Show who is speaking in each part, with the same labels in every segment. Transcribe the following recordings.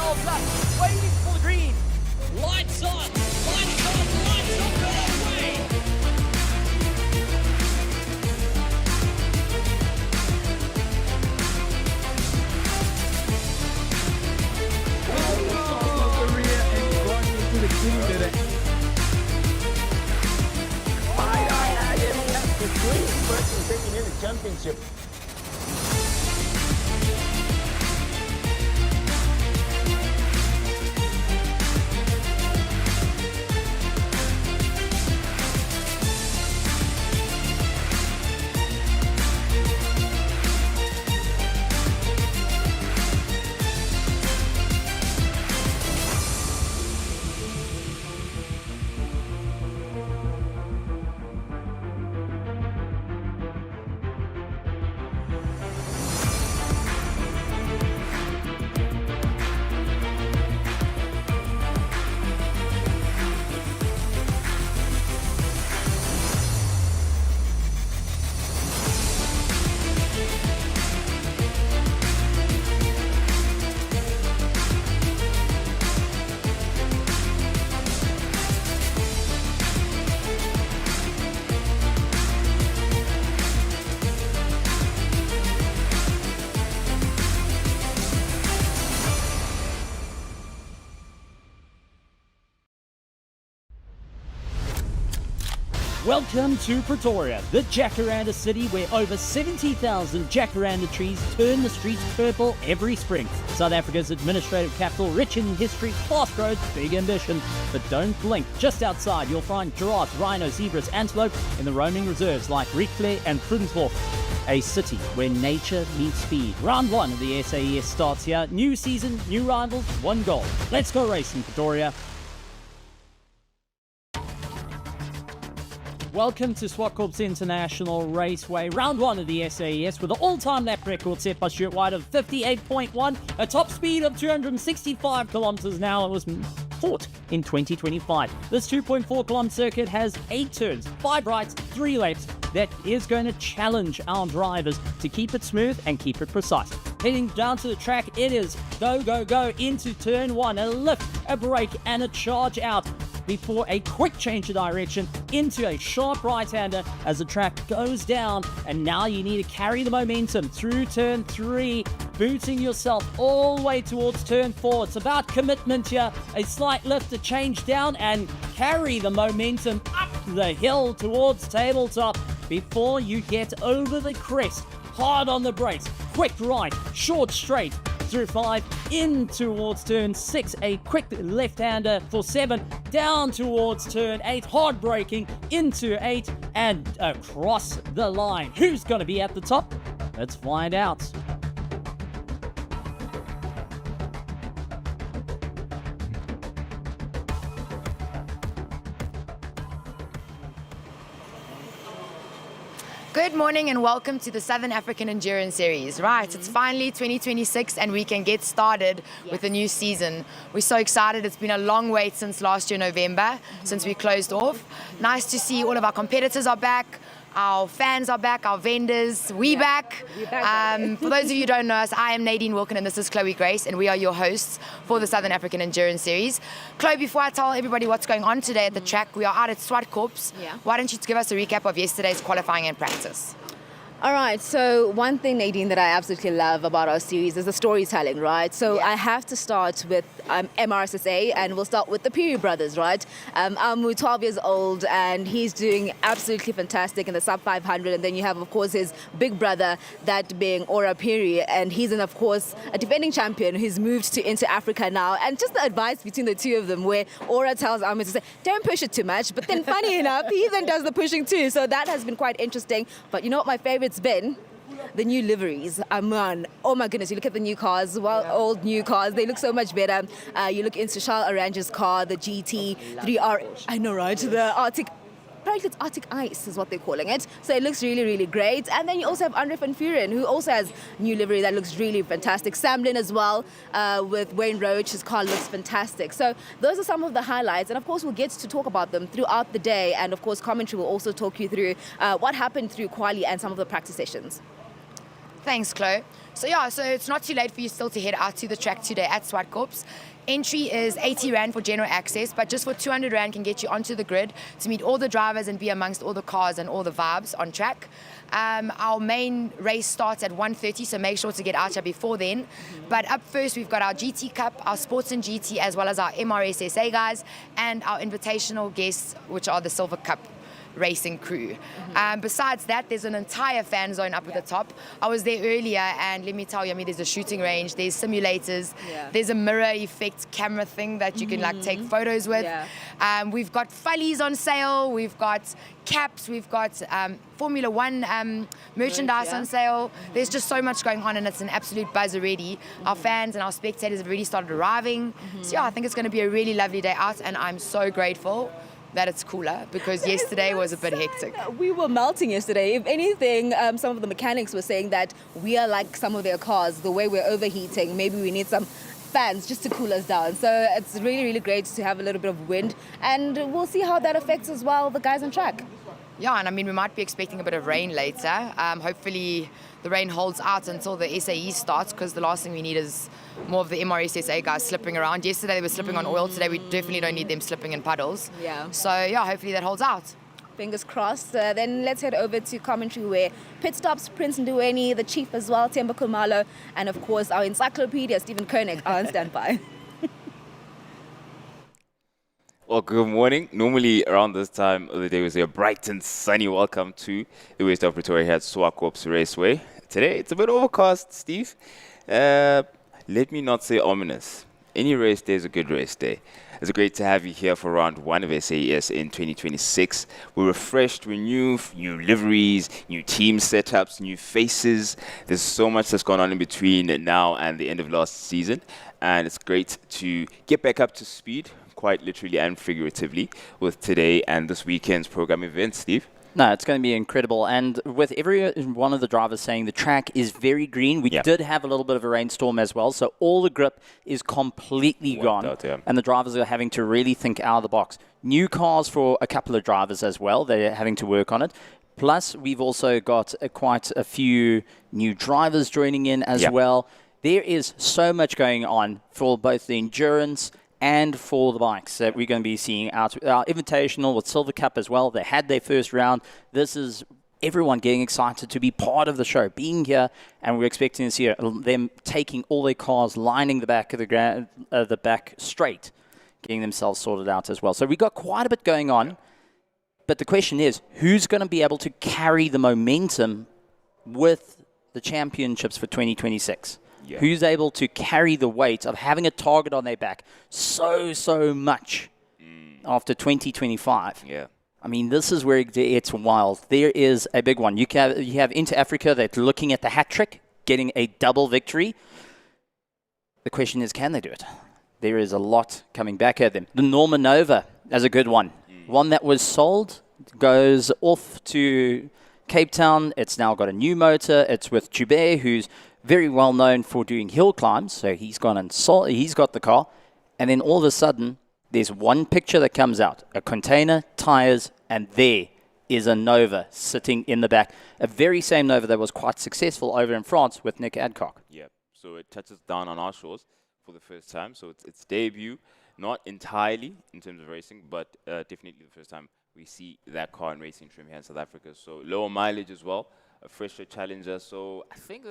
Speaker 1: themselves up, waiting for the green.
Speaker 2: Lights on, lights on, lights on, Raceway!
Speaker 3: Person taking in the championship.
Speaker 1: Welcome to Pretoria, the Jacaranda city where over 70,000 jacaranda trees turn the streets purple every spring. South Africa's administrative capital, rich in history, fast growth, big ambition. But don't blink. Just outside, you'll find giraffes, rhinos, zebras, antelope in the roaming reserves like Raceway and Prudenshof. A city where nature meets speed. Round 1 of the SAES starts here. New season, new rivals, one goal. Let's go racing, Pretoria. Welcome to Zwartkops International Raceway, round 1 of the SAES with an all-time lap record set by Stuart White of 58.1, a top speed of 265 kilometers an hour. It was fought in 2025. This 2.4 kilometer circuit has 8 turns, 5 rights, 3 lefts. That is going to challenge our drivers to keep it smooth and keep it precise. Heading down to the track, it is go, go, go into turn 1, a lift, a brake, and a charge out before a quick change of direction into a sharp right-hander as the track goes down, and now you need to carry the momentum through turn 3, booting yourself all the way towards turn 4. It's about commitment here, a slight lift, a change down, and carry the momentum up the hill towards tabletop before you get over the crest. Hard on the brakes, quick right, short straight, through 5, in towards turn 6, a quick left-hander for 7, down towards turn 8, hard braking into 8, and across the line. Who's going to be at the top? Let's find out.
Speaker 4: Good morning and welcome to the Southern African Endurance Series. Right, it's finally 2026 and we can get started with a new season. We're so excited. It's been a long wait since last year, November, since we closed off. Nice to see all of our competitors are back. Our fans are back, our vendors, we back. For those of you who don't know us, I am Nadine Wilkin and this is Chloe Grace, and we are your hosts for the Southern African Endurance Series. Chloe, before I tell everybody what's going on today at the track, we are out at Zwartkops. Why don't you give us a recap of yesterday's qualifying and practice?
Speaker 5: All right, so one thing, Nadine, that I absolutely love about our series is the storytelling, right? So I have to start with MRSSA, and we'll start with the Piri brothers, right? Amu, 12 years old, and he's doing absolutely fantastic in the sub 500. And then you have, of course, his big brother, that being Ora Piri, and he's, of course, a defending champion who's moved into Africa now. And just the advice between the two of them, where Ora tells Amu to say, don't push it too much, but then funny enough, he then does the pushing too. So that has been quite interesting. But you know what my favorite's been? The new liveries. Man, oh my goodness, you look at the new cars, old new cars, they look so much better. You look into Charles Arrange's car, the GT3 I know, right? The Arctic, apparently it's Arctic Ice is what they're calling it. So it looks really, really great. And then you also have Andre van Vuren, who also has new livery that looks really fantastic. Samlin as well, with Wayne Roach, his car looks fantastic. So those are some of the highlights. And of course, we'll get to talk about them throughout the day. And of course, commentary will also talk you through what happened through quali and some of the practice sessions.
Speaker 4: Thanks, Chloe. So yeah, so it's not too late for you still to head out to the track today at Zwartkops. Entry is 80 Rand for general access, but just for 200 Rand can get you onto the grid to meet all the drivers and be amongst all the cars and all the vibes on track. Our main race starts at 1:30, so make sure to get out here before then. But up first, we've got our GT Cup, our Sports and GT, as well as our MRSSA guys, and our invitational guests, which are the Silver Cup racing crew. Besides that, there's an entire fan zone up at the top. I was there earlier, and let me tell you, I mean, there's a shooting range, there's simulators, there's a mirror effect camera thing that you can like take photos with. We've got fullies on sale, we've got caps, we've got Formula One merchandise on sale. There's just so much going on, and it's an absolute buzz already. Our fans and our spectators have already started arriving. So yeah, I think it's going to be a really lovely day out, and I'm so grateful that it's cooler, because yesterday was a bit hectic.
Speaker 5: We were melting yesterday. If anything, some of the mechanics were saying that we are like some of their cars, the way we're overheating. Maybe we need some fans just to cool us down. So it's really, really great to have a little bit of wind, and we'll see how that affects as well the guys on track.
Speaker 4: Yeah, and I mean, we might be expecting a bit of rain later. Hopefully the rain holds out until the SAES starts, because the last thing we need is more of the MRSSA guys slipping around. Yesterday they were slipping on oil. Today we definitely don't need them slipping in puddles.
Speaker 5: Yeah.
Speaker 4: So yeah, hopefully that holds out.
Speaker 5: Fingers crossed. Then let's head over to commentary, where pit stops, Prince Nduweni, the chief as well, Temba Kumalo, and of course our encyclopedia, Stephen Koenig, are on standby.
Speaker 3: Well, good morning. Normally around this time of the day we say a bright and sunny welcome to the West of Pretoria here at Swartkops Raceway. Today it's a bit overcast, Steve. Let me not say ominous. Any race day is a good race day. It's great to have you here for round one of SAES in 2026. We're refreshed, we're new liveries, new team setups, new faces. There's so much that's gone on in between now and the end of last season. And it's great to get back up to speed, quite literally and figuratively, with today and this weekend's program event, Steve.
Speaker 1: No, it's going to be incredible. And with every one of the drivers saying the track is very green, we did have a little bit of a rainstorm as well. So all the grip is completely gone. And the drivers are having to really think out of the box. New cars for a couple of drivers as well. They're having to work on it. Plus, we've also got quite a few new drivers joining in as well. There is so much going on for both the endurance and for the bikes that we're going to be seeing out. Our Invitational with Silver Cup as well. They had their first round. This is everyone getting excited to be part of the show, being here, and we're expecting to see them taking all their cars, lining the back of the back straight, getting themselves sorted out as well. So we've got quite a bit going on, but the question is, who's going to be able to carry the momentum with the championships for 2026? Who's able to carry the weight of having a target on their back so much after 2025? I mean, this is where it's wild. There is a big one. You have Inter Africa that's looking at the hat trick, getting a double victory. The question is, can they do it? There is a lot coming back at them. The Norma Nova as a good one. One that was sold, goes off to Cape Town. It's now got a new motor. It's with Joubert, who's very well known for doing hill climbs. So he's gone and sold, he's got the car. And then all of a sudden, there's one picture that comes out, a container, tires, and there is a Nova sitting in the back. A very same Nova that was quite successful over in France with Nick Adcock.
Speaker 3: So it touches down on our shores for the first time. So it's its debut, not entirely in terms of racing, but definitely the first time we see that car in racing trim here in South Africa. So lower mileage as well, a fresher Challenger. So I think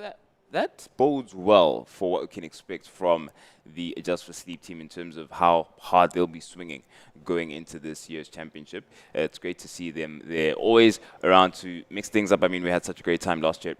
Speaker 3: that bodes well for what we can expect from the Adjust for Sleep team in terms of how hard they'll be swinging going into this year's championship. It's great to see them. They're always around to mix things up. I mean, we had such a great time last year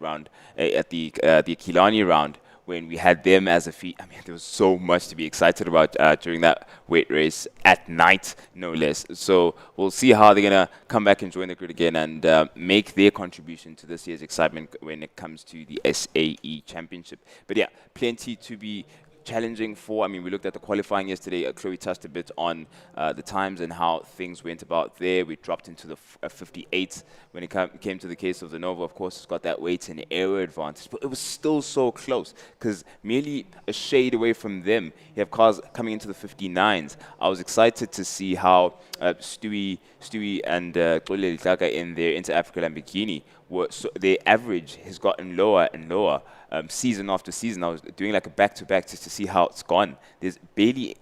Speaker 3: at the Kilani round, when we had them as a feat. I mean, there was so much to be excited about during that weight race at night, no less. So we'll see how they're going to come back and join the grid again and make their contribution to this year's excitement when it comes to the SAE Championship. But yeah, plenty to be challenging for. I mean, we looked at the qualifying yesterday. Chloe touched a bit on the times and how things went about there. We dropped into the 58 when it came to the case of the Nova. Of course, it's got that weight and aero advantage, but it was still so close because merely a shade away from them, you have cars coming into the 59s. I was excited to see how Stewie and Xolile Tlaka in their Inter-Africa Lamborghini their average has gotten lower and lower season after season. I was doing like a back-to-back just to see how it's gone. There's barely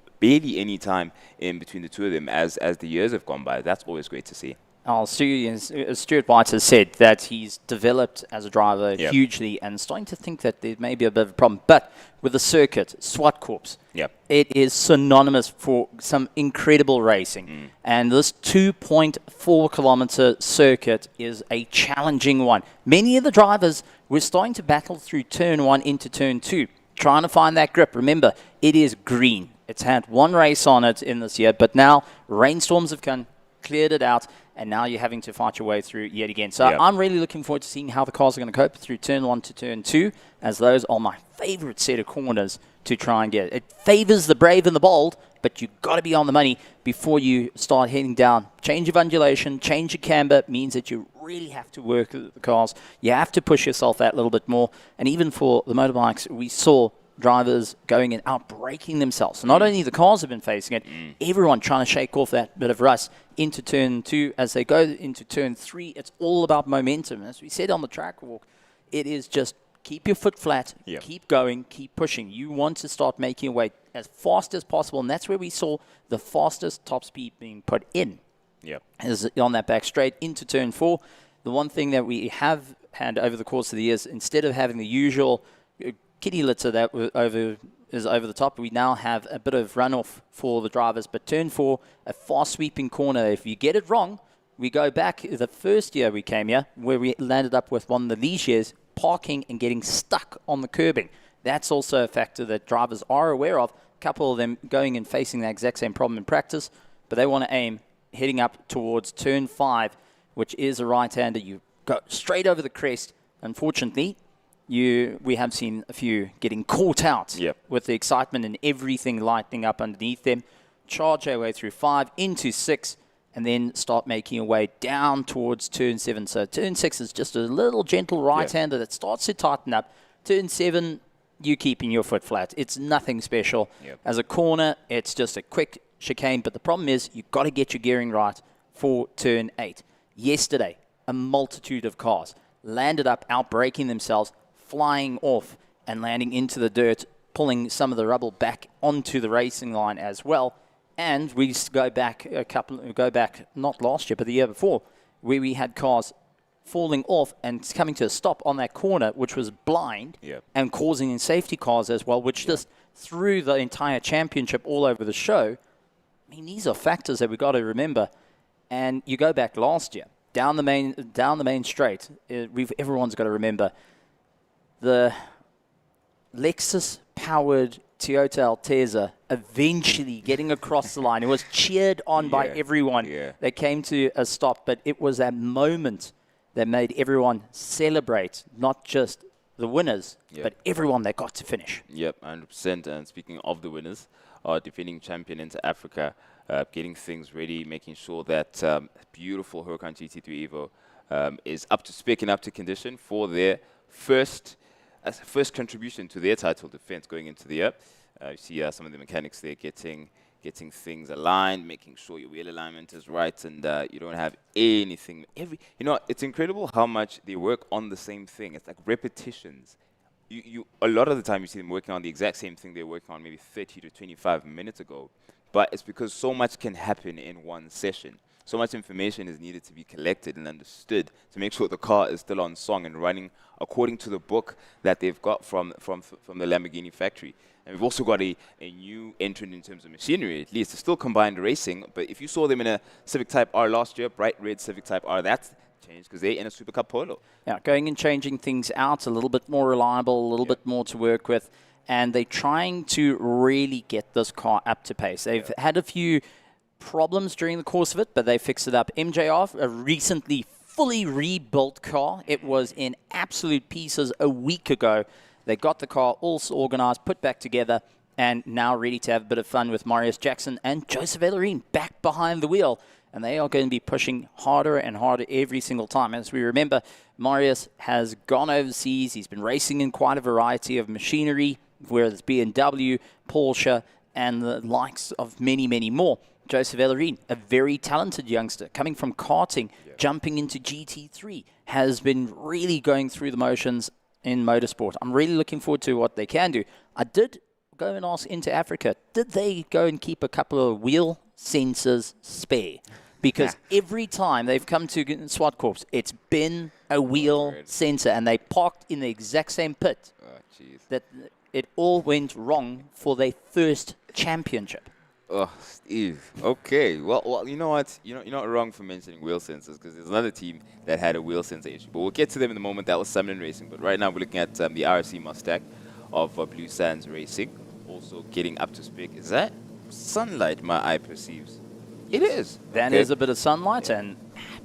Speaker 3: any time in between the two of them as the years have gone by. That's always great to see.
Speaker 1: Stuart White has said that he's developed as a driver hugely and starting to think that there may be a bit of a problem. But with the circuit, Zwartkops, it is synonymous for some incredible racing. And this 2.4 kilometer circuit is a challenging one. Many of the drivers were starting to battle through turn 1 into turn 2, trying to find that grip. Remember, it is green. It's had one race on it in this year, but now rainstorms have come, cleared it out, and now you're having to fight your way through yet again. So I'm really looking forward to seeing how the cars are going to cope through turn 1 to turn 2, as those are my favorite set of corners to try and get. It favors the brave and the bold, but you've got to be on the money before you start heading down. Change of undulation, change of camber means that you really have to work the cars. You have to push yourself that little bit more. And even for the motorbikes, we saw drivers going and out braking themselves. So not only the cars have been facing it, everyone trying to shake off that bit of rust into turn 2. As they go into turn 3, it's all about momentum. As we said on the track walk, it is just keep your foot flat, keep going, keep pushing. You want to start making your way as fast as possible, and that's where we saw the fastest top speed being put in. Is on that back straight into turn 4. The one thing that we have had over the course of the years, instead of having the usual kitty litter that is over the top, we now have a bit of runoff for the drivers. But turn 4, a fast sweeping corner. If you get it wrong, we go back the first year we came here, where we landed up with one of these years, parking and getting stuck on the curbing. That's also a factor that drivers are aware of. A couple of them going and facing the exact same problem in practice, but they want to aim heading up towards turn 5, which is a right-hander. You go straight over the crest. Unfortunately, we have seen a few getting caught out with the excitement and everything lighting up underneath them. Charge their way through 5 into 6, and then start making your way down towards turn 7. So turn 6 is just a little gentle right-hander that starts to tighten up. Turn 7, you keeping your foot flat. It's nothing special. As a corner, it's just a quick chicane, but the problem is you've got to get your gearing right for turn 8. Yesterday, a multitude of cars landed up, out-braking themselves, flying off and landing into the dirt, pulling some of the rubble back onto the racing line as well. And we go back not last year, but the year before, where we had cars falling off and coming to a stop on that corner, which was blind and causing safety cars as well, which just threw the entire championship all over the show. I mean, these are factors that we've got to remember. And you go back last year, down the main straight, everyone's got to remember the Lexus-powered Toyota Altezza eventually getting across the line. It was cheered on by everyone. They came to a stop, but it was that moment that made everyone celebrate, not just the winners, but everyone that got to finish.
Speaker 3: 100%. And speaking of the winners, our defending champion into Africa, getting things ready, making sure that beautiful Huracan GT3 Evo is up to spec and up to condition for their first contribution to their title defense going into the year. You see some of the mechanics there getting things aligned, making sure your wheel alignment is right, and you don't have anything. It's incredible how much they work on the same thing. It's like repetitions. A lot of the time you see them working on the exact same thing they were working on maybe 30 to 25 minutes ago, but it's because so much can happen in one session. So much information is needed to be collected and understood to make sure the car is still on song and running according to the book that they've got from the Lamborghini factory. And we've also got a new entrant in terms of machinery. At least it's still combined racing, but if you saw them in a Civic Type R last year, bright red Civic Type R, that's changed because they're in a Super Cup Polo.
Speaker 1: Going and changing things out, a little bit more reliable, a little bit more to work with, and they're trying to really get this car up to pace. They've had a few problems during the course of it, but they fixed it up. MJR, a recently fully rebuilt car. It was in absolute pieces a week ago. They got the car all organized, put back together, and now ready to have a bit of fun with Marius Jackson and Joseph Ellerine back behind the wheel. And they are going to be pushing harder and harder every single time. As we remember, Marius has gone overseas. He's been racing in quite a variety of machinery, whether it's BMW, Porsche,
Speaker 6: and the likes of many, many more. Joseph Ellerine, a very talented youngster, coming from karting, jumping into GT3, has been really going through the motions in motorsport. I'm really looking forward to what they can do. I did go and ask Into Africa, did they go and keep a couple of wheel sensors spare? Because every time they've come to Zwartkops, it's been a wheel sensor, and they parked in the exact same pit. That it all went wrong for their first championship.
Speaker 3: Oh, Steve. Okay. Well, you know what? You're not wrong for mentioning wheel sensors, because there's another team that had a wheel sensor issue. But we'll get to them in a moment. That was Sumlin Racing. But right now we're looking at the RFC Mustang of Blue Sands Racing. Also getting up to spec. Is that sunlight my eye perceives? It is.
Speaker 6: That is a bit of sunlight, and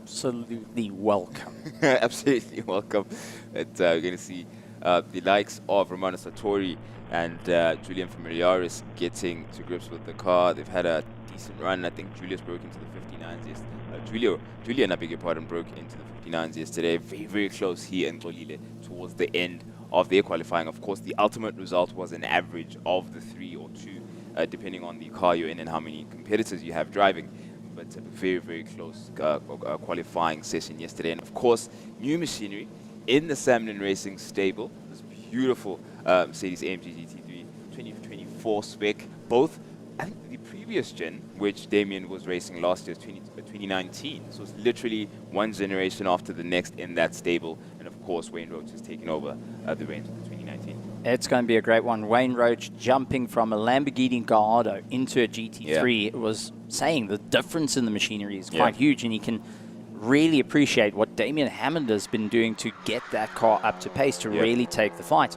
Speaker 6: absolutely welcome.
Speaker 3: Absolutely welcome. We're going to see the likes of Romano Sartori and Julian Familiaris getting to grips with the car. They've had a decent run. I think Julius broke into the 59s yesterday. Julian, I beg your pardon, broke into the 59s yesterday. Very, very close, he and Xolile, towards the end of their qualifying. Of course, the ultimate result was an average of the 3 or 2, depending on the car you're in and how many competitors you have driving. But a very, very close qualifying session yesterday. And of course, new machinery in the Samlin Racing stable. This beautiful Mercedes AMG GT3 2024 spec. Both, I think, the previous gen, which Damien was racing last year, 2019. So it's literally one generation after the next in that stable. And of course, Wayne Roach has taken over the reins of the 2019.
Speaker 6: It's going to be a great one. Wayne Roach jumping from a Lamborghini Gallardo into a GT3 was saying the difference in the machinery is quite huge, and you can really appreciate what Damien Hammond has been doing to get that car up to pace to really take the fight.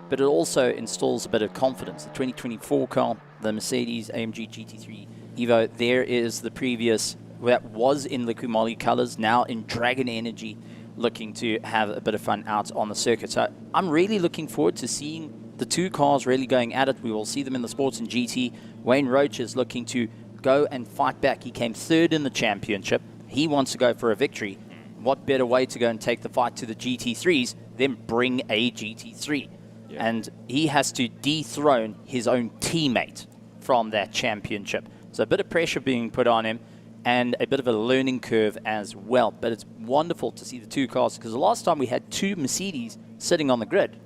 Speaker 6: But it also installs a bit of confidence. The 2024 car, the Mercedes AMG GT3 Evo, there is the previous, that was in the Kumali colors, now in Dragon Energy, looking to have a bit of fun out on the circuit. So I'm really looking forward to seeing the two cars really going at it. We will see them in the Sports and GT. Wayne Roach is looking to go and fight back. He came third in the championship. He wants to go for a victory. What better way to go and take the fight to the GT3s than bring a GT3? And he has to dethrone his own teammate from that championship. So a bit of pressure being put on him, and a bit of a learning curve as well. But it's wonderful to see the two cars, because the last time we had two Mercedes sitting on the grid,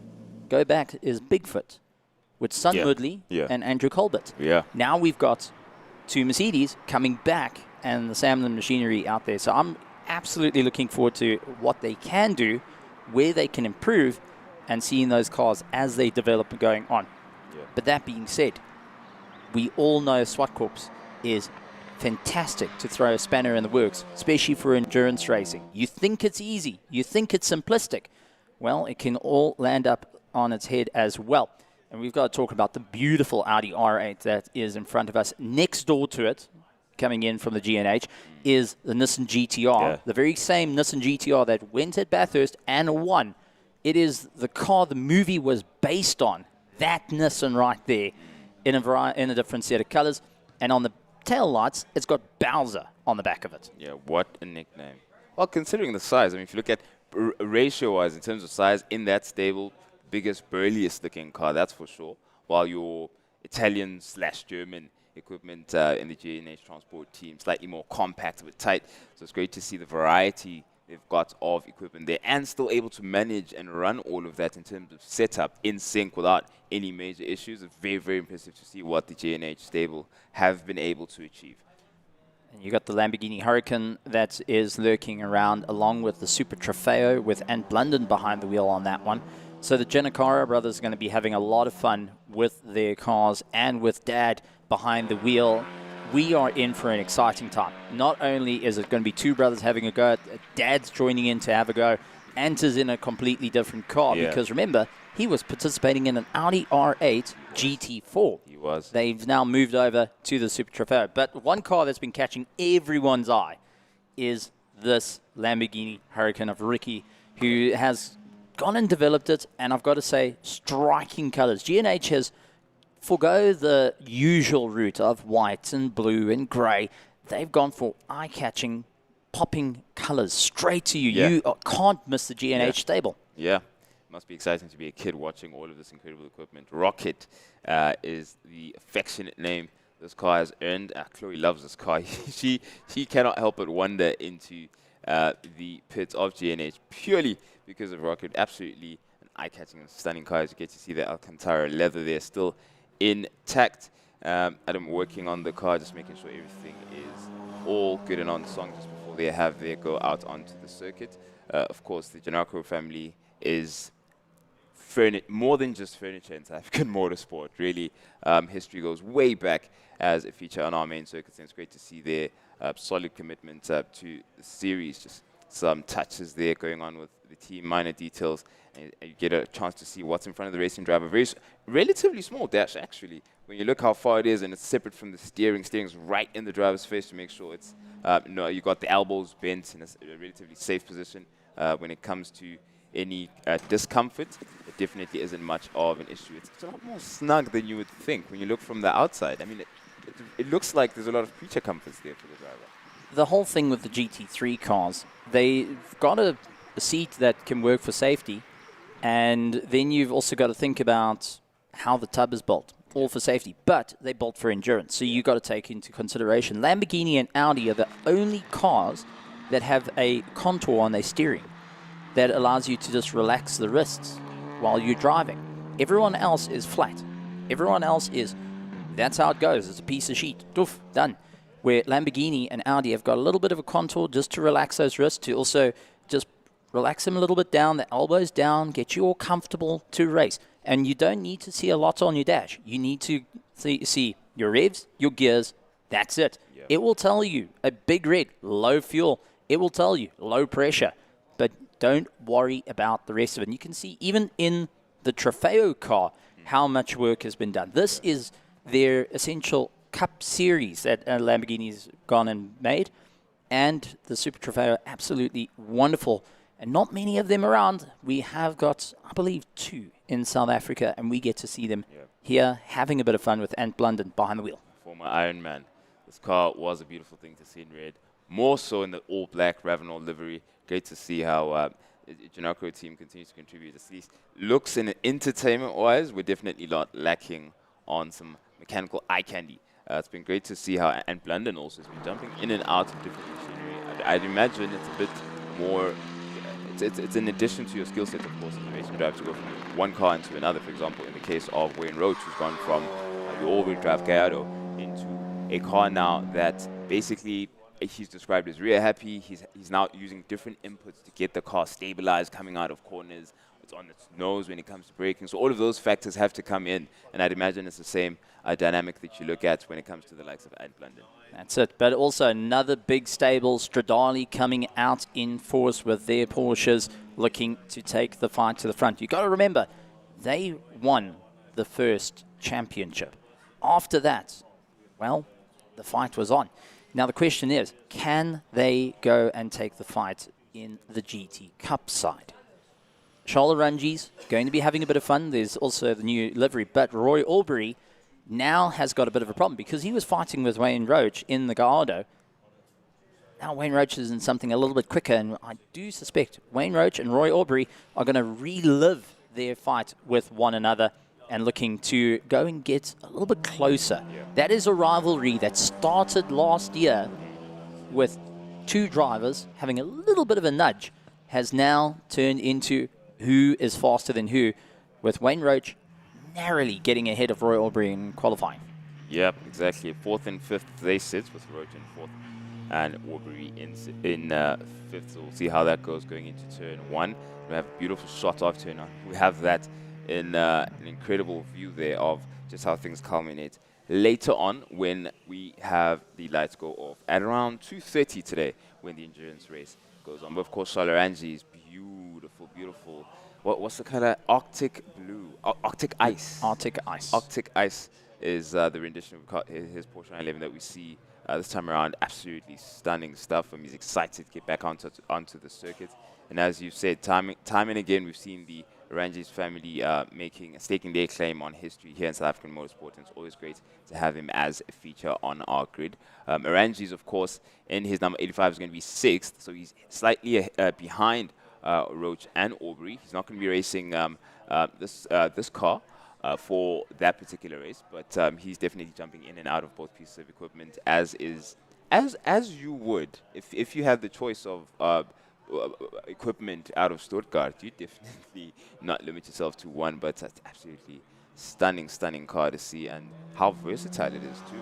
Speaker 6: go back, is Bigfoot with Sun Woodley and Andrew Colbert. Now we've got two Mercedes coming back and the Samlin machinery out there. So I'm absolutely looking forward to what they can do, where they can improve, and seeing those cars as they develop going on. But that being said, we all know Swartkops is fantastic to throw a spanner in the works, especially for endurance racing. You think it's easy, you think it's simplistic. Well, it can all land up on its head as well. And we've got to talk about the beautiful Audi R8 that is in front of us. Next door to it, coming in from the GNH, is the Nissan GTR, the very same Nissan GTR that went at Bathurst and won. It is the car the movie was based on, that Nissan right there, in a different set of colors. And on the tail lights, it's got Bowser on the back of it.
Speaker 3: What a nickname. Well, considering the size, I mean, if you look at ratio-wise, in terms of size, in that stable, biggest, burliest looking car, that's for sure. While your Italian/German equipment in the GNH transport team, slightly more compact, a bit tight. So it's great to see the variety they've got of equipment there, and still able to manage and run all of that in terms of setup in sync without any major issues. It's very, very impressive to see what the GNH stable have been able to achieve.
Speaker 6: And you got the Lamborghini Huracan that is lurking around, along with the Super Trofeo with Ant Blunden behind the wheel on that one. So the Gennaro brothers are going to be having a lot of fun with their cars and with Dad behind the wheel. We are in for an exciting time. Not only is it going to be two brothers having a go, Dad's joining in to have a go. Ant is in a completely different car because remember, he was participating in an Audi R8 GT4.
Speaker 3: He was.
Speaker 6: They've now moved over to the Super Trofeo. But one car that's been catching everyone's eye is this Lamborghini Huracan of Ricky, who has gone and developed it, and I've got to say, striking colors. GNH has forgo the usual route of white and blue and grey. They've gone for eye-catching, popping colors straight to you. You can't miss the GNH stable.
Speaker 3: must be exciting to be a kid watching all of this incredible equipment. Rocket is the affectionate name this car has earned. Chloe loves this car. she cannot help but wander into the pits of GNH purely because of Rocket. Absolutely an eye-catching and stunning car. As you get to see the Alcantara leather there still intact. Adam working on the car, just making sure everything is all good and on song just before they have their go out onto the circuit. Of course, the Zwartkops family is more than just furniture in South African motorsport. Really, history goes way back as a feature on our main circuits, and it's great to see their solid commitment to the series. Just some touches there going on with the team, minor details, and you get a chance to see what's in front of the racing driver. Relatively small dash, actually. When you look how far it is, and it's separate from the steering. Steering's right in the driver's face to make sure it's you got the elbows bent in a relatively safe position. When it comes to any discomfort, it definitely isn't much of an issue. It's a lot more snug than you would think when you look from the outside. I mean, it looks like there's a lot of creature comforts there for the driver.
Speaker 6: The whole thing with the GT3 cars, they've got a seat that can work for safety, and then you've also got to think about how the tub is built, all for safety, but they're built for endurance, so you've got to take into consideration. Lamborghini and Audi are the only cars that have a contour on their steering that allows you to just relax the wrists while you're driving. Everyone else is flat. Everyone else is, that's how it goes. It's a piece of sheet. Doof, done. Where Lamborghini and Audi have got a little bit of a contour just to relax those wrists, to also just relax them a little bit down, the elbows down, get you all comfortable to race. And you don't need to see a lot on your dash. You need to see your revs, your gears, that's it. Yeah. It will tell you a big red, low fuel. It will tell you low pressure. But don't worry about the rest of it. And you can see even in the Trofeo car how much work has been done. This is their essential Cup series that Lamborghini's gone and made. And the Super Trofeo, absolutely wonderful. And not many of them around. We have got, I believe, 2 in South Africa, and we get to see them here having a bit of fun with Ant Blunden behind the wheel.
Speaker 3: Former Iron Man. This car was a beautiful thing to see in red. More so in the all-black Ravenel livery. Great to see how the Zwartkops team continues to contribute. At least looks and entertainment-wise, we're definitely not lacking on some mechanical eye candy. It's been great to see how Ant Blunden also has been jumping in and out of different machinery. I'd imagine it's a bit more. It's in addition to your skill set, of course, as a racing driver, to go from one car into another. For example, in the case of Wayne Roach, who's gone from the all-wheel drive Gallardo into a car now that basically he's described as rear happy. He's now using different inputs to get the car stabilized coming out of corners. It's on its nose when it comes to braking. So all of those factors have to come in, and I'd imagine it's the same dynamic that you look at when it comes to the likes of Ant Blunden.
Speaker 6: That's it. But also another big stable, Stradale coming out in force with their Porsches, looking to take the fight to the front. You've got to remember, they won the first championship. After that, well, the fight was on. Now the question is, can they go and take the fight in the GT Cup side? Charles Rangi's going to be having a bit of fun. There's also the new livery, but Roy Aubrey now has got a bit of a problem because he was fighting with Wayne Roach in the Gallardo. Now Wayne Roach is in something a little bit quicker, and I do suspect Wayne Roach and Roy Aubrey are going to relive their fight with one another and looking to go and get a little bit closer. Yeah. That is a rivalry that started last year with 2 drivers having a little bit of a nudge, has now turned into who is faster than who, with Wayne Roach narrowly getting ahead of Roy Aubrey in qualifying.
Speaker 3: Yep, exactly. 4th and 5th they sit, with Roach in 4th and Aubrey in 5th. So we'll see how that goes going into turn 1. We have a beautiful shot off turn 1. We have that in an incredible view there of just how things culminate. Later on, when we have the lights go off at around 2:30 today, when the endurance race goes on. But of course, Solarangi is beautiful, beautiful. What's the color? Arctic blue. Arctic ice.
Speaker 6: Arctic ice.
Speaker 3: Arctic ice is the rendition of his Porsche 911 that we see this time around. Absolutely stunning stuff. He's excited to get back onto the circuit. And as you said, time and again, we've seen the Rangi's family staking their claim on history here in South African motorsport, and it's always great to have him as a feature on our grid. Rangi's, of course, in his number 85 is going to be 6th, so he's slightly behind Roach and Aubrey. He's not going to be racing this car for that particular race, but he's definitely jumping in and out of both pieces of equipment, as you would if you had the choice of equipment out of Stuttgart. You definitely not limit yourself to one, but that's absolutely stunning car to see, and how versatile it is too.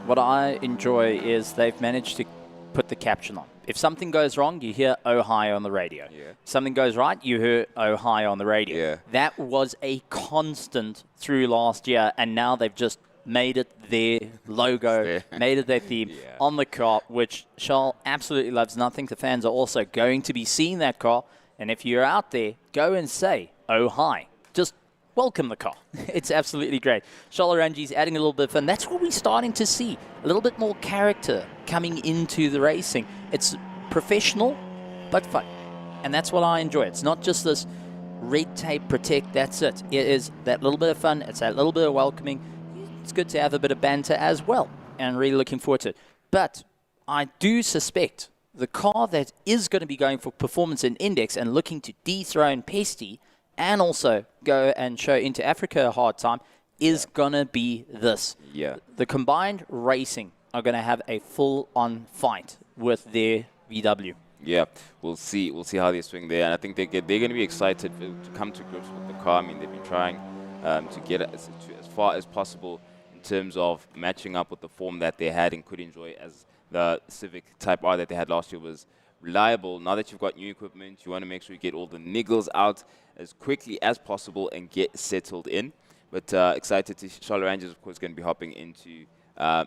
Speaker 6: What I enjoy is they've managed to put the caption on. If something goes wrong, you hear "Oh hi" on the radio.
Speaker 3: Yeah.
Speaker 6: If something goes right, you hear "Oh hi" on the radio.
Speaker 3: Yeah.
Speaker 6: That was a constant through last year, and now they've just made it their logo, made it their theme on the car, which Charles absolutely loves. And I think the fans are also going to be seeing that car. And if you're out there, go and say "Oh hi." Just welcome the car. It's absolutely great. Charles Orangi's adding a little bit of fun. That's what we're starting to see. A little bit more character coming into the racing. It's professional, but fun. And that's what I enjoy. It's not just this red tape protect, that's it. It is that little bit of fun. It's that little bit of welcoming. It's good to have a bit of banter as well. And really looking forward to it. But I do suspect the car that is going to be going for performance and index and looking to dethrone Pesty and also go and show Into Africa a hard time is going to be this.
Speaker 3: Yeah.
Speaker 6: The combined racing are going to have a full-on fight with their VW.
Speaker 3: Yeah, we'll see how they swing there, and I think they're going to be excited to come to grips with the car. I mean, they've been trying to get it as far as possible in terms of matching up with the form that they had and could enjoy, as the Civic Type R that they had last year was reliable. Now that you've got new equipment, you want to make sure you get all the niggles out as quickly as possible and get settled in. But excited to Charles Orange is, of course, going to be hopping into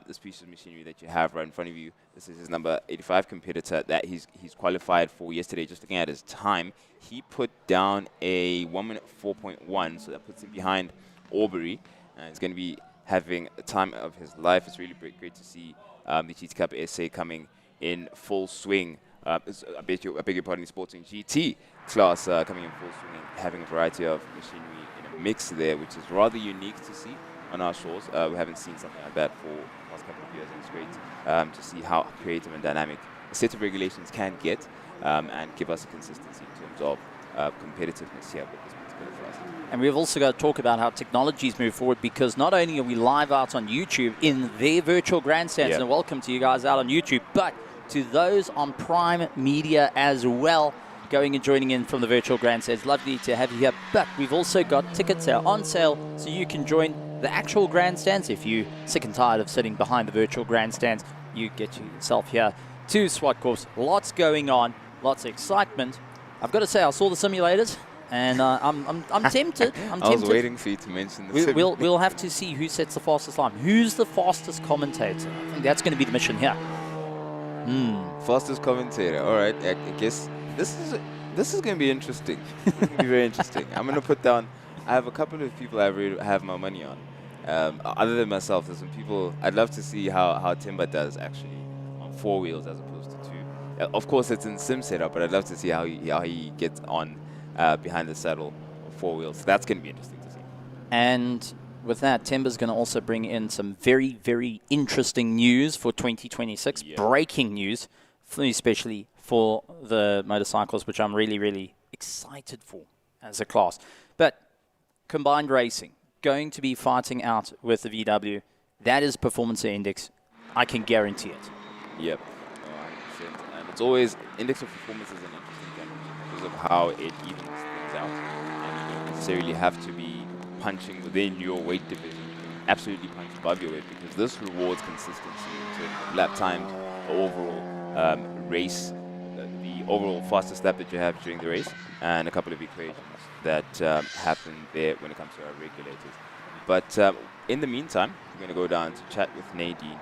Speaker 3: this piece of machinery that you have right in front of you. This is his number 85 competitor that he's qualified for yesterday. Just looking at his time, he put down a 1 minute 4.1, so that puts him behind Aubrey. And he's going to be having the time of his life. It's really great to see the GT Cup SA coming in full swing. I beg your pardon, sporting GT class coming in full swing and having a variety of machinery in a mix there, which is rather unique to see on our shores. We haven't seen something like that for the last couple of years, and it's great to see how creative and dynamic a set of regulations can get and give us a consistency in terms of competitiveness here with this particular class.
Speaker 6: And we've also got to talk about how technologies move forward, because not only are we live out on YouTube in their virtual grandstands, and welcome to you guys out on YouTube, but to those on Prime Media as well, going and joining in from the virtual grandstands. Lovely to have you here. But we've also got tickets on sale, so you can join the actual grandstands. If you're sick and tired of sitting behind the virtual grandstands, you get yourself here to Zwartkops. Lots going on, lots of excitement. I've got to say, I saw the simulators, and I'm tempted.
Speaker 3: I was waiting for you to mention the
Speaker 6: we'll have to see who sets the fastest line. Who's the fastest commentator? I think that's going to be the mission here.
Speaker 3: Fastest commentator. All right, I guess this is going to be interesting. It's going to be very interesting. I'm going to put down. I have a couple of people I really have my money on. Other than myself, there's some people I'd love to see how Timber does actually on 4 wheels as opposed to 2. Of course, it's in sim setup, but I'd love to see how he gets on behind the saddle on 4 wheels. So that's going to be interesting to see.
Speaker 6: And with that, Timber's going to also bring in some very, very interesting news for 2026. Yeah. Breaking news, especially for the motorcycles, which I'm really, really excited for as a class. But combined racing, going to be fighting out with the VW. That is performance index. I can guarantee it.
Speaker 3: Yep, 100%. And it's always, index of performance is an interesting game because of how it evens things out. And you don't necessarily have to be punching within your weight division. You can absolutely punch above your weight, because this rewards consistency in terms of lap time, the overall race, the overall fastest lap that you have during the race, and a couple of equations that happen there when it comes to our regulators. But in the meantime, we're going to go down to chat with Nadine.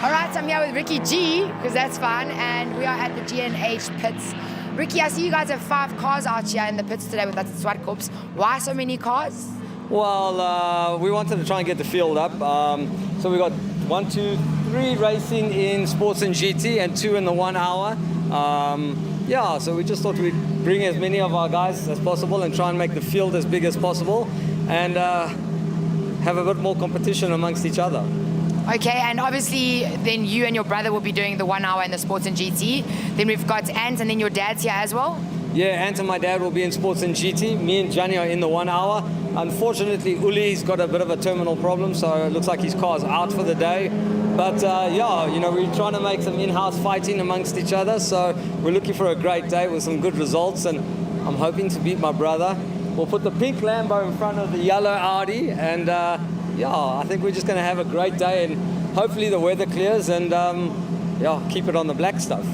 Speaker 4: All right, so I'm here with Ricky G, because that's fun, and we are at the G&H pits. Ricky, I see you guys have 5 cars out here in the pits today with us at Zwartkops. Why so many cars?
Speaker 7: Well, we wanted to try and get the field up. So we got 1, 2, 3 racing in sports and GT and 2 in the 1 hour. Yeah, so we just thought we'd bring as many of our guys as possible and try and make the field as big as possible and have a bit more competition amongst each other.
Speaker 4: Okay, and obviously then you and your brother will be doing the 1 hour in the Sports and GT. Then we've got Ant, and then your dad's here as well.
Speaker 7: Yeah, Ant and my dad will be in Sports and GT. Me and Johnny are in the 1 hour. Unfortunately, Uli's got a bit of a terminal problem, so it looks like his car's out for the day. But yeah, you know, we're trying to make some in-house fighting amongst each other, so we're looking for a great day with some good results, and I'm hoping to beat my brother. We'll put the pink Lambo in front of the yellow Audi, and yeah, I think we're just going to have a great day, and hopefully the weather clears, and yeah, keep it on the black stuff.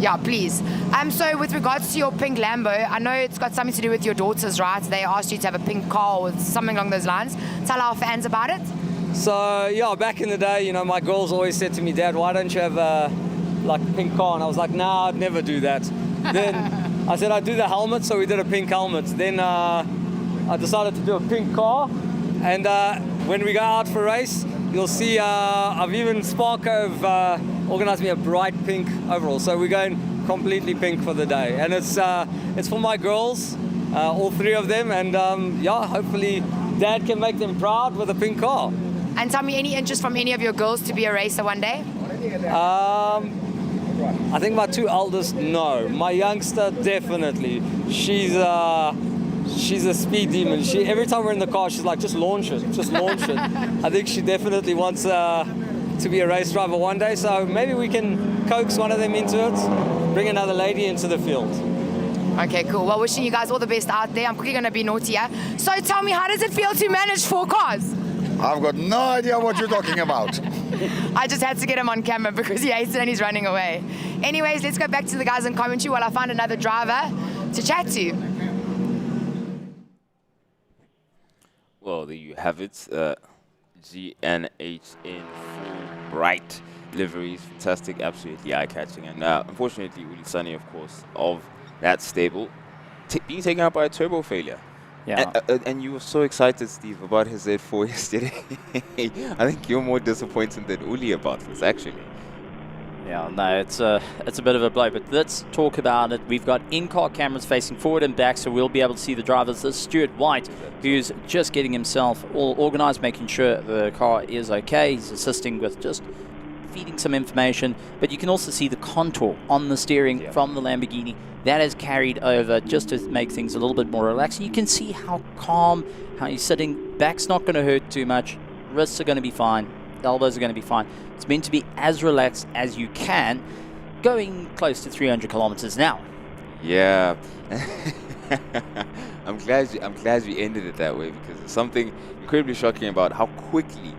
Speaker 4: Yeah, please. So with regards to your pink Lambo, I know it's got something to do with your daughters, right? They asked you to have a pink car or something along those lines. Tell our fans about it.
Speaker 7: So yeah, back in the day, you know, my girls always said to me, Dad, why don't you have a pink car? And I was like, nah, I'd never do that. Then I said I'd do the helmet, so we did a pink helmet. Then I decided to do a pink car, and when we go out for a race, you'll see I've even Sparko organized me a bright pink overall, so we're going completely pink for the day, and it's for my girls, all three of them, and yeah, hopefully Dad can make them proud with a pink car.
Speaker 4: And tell me, any interest from any of your girls to be a racer one day?
Speaker 7: I think my two eldest, no. My youngster, definitely. She's a speed demon. Every time we're in the car, she's like, just launch it, just launch it. I think she definitely wants to be a race driver one day, so maybe we can coax one of them into it, bring another lady into the field.
Speaker 4: Okay, cool. Well, wishing you guys all the best out there. I'm quickly going to be naughty, yeah? So tell me, how does it feel to manage 4 cars?
Speaker 8: I've got no idea what you're talking about.
Speaker 4: I just had to get him on camera because he hates it and he's running away. Anyways, let's go back to the guys in commentary while I find another driver to chat to.
Speaker 3: Well, there you have it. GNH in full bright liveries. Fantastic, absolutely eye-catching. And unfortunately, Uli Sunny, of course, of that stable, being taken out by a turbo failure.
Speaker 6: Yeah.
Speaker 3: And you were so excited, Steve, about his Z4 yesterday. I think you're more disappointed than Uli about this, actually.
Speaker 6: Yeah, no, it's a bit of a blow, but let's talk about it. We've got in-car cameras facing forward and back, so we'll be able to see the drivers. There's Stuart White, who's just getting himself all organized, making sure the car is okay. He's assisting with just feeding some information, but you can also see the contour on the steering from the Lamborghini. That has carried over just to make things a little bit more relaxed. You can see how calm, how he's sitting. Back's not going to hurt too much. Wrists are going to be fine. Elbows are going to be fine. It's meant to be as relaxed as you can, going close to 300 kilometers an hour.
Speaker 3: Yeah. I'm glad you ended it that way, because there's something incredibly shocking about how quickly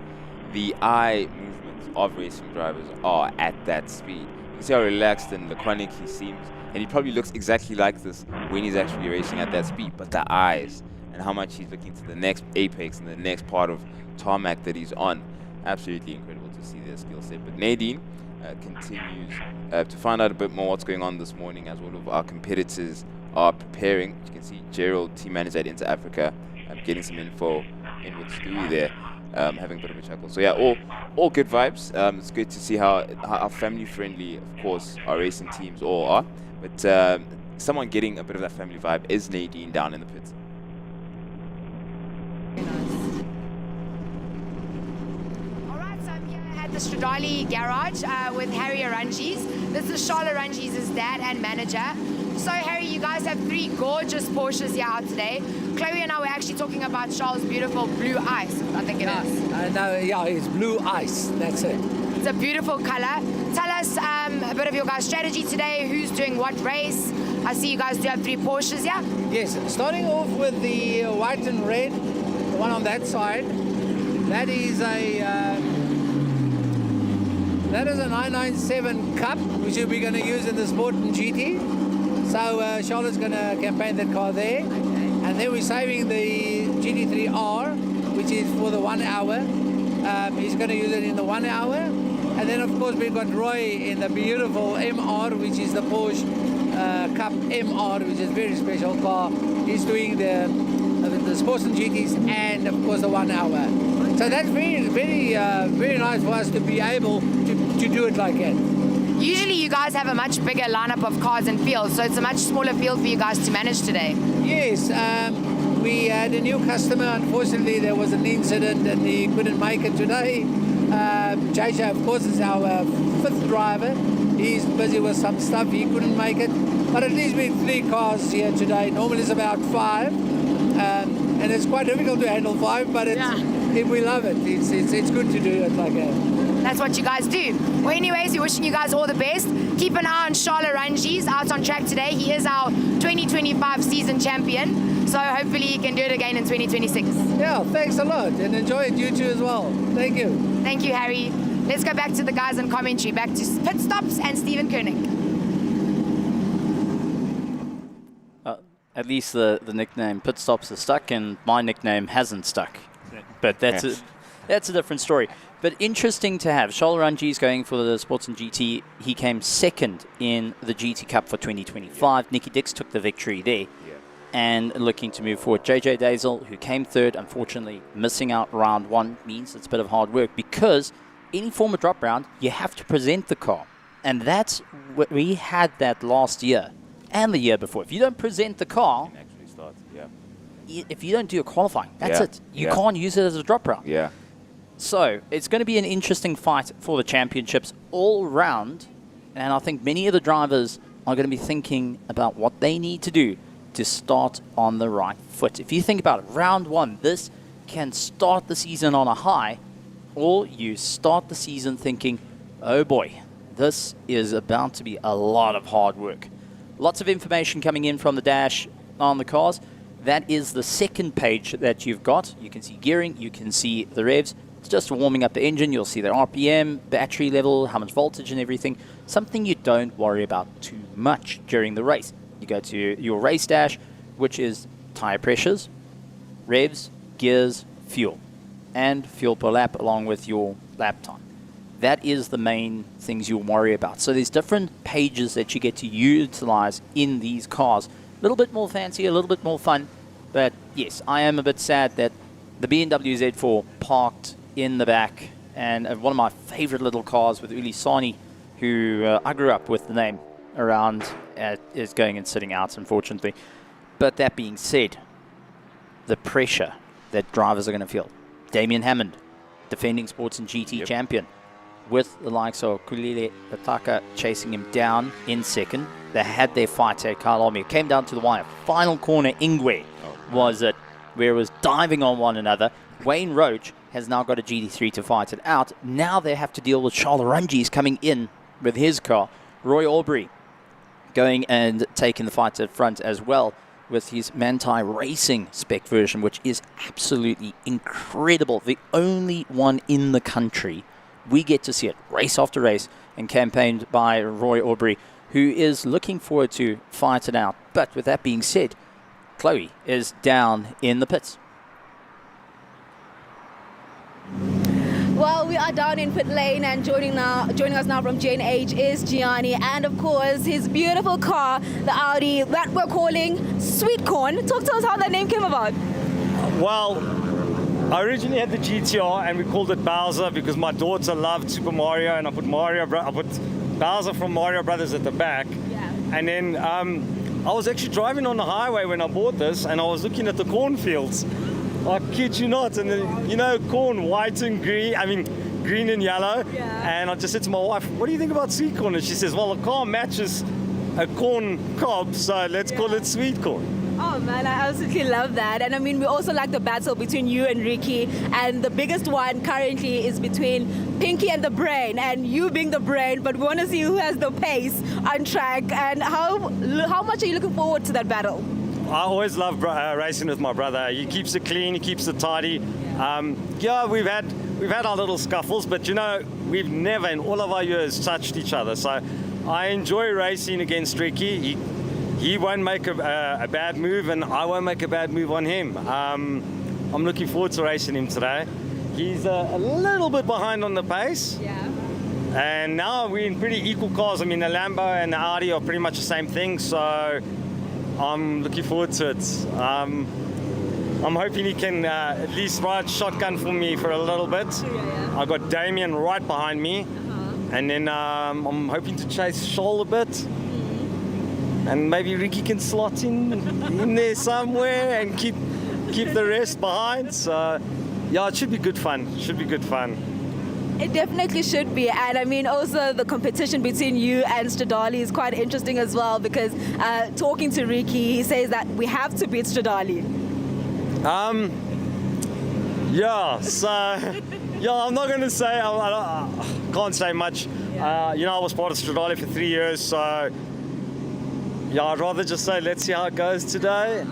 Speaker 3: the eye movements of racing drivers are at that speed. You can see how relaxed and laconic he seems, and he probably looks exactly like this when he's actually racing at that speed. But the eyes and how much he's looking to the next apex and the next part of tarmac that he's on, absolutely incredible to see their skill set. But Nadine continues to find out a bit more what's going on this morning as all of our competitors are preparing. You can see Gerald, team manager at Inter Africa, getting some info in with Stewie there, having a bit of a chuckle. So yeah, all good vibes. It's good to see how family friendly, of course, our racing teams all are. But someone getting a bit of that family vibe is Nadine down in the pits.
Speaker 4: The Stradali garage with Harry Arunges. This is Charles Arunges' dad and manager. So Harry, you guys have 3 gorgeous Porsches here out today. Chloe and I were actually talking about Charles' beautiful blue ice, I think it is.
Speaker 9: No, yeah, it's blue ice, that's it.
Speaker 4: It's a beautiful color. Tell us a bit of your guys' strategy today, who's doing what race. I see you guys do have 3 Porsches, yeah?
Speaker 9: Yes, starting off with the white and red, the one on that side. That is a 997 Cup, which we're going to use in the Sport and GT. So Charlotte's going to campaign that car there. And then we're saving the GT3R, which is for the 1 hour. He's going to use it in the 1 hour. And then, of course, we've got Roy in the beautiful MR, which is the Porsche Cup MR, which is a very special car. He's doing the Sports and GTs and, of course, the 1 hour. So that's very nice for us to be able to do it like that.
Speaker 4: Usually you guys have a much bigger lineup of cars and fields, so it's a much smaller field for you guys to manage today.
Speaker 9: Yes, we had a new customer. Unfortunately, there was an incident and he couldn't make it today. JJ, of course, is our fifth driver. He's busy with some stuff. He couldn't make it. But at least we have 3 cars here today. Normally it's about 5. And it's quite difficult to handle 5, but we love it. It's good to do it like that.
Speaker 4: That's what you guys do. Well, anyways, we're wishing you guys all the best. Keep an eye on Charles Rangi's out on track today. He is our 2025 season champion. So hopefully he can do it again in 2026.
Speaker 9: Yeah, thanks a lot. And enjoy it, you too, as well. Thank you.
Speaker 4: Thank you, Harry. Let's go back to the guys in commentary. Back to Pit Stops and Stephen Koenig.
Speaker 6: At least the nickname Pit Stops is stuck, and my nickname hasn't stuck. But that's a different story. But interesting to have. Charles Rangi's going for the Sports and GT. He came second in the GT Cup for 2025. Nicky Dix took the victory there. And looking to move forward. JJ Dazel, who came third, unfortunately missing out round 1, means it's a bit of hard work, because any form of drop round, you have to present the car. And that's what we had that last year and the year before. If you don't present the car,
Speaker 3: Actually start,
Speaker 6: if you don't do a qualifying, that's it. You can't use it as a drop round.
Speaker 3: Yeah.
Speaker 6: So it's going to be an interesting fight for the championships all round. And I think many of the drivers are going to be thinking about what they need to do to start on the right foot. If you think about it, round 1, this can start the season on a high, or you start the season thinking, oh boy, this is about to be a lot of hard work. Lots of information coming in from the dash on the cars. That is the second page that you've got. You can see gearing, you can see the revs. It's just warming up the engine. You'll see the RPM, battery level, how much voltage and everything. Something you don't worry about too much during the race. You go to your race dash, which is tire pressures, revs, gears, fuel, and fuel per lap along with your lap time. That is the main things you'll worry about. So there's different pages that you get to utilize in these cars. A little bit more fancy, a little bit more fun. But yes, I am a bit sad that the BMW Z4 parked in the back, and one of my favorite little cars with Uli Sani, who I grew up with the name around, is going and sitting out, unfortunately. But that being said, the pressure that drivers are going to feel. Damien Hammond, defending Sports and GT champion, with the likes of Kulile Pataka chasing him down in second. They had their fight at Kalomi. It came down to the wire. Final corner, Ingwe was it, where it was diving on one another. Wayne Roach has now got a GT3 to fight it out. Now they have to deal with Charles Rangi's coming in with his car. Roy Aubrey going and taking the fight at front as well with his Manthai Racing spec version, which is absolutely incredible. The only one in the country. We get to see it race after race, and campaigned by Roy Aubrey, who is looking forward to fight it out. But with that being said, Chloe is down in the pits.
Speaker 5: Well, we are down in pit lane, and joining us now from Gen H is Gianni, and of course his beautiful car, the Audi that we're calling Sweet Corn. Talk to us how that name came about.
Speaker 10: Well, I originally had the GTR and we called it Bowser because my daughter loved Super Mario, and I put Bowser from Mario Brothers at the back.
Speaker 5: Yeah.
Speaker 10: And then I was actually driving on the highway when I bought this, and I was looking at the cornfields. I kid you not, and then, corn, white and green, green and yellow.
Speaker 5: Yeah.
Speaker 10: And I just said to my wife, what do you think about sweet corn? And she says, well, a car matches a corn cob, so let's call it sweet corn.
Speaker 5: Oh man, I absolutely love that. And we also like the battle between you and Ricky, and the biggest one currently is between Pinky and the Brain, and you being the brain, but we want to see who has the pace on track. And how much are you looking forward to that battle?
Speaker 10: I always love racing with my brother. He keeps it clean, he keeps it tidy. We've had our little scuffles, but we've never in all of our years touched each other. So I enjoy racing against Ricky. He won't make a bad move, and I won't make a bad move on him. I'm looking forward to racing him today. He's a little bit behind on the pace.
Speaker 5: Yeah.
Speaker 10: And now we're in pretty equal cars. The Lambo and the Audi are pretty much the same thing, so I'm looking forward to it. I'm hoping he can at least ride shotgun for me for a little bit.
Speaker 5: Yeah.
Speaker 10: I've got Damien right behind me. And then I'm hoping to chase Shoal a bit. And maybe Ricky can slot in there somewhere and keep the rest behind. So, yeah, it should be good fun.
Speaker 5: It definitely should be, and I mean also the competition between you and Stradali is quite interesting as well, because talking to Ricky, he says that we have to beat Stradali.
Speaker 10: Yeah, so yeah, I'm not going to say, I can't say much. You know, I was part of Stradali for 3 years, so yeah, I'd rather just say let's see how it goes today.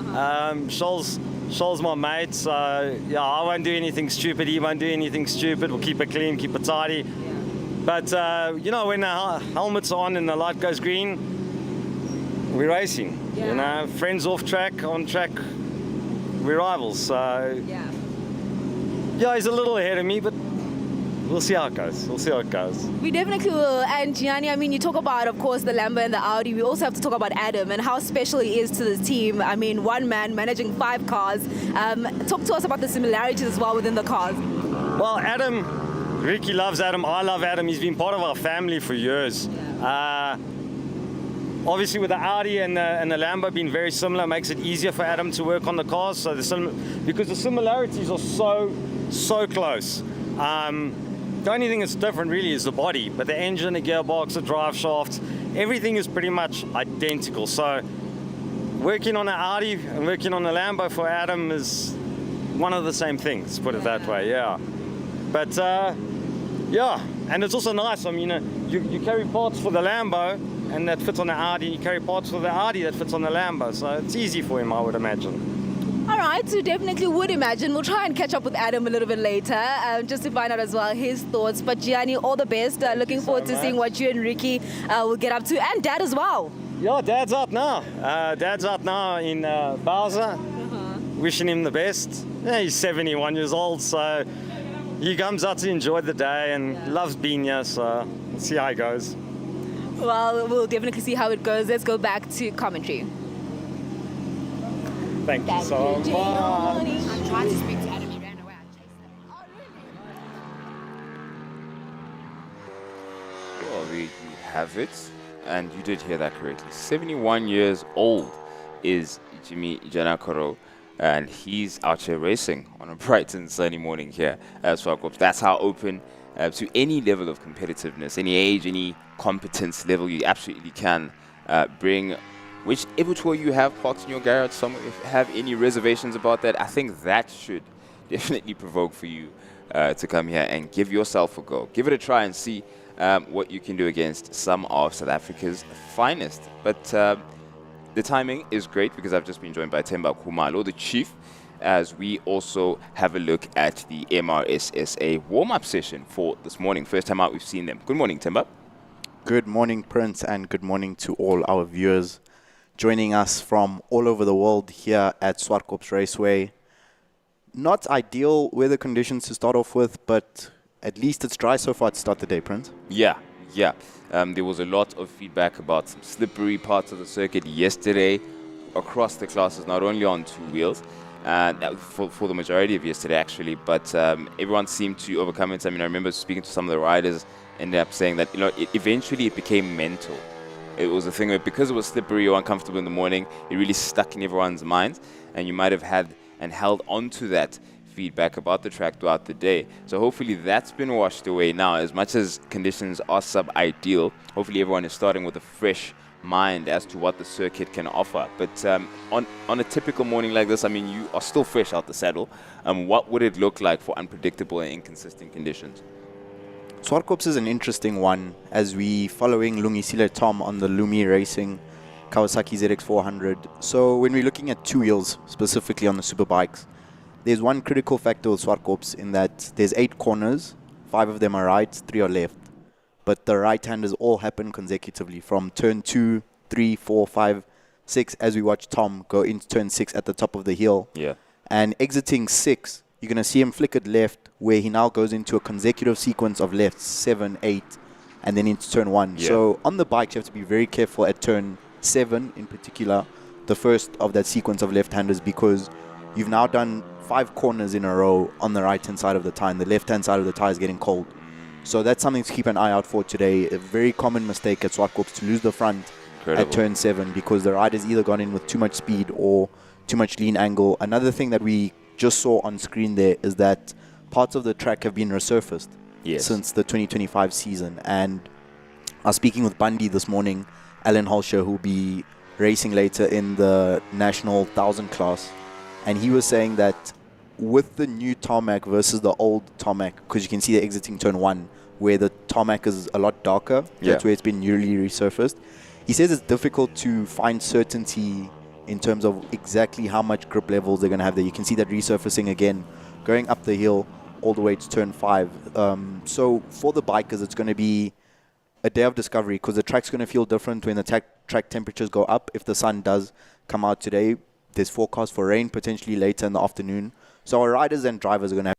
Speaker 10: Shoal's my mate, so yeah, I won't do anything stupid, he won't do anything stupid. We'll keep it clean, keep it tidy. But you know, when the helmet's on and the light goes green, we're racing. You know, friends off track, on track, we're rivals. So yeah, he's a little ahead of me, but we'll see how it goes. We'll see how it goes.
Speaker 5: We definitely will. And Gianni, I mean, you talk about, of course, the Lambo and the Audi. We also have to talk about Adam and how special he is to the team. I mean, one man managing 5 cars. Talk to us about the similarities as well within the cars.
Speaker 10: Well, Adam, Ricky loves Adam. I love Adam. He's been part of our family for years. Obviously, with the Audi and the Lambo being very similar, makes it easier for Adam to work on the cars. So because the similarities are so close. The only thing that's different really is the body, but the engine, the gearbox, the drive shafts, everything is pretty much identical. So working on an Audi and working on a Lambo for Adam is one of the same things, put it that way, yeah. But yeah, and it's also nice. I mean, you carry parts for the Lambo and that fits on the Audi, and you carry parts for the Audi that fits on the Lambo. So it's easy for him, I would imagine.
Speaker 5: All right, so definitely would imagine. We'll try and catch up with Adam a little bit later, just to find out as well his thoughts. But Gianni, all the best. Looking forward to seeing what you and Ricky will get up to, and Dad as well.
Speaker 10: Yeah, Dad's out now. Dad's out now in Bowser. Wishing him the best. Yeah, he's 71 years old, so he comes out to enjoy the day and loves being here, so we'll see how it goes.
Speaker 5: Well, we'll definitely see how it goes. Let's go back to commentary.
Speaker 10: Thank you so much.
Speaker 4: I tried to speak to Adam, he ran away. I chased him.
Speaker 3: Well, there you have it, and you did hear that correctly. 71 years old is Jimmy Janakaro, and he's out here racing on a bright and sunny morning here at Zwartkops. That's how open to any level of competitiveness, any age, any competence level you absolutely can bring. Whichever tour you have parked in your garage somewhere, if you have any reservations about that, I think that should definitely provoke for you to come here and give yourself a go. Give it a try and see what you can do against some of South Africa's finest. But the timing is great because I've just been joined by Themba Khumalo, the chief, as we also have a look at the MRSSA warm-up session for this morning. First time out we've seen them. Good morning, Themba.
Speaker 11: Good morning, Prince, and good morning to all our viewers joining us from all over the world here at Zwartkops Raceway. Not ideal weather conditions to start off with, but at least it's dry so far to start the day, Prince.
Speaker 3: Yeah. There was a lot of feedback about some slippery parts of the circuit yesterday across the classes, not only on 2 wheels, for the majority of yesterday actually, but everyone seemed to overcome it. I mean, I remember speaking to some of the riders, ended up saying that, you know, eventually it became mental. It was a thing where because it was slippery or uncomfortable in the morning, it really stuck in everyone's minds, and you might have had and held on to that feedback about the track throughout the day. So hopefully that's been washed away now. As much as conditions are sub-ideal, hopefully everyone is starting with a fresh mind as to what the circuit can offer. But on a typical morning like this, I mean, you are still fresh out the saddle. What would it look like for unpredictable and inconsistent conditions?
Speaker 11: Swartkops is an interesting one as we following Lungisile Tom on the Lumi Racing Kawasaki ZX400. So when we're looking at 2 wheels, specifically on the superbikes, there's one critical factor with Zwartkops in that there's 8 corners, 5 of them are right, 3 are left. But the right-handers all happen consecutively from turn 2, 3, 4, 5, 6, as we watch Tom go into turn 6 at the top of the hill.
Speaker 3: Yeah.
Speaker 11: And exiting 6, you're going to see him flick it left, where he now goes into a consecutive sequence of lefts, 7, 8, and then into turn 1.
Speaker 3: Yeah.
Speaker 11: So on the bike, you have to be very careful at turn 7 in particular, the first of that sequence of left-handers, because you've now done 5 corners in a row on the right-hand side of the tire, and the left-hand side of the tire is getting cold. So that's something to keep an eye out for today. A very common mistake at Zwartkops to lose the front at turn 7 because the rider's either gone in with too much speed or too much lean angle. Another thing that we just saw on screen there is that parts of the track have been resurfaced. since the 2025 season. And I was speaking with Bundy this morning, Alan Holscher, who will be racing later in the National 1000 class. And he was saying that with the new tarmac versus the old tarmac, because you can see the exiting turn 1, where the tarmac is a lot darker, that's where it's been newly resurfaced. He says it's difficult to find certainty in terms of exactly how much grip levels they're going to have there. You can see that resurfacing again, going up the hill all the way to turn 5. So for the bikers, it's going to be a day of discovery, because the track's going to feel different when the track temperatures go up. If the sun does come out today, there's forecast for rain potentially later in the afternoon. So our riders and drivers are going to have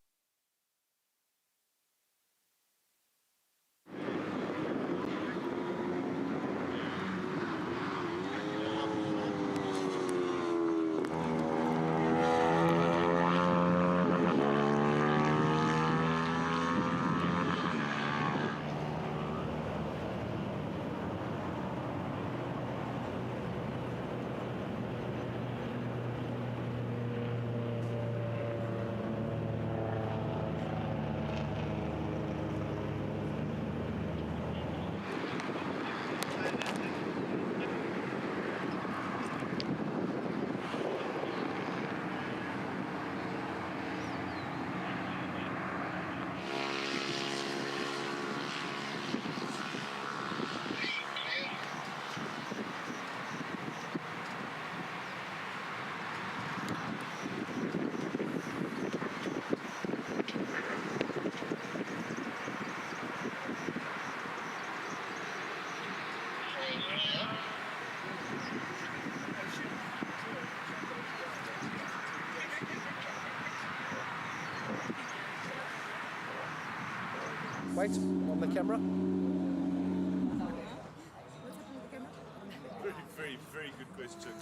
Speaker 12: Wait, on the camera. Very good question.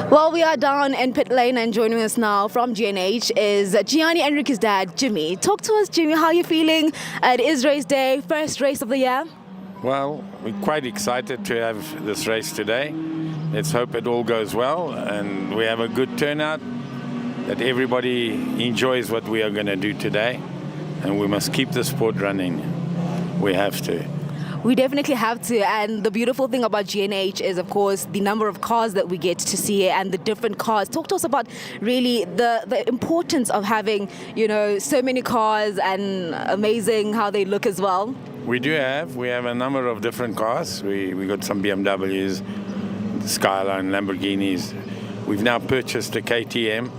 Speaker 5: Well, we are down in pit lane, and joining us now from GNH is Gianni Enrique's dad, Jimmy. Talk to us, Jimmy. How are you feeling? It is race day, first race of the year.
Speaker 13: Well, we're quite excited to have this race today. Let's hope it all goes well and we have a good turnout, that everybody enjoys what we are going to do today, and we must keep the sport running. We have to.
Speaker 5: We definitely have to, and the beautiful thing about GNH is, of course, the number of cars that we get to see and the different cars. Talk to us about really the importance of having, you know, so many cars, and amazing how they look as well.
Speaker 13: We have a number of different cars. We got some BMWs, Skyline, Lamborghinis. We've now purchased a KTM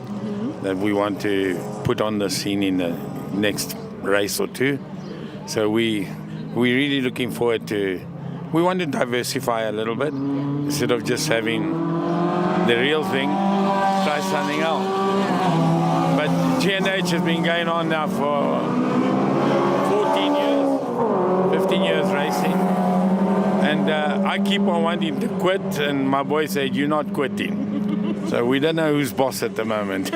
Speaker 13: that we want to put on the scene in the next race or two. So we're really looking forward to, we want to diversify a little bit. Instead of just having the real thing, try something else. But GNH has been going on now for 14 years, 15 years racing. And I keep on wanting to quit, and my boy said, "You're not quitting." So we don't know who's boss at the moment.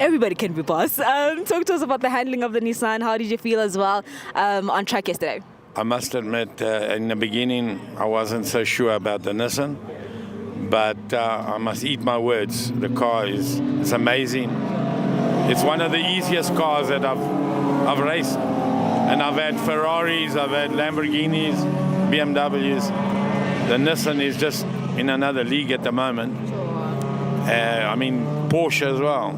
Speaker 5: Everybody can be boss. Talk to us about the handling of the Nissan. How did you feel as well on track yesterday?
Speaker 13: I must admit, in the beginning, I wasn't so sure about the Nissan. but I must eat my words. The car is amazing. It's one of the easiest cars that I've raced. And I've had Ferraris, I've had Lamborghinis, BMWs. The Nissan is just in another league at the moment. I mean, Porsche as well.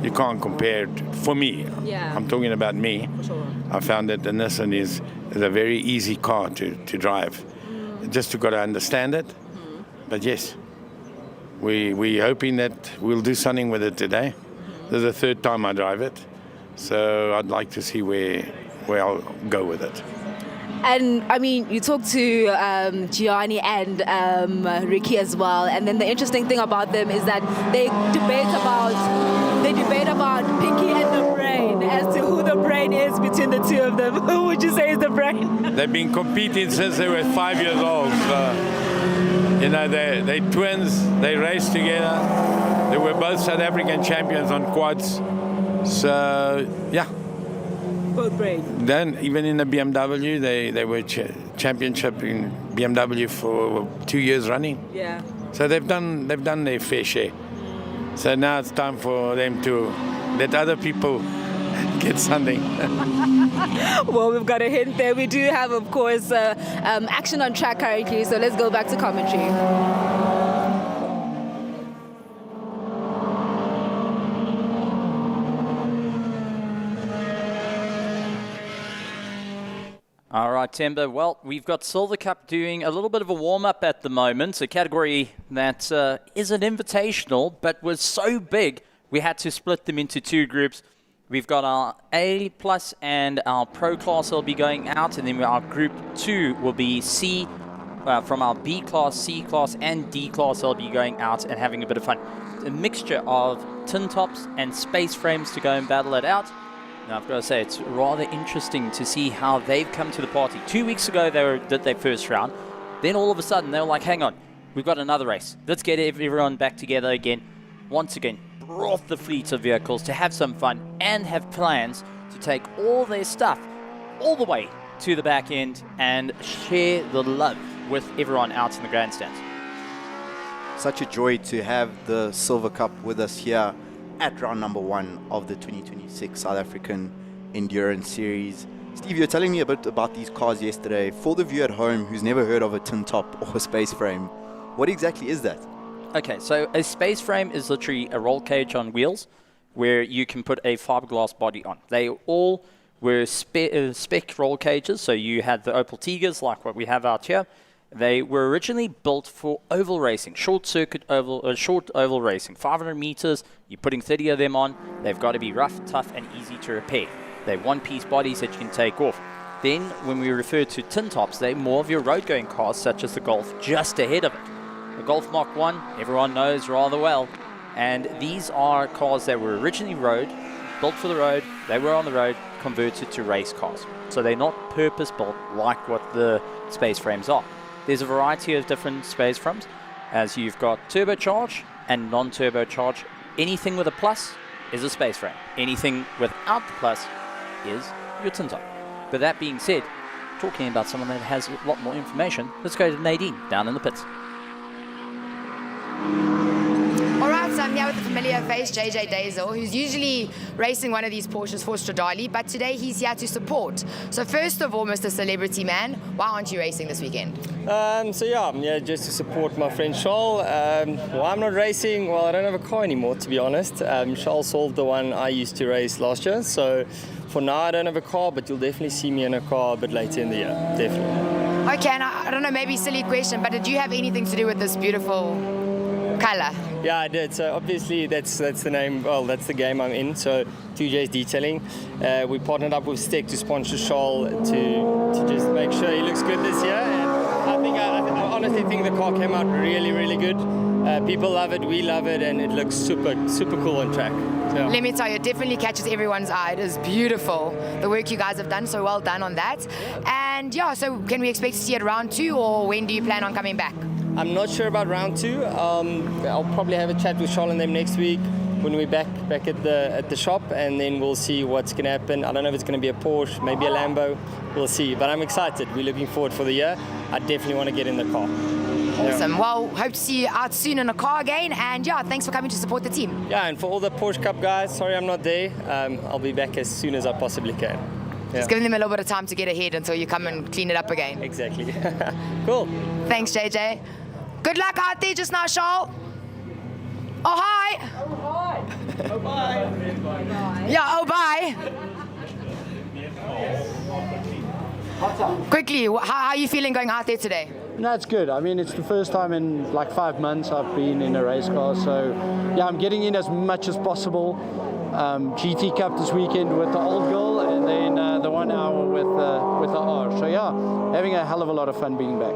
Speaker 13: You can't compare it for me.
Speaker 5: Yeah.
Speaker 13: I'm talking about me.
Speaker 5: For sure.
Speaker 13: I found that the Nissan is a very easy car to drive. Just you got to understand it. But yes, we're hoping that we'll do something with it today. This is the third time I drive it. So I'd like to see where I'll go with it.
Speaker 5: And I mean, you talked to Gianni and Ricky as well, and then the interesting thing about them is that they debate about Pinky and the brain as to who the brain is between the two of them. Who would you say is the brain?
Speaker 13: They've been competing since they were 5 years old. So, you know, they're twins. They raced together. They were both South African champions on quads. So yeah.
Speaker 5: Both brains.
Speaker 13: Then even in the BMW, they were championship in BMW for 2 years running.
Speaker 5: Yeah.
Speaker 13: So they've done their fair share. So now it's time for them to let other people get something.
Speaker 5: Well, we've got a hint there. We do have, of course, action on track currently. So let's go back to commentary.
Speaker 6: All right, Temba. Well, we've got Silver Cup doing a little bit of a warm-up at the moment, a category that isn't invitational, but was so big, we had to split them into two groups. We've got our A plus and our Pro class will be going out, and then our Group 2 will be C, from our B class, C class, and D class will be going out and having a bit of fun. A mixture of tin tops and space frames to go and battle it out. Now, I've got to say, it's rather interesting to see how they've come to the party. 2 weeks ago, they did their first round. Then all of a sudden, they were like, hang on, we've got another race. Let's get everyone back together again. Once again, brought the fleet of vehicles to have some fun and have plans to take all their stuff all the way to the back end and share the love with everyone out in the grandstands.
Speaker 11: Such a joy to have the Silver Cup with us here at round number 1 of the 2026 South African Endurance Series. Steve, you were telling me a bit about these cars yesterday. For the viewer at home who's never heard of a tin top or a space frame, what exactly is that? Okay, so a space frame is literally a roll cage on wheels where you can put a fiberglass body on. They all were spec roll cages, so you had the Opel Tigers like what we have out here. They were originally built for oval racing, short oval racing, 500 meters. You're putting 30 of them on. They've got to be rough, tough, and easy to repair. They're one-piece bodies that you can take off. Then, when we refer to tin tops, they're more of your road-going cars, such as the Golf just ahead of it. The Golf Mark 1, everyone knows rather well. And these are cars that were originally road, built for the road. They were on the road, converted to race cars. So they're not purpose-built like what the space frames are. There's a variety of different space frames, as you've got turbocharged and non-turbocharged. Anything with a plus is a space frame. Anything without the plus is your tin top. But that being said, talking about someone that has a lot more information, let's go to Nadine down in the pits.
Speaker 4: All right, so I'm here with the familiar face, JJ Dazel, who's usually racing one of these Porsches for Stradali, but today he's here to support. So first of all, Mr. Celebrity Man, why aren't you racing this weekend?
Speaker 14: I'm here just to support my friend Charles. Why I'm not racing? Well, I don't have a car anymore, to be honest. Charles sold the one I used to race last year, so for now I don't have a car, but you'll definitely see me in a car a bit later in the year, definitely.
Speaker 4: Okay, and I don't know, maybe silly question, but did you have anything to do with this beautiful color?
Speaker 14: Yeah, I did. So obviously that's the name. Well, that's the game I'm in. So 2J's Detailing. We partnered up with Steck to sponsor Charles to just make sure he looks good this year. And I honestly think the car came out really, really good. People love it, we love it, and it looks super, super cool on track. So.
Speaker 4: Let me tell you, it definitely catches everyone's eye. It is beautiful, the work you guys have done, so well done on that. And yeah, so can we expect to see it round 2, or when do you plan on coming back?
Speaker 14: I'm not sure about round 2. I'll probably have a chat with Charles and them next week when we're back at the shop, and then we'll see what's going to happen. I don't know if it's going to be a Porsche, maybe a Lambo. We'll see. But I'm excited. We're looking forward for the year. I definitely want to get in the car.
Speaker 4: Awesome. Well, hope to see you out soon in a car again. And yeah, thanks for coming to support the team.
Speaker 14: Yeah, and for all the Porsche Cup guys, sorry I'm not there. I'll be back as soon as I possibly can.
Speaker 4: Just giving them a little bit of time to get ahead until you come and clean it up again.
Speaker 14: Exactly. Cool.
Speaker 4: Thanks, JJ. Good luck out there just now, Charles. Oh, hi.
Speaker 2: Oh, bye.
Speaker 4: Yeah, oh, bye. Quickly, how are you feeling going out there today?
Speaker 12: No, it's good. I mean, it's the first time in like 5 months I've been in a race car, so yeah, I'm getting in as much as possible. GT Cup this weekend with the old girl, and then the 1 hour with the R. So yeah, having a hell of a lot of fun being back.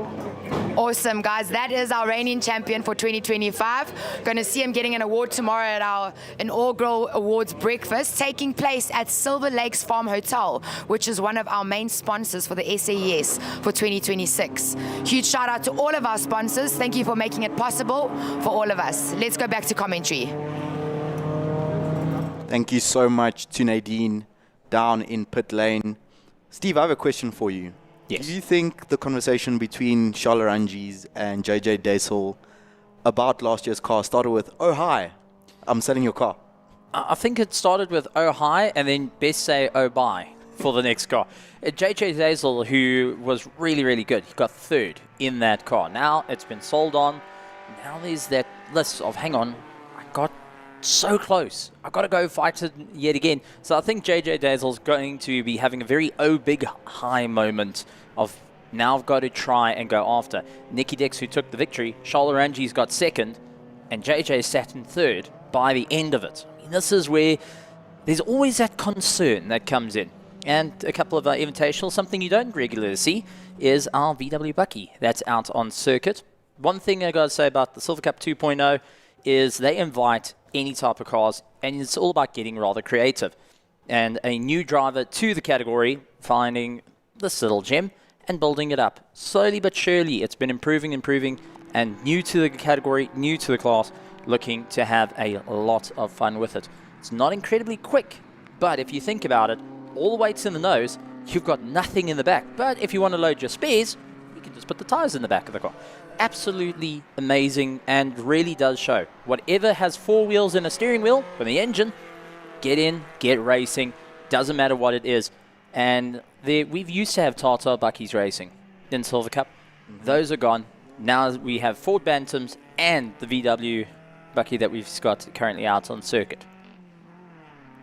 Speaker 4: Awesome, guys. That is our reigning champion for 2025. Going to see him getting an award tomorrow at our inaugural awards breakfast, taking place at Silver Lakes Farm Hotel, which is one of our main sponsors for the SAES for 2026. Huge shout out to all of our sponsors. Thank you for making it possible for all of us. Let's go back to commentary.
Speaker 11: Thank you so much to Nadine down in pit lane. Steve, I have a question for you.
Speaker 6: Yes.
Speaker 11: Do you think the conversation between Charles Ranges and JJ Daisel about last year's car started with, oh, hi, I'm selling your car?
Speaker 6: I think it started with oh, hi, and then best say oh, bye for the next car. JJ Daisel, who was really, really good, he got third in that car. Now it's been sold on. Now there's that list of, hang on, I got so close. I've got to go fight it yet again. So I think JJ Dazel's going to be having a very big high moment of now I've got to try and go after. Nicky Dix, who took the victory, Charles Ranges got second, and JJ sat in third by the end of it. I mean, this is where there's always that concern that comes in. And a couple of invitationals, something you don't regularly see is our VW Bucky that's out on circuit. One thing I got to say about the Silver Cup 2.0 is they invite any type of cars, and it's all about getting rather creative. And a new driver to the category, finding this little gem and building it up. Slowly but surely, it's been improving, and new to the category, new to the class, looking to have a lot of fun with it. It's not incredibly quick, but if you think about it, all the weight's in the nose, you've got nothing in the back. But if you want to load your spares, you can just put the tires in the back of the car. Absolutely amazing, and really does show. Whatever has 4 wheels and a steering wheel from the engine, get in, get racing, doesn't matter what it is. And we've used to have Tata Buckies racing in Silver Cup. Those are gone. Now we have Ford Bantams and the VW Bucky that we've got currently out on circuit.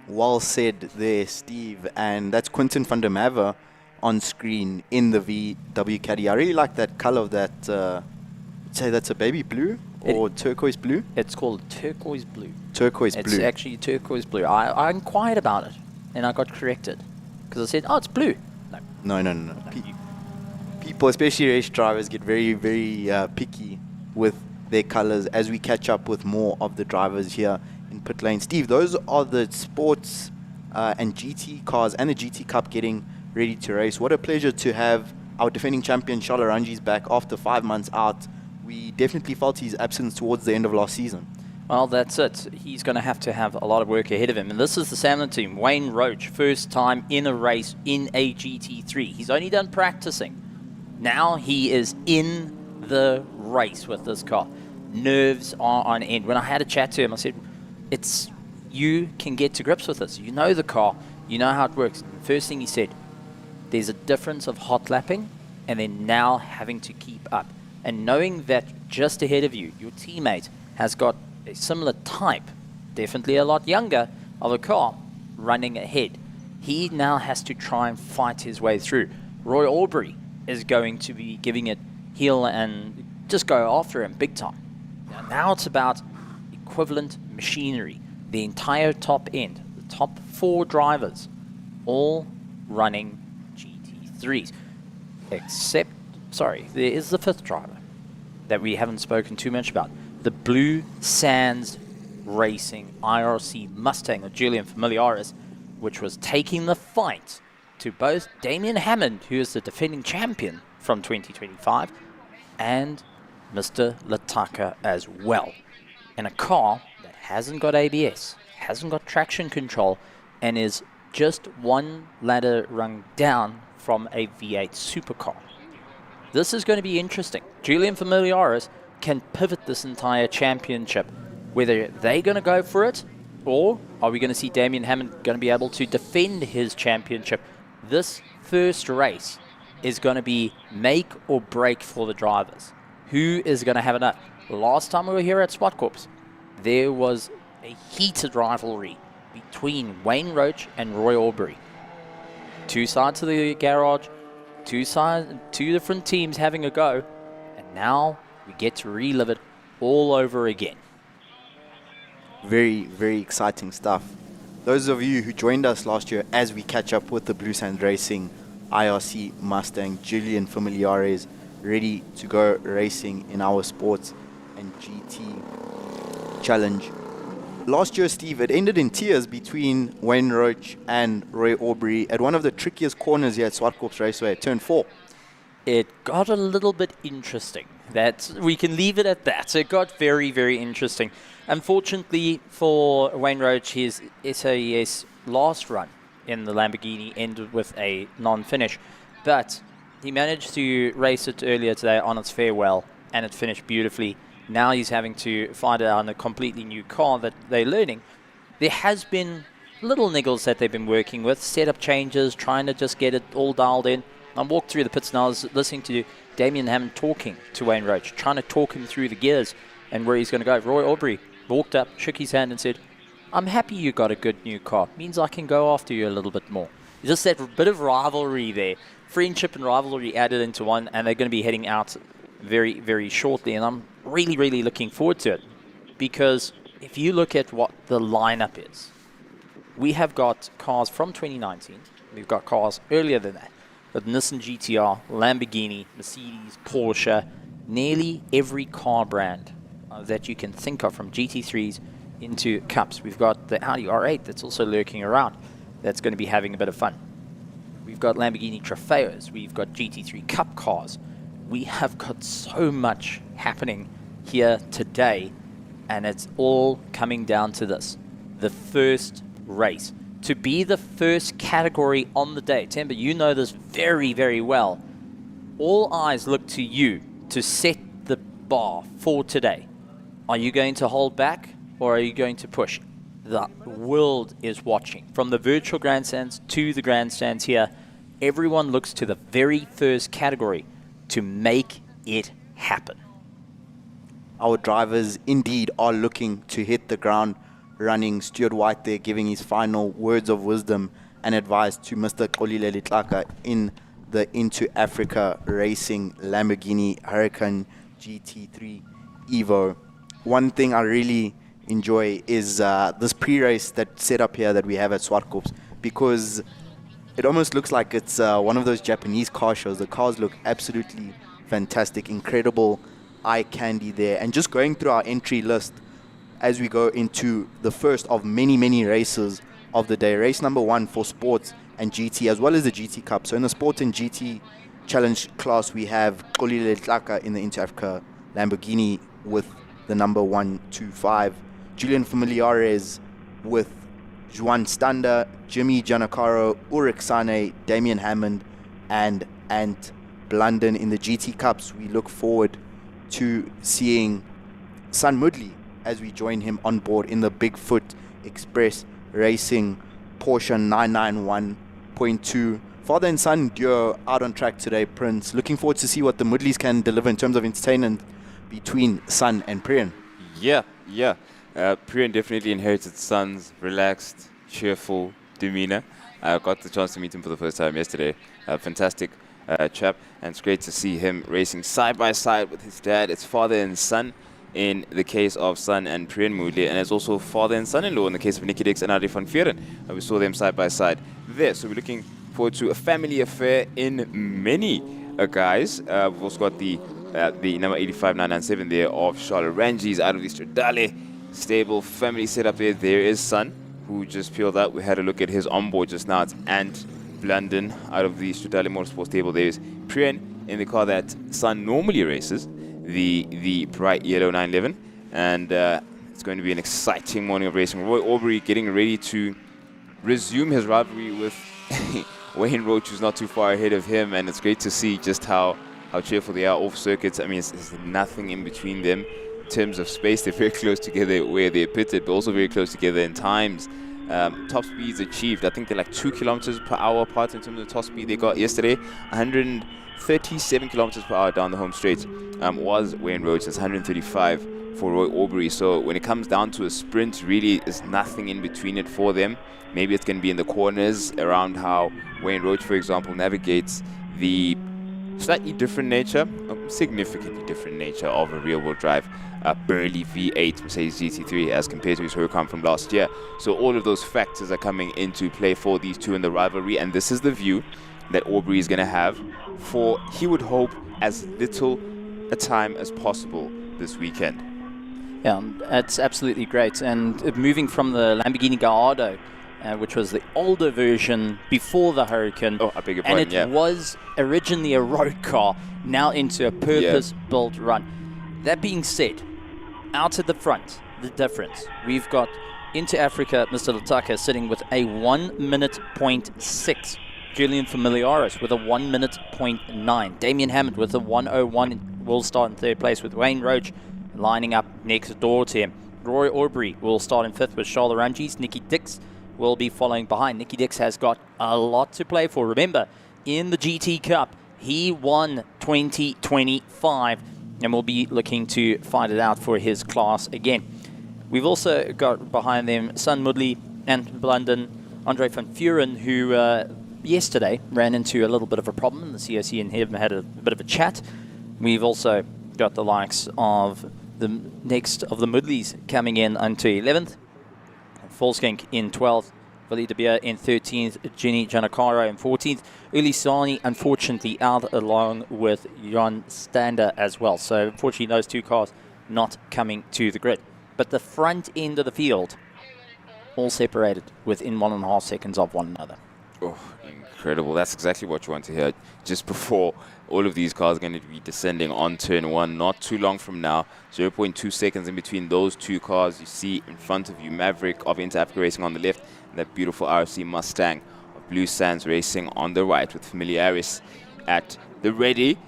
Speaker 11: Well said there, Steve. And that's Quinton van der Merwe on screen in the VW Caddy. I really like that color of that. Say that's a baby blue or turquoise blue?
Speaker 6: It's called turquoise blue.
Speaker 11: Turquoise blue.
Speaker 6: It's actually turquoise blue. I inquired about it, and I got corrected. Because I said, oh, it's blue.
Speaker 11: No. People, especially race drivers, get very, very picky with their colors as we catch up with more of the drivers here in pit lane. Steve, those are the sports and GT cars and the GT Cup getting ready to race. What a pleasure to have our defending champion, Charles Ranges, back after 5 months out. We definitely felt his absence towards the end of last season.
Speaker 6: Well, that's it. He's going to have a lot of work ahead of him. And this is the Samlin team. Wayne Roach, first time in a race in a GT3. He's only done practicing. Now he is in the race with this car. Nerves are on end. When I had a chat to him, I said, you can get to grips with this. You know the car. You know how it works. And the first thing he said, there's a difference of hot lapping and then now having to keep up. And knowing that just ahead of you, your teammate has got a similar type, definitely a lot younger, of a car running ahead. He now has to try and fight his way through. Roy Aubrey is going to be giving it heel and just go after him big time. Now it's about equivalent machinery. The entire top end, the top 4 drivers, all running GT3s. Except, there is the 5th driver that we haven't spoken too much about. The Blue Sands Racing IRC Mustang of Julian Familiaris, which was taking the fight to both Damien Hammond, who is the defending champion from 2025, and Mr. Lataka as well. In a car that hasn't got ABS, hasn't got traction control, and is just one ladder rung down from a V8 supercar. This is going to be interesting. Julian Familiaris can pivot this entire championship. Whether they're going to go for it, or are we going to see Damien Hammond going to be able to defend his championship? This first race is going to be make or break for the drivers. Who is going to have enough? Last time we were here at Zwartkops, there was a heated rivalry between Wayne Roach and Roy Aubrey. Two sides of the garage, two different teams having a go, and now we get to relive it all over again.
Speaker 11: Very, very exciting stuff. Those of you who joined us last year as we catch up with the Blue Sands Racing IRC Mustang, Julian Familiares, ready to go racing in our sports and GT challenge. Last year, Steve, it ended in tears between Wayne Roach and Roy Aubrey at one of the trickiest corners here at Zwartkops Raceway at turn 4.
Speaker 6: It got a little bit interesting. We can leave it at that. It got very, very interesting. Unfortunately for Wayne Roach, his SAES last run in the Lamborghini ended with a non-finish, but he managed to race it earlier today on its farewell, and it finished beautifully. Now he's having to find it on a completely new car that they're learning. There has been little niggles that they've been working with, setup changes, trying to just get it all dialed in. I walked through the pits and I was listening to Damien Hammond talking to Wayne Roach, trying to talk him through the gears and where he's going to go. Roy Aubrey walked up, shook his hand and said, "I'm happy you got a good new car. Means I can go after you a little bit more." Just that bit of rivalry there. Friendship and rivalry added into one, and they're going to be heading out very, very shortly. And I'm really, really looking forward to it. Because if you look at what the lineup is, we have got cars from 2019. We've got cars earlier than that. But Nissan GTR, Lamborghini, Mercedes, Porsche, nearly every car brand that you can think of, from GT3s into Cups. We've got the Audi R8 that's also lurking around. That's going to be having a bit of fun. We've got Lamborghini Trofeos. We've got GT3 Cup cars. We have got so much happening here today, and it's all coming down to this. The first race. To be the first category on the day. Temba, you know this very, very well. All eyes look to you to set the bar for today. Are you going to hold back or are you going to push? The world is watching. From the virtual grandstands to the grandstands here, everyone looks to the very first category to make it happen.
Speaker 11: Our drivers indeed are looking to hit the ground running. Stuart White there giving his final words of wisdom and advice to Mr. Xolile Litlaka in the Into Africa Racing Lamborghini Huracan GT3 Evo. One thing I really enjoy is this pre-race that's set up here that we have at Swartkops, because it almost looks like it's one of those Japanese car shows. The cars look absolutely fantastic, incredible eye candy there. And just going through our entry list as we go into the first of many, many races of the day. Race number 1 for sports and GT, as well as the GT Cup. So in the sports and GT challenge class, we have Xolile Litlaka in the Into Africa Lamborghini with the number 125. Julian Familiares with Juan Standa, Jimmy Giannaccaro, Ulrich Sane, Damien Hammond, and Ant Blunden. In the GT Cups, we look forward to seeing Sun Mudley as we join him on board in the Bigfoot Express Racing Porsche 991.2. Father and son duo out on track today, Prince. Looking forward to see what the Mudleys can deliver in terms of entertainment between Sun and Priyan.
Speaker 3: Yeah. Priyan definitely inherited Sun's relaxed, cheerful demeanor. I got the chance to meet him for the first time yesterday. Fantastic chap, and it's great to see him racing side by side with his dad. It's father and son in the case of Sun and Priyan Mudli, and it's also father and son-in-law in the case of Nicky Dix and Adi van Vieren. We saw them side by side there, so we're looking forward to a family affair in many guys. We've also got the number 85997 there of Charlotte Ranjis out of the Stradale stable family setup there. There is Sun, who just peeled out. We had a look at his onboard just now. It's Ant Blunden out of the Stradale Motorsports stable. There's Priyan in the car that Sun normally races, the bright yellow 911, and it's going to be an exciting morning of racing. Roy Aubrey getting ready to resume his rivalry with Wayne Roach, who's not too far ahead of him, and it's great to see just how how cheerful they are off circuits. I mean, it's nothing in between them. In terms of space, they're very close together where they're pitted, but also very close together in times. Top speeds achieved, I think they're like 2 kilometers per hour apart in terms of top speed they got yesterday. 137 kilometers per hour down the home straight was Wayne Roach's, 135 for Roy Aubrey. So when it comes down to a sprint, really is nothing in between it for them. Maybe it's going to be in the corners around how Wayne Roach, for example, navigates the slightly different nature, significantly different nature of a rear-wheel drive Burley V8 Mercedes GT3 as compared to his Huracan from last year. So all of those factors are coming into play for these two in the rivalry, and this is the view that Aubrey is going to have for, he would hope, as little a time as possible this weekend.
Speaker 6: Yeah, it's absolutely great. And moving from the Lamborghini Gallardo, which was the older version before the Huracan.
Speaker 3: Oh, I beg your pardon,
Speaker 6: and it was originally a road car, now into a purpose-built run. That being said, out at the front, the difference. We've got Into Africa, Mr. Lataka sitting with a 1 minute .6. Julian Familiaris with a 1 minute .9. Damien Hammond with a 1:01 will start in third place, with Wayne Roach lining up next door to him. Roy Aubrey will start in fifth with Charles Ranges. Nicky Dix will be following behind. Nicky Dix has got a lot to play for. Remember, in the GT Cup, he won 2025 and will be looking to fight it out for his class again. We've also got behind them Sun Mudley and London, Andre van Vuren, who yesterday ran into a little bit of a problem, and the COC and him had a bit of a chat. We've also got the likes of the next of the Mudleys coming in onto 11th. Volskink in 12th, Vali de Beer in 13th, Jenny Janakaro in 14th, Uli Sani unfortunately out along with Jan Stander as well. So unfortunately those two cars not coming to the grid. But the front end of the field all separated within 1.5 seconds of one another.
Speaker 3: Oh, incredible. That's exactly what you want to hear just before all of these cars are going to be descending on turn one not too long from now. 0.2 seconds in between those two cars. You see in front of you Maverick of Inter Africa Racing on the left, and that beautiful RC Mustang of Blue Sands Racing on the right, with Familiaris at the ready.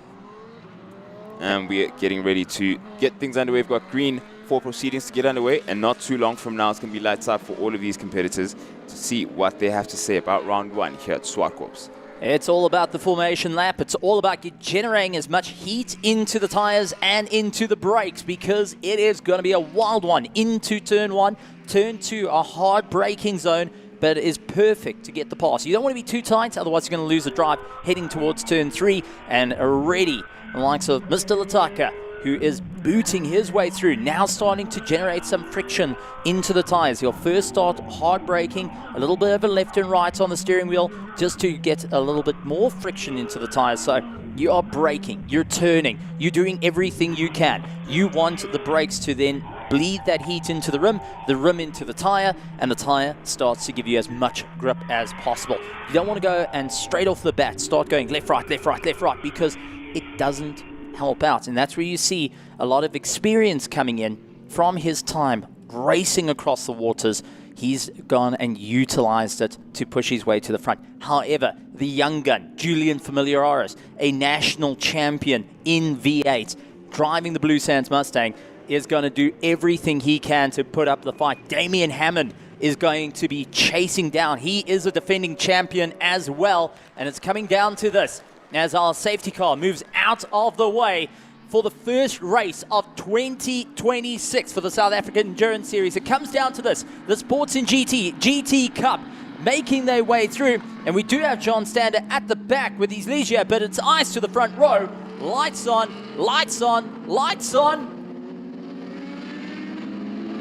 Speaker 3: And we're getting ready to get things underway. We've got green for proceedings to get underway, and not too long from now it's going to be lights out for all of these competitors to see what they have to say about round one here at Zwartkops.
Speaker 6: It's all about the formation lap. It's all about generating as much heat into the tires and into the brakes, because it is going to be a wild one into turn one. Turn two, a hard braking zone, but it is perfect to get the pass. You don't want to be too tight, otherwise you're going to lose the drive heading towards turn three. And already the likes of Mr. Lataka, who is booting his way through, now starting to generate some friction into the tires. He'll first start hard braking, a little bit of a left and right on the steering wheel, just to get a little bit more friction into the tires. So you are braking, you're turning, you're doing everything you can. You want the brakes to then bleed that heat into the rim into the tire, and the tire starts to give you as much grip as possible. You don't want to go and straight off the bat start going left, right, left, right, left, right, because it doesn't help out. And that's where you see a lot of experience coming in from his time racing across the waters. He's gone and utilized it to push his way to the front. However, the young gun, Julian Familiaris, a national champion in V8, driving the Blue Sands Mustang, is going to do everything he can to put up the fight. Damien Hammond is going to be chasing down. He is a defending champion as well, and it's coming down to this as our safety car moves out of the way for the first race of 2026 for the South African Endurance Series. It comes down to this, the Sports and GT Cup making their way through, and we do have John Stander at the back with his Leisure, but it's ice to the front row. Lights on, lights on, lights on.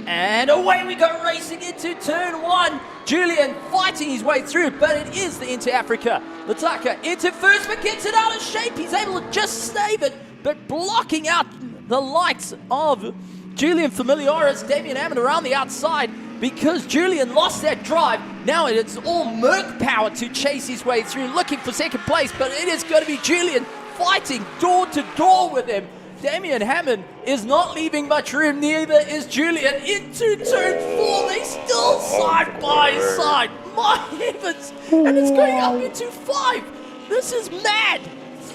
Speaker 6: And away we go, racing into turn one. Julian fighting his way through, but it is the Inter Africa. Lataka into first, but gets it out of shape. He's able to just save it, but blocking out the likes of Julian Familiaris, Damien Hammond around the outside, because Julian lost that drive. Now it's all Merc power to chase his way through, looking for second place, but it is going to be Julian fighting door to door with him. Damien Hammond is not leaving much room, neither is Julian. Into turn four, they still side by side. My heavens! And it's going up into five. This is mad.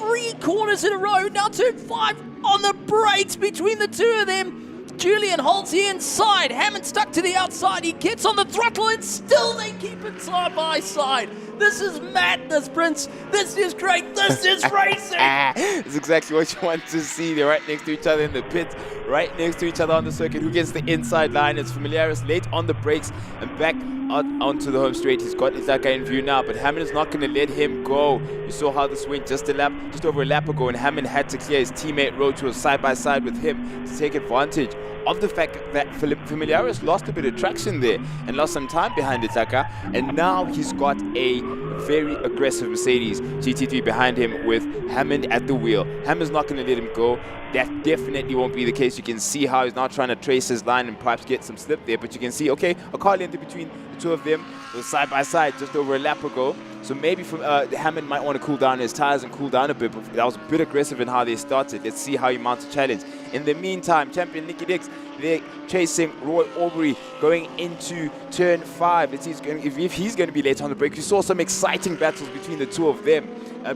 Speaker 6: 3 corners in a row. Now turn 5 on the brakes between the two of them. Julian holds the inside. Hammond stuck to the outside. He gets on the throttle and still they keep it side by side. This is madness, Prince. This is great. This is racing.
Speaker 3: It's exactly what you want to see. They're right next to each other in the pit, right next to each other on the circuit. Who gets the inside line? It's Familiaris late on the brakes and back out onto the home straight. He's got Izaka in view now, but Hammond is not going to let him go. You saw how this went just over a lap ago, and Hammond had to clear his teammate Roach, who was side by side with him, to take advantage of the fact that Familiaris lost a bit of traction there and lost some time behind Izaka, and now he's got a very aggressive Mercedes GT3 behind him with Hammond at the wheel. Hammond's not going to let him go. That definitely won't be the case. You can see how he's now trying to trace his line and perhaps get some slip there, but you can see, okay, a car length between the two of them was side by side just over a lap ago. So maybe Hammond might want to cool down his tires and cool down a bit, but that was a bit aggressive in how they started. Let's see how he mounts a challenge. In the meantime, champion Nicky Dix, they're chasing Roy Aubrey going into turn 5. Let's see if he's going to be late on the break. We saw some exciting battles between the two of them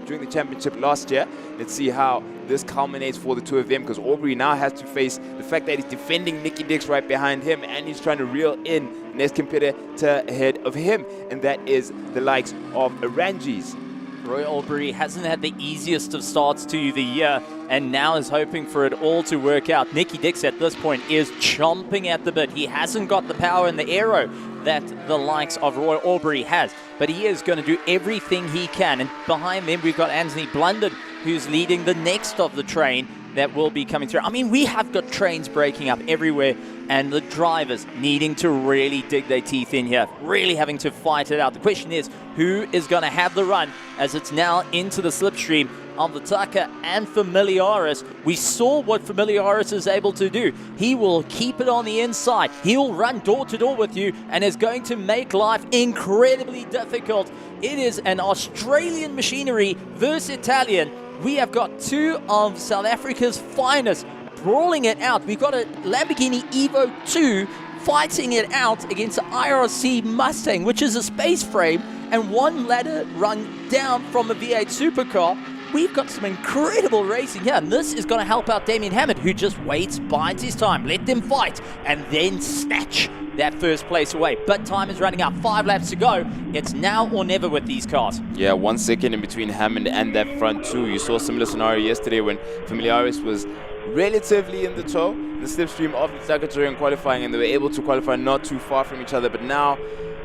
Speaker 3: during the championship last year. Let's see how this culminates for the two of them, because Aubrey now has to face the fact that he's defending Nicky Dix right behind him, and he's trying to reel in the next competitor ahead of him, and that is the likes of Aranjis.
Speaker 6: Roy Aubrey hasn't had the easiest of starts to the year, and now is hoping for it all to work out. Nicky Dix at this point is chomping at the bit. He hasn't got the power and the aero that the likes of Roy Aubrey has, but he is going to do everything he can. And behind them, we've got Anthony Blunden, who's leading the next of the train that will be coming through. I mean, we have got trains breaking up everywhere, and the drivers needing to really dig their teeth in here, really having to fight it out. The question is, who is going to have the run as it's now into the slipstream of the Tucker and Familiaris? We saw what Familiaris is able to do. He will keep it on the inside. He will run door to door with you and is going to make life incredibly difficult. It is an Australian machinery versus Italian. We have got two of South Africa's finest brawling it out. We've got a Lamborghini Evo 2 fighting it out against an IRC Mustang, which is a space frame, and one ladder run down from a V8 supercar. We've got some incredible racing here, and this is going to help out Damien Hammond, who just waits, bides his time, let them fight, and then snatch that first place away. But time is running out. 5 laps to go. It's now or never with these cars.
Speaker 3: Yeah, 1 second in between Hammond and that front two. You saw a similar scenario yesterday when Familiaris was relatively in the tow, the slipstream of the Tucker during qualifying, and they were able to qualify not too far from each other. But now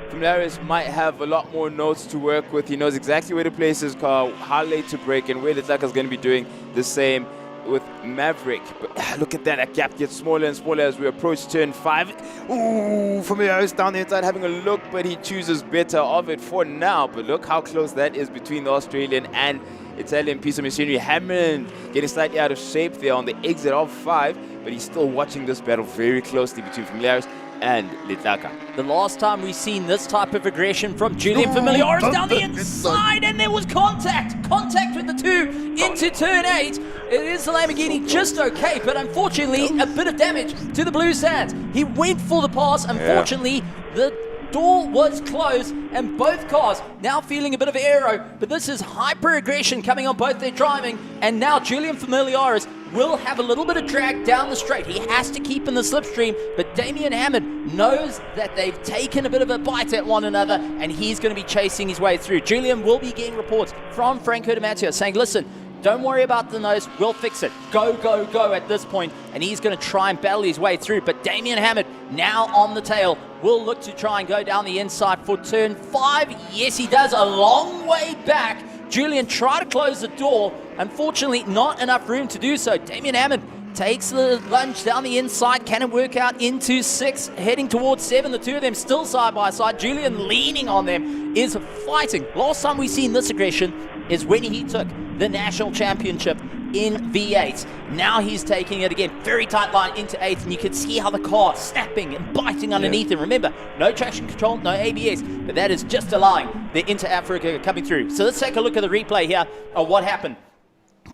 Speaker 3: Familiaris might have a lot more notes to work with. He knows exactly where to place his car, how late to brake, and where the Tucker is going to be doing the same with Maverick. But look at that gap gets smaller and smaller as we approach turn 5. Ooh, Familiaris down the inside having a look, but he chooses better of it for now. But look how close that is between the Australian and Italian piece of machinery. Hammond getting slightly out of shape there on the exit of 5, but he's still watching this battle very closely between Familiaris and Litaka.
Speaker 6: The last time we've seen this type of aggression from Julian Familiaris down the inside, and there was contact with the two into turn 8. It is the Lamborghini just okay, but unfortunately a bit of damage to the blue sands. He went for the pass. Unfortunately, the door was closed, and both cars now feeling a bit of aero, but this is hyper aggression coming on both their driving, and now Julian Familiaris will have a little bit of drag down the straight. He has to keep in the slipstream, but Damien Hammond knows that they've taken a bit of a bite at one another, and he's going to be chasing his way through. Julian will be getting reports from Franco Di Matteo saying, listen, don't worry about the nose, we'll fix it. Go, go, go at this point, and he's going to try and battle his way through. But Damien Hammond now on the tail will look to try and go down the inside for turn 5. Yes, he does, a long way back. Julian tried to close the door. Unfortunately, not enough room to do so. Damien Hammond takes the lunge down the inside. Can it work out into 6, heading towards 7? The two of them still side by side. Julian leaning on them is fighting. Last time we've seen this aggression is when he took the national championship in V8. Now he's taking it again. Very tight line into 8th, and you can see how the car snapping and biting underneath him. Remember, no traction control, no ABS, but that is just allowing the Inter Africa coming through. So let's take a look at the replay here of what happened.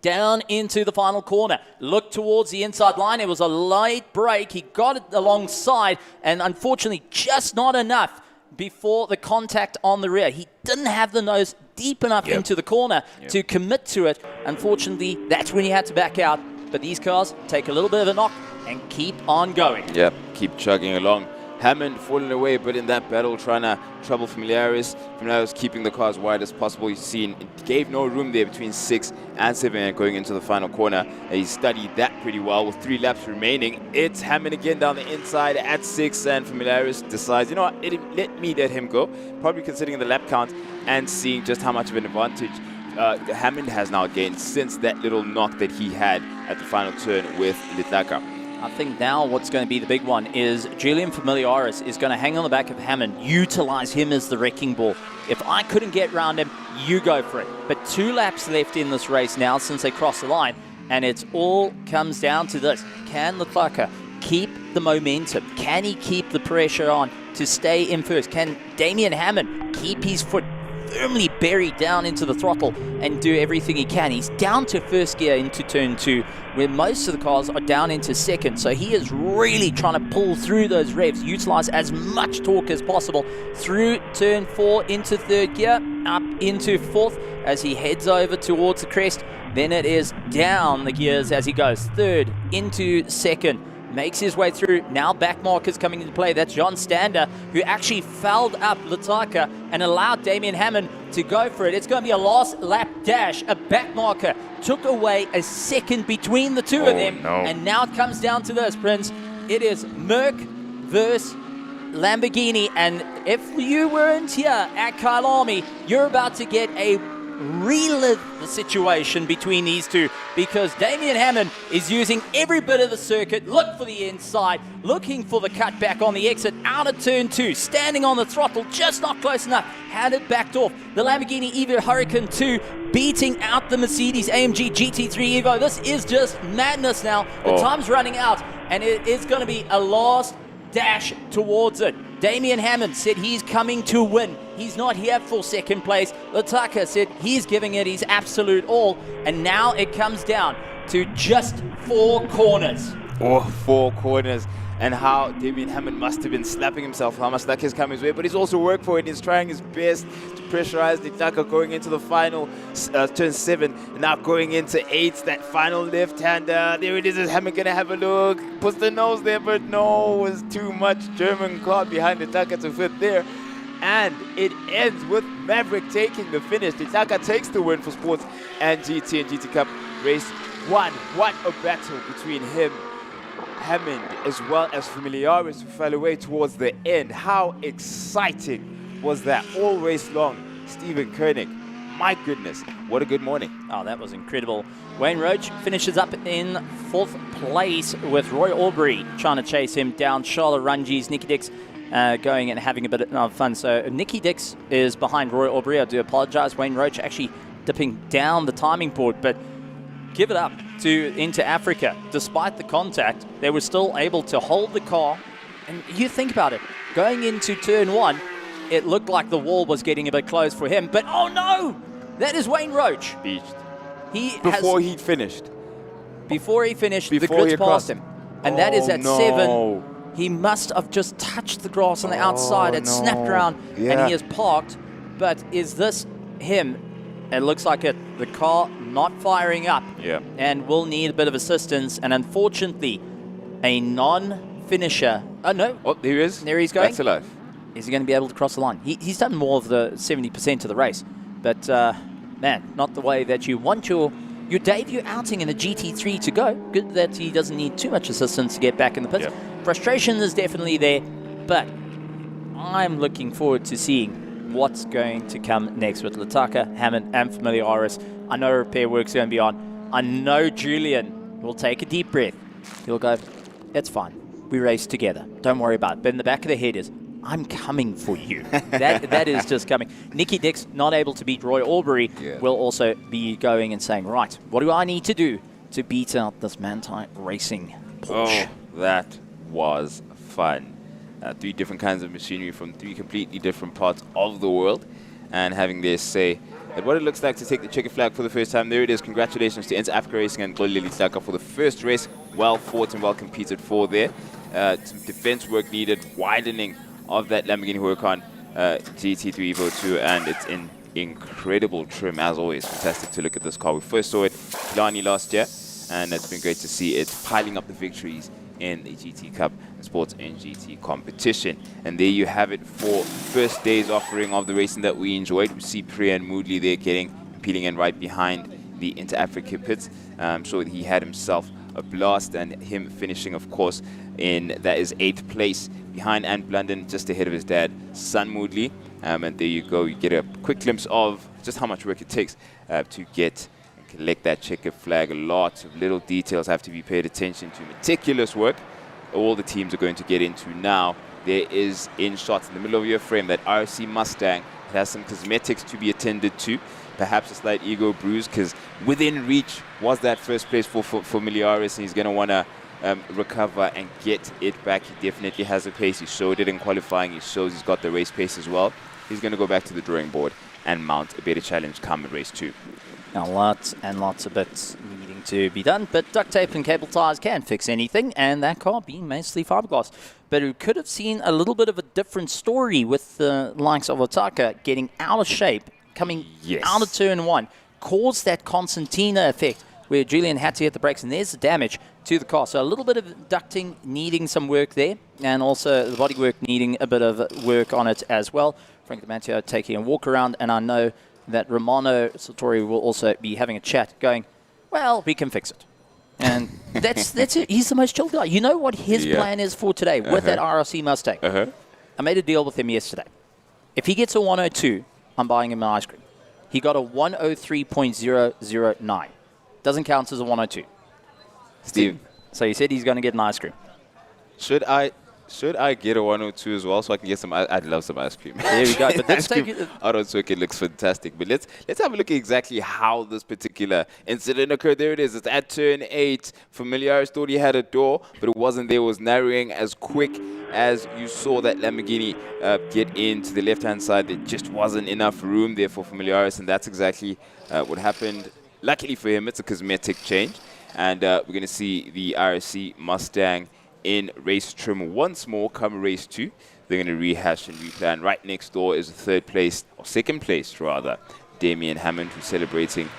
Speaker 6: Down into the final corner. Look towards the inside line. It was a light brake. He got it alongside, and unfortunately just not enough. before the contact on the rear. He didn't have the nose deep enough into the corner to commit to it. Unfortunately, that's when he had to back out. But these cars take a little bit of a knock and keep on going.
Speaker 3: Yep, keep chugging along. Hammond falling away, but in that battle trying to trouble Familiaris. Familiaris keeping the car as wide as possible. You've seen it gave no room there between 6 and 7 and going into the final corner. He studied that pretty well with 3 laps remaining. It's Hammond again down the inside at 6, and Familiaris decides, you know what, let him go. Probably considering the lap count and seeing just how much of an advantage Hammond has now gained since that little knock that he had at the final turn with Litaka.
Speaker 6: I think now what's going to be the big one is Julian Familiaris is going to hang on the back of Hammond, utilize him as the wrecking ball. If I couldn't get around him, you go for it. But 2 laps left in this race now since they crossed the line, and it all comes down to this. Can Litaka keep the momentum? Can he keep the pressure on to stay in first? Can Damien Hammond keep his foot firmly buried down into the throttle and do everything he can? He's down to first gear into turn 2, where most of the cars are down into second. So he is really trying to pull through those revs, utilize as much torque as possible through turn 4 into third gear, up into fourth as he heads over towards the crest. Then it is down the gears as he goes third into second. Makes his way through. Now back markers coming into play. That's John Stander, who actually fouled up Litaka and allowed Damien Hammond to go for it. It's going to be a last lap dash. A back marker took away a second between the two of them.
Speaker 3: No.
Speaker 6: And now it comes down to this, Prince. It is Merc versus Lamborghini. And if you weren't here at Kyalami, you're about to get a relive the situation between these two, because Damien Hammond is using every bit of the circuit. Look for the inside, looking for the cutback on the exit out of turn 2, standing on the throttle, just not close enough, had it backed off. The Lamborghini Evo Huracan 2 beating out the Mercedes AMG GT3 Evo. This is just madness now. The time's running out, and it is going to be a last dash towards it. Damien Hammond said he's coming to win. He's not here for second place. Litaka said he's giving it his absolute all. And now it comes down to just 4 corners.
Speaker 3: 4 corners. And how Damien Hammond must have been slapping himself, how much luck has come his way. But he's also worked for it. He's trying his best to pressurize Litaka going into the final turn 7. And now going into 8, that final left-hander. There it is. Is Hammond going to have a look? Puts the nose there, but no, it was too much German car behind Litaka to fit there. And it ends with Maverick taking the finish. Litaka takes the win for Sports and GT and GT Cup Race 1. What a battle between him, Hammond, as well as Familiaris, who fell away towards the end. How exciting was that all race long? Stephen Koenig, my goodness, what a good morning.
Speaker 6: Oh, that was incredible. Wayne Roach finishes up in 4th place with Roy Aubrey trying to chase him down. Charlotte Runge's Nicky Dix going and having a bit of fun. So Nicky Dix is behind Roy Aubrey. I do apologize. Wayne Roach actually dipping down the timing board, but give it up to Into Africa. Despite the contact, they were still able to hold the car. And you think about it, going into turn 1, it looked like the wall was getting a bit close for him, but oh no! That is Wayne Roach.
Speaker 3: Beached.
Speaker 6: Before
Speaker 3: he finished.
Speaker 6: Before he finished, the
Speaker 3: Before he
Speaker 6: grid's passed him. And that is at
Speaker 3: no.
Speaker 6: 7. He must have just touched the grass on the outside. It snapped around and he is parked. But is this him? It looks like it. The car not firing up.
Speaker 3: Yeah.
Speaker 6: And will need a bit of assistance. And unfortunately, a non-finisher. Oh, no.
Speaker 3: Oh, there he is.
Speaker 6: There he's going.
Speaker 3: That's alive.
Speaker 6: Is he going to be able to cross the line? He's done more of the 70% of the race. But, man, not the way that you want your debut outing in a GT3 to go. Good that he doesn't need too much assistance to get back in the pits.
Speaker 3: Yeah.
Speaker 6: Frustration is definitely there, but I'm looking forward to seeing what's going to come next with Litaka, Hammond, and Familiaris. I know repair work's going to be on. I know Julian will take a deep breath. He'll go, it's fine. We race together. Don't worry about it. But in the back of the head is, I'm coming for you. that is just coming. Nicky Dix, not able to beat Roy Aubrey, will also be going and saying, right, what do I need to do to beat out this Manti Racing Porsche?
Speaker 3: Oh, that was fun. 3 different kinds of machinery from 3 completely different parts of the world, and having their say at what it looks like to take the checkered flag for the first time. There it is. Congratulations to Into Africa Racing and Xolile Litaka for the first race. Well fought and well competed for there. Some defense work needed, widening of that Lamborghini Huracan GT3 Evo 2, and it's in incredible trim as always. Fantastic to look at this car. We first saw it Lani last year, and it's been great to see it piling up the victories in the GT Cup Sports and GT competition. And there you have it for first day's offering of the racing that we enjoyed. We see Priya and Moodley there peeling in right behind the Inter-Africa pits. I'm sure he had himself a blast, and him finishing, of course, in that is 8th place behind Ant Blunden, just ahead of his dad, Son Moodley. And there you go, you get a quick glimpse of just how much work it takes to get and collect that checkered flag. Lots of little details have to be paid attention to. Meticulous work. All the teams are going to get into now. There is, in shots in the middle of your frame, that RC Mustang. It has some cosmetics to be attended to. Perhaps a slight ego bruise, because within reach was that first place for Familiaris, and he's going to want to recover and get it back. He definitely has the pace. He showed it in qualifying. He shows he's got the race pace as well. He's going to go back to the drawing board and mount a better challenge come at race 2.
Speaker 6: Now, lots and lots of bits needing to be done, but duct tape and cable ties can fix anything, and that car being mostly fiberglass. But we could have seen a little bit of a different story with the likes of Otaka getting out of shape, coming out of turn 1, caused that Constantina effect where Julian had to hit the brakes, and there's the damage to the car. So a little bit of ducting needing some work there, and also the bodywork needing a bit of work on it as well. Frank Damantio taking a walk around, and I know that Romano Sartori will also be having a chat going, well, we can fix it. And that's it. He's the most chill guy. You know what his plan is for today with that RRC Mustang? I made a deal with him yesterday. If he gets a 102, I'm buying him an ice cream. He got a 103.009. Doesn't count as a 102.
Speaker 3: Steve.
Speaker 6: So he said he's going to get an ice cream.
Speaker 3: Should I get a 102 as well so I can get some? I'd love some ice cream.
Speaker 6: There we go. But let's take it.
Speaker 3: Out on circuit looks fantastic. But let's have a look at exactly how this particular incident occurred. There it is. It's at turn 8. Familiaris thought he had a door, but it wasn't there. It was narrowing as quick as you saw that Lamborghini get into the left-hand side. There just wasn't enough room there for Familiaris, and that's exactly what happened. Luckily for him, it's a cosmetic change. And we're going to see the RSC Mustang in race trim once more come race 2. They're going to rehash and replan. Right next door is the 3rd place, or 2nd place rather, Damien Hammond, who's celebrating.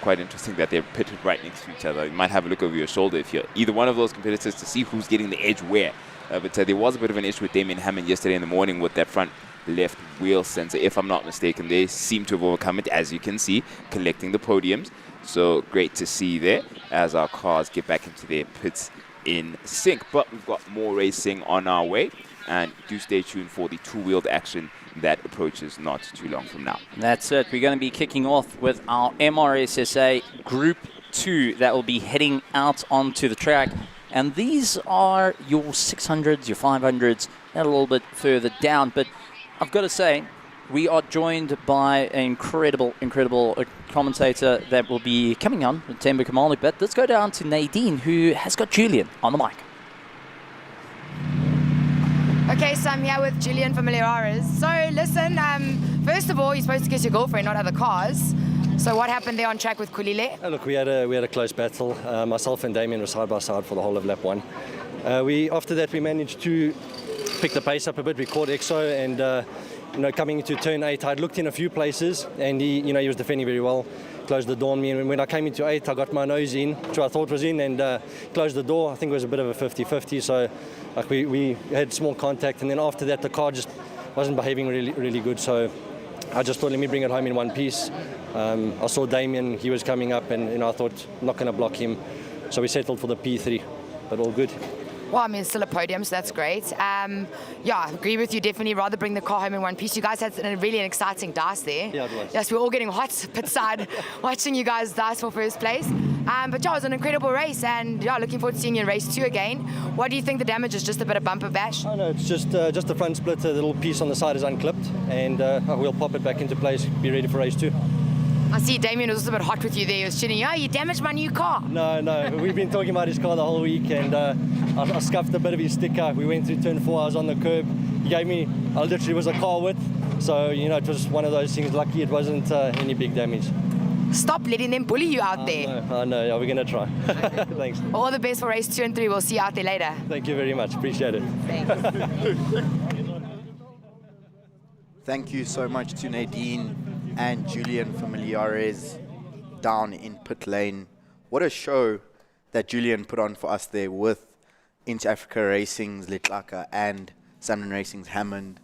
Speaker 3: Quite interesting that they're pitted right next to each other. You might have a look over your shoulder if you're either one of those competitors to see who's getting the edge where. But there was a bit of an issue with Damien Hammond yesterday in the morning with that front left wheel sensor. If I'm not mistaken, they seem to have overcome it, as you can see, collecting the podiums. So great to see there as our cars get back into their pits in sync. But we've got more racing on our way, and do stay tuned for the two-wheeled action that approaches not too long from now.
Speaker 6: That's it. We're going to be kicking off with our MRSSA Group 2 that will be heading out onto the track. And these are your 600s, your 500s, and a little bit further down. But I've got to say, we are joined by an incredible commentator that will be coming on, Themba Kamali. But let's go down to Nadine, who has got Julian on the mic.
Speaker 4: Okay, so I'm here with Julian Familiaris. So listen, first of all, you're supposed to kiss your girlfriend, not other cars. So what happened there on track with Kulile?
Speaker 7: Look, we had a close battle. Myself and Damien were side by side for the whole of lap 1. After that, we managed to pick the pace up a bit. We caught Exo, and coming into turn 8, I'd looked in a few places, and he was defending very well. Closed the door on me, and when I came into 8, I got my nose in, which I thought was in, and closed the door. I think it was a bit of a 50-50. So we had small contact, and then after that, the car just wasn't behaving really good. So I just thought, let me bring it home in one piece. I saw Damien, he was coming up, and I thought, I'm not going to block him. So we settled for the P3, but all good.
Speaker 4: Well, I mean, still a podium, so that's great. Yeah, I agree with you, definitely. Rather bring the car home in one piece. You guys had really an exciting dice there.
Speaker 7: Yeah, it was.
Speaker 4: Yes, we're all getting hot pit side watching you guys dice for first place. But yeah, it was an incredible race, and yeah, looking forward to seeing you in race 2 again. What do you think the damage is? Just a bit of bumper bash?
Speaker 7: Oh, no, it's just the front split. The little piece on the side is unclipped, and we'll pop it back into place, be ready for race 2.
Speaker 4: I see Damien was also a bit hot with you there. He was shitting, you damaged my new car.
Speaker 7: No, we've been talking about his car the whole week, and I scuffed a bit of his sticker. We went through turn 4, I was on the curb. He gave me, I literally was a car width. So, it was one of those things. Lucky it wasn't any big damage.
Speaker 4: Stop letting them bully you out there.
Speaker 7: I know, yeah, we're going to try. Thanks.
Speaker 4: All the best for race 2 and 3. We'll see you out there later.
Speaker 7: Thank you very much. Appreciate it.
Speaker 4: Thanks.
Speaker 11: Thank you so much to Nadine and Julian Familiares down in pit lane. What a show that Julian put on for us there with Inter Africa Racing's Letlaka and Salmon Racing's Hammond.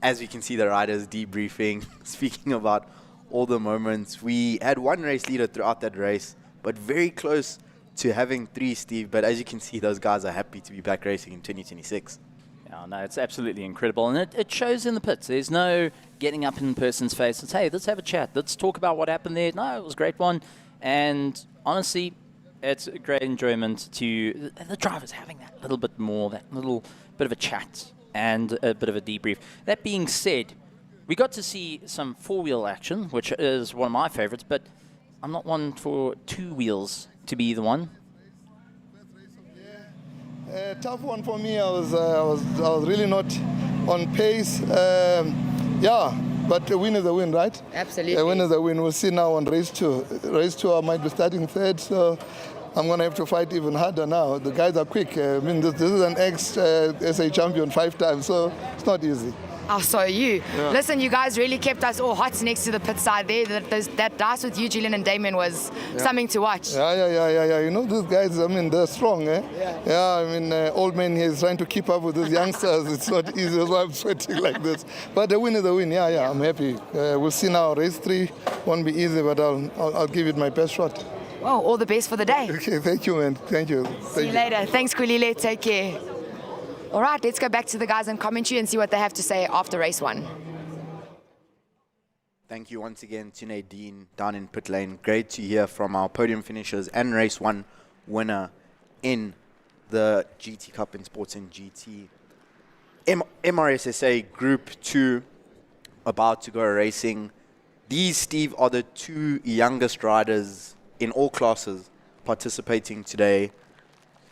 Speaker 11: As you can see, the riders debriefing, speaking about all the moments. We had one race leader throughout that race, but very close to having 3, Steve. But as you can see, those guys are happy to be back racing in 2026.
Speaker 6: Yeah, no, it's absolutely incredible. And it shows in the pits. There's no getting up in the person's face and say, hey, let's have a chat. Let's talk about what happened there. No, it was a great one. And honestly, it's a great enjoyment to the drivers having that little bit more, that little bit of a chat and a bit of a debrief. That being said, we got to see some 4-wheel action, which is one of my favorites, but I'm not one for 2 wheels to be the one.
Speaker 15: Tough one for me. I was really not on pace. Yeah, but the win is a win, right?
Speaker 4: Absolutely.
Speaker 15: The win is a win. We'll see now on race 2. Race 2, I might be starting 3rd, so I'm going to have to fight even harder now. The guys are quick. I mean, this is an ex-SA champion 5 times, so it's not easy.
Speaker 4: Oh, so are you.
Speaker 15: Yeah.
Speaker 4: Listen, you guys really kept us all hot next to the pit side there. That dice with you, Julian and Damien, was something to watch.
Speaker 15: Yeah. You know, these guys, I mean, they're strong, eh? Yeah, I mean, old man here is trying to keep up with these youngsters. It's not easy. That's why I'm sweating like this. But the win is the win. Yeah, I'm happy. We'll see now. Race 3 won't be easy, but I'll give it my best shot.
Speaker 4: Well, all the best for the day.
Speaker 15: Okay, thank you, man. Thank you.
Speaker 4: See you later. Thanks, Kulile. Take care. All right, let's go back to the guys in commentary and see what they have to say after race 1.
Speaker 11: Thank you once again to Nadine down in pit lane. Great to hear from our podium finishers and race 1 winner in the GT Cup in Sports and GT. MRSSA Group 2 about to go racing. These, Steve, are the 2 youngest riders in all classes participating today.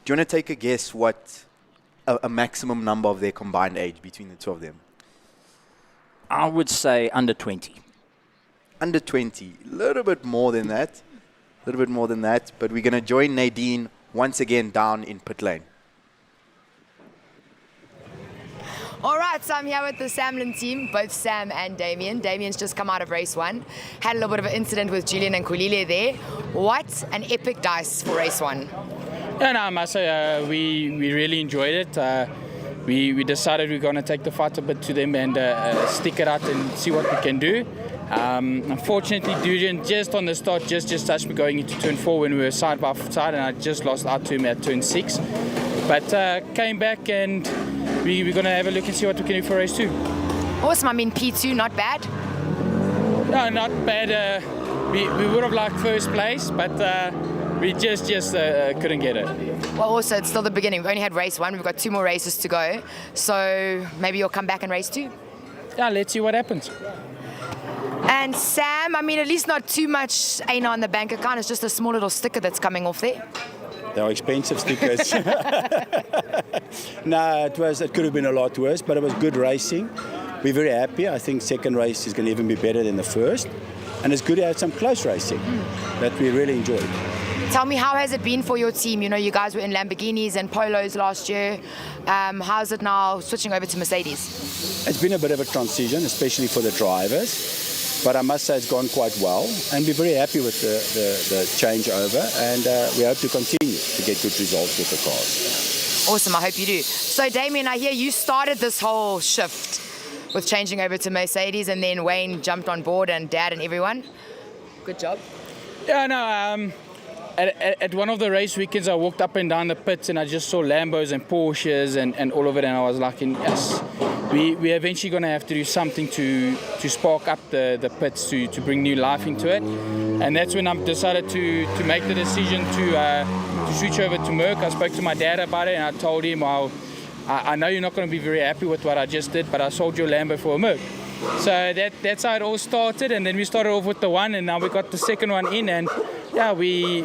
Speaker 11: Do you want to take a guess what a maximum number of their combined age between the 2 of them?
Speaker 6: I would say under 20.
Speaker 11: Under 20. A little bit more than that. But we're going to join Nadine once again down in pit lane.
Speaker 4: All right, so I'm here with the Samlin team, both Sam and Damien. Damien's just come out of race 1. Had a little bit of an incident with Julian and Kulile there. What an epic dice for race 1.
Speaker 16: Yeah, no, I must say we really enjoyed it. We decided we're going to take the fight a bit to them and stick it out and see what we can do. Unfortunately, Julian just on the start just touched me going into turn 4 when we were side by side, and I just lost out to him at turn 6. But came back and we're going to have a look and see what we can do for race 2.
Speaker 4: Awesome. I mean, P2, not bad?
Speaker 16: No, not bad. We would have liked first place, but we just couldn't get it.
Speaker 4: Well, also, it's still the beginning. We've only had race 1. We've got 2 more races to go. So maybe you'll come back in race 2?
Speaker 16: Yeah, let's see what happens.
Speaker 4: And Sam, I mean, at least not too much ANA on the bank account. It's just a small little sticker that's coming off there.
Speaker 17: They are expensive stickers. No, it could have been a lot worse, but it was good racing. We're very happy. I think second race is going to even be better than the first. And it's good to have some close racing that we really enjoyed.
Speaker 4: Tell me, how has it been for your team? You know, you guys were in Lamborghinis and Polos last year. How's it now switching over to Mercedes?
Speaker 17: It's been a bit of a transition, especially for the drivers. But I must say it's gone quite well. And we're very happy with the changeover. And we hope to continue to get good results with the cars.
Speaker 4: Awesome, I hope you do. So, Damien, I hear you started this whole shift with changing over to Mercedes, and then Wayne jumped on board, and Dad and everyone. Good job.
Speaker 16: Yeah, no, at one of the race weekends, I walked up and down the pits and I just saw Lambos and Porsches and all of it, and I was like, yes, we're eventually going to have to do something to spark up the pits, to bring new life into it. And that's when I decided to make the decision to switch over to Merc. I spoke to my dad about it, and I told him, I know you're not going to be very happy with what I just did, but I sold your Lambo for a Merc. So that's how it all started, and then we started off with the one, and now we got the second one in, and yeah, we're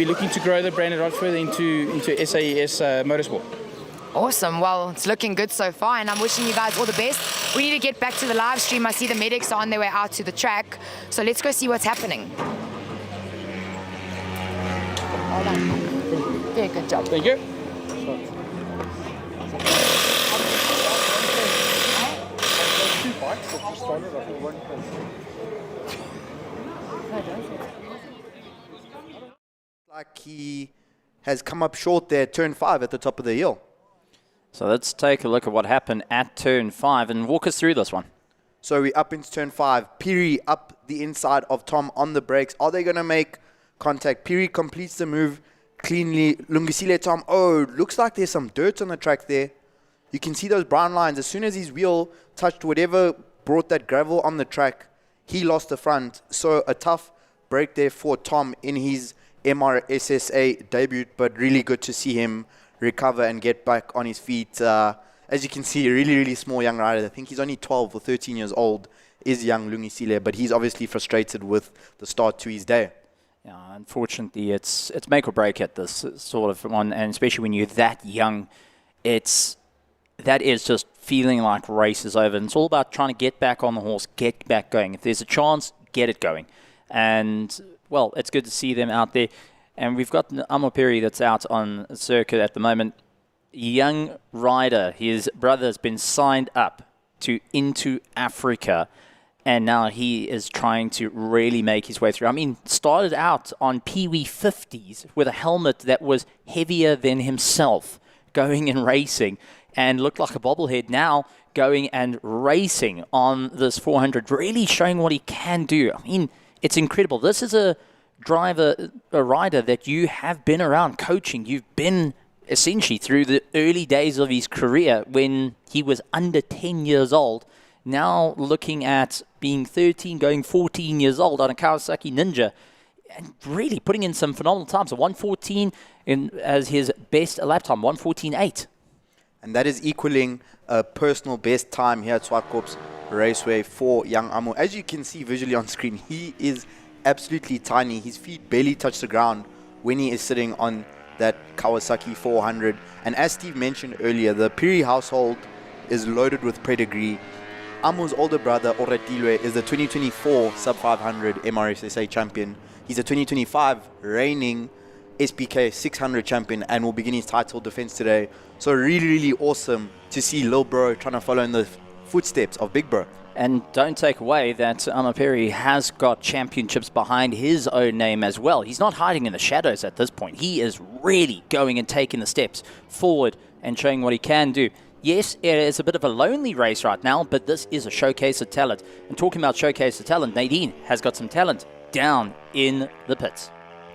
Speaker 16: looking to grow the brand a lot further into SAES Motorsport.
Speaker 4: Awesome. Well, it's looking good so far, and I'm wishing you guys all the best. We need to get back to the live stream. I see the medics are on their way out to the track, so let's go see what's happening. Well done. Very good job.
Speaker 16: Thank you.
Speaker 11: Like he has come up short there, turn 5 at the top of the hill.
Speaker 6: So let's take a look at what happened at turn 5 and walk us through this one.
Speaker 11: So we up into turn 5. Piri up the inside of Tom on the brakes. Are they going to make contact? Piri completes the move cleanly. Lungisile Tom, looks like there's some dirt on the track there. You can see those brown lines. As soon as his wheel touched whatever brought that gravel on the track, he lost the front. So a tough break there for Tom in his MRSSA debut, but really good to see him recover and get back on his feet. As you can see, a really, really small young rider. I think he's only 12 or 13 years old, is young Lungisile, but he's obviously frustrated with the start to his day.
Speaker 6: Yeah, unfortunately, it's make or break at this sort of one, and especially when you're that young, that is just feeling like race is over. And it's all about trying to get back on the horse, get back going. If there's a chance, get it going. And, well, it's good to see them out there. And we've got Amopiri that's out on circuit at the moment. Young rider, his brother has been signed up to Into Africa, and now he is trying to really make his way through. I mean, started out on Pee-wee 50s with a helmet that was heavier than himself, going and racing, and looked like a bobblehead. Now going and racing on this 400, really showing what he can do. I mean, it's incredible. This is a rider that you have been around coaching. You've been essentially through the early days of his career when he was under 10 years old. Now looking at being 13, going 14 years old on a Kawasaki Ninja, and really putting in some phenomenal times. A 1:14 as his best lap time, 1:14.8.
Speaker 11: And that is equaling a personal best time here at Zwartkops Raceway for young Amu. As you can see visually on screen, he is absolutely tiny. His feet barely touch the ground when he is sitting on that Kawasaki 400. And as Steve mentioned earlier, the Piri household is loaded with pedigree. Amu's older brother, Oratilwe, is the 2024 Sub-500 MRSSA champion. He's a 2025 reigning SPK 600 champion and will begin his title defense today. So really, really awesome to see Lil Bro trying to follow in the footsteps of Big Bro.
Speaker 6: And don't take away that Amapiri has got championships behind his own name as well. He's not hiding in the shadows at this point. He is really going and taking the steps forward and showing what he can do. Yes, it is a bit of a lonely race right now, but this is a showcase of talent. And talking about showcase of talent, Nadine has got some talent down in the pits.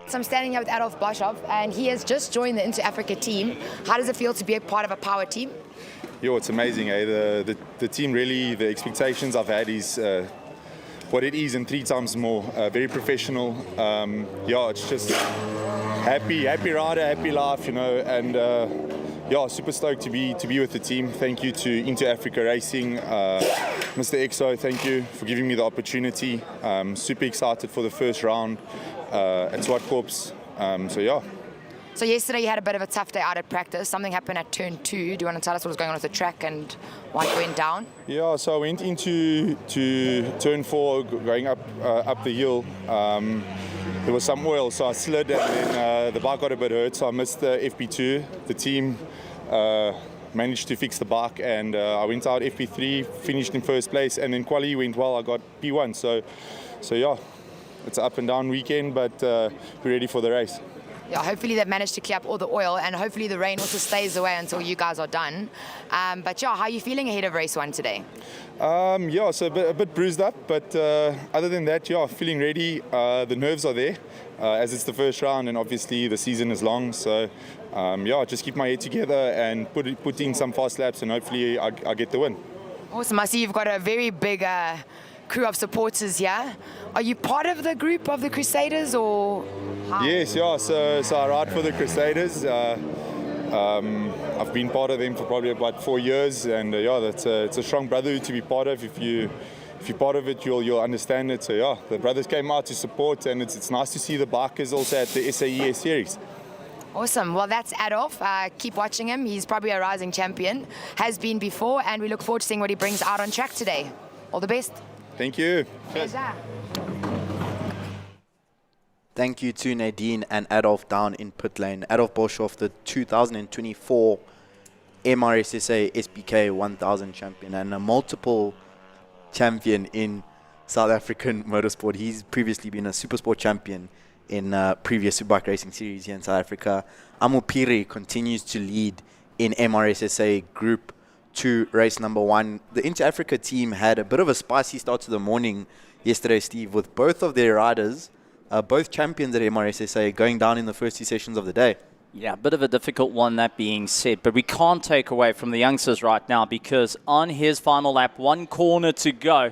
Speaker 4: So I'm standing here with Adolf Boschov, and he has just joined the Into Africa team. How does it feel to be a part of a power team?
Speaker 18: Yo, it's amazing. The team really, the expectations I've had is what it is and 3 times more. Very professional. Yeah, it's just happy rider, happy life, you know, and yeah, super stoked to be with the team. Thank you to Into Africa Racing, Mr. EXO. Thank you for giving me the opportunity. Super excited for the first round at Zwartkops. So yeah.
Speaker 4: So yesterday you had a bit of a tough day out at practice. Something happened at turn 2. Do you want to tell us what was going on with the track and why it went down?
Speaker 18: Yeah, so I went into turn 4, going up the hill. There was some oil, so I slid and then the bike got a bit hurt, so I missed the FP2. The team managed to fix the bike and I went out FP3, finished in first place, and then quali went well. I got P1, so yeah, it's an up and down weekend, but we're ready for the race.
Speaker 4: Yeah, hopefully they've managed to clear up all the oil, and hopefully the rain also stays away until you guys are done. But yeah, how are you feeling ahead of race 1 today?
Speaker 18: Yeah, so a bit bruised up, but other than that, yeah, feeling ready. The nerves are there, as it's the first round, and obviously the season is long. So yeah, just keep my head together and put in some fast laps, and hopefully I get the win.
Speaker 4: Awesome. I see you've got a very big crew of supporters here. Are you part of the group of the Crusaders, or how?
Speaker 18: Yes, yeah. So I ride for the Crusaders. I've been part of them for probably about 4 years, and yeah, it's a strong brotherhood to be part of. If you're part of it, you'll understand it. So yeah, the brothers came out to support, and it's nice to see the bikers also at the SAES series.
Speaker 4: Awesome. Well, that's Adolf. Keep watching him. He's probably a rising champion, has been before, and we look forward to seeing what he brings out on track today. All the best.
Speaker 18: Thank you.
Speaker 11: Thank you to Nadine and Adolf down in pit lane. Adolf Boschov, the 2024 MRSSA SPK 1000 champion and a multiple champion in South African motorsport. He's previously been a Supersport champion in previous Superbike racing series here in South Africa. Amupiri continues to lead in MRSSA Group 2 race number 1. The Inter-Africa team had a bit of a spicy start to the morning yesterday, Steve, with both of their riders, both champions at MRSSA, going down in the first 2 sessions of the day.
Speaker 6: Yeah, a bit of a difficult one, that being said. But we can't take away from the youngsters right now, because on his final lap, 1 corner to go,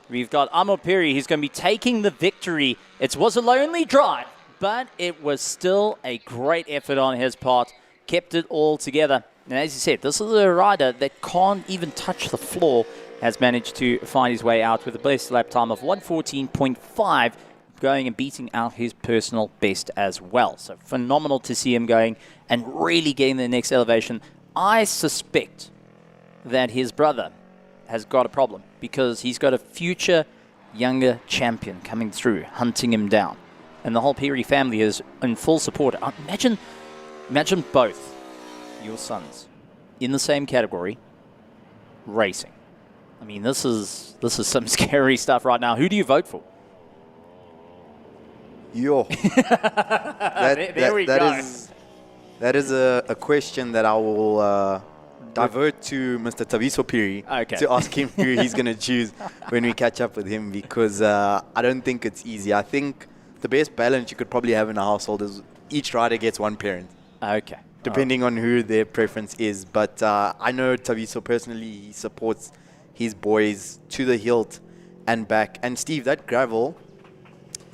Speaker 6: we've got Amopiri. He's going to be taking the victory. It was a lonely drive, but it was still a great effort on his part. Kept it all together. And as you said, this is a rider that can't even touch the floor. Has managed to find his way out with a best lap time of 1:14.5, going and beating out his personal best as well. So phenomenal to see him going and really getting the next elevation. I suspect that his brother has got a problem, because he's got a future younger champion coming through, hunting him down. And the whole Piri family is in full support. Imagine both your sons in the same category racing. I mean, this is some scary stuff right now. Who do you vote for?
Speaker 11: There we go. That is a question that I will divert to Mr. Taviso Piri to ask him who he's going to choose when we catch up with him, because I don't think it's easy. I think the best balance you could probably have in a household is each rider gets one parent.
Speaker 6: Okay.
Speaker 11: Depending on who their preference is. But I know Taviso personally, he supports his boys to the hilt and back. And Steve, that gravel,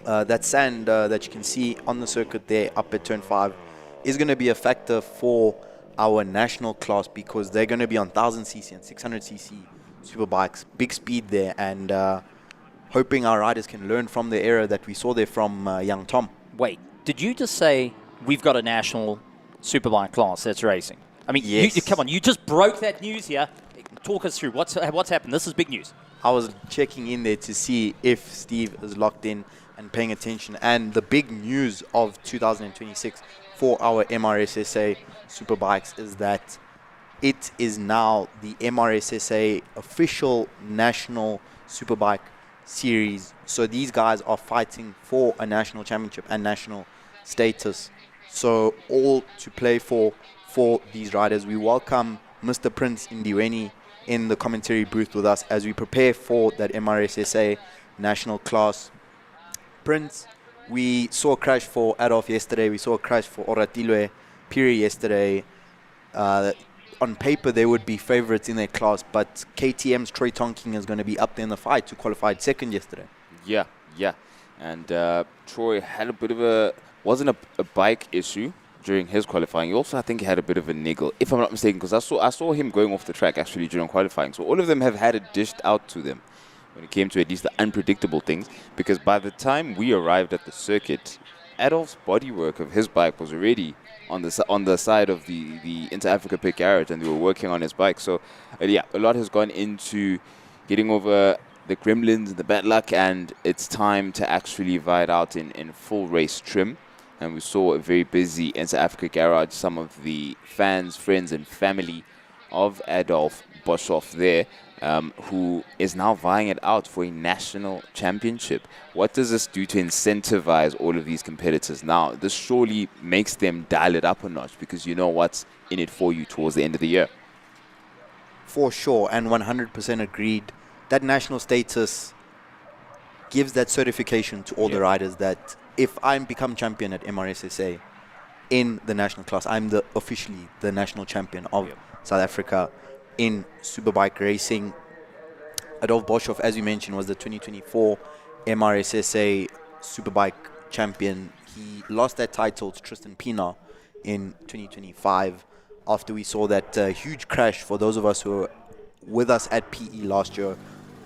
Speaker 11: that sand that you can see on the circuit there up at turn 5 is going to be a factor for our national class, because they're going to be on 1000cc and 600cc superbikes. Big speed there, and hoping our riders can learn from the era that we saw there from young Tom.
Speaker 6: Wait, did you just say we've got a national superbike class that's racing? I mean,
Speaker 11: yes.
Speaker 6: Come on, you just broke that news here. Talk us through what's happened. This is big news.
Speaker 11: I was checking in there to see if Steve is locked in and paying attention. And the big news of 2026 for our MRSSA Superbikes is that it is now the MRSSA official national Superbike series. So these guys are fighting for a national championship and national status. So all to play for these riders. We welcome Mr. Prince Indiweni in the commentary booth with us as we prepare for that MRSSA national class. Prince, we saw a crash for Adolf yesterday. We saw a crash for Oratilwe Piri yesterday. On paper, they would be favorites in their class, but KTM's Troy Tonking is going to be up there in the fight, who qualified second yesterday.
Speaker 3: Yeah. And Troy had a bit of wasn't a bike issue during his qualifying. He also, I think, had a bit of a niggle, if I'm not mistaken, because I saw him going off the track actually during qualifying. So all of them have had it dished out to them when it came to at least the unpredictable things, because by the time we arrived at the circuit, Adolf's bodywork of his bike was already on the side of the Inter-Africa pit garage, and they were working on his bike. So yeah, a lot has gone into getting over the gremlins and the bad luck, and it's time to actually ride out in full race trim. And we saw a very busy Inter-Africa garage. Some of the fans, friends, and family of Adolf Boshoff there, who is now vying it out for a national championship. What does this do to incentivize all of these competitors now? This surely makes them dial it up a notch, because you know what's in it for you towards the end of the year.
Speaker 11: For sure, and 100% agreed. That national status gives that certification to all the riders that if I become champion at MRSSA in the national class, I'm officially the national champion of South Africa in superbike racing. Adolf Boshoff, as you mentioned, was the 2024 MRSSA superbike champion. He lost that title to Tristan Pienaar in 2025 after we saw that huge crash. For those of us who were with us at PE last year,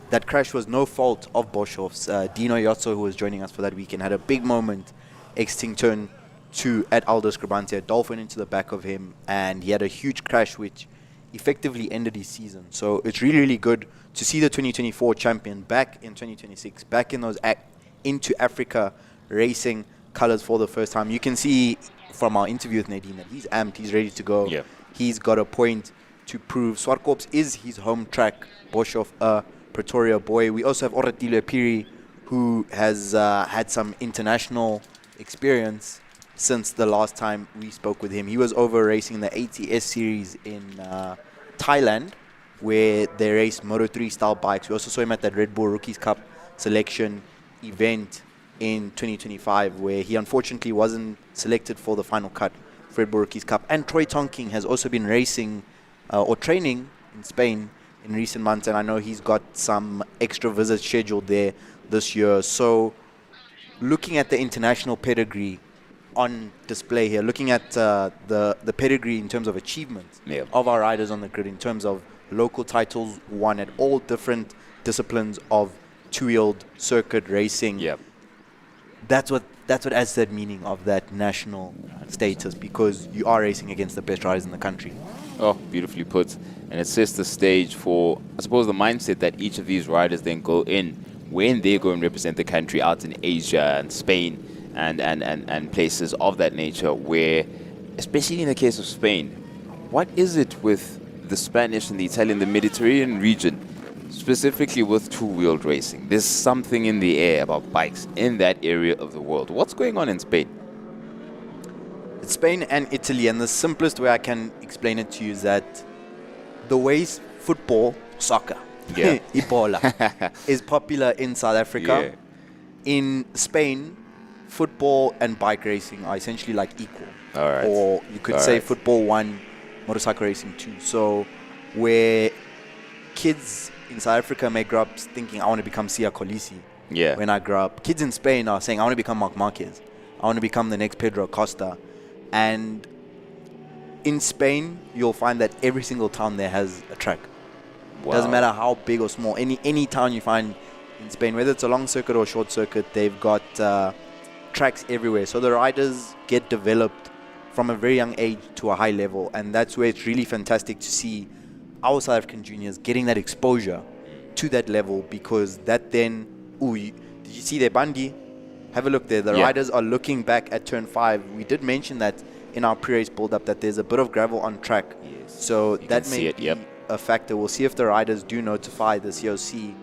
Speaker 11: that crash was no fault of Boshoff's. Dino Yotso, who was joining us for that weekend, had a big moment exiting turn 2 at Aldous Grabantia. Dolph went into the back of him, and he had a huge crash which effectively ended his season. So it's really, really good to see the 2024 champion back in 2026, back in those into Africa racing colors for the first time. You can see from our interview with Nadine that he's amped, he's ready to go. He's got a point to prove. Zwartkops is his home track. Boshoff, Pretoria boy. We also have Oratile Piri, who has had some international experience since the last time we spoke with him. He was over racing the ATS series in Thailand, where they race Moto3 style bikes. We also saw him at that Red Bull Rookies Cup selection event in 2025, where he unfortunately wasn't selected for the final cut for Red Bull Rookies Cup. And Troy Tonking has also been racing or training in Spain in recent months, and I know he's got some extra visits scheduled there this year. So looking at the international pedigree on display here, looking at the pedigree in terms of achievements of our riders on the grid, in terms of local titles won at all different disciplines of two-wheeled circuit racing, that's what adds that meaning of that national status, because you are racing against the best riders in the country.
Speaker 3: Oh, beautifully put. And it sets the stage for, I suppose, the mindset that each of these riders then go in when they go and represent the country out in Asia and Spain and places of that nature, where, especially in the case of Spain, what is it with the Spanish and the Italian, the Mediterranean region, specifically with two-wheeled racing? There's something in the air about bikes in that area of the world. What's going on in Spain?
Speaker 11: It's Spain and Italy, and the simplest way I can explain it to you is that the way football, soccer, Ibola, is popular in South Africa, in Spain, football and bike racing are essentially like equal. Or you could say football 1, motorcycle racing 2. So where kids in South Africa may grow up thinking, I want to become Sia Colisi when I grow up. Kids in Spain are saying, I want to become Marc Marquez. I want to become the next Pedro Acosta. And in Spain, you'll find that every single town there has a track. Doesn't matter how big or small. Any town you find in Spain, whether it's a long circuit or a short circuit, they've got tracks everywhere. So the riders get developed from a very young age to a high level. And that's where it's really fantastic to see our South African juniors getting that exposure to that level, because that then, did you see their Bandi? Have a look there. The riders are looking back at turn 5. We did mention that in our pre-race build-up that there's a bit of gravel on track. So that may be a factor. We'll see if the riders do notify the COC,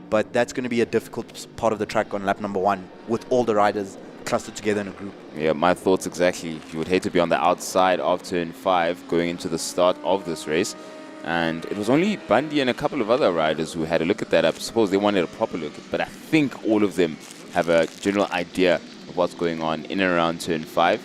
Speaker 11: but that's going to be a difficult part of the track on lap number 1 with all the riders clustered together in a group. Yeah,
Speaker 3: my thoughts exactly. You would hate to be on the outside of turn 5 going into the start of this race. And it was only Bundy and a couple of other riders who had a look at that. I suppose they wanted a proper look, but I think all of them have a general idea of what's going on in and around turn 5.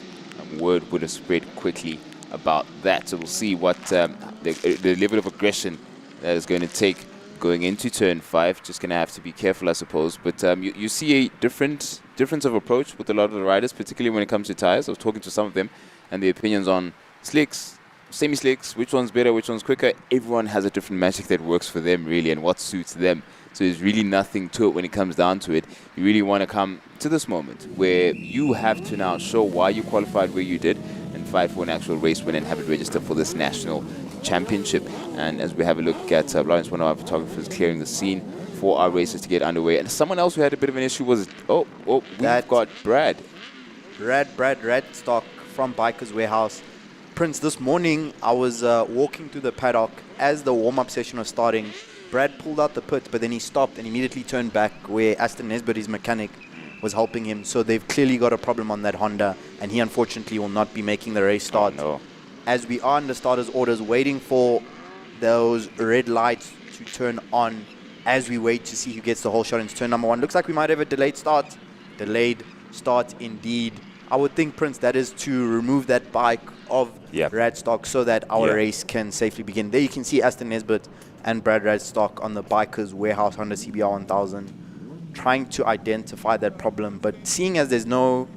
Speaker 3: Word would have spread quickly about that. So we'll see what the level of aggression that is going to take going into turn 5. Just going to have to be careful, I suppose. But you see a difference of approach with a lot of the riders, particularly when it comes to tires. I was talking to some of them and their opinions on slicks, semi-slicks, which one's better, which one's quicker. Everyone has a different magic that works for them, really, and what suits them. So there's really nothing to it when it comes down to it. You really want to come to this moment where you have to now show why you qualified where you did and fight for an actual race win and have it registered for this national championship. And as we have a look at Lawrence, one of our photographers, clearing the scene for our races to get underway. And someone else who had a bit of an issue was, we've got Brad.
Speaker 11: Brad Stock from Bikers Warehouse. Prince, this morning I was walking through the paddock as the warm-up session was starting. Brad pulled out the pit, but then he stopped and immediately turned back where Aston Nesbitt, his mechanic, was helping him. So they've clearly got a problem on that Honda, and he unfortunately will not be making the race start. As we are under starters' orders, waiting for those red lights to turn on as we wait to see who gets the whole shot into turn number 1. Looks like we might have a delayed start. Delayed start indeed. I would think, Prince, that is to remove that bike of Radstock so that our race can safely begin. There you can see Aston Nesbitt and Brad Radstock on the Bikers Warehouse Honda CBR 1000 trying to identify that problem. But seeing as there's no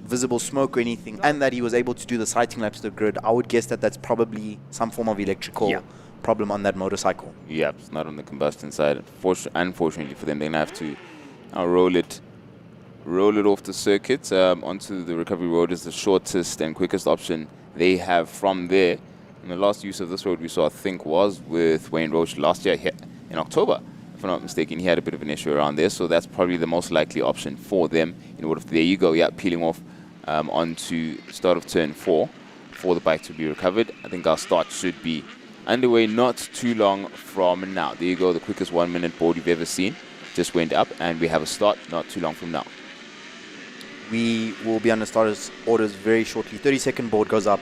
Speaker 11: visible smoke or anything, and that he was able to do the sighting laps to the grid, I would guess that that's probably some form of electrical problem on that motorcycle.
Speaker 3: Yeah, it's not on the combustion side. Unfortunately for them, they're going to have to roll it off the circuit onto the recovery road is the shortest and quickest option they have from there. And the last use of this road we saw, I think, was with Wayne Roach last year here in October, if I'm not mistaken. He had a bit of an issue around there, so that's probably the most likely option for them. In order for, there you go, peeling off onto start of turn 4 for the bike to be recovered. I think our start should be underway not too long from now. There you go, the quickest 1 minute board you've ever seen. Just went up, and we have a start not too long from now.
Speaker 11: We will be on the starters' orders very shortly. 30-second board goes up.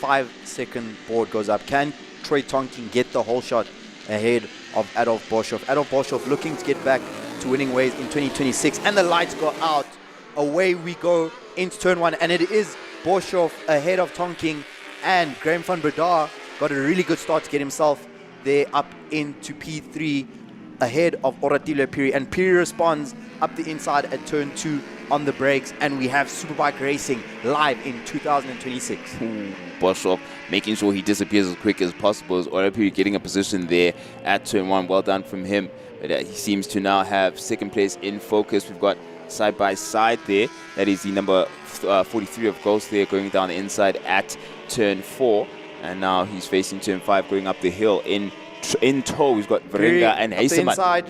Speaker 11: 5-second board goes up. Can Troy Tonking get the whole shot ahead of Adolf Boshoff? Adolf Boshoff looking to get back to winning ways in 2026. And the lights go out. Away we go into turn one. And it is Boshoff ahead of Tonking. And Graham van Breda got a really good start to get himself there up into P3 ahead of Oratile Piri. And Piri responds up the inside at turn 2 on the brakes, and we have Superbike racing live in 2026.
Speaker 3: Boshoff making sure he disappears as quick as possible. As Oratile getting a position there at turn 1. Well done from him. But he seems to now have second place in focus. We've got side by side there. That is the number 43 of Ghost there going down the inside at turn 4. And now he's facing turn 5 going up the hill in tow. He's got Varenga and Heiseman.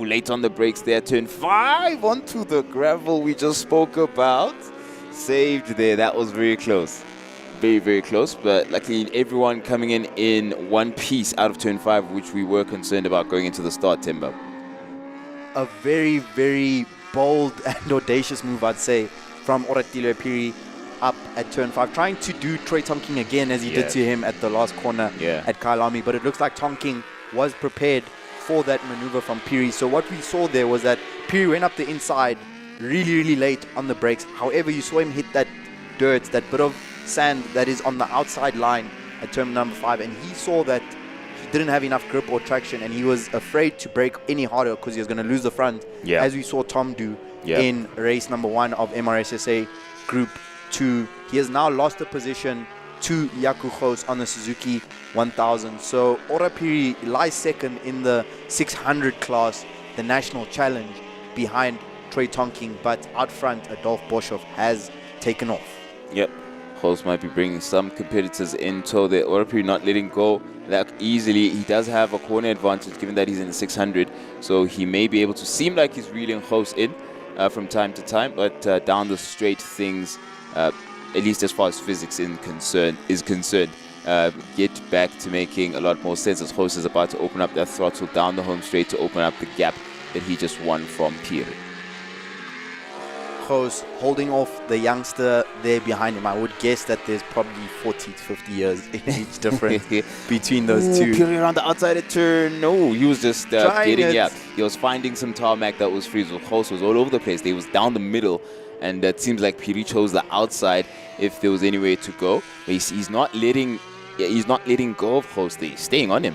Speaker 3: Late on the brakes there, turn 5 onto the gravel we just spoke about. Saved there, that was very close. Very, very close, but luckily everyone coming in one piece out of turn 5, which we were concerned about going into the start, Timber.
Speaker 11: A very, very bold and audacious move, I'd say, from Oratile Piri up at turn 5, trying to do Troy Tonking again as he did to him at the last corner at Kailami, but it looks like Tonking was prepared for that maneuver from Piri. So what we saw there was that Piri went up the inside really, really late on the brakes. However, you saw him hit that dirt, that bit of sand that is on the outside line at turn number 5, and he saw that he didn't have enough grip or traction, and he was afraid to brake any harder because he was going to lose the front, as we saw Tom do in race number 1 of MRSSA Group 2. He has now lost the position to Yaku Khos on the Suzuki 1000. So Ora Piri lies second in the 600 class, the national challenge, behind Troy Tonking, but out front Adolf Boshoff has taken off.
Speaker 3: Yep, Khos might be bringing some competitors in tow there. Ora Piri not letting go that easily. He does have a corner advantage given that he's in the 600, so he may be able to seem like he's reeling Khos in from time to time, but down the straight things, at least as far as physics is concerned, get back to making a lot more sense as Khos is about to open up that throttle down the home straight to open up the gap that he just won from Piri.
Speaker 11: Khos holding off the youngster there behind him. I would guess that there's probably 40 to 50 years in age difference between those two.
Speaker 3: Piri around the outside of turn. No, he was just getting he was finding some tarmac that was free. So Khos was all over the place. He was down the middle, and it seems like Piri chose the outside if there was any way to go. But he's not letting go of Khos. He's staying on him.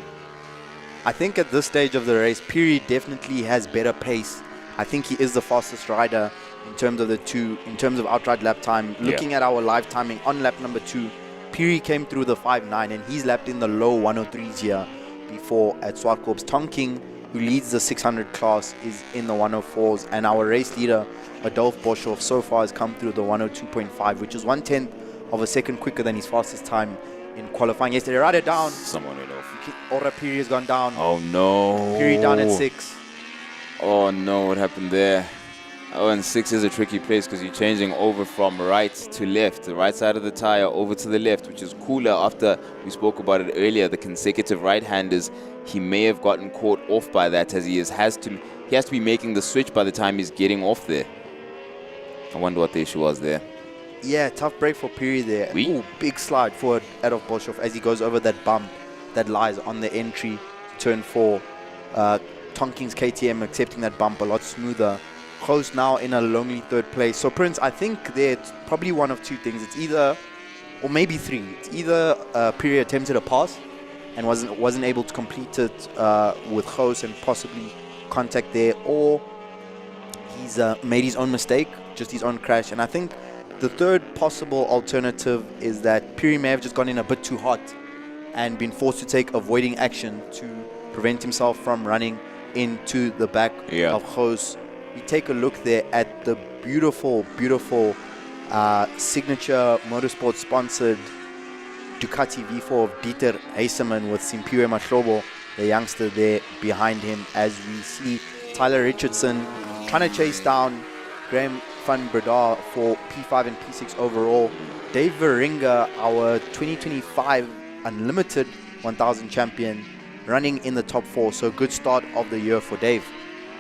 Speaker 11: I think at this stage of the race, Piri definitely has better pace. I think he is the fastest rider in terms of the two, in terms of outright lap time. Looking at our live timing on lap number 2, Piri came through the 5.9 and he's lapped in the low 103s here before at Zwartkops. Tonking, who leads the 600 class, is in the 104s, and our race leader Adolf Boshoff so far has come through the 102.5, which is 1/10 of a second quicker than his fastest time in qualifying yesterday. Right it down.
Speaker 3: Someone went off.
Speaker 11: Ora Piri has gone down.
Speaker 3: Oh no.
Speaker 11: Piri down at 6.
Speaker 3: Oh no, what happened there? Oh, and 6 is a tricky place because you're changing over from right to left, the right side of the tire over to the left, which is cooler after we spoke about it earlier, the consecutive right-handers. He may have gotten caught off by that as he has to be making the switch by the time he's getting off there. I wonder what the issue was there.
Speaker 11: Yeah, tough break for Piri there. Ooh, big slide for Adolf Boshoff as he goes over that bump that lies on the entry to turn 4. Tonking's KTM accepting that bump a lot smoother. Khos now in a lonely 3rd place. So Prince, I think there's probably one of two things. It's either, or maybe 3. It's either Piri attempted a pass and wasn't able to complete it with Khos and possibly contact there, or he's made his own mistake, just his own crash. And I think the third possible alternative is that Piri may have just gone in a bit too hot and been forced to take avoiding action to prevent himself from running into the back of Khos. We take a look there at the beautiful, beautiful signature motorsport sponsored Ducati V4 of Dieter Heiseman with Simpiwe Mahlobo, the youngster there behind him, as we see Tyler Richardson trying to chase down Graham van Breda for P5 and P6 overall. Dave Varenga, our 2025 Unlimited 1000 champion, running in the top 4. So good start of the year for Dave.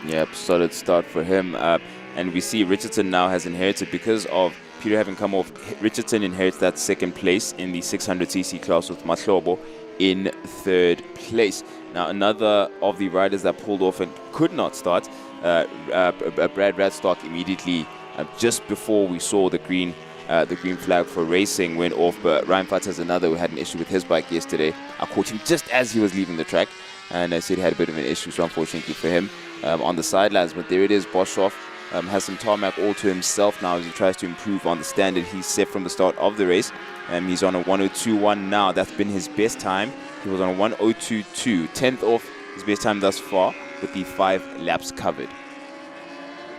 Speaker 3: Yep, solid start for him. And we see Richardson now has inherited, because of Peter having come off, Richardson inherits that second place in the 600cc class with Mahlobo in third place. Now, another of the riders that pulled off and could not start, Brad Radstock, immediately just before we saw the green flag for racing went off. But Ryan Fatz has another who had an issue with his bike yesterday. I caught him just as he was leaving the track, and I said he had a bit of an issue, so unfortunately for him, on the sidelines. But there it is, Boshoff has some tarmac all to himself now as he tries to improve on the standard he set from the start of the race. He's on a 1:02.1 now. That's been his best time. He was on a 1:02.2, 10th off his best time thus far, with the 5 laps covered.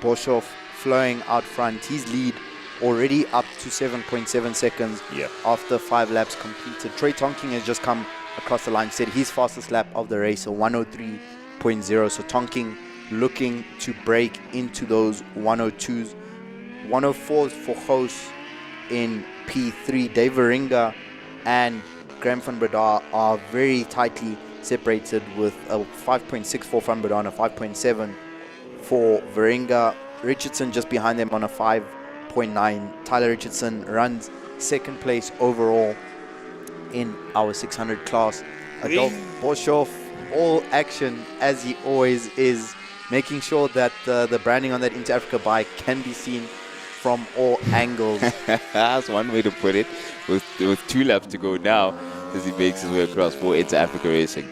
Speaker 11: Boshoff flowing out front. His lead already up to 7.7 seconds after 5 laps completed. Troy Tonking has just come across the line, said his fastest lap of the race, a 1:03.0. So Tonking looking to break into those 1:02s. 1:04s for Gous in P3. Dave Veringa and Graham van Breda are very tightly separated, with a 5.6 for van Breda and a 5.7 for Veringa. Richardson just behind them on a 5.9. Tyler Richardson runs second place overall in our 600 class. Adolf Boshoff, all action as he always is, making sure that the branding on that Inter-Africa bike can be seen from all angles.
Speaker 3: That's one way to put it. With 2 laps to go now, as he makes his way across for Inter-Africa Racing.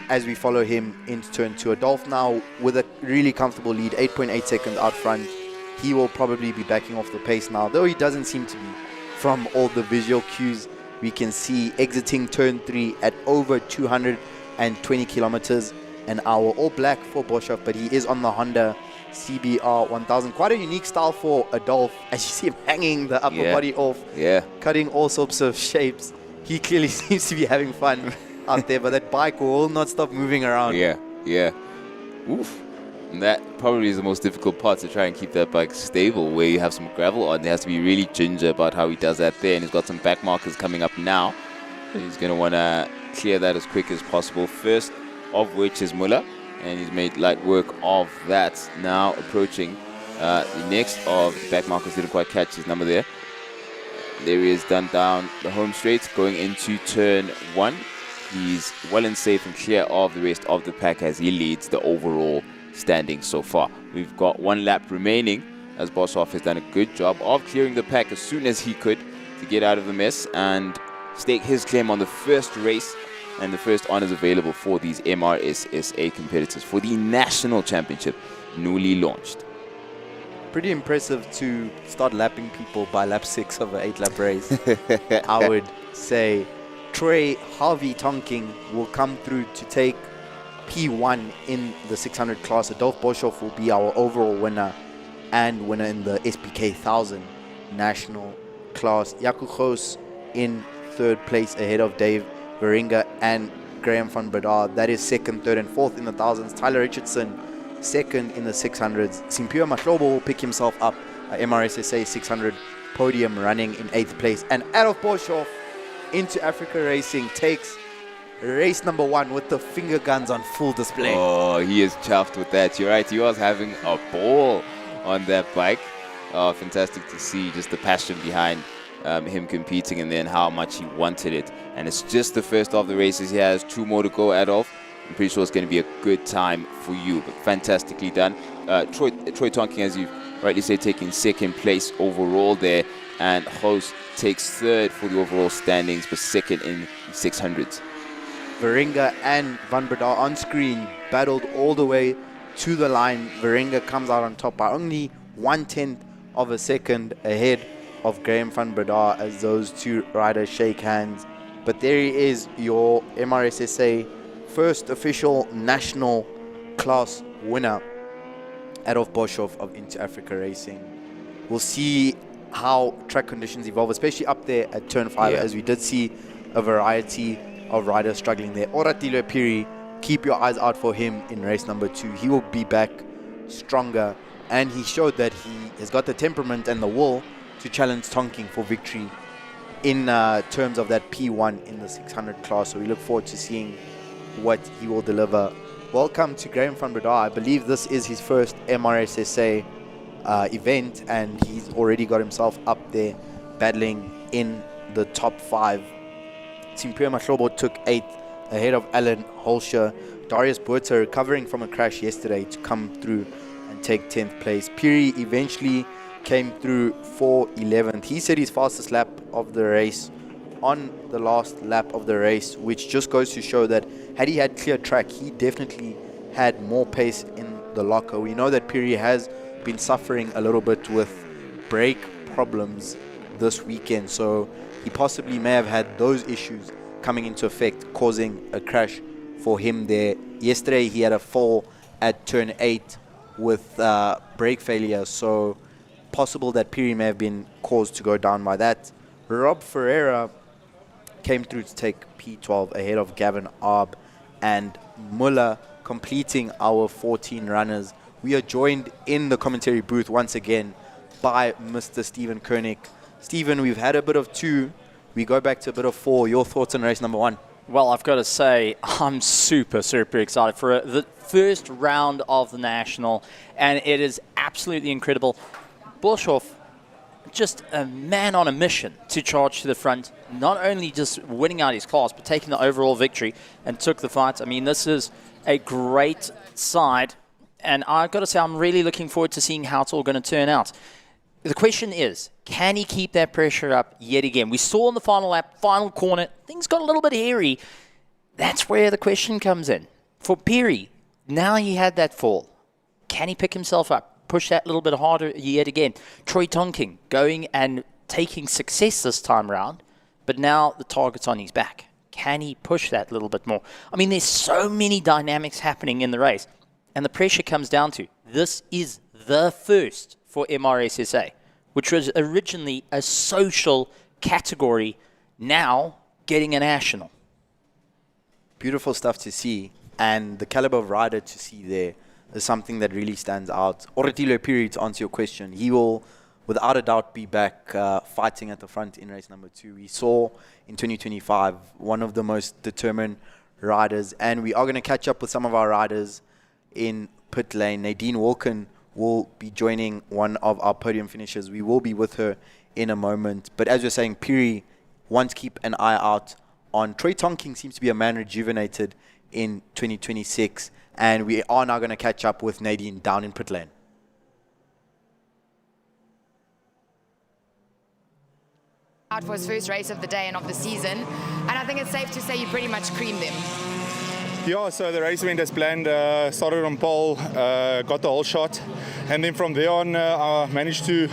Speaker 11: As we follow him into turn 2, Adolf now with a really comfortable lead, 8.8 seconds out front. He will probably be backing off the pace now, though he doesn't seem to be from all the visual cues we can see. Exiting turn 3 at over 220 kilometers an hour. All black for Boshoff, but he is on the Honda CBR 1000. Quite a unique style for Adolf, as you see him hanging the upper body off, cutting all sorts of shapes. He clearly seems to be having fun out there, but that bike will not stop moving around.
Speaker 3: Oof. And that probably is the most difficult part, to try and keep that bike stable where you have some gravel on. He has to be really ginger about how he does that there, and he's got some back markers coming up now. He's going to want to clear that as quick as possible. First of which is Muller, and he's made light work of that. Now approaching the next of the back markers. Didn't quite catch his number there. There he is, done down the home straight, going into turn 1. He's well and safe and clear of the rest of the pack as he leads the overall standing so far. We've got 1 lap remaining, as Boshoff has done a good job of clearing the pack as soon as he could to get out of the mess and stake his claim on the first race and the first honors available for these MRSSA competitors for the national championship newly launched.
Speaker 11: Pretty impressive to start lapping people by lap 6 of an 8-lap race. I would say Troy Harvey Tonking will come through to take P1 in the 600 class. Adolf Boshoff will be our overall winner and winner in the SPK 1000 national class. Jaco Gous in 3rd place ahead of Dave Veringa and Graham van Breda. That is 2nd, 3rd and 4th in the 1000s. Tyler Richardson 2nd in the 600s. Simphiwe Mahlobo will pick himself up a MRSSA 600 podium, running in 8th place. And Adolf Boshoff into Africa Racing takes race number 1 with the finger guns on full display.
Speaker 3: Oh, he is chuffed with that. You're right, he was having a ball on that bike. Oh, fantastic to see just the passion behind him competing, and then how much he wanted it. And it's just the first of the races. He has 2 more to go, Adolf. I'm pretty sure it's going to be a good time for you, but fantastically done. Troy Tonking, as you rightly say, taking 2nd place overall there, and Gous takes 3rd for the overall standings, but 2nd in 600s.
Speaker 11: Veringa and van Breda on screen battled all the way to the line. Veringa comes out on top by only 1/10 of a second ahead of Graham van Breda as those 2 riders shake hands. But there he is, your MRSSA first official national class winner, Adolf Boshoff of Inter-Africa Racing. We'll see how track conditions evolve, especially up there at turn 5, as we did see a variety of riders struggling there. Oratile Piri, keep your eyes out for him in race number 2. He will be back stronger, and he showed that he has got the temperament and the will to challenge Tonking for victory in terms of that P1 in the 600 class. So we look forward to seeing what he will deliver. Welcome to Graham van Breda. I believe this is his first MRSSA event, and he's already got himself up there battling in the top 5. Simpiwe Mahlobo took 8th ahead of Alan Holscher. Darius Buerter recovering from a crash yesterday to come through and take 10th place. Piri eventually came through for 11th. He said his fastest lap of the race on the last lap of the race, which just goes to show that had he had clear track, he definitely had more pace in the locker. We know that Piri has been suffering a little bit with brake problems this weekend, so he possibly may have had those issues coming into effect, causing a crash for him there. Yesterday he had a fall at turn 8 with brake failure, so possible that Piri may have been caused to go down by that. Rob Ferreira came through to take P12 ahead of Gavin Arb and Muller, completing our 14 runners. We are joined in the commentary booth once again by Mr. Stephen Koenig. Stephen, we've had a bit of 2. We go back to a bit of 4. Your thoughts on race number 1?
Speaker 6: Well, I've got to say, I'm super excited for the first round of the National, and it is absolutely incredible. Bolshoff, just a man on a mission to charge to the front, not only just winning out his class, but taking the overall victory and took the fight. I mean, this is a great side, and I've got to say, I'm really looking forward to seeing how it's all going to turn out. The question is, can he keep that pressure up yet again? We saw in the final lap, final corner, things got a little bit hairy. That's where the question comes in. For Piri, now he had that fall. Can he pick himself up, push that little bit harder yet again? Troy Tonking going and taking success this time around, but now the target's on his back. Can he push that a little bit more? I mean, there's so many dynamics happening in the race, and the pressure comes down to, this is the first for MRSSA, which was originally a social category, now getting a national.
Speaker 11: Beautiful stuff to see, and the caliber of rider to see there is something that really stands out. Oretilo Piri, to answer your question, he will without a doubt be back fighting at the front in race number 2. We saw in 2025 one of the most determined riders, and we are going to catch up with some of our riders in pit lane. Nadine Walken will be joining one of our podium finishers. We will be with her in a moment. But as you're saying, Piri wants to keep an eye out on. Troy Tonking seems to be a man rejuvenated in 2026. And we are now going to catch up with Nadine down in pit lane.
Speaker 4: Out for his first race of the day and of the season. And I think it's safe to say you pretty much creamed them.
Speaker 18: Yeah, so the race went as planned. Started on pole, got the whole shot, and then from there on, I managed to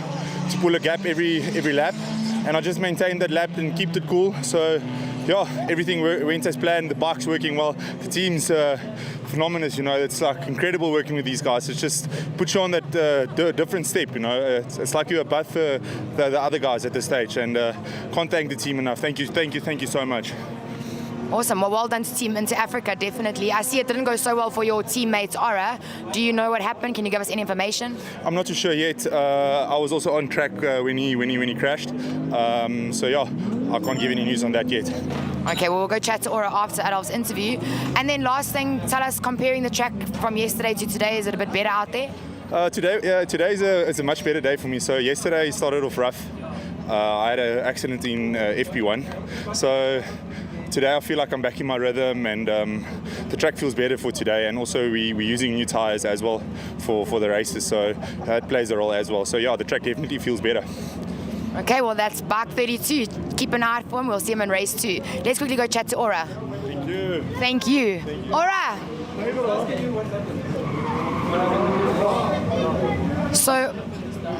Speaker 18: pull a gap every lap, and I just maintained that lap and kept it cool. So, yeah, everything went as planned. The bike's working well. The team's phenomenal. You know, it's like incredible working with these guys. It just puts you on that different step. You know, it's like you're above the other guys at this stage, and can't thank the team enough. Thank you so much.
Speaker 4: Awesome. Well done to Team Into Africa, definitely. I see it didn't go so well for your teammate, Aura. Do you know what happened? Can you give us any information?
Speaker 18: I'm not too sure yet. I was also on track when he crashed. So, yeah, I can't give any news on that yet.
Speaker 4: Okay, well, we'll go chat to Aura after Adolf's interview. And then last thing, tell us, comparing the track from yesterday to today, is it a bit better out there?
Speaker 18: Today is a much better day for me. So yesterday started off rough. I had an accident in FP1. So today I feel like I'm back in my rhythm, and the track feels better for today. And also we're using new tyres as well for the races, so that plays a role as well. So yeah, the track definitely feels better.
Speaker 4: Okay, well that's Bike 32. Keep an eye out for him. We'll see him in race 2. Let's quickly go chat to Aura.
Speaker 18: Thank you.
Speaker 4: Thank you. Aura! So,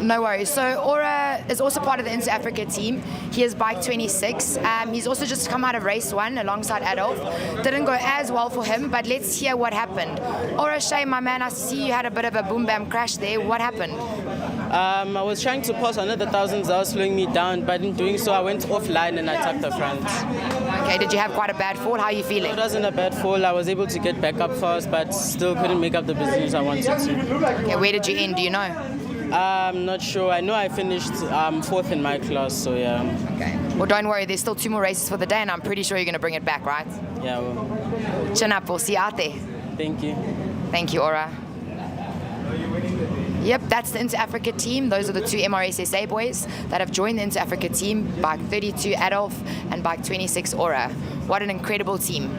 Speaker 4: no worries. So Aura is also part of the Into Africa team. He is bike 26. He's also just come out of race 1 alongside Adolf. Didn't go as well for him, but let's hear what happened. Aura, Shay, my man, I see you had a bit of a boom bam crash there. What happened?
Speaker 19: I was trying to pass another thousands that was slowing me down, but in doing so I went offline and I tucked the front.
Speaker 4: Okay, did you have quite a bad fall? How are you feeling?
Speaker 19: It wasn't a bad fall. I was able to get back up fast, but still couldn't make up the positions I wanted to.
Speaker 4: Okay, where did you end? Do you know?
Speaker 19: I'm not sure. I know I finished 4th in my class, so yeah.
Speaker 4: Okay. Well, don't worry, there's still 2 more races for the day, and I'm pretty sure you're going to bring it back, right?
Speaker 19: Yeah, well,
Speaker 4: Chin up, we'll see you out there.
Speaker 19: thank you.
Speaker 4: Thank you, Aura. Yep, that's the Inter-Africa team. Those are the 2 MRSSA boys that have joined the Inter-Africa team, bike 32 Adolf and bike 26 Aura. What an incredible team.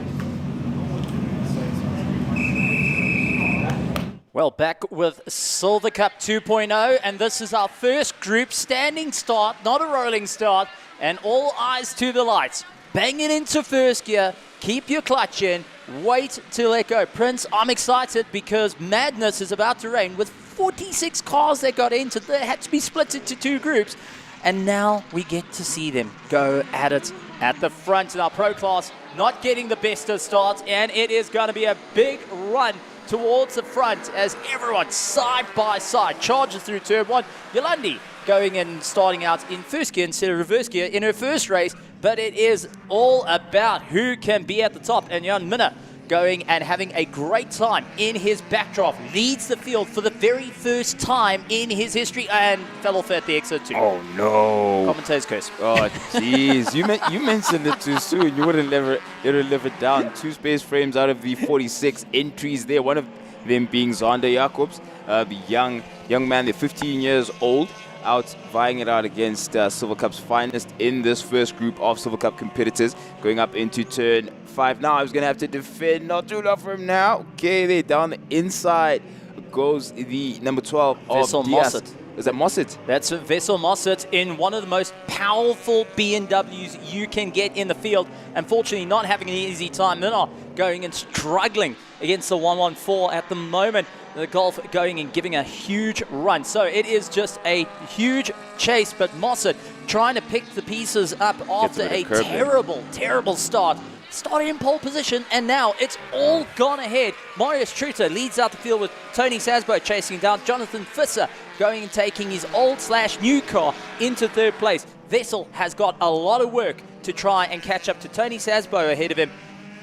Speaker 6: Well, back with Silver Cup 2.0, and this is our first group standing start, not a rolling start, and all eyes to the lights. Bang it into first gear, keep your clutch in, wait to let go. Prince, I'm excited because madness is about to reign with 46 cars that got entered. They had to be split into 2 groups, and now we get to see them go at it at the front in our pro class, not getting the best of starts, and it is going to be a big run towards the front as everyone side by side charges through turn 1. Yolandi going and starting out in first gear instead of reverse gear in her first race, but it is all about who can be at the top, and Jan Minna going and having a great time in his backdraft, leads the field for the very first time in his history, and fell off at the exit too.
Speaker 3: Oh no!
Speaker 6: Commentator's curse.
Speaker 3: Oh jeez, you mentioned it too soon. You wouldn't live it down. 2 space frames out of the 46 entries there. One of them being Zwartkops, the young man. They're 15 years old, out vying it out against Silver Cup's finest in this first group of Silver Cup competitors, going up into turn 5 now. I was going to have to defend, not too long from now. Okay, there down the inside goes the number 12 of
Speaker 6: Vessel
Speaker 3: Diaz.
Speaker 6: Mosset.
Speaker 3: Is that Mosset?
Speaker 6: That's Vessel Mosset in one of the most powerful BMWs you can get in the field. Unfortunately, not having an easy time. They're not going and struggling against the 114 at the moment. The Golf going and giving a huge run. So it is just a huge chase, but Mosset trying to pick the pieces up after a terrible start. Started in pole position, and now it's all gone ahead. Marius Truter leads out the field with Tony Sasbo chasing down. Jonathan Visser going and taking his old/new car into 3rd place. Vessel has got a lot of work to try and catch up to Tony Sasbo ahead of him.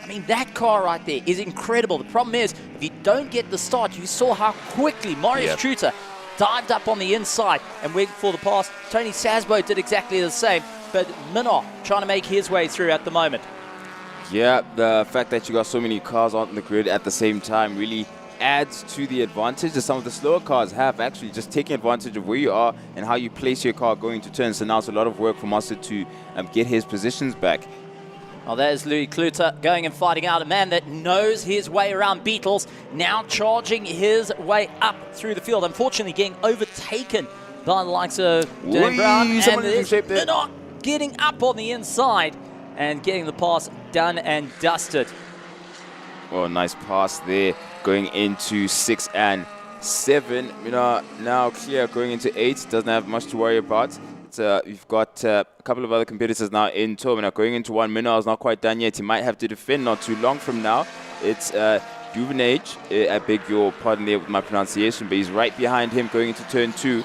Speaker 6: I mean, that car right there is incredible. The problem is, if you don't get the start, you saw how quickly Marius Truter dived up on the inside and went for the pass. Tony Sasbo did exactly the same, but Minot trying to make his way through at the moment.
Speaker 3: Yeah, the fact that you got so many cars on the grid at the same time really adds to the advantage that some of the slower cars have, actually just taking advantage of where you are and how you place your car going to turn. So now it's a lot of work for Master to get his positions back.
Speaker 6: Well, there's Louis Kluter going and fighting out, a man that knows his way around Beetles, now charging his way up through the field. Unfortunately, getting overtaken by the likes of Dylan Brown, and they're not getting up on the inside and getting the pass done and dusted.
Speaker 3: Oh, nice pass there, going into 6 and 7. You know, now clear going into 8. Doesn't have much to worry about. We've got a couple of other competitors now in tow. Now going into 1. Minnow is not quite done yet. He might have to defend not too long from now. It's Juvenage. I beg your pardon there with my pronunciation, but he's right behind him going into turn 2.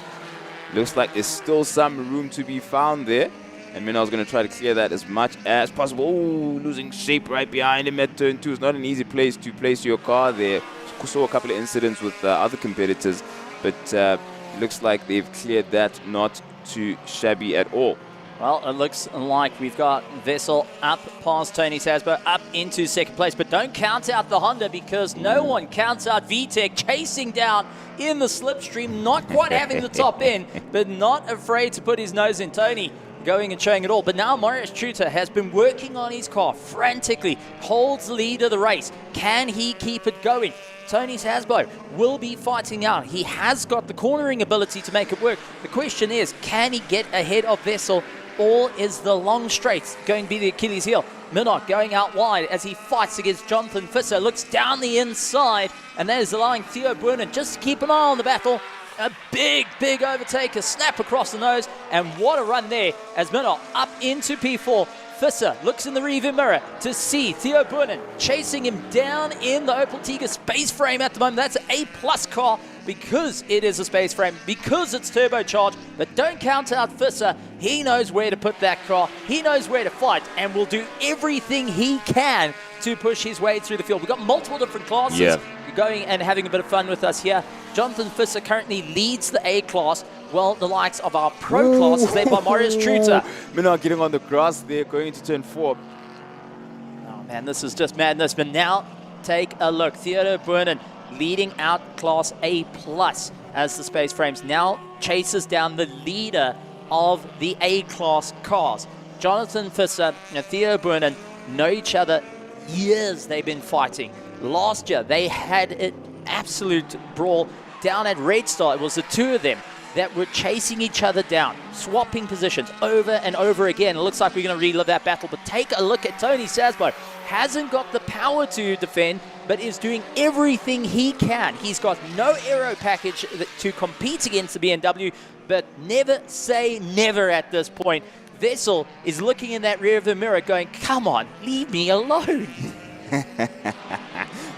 Speaker 3: Looks like there's still some room to be found there. And Minnow's going to try to clear that as much as possible. Oh, losing shape right behind him at turn 2. It's not an easy place to place your car there. Saw a couple of incidents with other competitors, but looks like they've cleared that not too shabby at all.
Speaker 6: Well, it looks like we've got Vessel up past Tony Sasbo, up into 2nd place, but don't count out the Honda because no one counts out VTEC chasing down in the slipstream, not quite having the top end, but not afraid to put his nose in. Tony going and showing it all. But now Marius Truter has been working on his car frantically, holds the lead of the race. Can he keep it going? Tony Sasbo will be fighting out. He has got the cornering ability to make it work. The question is, can he get ahead of Vessel, or is the long straights going to be the Achilles heel? Minot going out wide as he fights against Jonathan Visser, looks down the inside, and that is allowing Theo Brunen just to keep an eye on the battle. A big overtake, a snap across the nose, and what a run there as Minot up into P4. Visser looks in the rearview mirror to see Theo Brunen chasing him down in the Opel Tiga space frame at the moment. That's an A+ car because it is a space frame, because it's turbocharged. But don't count out Visser. He knows where to put that car. He knows where to fight and will do everything he can to push his way through the field. We've got multiple different classes going and having a bit of fun with us here. Jonathan Visser currently leads the A class well, the likes of our pro class is led by Marius Truter.
Speaker 3: Minot getting on the grass there, going into turn 4.
Speaker 6: Oh man, this is just madness. But now, take a look. Theodore Brennan leading out Class A+, as the space frames now chases down the leader of the A-class cars. Jonathan Visser and Theo Brennan know each other years. They've been fighting. Last year, they had an absolute brawl down at Red Star. It was the two of them that were chasing each other down, swapping positions over and over again. It looks like we're going to relive that battle, but take a look at Tony Sasbo. Hasn't got the power to defend, but is doing everything he can. He's got no aero package to compete against the BMW, but never say never at this point. Vessel is looking in that rearview mirror going, come on, leave me alone.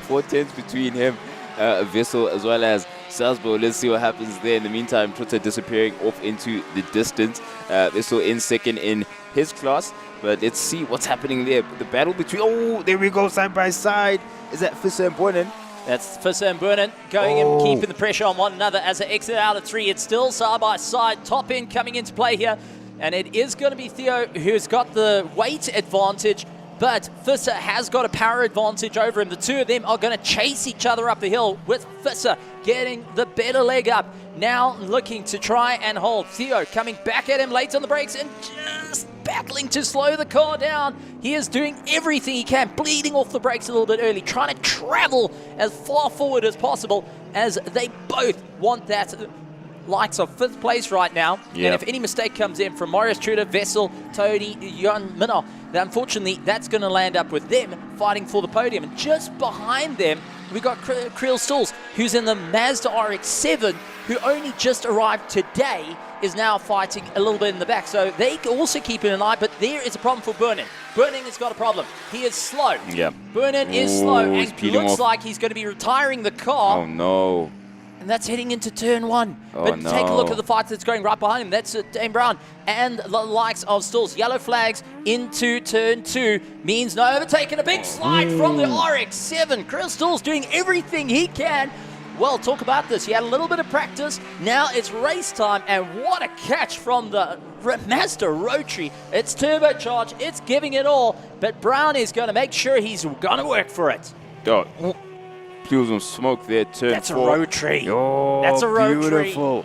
Speaker 3: 4 tenths between him, Vessel, as well as Salzburg. Let's see what happens there. In the meantime, Trutter disappearing off into the distance. Vessel in second in his class. But let's see what's happening there. The battle between... Oh, there we go, side by side. Is that Visser and Boynen?
Speaker 6: That's Visser and Brennan going and keeping the pressure on one another as they exit out of 3. It's still side by side. Top end coming into play here. And it is going to be Theo who's got the weight advantage. But Visser has got a power advantage over him. The two of them are going to chase each other up the hill, with Visser getting the better leg up. Now looking to try and hold. Theo coming back at him late on the brakes and just battling to slow the car down. He is doing everything he can, bleeding off the brakes a little bit early, trying to travel as far forward as possible, as they both want that likes of 5th place right now.
Speaker 3: Yep.
Speaker 6: And if any mistake comes in from Marius Truter, Vessel, Tony, Jan Minnow, unfortunately that's going to land up with them fighting for the podium. And just behind them, we got Creel Stalls, who's in the Mazda RX-7, who only just arrived today, is now fighting a little bit in the back. So they also keep an eye, but there is a problem for Brennan. Brennan has got a problem. He is slow.
Speaker 3: Yeah.
Speaker 6: Brennan is slow and looks like he's going to be retiring the car.
Speaker 3: Oh, no.
Speaker 6: And that's heading into turn 1.
Speaker 3: Oh,
Speaker 6: but
Speaker 3: no.
Speaker 6: take a look at the fight that's going right behind him. That's Dane Brown and the likes of Stalls. Yellow flags into turn 2 means no overtaking. A big slide from the RX-7. Chris Stalls doing everything he can. Well, talk about this. He had a little bit of practice. Now it's race time, and what a catch from the Mazda Rotary. It's turbocharged. It's giving it all, but Brown is going to make sure he's going to work for it.
Speaker 3: Oh. Plumes of smoke there, turn 4.
Speaker 6: That's a Rotary.
Speaker 3: Oh,
Speaker 6: that's a Rotary.
Speaker 3: Beautiful.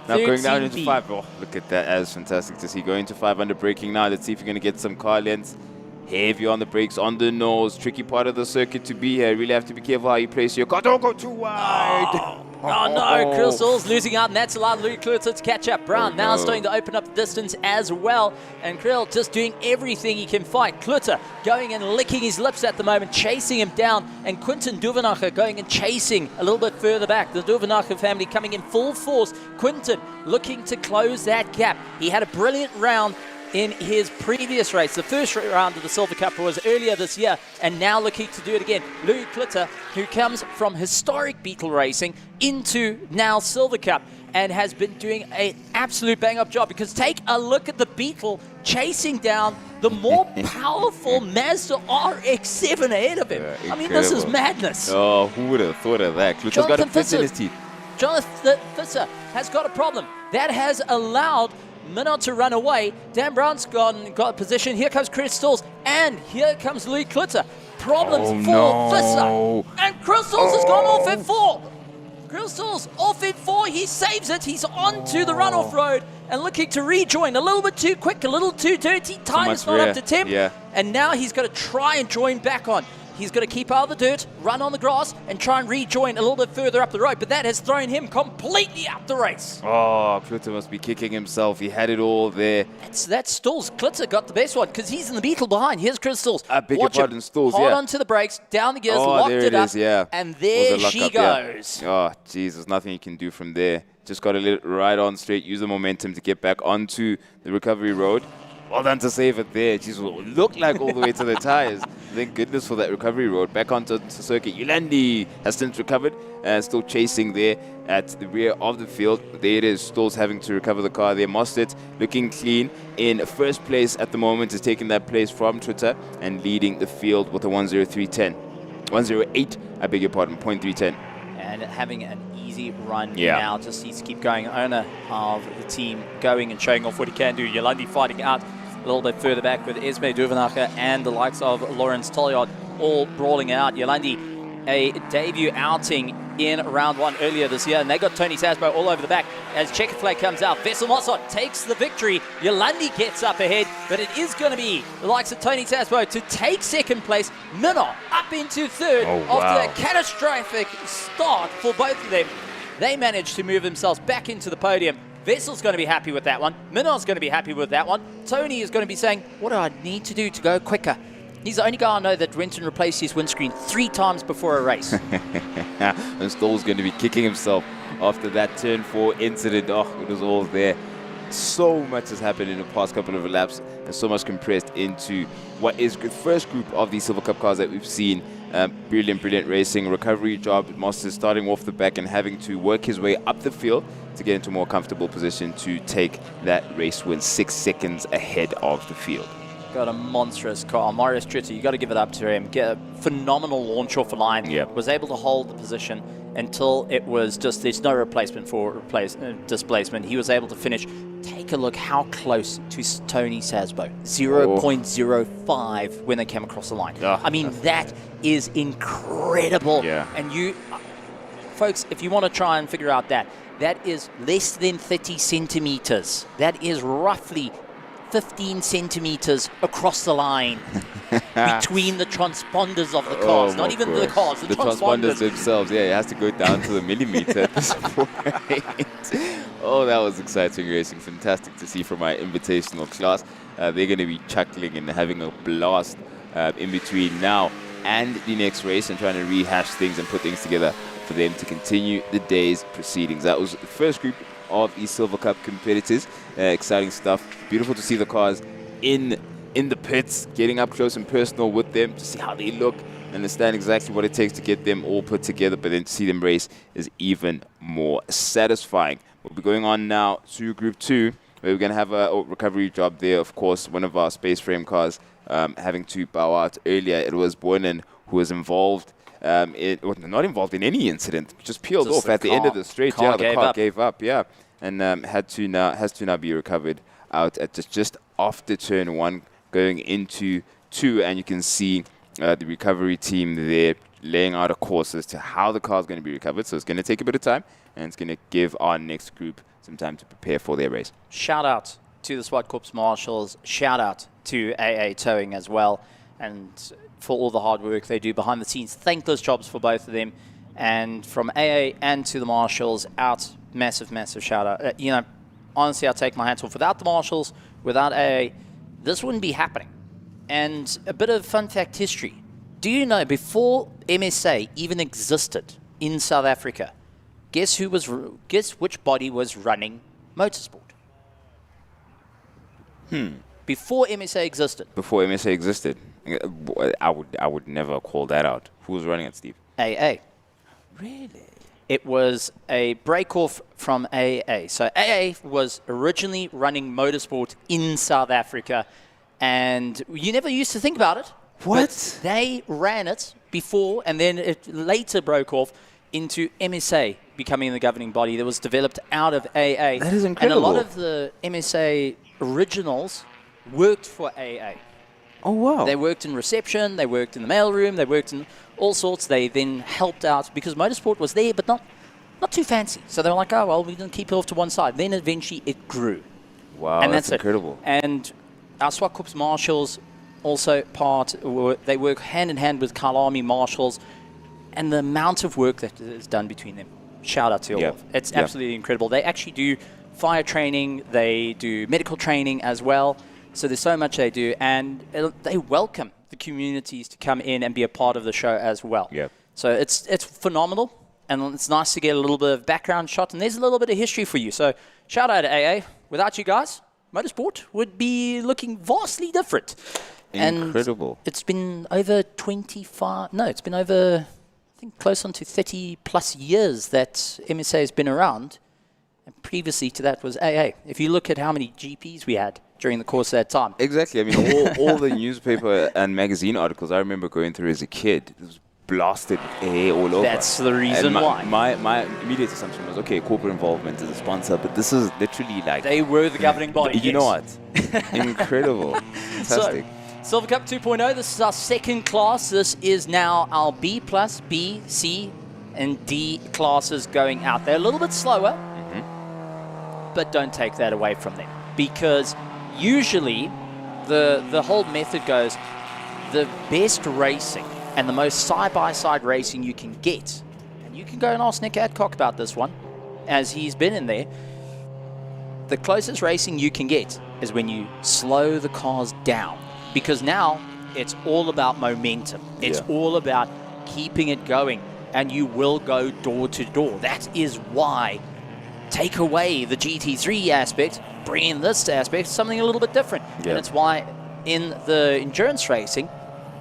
Speaker 3: Now going down into 5. Oh, look at that. That is fantastic to see. Going to 5 under braking now. Let's see if you're going to get some car lengths. Heavy on the brakes, on the nose. Tricky part of the circuit to be here. Really have to be careful how you place your car. Don't go too wide.
Speaker 6: Oh no, Krill Stalls losing out, and that's allowed Louis Klutzer to catch up. Brown now starting to open up the distance as well, and Krill just doing everything he can fight. Klutzer going and licking his lips at the moment, chasing him down, and Quinten Duvenacher going and chasing a little bit further back. The Duvenacher family coming in full force. Quinten looking to close that gap. He had a brilliant round in his previous race. The first round of the Silver Cup was earlier this year, and now looking to do it again. Louis Klutzer, who comes from historic Beetle racing into now Silver Cup, and has been doing an absolute bang-up job, because take a look at the Beetle chasing down the more powerful Mazda RX-7 ahead of him. I mean, this is madness.
Speaker 3: Oh, who would have thought of that? Klutter's got a fist in his teeth.
Speaker 6: Jonathan Visser has got a problem. That has allowed Minot to run away. Dan Brown's got a position. Here comes Chris Stalls, and here comes Louis Klutzer. Problems for Visser. And Chris Stalls has gone off in 4. Chris Stalls off in 4. He saves it. He's onto the runoff road and looking to rejoin. A little bit too quick, a little too dirty. Time is not up to temp.
Speaker 3: Yeah.
Speaker 6: And now he's got to try and join back on. He's going to keep out of the dirt, run on the grass, and try and rejoin a little bit further up the road. But that has thrown him completely out the race.
Speaker 3: Oh, Klutzer must be kicking himself. He had it all there.
Speaker 6: That's Stalls. Klutzer got the best one, because he's in the Beetle behind. Here's Chris Stalls.
Speaker 3: I beg your pardon, Stalls,
Speaker 6: Hold on to the brakes, down the gears, locked it up, and there she goes.
Speaker 3: Oh, geez, there's nothing you can do from there. Just got to let it ride on straight, use the momentum to get back onto the recovery road. Well done to save it there. Jeez, what looked like all the way to the tires. Thank goodness for that recovery road. Back onto the circuit. Yulandi has since recovered and still chasing there at the rear of the field. There it is. Stalls having to recover the car there. Mostert looking clean in first place at the moment, is taking that place from Twitter and leading the field with a 1:03.10. 1:08, I beg your pardon, 0.310.
Speaker 6: And and having an easy run now. Just needs to keep going. Owner of the team going and showing off what he can do. Yolandi fighting out a little bit further back with Esme Duvenacher and the likes of Lawrence Tolliard all brawling out. Yolandi, a debut outing in round 1 earlier this year, and they got Tony Sasbo all over the back as Checker Flag comes out. Vessel Mossad takes the victory. Yolandi gets up ahead, but it is going to be the likes of Tony Sasbo to take second place. Minnow up into third after a catastrophic start for both of them. They managed to move themselves back into the podium. Vessel's going to be happy with that one. Minnow's going to be happy with that one. Tony is going to be saying, what do I need to do to go quicker? He's the only guy I know that went and replaced his windscreen 3 times before a race.
Speaker 3: And Stoll's going to be kicking himself after that turn 4 incident. Oh, it was all there. So much has happened in the past couple of laps, and so much compressed into what is the first group of these Silver Cup cars that we've seen. Brilliant racing. Recovery job. Masters starting off the back and having to work his way up the field to get into a more comfortable position to take that race win 6 seconds ahead of the field.
Speaker 6: Got a monstrous car. Marius Tritter, you got to give it up to him. Get a phenomenal launch off the line. Was able to hold the position until it was just, there's no replacement for displacement. He was able to finish. Take a look how close to Tony Sasbo. 0.05 when they came across the line. I mean, that is incredible. And you, folks, if you want to try and figure out that is less than 30 centimeters. That is roughly 15 centimeters across the line between the transponders of the cars. Not even the cars, the transponders
Speaker 3: themselves. Yeah, it has to go down to the millimeter at this point. Oh, that was exciting racing. Fantastic to see from our invitational class. They're going to be chuckling and having a blast in between now and the next race and trying to rehash things and put things together for them to continue the day's proceedings. That was the first group of the Silver Cup competitors. Exciting stuff. Beautiful to see the cars in the pits, getting up close and personal with them to see how they look, understand exactly what it takes to get them all put together, but then to see them race is even more satisfying. We'll be going on now to Group 2, where we're going to have a recovery job there. Of course, one of our space frame cars having to bow out earlier. It was Boynan who was involved. Not involved in any incident, just peeled off at the end of the straight. The car gave up, and has to now be recovered out at just after turn 1, going into 2, and you can see the recovery team there laying out a course as to how the car is going to be recovered. So it's going to take a bit of time, and it's going to give our next group some time to prepare for their race.
Speaker 6: Shout out to the Zwartkops marshals. Shout out to AA Towing as well, and for all the hard work they do behind the scenes. Thankless jobs for both of them. And from AA and to the marshals, out, massive shout out. Honestly, I take my hats off. Without the marshals, without AA, this wouldn't be happening. And a bit of fun fact history. Do you know, before MSA even existed in South Africa, guess which body was running motorsport? Before MSA existed.
Speaker 3: Before MSA existed. I would never call that out. Who was running it, Steve?
Speaker 6: AA. Really? It was a break-off from AA. So AA was originally running motorsport in South Africa, and you never used to think about it.
Speaker 3: What?
Speaker 6: But they ran it before, and then it later broke off into MSA becoming the governing body that was developed out of AA.
Speaker 3: That is incredible.
Speaker 6: And a lot of the MSA originals worked for AA.
Speaker 3: Oh, wow.
Speaker 6: They worked in reception, they worked in the mailroom, they worked in all sorts. They then helped out because motorsport was there, but not too fancy. So they were like, oh, well, we're going to keep it off to one side. Then eventually it grew.
Speaker 3: Wow,
Speaker 6: and
Speaker 3: that's incredible.
Speaker 6: And our Swartkops marshals also they work hand in hand with Kalami marshals, and the amount of work that is done between them. Shout out to all. It's absolutely incredible. They actually do fire training, they do medical training as well. So there's so much they do, and they welcome the communities to come in and be a part of the show as well. So it's phenomenal, and it's nice to get a little bit of background shot, and there's a little bit of history for you. So shout out to AA. Without you guys, motorsport would be looking vastly different.
Speaker 3: Incredible.
Speaker 6: And it's been over it's been over, I think, close on to 30 plus years that MSA has been around. And previously to that was AA. If you look at how many GPs we had during the course of that time.
Speaker 3: Exactly. I mean, all the newspaper and magazine articles I remember going through as a kid, it was blasted air all over.
Speaker 6: That's the reason
Speaker 3: and
Speaker 6: why.
Speaker 3: My immediate assumption was, okay, corporate involvement as a sponsor, but this is literally like...
Speaker 6: They were the governing body.
Speaker 3: You know what? Incredible. Fantastic.
Speaker 6: So, Silver Cup 2.0, this is our second class. This is now our B+, B, C, and D classes going out. They're a little bit slower, but don't take that away from them. Because usually the whole method goes, the best racing and the most side-by-side racing you can get, and you can go and ask Nick Adcock about this one, as he's been in there, the closest racing you can get is when you slow the cars down. Because now it's all about momentum. It's all about keeping it going, and you will go door to door. That is why take away the GT3 aspect, bring in this aspect, something a little bit different. And it's why in the endurance racing,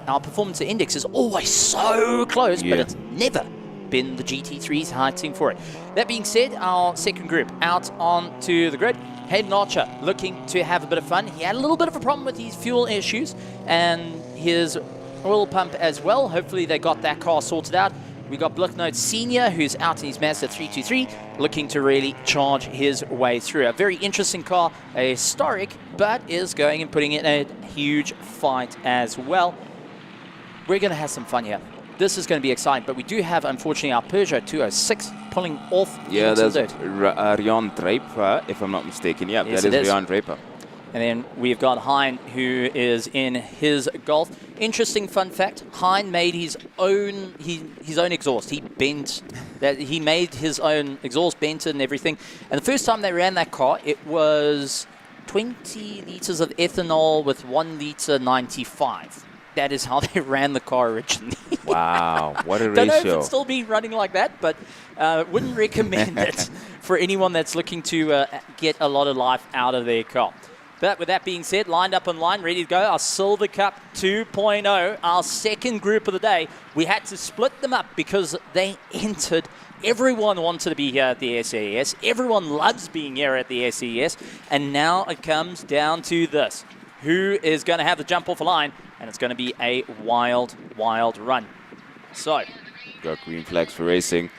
Speaker 6: our performance index is always so close, but it's never been the GT3's fighting for it. That being said, our second group out onto the grid. Hayden Archer looking to have a bit of fun. He had a little bit of a problem with his fuel issues and his oil pump as well. Hopefully they got that car sorted out. We got Blicknote Senior, who's out in his Mazda 323, looking to really charge his way through. A very interesting car, a historic, but is going and putting in a huge fight as well. We're going to have some fun here. This is going to be exciting, but we do have, unfortunately, our Peugeot 206 pulling off.
Speaker 3: Yeah, there's Rian Draper, if I'm not mistaken. Yeah,
Speaker 6: yes,
Speaker 3: that is Rian Draper.
Speaker 6: And then we've got Hein, who is in his Golf. Interesting fun fact, Hein made his own exhaust. He bent that. He made his own exhaust, bent it and everything. And the first time they ran that car, it was 20 liters of ethanol with 1 liter 95. That is how they ran the car originally.
Speaker 3: Wow, what a
Speaker 6: Don't know if
Speaker 3: ratio.
Speaker 6: it's still be running like that, but wouldn't recommend it for anyone that's looking to get a lot of life out of their car. But with that being said, lined up on line, ready to go, our Silver Cup 2.0, our second group of the day. We had to split them up because they entered. Everyone wanted to be here at the SAES. Everyone loves being here at the SAES. And now it comes down to this. Who is going to have the jump off a line? And it's going to be a wild, wild run. So,
Speaker 3: got green flags for racing.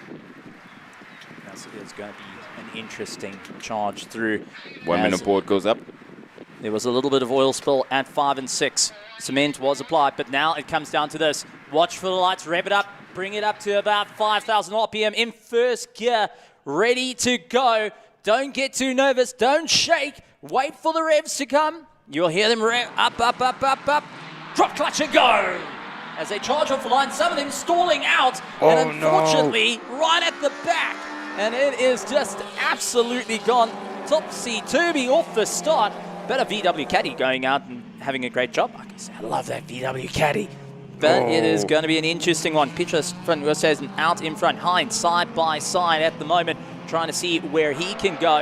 Speaker 6: It's going to be an interesting charge through.
Speaker 3: 1 minute board goes up.
Speaker 6: There was a little bit of oil spill at 5 and 6. Cement was applied, but now it comes down to this. Watch for the lights, rev it up, bring it up to about 5,000 RPM in first gear. Ready to go. Don't get too nervous. Don't shake. Wait for the revs to come. You'll hear them rev up, up, up, up, up. Drop clutch and go! As they charge off the line, some of them stalling out, and unfortunately, right at the back. And it is just absolutely gone topsy-turvy off the start. But a VW Caddy going out and having a great job. Like I said, I love that VW Caddy. But it is going to be an interesting one. Pitcher's front wheel says out in front. Hines side by side at the moment, trying to see where he can go.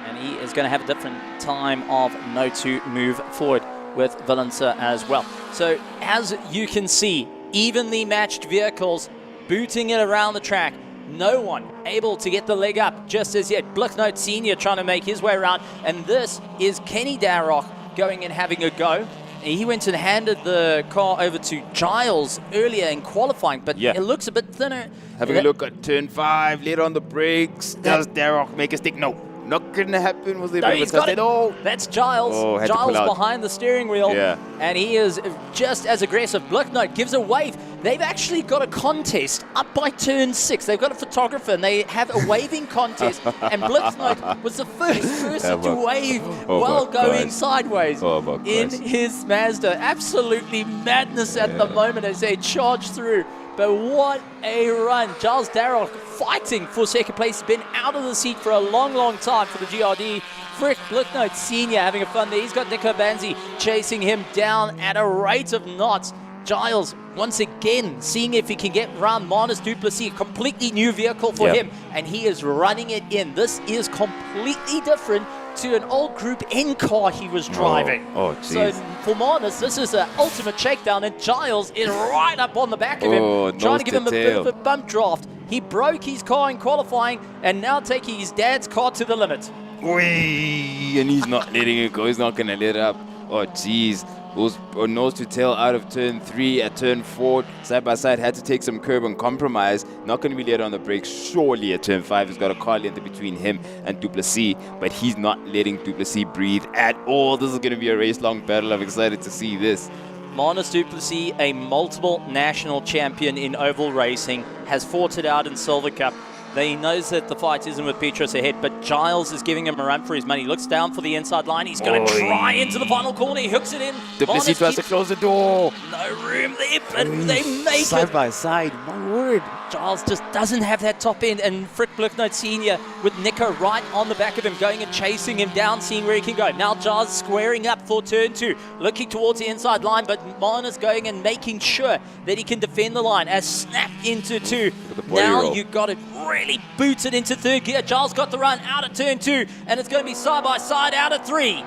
Speaker 6: And he is going to have a different time of no to move forward with Valenza as well. So as you can see, evenly matched vehicles booting it around the track. No one able to get the leg up just as yet. Blicknote Senior trying to make his way around. And this is Kenny Darroch going and having a go. He went and handed the car over to Giles earlier in qualifying, but it looks a bit thinner.
Speaker 3: Having a look at turn 5, later on the brakes. Does Darroch make a stick? No. Not going to happen. Was
Speaker 6: No, he's got it. That's Giles.
Speaker 3: Oh,
Speaker 6: Giles behind the steering wheel.
Speaker 3: Yeah.
Speaker 6: And he is just as aggressive. Blicknote gives a wave. They've actually got a contest up by turn 6. They've got a photographer and they have a waving contest. And Blicknote was the first person to wave while going sideways in his Mazda. Absolutely madness at the moment as they charge through. But what a run. Giles Darroch fighting for second place. He's been out of the seat for a long, long time for the GRD. Frick Blicknote Senior having a fun there. He's got Nico Banzi chasing him down at a rate of knots. Giles, once again, seeing if he can get around Manus Duplessis, a completely new vehicle for him, and he is running it in. This is completely different to an old Group N car he was driving.
Speaker 3: Oh, jeez.
Speaker 6: So for Manus, this is an ultimate shakedown, and Giles is right up on the back of him, trying to give him a bit of a bump draft. He broke his car in qualifying, and now taking his dad's car to the limit.
Speaker 3: Whee! And he's not letting it go. He's not going to let up. Oh, jeez. was nose to tail out of turn 3 at turn 4. Side by side, had to take some curb and compromise. Not going to be led on the brakes. Surely at turn 5, he's got a car length between him and Duplessis, but he's not letting Duplessis breathe at all. This is going to be a race-long battle. I'm excited to see this.
Speaker 6: Marnus Duplessis, a multiple national champion in oval racing, has fought it out in Silver Cup. He knows that the fight isn't with Petros ahead, but Giles is giving him a run for his money. He looks down for the inside line. He's going to try into the final corner. He hooks it in.
Speaker 3: Duplessis tries to close the door.
Speaker 6: No room there, but they make
Speaker 3: side
Speaker 6: it.
Speaker 3: By side, my word.
Speaker 6: Giles just doesn't have that top end, and Frick Bluchnote Sr. with Nico right on the back of him, going and chasing him down, seeing where he can go. Now Giles squaring up for turn 2, looking towards the inside line, but Marnus going and making sure that he can defend the line as snapped into 2. Now you got it really booted into 3rd gear. Giles got the run out of turn 2, and it's going to be side by side out of 3.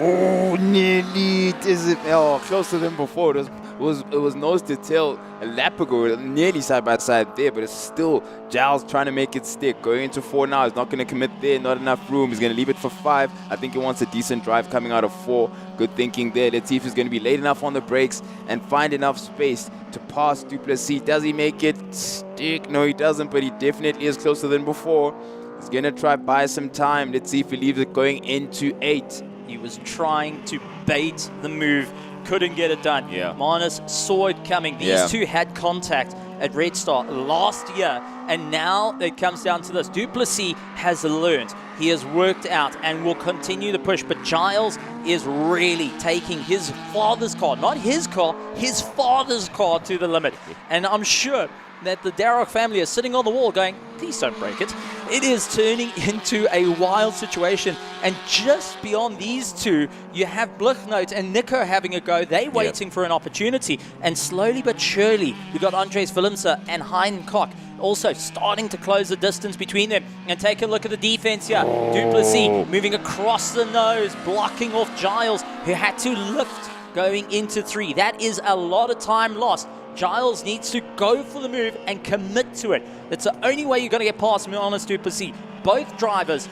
Speaker 3: Oh, nearly. Closer than before. It was nose to tail a lap ago, nearly side by side there, but it's still Giles trying to make it stick. Going into 4 now, he's not going to commit there, not enough room. He's going to leave it for 5. I think he wants a decent drive coming out of 4. Good thinking there. Let's see if he's going to be late enough on the brakes and find enough space to pass Duplessis. Does he make it stick? No, he doesn't, but he definitely is closer than before. He's going to try buy some time. Let's see if he leaves it going into 8.
Speaker 6: He was trying to bait the move, couldn't get it done.
Speaker 3: Yeah.
Speaker 6: Marnus saw it coming. These two had contact at Red Star last year, and now it comes down to this. Duplessis has learned. He has worked out and will continue the push, but Giles is really taking his father's car, not his car, his father's car to the limit. And I'm sure that the Darroch family is sitting on the wall going, please don't break it. It is turning into a wild situation. And just beyond these two, you have Bluchnote and Nico having a go. They waiting for an opportunity. And slowly but surely, you got Andres Willemse and Hein Koch also starting to close the distance between them. And take a look at the defense here. Duplessis moving across the nose, blocking off Giles, who had to lift going into 3. That is a lot of time lost. Giles needs to go for the move and commit to it. That's the only way you're going to get past Marnus Duplessis. Both drivers,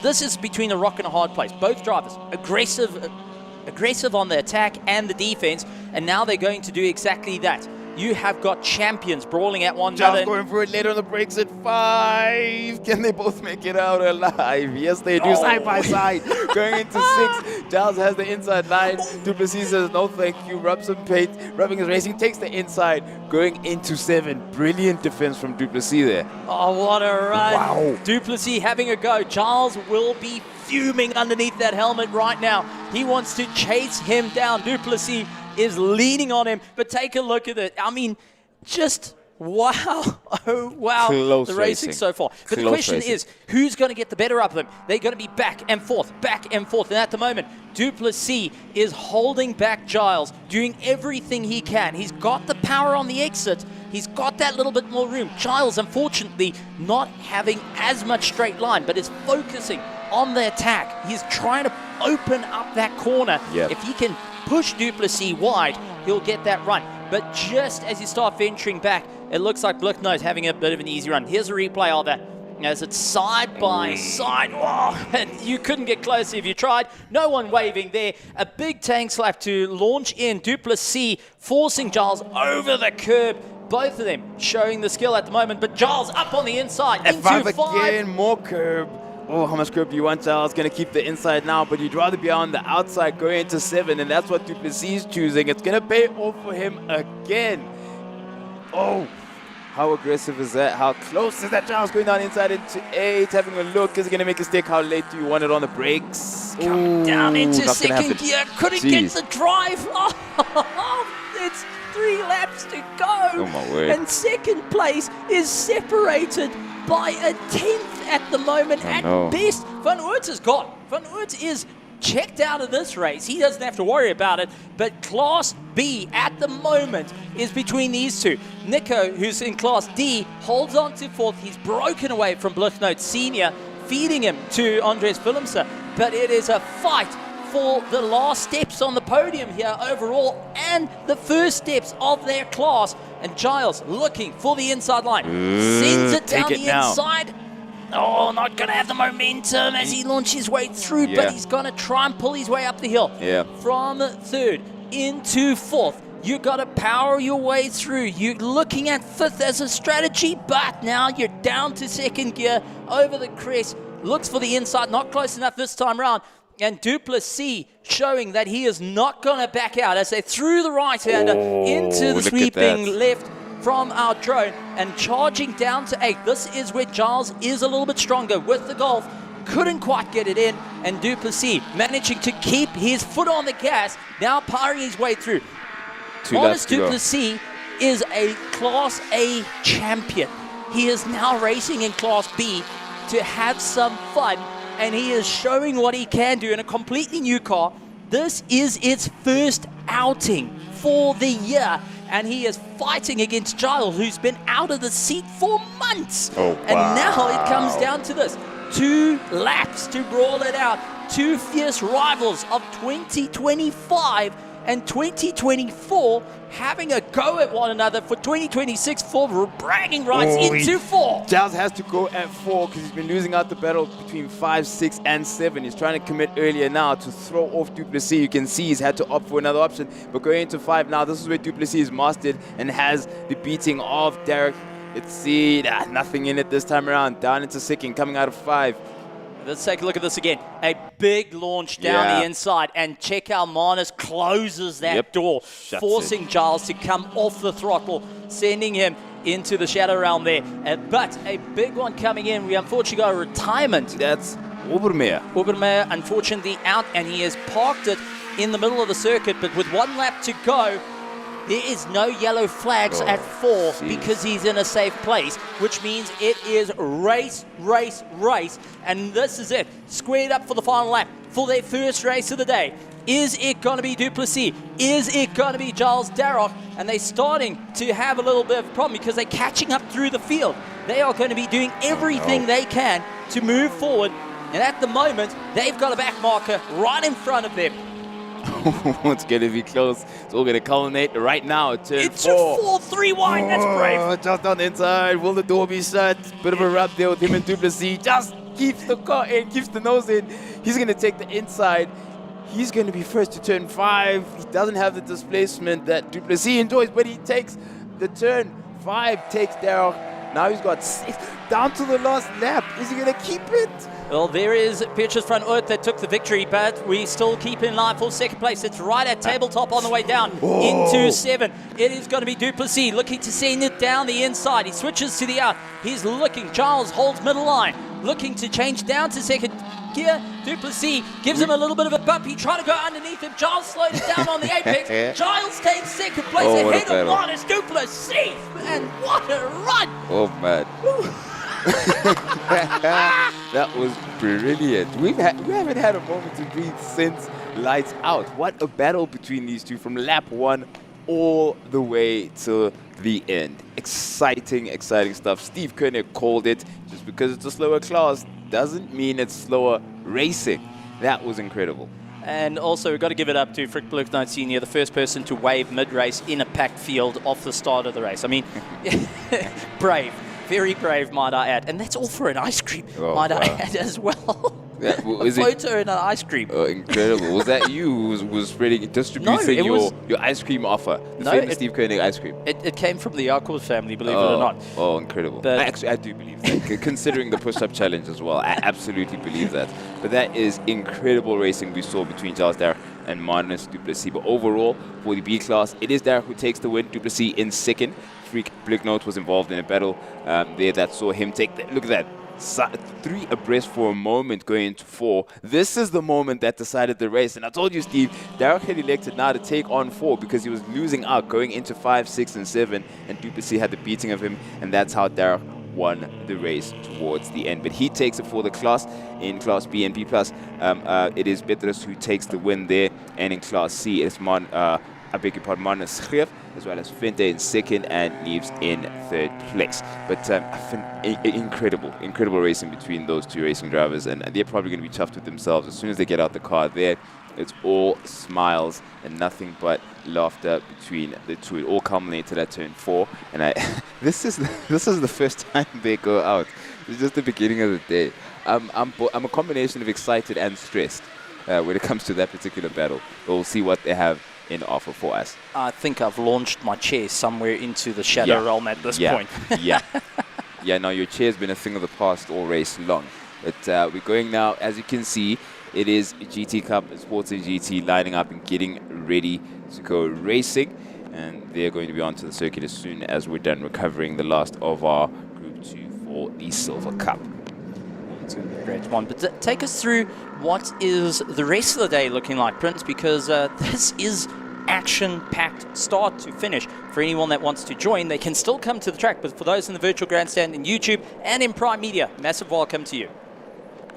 Speaker 6: this is between a rock and a hard place. Both drivers, aggressive on the attack and the defense, and now they're going to do exactly that. You have got champions brawling at one another.
Speaker 3: Giles going for it later on the brakes at 5. Can they both make it out alive? Yes, they do. Side by side. Going into 6. Giles has the inside line. Duplessis says no thank you. Rubs some paint. Rubbing his racing. Takes the inside. Going into 7. Brilliant defense from Duplessis there.
Speaker 6: Oh, what a run.
Speaker 3: Wow.
Speaker 6: Duplessis having a go. Giles will be fuming underneath that helmet right now. He wants to chase him down. Duplessis is leaning on him, but take a look at it. I mean, just wow. Oh, wow.
Speaker 3: Close
Speaker 6: the racing so far. But the question is, who's going to get the better of them? They're going to be back and forth. And at the moment, Duplessis is holding back Giles, doing everything he can. He's got the power on the exit. He's got that little bit more room. Giles, unfortunately, not having as much straight line, but is focusing on the attack. He's trying to open up that corner.
Speaker 3: Yep.
Speaker 6: If he can push Duplessis wide, he'll get that run. But just as you start venturing back, it looks like Bluchnote having a bit of an easy run. Here's a replay of that. As it's side by side. Oh, and you couldn't get closer if you tried. No one waving there. A big tank slap to launch in. Duplessis forcing Giles over the curb. Both of them showing the skill at the moment. But Giles up on the inside into 5.
Speaker 3: Again, more curb. Oh, how much curb do you want, Giles? Going to keep the inside now, but you'd rather be on the outside going into 7, and that's what Duplessis is choosing. It's going to pay off for him again. Oh, how aggressive is that? How close is that? Giles going down inside into 8, having a look. Is he going to make a stick? How late do you want it on the brakes?
Speaker 6: Come down into 2nd gear. Couldn't get the drive. Oh, it's 3 laps to go.
Speaker 3: Oh, my word.
Speaker 6: And 2nd place is separated by a 10th at the moment. At best. Van Oort is gone. Van Oort is checked out of this race. He doesn't have to worry about it. But Class B at the moment is between these two. Nico, who's in Class D, holds on to 4th. He's broken away from Bluchnote Sr., feeding him to Andres Willemse. But it is a fight for the last steps on the podium here overall and the first steps of their class. And Giles looking for the inside line. Sends it down the inside. Oh, not going to have the momentum as he launches his way through, but he's going to try and pull his way up the hill.
Speaker 3: Yeah.
Speaker 6: From third into fourth. You got to power your way through. You're looking at fifth as a strategy, but now you're down to second gear over the crest. Looks for the inside, not close enough this time round. And Duplessis showing that he is not going to back out as they threw the right-hander into the sweeping left from our drone and charging down to 8th. This is where Giles is a little bit stronger with the Golf. Couldn't quite get it in, and Duplessis managing to keep his foot on the gas, now powering his way through. Honest Duplessis is a Class A champion. He is now racing in Class B to have some fun, and he is showing what he can do in a completely new car. This is its first outing for the year, and he is fighting against Giles, who's been out of the seat for months.
Speaker 3: Oh, wow.
Speaker 6: And now it comes down to this. 2 laps to brawl it out. 2 fierce rivals of 2025 and 2024 having a go at one another for 2026 for bragging rights into 4.
Speaker 3: Giles has to go at 4 because he's been losing out the battle between 5, 6, and 7. He's trying to commit earlier now to throw off Duplessis. You can see he's had to opt for another option, but going into 5 now, this is where Duplessis is mastered and has the beating of Derek. Let's see, nothing in it this time around. Down into 2nd, coming out of 5.
Speaker 6: Let's take a look at this again. A big launch down the inside, and check how Manus closes that door, forcing Giles to come off the throttle, sending him into the shadow realm there. But a big one coming in. We unfortunately got a retirement.
Speaker 3: That's Obermeier.
Speaker 6: Obermeier, unfortunately, out, and he has parked it in the middle of the circuit. But with 1 lap to go, there is no yellow flags at 4 because he's in a safe place, which means it is race, race, race. And this is it. Squared up for the final lap for their first race of the day. Is it going to be Duplessis? Is it going to be Giles Darroch? And they're starting to have a little bit of a problem because they're catching up through the field. They are going to be doing everything they can to move forward. And at the moment, they've got a back marker right in front of them.
Speaker 3: It's going to be close. It's all going to culminate right now. Turn
Speaker 6: 4. 3 wide. That's brave.
Speaker 3: Just on the inside. Will the door be shut? Bit of a rub there with him and Duplessis. Just keeps the car in, keeps the nose in. He's going to take the inside. He's going to be first to turn 5. He doesn't have the displacement that Duplessis enjoys, but he takes the turn 5, takes Darroch. Now he's got 6 down to the last lap. Is he going to keep it?
Speaker 6: Well, there is Petrus van Oort that took the victory, but we still keep in line for 2nd place. It's right at tabletop on the way down into 7. It is going to be Duplessis looking to send it down the inside. He switches to the out. He's looking. Giles holds middle line, looking to change down to 2nd gear. Duplessis gives him a little bit of a bump. He tried to go underneath him. Giles slowed it down on the apex. Giles takes 2nd place ahead of Manus Duplessis. And what a run!
Speaker 3: Oh, man. That was brilliant. We haven't had a moment to breathe since lights out. What a battle between these two from lap 1 all the way to the end. Exciting, exciting stuff. Steve Koenig called it. Just because it's a slower class doesn't mean it's slower racing. That was incredible.
Speaker 6: And also, we've got to give it up to Frick Bluchnight Sr., the first person to wave mid-race in a packed field off the start of the race. I mean, brave. Very brave, might I add. And that's all for an ice cream, might I add as well.
Speaker 3: A
Speaker 6: photo and an ice cream.
Speaker 3: Oh, incredible. Was that you who was distributing your ice cream offer? The famous Steve Koenig ice cream.
Speaker 6: It came from the Jacobs family, believe it or not.
Speaker 3: Oh, incredible. But I do believe that. Considering the push-up challenge as well, I absolutely believe that. But that is incredible racing we saw between Giles Darroch and Manus Duplessis. But overall, for the B class, it is Darroch who takes the win. Duplessis in 2nd. Freak Blicknote was involved in a battle there that saw him take the, look at that, 3 abreast for a moment going into 4. This is the moment that decided the race. And I told you, Steve, Darroch had elected now to take on 4 because he was losing out going into 5, 6, and 7. And Duplessis had the beating of him. And that's how Darroch won the race towards the end. But he takes it for the class. In Class B and B+, it is Petrus who takes the win there. And in Class C, it's Manus Schreef, as well as Finte in 2nd and Neves in 3rd place. But incredible racing between those 2 racing drivers, and they're probably going to be chuffed with themselves as soon as they get out the car there. It's all smiles and nothing but laughter between the 2. It all culminated at turn 4, and this is the first time they go out. It's just the beginning of the day. I'm a combination of excited and stressed when it comes to that particular battle. But we'll see what they have in offer for us.
Speaker 6: I think I've launched my chair somewhere into the shadow realm at this point.
Speaker 3: Yeah, no, your chair's been a thing of the past all race long. But we're going now, as you can see, it is GT Cup, Sports and GT lining up and getting ready to go racing. And they're going to be onto the circuit as soon as we're done recovering the last of our Group 2 for the Silver Cup.
Speaker 6: It's going to be a great one. But take us through what is the rest of the day looking like, Prince, because this is action-packed start to finish. For anyone that wants to join, they can still come to the track. But for those in the virtual grandstand in YouTube and in Prime Media, massive welcome to you.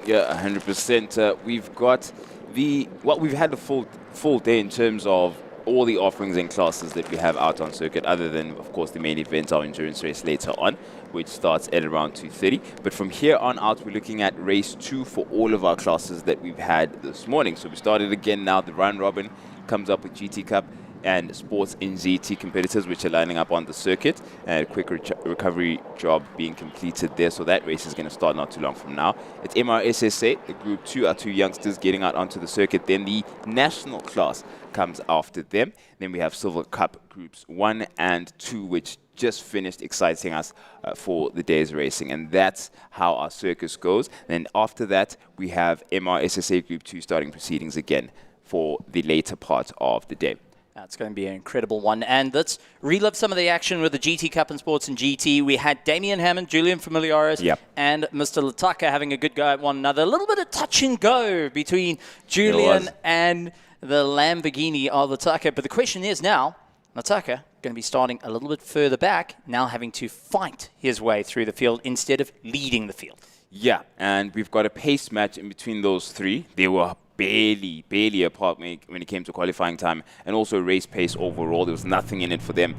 Speaker 3: Yeah, 100%. We've got we've had a full day in terms of all the offerings and classes that we have out on circuit, other than, of course, the main event, our endurance race later on, which starts at around 2:30. But from here on out, we're looking at race 2 for all of our classes that we've had this morning. So we started again now. The round robin comes up with GT Cup and Sports in GT competitors, which are lining up on the circuit, and a quick recovery job being completed there. So that race is going to start not too long from now. It's MRSSA, the Group 2, our 2 youngsters getting out onto the circuit. Then the national class comes after them. Then we have Silver Cup Groups 1 and 2, which just finished exciting us for the day's racing. And that's how our circus goes. Then after that, we have MRSSA Group 2 starting proceedings again for the later part of the day.
Speaker 6: That's going to be an incredible one. And let's relive some of the action with the GT Cup and Sports and GT. We had Damien Hammond, Julian Familiaris, and Mr. Lataka having a good go at one another. A little bit of touch and go between Julian and the Lamborghini of Lataka. But the question is now, Lataka going to be starting a little bit further back, now having to fight his way through the field instead of leading the field.
Speaker 3: Yeah, and we've got a pace match in between those three. They were barely apart when it came to qualifying time, and also race pace overall. There was nothing in it for them.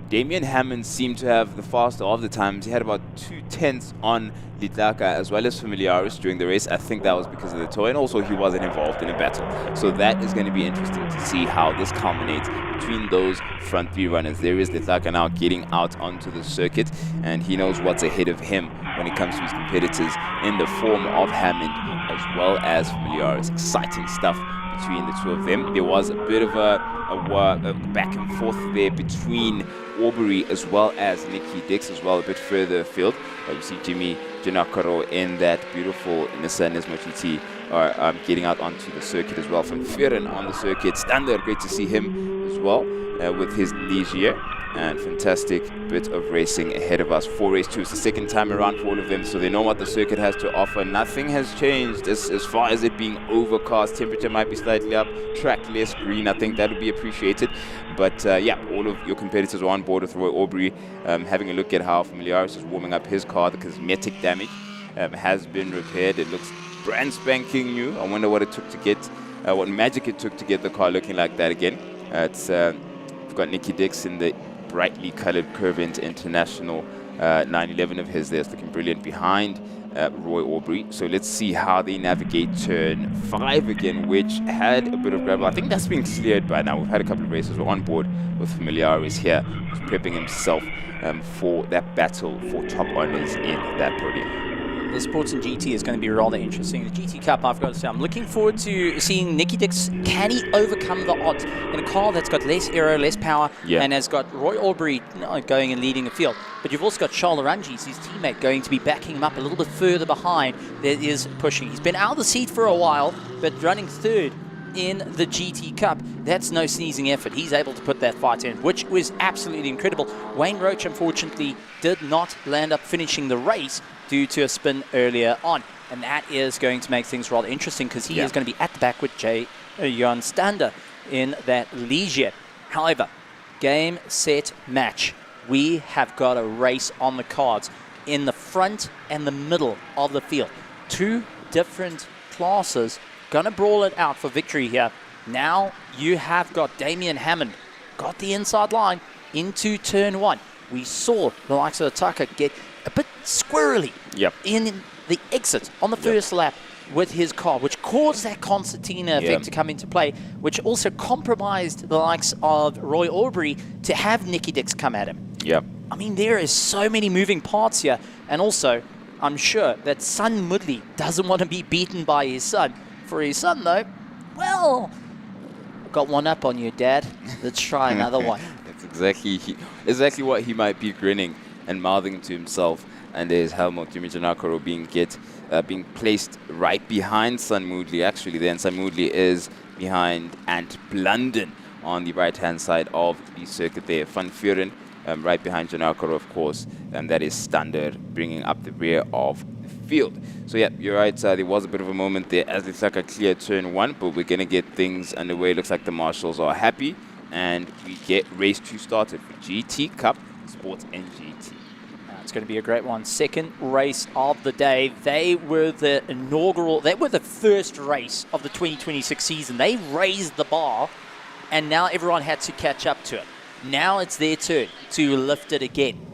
Speaker 3: Damien Hammond seemed to have the faster of the times. He had about 2/10 on Litaka as well as Familiaris during the race. I think that was because of the tow, and also he wasn't involved in a battle. So that is going to be interesting to see how this culminates between those front 3 runners. There is Litaka now getting out onto the circuit, and he knows what's ahead of him when it comes to his competitors in the form of Hammond as well as Familiaris. Exciting stuff between the two of them. There was a bit of a back and forth there between Aubrey as well as Nikki Dix as well, a bit further afield. You see Jimmy Janakaro in that beautiful Nissan Nismo GT getting out onto the circuit as well. From Viren on the circuit. Stander, great to see him as well with his Ligier. And fantastic bit of racing ahead of us for race 2. It's the second time around for all of them, so they know what the circuit has to offer. Nothing has changed as far as it being overcast. Temperature might be slightly up, track less green. I think that would be appreciated. But yeah, all of your competitors are on board with Roy Aubrey, having a look at how Familiaris is warming up his car. The cosmetic damage has been repaired. It looks brand spanking new. I wonder what it took to get, what magic it took to get the car looking like that again. We've got Nikki Dix in the brightly colored Curvent International 911 of his. There's looking brilliant behind Roy Aubrey. So let's see how they navigate turn 5 again, which had a bit of gravel. I think that's been cleared by now. We've had a couple of races. We're on board with Familiaris here, who's prepping himself for that battle for top honors in that podium.
Speaker 6: The Sports and GT is going to be rather interesting. The GT Cup, I've got to say, I'm looking forward to seeing Nikki Dix. Can he overcome the odds in a car that's got less aero, less power, and has got Roy Aubrey going and leading the field? But you've also got Charles Arangis, his teammate, going to be backing him up a little bit further behind. That is pushing. He's been out of the seat for a while, but running third in the GT Cup. That's no sneezing effort. He's able to put that fight in, which was absolutely incredible. Wayne Roach, unfortunately, did not land up finishing the race due to a spin earlier on. And that is going to make things rather interesting because he is going to be at the back with Jan Stander in that Ligier. However, game, set, match. We have got a race on the cards in the front and the middle of the field. 2 different classes going to brawl it out for victory here. Now you have got Damien Hammond, got the inside line into turn 1. We saw the likes of Tucker get a bit squirrely in the exit on the first lap with his car, which caused that concertina effect to come into play, which also compromised the likes of Roy Aubrey to have Nikki Dix come at him. I mean, there is so many moving parts here. And also, I'm sure that son Mudley doesn't want to be beaten by his son. For his son, though, well, I've got one up on you, Dad. Let's try another one.
Speaker 3: That's exactly what he might be grinning and mouthing to himself. And there's Helmut Janakaro being placed right behind Sun Moodley. Actually, then Sun Moodley is behind Ant Blunden on the right-hand side of the circuit there. Van Vuren right behind Janakaro, of course, and that is Standard bringing up the rear of the field. So yeah, you're right, there was a bit of a moment there as it's like a clear turn 1, but we're going to get things underway. Looks like the marshals are happy, and we get race 2 started for GT Cup, Sports and GT.
Speaker 6: It's going to be a great one. Second race of the day. They were the first race of the 2026 season. They raised the bar, and now everyone had to catch up to it. Now it's their turn to lift it again.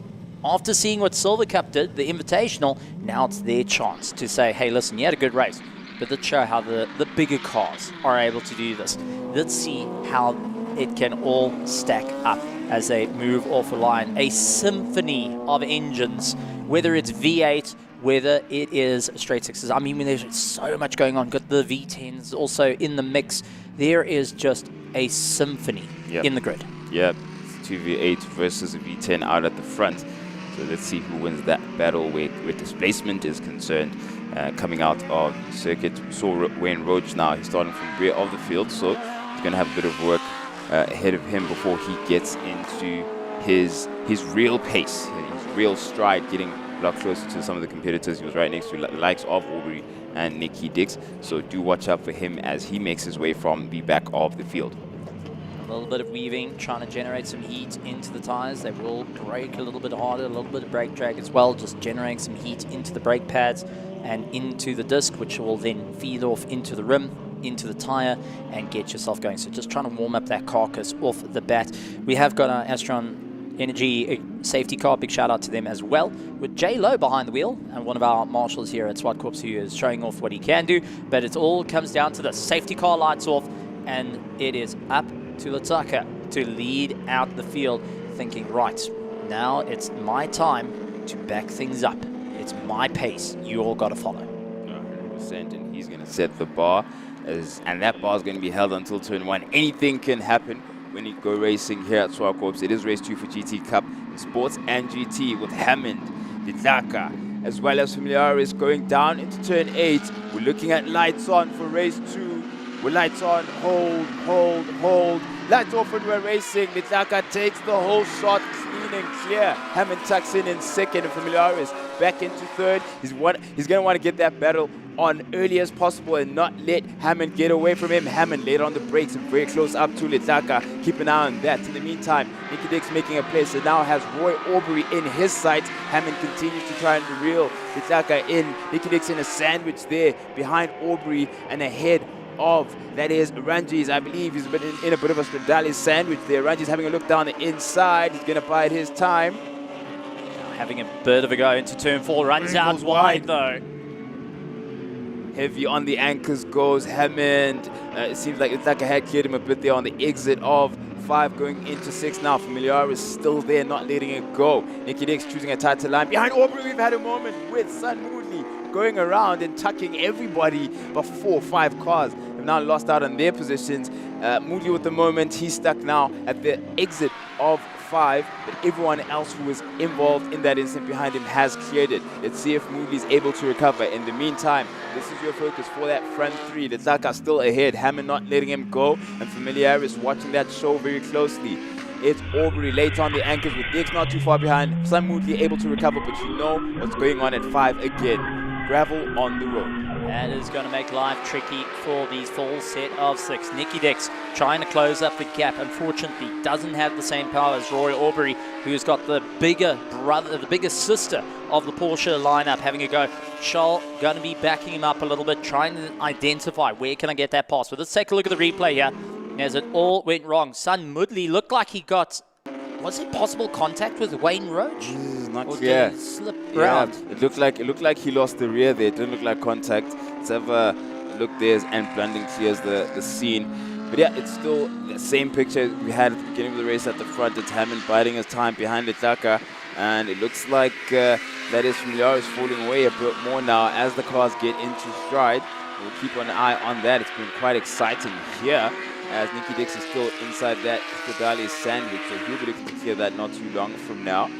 Speaker 6: After seeing what Silver Cup did, the Invitational, now it's their chance to say, hey, listen, you had a good race, but let's show how the bigger cars are able to do this. Let's see how it can all stack up as they move off a line. A symphony of engines, whether it's V8, whether it is straight sixes. I mean, there's so much going on. Got the V10s also in the mix. There is just a symphony in the grid.
Speaker 3: Yep, it's 2 V8 versus a V10 out at the front. So let's see who wins that battle where displacement is concerned. Coming out of the circuit, we saw Wayne Roach now. He's starting from rear of the field, so he's going to have a bit of work ahead of him before he gets into his real pace, his real stride, getting a lot closer to some of the competitors. He was right next to the likes of Aubrey and Nicky Dix, so do watch out for him as he makes his way from the back of the field.
Speaker 6: A little bit of weaving, trying to generate some heat into the tires. They will brake a little bit harder, a little bit of brake drag as well, just generating some heat into the brake pads and into the disc, which will then feed off into the rim, into the tire, and get yourself going. So just trying to warm up that carcass off the bat. We have got our Astron Energy safety car, big shout out to them as well, with J Lo behind the wheel and one of our marshals here at Zwartkops who is showing off what he can do. But it all comes down to the safety car lights off, and it is up to Lataka to lead out the field, thinking, right, now it's my time to back things up. It's my pace. You all got to follow.
Speaker 3: 100%, and he's going to set the bar, and that bar is going to be held until turn 1. Anything can happen when you go racing here at Swartkops. It is race 2 for GT Cup in Sports and GT with Hammond, Didlaka, as well as Familiaris going down into turn 8. We're looking at lights on for race 2. With lights on, hold. Lights off when we're racing. Didlaka takes the whole shot, clean and clear. Hammond tucks in second, and Familiaris back into third. He's going to want to get that battle on early as possible and not let Hammond get away from him. Hammond laid on the brakes and very close up to Didlaka. Keep an eye on that. In the meantime, Nicky Dix making a play, so now has Roy Aubrey in his sights. Hammond continues to try and reel Didlaka in. Nicky Dix in a sandwich there behind Aubrey and ahead of, that is, Ranji's. I believe he's in a bit of a Stradale sandwich there. Ranji's having a look down the inside. He's going to bide his time.
Speaker 6: Having a bit of a go into turn 4. Runs out wide though.
Speaker 3: Heavy on the anchors goes Hammond. It seems like Didlaka had cleared him a bit there on the exit of 5 going into 6 now. Familiar is still there, not letting it go. Nicky Dix choosing a tighter line. Behind Aubrey, we've had a moment with Sun Moodley going around and tucking everybody, but 4 or 5 cars have now lost out on their positions. Moodley with the moment, he's stuck now at the exit of 5, but everyone else who was involved in that incident behind him has cleared it. Let's see if Moodley is able to recover. In the meantime, this is your focus for that front 3. Didlaka still ahead, Hammond not letting him go, and Familiaris watching that show very closely. It's Aubrey late on the anchors with Dix not too far behind. Sun Moodley able to recover, but you know what's going on at 5 again. Gravel on the road.
Speaker 6: That is going to make life tricky for these full set of 6. Nicky Dix trying to close up the gap. Unfortunately, doesn't have the same power as Roy Aubrey, who's got the bigger brother, the bigger sister of the Porsche lineup, having a go. Charles going to be backing him up a little bit, trying to identify where can I get that pass. But let's take a look at the replay here. As it all went wrong, Sun Moodley looked like he got, was it possible contact with Wayne Roach?
Speaker 3: Not
Speaker 6: or
Speaker 3: clear.
Speaker 6: did he slip around?
Speaker 3: It looked like he lost the rear there. It didn't look like contact. Let's have a look there as Ant Blunden clears the scene. But yeah, it's still the same picture we had at the beginning of the race at the front. It's Hammond biding his time behind Didlaka. And it looks like that is from Liara is falling away a bit more now as the cars get into stride. We'll keep an eye on that. It's been quite exciting here as Nikki Dix is still inside that Stradale sandwich. So he'll be looking to clear that not too long from now.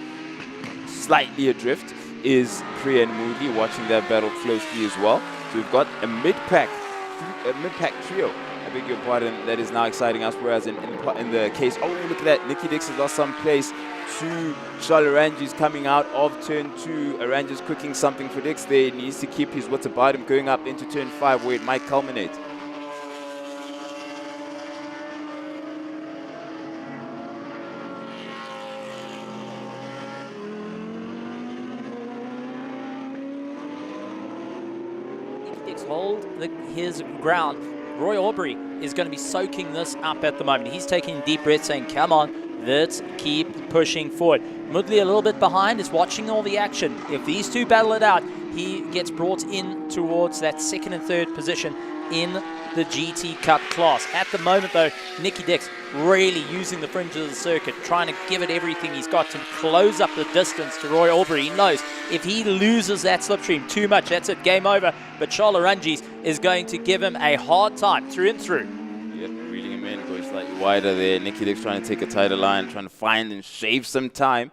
Speaker 3: Slightly adrift is Priya and Moody watching that battle closely as well. So we've got a mid-pack trio, I beg your pardon, that is now exciting us, whereas in the case, oh look at that, Nikki Dix has lost some place to Charles Arangis coming out of turn 2. Arangis cooking something for Dix there. He needs to keep his wits about him going up into turn 5 where it might culminate.
Speaker 6: Hold his ground. Roy Aubrey is going to be soaking this up at the moment. He's taking a deep breath saying, come on, let's keep pushing forward. Mudley a little bit behind is watching all the action. If these two battle it out, he gets brought in towards that second and third position in the GT Cup class. At the moment though, Nikki Dix really using the fringes of the circuit, trying to give it everything he's got to close up the distance to Roy Aubrey. He knows if he loses that slipstream too much, that's it, game over. But Charles Arangis is going to give him a hard time through and through.
Speaker 3: Yep, reeling him in, going slightly wider there. Nikki Dix trying to take a tighter line, trying to find and shave some time.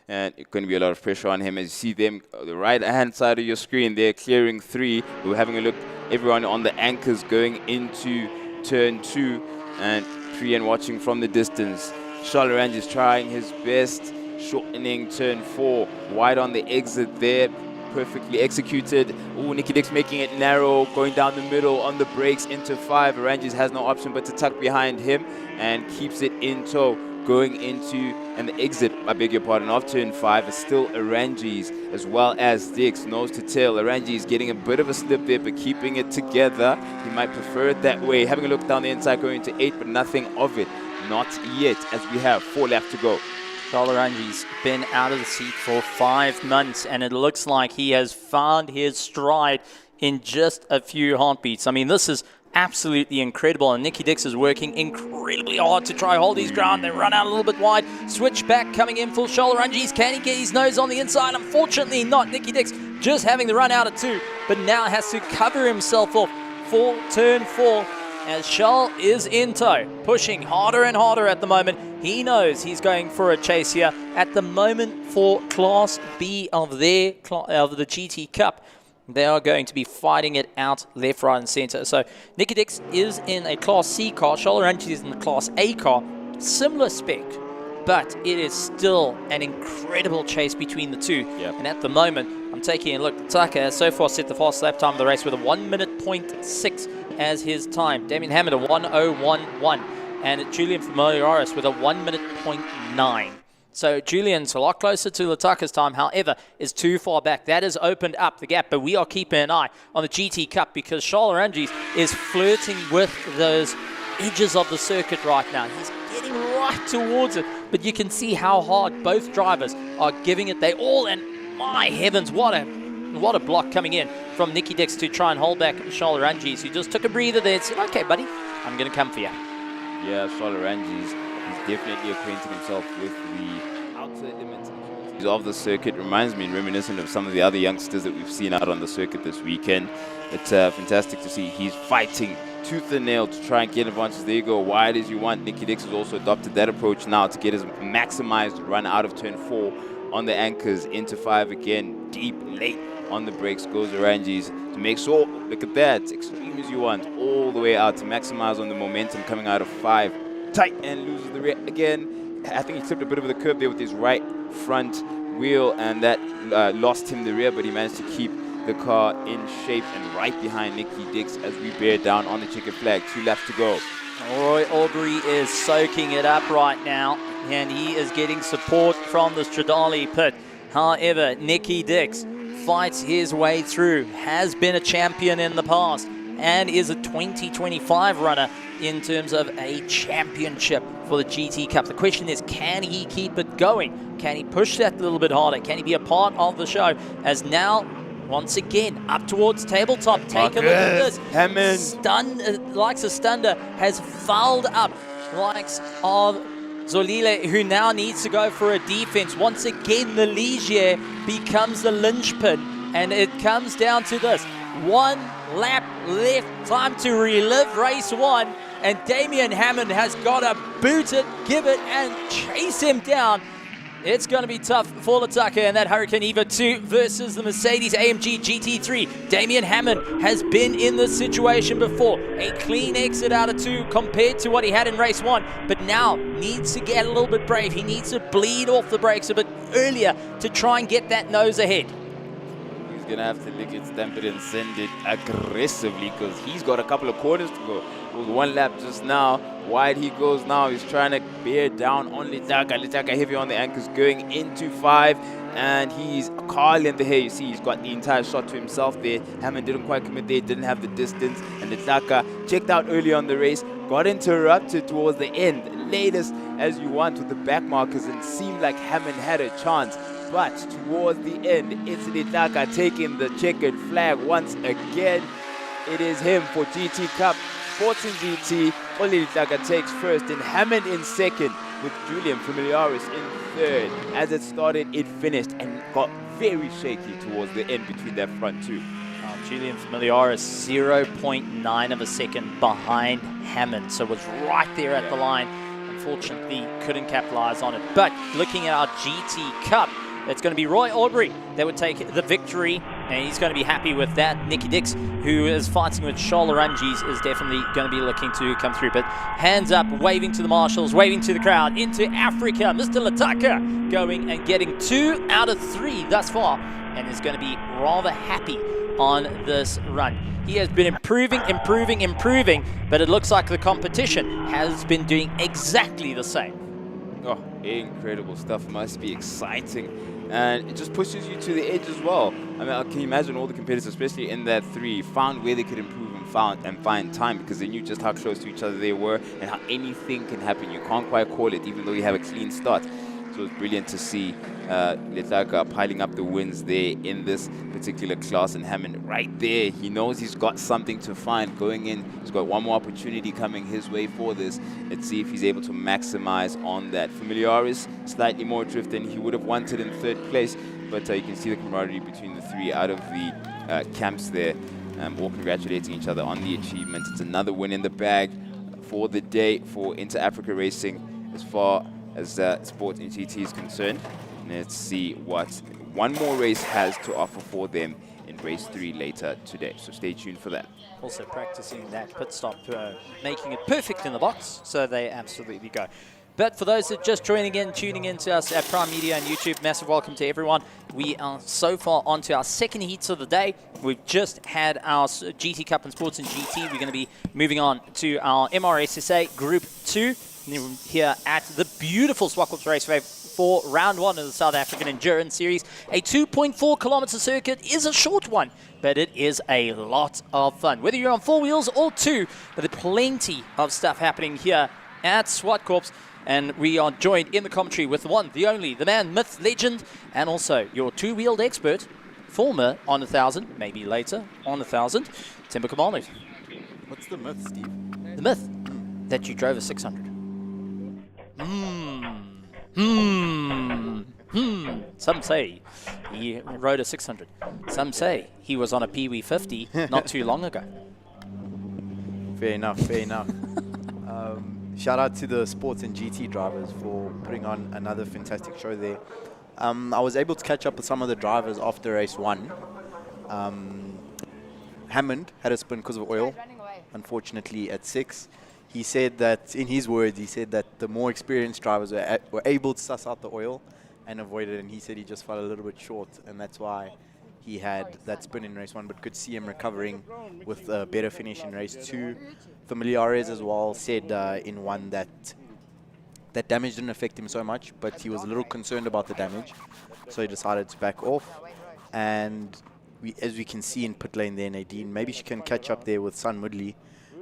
Speaker 3: And it's going to be a lot of pressure on him as you see them, the right-hand side of your screen, they're clearing 3. We're having a look, everyone on the anchors going into turn 2. And Priyan watching from the distance. Charles Arangis trying his best, shortening turn 4. Wide on the exit there, perfectly executed. Ooh, Nikki Dix making it narrow, going down the middle on the brakes into 5. Arangis has no option but to tuck behind him and keeps it in tow. Going into, and the exit, I beg your pardon, of turn 5 is still Arangis as well as Dix, nose to tail. Arangis getting a bit of a slip there, but keeping it together. He might prefer it that way. Having a look down the inside, going to 8, but nothing of it. Not yet, as we have 4 left to go.
Speaker 6: Charles Arangis been out of the seat for 5 months, and it looks like he has found his stride in just a few heartbeats. I mean, this is absolutely incredible, and Nikki Dix is working incredibly hard to try hold his ground. They run out a little bit wide, switch back, coming in full Charles Arangis. Can he get his nose on the inside? Unfortunately not. Nikki Dix just having the run out at 2, but now has to cover himself off for turn 4 as Charles is in tow, pushing harder and harder at the moment. He knows he's going for a chase here at the moment for Class B of the GT Cup. They are going to be fighting it out left, right, and center. So Nikki Dix is in a Class C car. Charles Arangis is in the Class A car. Similar spec, but it is still an incredible chase between the two.
Speaker 3: Yep.
Speaker 6: And at the moment, I'm taking a look. Taka has so far set the fast lap time of the race with a 1:06 as his time. Damien Hammond a 1:01.1. And Julian Familiaris with a 1:09. So Julian's a lot closer to Lataka's time, however, is too far back. That has opened up the gap, but we are keeping an eye on the GT Cup because Charles Arangis is flirting with those edges of the circuit right now. He's getting right towards it, but you can see how hard both drivers are giving it. They all, and my heavens, what a block coming in from Nikki Dix to try and hold back Charles Arangis, who just took a breather there and said, okay, buddy, I'm going to come for you.
Speaker 3: Yeah, Charles Arangis, he's definitely acquainting himself with the outer limits of the circuit. Reminds me and reminiscent of some of the other youngsters that we've seen out on the circuit this weekend. It's fantastic to see he's fighting tooth and nail to try and get advantage. There you go, wide as you want. Nikki Dix has also adopted that approach now to get his maximized run out of turn 4 on the anchors into 5 again. Deep, late on the brakes goes Arangis to make sure, look at that, extreme as you want, all the way out to maximize on the momentum coming out of 5. Tight and loses the rear again. I think he slipped a bit of the curb there with his right front wheel, and that lost him the rear, but he managed to keep the car in shape and right behind Nikki Dix as we bear down on the checkered flag. 2 laps to go.
Speaker 6: Roy Aubrey is soaking it up right now, and he is getting support from the Stradale pit. However, Nikki Dix fights his way through, has been a champion in the past, and is a 2025 runner in terms of a championship for the GT Cup. The question is, can he keep it going? Can he push that a little bit harder? Can he be a part of the show? As now, once again, up towards tabletop. Take a look at this.
Speaker 3: Hammond.
Speaker 6: Likes of Stunder has fouled up likes of Zolile, who now needs to go for a defense. Once again, the Ligier becomes the linchpin, and it comes down to this. 1 lap left, time to relive race 1, and Damien Hammond has got to boot it, give it, and chase him down. It's going to be tough for Lataka and that Hurricane Evo 2 versus the Mercedes-AMG GT3. Damien Hammond has been in this situation before. A clean exit out of 2 compared to what he had in race 1, but now needs to get a little bit brave. He needs to bleed off the brakes a bit earlier to try and get that nose ahead.
Speaker 3: He's going to have to lick it, stamp it, and send it aggressively because he's got a couple of corners to go. It was 1 lap just now. Wide he goes now. He's trying to bear down on Litaka. Litaka heavy on the anchors going into 5. And he's a car length ahead. You see, he's got the entire shot to himself there. Hammond didn't quite commit there, didn't have the distance. And Litaka checked out early on the race. Got interrupted towards the end. Latest as you want with the back markers, and seemed like Hammond had a chance. But towards the end, it's Litaka taking the checkered flag once again. It is him for GT Cup. Sports in GT, only Litaka takes first, and Hammond in second, with Julian Familiaris in third. As it started, it finished, and got very shaky towards the end between their front 2.
Speaker 6: Julian Familiaris 0.9 of a second behind Hammond, so was right there at the line. Unfortunately, couldn't capitalize on it. But looking at our GT Cup, it's going to be Roy Aubrey that would take the victory, and he's going to be happy with that. Nicky Dix, who is fighting with Charles Oranges, is definitely going to be looking to come through. But hands up, waving to the marshals, waving to the crowd. Into Africa, Mr. Lataka going and getting 2 out of 3 thus far, and is going to be rather happy on this run. He has been improving, but it looks like the competition has been doing exactly the same.
Speaker 3: Oh, incredible stuff. Must be exciting. And it just pushes you to the edge as well. I mean, can you imagine all the competitors, especially in that 3, found where they could improve and find time, because they knew just how close to each other they were and how anything can happen. You can't quite call it, even though you have a clean start. So it's brilliant to see Litaka piling up the wins there in this particular class, and Hammond right there. He knows he's got something to find going in. He's got one more opportunity coming his way for this. Let's see if he's able to maximize on that. Familiaris slightly more drift than he would have wanted in 3rd place, but you can see the camaraderie between the 3 out of the camps there, all congratulating each other on the achievement. It's another win in the bag for the day for Inter Africa Racing as far as Sport in GT is concerned. Let's see what one more race has to offer for them in race 3 later today. So stay tuned for that.
Speaker 6: Also practicing that pit stop, making it perfect in the box, so they absolutely go. But for those that are just tuning in to us at Prime Media and YouTube, massive welcome to everyone. We are so far onto our 2nd heats of the day. We've just had our GT Cup and Sports in GT. We're going to be moving on to our MRSSA Group 2 here at the beautiful Zwartkops Raceway for round 1 of the South African Endurance Series. A 2.4 kilometer circuit is a short one, but it is a lot of fun. Whether you're on 4 wheels or 2, but there's plenty of stuff happening here at Zwartkops. And we are joined in the commentary with the one, the only, the man, myth, legend, and also your 2-wheeled expert, former on 1,000, maybe later on 1,000, Timber Kamano.
Speaker 11: What's the myth, Steve?
Speaker 6: The myth that you drove a 600. Some say he rode a 600. Some say he was on a Pee Wee 50 not too long ago.
Speaker 11: Fair enough, fair enough. Shout out to the Sports and GT drivers for putting on another fantastic show there. I was able to catch up with some of the drivers after race 1. Hammond had a spin because of oil, unfortunately at 6. He said that, in his words, he said that the more experienced drivers were able to suss out the oil and avoid it, and he said he just fell a little bit short, and that's why he had that spin in race 1, but could see him recovering with a better finish in race 2. Familiares as well said in 1 that damage didn't affect him so much, but he was a little concerned about the damage, so he decided to back off. And as we can see in pit lane there, Nadine, maybe she can catch up there with Sun Mudley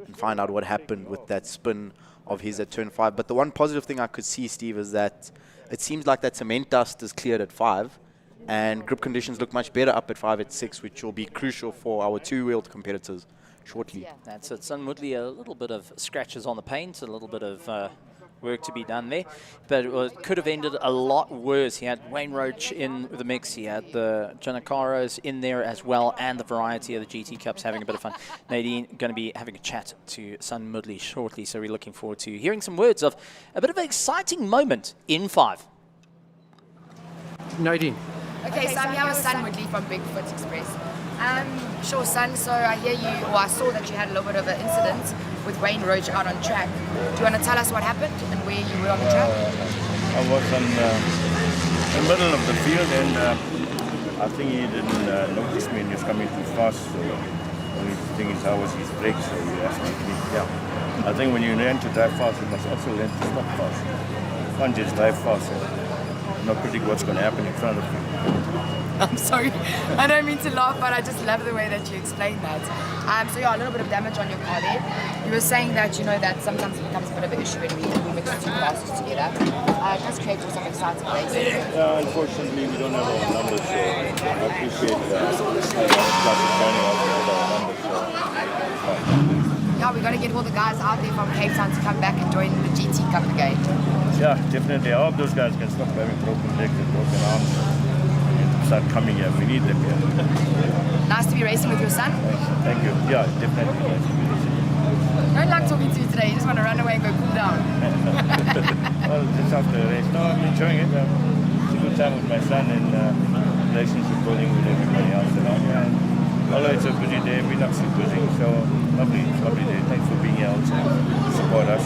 Speaker 11: and find out what happened with that spin of his at turn 5. But the one positive thing I could see, Steve, is that it seems like that cement dust is cleared at 5, and grip conditions look much better up at 5 at 6, which will be crucial for our 2-wheeled competitors shortly.
Speaker 6: That's it. Sun Mudley, a little bit of scratches on the paint, a little bit of work to be done there. But it could have ended a lot worse. He had Wayne Roach in the mix. He had the Janacaros in there as well, and the variety of the GT Cups having a bit of fun. Nadine going to be having a chat to Sun Mudley shortly, so we're looking forward to hearing some words of a bit of an exciting moment in 5.
Speaker 12: Nadine.
Speaker 4: Okay, so I'm here with Sun Woodley from Bigfoot Express. Sure, Sun, so I hear you, or I saw that you had a little bit of an incident with Wayne Roach out on track. Do you want to tell us what happened and where you were on the track?
Speaker 20: I was in the middle of the field, and I think he didn't notice me and he was coming too fast, so the only thing is how was his brake, so he asked me to be, I think when you learn to drive fast, you must also learn to stop fast. You can't just drive fast and not predict what's going to happen in front of you.
Speaker 4: I'm sorry, I don't mean to laugh, but I just love the way that you explained that. So yeah, a little bit of damage on your car there. You were saying that, you know, that sometimes it becomes a bit of an issue when we mix two classes together. It does create some exciting racing.
Speaker 20: Unfortunately, we don't have our numbers, so I appreciate that. Classes finding out our numbers, so
Speaker 4: yeah, we got to get all the guys out there from Cape Town to come back and join the GT Cup again.
Speaker 20: Yeah, definitely. I hope those guys can stop having broken legs and broken arms and start coming here. We need them here.
Speaker 4: Nice to be racing with your son.
Speaker 20: Thank you. Yeah, definitely nice to be racing.
Speaker 4: Don't like talking to you today. You just want to run away and go cool down.
Speaker 20: Well, just after the race. No, I'm enjoying it. It's a good time with my son and relationship building with everybody else around here. And although it's a busy day, we're not so busy. So lovely day. Thanks for being here also to support us.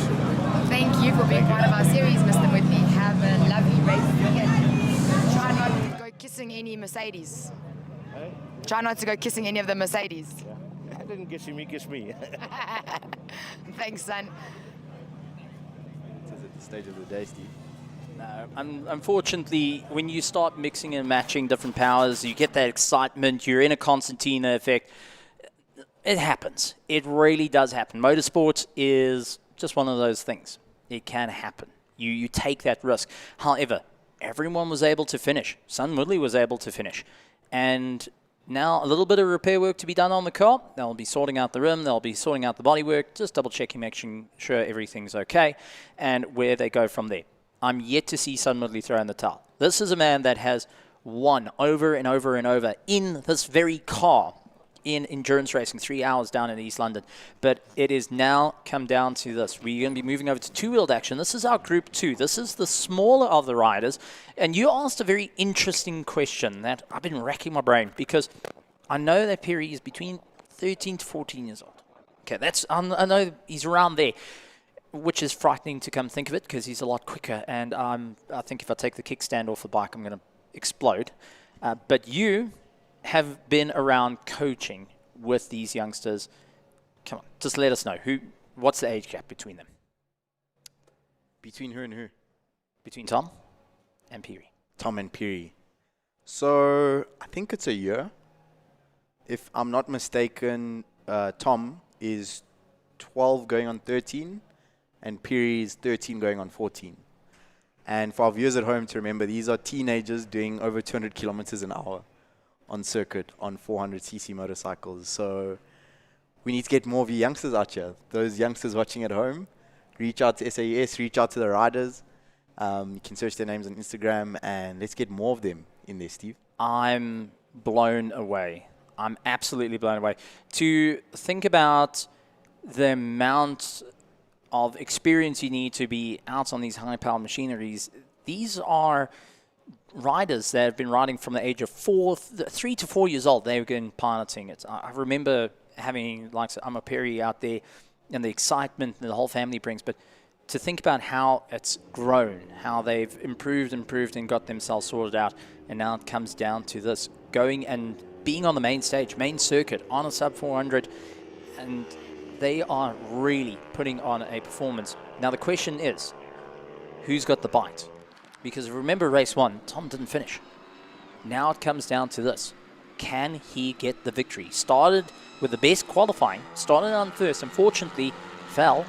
Speaker 4: Thank you for being part of our series, Mr. Whitley. Have a lovely race weekend. Try not to go kissing any Mercedes.
Speaker 20: Hey?
Speaker 4: Try not to go kissing any of the Mercedes.
Speaker 20: Yeah. I didn't kiss him, he kissed me.
Speaker 4: Thanks, son.
Speaker 11: This is at the stage of the day, Steve.
Speaker 6: No, unfortunately, when you start mixing and matching different powers, you get that excitement, you're in a concertina effect. It happens. It really does happen. Motorsport is just one of those things. It can happen. You take that risk. However, everyone was able to finish. Sun Woodley was able to finish. And now a little bit of repair work to be done on the car. They'll be sorting out the rim. They'll be sorting out the bodywork, just double-checking, making sure everything's okay, and where they go from there. I'm yet to see Sun Woodley throw in the towel. This is a man that has won over and over and over in this very car in endurance racing, 3 hours down in East London. But it is now come down to this. We're going to be moving over to two-wheeled action. This is our Group 2. This is the smaller of the riders. And you asked a very interesting question that I've been racking my brain, because I know that Perry is between 13 to 14 years old. Okay, I know he's around there, which is frightening to come think of it, because he's a lot quicker. And I think if I take the kickstand off the bike, I'm going to explode. But you have been around coaching with these youngsters. Come on, just let us know. What's the age gap between them?
Speaker 11: Between who and who?
Speaker 6: Between Tom and Piri.
Speaker 11: Tom and Piri. So I think it's a year. If I'm not mistaken, Tom is 12 going on 13, and Piri is 13 going on 14. And for our viewers at home to remember, these are teenagers doing over 200 kilometers an hour on circuit on 400cc motorcycles. So we need to get more of you youngsters out here. Those youngsters watching at home, reach out to SAES, reach out to the riders. You can search their names on Instagram, and let's get more of them in there, Steve.
Speaker 6: I'm blown away. I'm absolutely blown away. To think about the amount of experience you need to be out on these high-powered machineries, these are riders that have been riding from the age of 3 to 4 years old. They've been piloting it. I remember having, like, I'm a Perry out there, and the excitement that the whole family brings. But to think about how it's grown, how they've improved and got themselves sorted out, and now it comes down to this, going and being on the main stage, main circuit, on a sub 400, and they are really putting on a performance. Now the question is, who's got the bite? Because remember race 1, Tom didn't finish. Now it comes down to this. Can he get the victory? Started with the best qualifying, started on first, unfortunately fell,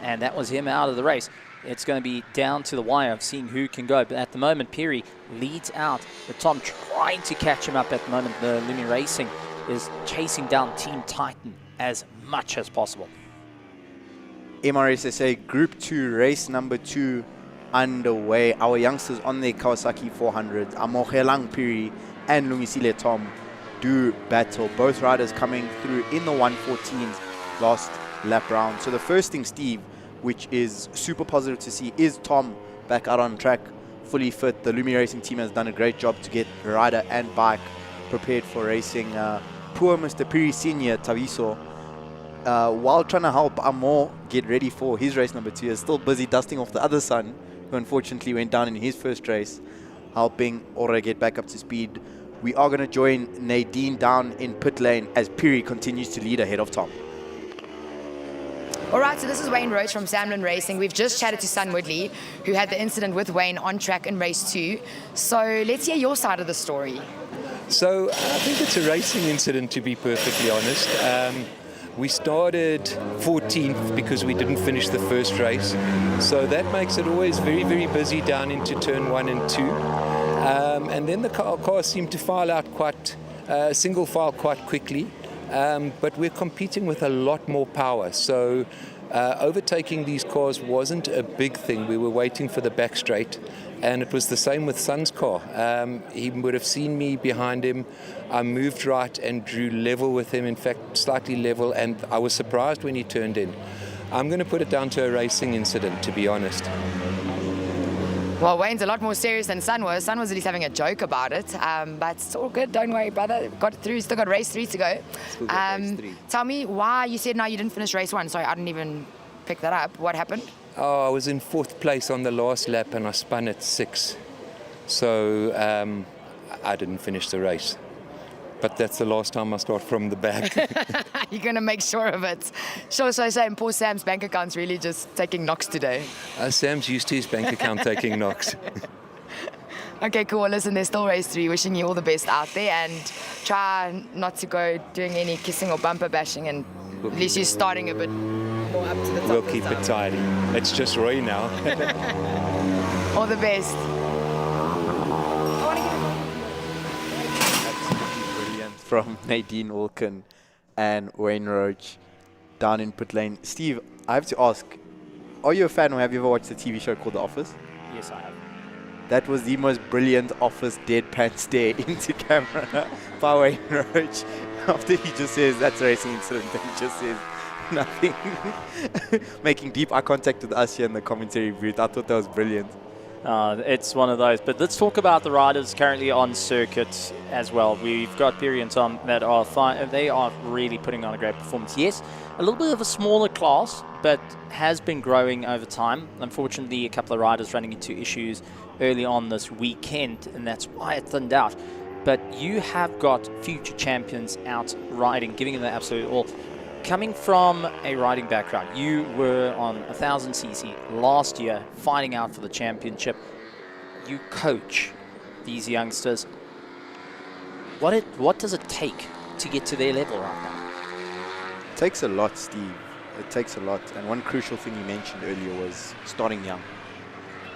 Speaker 6: and that was him out of the race. It's going to be down to the wire of seeing who can go. But at the moment, Perry leads out, with Tom trying to catch him up at the moment. The Lumi Racing is chasing down Team Titan as much as possible.
Speaker 11: MRSSA Group 2 race number 2 underway. Our youngsters on their Kawasaki 400s, Amogelang Piri and Lungisile Tom, do battle. Both riders coming through in the 114s last lap round. So the first thing, Steve, which is super positive to see, is Tom back out on track, fully fit. The Lumi Racing team has done a great job to get rider and bike prepared for racing. Poor Mr. Piri Senior Taviso, while trying to help Amo get ready for his race number 2, is still busy dusting off the other son, who unfortunately went down in his first race, helping Ora get back up to speed. We are going to join Nadine down in pit lane as Piri continues to lead ahead of Tom.
Speaker 4: All right, so this is Wayne Roach from Samlin Racing. We've just chatted to Son Woodley, who had the incident with Wayne on track in race 2. So let's hear your side of the story.
Speaker 21: So I think it's a racing incident, to be perfectly honest. We started 14th because we didn't finish the first race. So that makes it always very, very busy down into turn 1 and 2. And then the cars seem to file out single file quite quickly. But we're competing with a lot more power. So overtaking these cars wasn't a big thing. We were waiting for the back straight. And it was the same with Son's car. He would have seen me behind him. I moved right and drew level with him, in fact, slightly level, and I was surprised when he turned in. I'm going to put it down to a racing incident, to be honest.
Speaker 4: Well, Wayne's a lot more serious than Son was. Son was at least having a joke about it, but it's all good. Don't worry, brother. Got it through. Still got race 3 to go. Tell me why you said now you didn't finish race 1. Sorry, I didn't even pick that up. What happened?
Speaker 21: Oh, I was in 4th place on the last lap and I spun at 6. So I didn't finish the race. But that's the last time I start from the back.
Speaker 4: You're going to make sure of it. Sure, so saying poor Sam's bank account's really just taking knocks today.
Speaker 21: Sam's used to his bank account taking knocks.
Speaker 4: Okay, cool. Listen, there's still race 3. Wishing you all the best out there and try not to go doing any kissing or bumper bashing, and at least you're starting a bit more up to the top.
Speaker 21: We'll keep it tidy. It's just Roy now.
Speaker 4: All the best.
Speaker 11: Brilliant from Nadine Wilken and Wayne Roach down in pit lane. Steve, I have to ask, are you a fan or have you ever watched a TV show called The Office?
Speaker 6: Yes, I have.
Speaker 11: That was the most brilliant Office deadpan stare into camera by Wayne Roach after he just says that's a racing incident and he just says nothing. Making deep eye contact with us here in the commentary booth. I thought that was brilliant.
Speaker 6: It's one of those. But let's talk about the riders currently on circuit as well. We've got Piri and Tom that are fine. They are really putting on a great performance. Yes, a little bit of a smaller class, but has been growing over time. Unfortunately, a couple of riders running into issues early on this weekend, and that's why it thinned out. But you have got future champions out riding, giving them the absolute all. Coming from a riding background, you were on 1000cc last year, fighting out for the championship. You coach these youngsters. What does it take to get to their level right now?
Speaker 11: It takes a lot, Steve. It takes a lot. And one crucial thing you mentioned earlier was starting young.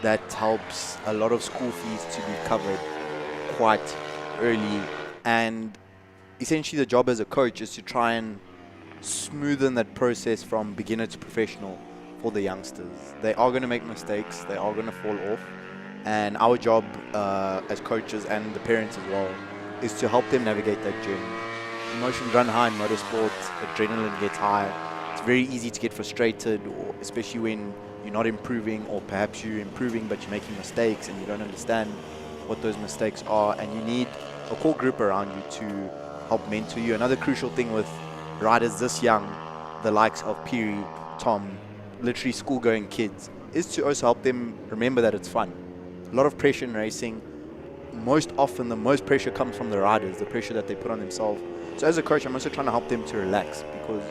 Speaker 11: That helps a lot of school fees to be covered quite early. And essentially the job as a coach is to try and smoothen that process from beginner to professional for the youngsters. They are going to make mistakes. They are going to fall off. And our job as coaches and the parents as well is to help them navigate that journey. Emotions run high in motorsport. Adrenaline gets high. It's very easy to get frustrated, or especially when you're not improving, or perhaps you're improving but you're making mistakes and you don't understand what those mistakes are, and you need a core group around you to help mentor you. Another crucial thing with riders this young, the likes of Piri, Tom, literally school-going kids, is to also help them remember that it's fun. A lot of pressure in racing. Most often the most pressure comes from the riders, the pressure that they put on themselves. So as a coach, I'm also trying to help them to relax, because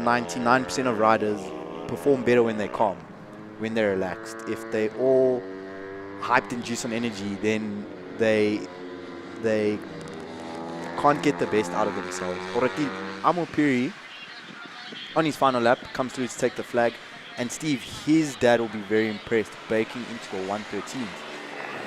Speaker 11: 99% of riders perform better when they're calm, when they're relaxed. If they all hyped and juice on energy, then they can't get the best out of themselves. Already, Amo Piri, on his final lap, comes through to take the flag. And Steve, his dad will be very impressed, breaking into a 113.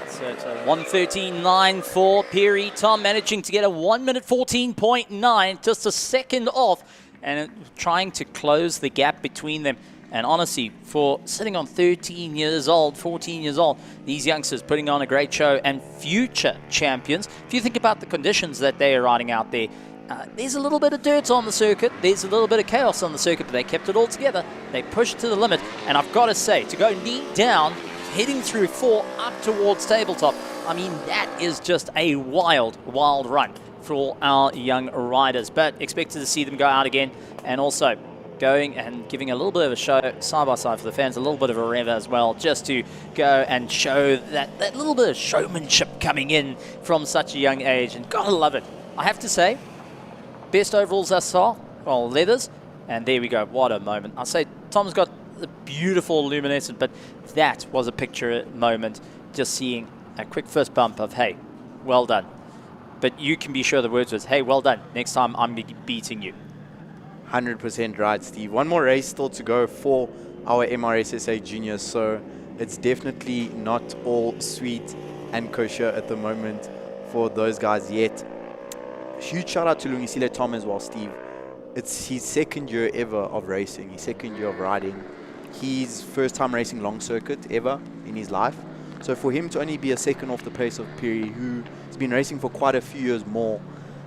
Speaker 6: So it's a 1:13.9 for Piri. Tom managing to get a 1 minute 14.9, just a second off and trying to close the gap between them. And honestly, for sitting on 13 years old, 14 years old, these youngsters putting on a great show and future champions. If you think about the conditions that they are riding out there, there's a little bit of dirt on the circuit, there's a little bit of chaos on the circuit, but they kept it all together. They pushed to the limit, and I've got to say, to go knee down, heading through 4 up towards tabletop, I mean, that is just a wild, wild run for our young riders. But expected to see them go out again, and also going and giving a little bit of a show side by side for the fans, a little bit of a rev as well, just to go and show that little bit of showmanship coming in from such a young age, and gotta love it. I have to say, best overalls thus far, well, leathers, and there we go, what a moment. I say Tom's got a beautiful luminescent, but that was a picture moment, just seeing a quick first bump of, hey, well done. But you can be sure the words was, hey, well done, next time I'm beating you.
Speaker 11: 100% right, Steve. One more race still to go for our MRSSA juniors, so it's definitely not all sweet and kosher at the moment for those guys yet. Huge shout out to Lungisile Tom as well, Steve. It's his second year ever of racing, his second year of riding. His first time racing long circuit ever in his life. So for him to only be a second off the pace of Piri, who's been racing for quite a few years more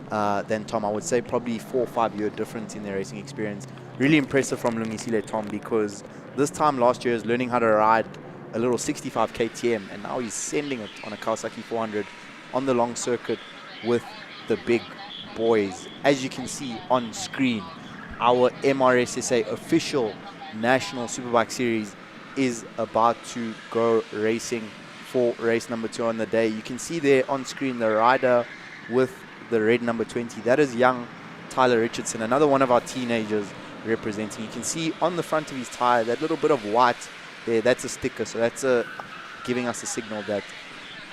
Speaker 11: than Tom, I would say probably 4 or 5 year difference in their racing experience. Really impressive from Lungisile Tom, because this time last year is learning how to ride a little 65 KTM, and now he's sending it on a Kawasaki 400 on the long circuit with the big boys. As you can see on screen, our MRSSA official National Superbike Series is about to go racing for race number 2 on the day. You can see there on screen the rider with the red number 20. That is young Tyler Richardson, another one of our teenagers representing. You can see on the front of his tire that little bit of white there, that's a sticker, so that's giving us a signal that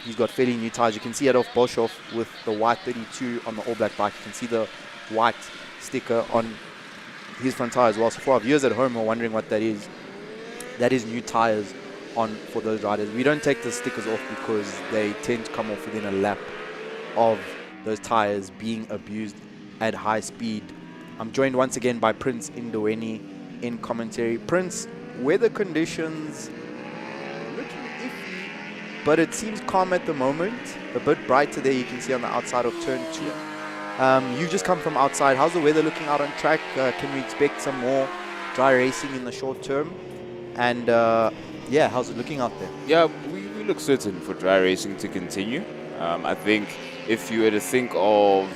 Speaker 11: he's got fairly new tires. You can see Adolf Boshoff with the white 32 on the all-black bike. You can see the white sticker on his front tire as well. So for our viewers at home who are wondering what that is new tires on for those riders. We don't take the stickers off because they tend to come off within a lap of those tires being abused at high speed. I'm joined once again by Prince Indoweni in commentary. Prince, weather conditions looking iffy, but it seems calm at the moment. A bit brighter there, you can see on the outside of turn 2. You've just come from outside. How's the weather looking out on track? Can we expect some more dry racing in the short term? And yeah, how's it looking out there?
Speaker 3: Yeah, we look certain for dry racing to continue. I think if you were to think of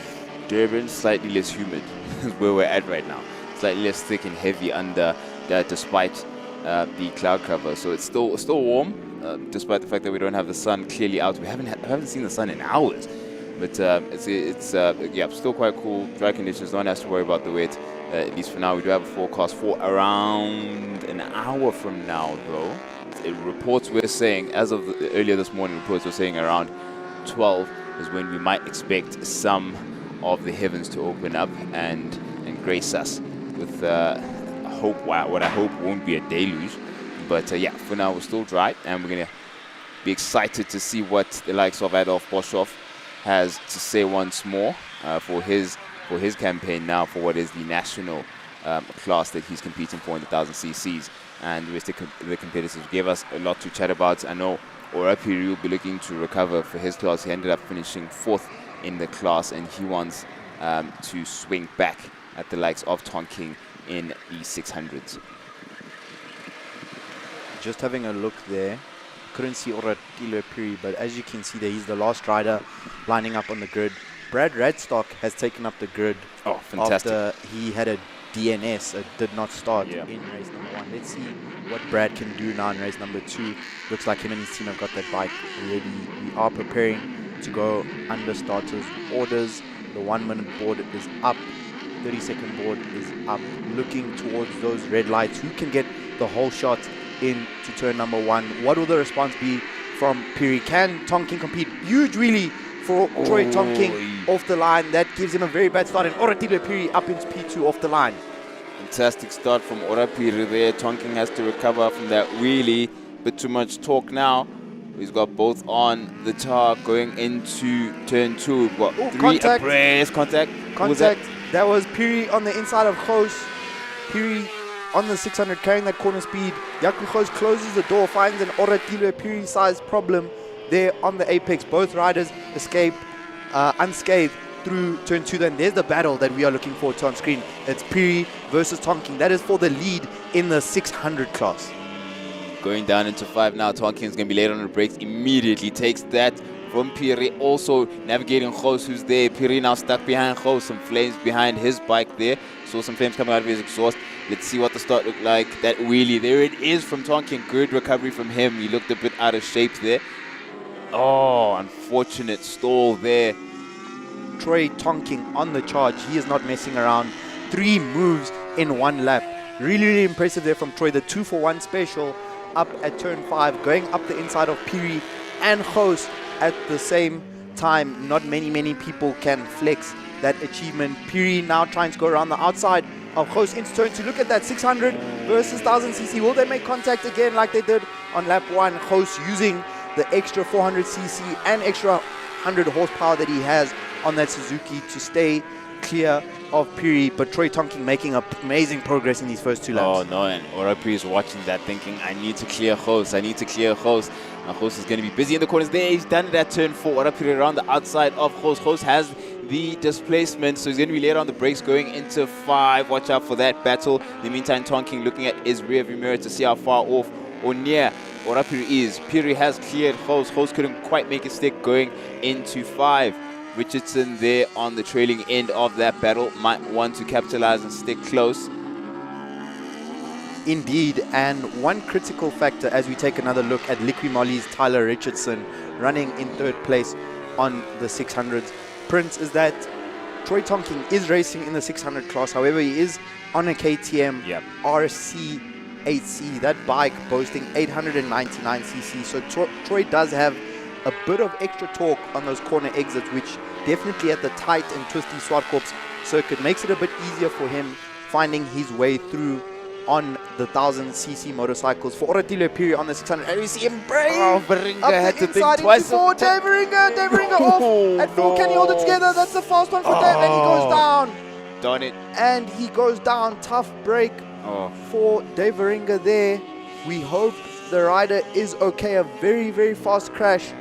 Speaker 3: Durban, slightly less humid is where we're at right now. Slightly less thick and heavy under despite the cloud cover. So it's still warm, despite the fact that we don't have the sun clearly out. We haven't seen the sun in hours. But it's still quite cool. Dry conditions, no one has to worry about the wet. At least for now, we do have a forecast for around an hour from now, though. Reports were saying, as of earlier this morning, reports were saying around 12 is when we might expect some of the heavens to open up and grace us with what I hope won't be a deluge. But yeah, for now we're still dry, and we're gonna be excited to see what the likes of Adolf Boshoff has to say once more for his campaign now for what is the national class that he's competing for in the 1000 cc's, and the rest of the competitors gave us a lot to chat about. I know Orapiri will be looking to recover for his class. He ended up finishing 4th in the class, and he wants to swing back at the likes of Tonking in the 600s.
Speaker 11: Just having a look there, couldn't see Oratile Piri, but as you can see there, he's the last rider lining up on the grid. Brad Radstock has taken up the grid.
Speaker 3: Oh, fantastic.
Speaker 11: After he had a DNS, did not start in race number 1. Let's see what Brad can do now in race number 2. Looks like him and his team have got that bike ready. We are preparing to go under starters orders. The 1 minute board is up. 30-second board is up. Looking towards those red lights. Who can get the whole shot into turn number 1? What will the response be from Piri? Can Tonking compete? Huge wheelie for Troy Tonking off the line. That gives him a very bad start, and Oratile Piri up into P2 off the line.
Speaker 3: Fantastic start from Orapiri there. Tonking has to recover from that wheelie. Bit too much torque now. He's got both on the tar going into turn 2. We've got 3
Speaker 11: contact.
Speaker 3: abreast. Contact.
Speaker 11: That was Piri on the inside of Ghost. Piri on the 600 carrying that corner speed. Yaku Ghost closes the door, finds an Oratilo Piri sized problem there on the apex. Both riders escape unscathed through turn 2. Then there's the battle that we are looking forward to on screen. It's Piri versus Tonking. That is for the lead in the 600 class.
Speaker 3: Going down into 5 now. Tonking is going to be late on the brakes. Immediately takes that from Piri. Also navigating Ghost, who's there. Piri now stuck behind Ghost. Some flames behind his bike there. Saw some flames coming out of his exhaust. Let's see what the start looked like. That wheelie. There it is from Tonking. Good recovery from him. He looked a bit out of shape there. Oh, unfortunate stall there.
Speaker 11: Troy Tonking on the charge. He is not messing around. 3 moves in 1 lap. Really, really impressive there from Troy. The 2-for-1 special up at turn 5, going up the inside of Piri and Ghost at the same time. Not many people can flex that achievement. Piri now trying to go around the outside of Ghost into turn 2. Look at that, 600 versus 1000cc. Will they make contact again like they did on lap 1? Ghost using the extra 400cc and extra 100 horsepower that he has on that Suzuki to stay clear of Piri, but Troy Tonking making amazing progress in these first 2 laps.
Speaker 3: Oh no, and Oropi is watching that thinking, I need to clear Ghost, I need to clear Ghost. Now Ghost is going to be busy in the corners there. He's done it at turn 4. Oropi around the outside of Ghost. Ghost has the displacement, so he's going to be late on the brakes going into 5. Watch out for that battle. In the meantime, Tonking looking at his rear view mirror to see how far off or near Oropi is. Piri has cleared Ghost. Ghost couldn't quite make it stick going into 5. Richardson there on the trailing end of that battle might want to capitalize and stick close.
Speaker 11: Indeed, and one critical factor as we take another look at Liqui Moly's Tyler Richardson running in 3rd place on the 600s. Prince, is that Troy Tonking is racing in the 600 class. However, he is on a KTM RC8C, that bike boasting 899cc. So Troy does have a bit of extra torque on those corner exits, which definitely at the tight and twisty Zwartkops circuit makes it a bit easier for him finding his way through on the 1000cc motorcycles. For Oratilo Piri on the 600, and we see him brave up
Speaker 3: had
Speaker 11: the
Speaker 3: to think
Speaker 11: inside
Speaker 3: twice
Speaker 11: into 4. Dave Ringa off at 4. Can he hold it together? That's the fast one for Dave, and he goes down.
Speaker 3: Darn it.
Speaker 11: And he goes down. Tough break for Dave Ringa there. We hope the rider is okay. A very, very fast crash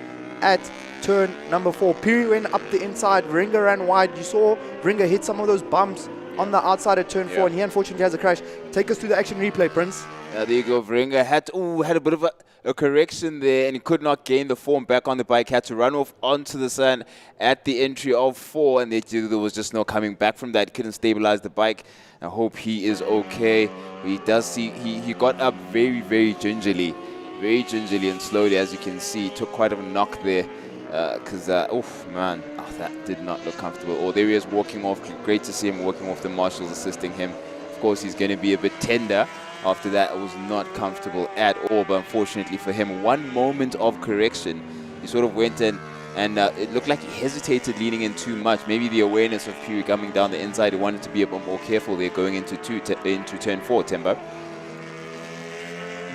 Speaker 11: at turn number 4. Piri went up the inside. Ringa ran wide. You saw Ringa hit some of those bumps on the outside at turn 4, and he unfortunately has a crash. Take us through the action replay, Prince.
Speaker 3: There you go. Ringa had a bit of a correction there, and he could not gain the form back on the bike. Had to run off onto the sun at the entry of 4, and there was just no coming back from that. Couldn't stabilize the bike. I hope he is okay. He does see he got up very, very gingerly and slowly, as you can see. Took quite a knock there. Because, that did not look comfortable. Oh, there he is walking off. Great to see him walking off. The marshals assisting him. Of course, he's going to be a bit tender after that. It was not comfortable at all. But unfortunately for him, one moment of correction, he sort of went in and it looked like he hesitated leaning in too much. Maybe the awareness of Piri coming down the inside. He wanted to be a bit more careful there going into turn 4, Tembo.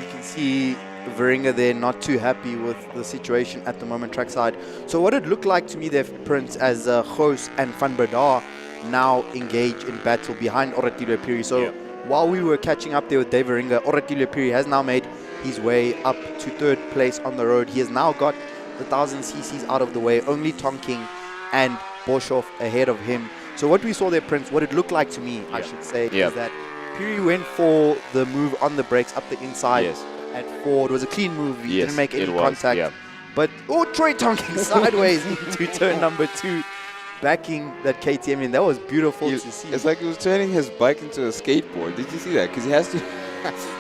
Speaker 11: You can see Varinga there not too happy with the situation at the moment trackside. So what it looked like to me there, Prince, as Ghost and Van Breda now engage in battle behind Oratilo Piri. So while we were catching up there with Dave Varinga, Oratilo Piri has now made his way up to 3rd place on the road. He has now got the 1000cc's out of the way, only Tonking and Boshoff ahead of him. So what we saw there, Prince, what it looked like to me, I should say, is that Piri went for the move on the brakes up the inside. At 4, it was a clean move. He didn't make any contact. But Troy Tonking sideways into turn number 2, backing that KTM in. That was beautiful to see.
Speaker 3: It's like he was turning his bike into a skateboard. Did you see that? Because he has to.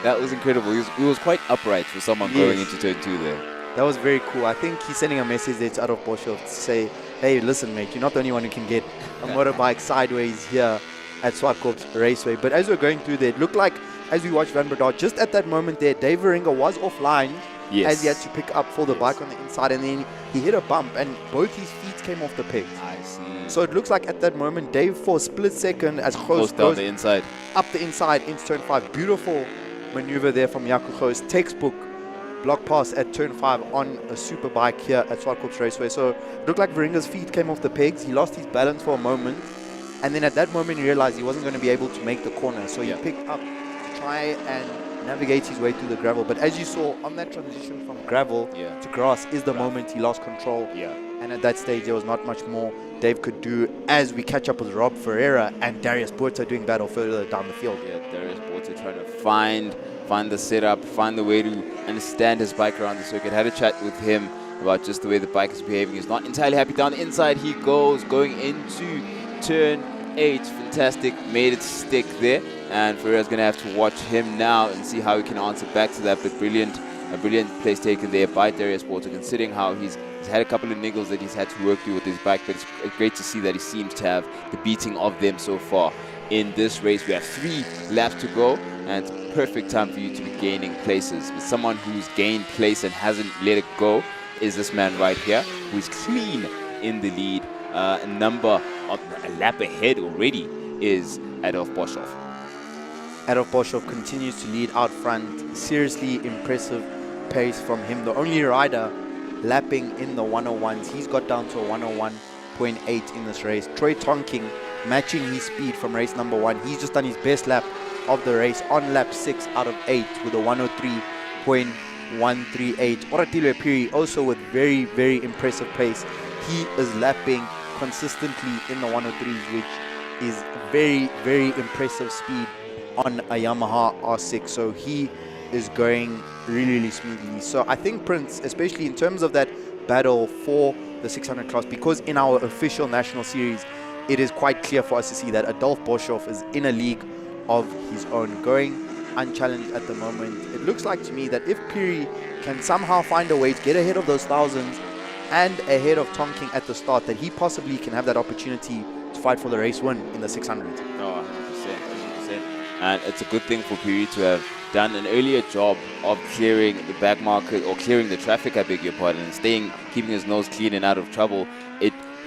Speaker 3: That was incredible. He was quite upright for someone going into turn 2 there.
Speaker 11: That was very cool. I think he's sending a message there to Adolf Boshoff to say, hey, listen, mate, you're not the only one who can get a motorbike sideways here at Zwartkops Raceway. But as we're going through there, it looked like, as we watched Van Breda, just at that moment there, Dave Varinga was offline as he had to pick up for the bike on the inside, and then he hit a bump and both his feet came off the pegs.
Speaker 3: I see.
Speaker 11: So it looks like at that moment, Dave for a split second as Ghost
Speaker 3: down
Speaker 11: goes
Speaker 3: the inside.
Speaker 11: Up the inside into turn 5. Beautiful maneuver there from Yaku Ghost. Textbook block pass at turn 5 on a super bike here at Zwartkops Raceway. So it looked like Varinga's feet came off the pegs. He lost his balance for a moment And then at that moment, he realized he wasn't going to be able to make the corner. So he picked up to try and navigate his way through the gravel. But as you saw, on that transition from gravel to grass is the moment he lost control. And at that stage, there was not much more Dave could do as we catch up with Rob Ferreira and Darius Buerta doing battle further down the field.
Speaker 3: Darius Buerta trying to find the setup, find the way to understand his bike around the circuit. Had a chat with him about just the way the bike is behaving. He's not entirely happy. Down the inside he goes, going into turn 8. Fantastic, made it stick there. And Ferreira's going to have to watch him now and see how he can answer back to that. But a brilliant place taken there by Darius Buerta, considering how he's had a couple of niggles that he's had to work through with his bike. But it's great to see that he seems to have the beating of them so far in this race. We have 3 laps to go, and it's a perfect time for you to be gaining places. But someone who's gained place and hasn't let it go is this man right here, who's clean in the lead. A lap ahead already is Adolf Boshoff.
Speaker 11: Adolf Boshoff continues to lead out front. Seriously impressive pace from him. The only rider lapping in the 101s. He's got down to a 101.8 in this race. Troy Tonking matching his speed from race number 1. He's just done his best lap of the race on lap 6 out of 8 with a 103.138. Oratile Piri also with very, very impressive pace. He is lapping consistently in the 103s, which is very, very impressive speed on a Yamaha R6. So he is going really, really smoothly. So I think Prince, especially in terms of that battle for the 600 class, because in our official national series, it is quite clear for us to see that Adolf Boshoff is in a league of his own, going unchallenged at the moment. It looks like to me that if Piri can somehow find a way to get ahead of those thousands and ahead of Tonking at the start, that he possibly can have that opportunity to fight for the race win in the 600.
Speaker 3: No, 100%. And it's a good thing for Piri to have done an earlier job of clearing the back market, or clearing the traffic, I beg your pardon, and keeping his nose clean and out of trouble.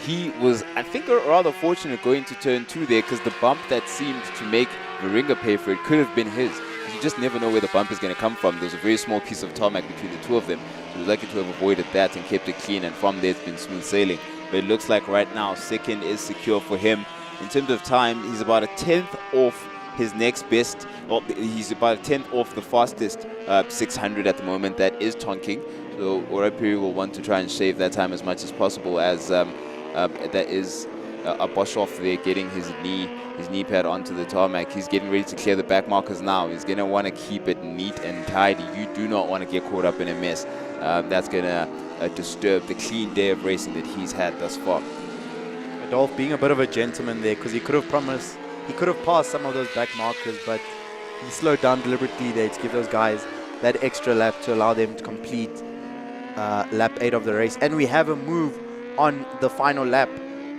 Speaker 3: He was, I think, rather fortunate going to turn 2 there, because the bump that seemed to make Moringa pay for it could have been his. You just never know where the bump is going to come from. There's a very small piece of tarmac between the two of them. He was lucky to have avoided that and kept it clean, and from there it's been smooth sailing. But it looks like right now second is secure for him. In terms of time, he's about a 10th off his next best. Well, he's about a 10th off the fastest 600 at the moment. That is Tonking. So Orapiri will want to try and shave that time as much as possible, as that is a Boshoff there getting his knee pad onto the tarmac. He's getting ready to clear the back markers now. He's going to want to keep it neat and tidy. You do not want to get caught up in a mess. That's going to disturb the clean day of racing that he's had thus far.
Speaker 11: Adolf being a bit of a gentleman there, because he could have passed some of those back markers, but he slowed down deliberately there to give those guys that extra lap to allow them to complete lap 8 of the race. And we have a move on the final lap.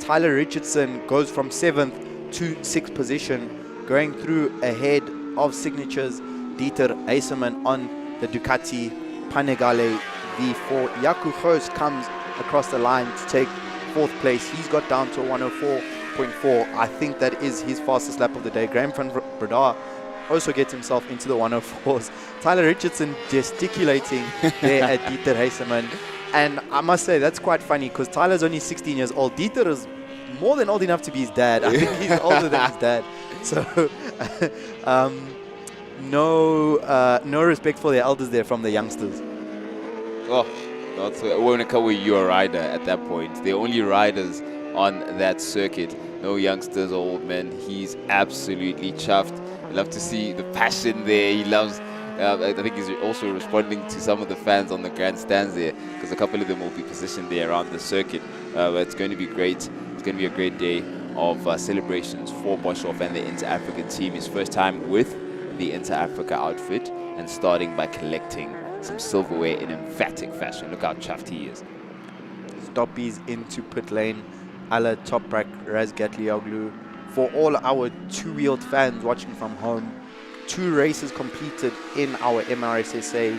Speaker 11: Tyler Richardson goes from 7th to 6th position, going through ahead of Signature's Dieter Eiserman on the Ducati Panigale V4. Jaco Goos comes across the line to take 4th place. He's got down to 104.4. I think that is his fastest lap of the day. Graham van Breda also gets himself into the 104s. Tyler Richardson gesticulating there at Dieter Eiserman. And I must say, that's quite funny, because Tyler's only 16 years old. Dieter is more than old enough to be his dad. I think he's older than his dad. So, no respect for the elders there from the youngsters.
Speaker 3: Oh, that's when it comes with your rider at that point. They're only riders on that circuit. No youngsters or old men. He's absolutely chuffed. I love to see the passion there. He loves... I think he's also responding to some of the fans on the grandstands there, because a couple of them will be positioned there around the circuit. But it's going to be great. It's going to be a great day of celebrations for Boshoff and the Inter-African team. His first time with the Inter-Africa outfit, and starting by collecting some silverware in emphatic fashion. Look how chuffed he is.
Speaker 11: Stoppies into pit lane, Ala Toprak Razgatlioglu. For all our two-wheeled fans watching from home, 2 races completed in our MRSSA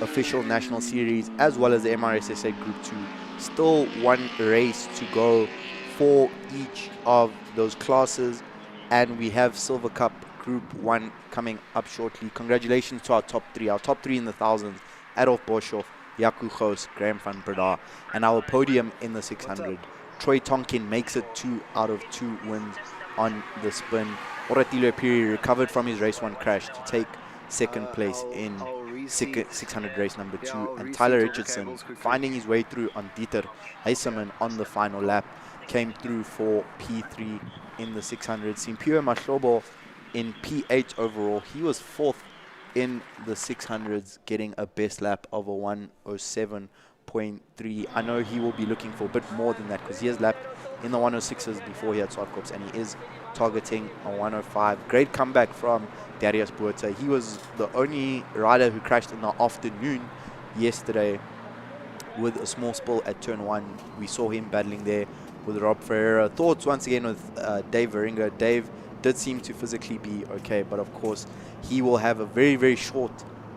Speaker 11: official national series, as well as the MRSSA Group 2. Still 1 race to go for each of those classes, and we have Silver Cup Group 1 coming up shortly. Congratulations to our top 3. Our top 3 in the thousands: Adolf Boshoff, Jaco Goos, Graham van Breda. And our podium in the 600, Troy Tonkin makes it 2 out of 2 wins. on the spin. Oratilo Piri recovered from his race 1 crash to take second place in 600 race number 2. And Tyler Richardson, finding his way through on Dieter Heiseman on the final lap, came through for P3 in the 600. Simpiwe Mahlobo in P8 overall. He was 4th in the 600s, getting a best lap of a 107.3. I know he will be looking for a bit more than that because he has lapped in the 106s before here at Zwartkops, and he is targeting a 105. Great comeback from Darius Buerta. He was the only rider who crashed in the afternoon yesterday with a small spill at turn 1. We saw him battling there with Rob Ferreira. Thoughts once again with Dave Veringa. Dave did seem to physically be okay, but of course he will have a very, very short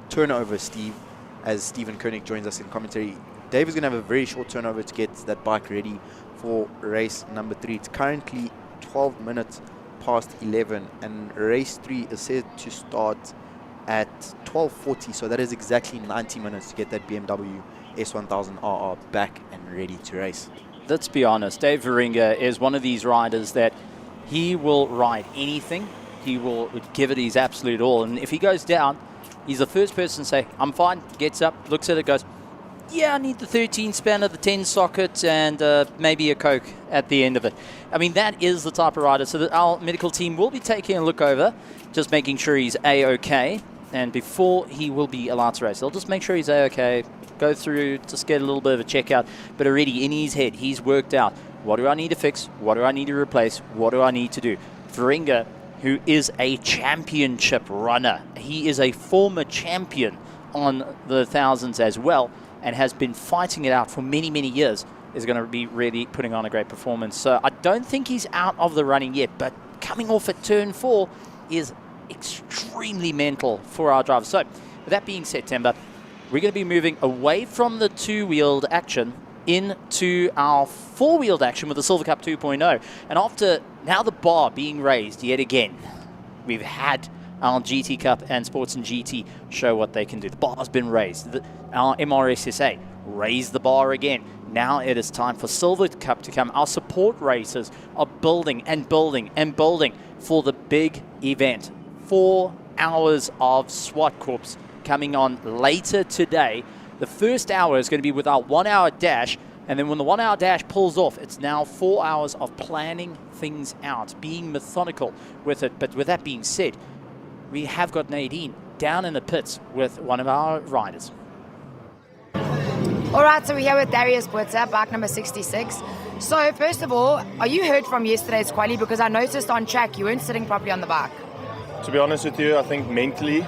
Speaker 11: turnover, Steve, as Stephen Koenig joins us in commentary. Dave is going to have a very short turnover to get that bike ready for race number 3. It's currently 12 minutes past 11, and race 3 is set to start at 12:40, so that is exactly 90 minutes to get that BMW S1000RR back and ready to race.
Speaker 6: Let's be honest, Dave Veringa is one of these riders that he will ride anything. He will give it his absolute all, and if he goes down, he's the first person to say, I'm fine, gets up, looks at it, goes, yeah, I need the 13 spanner, the 10 socket, and maybe a Coke at the end of it. I mean, that is the type of rider. So that our medical team will be taking a look over, just making sure he's A-OK. And before he will be allowed to race, they'll just make sure he's A-OK, go through, just get a little bit of a checkout. But already in his head, he's worked out, what do I need to fix? What do I need to replace? What do I need to do? Veringa, who is a championship runner, he is a former champion on the thousands as well, and has been fighting it out for many, many years, is going to be really putting on a great performance. So I don't think he's out of the running yet, but coming off at turn 4 is extremely mental for our drivers. So with that being said, Temba, we're going to be moving away from the two-wheeled action into our four-wheeled action with the Silver Cup 2.0. And after now the bar being raised yet again, we've had our GT Cup and Sports and GT show what they can do. The bar's been raised. Our MRSSA raised the bar again. Now it is time for Silver Cup to come. Our support racers are building and building and building for the big event. 4 hours of Zwartkops coming on later today. The first hour is going to be with our 1 hour dash, and then when the 1 hour dash pulls off, it's now 4 hours of planning things out, being methodical with it. But with that being said, we have got Nadine down in the pits with one of our riders.
Speaker 4: All right, so we're here with Darius Buerta, bike number 66. So first of all, are you hurt from yesterday's quali? Because I noticed on track you weren't sitting properly on the bike.
Speaker 1: To be honest with you, I think mentally,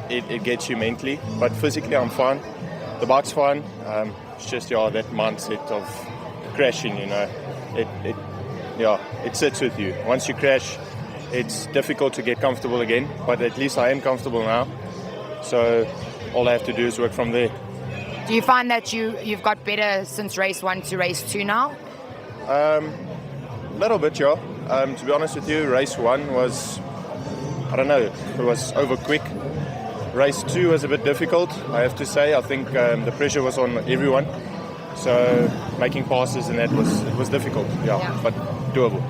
Speaker 1: it gets you mentally, but physically I'm fine. The bike's fine. It's just that mindset of crashing, you know. It sits with you. Once you crash, it's difficult to get comfortable again, but at least I am comfortable now. So all I have to do is work from there.
Speaker 4: Do you find that you've got better since race 1 to race 2 now?
Speaker 1: A little bit, yeah. To be honest with you, race 1 was, I don't know, it was over quick. Race 2 was a bit difficult, I have to say. I think the pressure was on everyone. So making passes and that was difficult, yeah, but doable.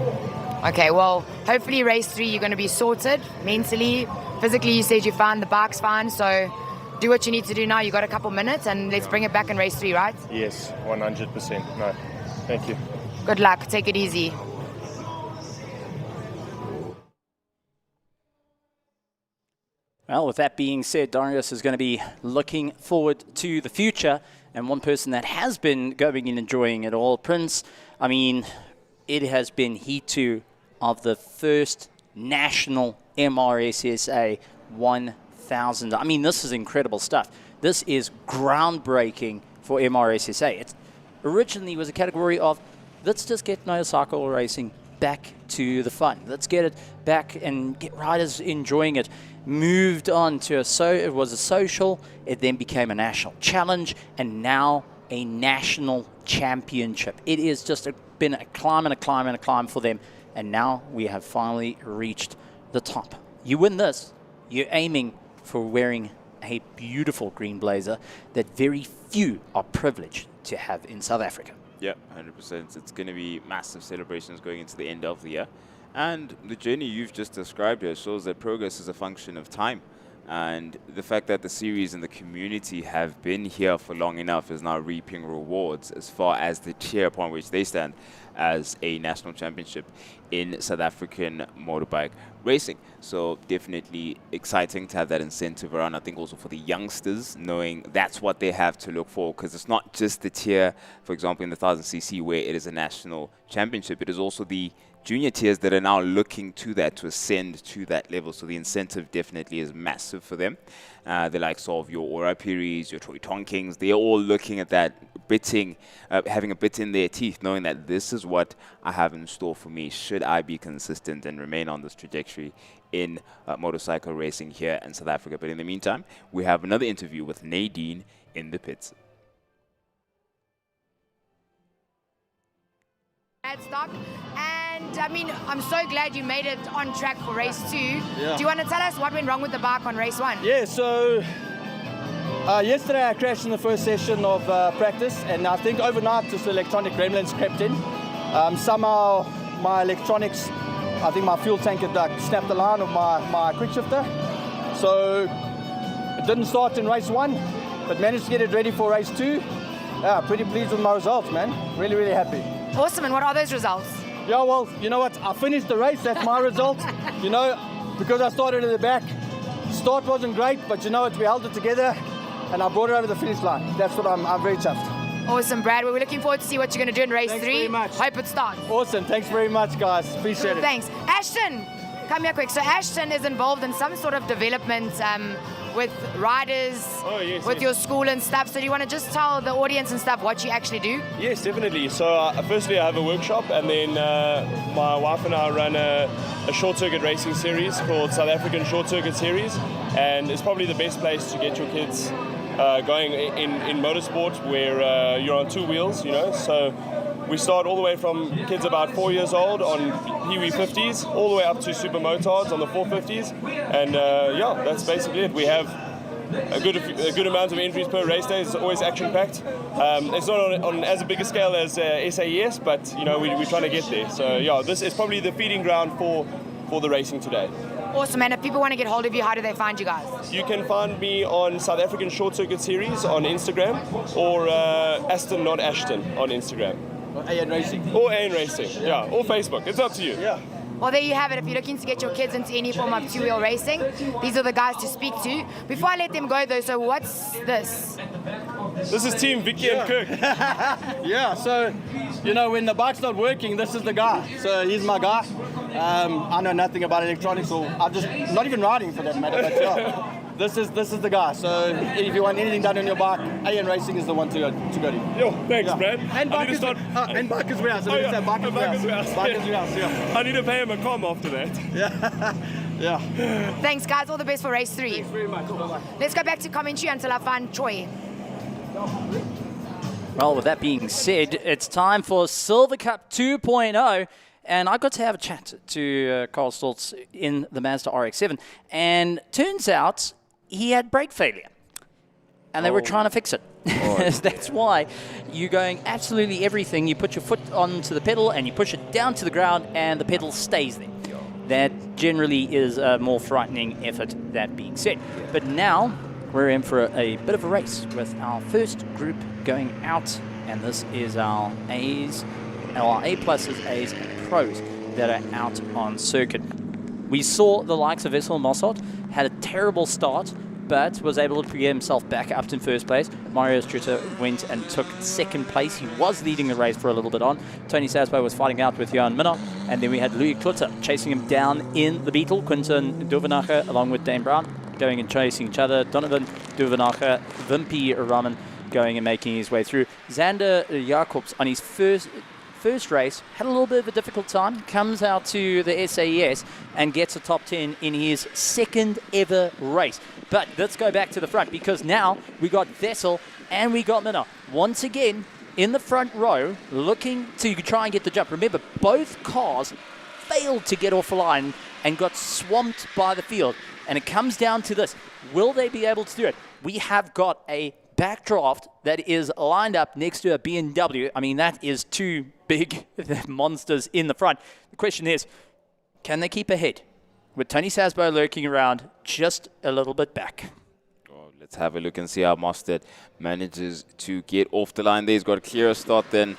Speaker 4: Okay, well, hopefully race 3 you're going to be sorted mentally. Physically, you said you found the bike's fine, so do what you need to do now. You got a couple minutes and let's bring it back in race 3, right?
Speaker 1: Yes, 100%. No, thank you.
Speaker 4: Good luck. Take it easy.
Speaker 6: Well, with that being said, Darius is going to be looking forward to the future. And one person that has been going and enjoying it all, Prince, I mean, it has been Heat 2 of the first national MRSSA 1000. I mean, this is incredible stuff. This is groundbreaking for MRSSA. It originally was a category of, let's just get motorcycle racing back to the fun. Let's get it back and get riders enjoying it. Moved on to it was a social, it then became a national challenge, and now a national championship. It is just been a climb and a climb and a climb for them, and now we have finally reached the top. You win this, you're aiming for wearing a beautiful green blazer that very few are privileged to have in South Africa.
Speaker 3: Yeah, 100%. It's going to be massive celebrations going into the end of the year. And the journey you've just described here shows that progress is a function of time. And the fact that the series and the community have been here for long enough is now reaping rewards as far as the tier upon which they stand as a national championship in South African motorbike racing. So definitely exciting to have that incentive around. I think also for the youngsters, knowing that's what they have to look for, because it's not just the tier, for example, in the 1000cc where it is a national championship. It is also the junior tiers that are now looking to that, to ascend to that level. So the incentive definitely is massive for them. The likes of your Aura Piris, your Troy Tonkings, they're all looking at that bitting, having a bit in their teeth, knowing that this is what I have in store for me should I be consistent and remain on this trajectory in motorcycle racing here in South Africa. But in the meantime, we have another interview with Nadine in the pits.
Speaker 4: Stock. And I mean, I'm so glad you made it on track for race 2.
Speaker 8: Yeah.
Speaker 4: Do you want to tell us what went wrong with the bike on race 1?
Speaker 8: Yeah, so yesterday I crashed in the first session of practice, and I think overnight just the electronic gremlins crept in. Somehow my electronics, I think my fuel tank had snapped the line of my quick shifter. So it didn't start in race 1, but managed to get it ready for race 2. Yeah, pretty pleased with my results, man. Really, really happy.
Speaker 4: Awesome, and what are those results?
Speaker 8: Yeah, well, you know what? I finished the race, that's my result. You know, because I started at the back. Start wasn't great, but you know what? We held it together, and I brought it over the finish line. That's what I'm very chuffed.
Speaker 4: Awesome, Brad. Well, we're looking forward to see what you're going to do in race 3.
Speaker 8: Very much.
Speaker 4: Hope it starts.
Speaker 8: Awesome. Thanks very much, guys. Appreciate it.
Speaker 4: Thanks. Ashton, come here quick. So Ashton is involved in some sort of development with riders, with your school and stuff. So do you want to just tell the audience and stuff what you actually do?
Speaker 22: Yes, definitely. So firstly, I have a workshop, and then my wife and I run a short circuit racing series called South African Short Circuit Series, and it's probably the best place to get your kids going in motorsport, where you're on 2 wheels, you know. So we start all the way from kids about 4 years old on Pee-wee 50s, all the way up to super motards on the 450s, and yeah, that's basically it. We have a good amount of entries per race day. It's always action-packed. It's not on as big a scale as SAES, but you know we're trying to get there. So yeah, this is probably the feeding ground for the racing today.
Speaker 4: Awesome, and if people want to get hold of you, how do they find you guys?
Speaker 22: You can find me on South African Short Circuit Series on Instagram, or Aston Not Ashton on Instagram.
Speaker 8: Or AN Racing.
Speaker 22: Or AN Racing, yeah, or Facebook. It's up to you.
Speaker 8: Yeah.
Speaker 4: Well, there you have it. If you're looking to get your kids into any form of 2-wheel racing, these are the guys to speak to. Before I let them go, though, so what's this?
Speaker 22: This is Team Vicky and Kirk.
Speaker 8: Yeah, so, you know, when the bike's not working, this is the guy. So he's my guy. I know nothing about electronics, or I'm just not even riding for that matter, but yeah. This is the guy. So if you want anything done on your bike, AN Racing is the one to go to.
Speaker 22: Yo, thanks,
Speaker 8: yeah.
Speaker 22: Brad.
Speaker 8: And Bikers Warehouse. So Bikers Warehouse. Yeah.
Speaker 22: I need to pay him a com after that.
Speaker 8: Yeah. Yeah.
Speaker 4: Thanks, guys. All the best for race 3.
Speaker 8: Thanks very much. Bye-bye.
Speaker 4: Let's go back to commentary until I find Troy.
Speaker 6: Well, with that being said, it's time for Silver Cup 2.0. And I got to have a chat to Carl Stoltz in the Mazda RX-7. And turns out he had brake failure. And they were trying to fix it. That's why you're going absolutely everything. You put your foot onto the pedal and you push it down to the ground and the pedal stays there. That generally is a more frightening effort, that being said. But now we're in for a bit of a race with our first group going out. And this is our A's, our A+, A's, and Pros that are out on circuit. We saw the likes of Wessel Mossad had a terrible start, but was able to get himself back up in first place. Mario Strutter went and took second place. He was leading the race for a little bit on. Tony Sasbo was fighting out with Johan Minnaar, and then we had Louis Klutter chasing him down in the Beetle. Quinton Duvenacher along with Dane Brown going and chasing each other. Donovan Duvenacher, Wimpy Raman going and making his way through. Xander Jacobs on his first race had a little bit of a difficult time, comes out to the SAES and gets a top 10 in his second ever race. But let's go back to the front, because now we got Wessel and we got Minnaar once again in the front row looking to try and get the jump. Remember, both cars failed to get off the line and got swamped by the field. And it comes down to this. Will they be able to do it? We have got a backdraft that is lined up next to a BMW. I mean, that is two big monsters in the front. The question is, can they keep ahead? With Tony Sasbo lurking around just a little bit back.
Speaker 3: Let's have a look and see how Mostert manages to get off the line there. He's got a clearer start than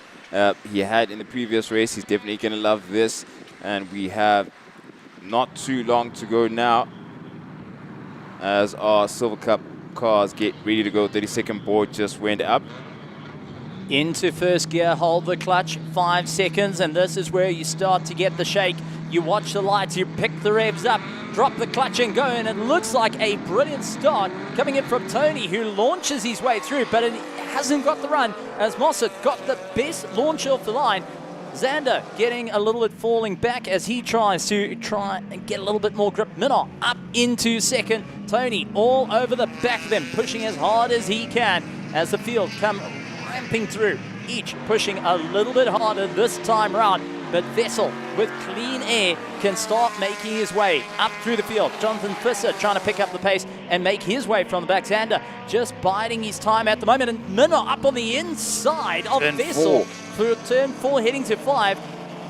Speaker 3: he had in the previous race. He's definitely going to love this. And we have not too long to go now as our Silver Cup cars get ready to go. 32nd board just went up.
Speaker 6: Into first gear, hold the clutch, 5 seconds, and this is where you start to get the shake. You watch the lights, you pick the revs up, drop the clutch and go, and it looks like a brilliant start coming in from Tony, who launches his way through, but it hasn't got the run as Mostert got the best launch off the line. Xander getting a little bit falling back as he tries and get a little bit more grip. Minot up into second. Tony all over the back of them, pushing as hard as he can as the field come ramping through, each pushing a little bit harder this time round. But Vessel, with clean air, can start making his way up through the field. Jonathan Visser trying to pick up the pace and make his way from the back. Xander just biding his time at the moment. And Minot up on the inside of Vessel for turn 4 heading to 5.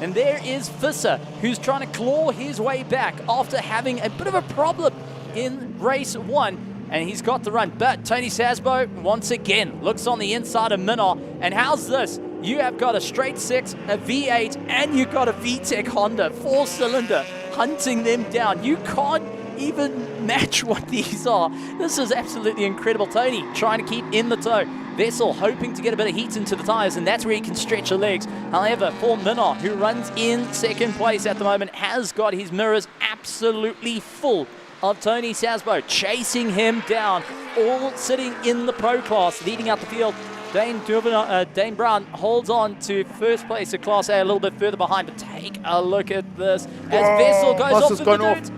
Speaker 6: And there is Visser, who's trying to claw his way back after having a bit of a problem in race 1. And he's got the run. But Tony Sasbo, once again, looks on the inside of Minot. And how's this? You have got a straight 6, a V8, and you've got a VTEC Honda, 4-cylinder, hunting them down. You can't even match what these are. This is absolutely incredible. Tony trying to keep in the tow. Vessel hoping to get a bit of heat into the tyres, and that's where he can stretch the legs. However, for Minot, who runs in second place at the moment, has got his mirrors absolutely full of Tony Sasbo, chasing him down, all sitting in the pro class, leading out the field. Dane Brown holds on to first place of Class A a little bit further behind, but take a look at this as Vessel goes off to the dirt.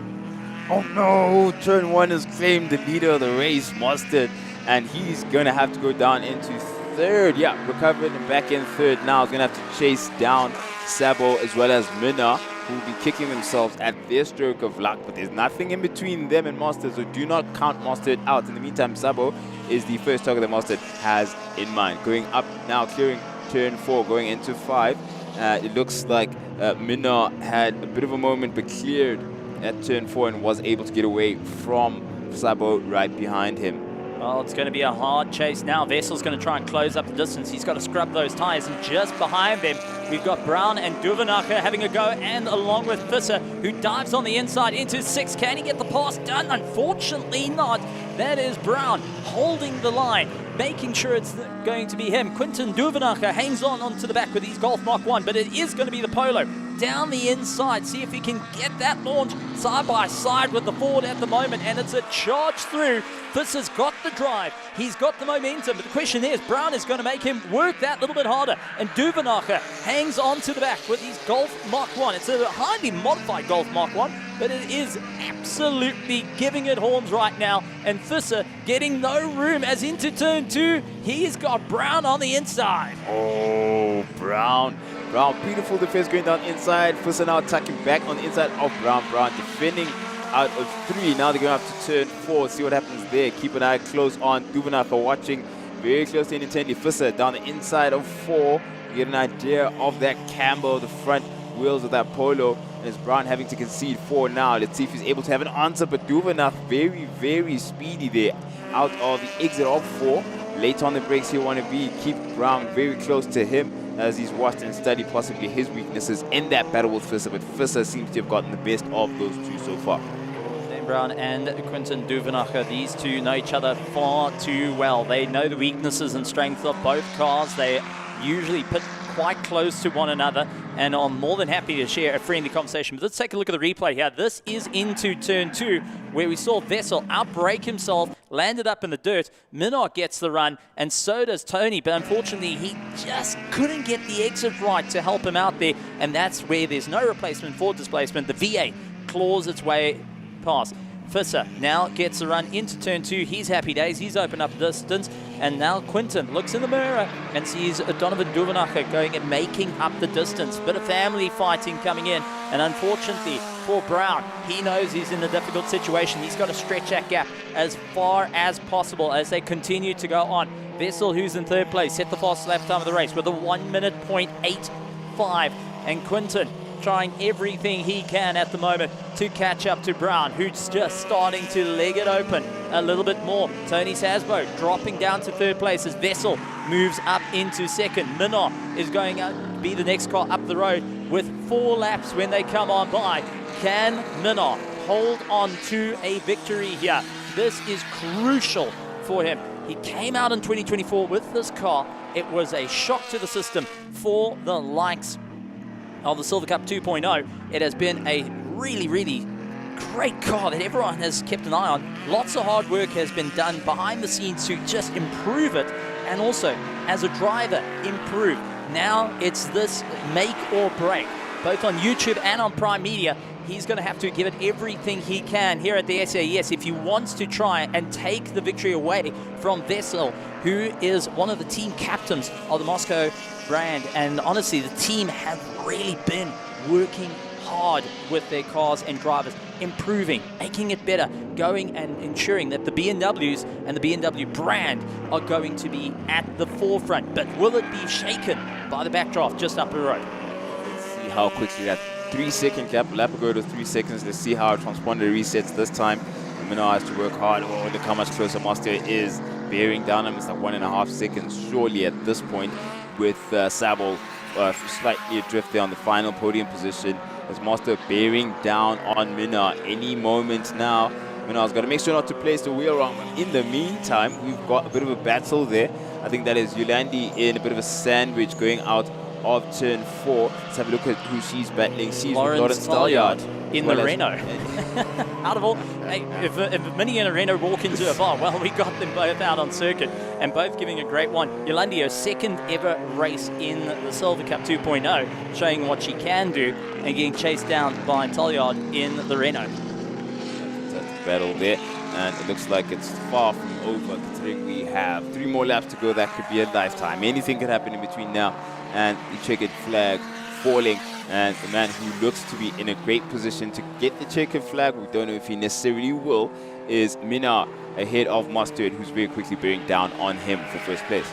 Speaker 3: Oh no, turn 1 has claimed the leader of the race, Mostert, and he's going to have to go down into third. Yeah, recovered and back in third now. He's going to have to chase down Sabo as well as Minna, who will be kicking themselves at their stroke of luck, but there's nothing in between them and Mostert, so do not count Mostert out. In the meantime, Sabo is the first target that Mostert has in mind. Going up now, clearing turn 4, going into 5. It looks like Minna had a bit of a moment, but cleared at turn 4 and was able to get away from Sabo right behind him.
Speaker 6: Well, it's going to be a hard chase now. Vessel's going to try and close up the distance. He's got to scrub those tyres. And just behind them, we've got Brown and Duvenacher having a go, and along with Visser, who dives on the inside into 6. Can he get the pass done? Unfortunately not. That is Brown holding the line, making sure it's going to be him. Quinton Duvenacher hangs on onto the back with his Golf Mark 1, but it is going to be the Polo down the inside. See if he can get that launch side by side with the Ford at the moment, and it's a charge through. Visser's got the drive, he's got the momentum, but the question is, Brown is going to make him work that little bit harder, and Duvenacher hangs on to the back with his Golf Mark 1. It's a highly modified Golf Mark 1, but it is absolutely giving it horns right now, and Visser getting no room as into turn 2, he's got Brown on the inside.
Speaker 3: Oh, Brown, beautiful defense going down inside. Visser now attacking back on the inside of Brown. Brown defending out of 3. Now they're going to have to turn 4, see what happens there. Keep an eye close on Duvenacher, watching very closely and intently. Visser down the inside of 4. You get an idea of that camber, the front wheels of that Polo. And it's Brown having to concede 4 now. Let's see if he's able to have an answer, but Duvenacher very, very speedy there out of the exit of 4. Late on the brakes he'll want to be. Keep Brown very close to him as he's watched and studied possibly his weaknesses in that battle with Visser, but Visser seems to have gotten the best of those two so far.
Speaker 6: Dan Brown and Quinton Duvenacher, these two know each other far too well. They know the weaknesses and strengths of both cars. They usually pit quite close to one another and are more than happy to share a friendly conversation. But let's take a look at the replay here. This is into turn 2, where we saw Vessel outbrake himself, landed up in the dirt. Minot gets the run, and so does Tony, but unfortunately he just couldn't get the exit right to help him out there, and that's where there's no replacement for displacement. The V8 claws its way past. Visser now gets the run into turn 2. He's happy days. He's opened up the distance. And now Quinton looks in the mirror and sees Donovan Duvenacher going and making up the distance. Bit of family fighting coming in. And unfortunately, for Brown. He knows he's in a difficult situation. He's got to stretch that gap as far as possible as they continue to go on. Vessel, who's in third place, set the fastest lap time of the race with a 1 minute .85. And Quinton trying everything he can at the moment to catch up to Brown, who's just starting to leg it open a little bit more. Tony Sasbo dropping down to third place as Vessel moves up into second. Minot is going to be the next car up the road with 4 laps when they come on by. Can Minot hold on to a victory here? This is crucial for him. He came out in 2024 with this car. It was a shock to the system for the likes of the Silver Cup 2.0. It has been a really, really great car that everyone has kept an eye on. Lots of hard work has been done behind the scenes to just improve it, and also as a driver improve. Now it's this make or break, both on YouTube and on Prime Media. He's going to have to give it everything he can here at the SAES if he wants to try and take the victory away from Vessel, who is one of the team captains of the Moscow brand. And honestly, the team have really been working hard with their cars and drivers, improving, making it better, going and ensuring that the BMWs and the BMW brand are going to be at the forefront. But will it be shaken by the backdraft just up the road?
Speaker 3: Let's see how quickly that 3-second gap. Lap ago to 3 seconds. Let's see how transponder resets this time. Minot has to work hard. Oh, look how much closer Master is bearing down him. It's like 1.5 seconds surely at this point, with Sabo slightly adrift there on the final podium position as Master bearing down on Minot any moment now. Minot's got to make sure not to place the wheel wrong. In the meantime, we've got a bit of a battle there. I think that is Yolandi in a bit of a sandwich going out of turn 4. Let's have a look at who she's battling. She's Lawrence Talliard
Speaker 6: in the Renault. Out of all, hey, if Minnie and a Renault walk into a bar, well, we got them both out on circuit and both giving a great one. Yolandi, her second ever race in the Silver Cup 2.0, showing what she can do and getting chased down by Talliard in the Renault.
Speaker 3: That's a battle there, and it looks like it's far from over, considering we have 3 more laps to go. That could be a lifetime. Anything could happen in between now and the checkered flag falling, and the man who looks to be in a great position to get the checkered flag, we don't know if he necessarily will, is Minot ahead of Mustard, who's very quickly bearing down on him for first place.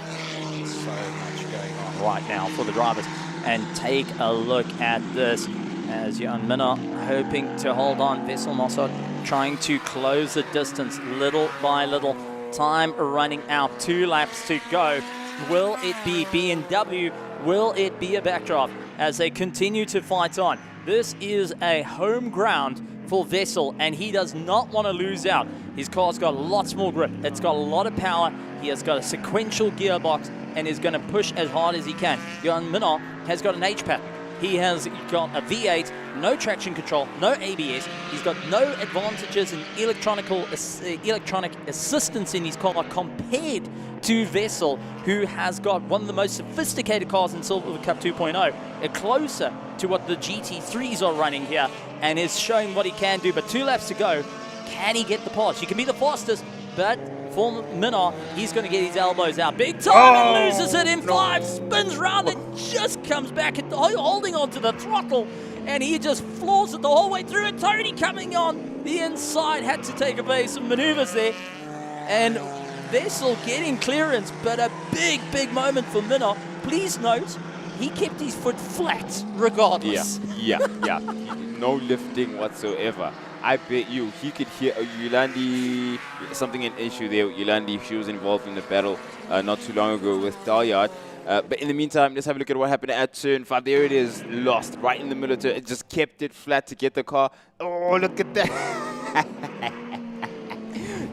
Speaker 6: So much going on right now for the drivers, and take a look at this as Jan Minot hoping to hold on. Vessel Mossad trying to close the distance little by little. Time running out, 2 laps to go. Will it be BMW? Will it be a backdraft as they continue to fight on? This is a home ground for Vessel, and he does not want to lose out. His car's got lots more grip. It's got a lot of power. He has got a sequential gearbox and is going to push as hard as he can. Jan Minot has got an H-pack. He has got a V8, no traction control, no ABS. He's got no advantages in electronic assistance in his car compared to Vessel, who has got one of the most sophisticated cars in Silver Cup 2.0, closer to what the GT3s are running here, and is showing what he can do. But 2 laps to go. Can he get the pass? He can be the fastest, but for Minot, he's going to get his elbows out big time and loses it in 5, spins round and just comes back at holding onto the throttle, and he just floors it the whole way through. And Tony coming on the inside had to take evasive maneuvers there, and Vessel getting clearance, but a big moment for Minot. Please note, he kept his foot flat regardless.
Speaker 3: Yeah. No lifting whatsoever. I bet you he could hear Yolandi, something an issue there with Yolandi. She was involved in the battle not too long ago with Talliard. But in the meantime, let's have a look at what happened at turn 5. There it is, lost right in the middle of turn. It just kept it flat to get the car. Oh, look at that.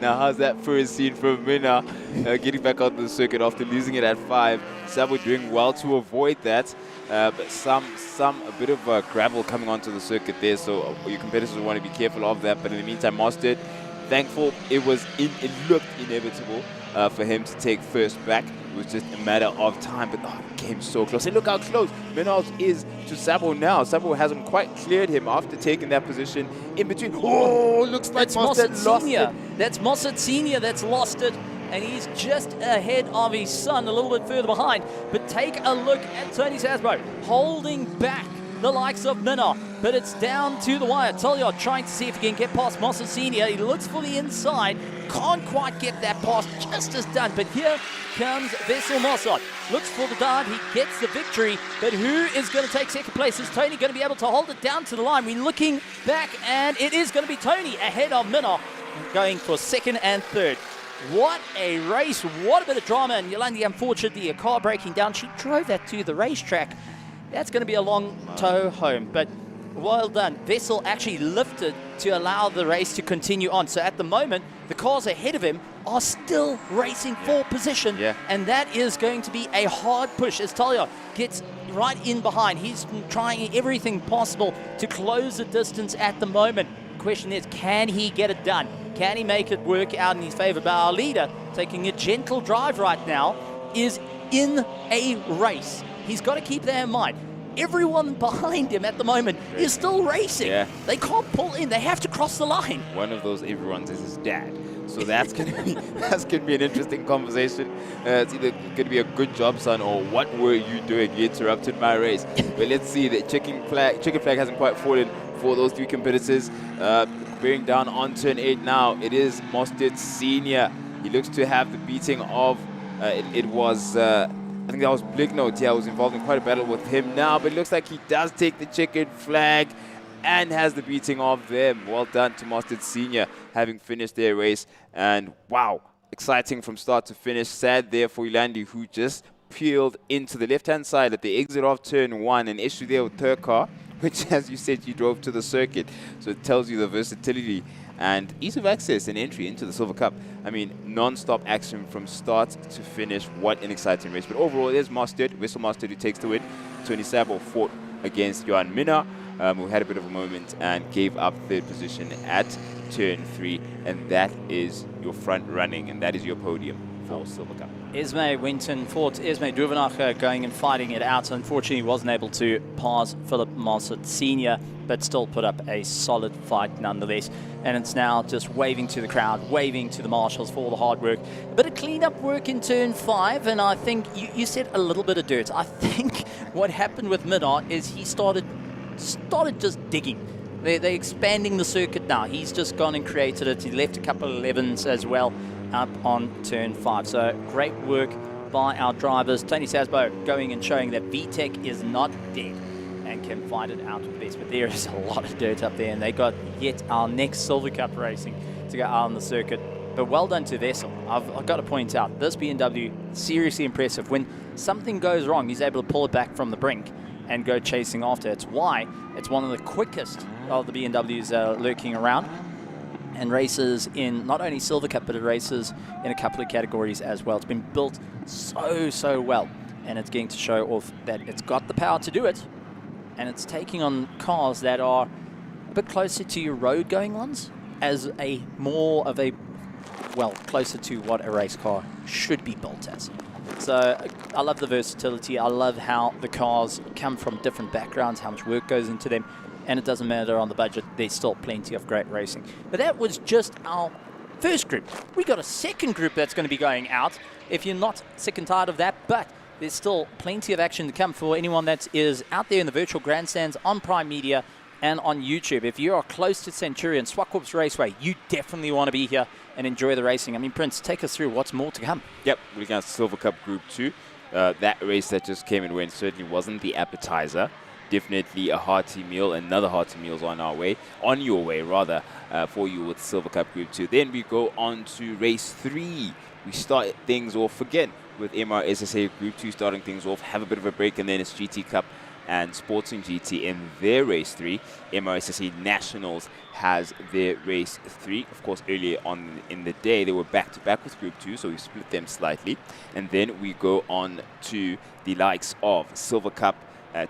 Speaker 3: Now, how's that first scene from Minot getting back out the circuit after losing it at 5? Sabo doing well to avoid that. But a bit of gravel coming onto the circuit there, so your competitors will want to be careful of that. But in the meantime, Mustard, thankful it looked inevitable for him to take first back. It was just a matter of time, but it came so close. And look how close Minot is to Sabo now. Sabo hasn't quite cleared him after taking that position in between. Oh, looks like Mustard lost it.
Speaker 6: That's Mossad Senior that's lost it, and he's just ahead of his son, a little bit further behind. But take a look at Tony Sasbo holding back the likes of Minna. But it's down to the wire. Tolliard trying to see if he can get past Mossa Senior. He looks for the inside. Can't quite get that pass, just as done. But here comes Vessel Mossad. Looks for the dart. He gets the victory. But who is going to take second place? Is Tony going to be able to hold it down to the line? We're looking back, and it is going to be Tony ahead of Minna, going for second and third. What a race. What a bit of drama. And Yolandi, unfortunately, a car breaking down. She drove that to the racetrack. That's going to be a long tow home. But well done. Vessel actually lifted to allow the race to continue on. So at the moment, the cars ahead of him are still racing for position. And that is going to be a hard push as Talia gets right in behind. He's trying everything possible to close the distance at the moment. The question is, can he get it done? Can he make it work out in his favor? But our leader, taking a gentle drive right now, is in a race. He's got to keep that in mind. Everyone behind him at the moment is still racing. They can't pull in. They have to cross the line.
Speaker 3: One of those everyone's is his dad. So that's gonna be an interesting conversation. It's either gonna be a good job, son, or what were you doing? You interrupted my race. But let's see. The chicken flag hasn't quite fallen for those three competitors. Bearing down on turn 8 now. It is Mostert Senior. He looks to have the beating of. It was. I think that was Blignot. Yeah, was involved in quite a battle with him now. But it looks like he does take the chicken flag and has the beating of them. Well done to Mostert Senior, having finished their race. And wow, exciting from start to finish. Sad there for Yolandi, who just peeled into the left-hand side at the exit of turn 1. An issue there with her car, which, as you said, you drove to the circuit. So it tells you the versatility and ease of access and entry into the Silver Cup. I mean, non-stop action from start to finish. What an exciting race. But overall, there's Mostert, Vessel Mostert, who takes the win. Tony Sabo fought against Johan Minna, who had a bit of a moment and gave up third position at turn 3. And that is your front running, and that is your podium for Silver Cup.
Speaker 6: Esme Winton fought Esme Druvenacher going and fighting it out. Unfortunately, wasn't able to pass Philip Mostert Senior, but still put up a solid fight nonetheless. And it's now just waving to the crowd, waving to the marshals for all the hard work. A bit of clean-up work in turn 5, and I think you said a little bit of dirt. I think what happened with Midart is he started just digging. They're expanding the circuit now. He's just gone and created it. He left a couple of 11s as well up on turn 5. So great work by our drivers. Tony Sasbo going and showing that VTEC is not dead and can fight it out with best. But there is a lot of dirt up there, and they got yet our next Silver Cup racing to go out on the circuit. But well done to Vessel. I've got to point out, this BMW, seriously impressive. When something goes wrong, he's able to pull it back from the brink and go chasing after. It's why it's one of the quickest of the BMWs lurking around, and races in not only Silver Cup, but it races in a couple of categories as well. It's been built so well, and it's getting to show off that it's got the power to do it, and it's taking on cars that are a bit closer to your road going ones as a more of a, well, closer to what a race car should be built as. So I love the versatility. I love how the cars come from different backgrounds, how much work goes into them, and it doesn't matter on the budget. There's still plenty of great racing. But that was just our first group. We got a second group that's going to be going out, if you're not sick and tired of that, but there's still plenty of action to come for anyone that is out there in the virtual grandstands on Prime Media and on YouTube. If you are close to Centurion, Zwartkops Raceway, you definitely want to be here and enjoy the racing. I mean, Prince, take us through what's more to come.
Speaker 3: Yep, we're going to Silver Cup Group 2. That race that just came and went certainly wasn't the appetizer. Definitely a hearty meal. Another hearty meal's on your way, for you with Silver Cup Group 2. Then we go on to race 3. We start things off again with MRSSA Group 2 starting things off. Have a bit of a break, and then it's GT Cup and Sporting GT in their race 3. MRSSA Nationals has their race 3. Of course, earlier on in the day, they were back-to-back with Group 2, so we split them slightly. And then we go on to the likes of Silver Cup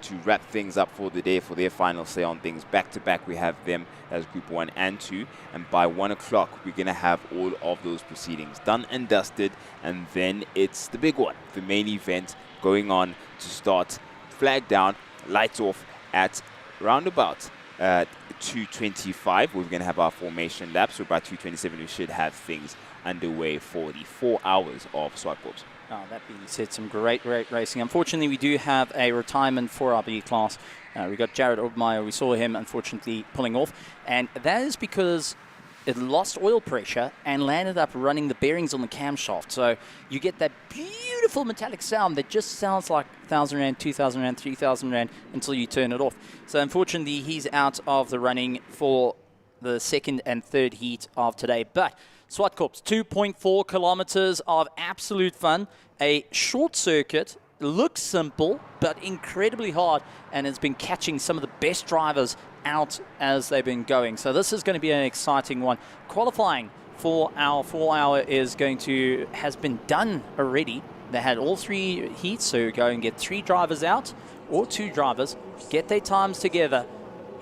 Speaker 3: to wrap things up for the day, for their final say on things. Back-to-back, we have them as Group 1 and 2. And by 1 o'clock, we're going to have all of those proceedings done and dusted. And then it's the big one, the main event, going on to start. Flag down, lights off at roundabout 2:25. We're going to have our formation lap, so by 2:27 we should have things underway for the 4 hours of Swartkops.
Speaker 6: Oh, that being said, some great racing. Unfortunately, we do have a retirement for our B class We got Jared Ogmeyer. We saw him, unfortunately, pulling off. And that is because it lost oil pressure and landed up running the bearings on the camshaft. So you get that beautiful metallic sound that just sounds like 1,000 Rand, 2,000 Rand, 3,000 Rand until you turn it off. So unfortunately, he's out of the running for the second and third heat of today. But Zwartkops, 2.4 kilometers of absolute fun. A short circuit, looks simple, but incredibly hard, and it's been catching some of the best drivers out as they've been going. So this is going to be an exciting one. Qualifying for our 4 hour has been done already. They had all 3 heats, so go and get 3 drivers out or 2 drivers, get their times together,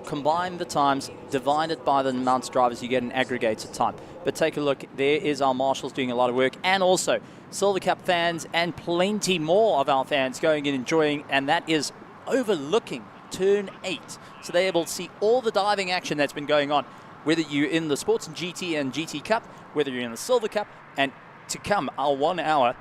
Speaker 6: combine the times, divide it by the amount of drivers, you get an aggregated time. But take a look, there is our marshals doing a lot of work, and also Silver Cup fans and plenty more of our fans going and enjoying, and that is overlooking turn 8. So they're able to see all the diving action that's been going on, whether you're in the Sports and GT and GT Cup, whether you're in the Silver Cup, and to come our 1 hour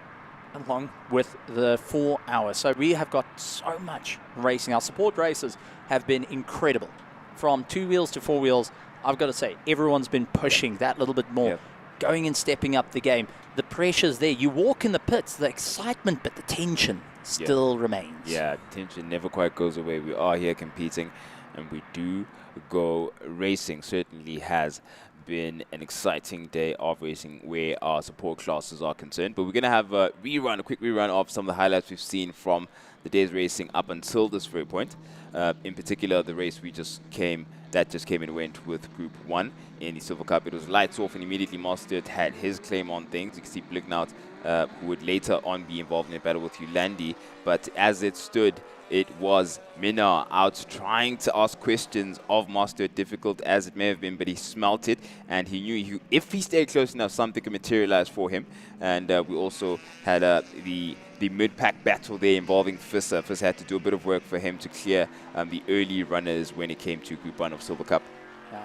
Speaker 6: along with the 4 hours. So we have got so much racing. Our support races have been incredible. From 2 wheels to 4 wheels, I've got to say, everyone's been pushing that little bit more, going and stepping up the game. The pressure's there. You walk in the pits, the excitement, but the tension still remains.
Speaker 3: Yeah, tension never quite goes away. We are here competing, and we do go racing. Certainly has been an exciting day of racing where our support classes are concerned. But we're going to have a quick rerun of some of the highlights we've seen from the day's racing up until this very point. In particular, the race that just came and went with Group 1 in the Silver Cup. It was lights off, and immediately Mostert had his claim on things. You can see Blignaut, who would later on be involved in a battle with Yolandi. But as it stood, it was Minnaar out trying to ask questions of Mostert, difficult as it may have been, but he smelt it, and he knew if he stayed close enough, something could materialize for him. And we also had the mid-pack battle there involving Visser. Visser had to do a bit of work for him to clear the early runners when it came to Group 1 of Silver Cup.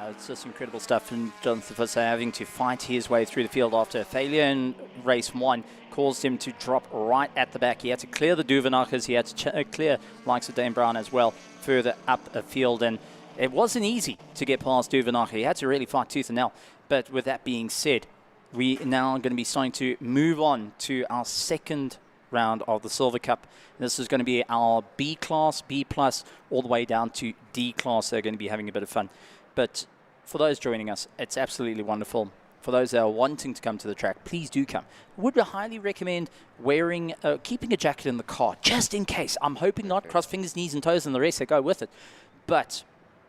Speaker 6: It's just incredible stuff, and Jonathan Visser having to fight his way through the field after a failure in race 1 caused him to drop right at the back. He had to clear the Duvenachers, he had to clear likes of Dane Brown as well further up a field, and it wasn't easy to get past Duvenacher. He had to really fight tooth and nail. But with that being said, we now are going to be starting to move on to our second round of the Silver Cup. This is going to be our B class, B plus, all the way down to D class. They're going to be having a bit of fun. But for those joining us, it's absolutely wonderful. For those that are wanting to come to the track, please do come. Would highly recommend keeping a jacket in the car, just in case. I'm hoping not. Cross fingers, knees and toes and the rest that go with it. But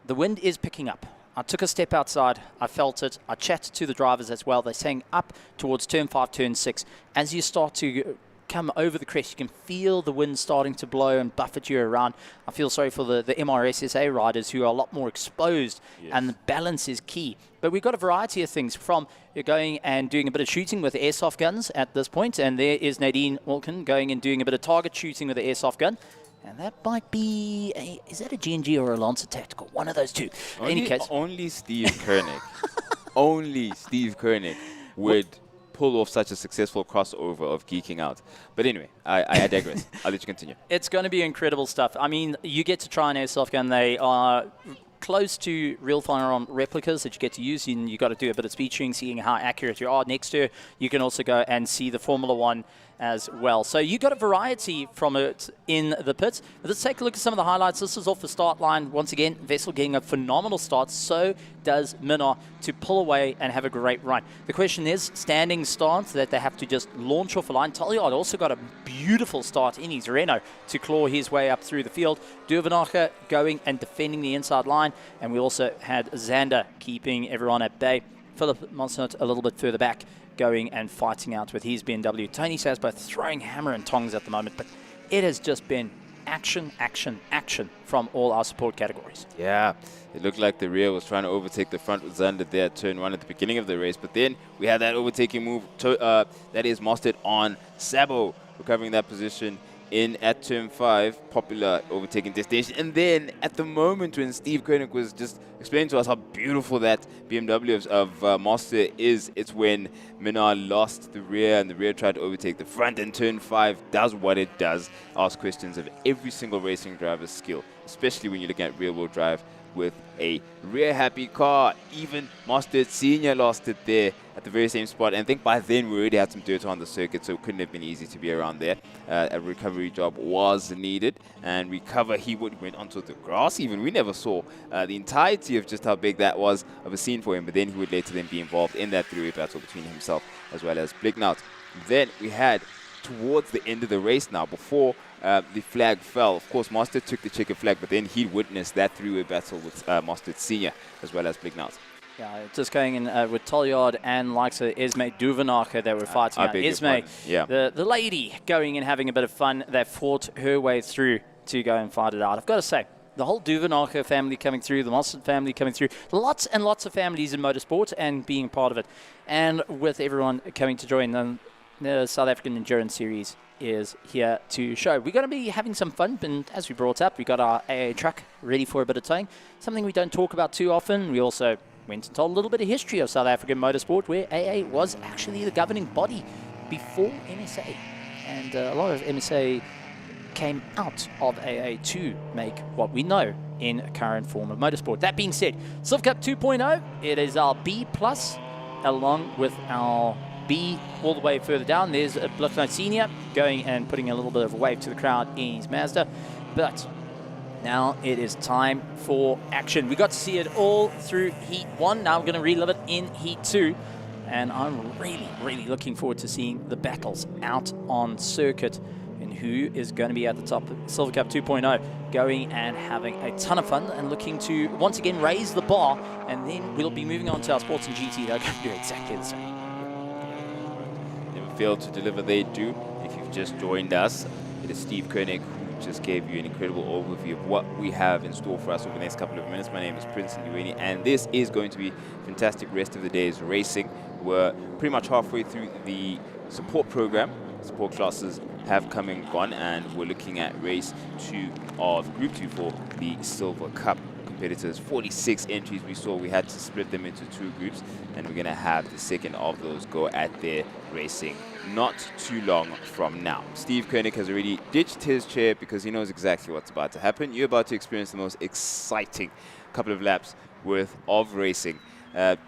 Speaker 6: the wind is picking up. I took a step outside. I felt it. I chatted to the drivers as well. They're saying up towards turn 5, turn 6. As you start to come over the crest, you can feel the wind starting to blow and buffet you around. I feel sorry for the MRSSA riders who are a lot more exposed, and the balance is key. But we've got a variety of things, from you're going and doing a bit of shooting with airsoft guns at this point, and there is Nadine Wilkin going and doing a bit of target shooting with the airsoft gun. And that might be, is that a G&G or a Lancer Tactical? One of those two. In any case,
Speaker 3: only Steve Koenig, only Steve Koenig would pull off such a successful crossover of geeking out. But anyway, I digress. I'll let you continue.
Speaker 6: It's going to be incredible stuff. I mean, you get to try an airsoft gun. They are close to real firearm replicas that you get to use, and you got to do a bit of speed shooting, seeing how accurate you are. Next to you can also go and see the Formula One as well. So you got a variety from it in the pits. Let's take a look at some of the highlights. This is off the start line. Once again, Vessel getting a phenomenal start. So does Minnaar to pull away and have a great run. The question is, standing start that they have to just launch off a line. Talliard also got a beautiful start in his Renault to claw his way up through the field. Duvenacher going and defending the inside line. And we also had Zander keeping everyone at bay. Philip Monsert a little bit further back, going and fighting out with his BMW. Tony says both throwing hammer and tongs at the moment, but it has just been action, action, action from all our support categories.
Speaker 3: Yeah, it looked like the rear was trying to overtake the front with Zander there at turn 1 at the beginning of the race, but then we had that overtaking move that is Mostert on Sabo, recovering that position in at turn 5, popular overtaking destination. And then at the moment when Steve Koenig was just explaining to us how beautiful that BMW of Master is, it's when Minard lost the rear and the rear tried to overtake the front, and turn 5 does what it does, ask questions of every single racing driver's skill, especially when you're looking at rear-wheel drive with a rear-happy car. Even Master Senior lost it there at the very same spot, and I think by then we already had some dirt on the circuit, so it couldn't have been easy to be around there. A recovery job was needed, and he went onto the grass even. We never saw the entirety of just how big that was of a scene for him, but then he would later then be involved in that three-way battle between himself as well as Blicknout. Then we had towards the end of the race now, before the flag fell. Of course, Master took the checkered flag, but then he witnessed that three-way battle with Master Senior as well as Blicknout.
Speaker 6: Yeah, just going in with Tolyard and likes of Esme Duvenacher that were fighting out. Esme, the lady, going and having a bit of fun, that fought her way through to go and fight it out. I've got to say, the whole Duvenacher family coming through, the Monson family coming through, lots and lots of families in motorsport and being part of it. And with everyone coming to join them, the South African Endurance Series is here to show. We're going to be having some fun, and as we brought up, we got our AA truck ready for a bit of towing, something we don't talk about too often. We also went and told a little bit of history of South African motorsport, where AA was actually the governing body before MSA. And a lot of MSA came out of AA to make what we know in a current form of motorsport. That being said, Silver Cup 2.0, it is our B+, along with our B all the way further down. There's a Blicknout Senior going and putting a little bit of a wave to the crowd in his Mazda. But now it is time for action. We got to see it all through Heat 1. Now we're going to relive it in Heat 2. And I'm really, really looking forward to seeing the battles out on circuit and who is going to be at the top of Silver Cup 2.0, going and having a ton of fun and looking to once again raise the bar. And then we'll be moving on to our Sports and GT. They're going to do exactly the same.
Speaker 3: Failed to deliver, they do. If you've just joined us, it is Steve Koenig who just gave you an incredible overview of what we have in store for us over the next couple of minutes. My name is Prince Ndiweni, and this is going to be fantastic rest of the day's racing. We're pretty much halfway through the support program. Support classes have come and gone, and we're looking at race 2 of Group 2 for the Silver Cup competitors. 46 entries we saw. We had to split them into 2 groups, and we're going to have the second of those go at their racing not too long from now. Steve Koenig has already ditched his chair because he knows exactly what's about to happen. You're about to experience the most exciting couple of laps worth of racing.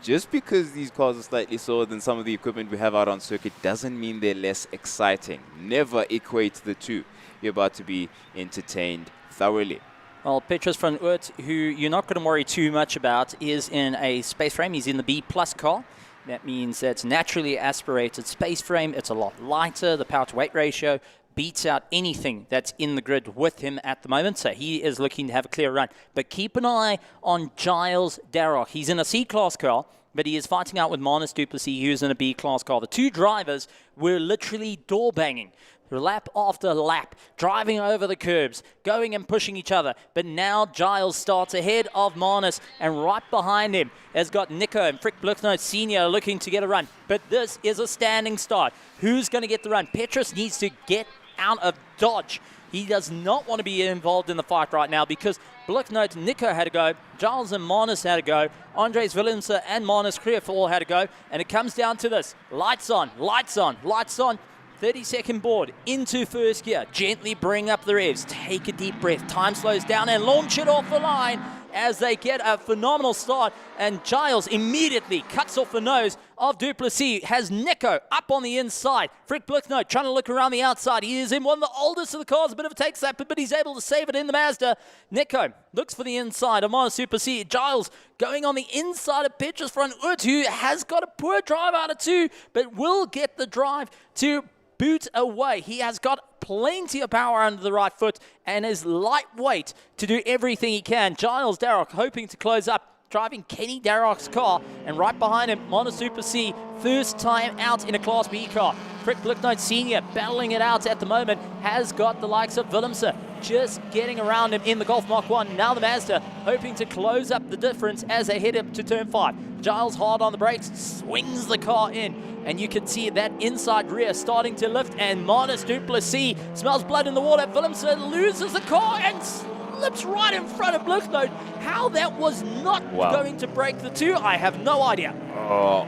Speaker 3: Just because these cars are slightly slower than some of the equipment we have out on circuit doesn't mean they're less exciting. Never equate the two. You're about to be entertained thoroughly.
Speaker 6: Well, Petrus van Oort, who you're not going to worry too much about, is in a space frame. He's in the B+ car. That means that it's naturally aspirated space frame. It's a lot lighter. The power-to-weight ratio beats out anything that's in the grid with him at the moment. So he is looking to have a clear run. But keep an eye on Giles Darroch. He's in a C-class car, but he is fighting out with Manus du Plessis, who's in a B-class car. The two drivers were literally door-banging, lap after lap, driving over the curbs, going and pushing each other. But now Giles starts ahead of Manus, and right behind him has got Nico and Frick Blicknout Senior looking to get a run. But this is a standing start. Who's going to get the run? Petrus needs to get out of dodge. He does not want to be involved in the fight right now because Blicknout and Nico had to go, Giles and Manus had to go, Andres Willemse and Manus Krief all had to go, and it comes down to this. Lights on, lights on, lights on. 30-second board into first gear. Gently bring up the revs. Take a deep breath. Time slows down and launch it off the line as they get a phenomenal start. And Giles immediately cuts off the nose of du Plessis. Has Nico up on the inside. Frick Blicknout trying to look around the outside. He is in one of the oldest of the cars. A bit of a take slap, but he's able to save it in the Mazda. Nico looks for the inside of Manus du Plessis. Giles going on the inside of Petrus van Oort, who has got a poor drive out of 2, but will get the drive to boot away. He has got plenty of power under the right foot and is lightweight to do everything he can. Giles Darroch hoping to close up, driving Kenny Darroch's car, and right behind him, Manus du Plessis, first time out in a Class B car. Frick Blicknout Senior battling it out at the moment, has got the likes of Willemse just getting around him in the Golf Mark 1. Now the Mazda hoping to close up the difference as they head up to turn 5. Giles hard on the brakes, swings the car in, and you can see that inside rear starting to lift, and Marnus du Plessis smells blood in the water. Willemse loses the car and slips right in front of Bluchnote. How that was not going to break the 2, I have no idea.
Speaker 3: Oh,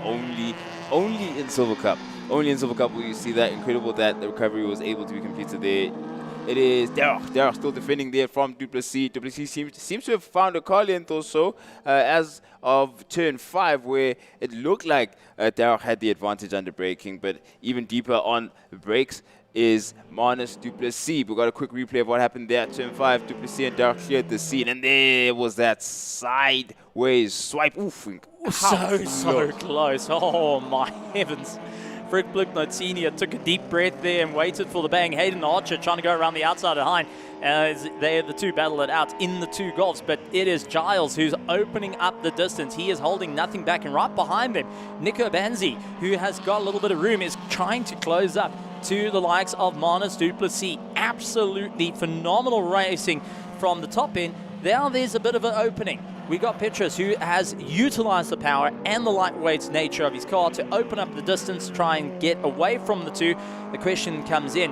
Speaker 3: only in Silver Cup. Only in Silver Cup will you see that incredible that the recovery was able to be completed there. It is Derek still defending there from du Plessis. Du Plessis seems to have found a car length or so as of turn 5, where it looked like Derek had the advantage under braking, but even deeper on the brakes is Marnus du Plessis. We got a quick replay of what happened there at turn 5. Du Plessis and Derek cleared the scene, and there was that sideways swipe. Oof,
Speaker 6: so close. Oh my heavens. Frick Bluchnote Senior took a deep breath there and waited for the bang. Hayden Archer trying to go around the outside of Hein. They the two battle it out in the 2 Golfs, but it is Giles who's opening up the distance. He is holding nothing back, and right behind them, Nico Banzi, who has got a little bit of room, is trying to close up to the likes of Marnus du Plessis. Absolutely phenomenal racing from the top end. Now there's a bit of an opening. We got Petrus, who has utilized the power and the lightweight nature of his car to open up the distance, try and get away from the 2. The question comes in,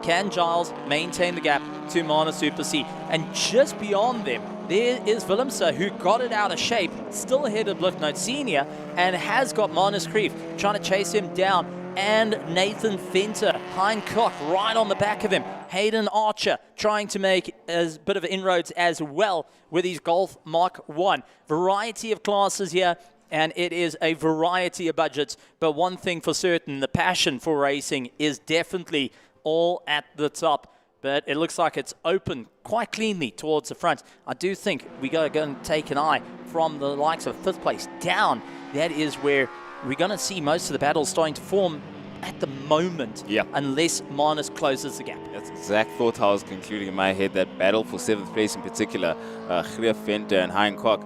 Speaker 6: can Giles maintain the gap to Marnus du Plessis? And just beyond them, there is Willemse, who got it out of shape, still ahead of Bluchnote Senior, and has got Marnus Krief trying to chase him down. And Nathan Venter, Hein Koch right on the back of him. Hayden Archer trying to make a bit of inroads as well with his Golf Mark 1. Variety of classes here, and it is a variety of budgets. But one thing for certain, the passion for racing is definitely all at the top. But it looks like it's open quite cleanly towards the front. I do think we got to go and take an eye from the likes of 5th place down. That is where we're going to see most of the battles starting to form at the moment, unless Marnus closes the gap.
Speaker 3: That's the exact thought I was concluding in my head, that battle for 7th place in particular, Krief Venter and Hein Koch,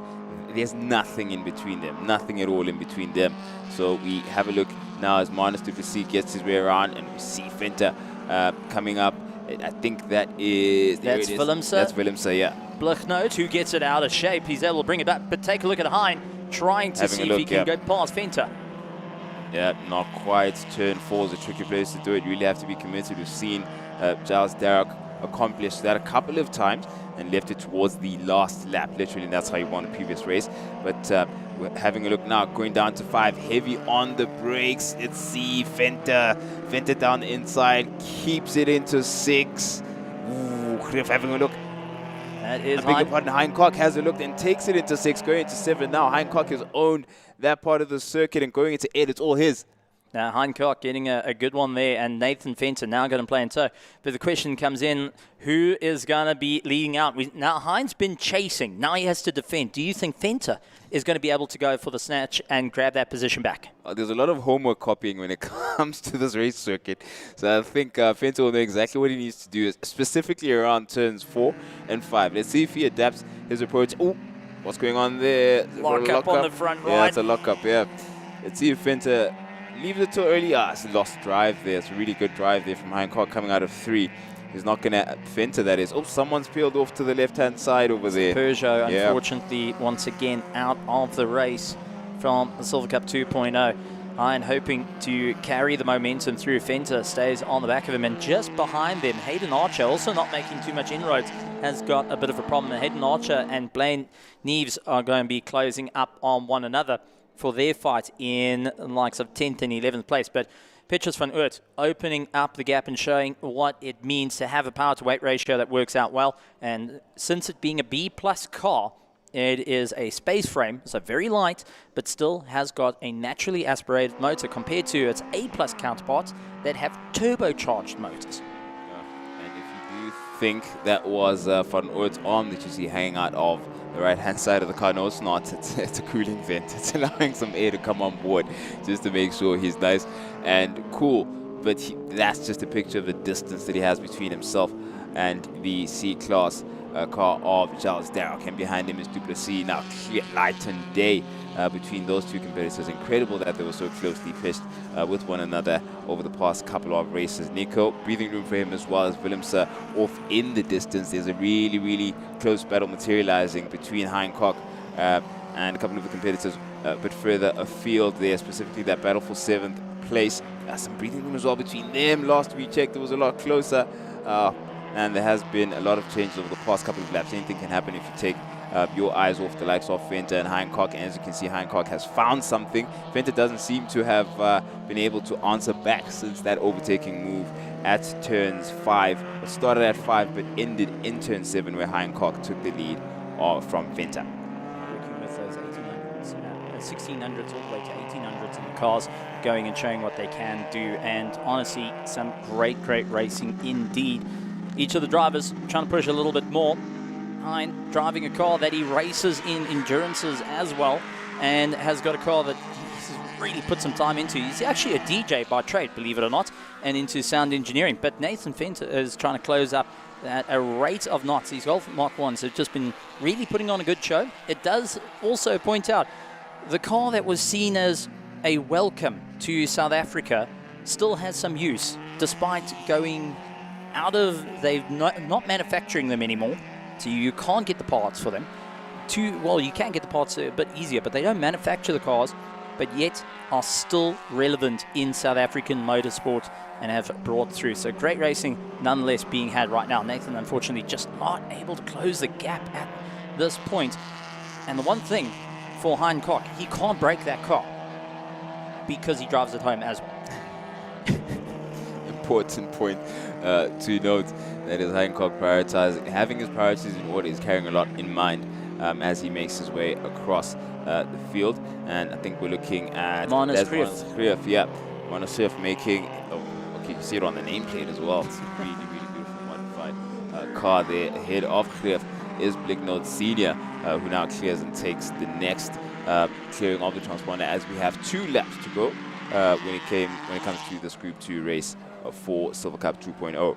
Speaker 3: there's nothing in between them, nothing at all in between them. So we have a look now as Marnus du Plessis gets his way around, and we see Venter coming up. I think that is...
Speaker 6: That's Willemse.
Speaker 3: That's Willemse, yeah.
Speaker 6: Bluchnote, who gets it out of shape. He's able to bring it back, but take a look at Hein, trying to see if he can go past Venter.
Speaker 3: Yeah, not quite. Turn 4 is a tricky place to do it. You really have to be committed. We've seen Giles Derek accomplish that a couple of times and left it towards the last lap, literally, and that's how he won the previous race. But we're having a look now, going down to 5, heavy on the brakes. Let's see Venter down the inside, keeps it into 6. Ooh, having a look.
Speaker 6: That is
Speaker 3: I beg your pardon, Hein Koch has a look and takes it into 6, going into 7 now. Hein Koch has owned that part of the circuit and going into 8, it's all his.
Speaker 6: Now, Hein Koch getting a good one there, and Nathan Venter now going to play in tow. But the question comes in, who is going to be leading out? Now, Hein's been chasing. Now he has to defend. Do you think Venter is going to be able to go for the snatch and grab that position back?
Speaker 3: There's a lot of homework copying when it comes to this race circuit. So I think Venter will know exactly what he needs to do, specifically around turns 4 and 5. Let's see if he adapts his approach. Oh, what's going on there?
Speaker 6: Lock up on the front right.
Speaker 3: Yeah, it's a lock-up, yeah. Let's see if Venter leaves it too early. It's a lost drive there. It's a really good drive there from Hein Koch coming out of 3. He's not going to Venter, that is. Oh, someone's peeled off to the left-hand side over there.
Speaker 6: Peugeot, unfortunately, once again out of the race from the Silver Cup 2.0. Hein hoping to carry the momentum through. Venter stays on the back of him, and just behind them, Hayden Archer, also not making too much inroads, has got a bit of a problem. Hayden Archer and Blaine Neves are going to be closing up on one another for their fight in the likes of 10th and 11th place. But Petrus van Oort opening up the gap and showing what it means to have a power-to-weight ratio that works out well. And since it being a B-plus car, it is a space frame, so very light, but still has got a naturally aspirated motor compared to its A-plus counterparts that have turbocharged motors.
Speaker 3: And if you do think that was Van Oort's arm that you see hanging out of the right-hand side of the car, no, it's not. It's a cooling vent. It's allowing some air to come on board just to make sure he's nice and cool. But that's just a picture of the distance that he has between himself and the C-Class car of Giles Darroch, and behind him is Duplessis. Now clear night and day between those two competitors. Incredible that they were so closely pitched with one another over the past couple of races. Nico, breathing room for him as well as Willemse off in the distance. There's a really, really close battle materializing between Hancock and a couple of the competitors a bit further afield there, specifically that battle for 7th place. Some breathing room as well between them. Last we checked, it was a lot closer. And there has been a lot of changes over the past couple of laps. Anything can happen if you take your eyes off the likes of Venter and Hancock. And as you can see, Hancock has found something. Venter doesn't seem to have been able to answer back since that overtaking move at turns 5. It started at 5 but ended in turn 7 where Hancock took the lead from Venter.
Speaker 6: Working with those 1800s, 1600s all the way to 1800s in the cars, going and showing what they can do. And honestly, some great racing indeed. Each of the drivers trying to push a little bit more. Hein driving a car that he races in endurances as well, and has got a car that he's really put some time into. He's actually a DJ by trade, believe it or not, and into sound engineering. But Nathan Venter is trying to close up at a rate of knots. These Golf Mark 1s have just been really putting on a good show. It does also point out the car that was seen as a welcome to South Africa still has some use, despite going they're not manufacturing them anymore, so you can't get the parts for them. Well, you can get the parts a bit easier, but they don't manufacture the cars, but yet are still relevant in South African motorsport and have brought through. So great racing nonetheless being had right now. Nathan, unfortunately, just not able to close the gap at this point. And the one thing for Hancock, he can't break that car because he drives it home as well.
Speaker 3: Important point to note that is Hancock prioritizing, having his priorities in order, is carrying a lot in mind as he makes his way across the field. And I think we're looking at
Speaker 6: Manus Krief.
Speaker 3: Yeah, Manus Krief making, okay, you see it on the nameplate as well. It's a really, really beautiful modified car there. Ahead of Krief is Blicknote Senior, who now clears and takes the next clearing of the transponder, as we have 2 laps to go when it comes to this Group 2 race for Silver Cup 2.0.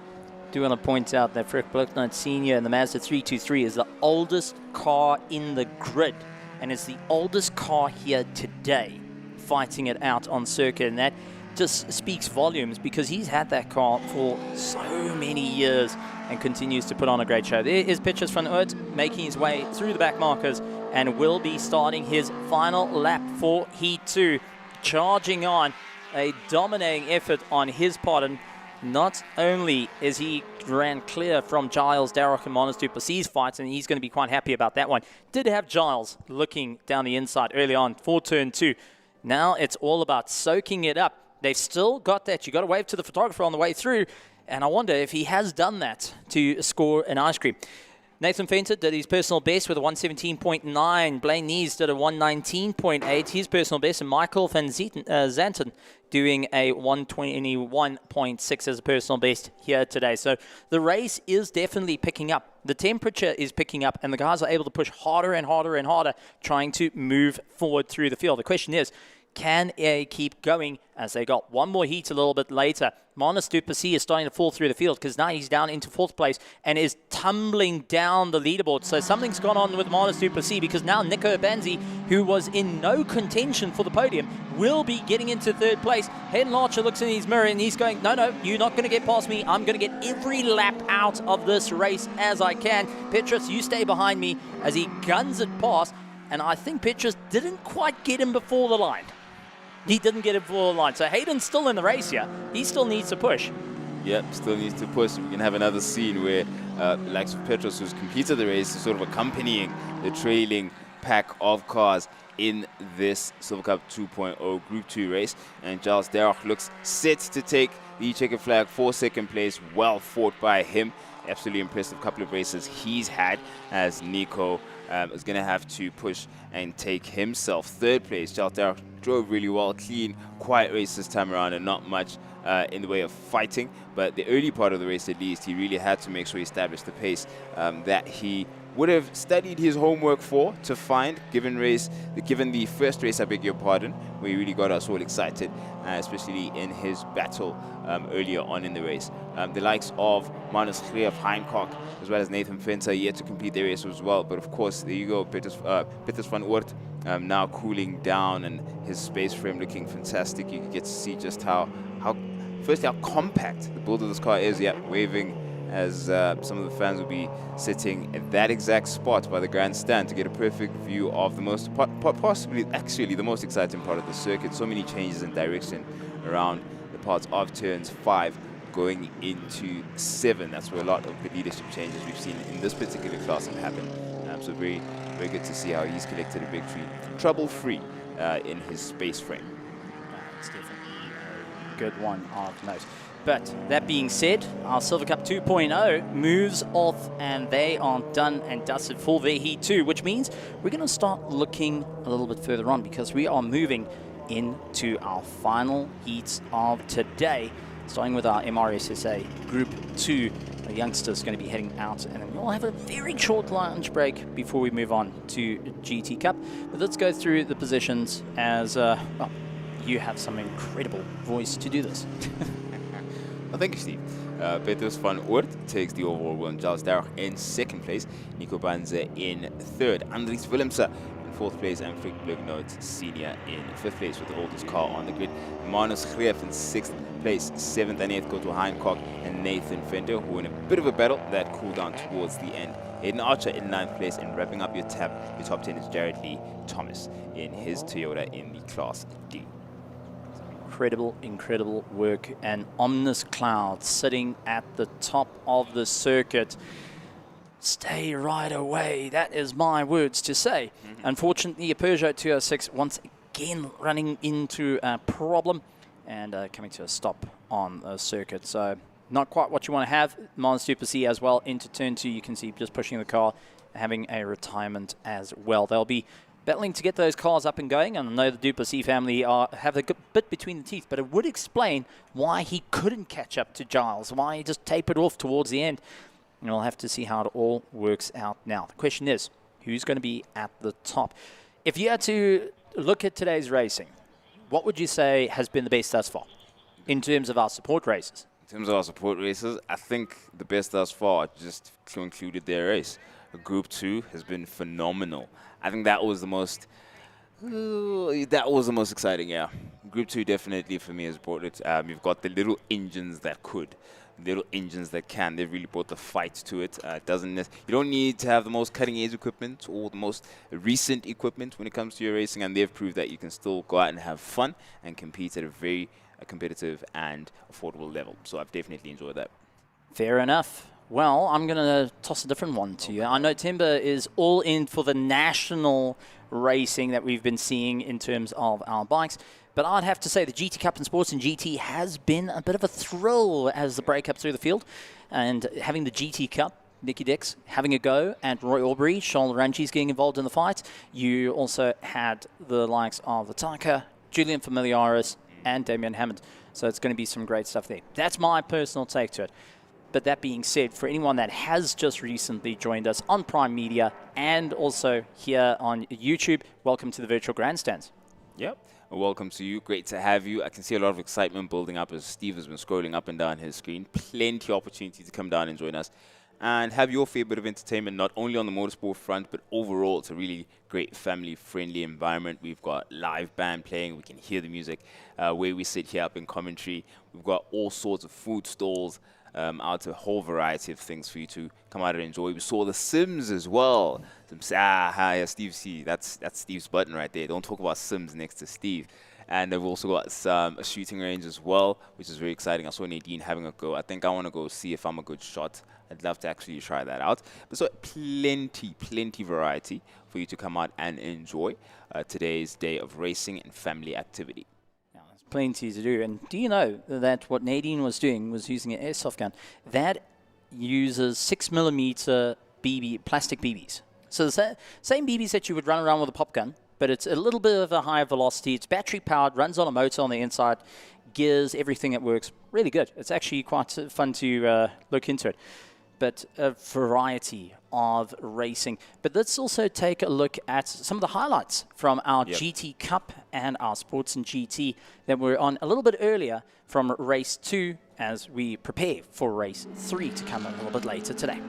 Speaker 6: Do want to point out that Frick Blicknote Senior in the Mazda 323 is the oldest car in the grid, and it's the oldest car here today, fighting it out on circuit, and that just speaks volumes because he's had that car for so many years and continues to put on a great show. There is pictures from Oort making his way through the back markers and will be starting his final lap for Heat 2, charging on. A dominating effort on his part, and not only is he ran clear from Giles Darroch and Manus du Plessis' fights, and he's going to be quite happy about that one. Did have Giles looking down the inside early on for turn 2. Now it's all about soaking it up. They've still got that. You got to wave to the photographer on the way through, and I wonder if he has done that to score an ice cream. Nathan Venter did his personal best with a 117.9. Blaine Nees did a 119.8, his personal best, and Michael van Zanten doing a 121.6 as a personal best here today. So the race is definitely picking up. The temperature is picking up, and the guys are able to push harder and harder and harder, trying to move forward through the field. The question is, can they keep going as they got one more heat a little bit later? Manus du Plessis is starting to fall through the field because now he's down into 4th place and is tumbling down the leaderboard. So something's gone on with Manus du Plessis, because now Nico Banzi, who was in no contention for the podium, will be getting into 3rd place. Hayden Larcher looks in his mirror and he's going, no, you're not going to get past me. I'm going to get every lap out of this race as I can. Petrus, you stay behind me, as he guns it past. And I think Petrus didn't quite get him before the line. He didn't get it before the line. So Hayden's still in the race here. He still needs to push.
Speaker 3: Yep, still needs to push. We can have another scene where likes of Petrus, who's completed the race, is sort of accompanying the trailing pack of cars in this Silver Cup 2.0 Group 2 race. And Giles Darroch looks set to take the checkered flag for 2nd place. Well fought by him. Absolutely impressive couple of races he's had, as Nico is going to have to push and take himself 3rd place. Giles Darroch drove really well, clean, quiet race this time around, and not much in the way of fighting. But the early part of the race, at least, he really had to make sure he established the pace that he would have studied his homework for to find, given the first race, I beg your pardon, where he really got us all excited, especially in his battle earlier on in the race. The likes of Manus Greef, Heinkock, as well as Nathan Fenter yet to complete their race as well. But of course, there you go, Peters van Oort now cooling down and his space frame looking fantastic. You get to see just how compact the build of this car is. Yeah, waving as some of the fans will be sitting at that exact spot by the grandstand to get a perfect view of the most, possibly actually the most exciting part of the circuit. So many changes in direction around the parts of turns 5 going into 7. That's where a lot of the leadership changes we've seen in this particular class have happened. So very, very good to see how he's collected a victory trouble-free in his space frame.
Speaker 6: It's definitely a good one of note. But that being said, our Silver Cup 2.0 moves off and they are done and dusted for their Heat 2, which means we're going to start looking a little bit further on because we are moving into our final heats of today, starting with our MRSSA Group 2. The youngsters going to be heading out, and then we'll have a very short lunch break before we move on to GT Cup. But let's go through the positions as, well, you have some incredible voice to do this.
Speaker 3: Well, thank you, Steve. Peters van Oort takes the overall win. Giles Darroch in 2nd place. Nico Banze in 3rd. Andries Willemse in 4th place. And Frick Blugnoot Senior in 5th place with the oldest car on the grid. Manus Greef in 6th place. 7th and 8th go to Heinkock and Nathan Fender, who in a bit of a battle that cooled down towards the end. Hayden Archer in 9th place, and wrapping up your top 10 is Jared Lee Thomas in his Toyota in the Class D.
Speaker 6: Incredible work. And Omnis Cloud sitting at the top of the circuit. Stay right away. That is my words to say. Unfortunately, a Peugeot 206 once again running into a problem and coming to a stop on the circuit. So not quite what you want to have. Mons Duplessis as well into turn 2. You can see just pushing the car, having a retirement as well. They'll be battling to get those cars up and going, and I know the Duplessis family have a good bit between the teeth, but it would explain why he couldn't catch up to Giles, why he just tapered off towards the end. And we'll have to see how it all works out now. The question is, who's going to be at the top? If you had to look at today's racing, what would you say has been the best thus far in terms of our support races?
Speaker 3: In terms of our support races, I think the best thus far just concluded their race. Group 2 has been phenomenal. I think that was the most exciting, yeah. Group 2 definitely for me has brought it. You've got the little engines that could, little engines that can. They've really brought the fight to it. You don't need to have the most cutting-edge equipment or the most recent equipment when it comes to your racing, and they've proved that you can still go out and have fun and compete at a very competitive and affordable level. So I've definitely enjoyed that.
Speaker 6: Fair enough. Well, I'm going to toss a different one to you. I know Timber is all in for the national racing that we've been seeing in terms of our bikes. But I'd have to say the GT Cup and Sports and GT has been a bit of a thrill as the break up through the field. And having the GT Cup, Nicky Dix having a go, and Roy Aubrey, Charles Ranchis getting involved in the fight. You also had the likes of Lataka, Julian Familiaris, and Damien Hammond. So it's going to be some great stuff there. That's my personal take to it. But that being said, for anyone that has just recently joined us on Prime Media and also here on YouTube, welcome to the virtual grandstands.
Speaker 3: Yep. Welcome to you. Great to have you. I can see a lot of excitement building up as Steve has been scrolling up and down his screen. Plenty of opportunity to come down and join us and have your fair bit of entertainment, not only on the motorsport front, but overall it's a really great family-friendly environment. We've got live band playing. We can hear the music where we sit here up in commentary. We've got all sorts of food stalls, out a whole variety of things for you to come out and enjoy. We saw the Sims as well. Yeah, Steve C. That's Steve's button right there. Don't talk about Sims next to Steve. And they've also got a shooting range as well, which is very exciting. I saw Nadine having a go. I think I want to go see if I'm a good shot. I'd love to actually try that out. But so plenty variety for you to come out and enjoy today's day of racing and family activity.
Speaker 6: Plenty to do. And do you know that what Nadine was doing was using an airsoft gun that uses 6mm BB plastic BBs. So the same BBs that you would run around with a pop gun, but it's a little bit of a higher velocity. It's battery powered, runs on a motor on the inside, gears, everything that works. Really good. It's actually quite fun to look into it. But a variety of racing. But let's also take a look at some of the highlights from our
Speaker 3: Yep.
Speaker 6: GT Cup and our Sports and GT that were on a little bit earlier from race 2 as we prepare for race 3 to come a little bit later today.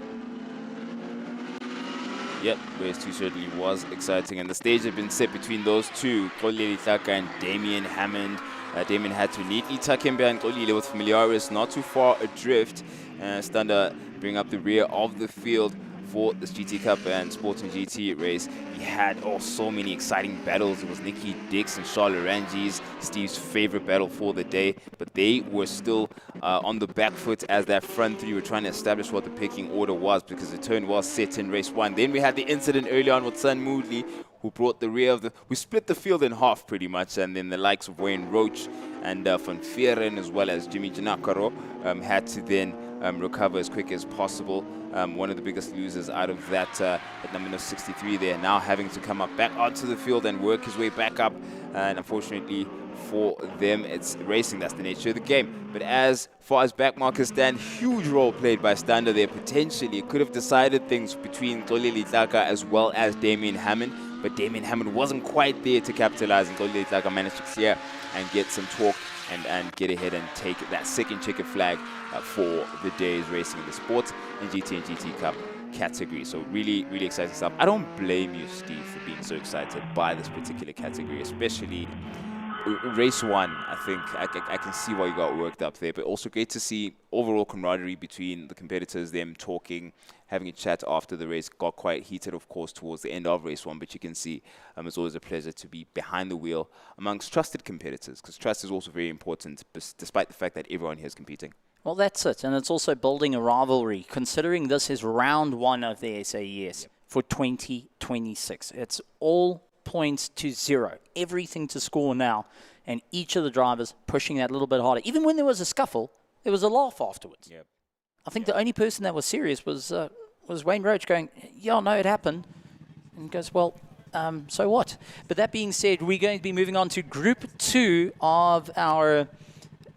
Speaker 3: Yep, race 2 certainly was exciting, and the stage had been set between those two, Xolile Tlaka and Damien Hammond. Damien had to neatly tuck him behind Xolile with Familiaris not too far adrift. Standa bring up the rear of the field for this GT Cup and Sports and GT race. We had so many exciting battles. It was Nikki Dix and Charlotte Rangi's, Steve's favorite battle for the day, but they were still on the back foot as that front three were trying to establish what the picking order was, because the turn was set in race 1. Then we had the incident early on with Sun Moodley, who brought the rear of the... We split the field in half pretty much, and then the likes of Wayne Roach and Van Vieren as well as Jimmy Janakaro had to then recover as quick as possible. One of the biggest losers out of that at number 63 there, now having to come up back onto the field and work his way back up. And unfortunately for them, it's racing. That's the nature of the game. But as far as back markers stand, huge role played by Standa there. Potentially, it could have decided things between Xolile Tlaka as well as Damien Hammond. But Damien Hammond wasn't quite there to capitalize, and Xolile Tlaka managed to clear and get some torque and get ahead and take that second checkered flag for the day's racing in the Sports and GT Cup category. So really, really exciting stuff. I don't blame you, Steve, for being so excited by this particular category, especially race 1. I think I can see why you got worked up there, but also great to see overall camaraderie between the competitors, them talking, having a chat after the race. Got quite heated, of course, towards the end of race 1, but you can see it's always a pleasure to be behind the wheel amongst trusted competitors, because trust is also very important, despite the fact that everyone here is competing.
Speaker 6: Well, that's it, and it's also building a rivalry, considering this is round 1 of the SAES for 2026. It's all points to 0, everything to score now, and each of the drivers pushing that a little bit harder. Even when there was a scuffle, there was a laugh afterwards.
Speaker 3: Yep.
Speaker 6: I think the only person that was serious was Wayne Roach going, yeah, no, it happened. And he goes, well, so what? But that being said, we're going to be moving on to Group 2 of our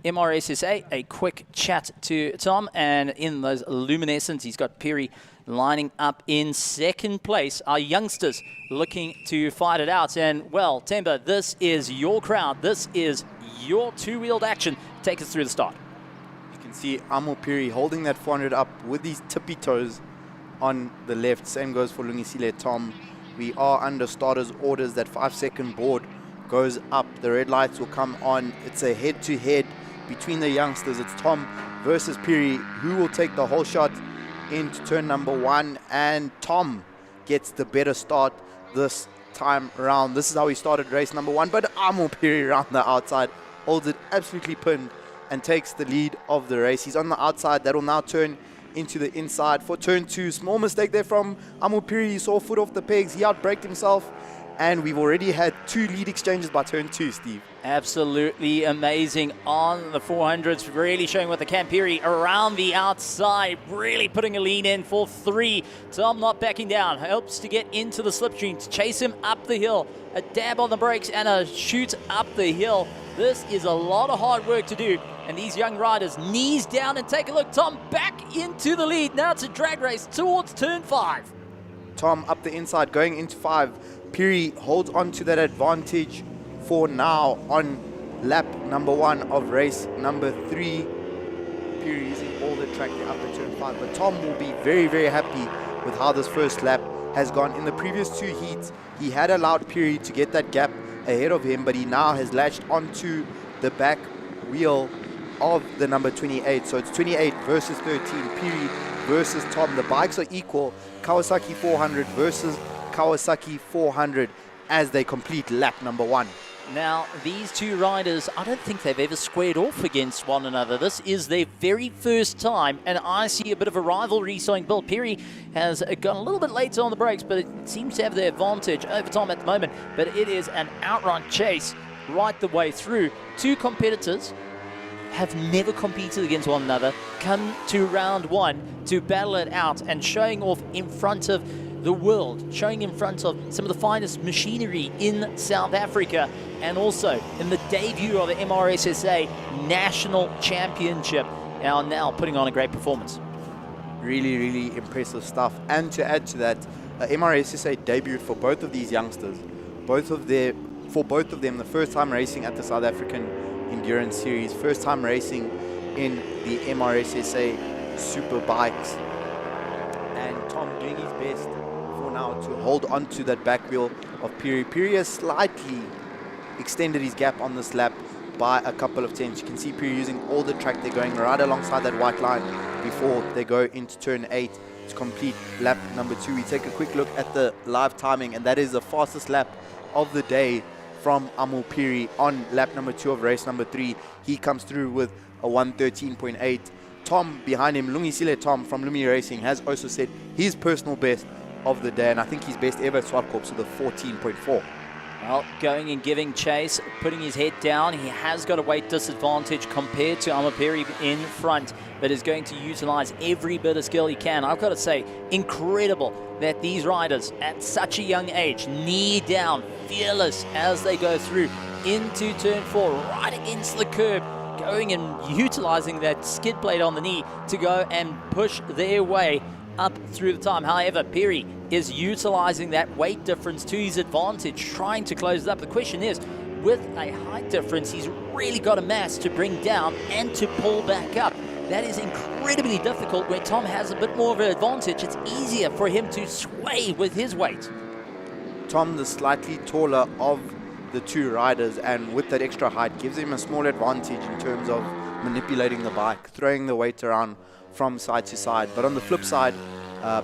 Speaker 6: MRSSA. A quick chat to Tom, and in those luminescents, he's got Perry lining up in second place. Our youngsters looking to fight it out. And, well, Temba, this is your crowd. This is your two-wheeled action. Take us through the start.
Speaker 11: You can see Amo Piri holding that 400 up with these tippy toes on the left. Same goes for Lungisile Tom. We are under starters orders. That 5-second board goes up. The red lights will come on. It's a head-to-head between the youngsters. It's Tom versus Piri. Who will take the whole shot into turn number 1? And Tom gets the better start this time around. This is how he started race number 1, but Amo Piri around the outside holds it absolutely pinned and takes the lead of the race. He's on the outside. That will now turn into the inside for turn 2. Small mistake there from Amo Piri. He saw foot off the pegs. He outbraked himself, and we've already had 2 lead exchanges by turn 2, Steve.
Speaker 6: Absolutely amazing on the 400s, really showing what the Campiri around the outside, really putting a lean in for 3. Tom not backing down, helps to get into the slipstream, to chase him up the hill. A dab on the brakes and a shoot up the hill. This is a lot of hard work to do, and these young riders knees down and take a look. Tom back into the lead. Now it's a drag race towards turn 5.
Speaker 11: Tom up the inside going into 5. Piri holds on to that advantage for now on lap number 1 of race number 3. Piri using all the track there up at turn 5, but Tom will be very, very happy with how this first lap has gone. In the previous 2 heats, he had allowed Piri to get that gap ahead of him, but he now has latched onto the back wheel of the number 28. So it's 28 versus 13, Piri versus Tom. The bikes are equal, Kawasaki 400 versus Kawasaki 400 as they complete lap number 1.
Speaker 6: Now, these two riders, I don't think they've ever squared off against one another. This is their very first time, and I see a bit of a rivalry showing. Bill Piri has gone a little bit later on the brakes, but it seems to have the advantage over Tom at the moment. But it is an outrun chase right the way through. 2 competitors have never competed against one another, come to round 1 to battle it out and showing off in front of the world, showing in front of some of the finest machinery in South Africa, and also in the debut of the MRSSA National Championship, now putting on a great performance.
Speaker 11: Really, really impressive stuff. And to add to that, MRSSA debuted for both of these youngsters. For both of them, the first time racing at the South African Endurance Series, first time racing in the MRSSA Superbikes. And Tom doing his best for now to hold on to that back wheel of Piri. Piri has slightly extended his gap on this lap by a couple of tenths. You can see Piri using all the track. They're going right alongside that white line before they go into turn 8 to complete lap number 2. We take a quick look at the live timing, and that is the fastest lap of the day from Amul Piri on lap number 2 of race number 3. He comes through with a 1:13.8. Tom behind him, Lungisile Tom from Lumi Racing, has also set his personal best of the day, and I think his best ever at Zwartkops with a 14.4.
Speaker 6: Well, going and giving chase, putting his head down. He has got a weight disadvantage compared to Amapiri in front, but is going to utilize every bit of skill he can. I've got to say, incredible that these riders at such a young age, knee down, fearless as they go through into turn 4, right against the curb, going and utilizing that skid plate on the knee to go and push their way up through the time. However, Piri is utilizing that weight difference to his advantage, trying to close it up. The question is, with a height difference, he's really got a mass to bring down and to pull back up. That is incredibly difficult. Where Tom has a bit more of an advantage, it's easier for him to sway with his weight.
Speaker 11: Tom, the slightly taller of the two riders, and with that extra height, gives him a small advantage in terms of manipulating the bike, throwing the weight around from side to side. But on the flip side,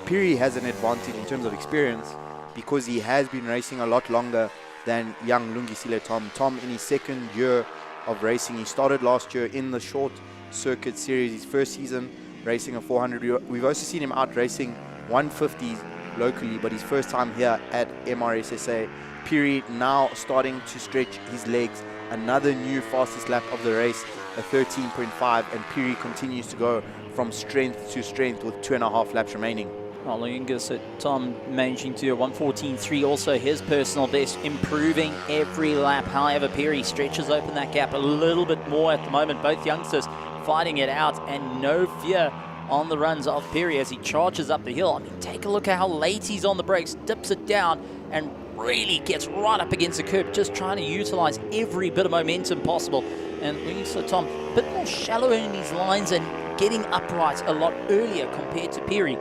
Speaker 11: Piri has an advantage in terms of experience because he has been racing a lot longer than young Lungisile Tom. Tom in his second year of racing. He started last year in the short circuit series, his first season racing a 400. We've also seen him out racing 150s locally, but his first time here at MRSSA. Piri now starting to stretch his legs. Another new fastest lap of the race, a 13.5, and Piri continues to go from strength to strength with 2.5 laps remaining.
Speaker 6: Well, Lungus at Tom managing to a 1:14.3, also his personal best, improving every lap. However, Piri stretches open that gap a little bit more at the moment. Both youngsters fighting it out, and no fear on the runs of Piri as he charges up the hill. I mean, take a look at how late he's on the brakes, dips it down, and really gets right up against the curb, just trying to utilize every bit of momentum possible. And Lungus at Tom, a bit more shallow in his lines and getting upright a lot earlier compared to Piri.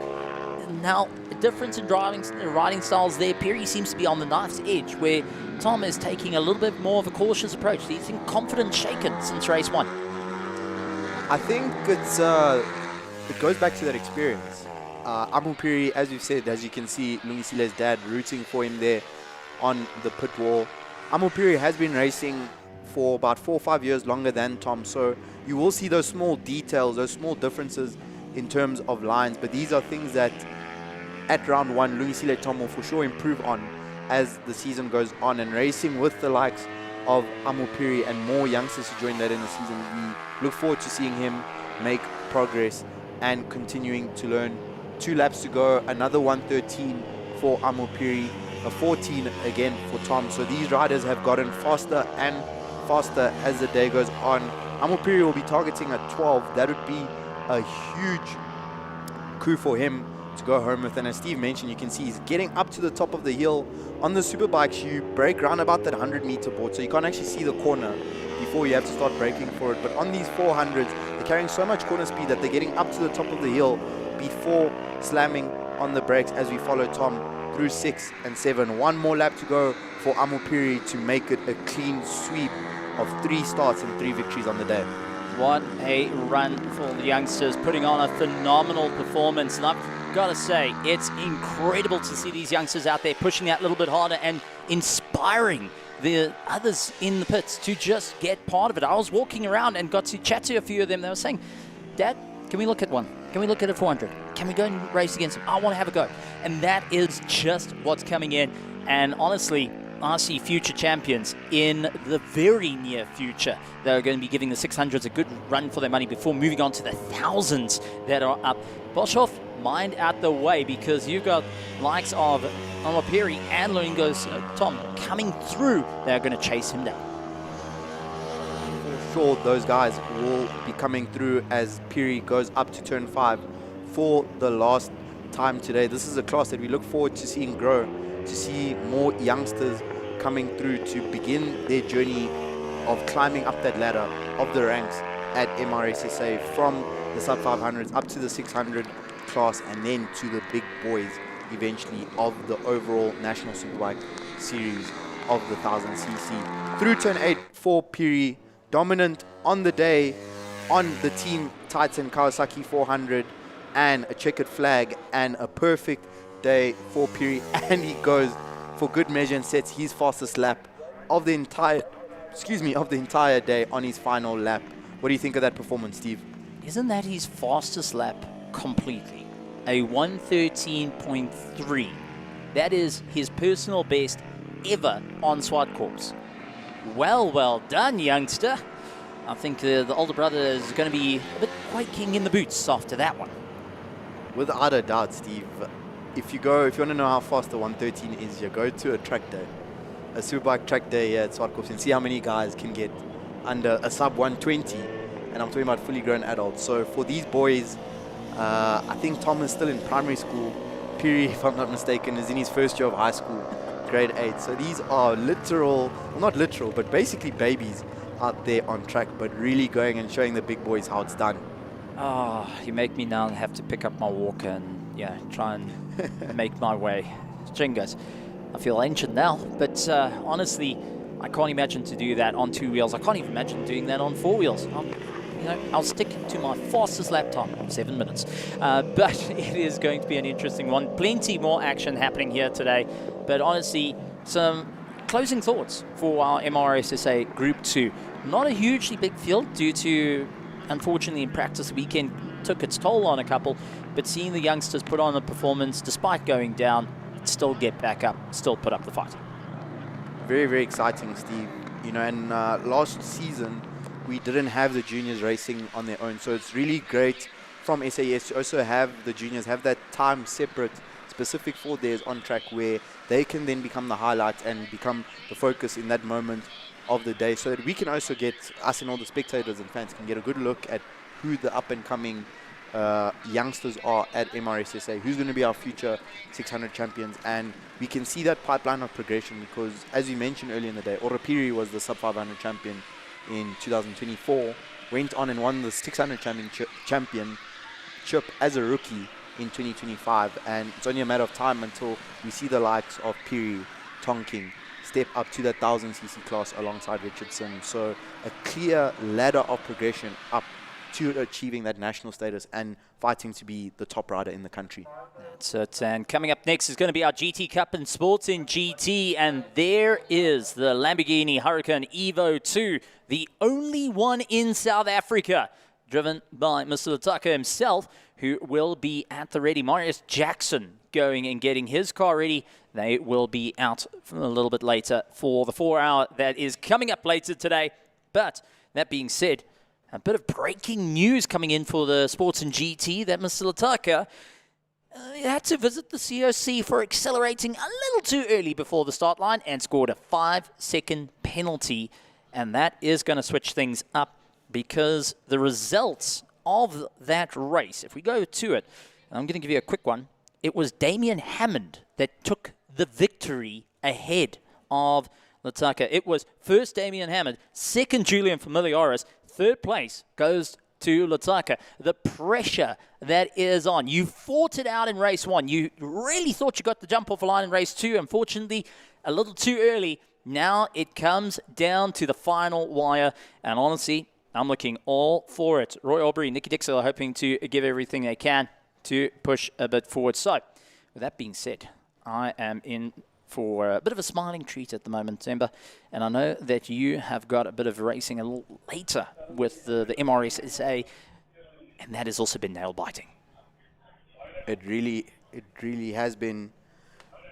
Speaker 6: Now, a difference in riding styles there. Piri seems to be on the knife's edge, where Tom is taking a little bit more of a cautious approach. He's in confidence shaken since race 1.
Speaker 11: I think it goes back to that experience. Amul Piri, as you've said, as you can see, Lungisile's dad rooting for him there on the pit wall. Amul Piri has been racing for about 4 or 5 years longer than Tom, so you will see those small details, those small differences in terms of lines, but these are things that at round 1 Lungisile Tom will for sure improve on as the season goes on, and racing with the likes of Amul Piri and more youngsters to join that in the season. We look forward to seeing him make progress and continuing to learn. 2 laps to go, another 1:13 for Amul Piri, a 14 again for Tom. So these riders have gotten faster and faster as the day goes on. Amul Piri will be targeting a 12. That would be a huge coup for him to go home with. And as Steve mentioned, you can see he's getting up to the top of the hill. On the superbikes, you brake round about that 100-meter board, so you can't actually see the corner before you have to start braking for it. But on these 400s, they're carrying so much corner speed that they're getting up to the top of the hill before slamming on the brakes as we follow Tom through 6 and 7. One more lap to go for Amul Piri to make it a clean sweep of 3 starts and 3 victories on the day.
Speaker 6: What a run for the youngsters, putting on a phenomenal performance. And I've got to say, it's incredible to see these youngsters out there pushing that little bit harder and inspiring the others in the pits to just get part of it. I was walking around and got to chat to a few of them. They were saying, Dad, can we look at one? Can we look at a 400? Can we go and race against them? I want to have a go. And that is just what's coming in. And honestly, I see future champions in the very near future that are going to be giving the 600s a good run for their money before moving on to the 1000s that are up. Boshoff, mind out the way, because you've got likes of Amul Piri and Lungus Tom coming through. They're going to chase him down.
Speaker 11: For sure, those guys will be coming through as Piri goes up to turn 5 for the last time today. This is a class that we look forward to seeing grow, to see more youngsters coming through to begin their journey of climbing up that ladder of the ranks at MRSSA from the sub 500s up to the 600 class and then to the big boys eventually of the overall National Superbike Series of the 1000cc. Through turn 8 for Piri, dominant on the day on the Team Titan Kawasaki 400 and a checkered flag and a perfect day for Piri, and he goes for good measure and sets his fastest lap of the entire day on his final lap. What do you think of that performance, Steve?
Speaker 6: Isn't that his fastest lap completely? A 1:13.3. That is his personal best ever on Zwartkops. Well done, youngster. I think the older brother is going to be a bit quite king in the boots after that one.
Speaker 11: Without a doubt, Steve. If you want to know how fast the 113 is, you go to a track day, a Superbike track day here at Zwartkops, and see how many guys can get under a sub 120. And I'm talking about fully grown adults. So for these boys, I think Tom is still in primary school. Piri, if I'm not mistaken, is in his first year of high school, grade 8. So these are not literal, but basically babies out there on track, but really going and showing the big boys how it's done.
Speaker 6: Oh, you make me now have to pick up my walker and try and make my way. Jingles. I feel ancient now, but honestly, I can't imagine to do that on 2 wheels. I can't even imagine doing that on 4 wheels. I'll stick to my fastest lap time, 7 minutes. But it is going to be an interesting one. Plenty more action happening here today. But honestly, some closing thoughts for our MRSSA Group 2. Not a hugely big field due to, unfortunately, in practice, the weekend took its toll on a couple. But seeing the youngsters put on a performance despite going down, still get back up, still put up the fight.
Speaker 11: Very, very exciting, Steve. And last season, we didn't have the juniors racing on their own. So it's really great from SAES to also have the juniors have that time separate, specific for theirs on track where they can then become the highlight and become the focus in that moment of the day, so that we can also get, us and all the spectators and fans can get a good look at who the up-and-coming youngsters are at MRSSA, who's going to be our future 600 champions, and we can see that pipeline of progression because, as we mentioned earlier in the day, Orapiri was the sub-500 champion in 2024, went on and won the 600 championship as a rookie in 2025, and it's only a matter of time until we see the likes of Piri, Tonking step up to that 1000cc class alongside Richardson. So a clear ladder of progression up to achieving that national status and fighting to be the top rider in the country.
Speaker 6: That's it. And coming up next is going to be our GT Cup and Sports in GT. And there is the Lamborghini Huracan Evo 2, the only one in South Africa, driven by Mr. Lataka himself, who will be at the ready. Marius Jackson going and getting his car ready. They will be out a little bit later for the 4 hour that is coming up later today. But that being said, a bit of breaking news coming in for the Sports and GT that Mr. Lataka had to visit the COC for accelerating a little too early before the start line and scored a 5-second penalty. And that is going to switch things up because the results of that race, if we go to it, I'm going to give you a quick one. It was Damien Hammond that took the victory ahead of Lataka. It was first Damien Hammond, second Julian Familiaris, third place goes to Lataka. The pressure that is on. You fought it out in race 1. You really thought you got the jump off the line in race 2. Unfortunately, a little too early. Now it comes down to the final wire. And honestly, I'm looking all for it. Roy Aubrey, Nicky Dixon are hoping to give everything they can to push a bit forward. So, with that being said, I am in for a bit of a smiling treat at the moment, Zemba. And I know that you have got a bit of racing a little later with the MRSSA, and that has also been nail-biting.
Speaker 11: It really has been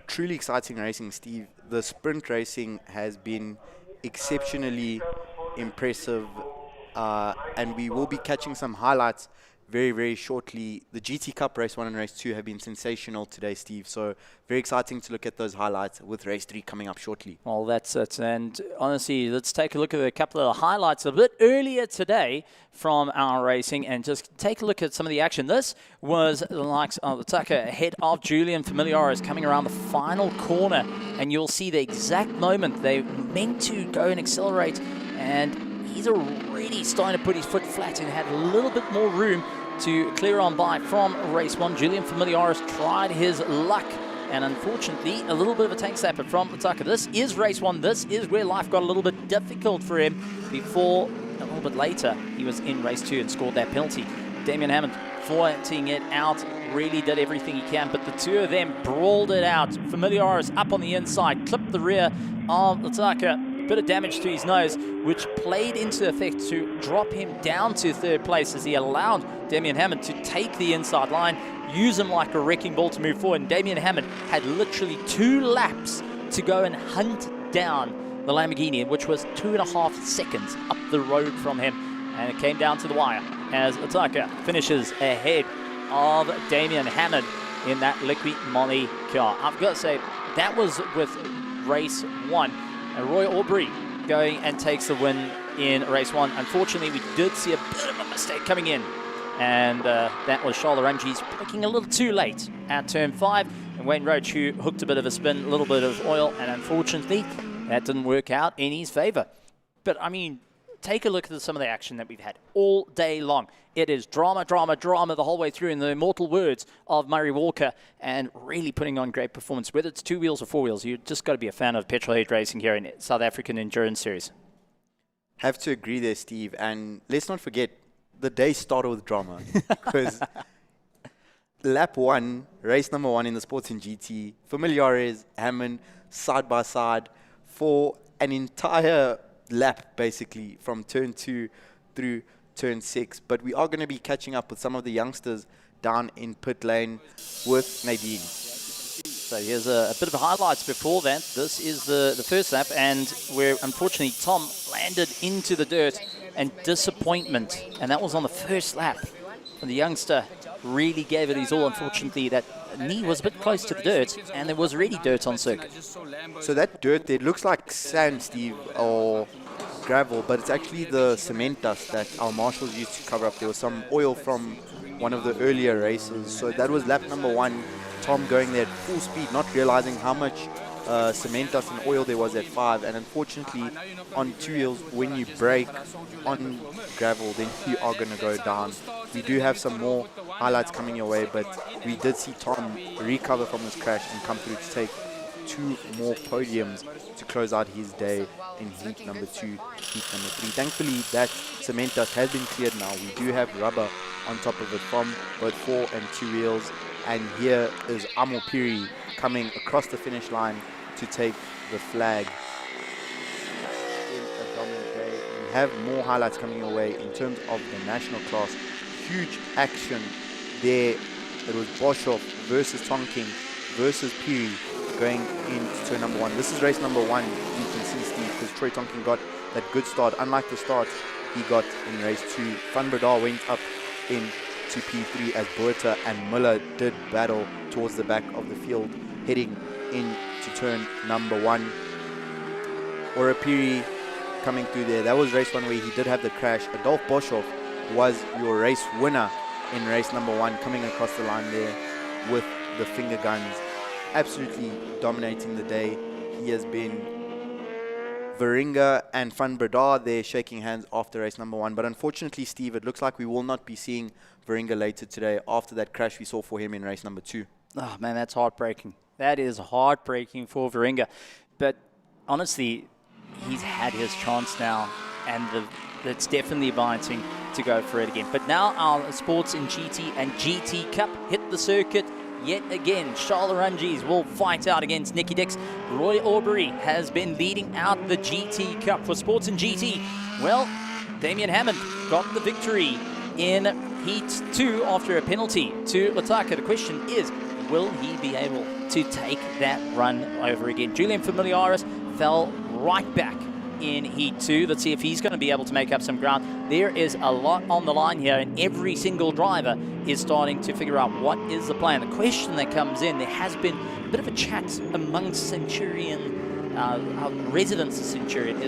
Speaker 11: truly exciting racing, Steve. The sprint racing has been exceptionally impressive, and we will be catching some highlights very, very shortly. The GT Cup Race 1 and Race 2 have been sensational today, Steve. So very exciting to look at those highlights with Race 3 coming up shortly.
Speaker 6: Well, that's it. And honestly, let's take a look at a couple of the highlights a bit earlier today from our racing and just take a look at some of the action. This was the likes of Tucker ahead of Julian Familiaris coming around the final corner. And you'll see the exact moment they meant to go and accelerate. And he's already starting to put his foot flat and had a little bit more room to clear on by from Race 1. Julian Familiaris tried his luck, and unfortunately, a little bit of a tank slapper from Tucker. This is Race 1. This is where life got a little bit difficult for him before, a little bit later, he was in Race 2 and scored that penalty. Damien Hammond fighting it out, really did everything he can, but the two of them brawled it out. Familiaris up on the inside, clipped the rear of Tucker. Bit of damage to his nose, which played into effect to drop him down to third place as he allowed Damien Hammond to take the inside line, use him like a wrecking ball to move forward. And Damien Hammond had literally 2 laps to go and hunt down the Lamborghini, which was 2.5 seconds up the road from him. And it came down to the wire as Tucker finishes ahead of Damien Hammond in that Liqui Moly car. I've got to say, that was with Race 1. Roy Aubrey going and takes the win in Race 1. Unfortunately, we did see a bit of a mistake coming in, and that was Charles Rangi's braking a little too late at turn 5, and Wayne Roach, who hooked a bit of a spin, a little bit of oil, and unfortunately, that didn't work out in his favor. But, I mean, take a look at some of the action that we've had all day long. It is drama, drama, drama the whole way through, in the immortal words of Murray Walker, and really putting on great performance. Whether it's 2 wheels or 4 wheels, you've just got to be a fan of petrol-head racing here in South African Endurance Series.
Speaker 11: Have to agree there, Steve. And let's not forget, the day started with drama. Because lap 1, race number 1 in the Sports and GT, Familiaris, Hammond, side by side for an entire lap, basically, from turn 2 through turn 6. But we are going to be catching up with some of the youngsters down in pit lane with Nadine.
Speaker 6: So here's a bit of highlights before that. This is the first lap, and where unfortunately Tom landed into the dirt, and disappointment, and that was on the first lap. And the youngster really gave it his all. Unfortunately, that knee was a bit close to the dirt, and there was already dirt on circuit.
Speaker 11: So that dirt there looks like sand, Steve, or gravel, but it's actually the cement dust that our marshals used to cover up. There was some oil from one of the earlier races. So that was lap number 1. Tom going there at full speed, not realizing how much cement dust and oil there was at 5. And unfortunately, on 2 wheels, when you brake on gravel, then you are going to go down. We do have some more highlights coming your way, but we did see Tom recover from this crash and come through to take 2 more podiums to close out his day in heat number 2, heat number 3. Thankfully, that cement dust has been cleared now. We do have rubber on top of it from both 4 and 2 wheels. And here is Amo Piri coming across the finish line to take the flag in a dominant day. We have more highlights coming your way in terms of the national class. Huge action there. It was Boshoff versus Tonking versus Piri going into turn number 1. This is race number 1, you can see, Steve, because Troy Tonking got that good start. Unlike the start he got in race 2, Van Bredar went up into P3 as Boerta and Muller did battle towards the back of the field, heading into turn number 1. Orapiri coming through there. That was race 1 where he did have the crash. Adolf Boshoff was your race winner in race number 1, coming across the line there with the finger guns, absolutely dominating the day. He has been. Varinga and Van Bredar there shaking hands after race number 1. But unfortunately, Steve, it looks like we will not be seeing Varinga later today after that crash we saw for him in race number 2.
Speaker 6: Oh, man, that's heartbreaking. That is heartbreaking for Varinga. But honestly, he's had his chance now, and it's definitely biting to go for it again. But now our Sports in GT and GT Cup hit the circuit yet again. Charles Rangis will fight out against Nicky Dix. Roy Aubrey has been leading out the GT Cup for Sports and GT. Well, Damien Hammond got the victory in Heat 2 after a penalty to Lataka. The question is, will he be able to take that run over again? Julian Familiaris fell right back in Heat 2. Let's see if he's going to be able to make up some ground. There is a lot on the line here, and every single driver is starting to figure out what is the plan. The question that comes in, there has been a bit of a chat amongst Centurion, residents of Centurion.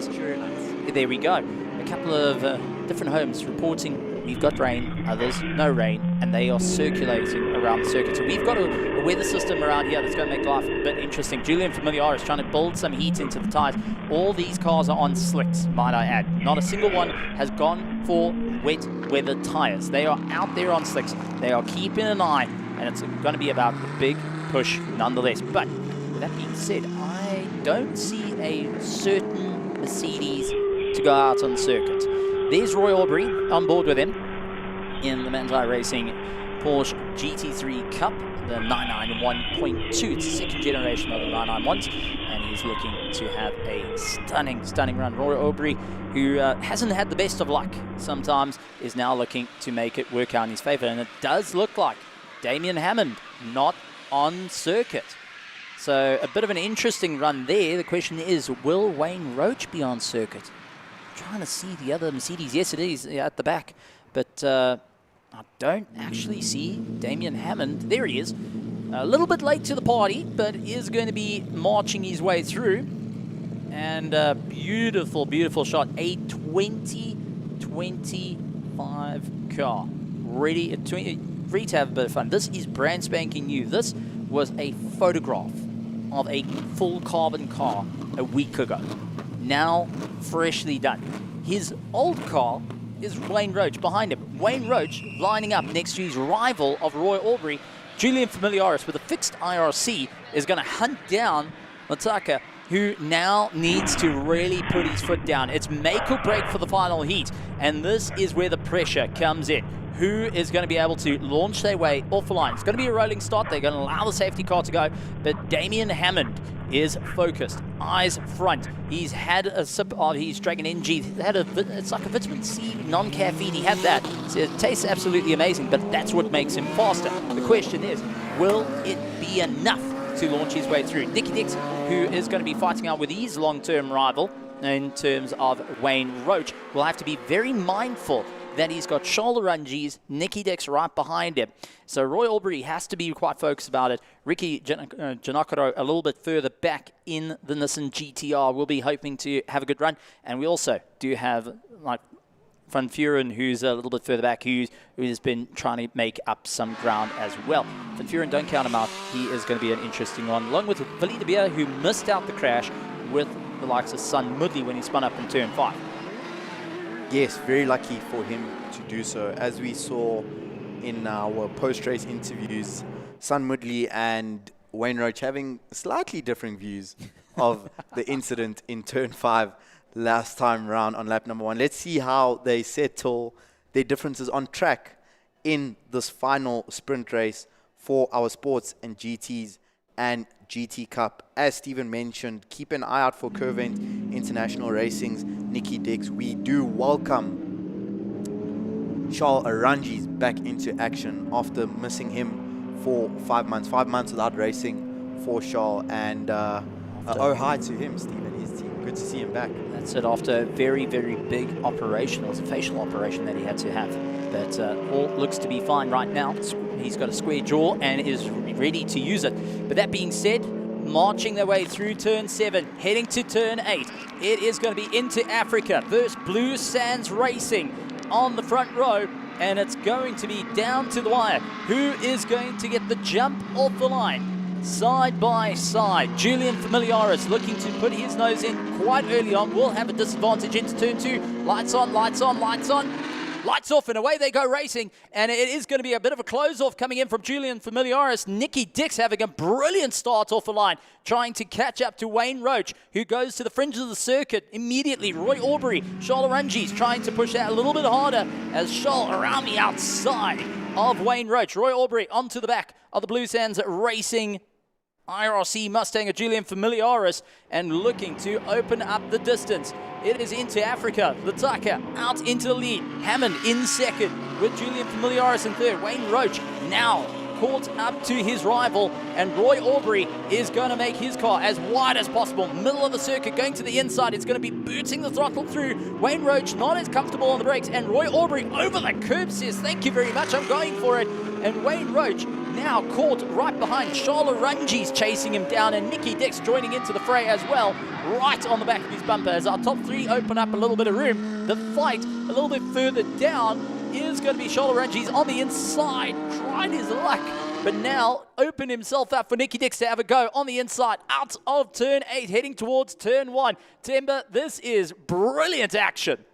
Speaker 6: There we go. A couple of different homes reporting we've got rain, others no rain, and they are circulating around the circuit. So we've got a weather system around here that's going to make life a bit interesting. Julian Familiar is trying to build some heat into the tyres. All these cars are on slicks, might I add. Not a single one has gone for wet weather tyres. They are out there on slicks. They are keeping an eye, and it's going to be about a big push nonetheless. But with that being said, I don't see a certain Mercedes to go out on the circuit. There's Roy Aubrey on board with him in the Manti Racing Porsche GT3 Cup, the 991.2. It's the second generation of the 991s, and he's looking to have a stunning run. Roy Aubrey, who hasn't had the best of luck sometimes, is now looking to make it work out in his favor, and it does look like Damien Hammond not on circuit. So a bit of an interesting run there. The question is, will Wayne Roach be on circuit? Trying to see the other Mercedes. Yes, it is at the back, but I don't actually see Damien Hammond. There he is, a little bit late to the party, but is going to be marching his way through. And beautiful shot, a 2025 car, ready to have a bit of fun. This is brand spanking new. This was a photograph of a full carbon car a week ago. Now freshly done. His old car is Wayne Roach behind him. Wayne Roach lining up next to his rival of Roy Aubrey. Julian Familiaris with a fixed IRC is going to hunt down Mataka, who now needs to really put his foot down. It's make or break for the final heat, and this is where the pressure comes in. Who is going to be able to launch their way off the line? It's going to be a rolling start. They're going to allow the safety car to go, but Damien Hammond is focused, eyes front. He's had a sip of his Dragon NG. It's like a vitamin C non-caffeine. He had that. So it tastes absolutely amazing, but that's what makes him faster. The question is, will it be enough to launch his way through? Nicky Dix, who is going to be fighting out with his long-term rival in terms of Wayne Roach, will have to be very mindful that he's got shoulder rungees, Nicky Dix right behind him. So Roy Aubrey has to be quite focused about it. Ricky Janakaro a little bit further back in the Nissan GTR will be hoping to have a good run. And we also do have like Van Vuren, who's a little bit further back, who has been trying to make up some ground as well. Van Vuren, don't count him out. He is going to be an interesting one, along with Vali de Beer, who missed out the crash with the likes of Sun Mudley when he spun up in turn 5.
Speaker 11: Yes, very lucky for him to do so. As we saw in our post-race interviews, Sun Mudley and Wayne Roach having slightly different views of the incident in turn 5 last time round on lap number 1. Let's see how they settle their differences on track in this final sprint race for our sports and GTs and GT Cup. As Stephen mentioned, keep an eye out for Curvent International Racing's Nicky Dix. We do welcome Charles Arangi's back into action after missing him for 5 months. 5 months without racing for Charles. And oh hi to him, Stephen, his team. Good to see him back.
Speaker 6: That's it, after a very big operation. It was a facial operation that he had to have. But all looks to be fine right now. He's got a square jaw and is ready to use it. But that being said, marching their way through turn 7, heading to turn 8. It is going to be into Africa versus Blue Sands Racing on the front row. And it's going to be down to the wire. Who is going to get the jump off the line? Side by side, Julian Familiaris looking to put his nose in quite early on. Will have a disadvantage into turn 2. Lights on, lights on, lights on. Lights off, and away they go racing. And it is going to be a bit of a close-off coming in from Julian Familiaris. Nicky Dix having a brilliant start off the line, trying to catch up to Wayne Roach, who goes to the fringes of the circuit immediately. Roy Aubrey, Charles Arangi's trying to push out a little bit harder as Charles around the outside of Wayne Roach. Roy Aubrey onto the back of the Blue Sands Racing IRC Mustang of Julian Familiaris and looking to open up the distance. It is into Africa. Lataka out into the lead. Hammond in second with Julian Familiaris in third. Wayne Roach now caught up to his rival, and Roy Aubrey is going to make his car as wide as possible. Middle of the circuit, going to the inside. It's going to be booting the throttle through. Wayne Roach not as comfortable on the brakes, and Roy Aubrey over the curb says, thank you very much, I'm going for it. And Wayne Roach now caught right behind. Charles Runge's chasing him down, and Nicky Dix joining into the fray as well, right on the back of his bumper. As our top three open up a little bit of room, the fight a little bit further down is going to be Charles Runge's on the inside, tried his luck, but now opened himself up for Nicky Dix to have a go on the inside, out of turn 8, heading towards turn 1. Temba, this is brilliant action.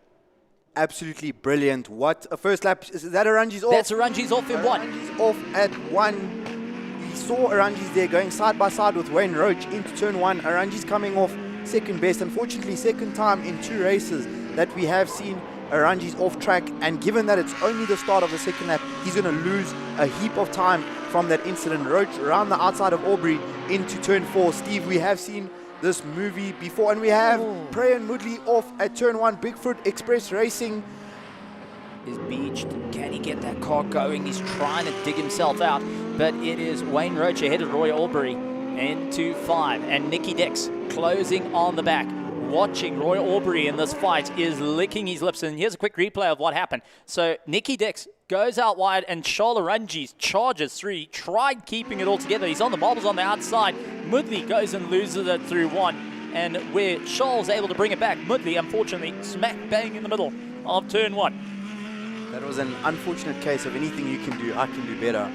Speaker 11: Absolutely brilliant. What a first lap. Is that Aranji's off?
Speaker 6: That's Aranji's off in 1.
Speaker 11: Aranji's off at 1. We saw Aranji's there going side by side with Wayne Roach into turn 1. Aranji's coming off second best. Unfortunately, second time in 2 races that we have seen Aranji's off track, and given that it's only the start of the second lap, he's going to lose a heap of time from that incident. Roach around the outside of Aubrey into turn 4. Steve, we have seen this movie before, and we have Prey and Moodley off at turn 1. Bigfoot Express Racing
Speaker 6: is beached. Can he get that car going? He's trying to dig himself out, but it is Wayne Roach ahead of Roy Aubrey into 5, and Nicky Dix closing on the back. Watching Roy Aubrey in this fight is licking his lips, and here's a quick replay of what happened. So Nicky Dix goes out wide, and Charles Runge's charges through. He tried keeping it all together. He's on the marbles on the outside. Moodley goes and loses it through 1, and where Charles able to bring it back, Moodley unfortunately smack bang in the middle of turn 1.
Speaker 11: That was an unfortunate case of anything you can do, I can do better.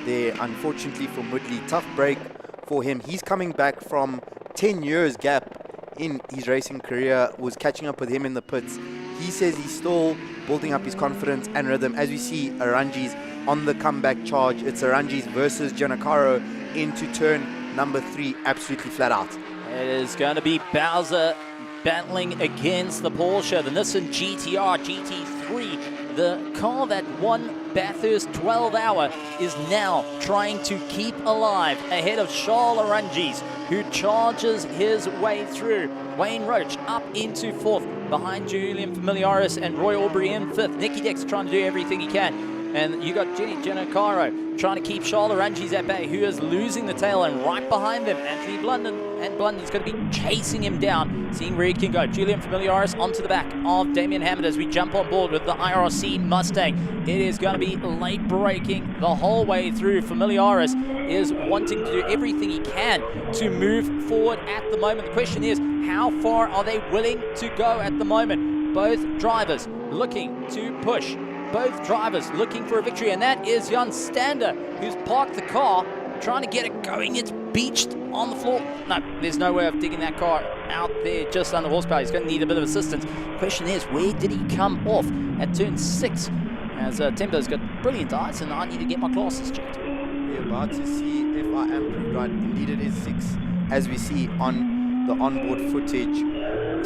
Speaker 11: There, unfortunately for Moodley, tough break for him. He's coming back from 10 years gap in his racing career, was catching up with him in the pits. He says he's still building up his confidence and rhythm. As we see Aranji's on the comeback charge, it's Aranji's versus Giancarlo into turn number 3, absolutely flat out.
Speaker 6: It is going to be Bowser battling against the Porsche, the Nissan GTR GT3. The car that won Bathurst 12-hour is now trying to keep alive ahead of Charles Runge's, who charges his way through. Wayne Roach up into 4th, behind Julian Familiaris and Roy Aubrey in 5th. Nicky Dix trying to do everything he can. And you got Jenny Giancarlo trying to keep Charles Runge's at bay, who is losing the tail, and right behind them, Anthony Blunden. And Blunden's going to be chasing him down, seeing where he can go. Julian Familiaris onto the back of Damien Hammond as we jump on board with the IRC Mustang. It is going to be late braking the whole way through. Familiaris is wanting to do everything he can to move forward at the moment. The question is, how far are they willing to go at the moment? Both drivers looking to push. Both drivers looking for a victory, and that is Jan Stander, who's parked the car, trying to get it going. It's beached on the floor. No, there's no way of digging that car out there just under horsepower. He's going to need a bit of assistance. Question is, where did he come off at turn 6? As Tembo's got brilliant eyes, and I need to get my glasses checked.
Speaker 11: We're about to see if I am proved right. Indeed, it is 6, as we see on the onboard footage.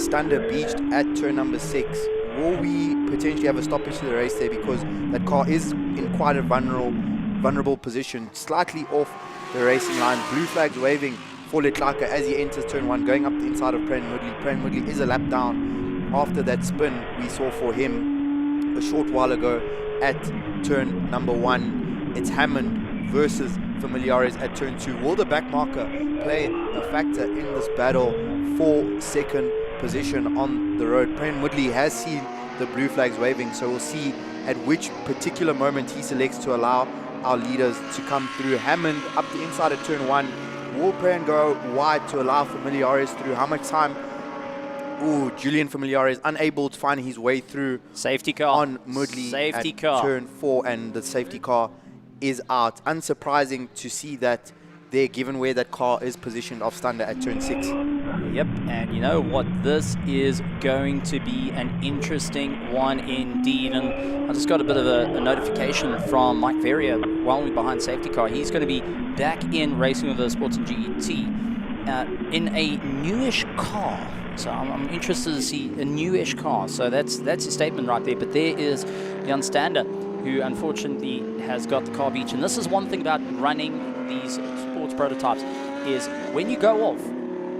Speaker 11: Stander beached at turn number 6. Will we potentially have a stoppage to the race there, because that car is in quite a vulnerable position, slightly off the racing line. Blue flags waving for Leclerc as he enters turn 1, going up the inside of Pran Moodley. Pran Moodley is a lap down after that spin we saw for him a short while ago at turn number 1. It's Hammond versus Familiaris at turn 2. Will the back marker play a factor in this battle for second position on the road? Pran Moodley has seen the blue flags waving, so we'll see at which particular moment he selects to allow our leaders to come through. Hammond up the inside of turn 1. Will Pran go wide to allow Familiaris through? How much time? Ooh, Julian Familiaris unable to find his way through.
Speaker 6: Safety car
Speaker 11: on Moodley
Speaker 6: safety
Speaker 11: at
Speaker 6: car.
Speaker 11: Turn 4, and the safety car is out. Unsurprising to see that there, given where that car is positioned off Stander at turn 6.
Speaker 6: Yep, and you know what? This is going to be an interesting one indeed. And I just got a bit of a notification from Mike Verrier while we're behind safety car. He's going to be back in racing with the Sports and GT in a newish car. So I'm interested to see a newish car. So that's his statement right there. But there is Jan Stander, who unfortunately has got the car beach. And this is one thing about running these sports prototypes, is when you go off,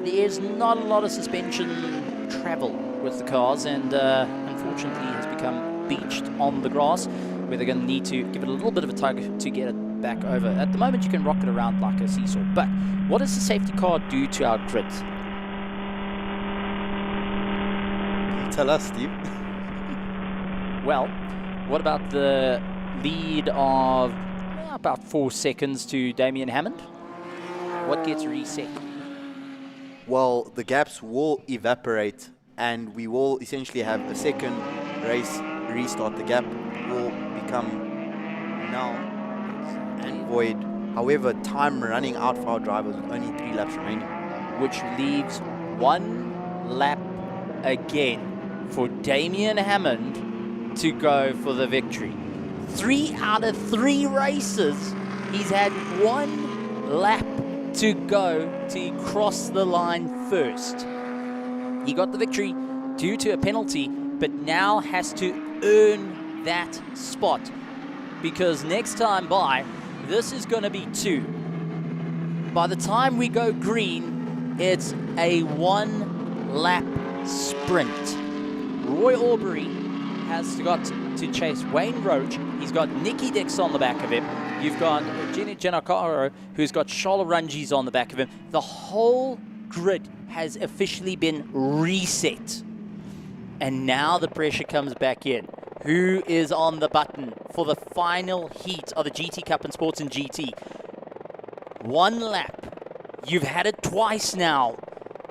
Speaker 6: there's not a lot of suspension travel with the cars, and unfortunately has become beached on the grass, where they're going to need to give it a little bit of a tug to get it back over. At the moment, you can rock it around like a seesaw. But what does the safety car do to our grid?
Speaker 11: Tell us, Steve.
Speaker 6: Well, what about the lead of about 4 seconds to Damien Hammond? What gets reset?
Speaker 11: Well, the gaps will evaporate and we will essentially have a second race restart. The gap will become null and void. However, time running out for our drivers with only 3 laps remaining.
Speaker 6: Which leaves 1 lap again for Damien Hammond to go for the victory. 3 out of 3 races, he's had 1 lap to go to cross the line first. He got the victory due to a penalty, but now has to earn that spot, because next time by, this is going to be 2. By the time we go green, it's a 1 lap sprint. Roy Aubrey has got to chase Wayne Roach. He's got Nicky Dix on the back of him. You've got Jenny Janakaro, who's got Charlotte Runges on the back of him. The whole grid has officially been reset. And now the pressure comes back in. Who is on the button for the final heat of the GT Cup and Sports and GT? 1 lap. You've had it twice now.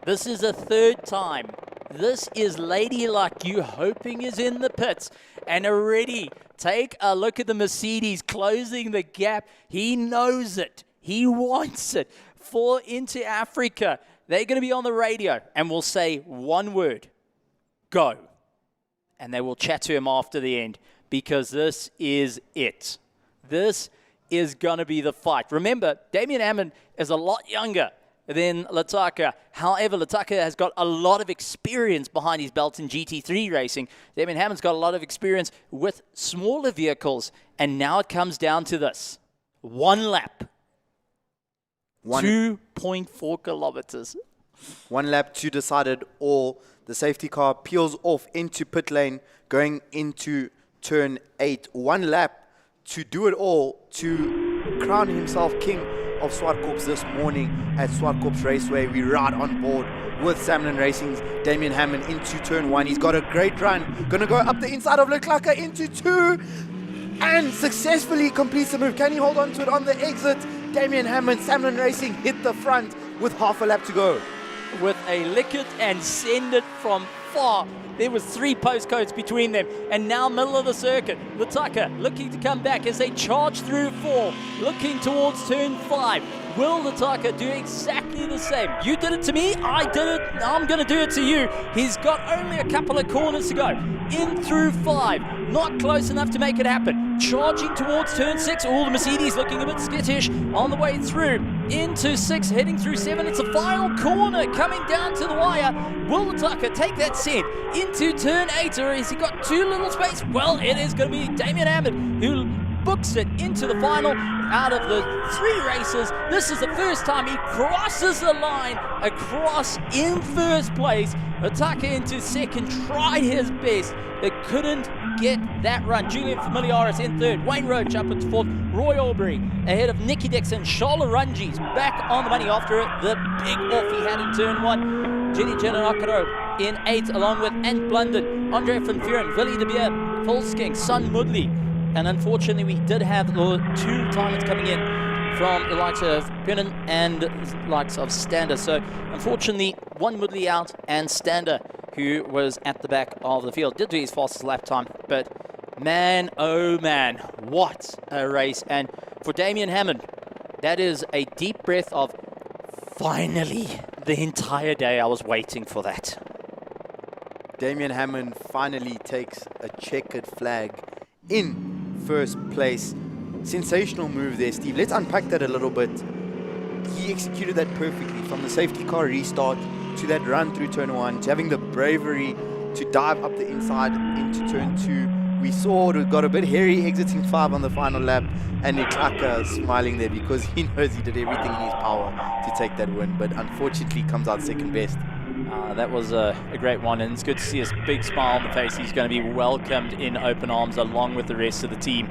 Speaker 6: This is a 3rd time. This is Lady Luck, you hoping is in the pits. And already, take a look at the Mercedes closing the gap. He knows it. He wants it. For Into Africa, they're going to be on the radio and will say 1 word. Go. And they will chat to him after the end, because this is it. This is going to be the fight. Remember, Damien Hammond is a lot younger than Lataka. However, Lataka has got a lot of experience behind his belt in GT3 racing. Damien Hammond's got a lot of experience with smaller vehicles. And now it comes down to this. 1 lap. 2.4 kilometers.
Speaker 11: 1 lap to decide it all. The safety car peels off into pit lane, going into turn 8. 1 lap to do it all, to crown himself king of Zwartkops this morning at Zwartkops Raceway. We ride on board with Samlin Racing's Damien Hammond into turn 1. He's got a great run. Gonna go up the inside of Leclerc into 2 and successfully completes the move. Can he hold on to it on the exit? Damien Hammond, Samlin Racing hit the front with half a lap to go.
Speaker 6: With a lick it and send it from far. There was 3 postcodes between them, and now middle of the circuit. Lataka looking to come back as they charge through 4, looking towards turn 5. Will Lataka do exactly the same? You did it to me, I did it, I'm going to do it to you. He's got only a couple of corners to go. In through 5, not close enough to make it happen. Charging towards turn 6, all the Mercedes looking a bit skittish on the way through. Into 6, heading through 7, it's a final corner coming down to the wire. Will Lataka take that set into turn 8, or has he got too little space? Well, it is going to be Damien Hammond who books it into the final. Out of the 3 races, this is the first time he crosses the line across in first place. Lataka into second, tried his best, but couldn't get that run. Julian Familiaris in 3rd, Wayne Roach up into 4th, Roy Aubrey ahead of Nicky Dixon, Charlotte Runges back on the money after the big off he had in turn 1. Jenny Janakaro in 8th, along with Ant Blunden, Andre van Vuren, Willie de Beer, Volsking, Son Mudley. And unfortunately, we did have the 2 timers coming in from the likes of Pinnan and the likes of Stander. So unfortunately, 1 Mudley out, and Stander, who was at the back of the field, did do his fastest lap time. But man, oh man, what a race. And for Damien Hammond, that is a deep breath of finally. The entire day I was waiting for that.
Speaker 11: Damien Hammond finally takes a checkered flag in first place. Sensational move there, Steve. Let's unpack that a little bit. He executed that perfectly, from the safety car restart to that run through turn 1 to having the bravery to dive up the inside into turn 2. We saw it got a bit hairy exiting 5 on the final lap, and Leclerc smiling there because he knows he did everything in his power to take that win, but unfortunately comes out second best.
Speaker 6: That was a great one, and it's good to see his big smile on the face. He's going to be welcomed in open arms along with the rest of the team,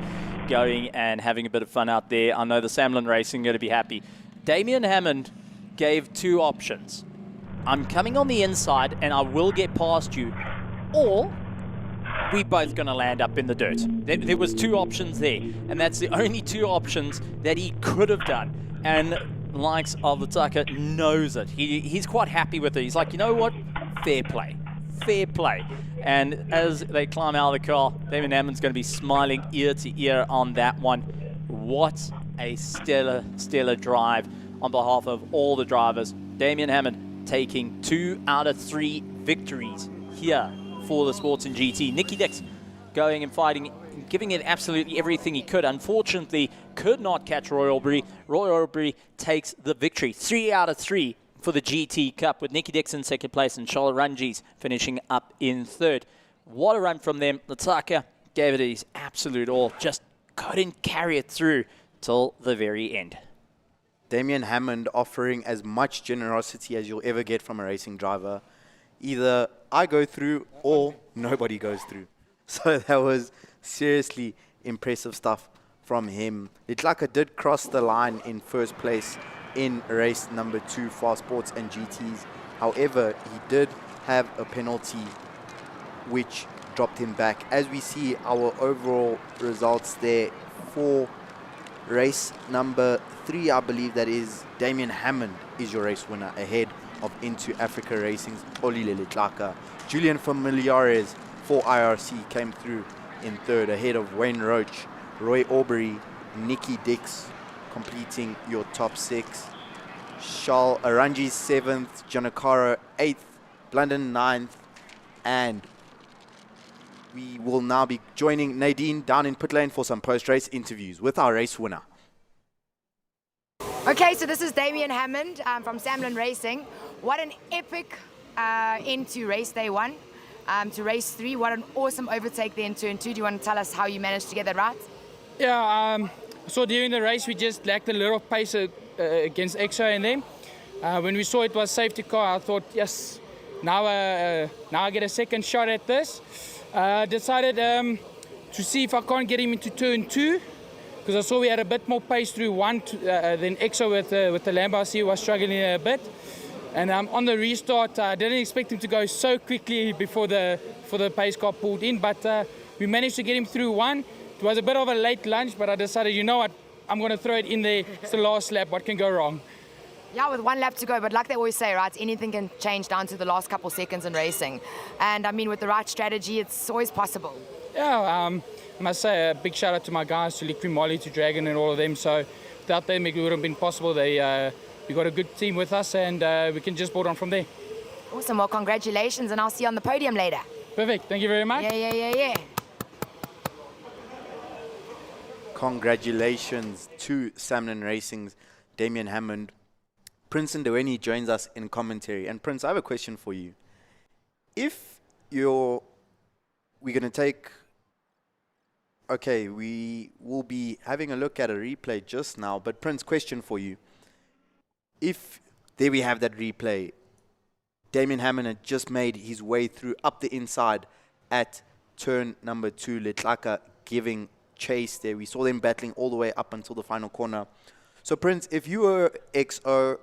Speaker 6: going and having a bit of fun out there. I know the Samlin Racing are going to be happy. Damien Hammond gave two options. I'm coming on the inside and I will get past you, or we both going to land up in the dirt. There was two options there, and that's the only two options that he could have done. And likes of the Tucker knows it. He's quite happy with it. He's like, you know what? Fair play. Fair play. And as they climb out of the car, Damien Hammond's going to be smiling ear to ear on that one. What a stellar drive on behalf of all the drivers. Damien Hammond taking 2 out of 3 victories here for the Sports and GT. Nicky Dix going and fighting, giving it absolutely everything he could. Unfortunately, could not catch Roy Aubrey. Roy Aubrey takes the victory. 3 out of 3 for the GT Cup, with Nicky Dix in second place and Charles Ranjis finishing up in third. What a run from them. Lataka gave it his absolute all, just couldn't carry it through till the very end.
Speaker 11: Damien Hammond offering as much generosity as you'll ever get from a racing driver. Either I go through or nobody goes through. So that was seriously impressive stuff from him. Litlaka did cross the line in first place in race number 2 for Sports and GTs. However, he did have a penalty which dropped him back. As we see our overall results there for race number 3, I believe that is Damien Hammond is your race winner, ahead of Into Africa Racing's Olile Litlaka. Julian Familiares for IRC came through in third, ahead of Wayne Roach, Roy Aubrey, Nicky Dix completing your top 6. Charles Aranji 7th, Janakara 8th, London 9th, and we will now be joining Nadine down in pit lane for some post-race interviews with our race winner.
Speaker 4: Okay, so this is Damien Hammond from Samlin Racing. What an epic end to race day 1. To race 3, what an awesome overtake there in turn 2. Do you want to tell us how you managed to get that right?
Speaker 16: Yeah, so during the race we just lacked a little pace against EXO and them. When we saw it was safety car, I thought, yes, now I get a second shot at this. Decided to see if I can't get him into turn 2, because I saw we had a bit more pace through 1 than EXO with the Lambo. I see he was struggling a bit. And on the restart, I didn't expect him to go so quickly before the pace car pulled in, but we managed to get him through 1. It was a bit of a late lunge, but I decided, you know what, I'm going to throw it in there. It's the last lap. What can go wrong?
Speaker 4: Yeah, with 1 lap to go, but like they always say, right, anything can change down to the last couple seconds in racing. And I mean, with the right strategy, it's always possible.
Speaker 16: Yeah, I must say a big shout out to my guys, to Liquid Molly, to Dragon and all of them. So without them, it wouldn't have been possible. We got a good team with us, and we can just build on from there.
Speaker 4: Awesome. Well, congratulations, and I'll see you on the podium later.
Speaker 16: Perfect. Thank you very much.
Speaker 4: Yeah.
Speaker 11: Congratulations to Samlin Racing's Damien Hammond. Prince Ndoweni joins us in commentary. And Prince, I have a question for you. If we're going to take... Okay, we will be having a look at a replay just now. But Prince, question for you. If there we have that replay, Damien Hammond had just made his way through up the inside at turn number 2, Litlaka giving chase there. We saw them battling all the way up until the final corner. So Prince, if you were XO,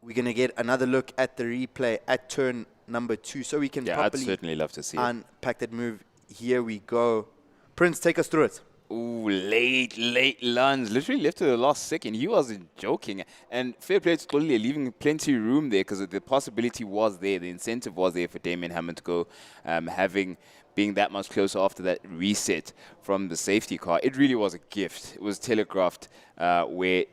Speaker 11: we're going to get another look at the replay at turn number 2 so we can properly
Speaker 3: I'd certainly love to see it.
Speaker 11: Unpack that move. Here we go. Prince, take us through it.
Speaker 3: Ooh, late lunge. Literally left to the last second. He wasn't joking. And fair play to Xolile, leaving plenty of room there, because the possibility was there. The incentive was there for Damien Hammond to go, being that much closer after that reset from the safety car. It really was a gift. It was telegraphed where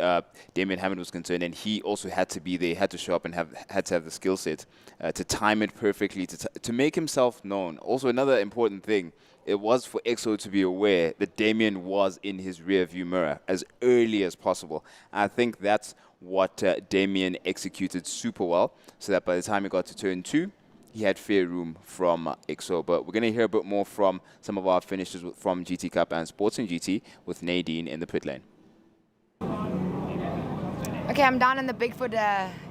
Speaker 3: Damien Hammond was concerned, and he also had to be there, had to show up, and had to have the skill set to time it perfectly, to make himself known. Also, another important thing, it was for EXO to be aware that Damien was in his rear view mirror as early as possible. I think that's what Damien executed super well, so that by the time he got to turn 2, he had fair room from EXO. But we're going to hear a bit more from some of our finishers from GT Cup and Sports and GT with Nadine in the pit lane.
Speaker 4: Okay, I'm down in the Bigfoot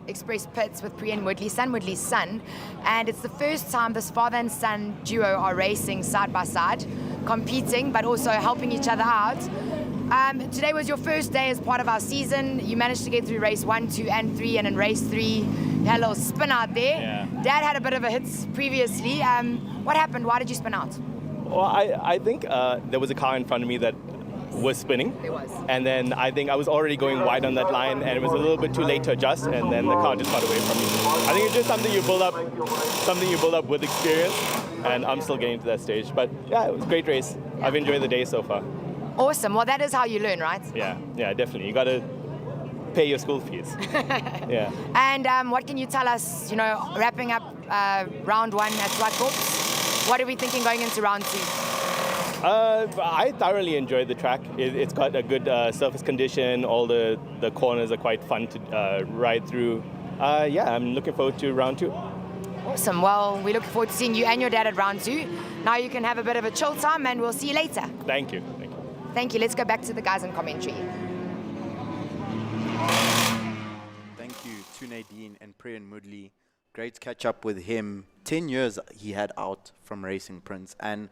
Speaker 4: Express pits with Pri and Woodley's son, and it's the first time this father and son duo are racing side by side, competing, but also helping each other out. Today was your first day as part of our season. You managed to get through race 1, 2, and 3, and in race 3, you had a little spin out there.
Speaker 22: Yeah.
Speaker 4: Dad had a bit of a hit previously. What happened? Why did you spin out?
Speaker 22: Well, I think there was a car in front of me that was spinning.
Speaker 4: It was.
Speaker 22: And then I think I was already going wide on that line, and it was a little bit too late to adjust, and then the car just got away from me. I think it's just something you build up with experience, and I'm still getting to that stage. But yeah, it was a great race. I've enjoyed the day so far.
Speaker 4: Awesome. Well, that is how you learn, right?
Speaker 22: Yeah, definitely. You got to pay your school fees. Yeah.
Speaker 4: And what can you tell us, wrapping up round 1 at Zwartkops? What are we thinking going into round 2?
Speaker 22: I thoroughly enjoyed the track. It's got a good surface condition. All the corners are quite fun to ride through. I'm looking forward to round 2.
Speaker 4: Awesome. Well, we look forward to seeing you and your dad at round 2. Now you can have a bit of a chill time, and we'll see you later.
Speaker 22: Thank you.
Speaker 4: Thank you. Let's go back to the guys in commentary.
Speaker 11: Thank you to Nadine and Pri and Woodley. Great to catch up with him. 10 years he had out from racing, Prince, and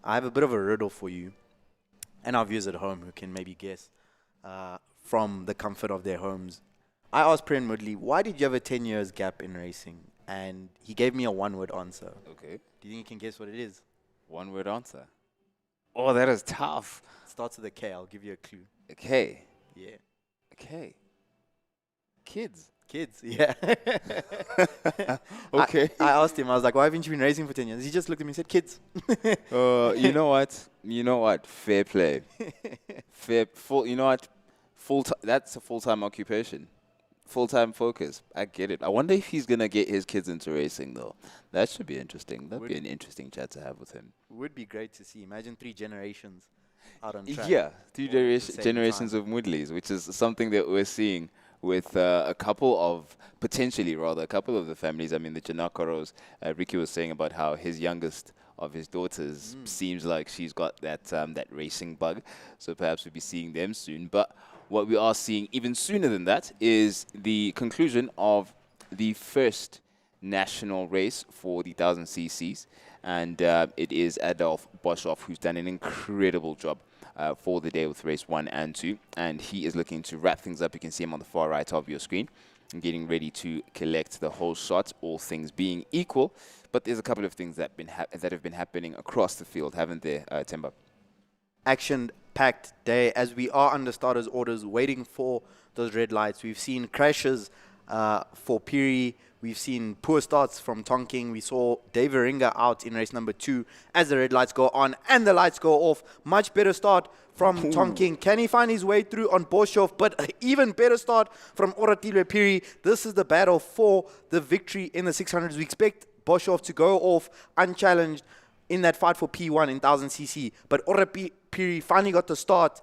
Speaker 11: I have a bit of a riddle for you and our viewers at home who can maybe guess from the comfort of their homes. I asked Pri and Woodley, why did you have a 10 years gap in racing? And he gave me a one-word answer.
Speaker 3: Okay.
Speaker 11: Do you think you can guess what it is?
Speaker 3: One-word answer. Oh, that is tough.
Speaker 11: It starts with a K. I'll give you a clue.
Speaker 3: A K?
Speaker 11: Yeah.
Speaker 3: A K. Kids.
Speaker 11: Kids, yeah.
Speaker 3: Okay.
Speaker 11: I asked him, I was like, why haven't you been racing for 10 years? He just looked at me and said, kids.
Speaker 3: You know what? Fair play. That's a full-time occupation. Full-time focus. I get it. I wonder if he's going to get his kids into racing, though. That should be interesting. That'd be an interesting chat to have with him.
Speaker 11: Would be great to see. Imagine 3 generations out on track.
Speaker 3: Yeah, 3 generations of Woodleys, which is something that we're seeing with a couple of the families. I mean, the Janakaros, Ricky was saying about how his youngest of his daughters seems like she's got that racing bug. So perhaps we'll be seeing them soon. But what we are seeing even sooner than that is the conclusion of the first national race for the 1000 cc's. And it is Adolf Boshoff who's done an incredible job for the day with race 1 and 2, and he is looking to wrap things up. You can see him on the far right of your screen and getting ready to collect the whole shot, all things being equal. But there's a couple of things that have been happening across the field, haven't there, Temba?
Speaker 11: Action-packed day as we are under starters' orders, waiting for those red lights. We've seen crashes for Piri. We've seen poor starts from Tonking. We saw Dave Ringa out in race number 2 as the red lights go on and the lights go off. Much better start from Tonking. Can he find his way through on Boshoff? But an even better start from Oratilwe Piri. This is the battle for the victory in the 600s. We expect Boshoff to go off unchallenged in that fight for P1 in 1000cc. But Oratilwe Piri finally got the start.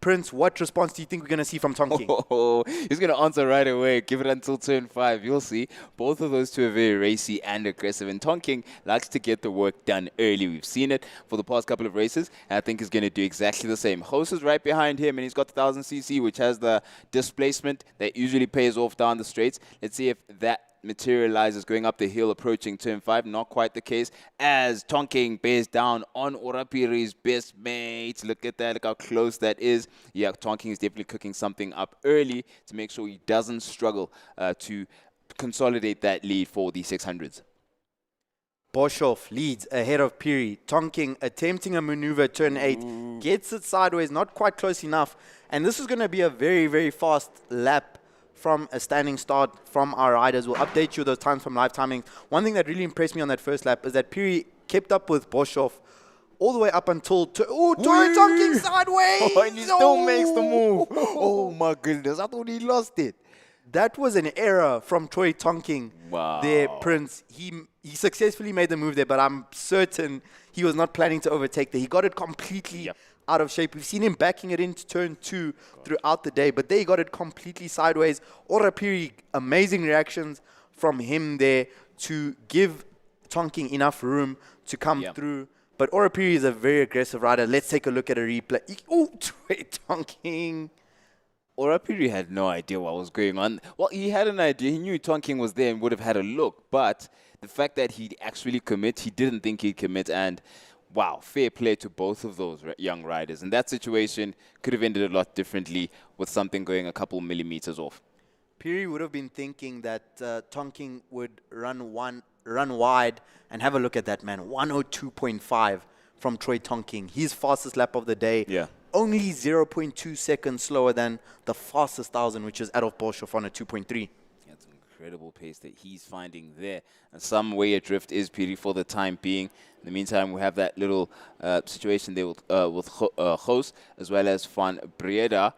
Speaker 11: Prince, what response do you think we're going to see from Tonking?
Speaker 3: He's going to answer right away. Give it until turn 5. You'll see. Both of those two are very racy and aggressive. And Tonking likes to get the work done early. We've seen it for the past couple of races. And I think he's going to do exactly the same. Host is right behind him, and he's got the 1000cc, which has the displacement that usually pays off down the straights. Let's see if that materializes going up the hill approaching turn 5. Not quite the case as Tonking bears down on Orapiri's best mate. Look at that, look how close that is. Yeah, Tonking is definitely cooking something up early to make sure he doesn't struggle to consolidate that lead for the 600s.
Speaker 11: Boshoff leads ahead of Piri. Tonking attempting a maneuver, turn 8, gets it sideways, not quite close enough. And this is going to be a very, very fast lap from a standing start from our riders. We'll update you those times from live timing. One thing that really impressed me on that first lap is that Piri kept up with Boshoff all the way up until Tonking sideways.
Speaker 3: And he still makes the move. Oh my goodness, I thought he lost it.
Speaker 11: That was an error from Troy Tonking.
Speaker 3: Wow.
Speaker 11: There, Prince. He successfully made the move there, but I'm certain he was not planning to overtake there. He got it completely out of shape. We've seen him backing it into turn 2 throughout the day, but there he got it completely sideways. Orapiri, amazing reactions from him there to give Tonking enough room to come through. But Orapiri is a very aggressive rider. Let's take a look at a replay. Oh, Troy Tonking.
Speaker 3: Orapiri had no idea what was going on. Well, he had an idea. He knew Tonking was there and would have had a look. But the fact that he'd actually commit, he didn't think he'd commit. And, wow, fair play to both of those young riders. And that situation could have ended a lot differently with something going a couple millimeters off.
Speaker 11: Piri would have been thinking that Tonking would run wide, and have a look at that, man. 102.5 from Troy Tonking. His fastest lap of the day.
Speaker 3: Yeah.
Speaker 11: Only 0.2 seconds slower than the fastest 1,000, which is Adolf Bolshoff on a 2.3.
Speaker 3: That's an incredible pace that he's finding there. And some way adrift is Piri for the time being. In the meantime, we have that little situation there with Jos, as well as Van Breda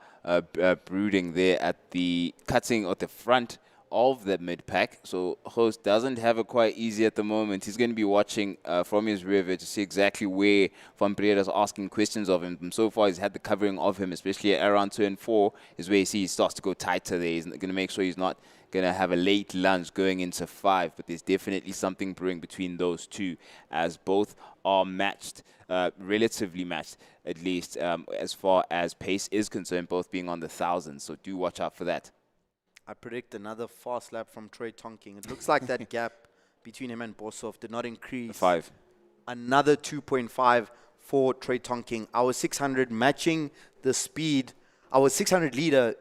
Speaker 3: brooding there at the cutting at the front of the mid-pack. So Jos doesn't have it quite easy at the moment. He's going to be watching from his rear view to see exactly where Van Breda's asking questions of him. And so far, he's had the covering of him, especially around turn 4, is where he starts to go tighter there. He's going to make sure he's not going to have a late lunge going into 5, but there's definitely something brewing between those two, as both are matched, relatively matched, at least as far as pace is concerned, both being on the 1,000. So do watch out for that.
Speaker 11: I predict another fast lap from Troy Tonking. It looks like that gap between him and Boshoff did not increase.
Speaker 3: 5.
Speaker 11: Another 2.5 for Troy Tonking. Our 600 matching the speed. Our 600 leader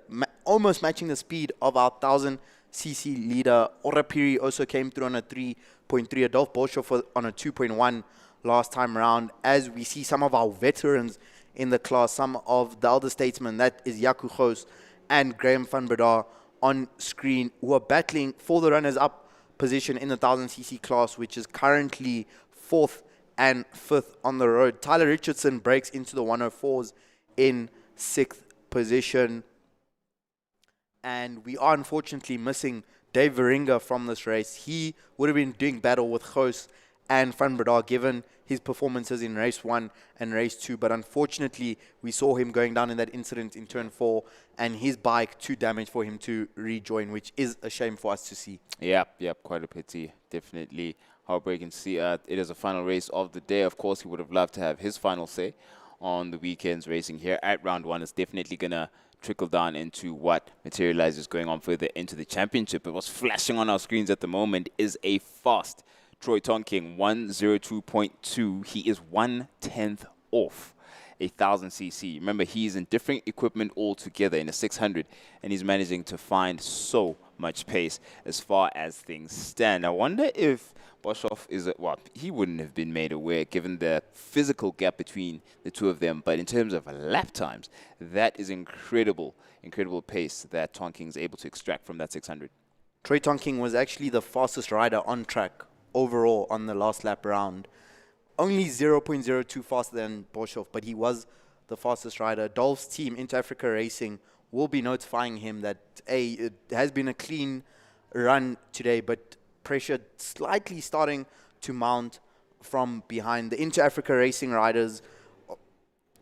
Speaker 11: almost matching the speed of our 1,000cc leader. Orapiri also came through on a 3.3. Adolf Boshoff on a 2.1 last time around. As we see some of our veterans in the class, some of the elder statesmen, that is Jaco Jos and Graham van Breda, on screen, who are battling for the runners-up position in the 1,000cc class, which is currently 4th and 5th on the road. Tyler Richardson breaks into the 104s in 6th position. And we are unfortunately missing Dave Veringa from this race. He would have been doing battle with Jos and Van Breda, given his performances in race 1 and race 2. But unfortunately, we saw him going down in that incident in turn 4, and his bike too damaged for him to rejoin, which is a shame for us to see.
Speaker 3: Yep, quite a pity. Definitely heartbreaking to see. It is a final race of the day. Of course, he would have loved to have his final say on the weekend's racing here at round 1. It's definitely going to trickle down into what materializes going on further into the championship. But what's flashing on our screens at the moment is a fast Troy Tonking, 102.2. He is 1/10 off a 1,000cc. Remember, he's in different equipment altogether in a 600, and he's managing to find so much pace as far as things stand. I wonder if Boshoff is, well, he wouldn't have been made aware given the physical gap between the two of them, but in terms of lap times, that is incredible pace that Tonking is able to extract from that 600.
Speaker 11: Troy Tonking was actually the fastest rider on track overall on the last lap round. Only 0.02 faster than Boshoff, but he was the fastest rider. Dolph's team, Inter Africa Racing, will be notifying him that it has been a clean run today, but pressure slightly starting to mount from behind. The Inter Africa Racing riders,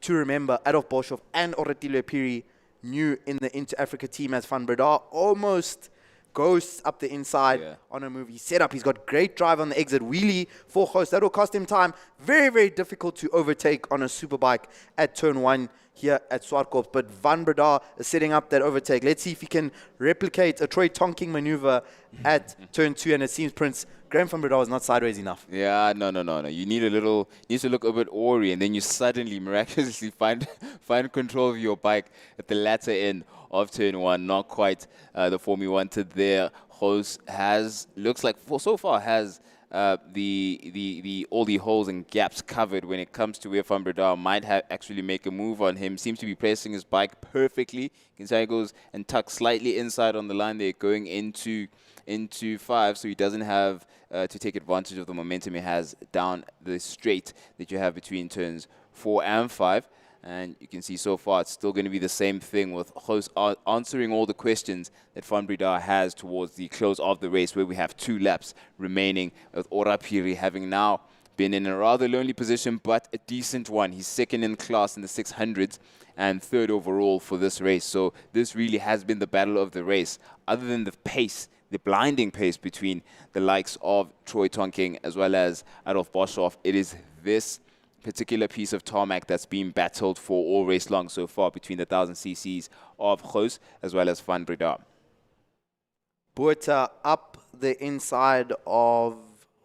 Speaker 11: to remember, Adolf Boshoff and Oratile Piri, new in the Inter Africa team, as Van Breda almost goes up the inside on a move. He's set up. He's got great drive on the exit. Wheelie for Jos. That will cost him time. Very, very difficult to overtake on a superbike at turn 1 here at Zwartkops. But Van Breda is setting up that overtake. Let's see if he can replicate a Troy Tonking maneuver at turn 2. And it seems Prince Graham van Breda was not sideways enough.
Speaker 3: Yeah, no. You need to look a bit awry, and then you suddenly miraculously find control of your bike at the latter end of turn 1. Not quite the form you wanted there. Jos looks like so far has all the holes and gaps covered when it comes to where Van Breda might actually make a move on him. Seems to be placing his bike perfectly. You can see he goes and tucks slightly inside on the line there, going into 5, so he doesn't have to take advantage of the momentum he has down the straight that you have between turns 4 and 5. And you can see so far it's still going to be the same thing, with Jos answering all the questions that Van Breda has towards the close of the race, where we have 2 laps remaining, with Orapiri having now been in a rather lonely position, but a decent one. He's second in class in the 600s and 3rd overall for this race. So this really has been the battle of the race. Other than the pace, the blinding pace between the likes of Troy Tonking as well as Adolf Boshoff, it is this particular piece of tarmac that's been battled for all race long so far between the 1000 cc's of Gous as well as Van Breda.
Speaker 11: Botha up the inside of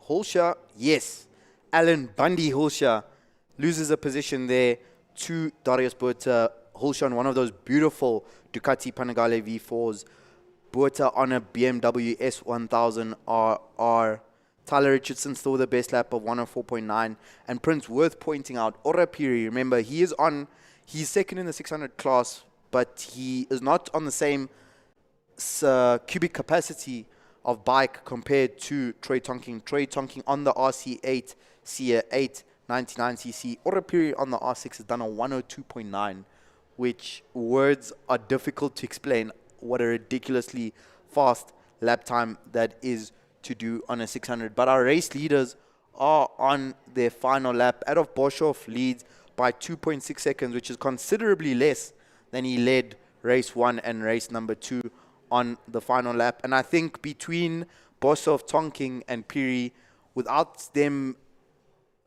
Speaker 11: Hulsha. Yes, Alan Bundy Hulsha loses a position there to Darius Botha. Hulsha on one of those beautiful Ducati Panigale V4s. Botha on a BMW S1000 RR. Tyler Richardson still the best lap of 104.9. And Prince worth pointing out, Ora Piri, remember, he's second in the 600 class, but he is not on the same cubic capacity of bike compared to Troy Tonking. Troy Tonking on the RC8, SIA 899cc. Ora Piri on the R6 has done a 102.9, which words are difficult to explain what a ridiculously fast lap time that is to do on a 600. But our race leaders are on their final lap. Adolf Boshoff leads by 2.6 seconds, which is considerably less than he led race 1 and race number 2 on the final lap. And I think between Boshoff, Tonking, and Piri, without them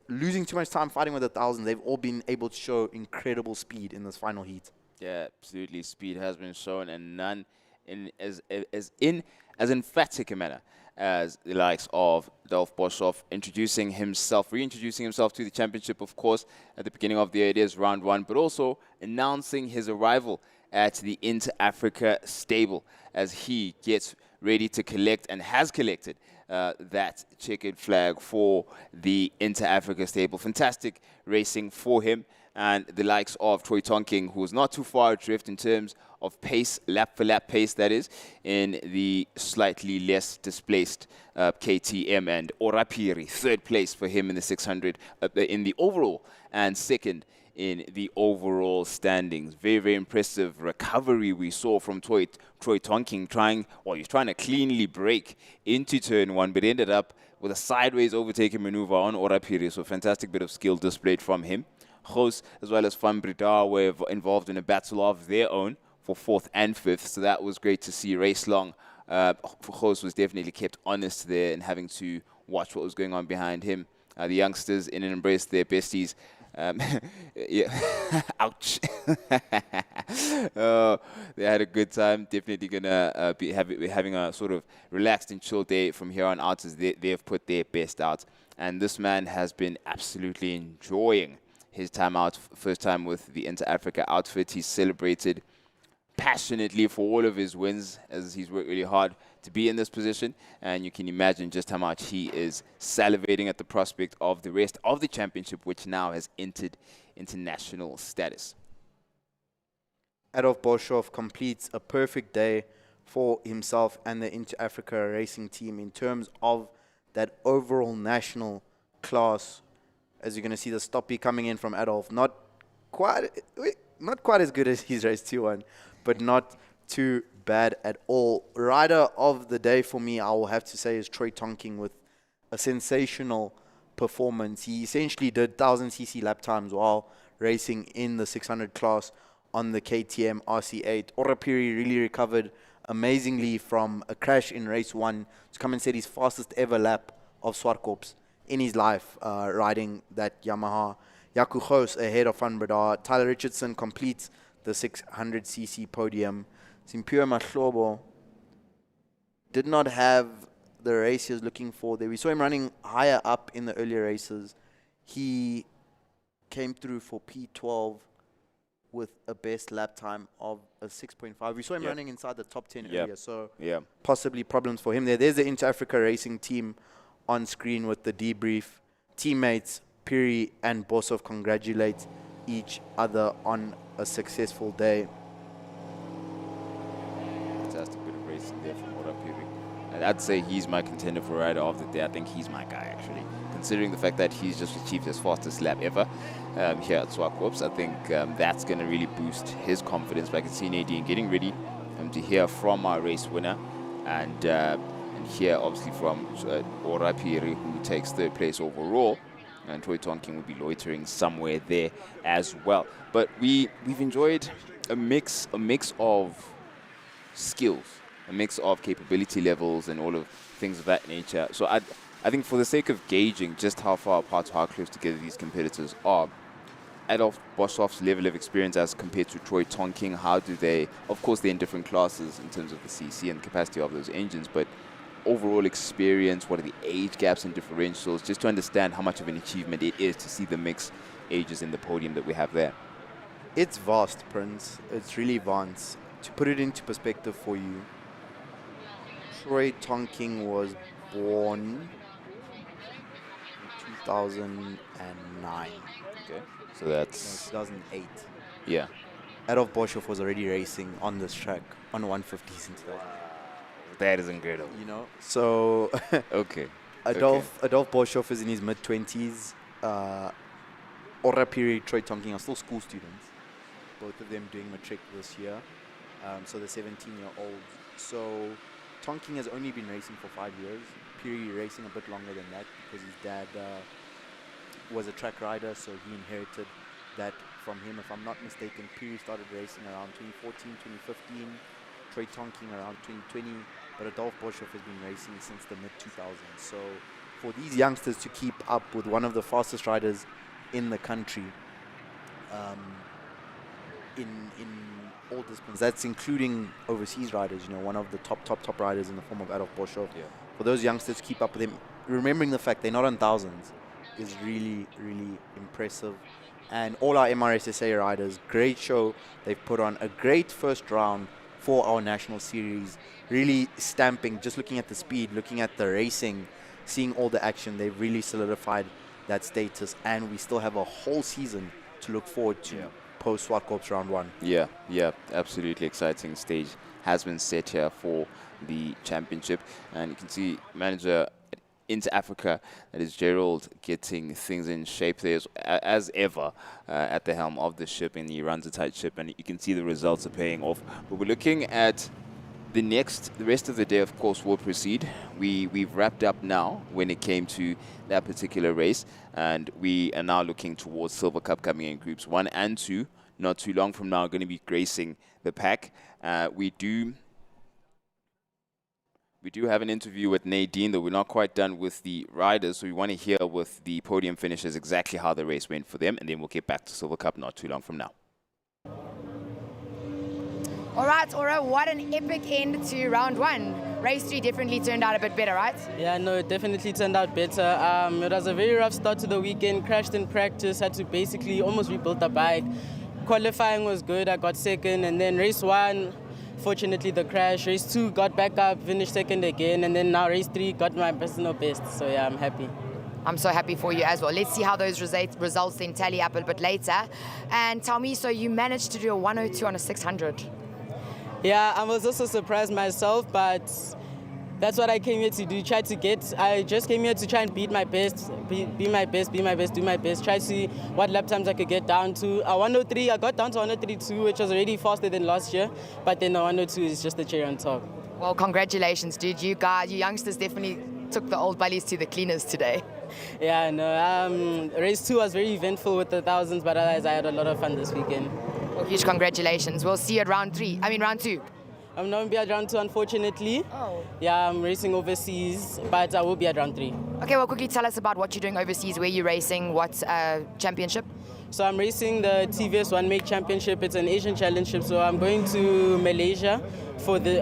Speaker 11: losing too much time fighting with 1,000, they've all been able to show incredible speed in this final heat.
Speaker 3: Yeah, absolutely. Speed has been shown, and none in as emphatic a manner as the likes of Adolf Boshoff reintroducing himself to the championship, of course, at the beginning of the year. It is round 1, but also announcing his arrival at the Inter-Africa stable as he gets ready to collect and has collected that checkered flag for the Inter-Africa stable. Fantastic racing for him. And the likes of Troy Tonking, who's not too far adrift in terms of pace, lap-for-lap pace, that is, in the slightly less displaced KTM. And Ora Piri, third place for him in the 600 in the overall, and second in the overall standings. Very, very impressive recovery we saw from Troy Tonking. He's trying to cleanly break into turn 1, but ended up with a sideways overtaking maneuver on Ora Piri. So fantastic bit of skill displayed from him. Gous as well as Van Breda were involved in a battle of their own for 4th and 5th, so that was great to see. Race long, Gous was definitely kept honest there and having to watch what was going on behind him. The youngsters in and embraced their besties. Yeah, ouch. They had a good time. Definitely gonna be having a sort of relaxed and chill day from here on out as they have put their best out. And this man has been absolutely enjoying his time out, first time with the Inter-Africa outfit. He's celebrated passionately for all of his wins as he's worked really hard to be in this position. And you can imagine just how much he is salivating at the prospect of the rest of the championship, which now has entered international status.
Speaker 11: Adolf Boshoff completes a perfect day for himself and the Inter-Africa racing team in terms of that overall national class. As you're going to see the stoppie coming in from Adolf, not quite as good as his race 2-1, but not too bad at all. Rider of the day for me, I will have to say, is Troy Tonking with a sensational performance. He essentially did 1000cc lap times while racing in the 600 class on the KTM RC8. Ora Piri really recovered amazingly from a crash in race 1 to come and set his fastest ever lap of Zwartkops in his life, riding that Yamaha. Jaco Gous ahead of Van Breda. Tyler Richardson completes the 600cc podium. Simphiwe Mahlobo did not have the race he was looking for there. We saw him running higher up in the earlier races. He came through for P12 with a best lap time of a 6.5. We saw him running inside the top 10 earlier, so possibly problems for him there. There's the Inter-Africa racing team on screen with the debrief. Teammates Piri and Boshoff congratulate each other on a successful day.
Speaker 3: Fantastic bit of racing there from Ora Piri. And I'd say he's my contender for rider of the day. I think he's my guy, actually. Considering the fact that he's just achieved his fastest lap ever here at Zwartkops, I think that's going to really boost his confidence. But I can see Nadine getting ready to hear from our race winner. And here, obviously, from Ora Piri, who takes 3rd place overall. And Troy Tonking will be loitering somewhere there as well. But we've enjoyed a mix of skills, a mix of capability levels and all of things of that nature. So I think for the sake of gauging just how far apart, how close together these competitors are, Adolf Boshoff's level of experience as compared to Troy Tonking, how do they, of course they're in different classes in terms of the CC and the capacity of those engines, but overall experience, what are the age gaps and differentials, just to understand how much of an achievement it is to see the mixed ages in the podium that we have there.
Speaker 11: It's vast, Prince. It's really vast. To put it into perspective for you, Troy Tonking was born in 2009.
Speaker 3: Okay. So that's...
Speaker 11: No, 2008.
Speaker 3: Yeah.
Speaker 11: Adolf Boshoff was already racing on this track on 150s in 2008.
Speaker 3: That is incredible.
Speaker 11: You know? So...
Speaker 3: okay.
Speaker 11: Adolf Boshoff is in his mid-20s. Ora Piri, Troy Tonking are still school students. Both of them doing matric this year. So they're 17-year-olds. So Tonking has only been racing for 5 years. Piri racing a bit longer than that because his dad was a track rider, so he inherited that from him. If I'm not mistaken, Piri started racing around 2014, 2015. Troy Tonking around 2020. But Adolf Boshoff has been racing since the mid-2000s. So for these youngsters to keep up with one of the fastest riders in the country, in all disciplines, that's including overseas riders, you know, one of the top riders in the form of Adolf Boshoff. Yeah. For those youngsters to keep up with him, remembering the fact they're not on thousands, is really, really impressive. And all our MRSSA riders, great show. They've put on a great first round for our national series, really stamping, just looking at the speed, looking at the racing, seeing all the action, they've really solidified that status, and we still have a whole season to look forward to post Zwartkops round 1.
Speaker 3: Yeah, absolutely exciting stage has been set here for the championship, and you can see manager into Africa, that is Gerald, getting things in shape there as ever at the helm of the ship, and he runs a tight ship, and you can see the results are paying off. But we're looking at the rest of the day, of course, will proceed. We've wrapped up now when it came to that particular race, and we are now looking towards Silver Cup coming in groups 1 and 2. Not too long from now, going to be gracing the pack. We do have an interview with Nadine, though we're not quite done with the riders, so we want to hear with the podium finishers exactly how the race went for them, and then we'll get back to Silver Cup not too long from now.
Speaker 4: All right, Ora, what an epic end to round 1. Race 3 definitely turned out a bit better, right?
Speaker 19: Yeah, no, it definitely turned out better. It was a very rough start to the weekend, crashed in practice, had to basically almost rebuild the bike. Qualifying was good, I got second, and then race 1, fortunately the crash. Race 2, got back up, finished second again, and then now race 3, got my personal best, so yeah, I'm happy.
Speaker 4: I'm so happy for you as well. Let's see how those results then tally up a bit later. And tell me, so you managed to do a 102 on a 600.
Speaker 19: Yeah, I was also surprised myself, but that's what I came here to do, I just came here to try and beat my best, do my best, try to see what lap times I could get down to. 103, I got down to 103.2, which was already faster than last year, but then the 102 is just the cherry on top.
Speaker 4: Well, congratulations, dude. You youngsters definitely took the old buddies to the cleaners today.
Speaker 19: Yeah, no, race 2 was very eventful with the thousands, but otherwise I had a lot of fun this weekend.
Speaker 4: Well, huge congratulations. We'll see you at round 2.
Speaker 19: I'm not going to be at round 2, unfortunately.
Speaker 4: Oh.
Speaker 19: Yeah, I'm racing overseas, but I will be at round 3.
Speaker 4: Okay, well, quickly tell us about what you're doing overseas, where you're racing, what championship?
Speaker 19: So I'm racing the TVS One Make Championship. It's an Asian championship, so I'm going to Malaysia for the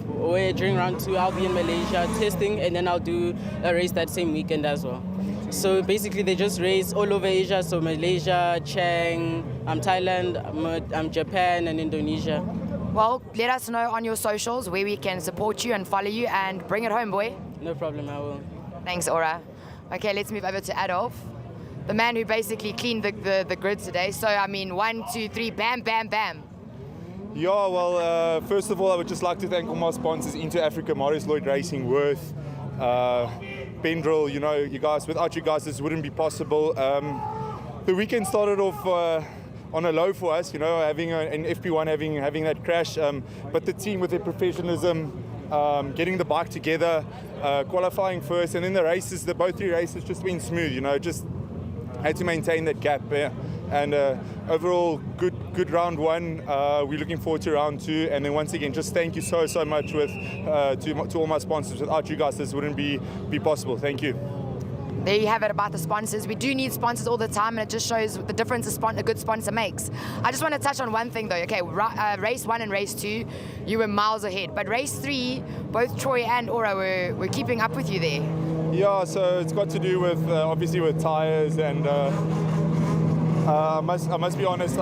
Speaker 19: where during round 2 I'll be in Malaysia testing, and then I'll do a race that same weekend as well. So basically they just race all over Asia, so Malaysia, Chang, Thailand, Japan, and Indonesia.
Speaker 4: Well, let us know on your socials where we can support you and follow you, and bring it home, boy.
Speaker 19: No problem, I will.
Speaker 4: Thanks, Ora. Okay, let's move over to Adolf, the man who basically cleaned the grid today. So, I mean, 1, 2, 3, bam, bam, bam.
Speaker 18: Yeah, well, first of all, I would just like to thank all my sponsors, Into Africa, Marius Lloyd Racing, Worth, Pendrell. You know, you guys, without you guys, this wouldn't be possible. The weekend started off on a low for us, you know, having an FP1, having that crash, but the team with their professionalism, getting the bike together, qualifying first, and then the races, both 3 races just been smooth, you know, just had to maintain that gap. And overall, good round one. We're looking forward to round two. And then once again, just thank you so much to all my sponsors. Without you guys, this wouldn't be possible. Thank you.
Speaker 4: There you have it about the sponsors. We do need sponsors all the time, and it just shows the difference a good sponsor makes. I just want to touch on one thing though. Okay, race 1 and race 2, you were miles ahead. But race 3, both Troy and Aura were keeping up with you there.
Speaker 18: Yeah, so it's got to do with obviously with tires, and I must be honest.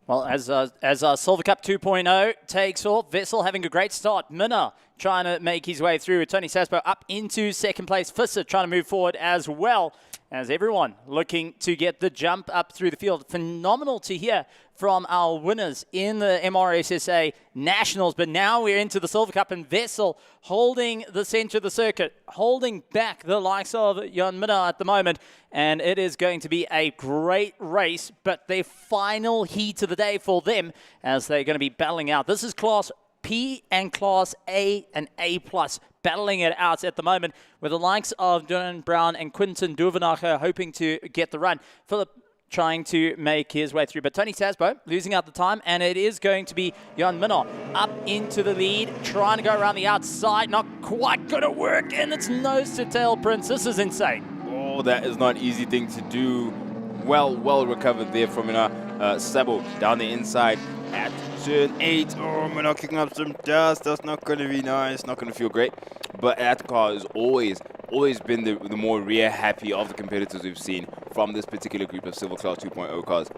Speaker 6: Well, as our Silver Cup 2.0 takes off, Wessel having a great start. Minna trying to make his way through. Tony Sasbo up into second place. Visser trying to move forward as well. As everyone looking to get the jump up through the field. Phenomenal to hear from our winners in the MRSSA Nationals. But now we're into the Silver Cup, and Wessel holding the center of the circuit, holding back the likes of Jan Minna at the moment. And it is going to be a great race, but their final heat of the day for them as they're going to be battling out. This is Class P and Class A and A+, battling it out at the moment with the likes of Dylan Brown and Quinton Duvenacher hoping to get the run. Philip trying to make his way through, but Tony Sasbo losing out the time, and it is going to be Jan Minna up into the lead, trying to go around the outside, not quite going to work, and it's nose to tail Prince. This is insane.
Speaker 3: Oh, that is not an easy thing to do. Well recovered there from Sabo down the inside at turn 8. Oh, we're not kicking up some dust. That's not going to be nice. Not going to feel great. But that car has always been the more rear happy of the competitors we've seen from this particular group of Silver Class 2.0 cars.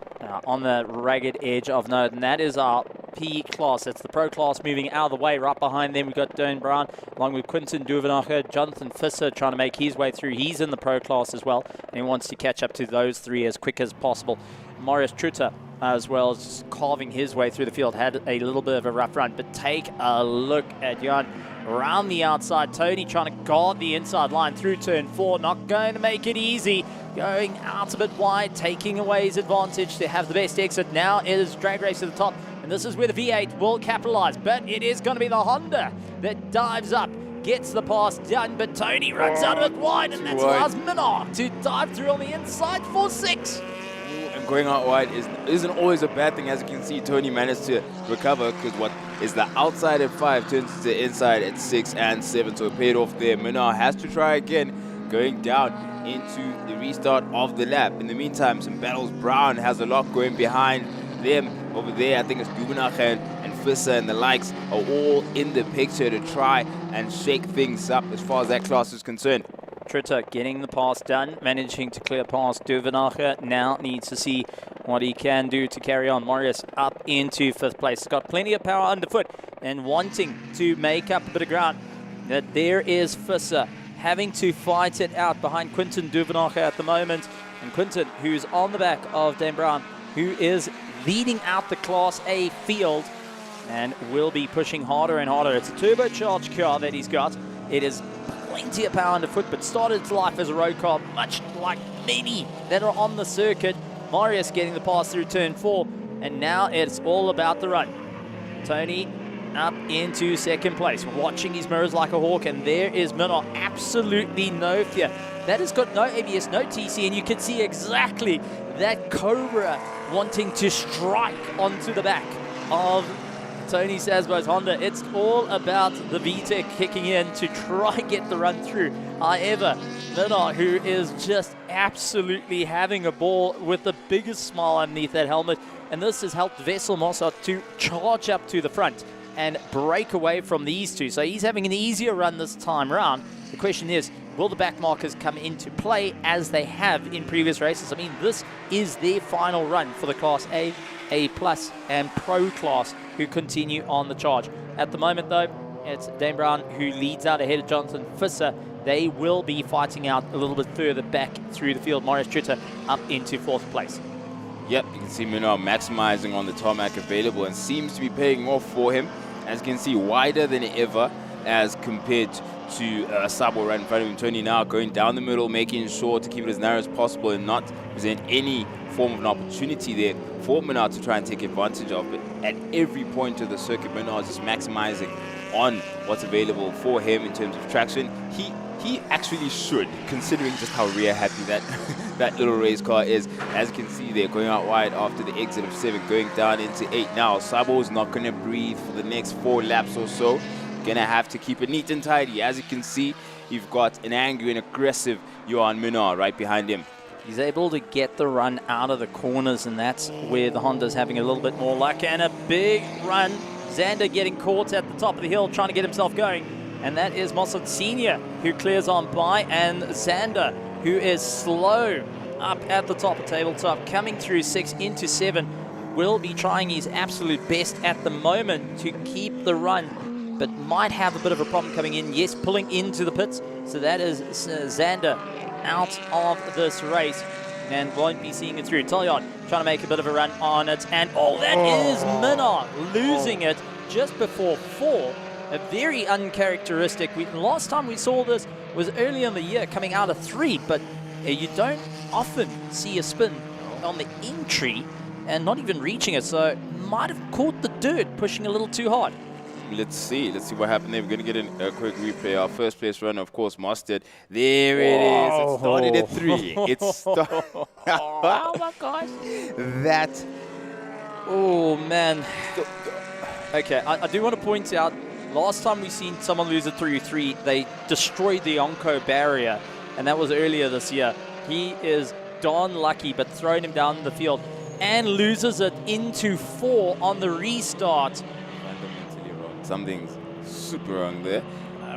Speaker 6: On the ragged edge of note, and that is our P class. It's the Pro class moving out of the way. Right behind them, we've got Dylan Brown along with Quinton Duvenacher. Jonathan Visser trying to make his way through. He's in the Pro class as well, and he wants to catch up to those three as quick as possible. Marius Truter as well, just carving his way through the field, had a little bit of a rough run, but take a look at Jan around the outside. Tony trying to guard the inside line through turn 4, not going to make it easy, going out a bit wide, taking away his advantage to have the best exit. Now it is drag race to the top, and this is where the V8 will capitalize, but it is going to be the Honda that dives up, gets the pass done, but Tony runs out of it wide, and that allows Minna to dive through on the inside for 6.
Speaker 3: And going out wide isn't always a bad thing. As you can see, Tony managed to recover, because what is the outside at 5 turns to the inside at 6 and 7, so it paid off there. Minna has to try again, going down into the restart of the lap. In the meantime, some battles. Brown has a lot going behind them over there. I think it's Duvenacher and Visser and the likes are all in the picture to try and shake things up as far as that class is concerned.
Speaker 6: Truter getting the pass done, managing to clear past Duvenacher. Now needs to see what he can do to carry on. Marius up into 5th place. He's got plenty of power underfoot and wanting to make up a bit of ground. That there is Visser having to fight it out behind Quinton Duvenacher at the moment. And Quinton, who's on the back of Dan Brown, who is leading out the Class A field and will be pushing harder and harder. It's a turbocharged car that he's got. It is plenty of power underfoot, but started its life as a road car, much like many that are on the circuit. Marius getting the pass through turn 4, and now it's all about the run. Tony up into 2nd place, watching his mirrors like a hawk, and there is Minna, absolutely no fear. That has got no ABS, no TC, and you can see exactly that Cobra wanting to strike onto the back of Tony Sasbo's Honda. It's all about the VTEC kicking in to try and get the run through. However, Minna, who is just absolutely having a ball with the biggest smile underneath that helmet, and this has helped Wessel Mossad to charge up to the front and break away from these two. So he's having an easier run this time around. The question is, will the back markers come into play as they have in previous races? I mean, this is their final run for the Class A, A+, and Pro class, who continue on the charge. At the moment, though, it's Dan Brown who leads out ahead of Jonathan Visser. They will be fighting out a little bit further back through the field. Marius Truter up into 4th place.
Speaker 3: Yep, you can see Minna maximizing on the tarmac available and seems to be paying off for him. As you can see, wider than ever as compared to Sabo right in front of him. Tony now going down the middle, making sure to keep it as narrow as possible and not present any form of an opportunity there for Minard to try and take advantage of. But at every point of the circuit, Minard is maximizing on what's available for him in terms of traction. He actually should, considering just how rear happy that that little race car is. As you can see, they're going out wide after the exit of 7, going down into 8 now. Sabo is not going to breathe for the next 4 laps or so. Going to have to keep it neat and tidy. As you can see, you've got an angry and aggressive Johan Minard right behind him.
Speaker 6: He's able to get the run out of the corners, and that's where the Honda's having a little bit more luck. And a big run. Xander getting caught at the top of the hill, trying to get himself going. And that is Mossad Senior, who clears on by, and Xander, who is slow up at the top of tabletop, coming through 6 into 7, will be trying his absolute best at the moment to keep the run, but might have a bit of a problem coming in. Yes, pulling into the pits. So that is Xander out of this race and won't be seeing it through. Tolyard trying to make a bit of a run on it, and that is Minard losing it just before 4. A very uncharacteristic. Last time we saw this was early in the year, coming out of 3, but you don't often see a spin on the entry and not even reaching it, so might have caught the dirt pushing a little too hard.
Speaker 3: Let's see what happened there. We're going to get a quick replay. Our first place runner, of course, Mustard. There it is. It started at 3. It started.
Speaker 6: Oh my gosh.
Speaker 3: That.
Speaker 6: Oh man. Okay, I do want to point out, last time we seen someone lose a 3-3, they destroyed the Onco barrier, and that was earlier this year. He is darn lucky, but throwing him down the field and loses it into 4 on the restart.
Speaker 3: Something's super wrong there.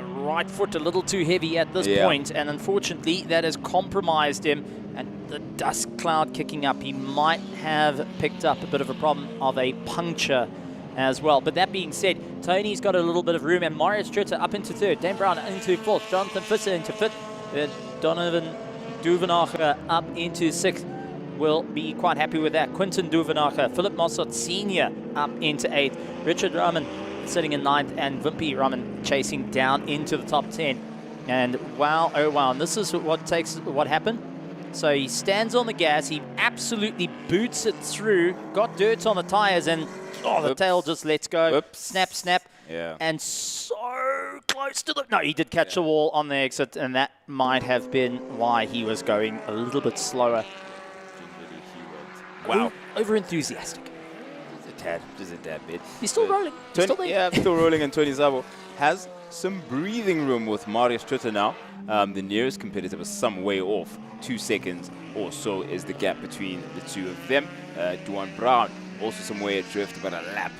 Speaker 6: Right foot a little too heavy at this point, and unfortunately that has compromised him. And the dust cloud kicking up, he might have picked up a bit of a problem of a puncture as well. But that being said, Tony's got a little bit of room, and Marius Stritter up into 3rd, Dan Brown into 4th, Jonathan Visser into 5th, Donovan Duvenacher up into 6th. Will be quite happy with that. Quinton Duvenacher, Philip Mossad Senior up into 8th, Richard Raman sitting in 9th, and Wimpy Raman chasing down into the top 10. And wow, oh wow, and this is what happened. So he stands on the gas, he absolutely boots it through, got dirt on the tires, and the tail just lets go. Snap, snap.
Speaker 3: Yeah.
Speaker 6: And so close to the... No, he did catch the wall on the exit, and that might have been why he was going a little bit slower.
Speaker 3: Wow.
Speaker 6: Over-enthusiastic.
Speaker 3: Just a tad bit.
Speaker 6: He's still rolling. He's still there.
Speaker 3: Yeah, still rolling, and Tony Sabo has some breathing room with Marius Stritter now. The nearest competitor was some way off. 2 seconds or so is the gap between the two of them. Duan Brown also some way adrift, about a lap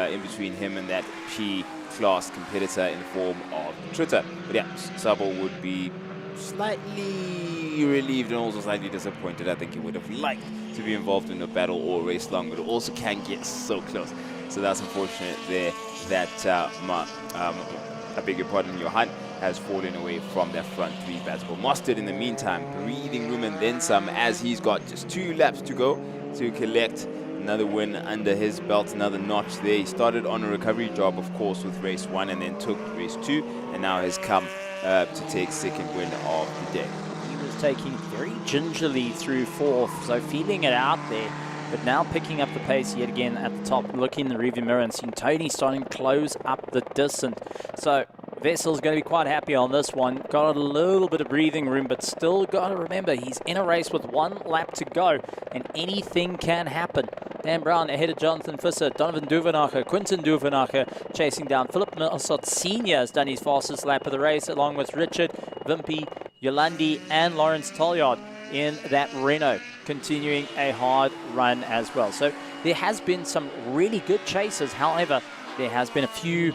Speaker 3: in between him and that P-class competitor in the form of Stritter. But yeah, Sabo would be slightly relieved and also slightly disappointed. I think he would have liked to be involved in a battle or race long, but also can get so close. So that's unfortunate there that I beg your pardon, Johan has fallen away from that front 3 battle. Mustard in the meantime, breathing room and then some, as he's got just 2 laps to go to collect another win under his belt, another notch there. He started on a recovery job, of course, with race 1 and then took race 2, and now has come to take 2nd win of the day.
Speaker 6: He was taking very gingerly through 4th, so feeling it out there, but now picking up the pace yet again at the top, looking in the rearview mirror and seeing Tony starting to close up the distance. So Vessel's going to be quite happy on this one. Got a little bit of breathing room, but still got to remember he's in a race with 1 lap to go, and anything can happen. Dan Brown ahead of Jonathan Visser, Donovan Duvenacher, Quinton Duvenacher chasing down. Philip Mossad Senior has done his fastest lap of the race, along with Richard, Wimpy, Yolandi, and Lawrence Tolyard in that Renault, continuing a hard run as well. So there has been some really good chases. However, there has been a few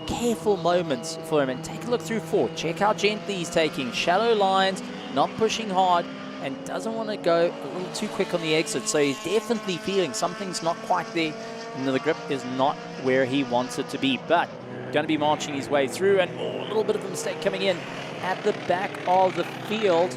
Speaker 6: careful moments for him. And take a look through 4. Check how gently he's taking. Shallow lines, not pushing hard, and doesn't want to go a little too quick on the exit. So he's definitely feeling something's not quite there, and the grip is not where he wants it to be. But going to be marching his way through, and a little bit of a mistake coming in at the back of the field.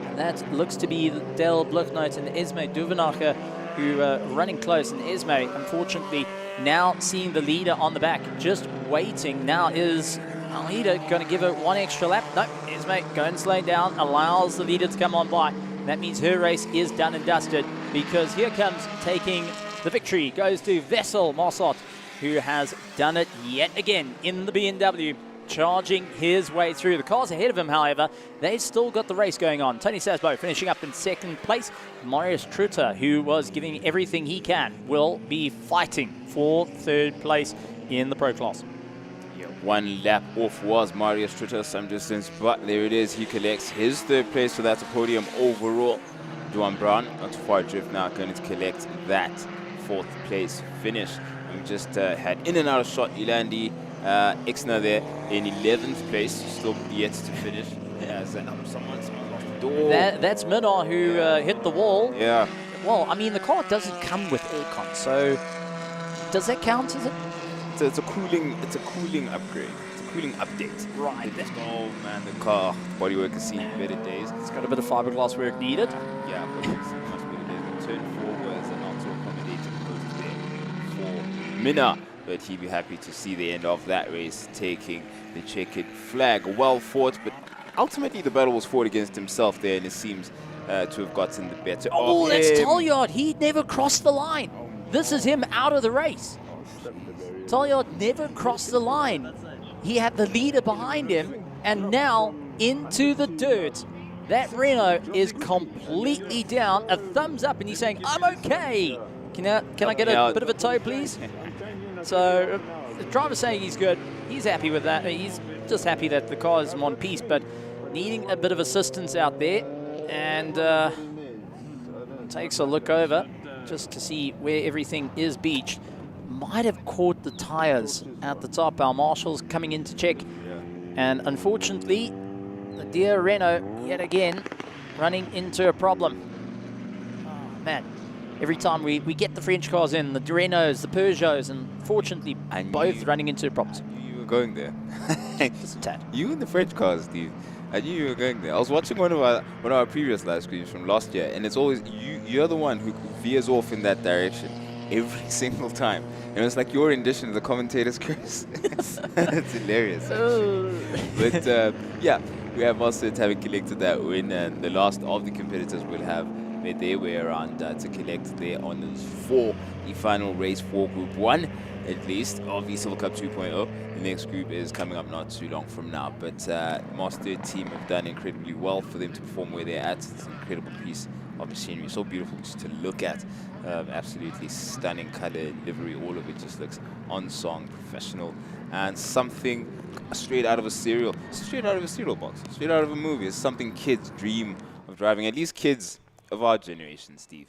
Speaker 6: And that looks to be Del Bluchnout and Esme Duvenacher, who are running close. And Esme, unfortunately, now seeing the leader on the back, just waiting. Now is Our leader going to give it one extra lap. No, Esme going to lay down, allows the leader to come on by. And that means her race is done and dusted, because here comes taking the victory. Goes to Vessel Mossot, who has done it yet again in the BMW, charging his way through. The cars ahead of him, however, they've still got the race going on. Tony Sasbo finishing up in second place. Marius Trutter, who was giving everything he can, will be fighting for third place in the Pro class.
Speaker 3: Yeah, one lap off was Marius Trutter, some distance, but there it is. He collects his third place, so that's a podium overall. Duan Brown, not too far drift now, going to collect that fourth place finish. We just had in and out of shot Ilandi Ixner there in 11th place, still yet to finish. Yeah, someone's lost the door.
Speaker 6: That's Minor who hit the wall.
Speaker 3: Yeah.
Speaker 6: Well, I mean, the car doesn't come with aircon, so does that count as it?
Speaker 3: It's a cooling upgrade. It's a cooling update.
Speaker 6: Right.
Speaker 3: Oh man, the car bodywork has seen better days.
Speaker 6: It's got a bit of fiberglass work needed.
Speaker 3: Yeah, but it's much better days. Turn 4 was not so accommodating post there for Minna. But he'd be happy to see the end of that race, taking the checkered flag. Well fought, but ultimately the battle was fought against himself there, and it seems to have gotten the better
Speaker 6: Oh,
Speaker 3: of
Speaker 6: that's
Speaker 3: him.
Speaker 6: Tolyard. He never crossed the line. This is him out of the race. Tolyard never crossed the line. He had the leader behind him, and now into the dirt. That Renault is completely down. A thumbs up, and he's saying, "I'm okay." Can I get a bit of a toe, please? So the driver's saying he's good. He's happy with that. He's just happy that the car is on piece, but needing a bit of assistance out there. And takes a look over just to see where everything is beached. Might have caught the tires at the top. Our marshals coming in to check. And unfortunately, the dear Renault, yet again, running into a problem. Oh, man. Every time we get the French cars in, the Renaults, the Peugeots, and fortunately, both running into problems.
Speaker 3: You were going there.
Speaker 6: Just a tad.
Speaker 3: You and the French cars, Steve. I knew you were going there. I was watching one of our previous live streams from last year, and it's always you're the one who veers off in that direction every single time. And it's like your rendition of the commentator's curse. It's hilarious, actually. But yeah, we have Mustard having collected that win, and the last of the competitors will have made their way around to collect their honors for the final race for Group 1, at least, of the Silver Cup 2.0. The next group is coming up not too long from now, but Master team have done incredibly well for them to perform where they're at. It's an incredible piece of machinery, so beautiful just to look at. Absolutely stunning color, livery, all of it just looks on song, professional, and something straight out of a cereal box, straight out of a movie. It's something kids dream of driving, at least kids of our generation, Steve.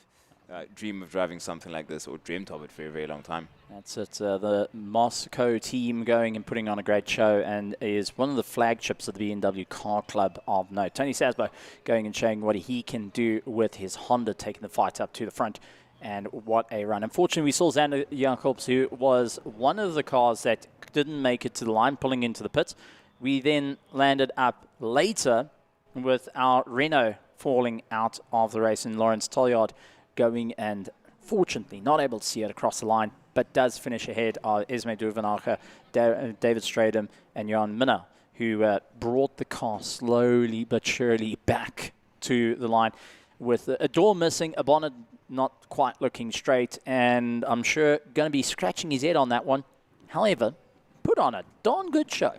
Speaker 3: Dream of driving something like this, or dreamt of it for a very long time.
Speaker 6: That's it. The Moscow team going and putting on a great show, and is one of the flagships of the BMW Car Club of note. Tony Sasbo going and showing what he can do with his Honda, taking the fight up to the front. And what a run. Unfortunately, we saw Zwartkops, who was one of the cars that didn't make it to the line, pulling into the pits. We then landed up later with our Renault falling out of the race, and Lawrence Tolyard going and fortunately not able to see it across the line, but does finish ahead of Esme Duvenacher, David Stradham, and Jan Minna, who brought the car slowly but surely back to the line with a door missing, a bonnet not quite looking straight, and I'm sure going to be scratching his head on that one. However, put on a darn good show.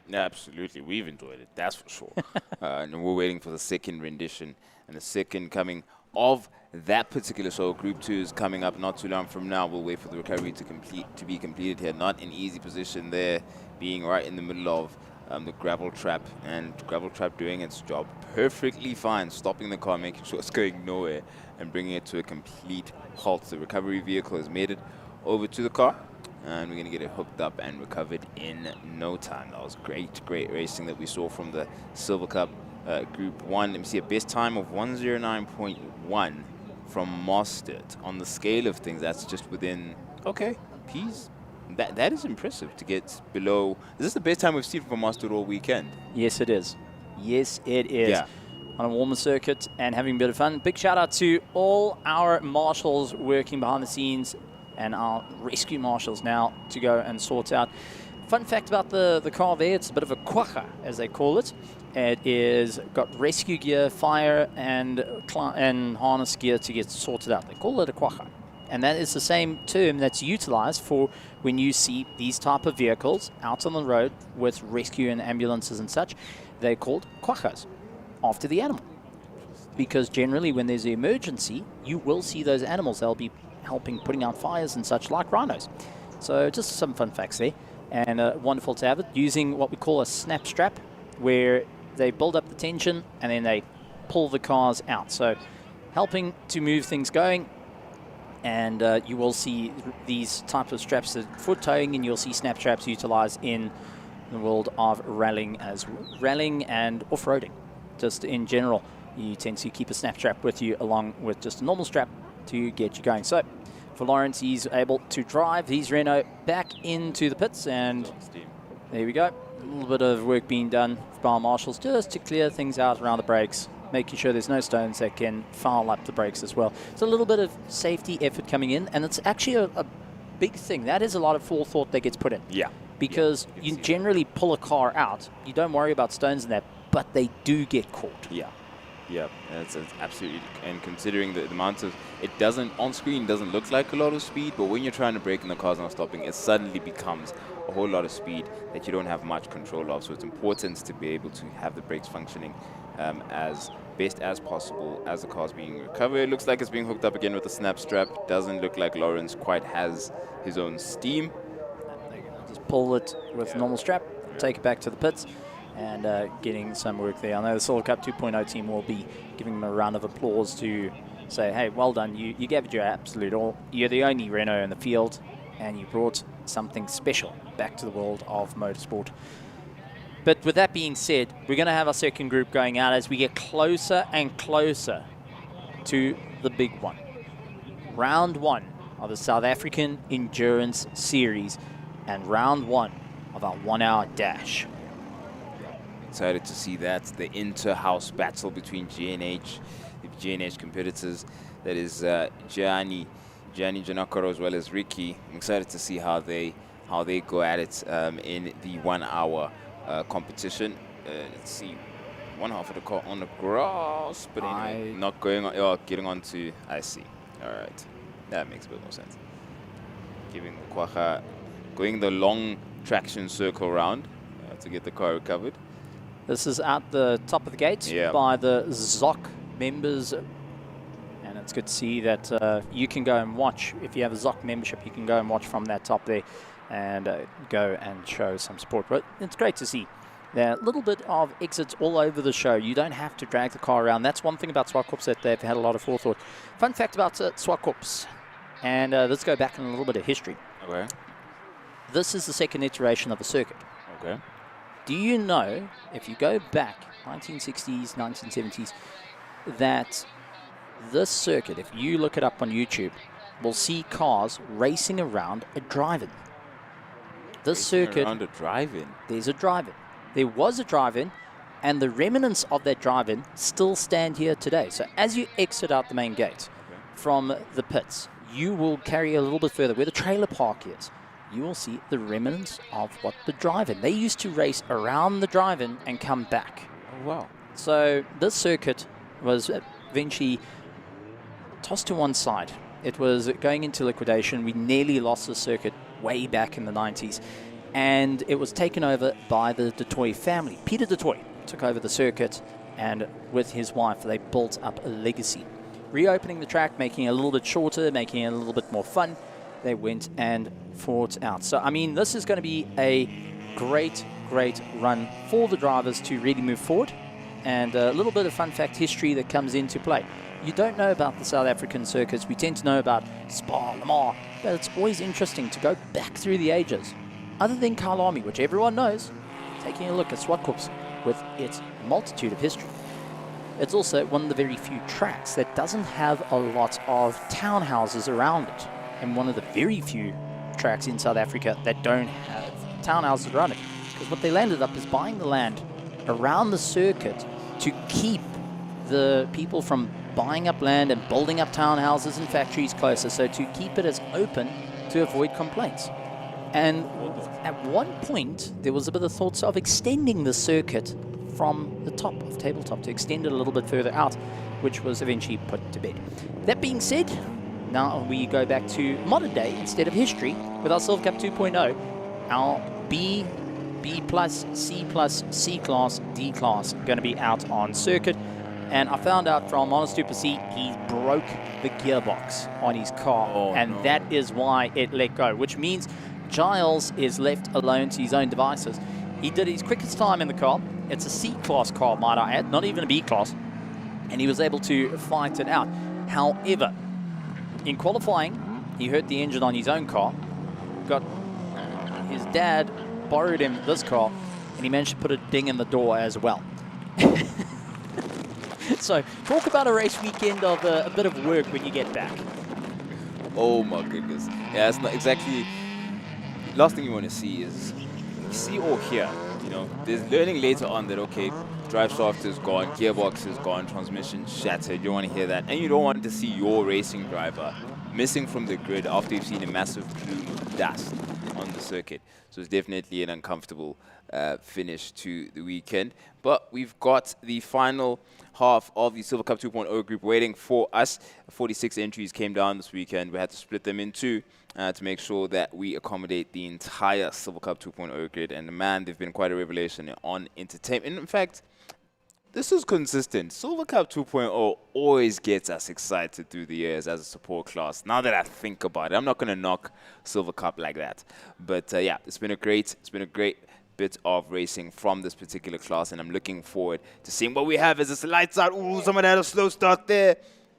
Speaker 3: Yeah, absolutely. We've enjoyed it, that's for sure. And we're waiting for the second rendition, and the second coming of that particular show. Group 2 is coming up not too long from now. We'll wait for the recovery to be completed here. Not an easy position there, being right in the middle of the gravel trap, and gravel trap doing its job perfectly fine, stopping the car, making sure it's going nowhere, and bringing it to a complete halt. The recovery vehicle has made it over to the car, and we're going to get it hooked up and recovered in no time. That was great racing that we saw from the Silver Cup Group 1. Let me see, a best time of 109.1 from Mustard. On the scale of things, that's just within, okay, P's. That is impressive to get below. Is this the best time we've seen from Mustard all weekend?
Speaker 6: Yes, it is. Yes, it is.
Speaker 3: Yeah.
Speaker 6: On a warmer circuit and having a bit of fun. Big shout out to all our marshals working behind the scenes and our rescue marshals now to go and sort out fun fact about the car there, it's a bit of a quagga, as they call it. It is got rescue gear, fire, and harness gear to get sorted out. They call it a quagga. And that is the same term that's utilized for when you see these type of vehicles out on the road with rescue and ambulances and such. They're called quaggas, after the animal. Because generally when there's an emergency, you will see those animals. They'll be helping putting out fires and such, like rhinos. So just some fun facts there. And wonderful to have it, using what we call a snap strap, where they build up the tension and then they pull the cars out. So helping to move things going. And you will see these types of straps for towing, and you'll see snap straps utilized in the world of rallying and off-roading. Just in general, you tend to keep a snap strap with you along with just a normal strap to get you going. So for Lawrence, he's able to drive his Renault back into the pits, and there we go. A little bit of work being done by our marshals just to clear things out around the brakes, making sure there's no stones that can foul up the brakes as well. It's a little bit of safety effort coming in, and it's actually a big thing. That is a lot of forethought that gets put in.
Speaker 3: Yeah.
Speaker 6: Because you generally pull a car out, you don't worry about stones and that, but they do get caught.
Speaker 3: Yeah. Yeah, it's absolutely, and considering the amount of, it doesn't, on screen doesn't look like a lot of speed, but when you're trying to brake and the car's not stopping, it suddenly becomes a whole lot of speed that you don't have much control of. So it's important to be able to have the brakes functioning as best as possible as the car's being recovered. It looks like it's being hooked up again with a snap strap. Doesn't look like Lawrence quite has his own steam.
Speaker 6: Just pull it with a normal strap, take it back to the pits, and getting some work there. I know the Silver Cup 2.0 team will be giving them a round of applause to say, hey, well done, you gave it your absolute all. You're the only Renault in the field, and you brought something special back to the world of motorsport. But with that being said, we're going to have our second group going out as we get closer and closer to the big one. Round 1 of the South African Endurance Series, and round 1 of our 1 hour dash.
Speaker 3: Excited to see that, the inter-house battle between GNH, the GNH competitors. That is Gianni Giannakaro as well as Ricky. I'm excited to see how they go at it in the 1 hour competition. Let's see, one half of the car on the grass, but anyway, not going on, getting on to, I see. All right, that makes a bit more sense. Giving the quagga, going the long traction circle round to get the car recovered.
Speaker 6: This is at the top of the gate by the ZOC members. And it's good to see that you can go and watch. If you have a ZOC membership, you can go and watch from that top there and go and show some support. But it's great to see. There are a little bit of exits all over the show. You don't have to drag the car around. That's one thing about Zwartkops, that they've had a lot of forethought. Fun fact about Zwartkops, and let's go back in a little bit of history.
Speaker 3: Okay.
Speaker 6: This is the second iteration of the circuit.
Speaker 3: Okay.
Speaker 6: Do you know, if you go back 1960s, 1970s, that this circuit, if you look it up on YouTube, will see cars racing around a drive-in. This circuit,
Speaker 3: around a drive-in.
Speaker 6: There's a drive-in. There was a drive-in, and the remnants of that drive-in still stand here today. So as you exit out the main gate from the pits, you will carry a little bit further where the trailer park is. You will see the remnants of what the drive-in. They used to race around the drive-in and come back.
Speaker 3: Oh, wow.
Speaker 6: So this circuit was eventually tossed to one side. It was going into liquidation. We nearly lost the circuit way back in the 90s. And it was taken over by the Du Toit family. Peter Du Toit took over the circuit, and with his wife, they built up a legacy. Reopening the track, making it a little bit shorter, making it a little bit more fun, they went and fought out. So, I mean, this is going to be a great, great run for the drivers to really move forward. And a little bit of fun fact history that comes into play. You don't know about the South African circuits. We tend to know about Spa, Le Mans, but it's always interesting to go back through the ages. Other than Kyalami, which everyone knows, taking a look at Zwartkops with its multitude of history. It's also one of the very few tracks that doesn't have a lot of townhouses around it. And one of the very few tracks in South Africa that don't have townhouses around it. Because what they landed up is buying the land around the circuit to keep the people from buying up land and building up townhouses and factories closer. So to keep it as open to avoid complaints. And at one point, there was a bit of thoughts of extending the circuit from the top of tabletop to extend it a little bit further out, which was eventually put to bed. That being said, now we go back to modern day instead of history with our Silver Cup 2.0, our B+, C+, C class, D class going to be out on circuit. And I found out from Honest Duplessis, he broke the gearbox on his car, and that is why it let go, which means Giles is left alone to his own devices. He did his quickest time in the car. It's a C-class car, might I add, not even a B-class. And he was able to fight it out. However, in qualifying, he hurt the engine on his own car. His dad borrowed him this car, and he managed to put a ding in the door as well. So, talk about a race weekend of a bit of work when you get back.
Speaker 3: Oh my goodness. Yeah, it's not exactly... Last thing you want to see is... see or hear, you know. There's learning later on that, okay, drive shaft is gone, gearbox is gone, transmission shattered. You don't want to hear that. And you don't want to see your racing driver missing from the grid after you've seen a massive plume of dust on the circuit. So it's definitely an uncomfortable finish to the weekend. But we've got the final half of the Silver Cup 2.0 group waiting for us. 46 entries came down this weekend. We had to split them in two to make sure that we accommodate the entire Silver Cup 2.0 grid. And man, they've been quite a revelation on entertainment. In fact, this is consistent. Silver Cup 2.0 always gets us excited through the years as a support class. Now that I think about it, I'm not going to knock Silver Cup like that. But yeah, it's been a great bit of racing from this particular class, and I'm looking forward to seeing what we have as this lights out. Ooh, someone had a slow start there.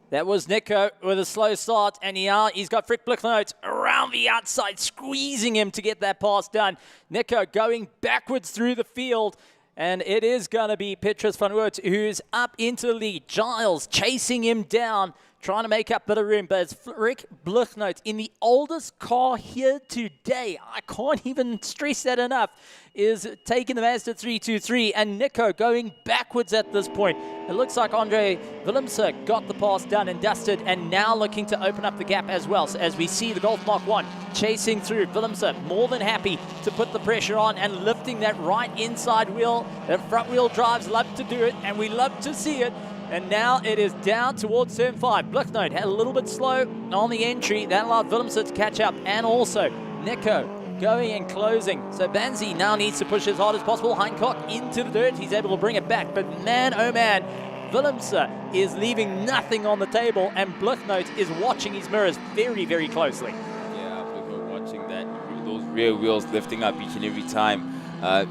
Speaker 6: That was Nico with a slow start, and he's got Frick Blichnote around the outside, squeezing him to get that pass done. Nico going backwards through the field, and it is going to be Petrus van Oort who's up into the lead. Giles chasing him down, trying to make up a bit of room, but it's Frick Blichnote in the oldest car here today. I can't even stress that enough. Is taking the Mazda 323, and Nico going backwards at this point. It looks like Andre Willemse got the pass done and dusted, and now looking to open up the gap as well. So as we see the Golf Mark 1 chasing through, Willemse more than happy to put the pressure on and lifting that right inside wheel. The front wheel drives love to do it, and we love to see it. And now it is down towards turn 5. Blichnote had a little bit slow on the entry. That allowed Willemse to catch up, and also Nico going and closing. So Banzi now needs to push as hard as possible. Heinkock into the dirt. He's able to bring it back. But man, oh man, Willemse is leaving nothing on the table, and Blichnote is watching his mirrors very, very closely.
Speaker 3: Yeah, Blichnote watching that. Those rear wheels lifting up each and every time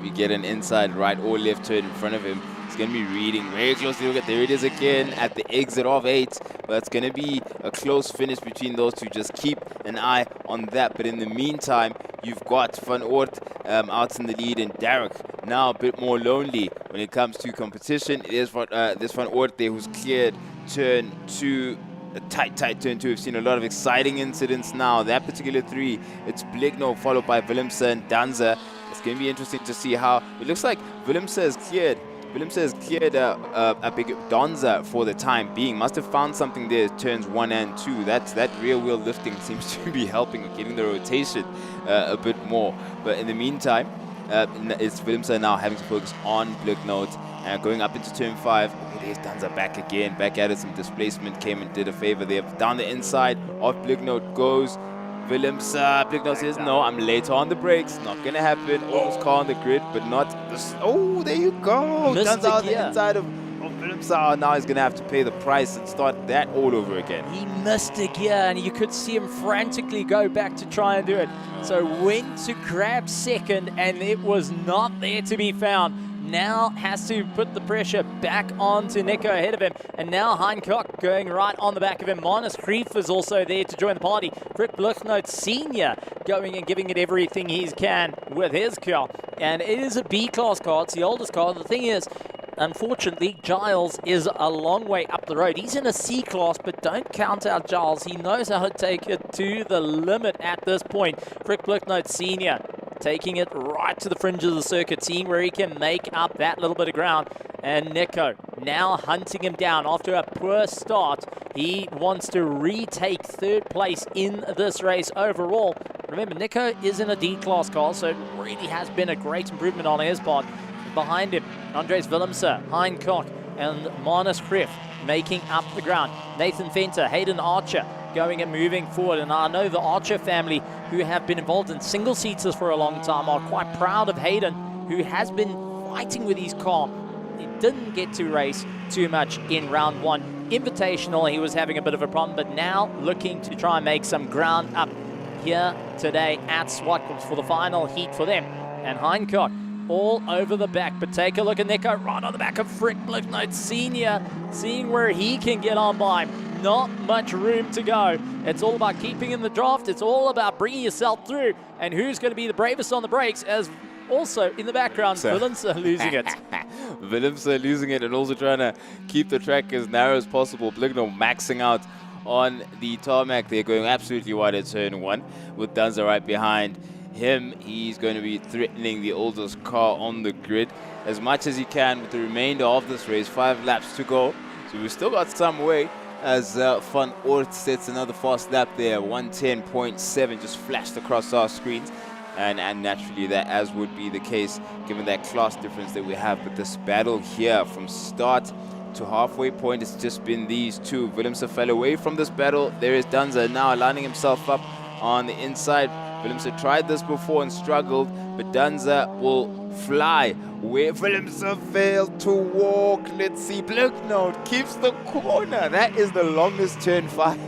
Speaker 3: we get an inside right or left turn in front of him. It's going to be reading very closely. Look at, there it is again at the exit of 8. But it's going to be a close finish between those two. Just keep an eye on that. But in the meantime, you've got Van Oort out in the lead, and Derek now a bit more lonely when it comes to competition. It is this Van Oort there who's cleared turn 2. A tight turn 2. We've seen a lot of exciting incidents now. That particular 3, it's Bligno followed by Willemse and Danza. It's going to be interesting to see how it looks like Willemse has cleared. Willemse has cleared a big Donza for the time being. Must have found something there, turns 1 and 2. That rear wheel lifting seems to be helping with getting the rotation a bit more. But in the meantime, it's Willemse now having to focus on Blichnote and going up into turn 5. Okay, there's Danza back again, back at it. Some displacement came and did a favor there. Down the inside of Blichnote goes Willemse. Blichnote says, no, I'm late on the brakes. Not going to happen. Almost car on the grid, but not... Oh, there you go. Turns out the inside of Willemse. Now he's going to have to pay the price and start that all over again.
Speaker 6: He missed a gear, and you could see him frantically go back to try and do it. So went to grab second, and it was not there to be found. Now has to put the pressure back onto Nico ahead of him. And now Heinkock going right on the back of him. Manus Grief is also there to join the party. Frick Blichnote Sr. going and giving it everything he can with his car. And it is a B-class car. It's the oldest car. The thing is, unfortunately, Giles is a long way up the road. He's in a C-class, but don't count out Giles. He knows how to take it to the limit at this point. Frick Blichnote Sr. taking it right to the fringe of the circuit, seeing where he can make up that little bit of ground. And Nico now hunting him down after a poor start He wants to retake third place in this race overall. Remember, Nico is in a D-class car, so it really has been a great improvement on his part. Behind him, Andres Willemse, Heinkoch, and Manus Kriff making up the ground. Nathan Venter, Hayden Archer going and moving forward. And I know the Archer family, who have been involved in single-seaters for a long time, are quite proud of Hayden, who has been fighting with his car. He didn't get to race too much in round one. Invitational, he was having a bit of a problem, but now looking to try and make some ground up here today at Zwartkops for the final heat for them. And Heinkoch all over the back, but take a look at Nico right on the back of Frick Blicknote Senior, seeing where he can get on by. Not much room to go. It's all about keeping in the draft. It's all about bringing yourself through, and who's going to be the bravest on the brakes, as also in the background, Willemse losing it.
Speaker 3: Willemse losing it and also trying to keep the track as narrow as possible. Blicknote maxing out on the tarmac. They're going absolutely wide at turn one with Danza right behind him. He's going to be threatening the oldest car on the grid as much as he can with the remainder of this race. 5 laps to go, so we've still got some way as Van Oort sets another fast lap there. 110.7 just flashed across our screens, and naturally that, as would be the case given that class difference that we have. But this battle here from start to halfway point, it's just been these two. Willemse fell away from this battle. There is Danza now lining himself up on the inside. Willemse tried this before and struggled, but Danza will fly where Willemse failed to walk. Let's see, Blicknote keeps the corner. That is the longest turn 5.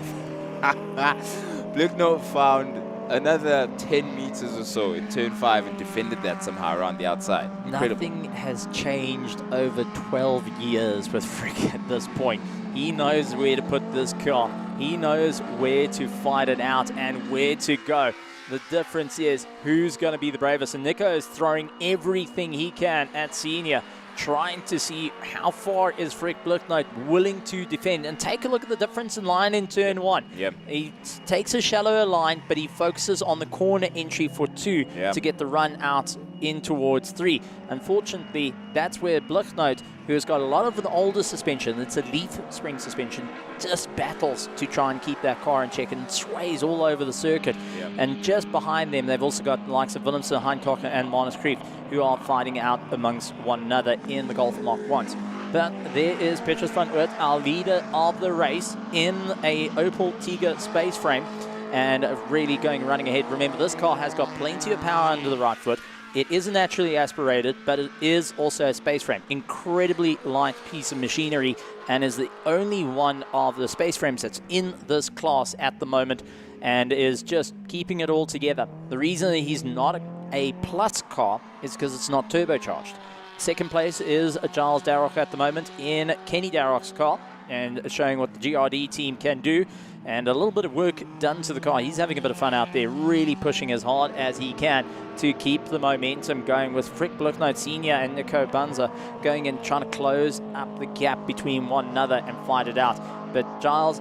Speaker 3: Blicknote found another 10 meters or so in turn 5 and defended that somehow around the outside. Incredible.
Speaker 6: Nothing has changed over 12 years with Frick at this point. He knows where to put this car. He knows where to fight it out and where to go. The difference is who's going to be the bravest. And Nico is throwing everything he can at Senior, trying to see how far is Frick Blicknote willing to defend. And take a look at the difference in line in turn 1.
Speaker 3: Yep.
Speaker 6: He takes a shallower line, but he focuses on the corner entry for 2 to get the run out in towards 3. Unfortunately, that's where Blicknote, who has got a lot of the older suspension, it's a leaf spring suspension, just battles to try and keep that car in check and sways all over the circuit.
Speaker 3: Yep.
Speaker 6: And just behind them, they've also got the likes of Willemse, Heinkoch, and Manus Krief, who are fighting out amongst one another in the Golf Mark 1s. But there is Petrus van Oort, our leader of the race, in a Opel Tiger space frame, and really running ahead. Remember, this car has got plenty of power under the right foot. It isn't naturally aspirated, but it is also a space frame. Incredibly light piece of machinery, and is the only one of the space frames that's in this class at the moment, and is just keeping it all together. The reason that he's not a plus car is because it's not turbocharged. Second place is Giles Darroch at the moment in Kenny Darroch's car, and showing what the GRD team can do, and a little bit of work done to the car. He's having a bit of fun out there, really pushing as hard as he can to keep the momentum going, with Frick Blicknote Senior and Nico Banza going and trying to close up the gap between one another and fight it out. But Giles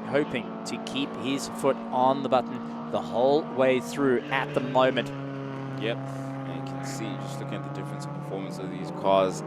Speaker 6: hoping to keep his foot on the button the whole way through at the moment.
Speaker 3: Yep, and you can see, just looking at the difference in performance of these cars,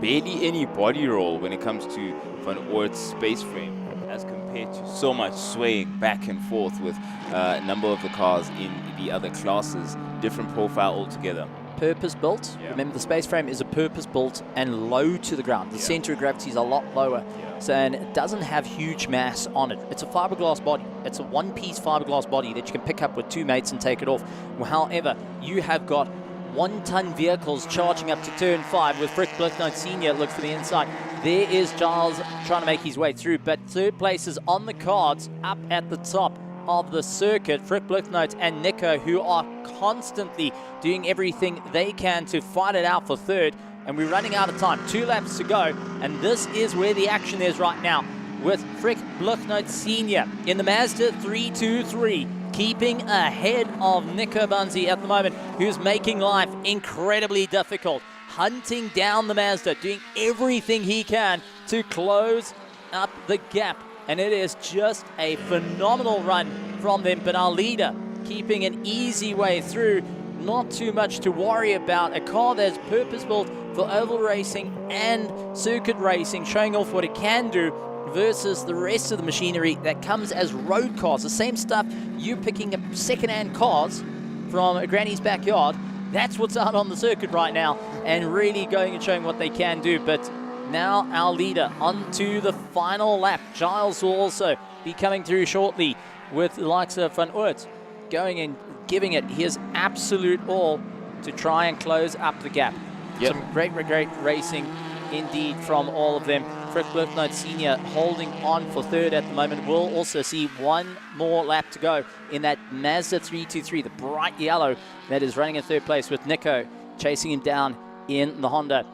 Speaker 3: barely any body roll when it comes to Van Oort's space frame, as compared to so much swaying back and forth with a number of the cars in the other classes. Different profile altogether.
Speaker 6: Purpose-built.
Speaker 3: Yeah.
Speaker 6: Remember, the space frame is a purpose-built and low to the ground. The center of gravity is a lot lower. So, and it doesn't have huge mass on it. It's a fiberglass body. It's a one-piece fiberglass body that you can pick up with 2 mates and take it off. Well, however, you have got 1-ton vehicles charging up to turn 5 with Frick Blicknote Senior. Look for the inside. There is Giles trying to make his way through, but third place is on the cards up at the top of the circuit. Frick Blicknote and Nico, who are constantly doing everything they can to fight it out for third. And we're running out of time. 2 laps to go, and this is where the action is right now, with Frick Blicknote Senior in the Mazda 323, keeping ahead of Nico Banzi at the moment, who's making life incredibly difficult, hunting down the Mazda, doing everything he can to close up the gap. And it is just a phenomenal run from them, but our leader keeping an easy way through. Not too much to worry about. A car that's purpose-built for oval racing and circuit racing, showing off what it can do. versus the rest of the machinery that comes as road cars. The same stuff, you picking up second-hand cars from a granny's backyard. That's what's out on the circuit right now, and really going and showing what they can do. But now our leader onto the final lap. Giles will also be coming through shortly with the likes of Van Oort going and giving it his absolute all to try and close up the gap.
Speaker 3: Yep.
Speaker 6: Some great racing indeed from all of them. Fred Blutnote Sr. holding on for third at the moment. We'll also see one more lap to go in that Mazda 323, the bright yellow that is running in third place, with Nico chasing him down in the Honda.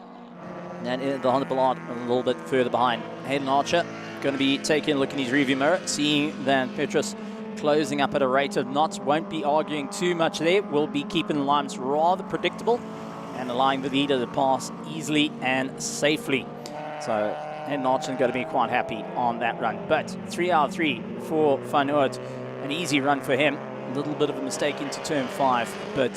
Speaker 6: And in the Honda Ballard a little bit further behind. Hayden Archer going to be taking a look in his rearview mirror, seeing Van Petrus closing up at a rate of knots. Won't be arguing too much there. Will be keeping the lines rather predictable and allowing the leader to pass easily and safely. So Hayden Archer going to be quite happy on that run. But 3 out of 3 for Van Oort. An easy run for him. A little bit of a mistake into turn 5, but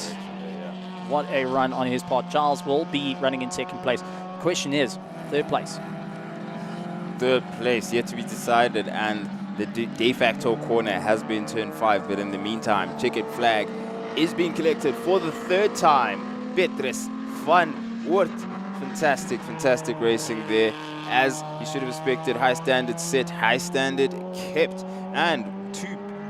Speaker 6: what a run on his part. Giles will be running in second place. The question is, third place.
Speaker 3: Third place yet to be decided, and the de facto corner has been turn 5, but in the meantime, checkered flag is being collected for the third time. Petrus Van Oort. Fantastic racing there, as you should have expected. High standard set, high standard kept, and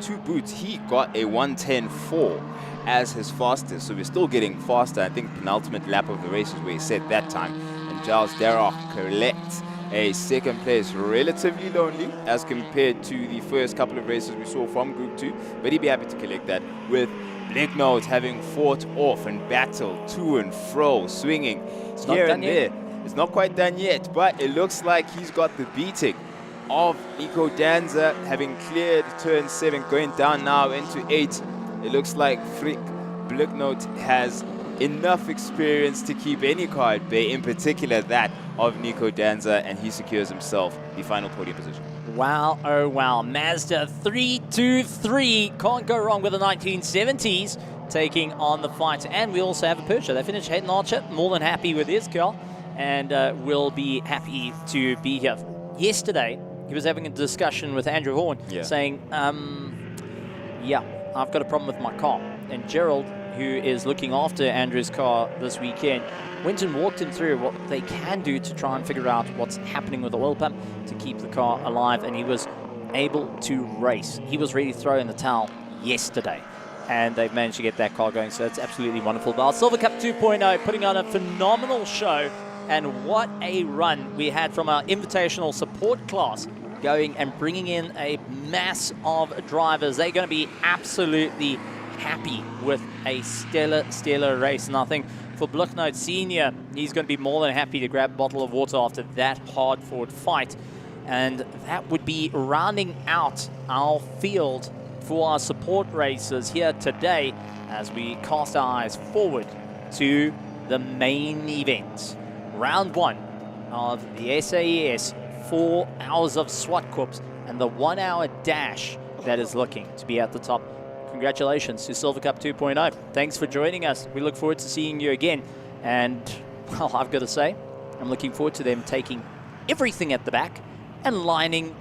Speaker 3: two boots. He got a 1:10.4 as his fastest, so we're still getting faster. I think penultimate lap of the race is where he set that time. And Giles Darroch collects a second place, relatively lonely as compared to the first couple of races we saw from Group 2, but he'd be happy to collect that, with Blicknote having fought off and battled to and fro, swinging here and there. It's not quite done yet, but it looks like he's got the beating of Nico Danza, having cleared turn 7, going down now into 8. It looks like Frick Blicknote has enough experience to keep any car at bay, in particular that of Nico Danza, and he secures himself the final podium position.
Speaker 6: Wow, oh wow. Mazda 323. Can't go wrong with the 1970s taking on the fight. And we also have a Percher. They finished Hayden Archer, more than happy with his car, and will be happy to be here. Yesterday, he was having a discussion with Andrew Horn, saying, yeah, I've got a problem with my car. And Gerald, who is looking after Andrew's car this weekend, went and walked him through what they can do to try and figure out what's happening with the oil pump to keep the car alive, and he was able to race. He was ready to throw in the towel yesterday, and they've managed to get that car going, so it's absolutely wonderful. But our Silver Cup 2.0 putting on a phenomenal show, and what a run we had from our invitational support class, going and bringing in a mass of drivers. They're going to be absolutely happy with a stellar race. And I think for Blicknote Sr., he's going to be more than happy to grab a bottle of water after that hard-fought fight. And that would be rounding out our field for our support racers here today, as we cast our eyes forward to the main event. Round 1 of the SAES 4 hours of Zwartkops, and the 1 hour dash that is looking to be at the top. Congratulations to Silver Cup 2.0. Thanks for joining us. We look forward to seeing you again. And, well, I've got to say, I'm looking forward to them taking everything at the back and lining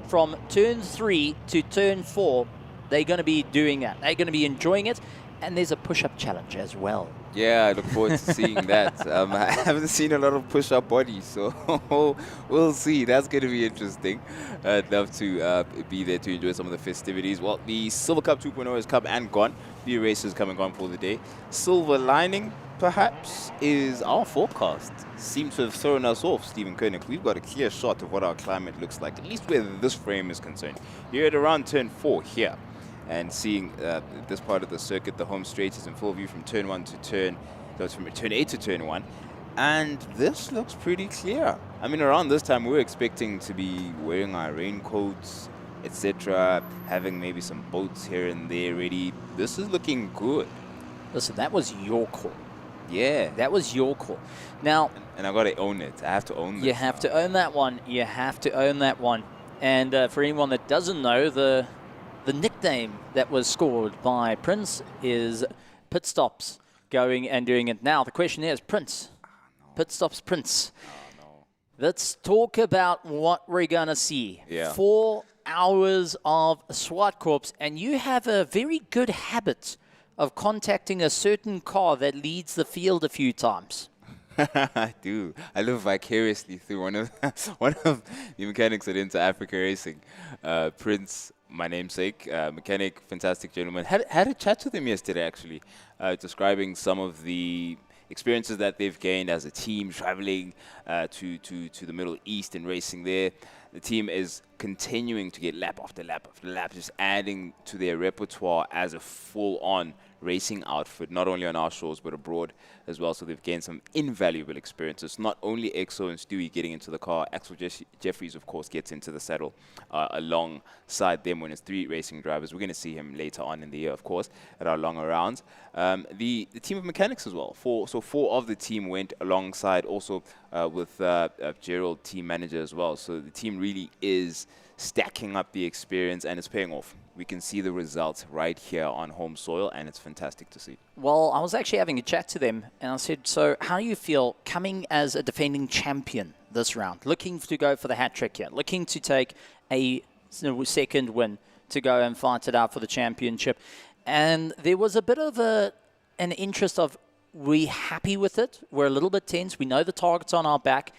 Speaker 6: from turn 3 to turn 4. They're going to be doing that. They're going to be enjoying it. And there's a push-up challenge as well.
Speaker 3: Yeah, I look forward to seeing that. I haven't seen a lot of push-up bodies, so we'll see. That's going to be interesting. I'd love to be there to enjoy some of the festivities. Well, the Silver Cup 2.0 has come and gone. Few races come and gone for the day. Silver lining, perhaps, is our forecast. Seems to have thrown us off, Stephen Koenig. We've got a clear shot of what our climate looks like, at least where this frame is concerned. You're at around turn 4 here. And seeing this part of the circuit, the home straight is in full view from turn 1 to turn, goes from turn 8 to turn 1. And this looks pretty clear. I mean, around this time, we were expecting to be wearing our raincoats, etc., having maybe some boats here and there ready. This is looking good.
Speaker 6: Listen, that was your call.
Speaker 3: Yeah.
Speaker 6: That was your call. Now,
Speaker 3: and I got to own it. I have to own it.
Speaker 6: You have to own that one. You have to own that one. And for anyone that doesn't know, the nickname that was scored by Prince is Pit Stops, going and doing it now. The question is, Prince, Pit Stops Prince. Let's talk about what we're going to see.
Speaker 3: Yeah.
Speaker 6: 4 hours of Zwartkops, and you have a very good habit of contacting a certain car that leads the field a few times.
Speaker 3: I do. I live vicariously through one of the mechanics at Inter Africa Racing. Prince, my namesake, mechanic, fantastic gentleman. Had a chat with him yesterday, actually, describing some of the experiences that they've gained as a team, traveling to the Middle East and racing there. The team is continuing to get lap after lap after lap, just adding to their repertoire as a full-on racing outfit, not only on our shores but abroad as well. So they've gained some invaluable experiences. Not only Exo and Stewie getting into the car, Axel Jeffries, of course, gets into the saddle alongside them when it's 3 racing drivers. We're going to see him later on in the year, of course, at our longer rounds. The team of mechanics as well. 4 of the team went alongside also with Gerald, team manager as well. So the team really is stacking up the experience, and it's paying off. We can see the results right here on home soil, and it's fantastic to see.
Speaker 6: Well, I was actually having a chat to them, and I said, so how do you feel coming as a defending champion this round, looking to go for the hat trick here, looking to take a second win to go and fight it out for the championship? And there was a bit of an interest of, we happy with it? We're a little bit tense. We know the target's on our back.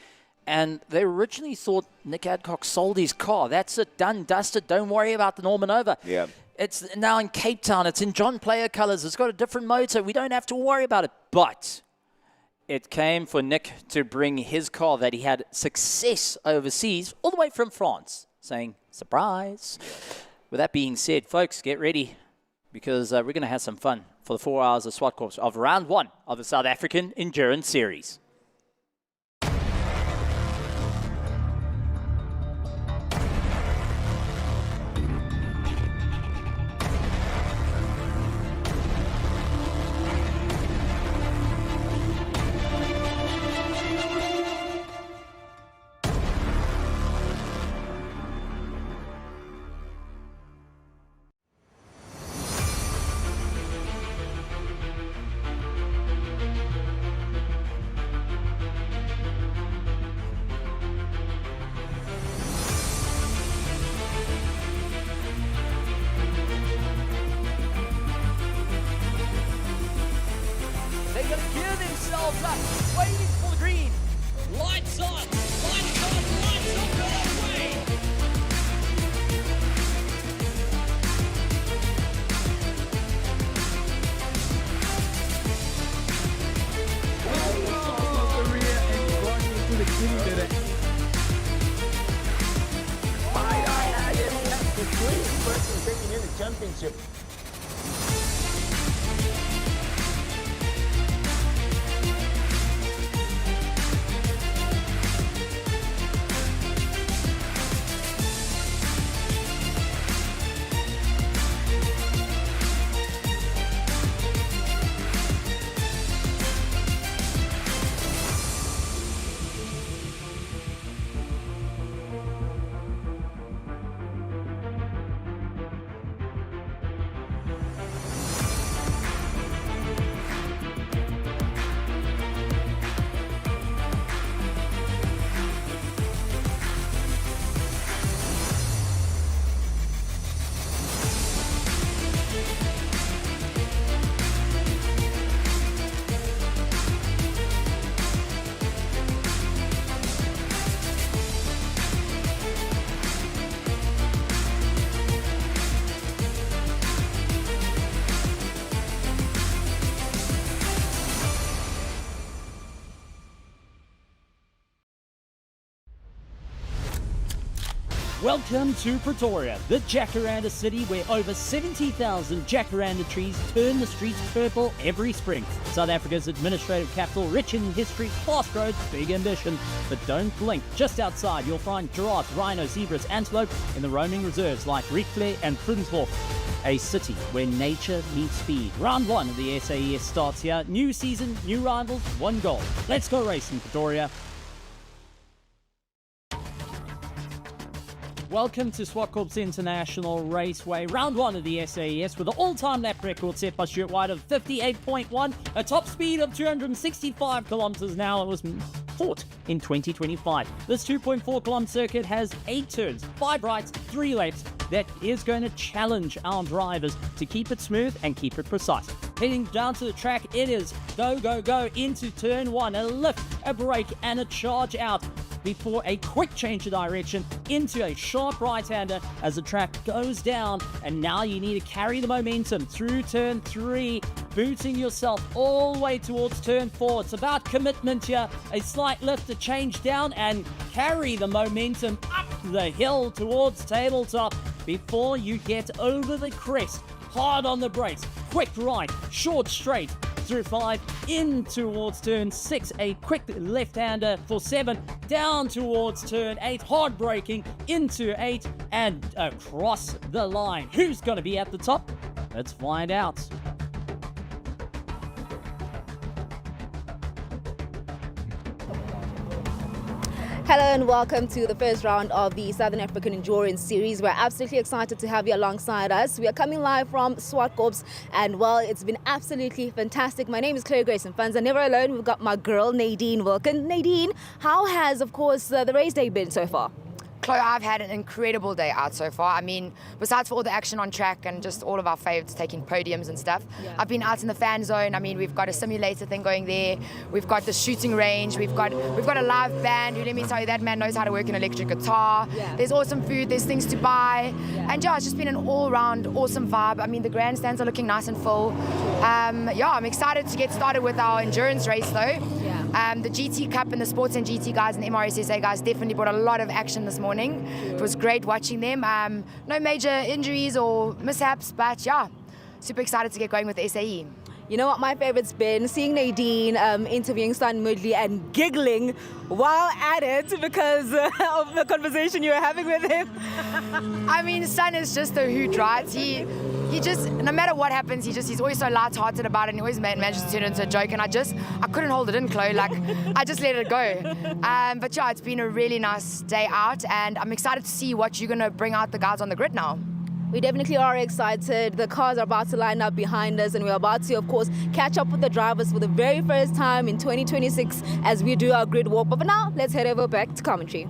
Speaker 6: And they originally thought Nick Adcock sold his car. That's it, done, dusted. Don't worry about the Norman Nova.
Speaker 3: Yeah.
Speaker 6: It's now in Cape Town. It's in John Player colors. It's got a different motor. We don't have to worry about it. But it came for Nick to bring his car that he had success overseas, all the way from France, saying, surprise. With that being said, folks, get ready, because we're going to have some fun for the 4 hours of Zwartkops of round 1 of the South African Endurance Series.
Speaker 2: Waiting for the green. Lights on, lights on, lights on, Raceway.
Speaker 20: Taking in the championship.
Speaker 9: Welcome to Pretoria, the Jacaranda city where over 70,000 jacaranda trees turn the streets purple every spring. South Africa's administrative capital, rich in history, fast roads, big ambition. But don't blink. Just outside, you'll find giraffes, rhinos, zebras, antelope in the roaming reserves like Raceway and Prinslop. A city where nature meets speed. Round 1 of the SAES starts here. New season, new rivals, one goal. Let's go racing, Pretoria. Welcome to Zwartkops International Raceway, round 1 of the SAES, with an all-time lap record set by Stuart White of 58.1, a top speed of 265 kilometers an hour. It was taught in 2025. This 2.4 kilometer circuit has 8 turns, 5 rights, 3 lefts, that is going to challenge our drivers to keep it smooth and keep it precise. Heading down to the track, it is go, go, go into turn 1, a lift, a brake, and a charge out before a quick change of direction into a sharp right-hander as the track goes down, and now you need to carry the momentum through turn 3, booting yourself all the way towards turn 4. It's about commitment here, a slight lift, a change down, and carry the momentum up the hill towards tabletop before you get over the crest. Hard on the brakes, quick right, short straight, through 5, in towards turn 6, a quick left-hander for 7, down towards turn 8, hard braking into 8, and across the line. Who's going to be at the top? Let's find out.
Speaker 5: Hello and welcome to the first round of the Southern African Endurance Series. We're absolutely excited to have you alongside us. We are coming live from Swartkops, and well, it's been absolutely fantastic. My name is Claire Grace and Funds. Never alone, we've got my girl Nadine Wilkin. Nadine, how has, of course, the race day been so far?
Speaker 4: Chloe, I've had an incredible day out so far. I mean, besides for all the action on track and just all of our favorites taking podiums and stuff, I've been out in the fan zone. I mean, we've got a simulator thing going there. We've got the shooting range. We've got a live band who, let me tell you, that man knows how to work an electric guitar. There's awesome food. There's things to buy. And yeah, it's just been an all-round awesome vibe. I mean, the grandstands are looking nice and full. Yeah, I'm excited to get started with our endurance race though. The GT Cup and the Sports and GT guys and the MRSSA guys definitely brought a lot of action this morning. It was great watching them. No major injuries or mishaps, but yeah, super excited to get going with the SAE.
Speaker 5: You know what my favorite's been? Seeing Nadine interviewing Stan Moodley and giggling while at it because of the conversation you were having with him.
Speaker 4: I mean, Stan is just a hoot, right? He just, no matter what happens, he's always so light-hearted about it, and he always manages to turn it into a joke, and I couldn't hold it in, Chloe. Like, I just let it go. But yeah, it's been a really nice day out, and I'm excited to see what you're going to bring out the guys on the grid now.
Speaker 5: We definitely are excited. The cars are about to line up behind us, and we're about to, of course, catch up with the drivers for the very first time in 2026 as we do our grid walk. But for now, let's head over back to commentary.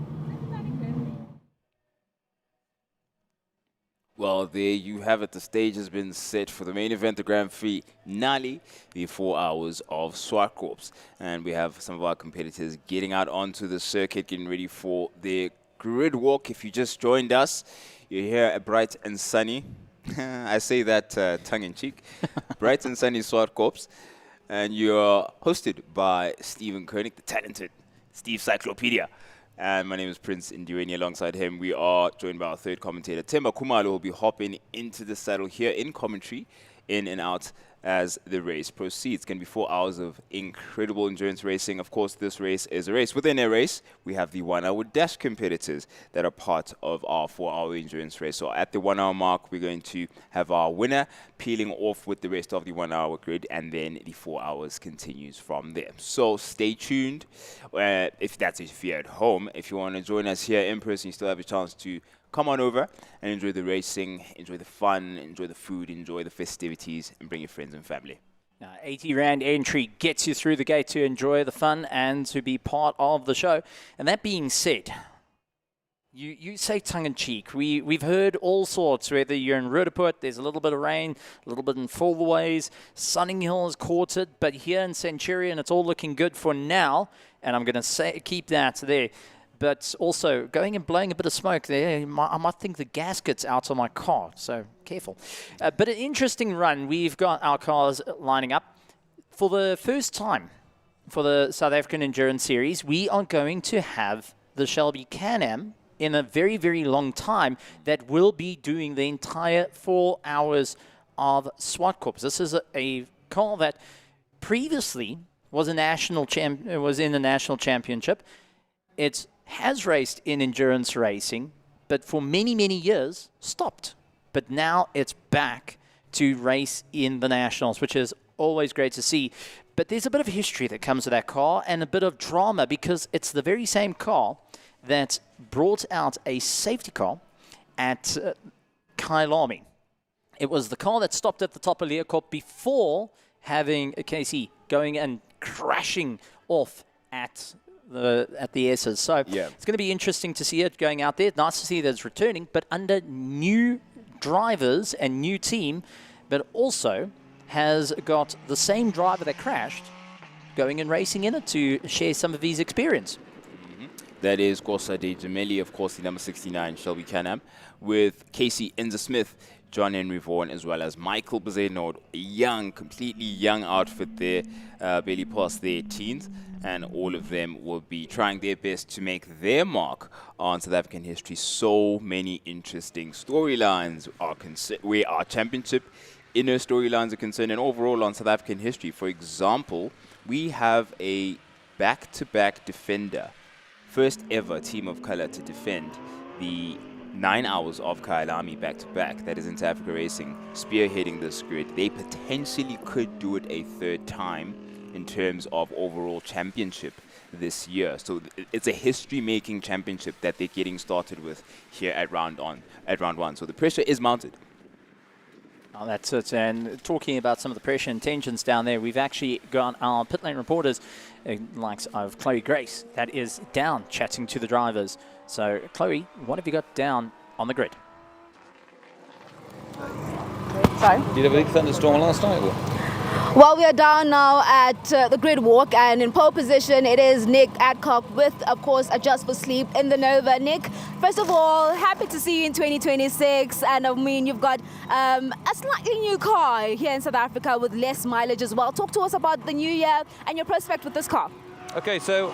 Speaker 3: Well, there you have it. The stage has been set for the main event, the Grand Finale, the 4 hours of Swartkops. And we have some of our competitors getting out onto the circuit, getting ready for their grid walk. If you just joined us, you're here at bright and sunny. I say that tongue-in-cheek. Bright and sunny Zwartkops. And you're hosted by Stephen Koenig, the talented Steve Cyclopedia. And my name is Prince Indiweni. Alongside him, we are joined by our third commentator, Themba Khumalo, who will be hopping into the saddle here in commentary, in and out as the race proceeds. It's going to be 4 hours of incredible endurance racing. Of course, this race is a race within a race. We have the 1 hour dash competitors that are part of our 4 hour endurance race. So at the 1 hour mark, we're going to have our winner peeling off with the rest of the 1 hour grid, and then the 4 hours continues from there. So stay tuned. If you're at home, if you want to join us here in person, you still have a chance to come on over and enjoy the racing, enjoy the fun, enjoy the food, enjoy the festivities, and bring your friends and family.
Speaker 6: Now, 80 Rand entry gets you through the gate to enjoy the fun and to be part of the show. And that being said, you say tongue-in-cheek. We've heard all sorts, whether you're in Rudaput, there's a little bit of rain, a little bit in Fulways, Sunninghill has caught it, but here in Centurion, it's all looking good for now, and I'm going to keep that there. But also, going and blowing a bit of smoke there, I might think the gasket's out on my car, so careful. But an interesting run. We've got our cars lining up. For the first time for the South African Endurance Series, we are going to have the Shelby Can-Am in a very, very long time that will be doing the entire 4 hours of Swartkops. This is a car that previously was in the national championship. It has raced in endurance racing, but for many, many years stopped. But now it's back to race in the nationals, which is always great to see. But there's a bit of history that comes with that car and a bit of drama because it's the very same car that brought out a safety car at Kyalami. It was the car that stopped at the top of Leeuwkop before having Casey going and crashing off at the S's. So it's going to be interesting to see it going out there. Nice to see that it's returning, but under new drivers and new team, but also has got the same driver that crashed going and racing in it to share some of his experience.
Speaker 3: That is Kosa De Jameli, of course, the number 69, Shelby Canham, with Casey Enzer-Smith, John Henry Vaughan, as well as Michael Bezenod, a young, completely young outfit there, barely past their teens, and all of them will be trying their best to make their mark on South African history. So many interesting storylines are where our championship inner storylines are concerned, and overall on South African history. For example, we have a back-to-back defender, first ever team of color to defend the 9 hours of Kyalami back-to-back. That is in South Africa Racing, spearheading this grid. They potentially could do it a third time in terms of overall championship this year. So it's a history-making championship that they're getting started with here at round one. So the pressure is mounted.
Speaker 6: Oh, that's it. And talking about some of the pressure and tensions down there, we've actually got our pit lane reporters, likes of Chloe Grace, that is down chatting to the drivers. So, Chloe, what have you got down on the grid?
Speaker 5: Sorry?
Speaker 10: Did you have a big thunderstorm last night?
Speaker 5: Well, we are down now at the grid walk, and in pole position it is Nick Adcock with, of course, a Just for Sleep in the Nova. Nick, first of all, happy to see you in 2026, and I mean, you've got a slightly new car here in South Africa with less mileage as well. Talk to us about the new year and your prospect with this car.
Speaker 10: Okay, so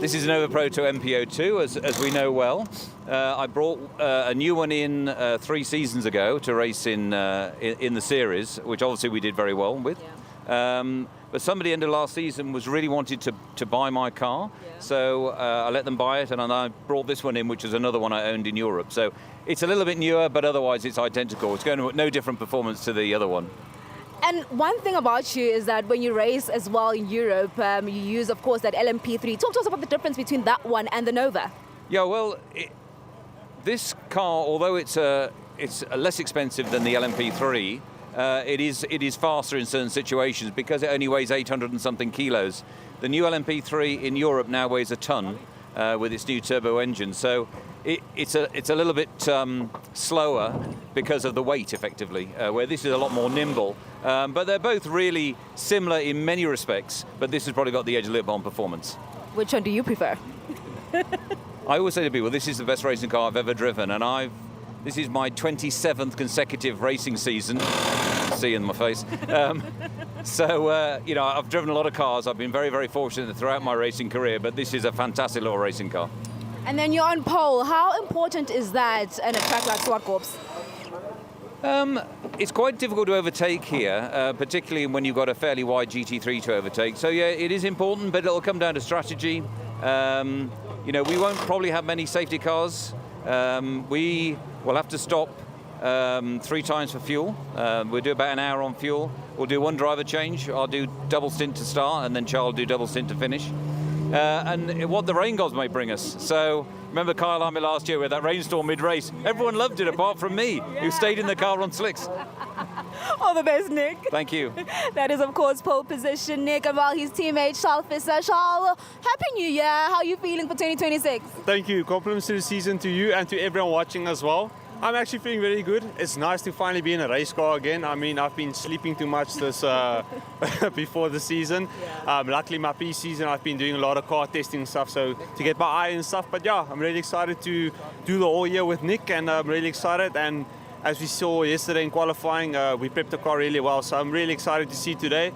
Speaker 10: this is an Nova Proto MPO2, as we know well. I brought a new one in 3 seasons ago to race in the series, which obviously we did very well with. But somebody end of last season was really wanted to buy my car, so I let them buy it, and I brought this one in, which is another one I owned in Europe. So it's a little bit newer, but otherwise it's identical. It's going to no different performance to the other one.
Speaker 5: And one thing about you is that when you race as well in Europe, you use, of course, that LMP3. Talk to us about the difference between that one and the Nova.
Speaker 10: Yeah, well, this car, although it's less expensive than the LMP3, it is faster in certain situations because it only weighs 800 and something kilos. The new LMP3 in Europe now weighs a ton with its new turbo engine. So it's a little bit slower because of the weight, effectively, where this is a lot more nimble. But they're both really similar in many respects, but this has probably got the edge a little bit on performance.
Speaker 5: Which one do you prefer?
Speaker 10: I always say to people, this is the best racing car I've ever driven, and this is my 27th consecutive racing season. See in my face. So, you know, I've driven a lot of cars. I've been very, very fortunate throughout my racing career, but this is a fantastic little racing car.
Speaker 5: And then you're on pole. How important is that in a track like Zwartkops?
Speaker 10: It's quite difficult to overtake here, particularly when you've got a fairly wide GT3 to overtake. So yeah, it is important, but it'll come down to strategy. You know, we won't probably have many safety cars. We will have to stop 3 times for fuel. We'll do about an hour on fuel. We'll do 1 driver change. I'll do double stint to start, and then Charles will do double stint to finish. And what the rain gods may bring us. So remember Kyalami last year with that rainstorm mid-race? Everyone loved it apart from me, who stayed in the car on slicks.
Speaker 5: All the best, Nick.
Speaker 10: Thank you.
Speaker 5: That is, of course, pole position, Nick, and while his teammate, Charles Visser. Charles, Happy New Year. How are you feeling for 2026?
Speaker 13: Thank you. Compliments to the season to you and to everyone watching as well. I'm actually feeling very good. It's nice to finally be in a race car again. I mean, I've been sleeping too much this before the season. Luckily, my pre-season, I've been doing a lot of car testing and stuff, so to get my eye and stuff. But yeah, I'm really excited to do the whole year with Nick, and I'm really excited. And as we saw yesterday in qualifying, we prepped the car really well, so I'm really excited to see today.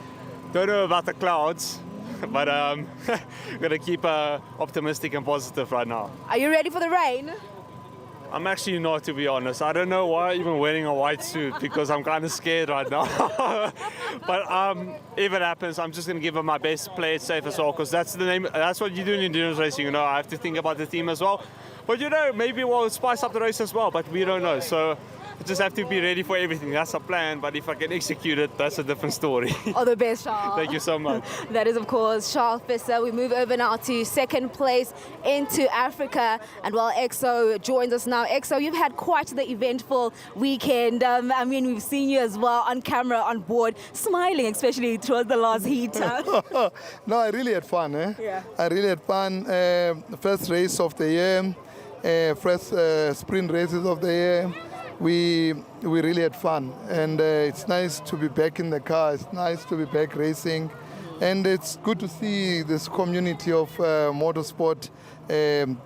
Speaker 13: Don't know about the clouds, but I'm going to keep optimistic and positive right now.
Speaker 5: Are you ready for the rain?
Speaker 13: I'm actually not, to be honest. I don't know why I'm even wearing a white suit because I'm kind of scared right now. But if it happens, I'm just going to give it my best, play it safe as well, because that's the name. That's what you do in endurance racing. You know, I have to think about the team as well. But you know, maybe we'll spice up the race as well, but we don't know. So I just have to be ready for everything. That's a plan, but if I can execute it, that's a different story.
Speaker 5: All the best, Charles.
Speaker 13: Thank you so much.
Speaker 5: That is, of course, Charles Visser. We move over now to second place into Africa. And while EXO joins us now, EXO, you've had quite the eventful weekend. I mean, we've seen you as well on camera, on board, smiling, especially towards the last heat.
Speaker 15: No, I really had fun.
Speaker 5: Yeah.
Speaker 15: I really had fun. First race of the year, first sprint races of the year. We really had fun, and it's nice to be back in the car. It's nice to be back racing, and it's good to see this community of motorsport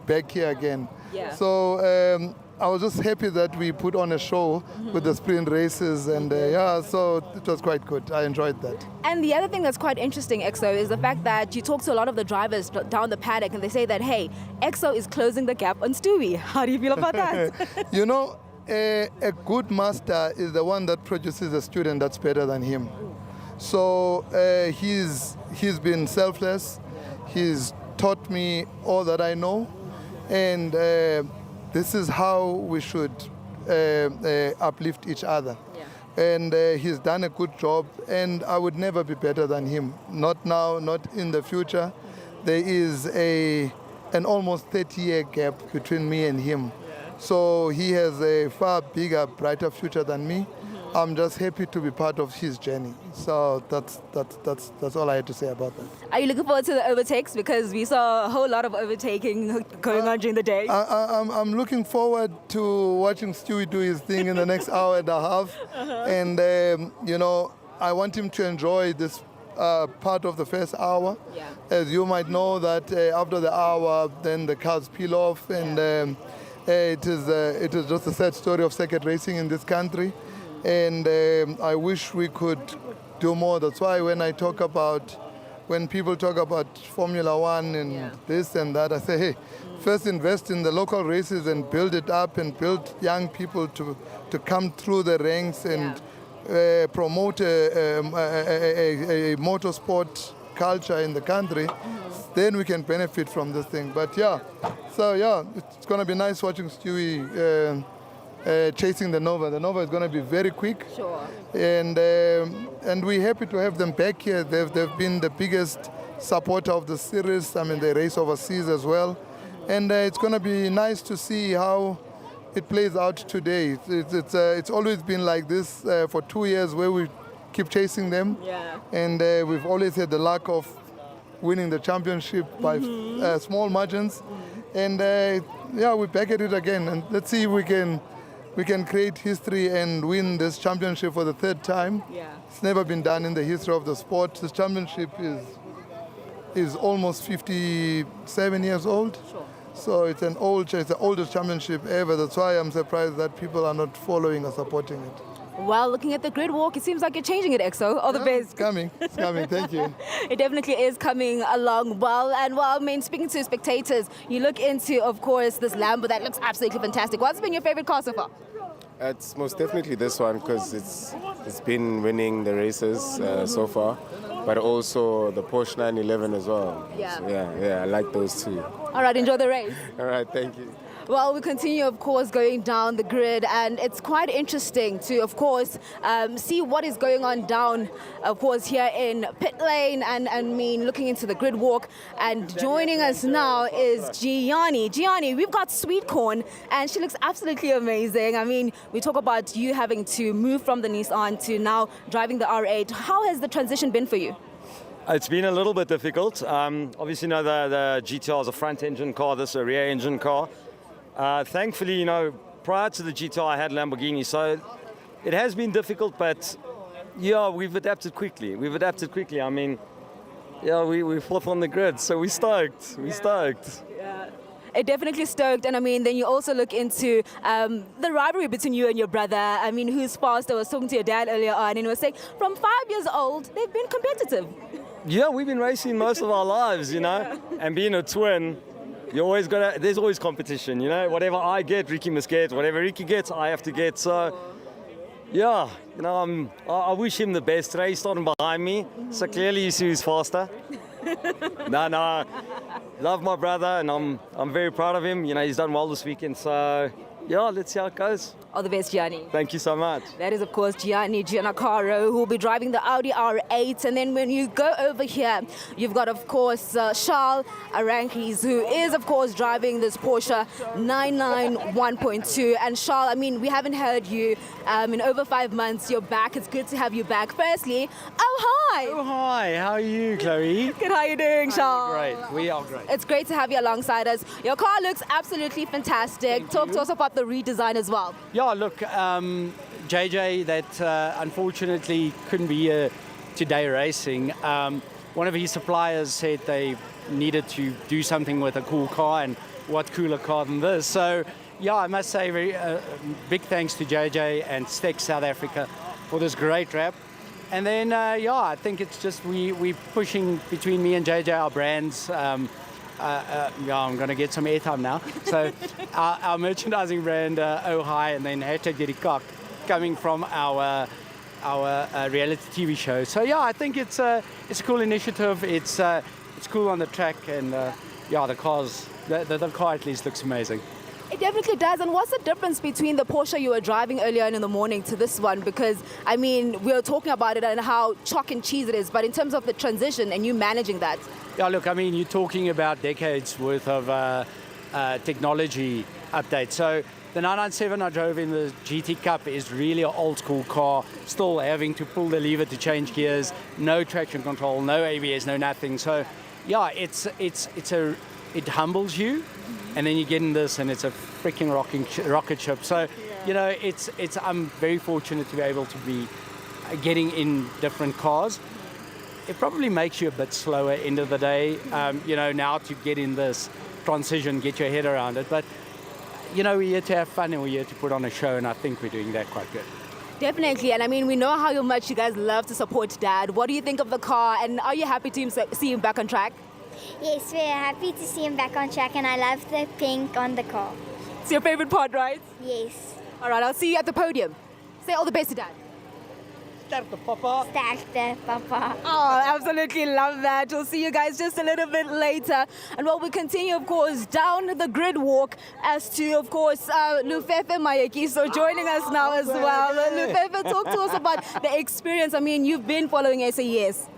Speaker 15: back here again.
Speaker 5: Yeah.
Speaker 15: So I was just happy that we put on a show with the sprint races, and yeah, so it was quite good. I enjoyed that.
Speaker 5: And the other thing that's quite interesting, EXO, is the fact that you talk to a lot of the drivers down the paddock, and they say that, hey, EXO is closing the gap on Stewie. How do you feel about that?
Speaker 15: You know, a good master is the one that produces a student that's better than him. So he's been selfless. He's taught me all that I know, and this is how we should uplift each other. Yeah. And he's done a good job, and I would never be better than him. Not now, not in the future. There is an almost 30-year gap between me and him. So he has a far bigger, brighter future than me. I'm just happy to be part of his journey. So that's all I had to say about that.
Speaker 5: Are you looking forward to the overtakes? Because we saw a whole lot of overtaking going on during the day.
Speaker 15: I'm looking forward to watching Stewie do his thing in the next hour and a half. And, you know, I want him to enjoy this part of the first hour.
Speaker 5: Yeah.
Speaker 15: As you might know that after the hour, then the cars peel off, and it is just a sad story of circuit racing in this country. And I wish we could do more. That's why when people talk about Formula One and this and that, I say, hey, first invest in the local races and build it up, and build young people to come through the ranks and promote a motorsport culture in the country. Then we can benefit from this thing. But yeah, so yeah, it's going to be nice watching Stewie chasing the Nova. The Nova is going to be very quick.
Speaker 5: Sure.
Speaker 15: And we're happy to have them back here. They've been the biggest supporter of the series. I mean, they race overseas as well. And it's going to be nice to see how it plays out today. It's always been like this for 2 years, where we keep chasing them.
Speaker 5: Yeah.
Speaker 15: And we've always had the luck of winning the championship by small margins. And yeah, we're back at it again. And let's see if we can create history and win this championship for the third time.
Speaker 5: Yeah.
Speaker 15: It's never been done in the history of the sport. This championship is almost 57 years old.
Speaker 5: Sure.
Speaker 15: So it's the oldest championship ever. That's why I'm surprised that people are not following or supporting it.
Speaker 5: Well, looking at the grid walk, it seems like you're changing it, EXO. All the best.
Speaker 15: It's coming. Thank you.
Speaker 5: It definitely is coming along well. And while, I mean, speaking to spectators, you look into, of course, this Lambo that looks absolutely fantastic. What's been your favorite car so far?
Speaker 7: It's most definitely this one, because it's been winning the races so far, but also the Porsche 911 as well.
Speaker 5: Yeah.
Speaker 7: So, yeah, I like those two.
Speaker 5: All right, enjoy the race.
Speaker 7: All right, thank you.
Speaker 5: Well, we continue, of course, going down the grid, and it's quite interesting to, of course, see what is going on down, of course, here in pit lane, and I mean, looking into the grid walk. And joining us now is Gianni. Gianni, we've got Sweet Corn, and she looks absolutely amazing. I mean, we talk about you having to move from the Nissan to now driving the R8. How has the transition been for you?
Speaker 14: It's been a little bit difficult. Obviously, you know, the GTR is a front engine car, this is a rear engine car. Thankfully, you know, prior to the GTR, I had Lamborghini, so it has been difficult, but yeah, we've adapted quickly. I mean, yeah, we're fourth on the grid, so we're stoked.
Speaker 5: Yeah. It definitely stoked, and I mean, then you also look into the rivalry between you and your brother. I mean, who's faster? I was talking to your dad earlier on, and he was saying, from 5 years old, they've been competitive.
Speaker 14: Yeah, we've been racing most of our lives, you know, and being a twin, there's always competition, you know. Whatever I get, Ricky must get. Whatever Ricky gets, I have to get. So, yeah, you know, I wish him the best today. He's starting behind me, so clearly you see who's faster. No, love my brother, and I'm very proud of him. You know, he's done well this weekend. So, Yeah, let's see how it goes.
Speaker 5: All the best, Gianni.
Speaker 14: Thank you so much.
Speaker 5: That is, of course, Gianni Giannacaro, who will be driving the Audi R8. And then when you go over here, you've got, of course, Charles Arankis, who is, of course, driving this Porsche 991.2. And Charles, I mean, we haven't heard you in over 5 months. You're back. It's good to have you back. Firstly, oh, hi.
Speaker 12: Oh, hi. How are you, Chloe?
Speaker 5: Good. How are you doing, Charles?
Speaker 12: Great. We are great.
Speaker 5: It's great to have you alongside us. Your car looks absolutely fantastic. Talk to us about the redesign as well.
Speaker 12: Yeah, look, JJ, that unfortunately couldn't be here today racing. One of his suppliers said they needed to do something with a cool car, and what cooler car than this? So, yeah, I must say very big thanks to JJ and Steck South Africa for this great wrap. And then, yeah, I think it's just we're pushing between me and JJ our brands. Yeah, I'm going to get some airtime now. So our merchandising brand, Oh Hi, and then #GT3 coming from our reality TV show. So yeah, I think it's a cool initiative. It's cool on the track, and yeah, the car at least looks amazing.
Speaker 5: It definitely does. And what's the difference between the Porsche you were driving earlier in the morning to this one? Because, I mean, we were talking about it and how chalk and cheese it is, but in terms of the transition and you managing that.
Speaker 12: Yeah, look, I mean, you're talking about decades worth of technology updates. So the 997 I drove in the GT Cup is really an old school car, still having to pull the lever to change gears, no traction control, no ABS, no nothing. So yeah, it humbles you. And then you get in this, and it's a freaking rocket ship. So, you know, I'm very fortunate to be able to be getting in different cars. It probably makes you a bit slower end of the day, you know, now to get in this transition, get your head around it. But, you know, we're here to have fun and we're here to put on a show, and I think we're doing that quite good.
Speaker 5: Definitely, and I mean, we know how much you guys love to support Dad. What do you think of the car, and are you happy to see him back on track?
Speaker 17: Yes, we're happy to see him back on track, and I love the pink on the car.
Speaker 5: It's your favorite part, right?
Speaker 17: Yes.
Speaker 5: All right, I'll see you at the podium. Say all the best to Dad.
Speaker 17: Sterkte, Papa. Sterkte, Papa.
Speaker 5: Oh, absolutely love that. We'll see you guys just a little bit later. And while we continue, of course, down the grid walk as to, of course, Lufefe Mayeki, so joining us now as well. Lufefe, talk to us about the experience. I mean, you've been following SAES.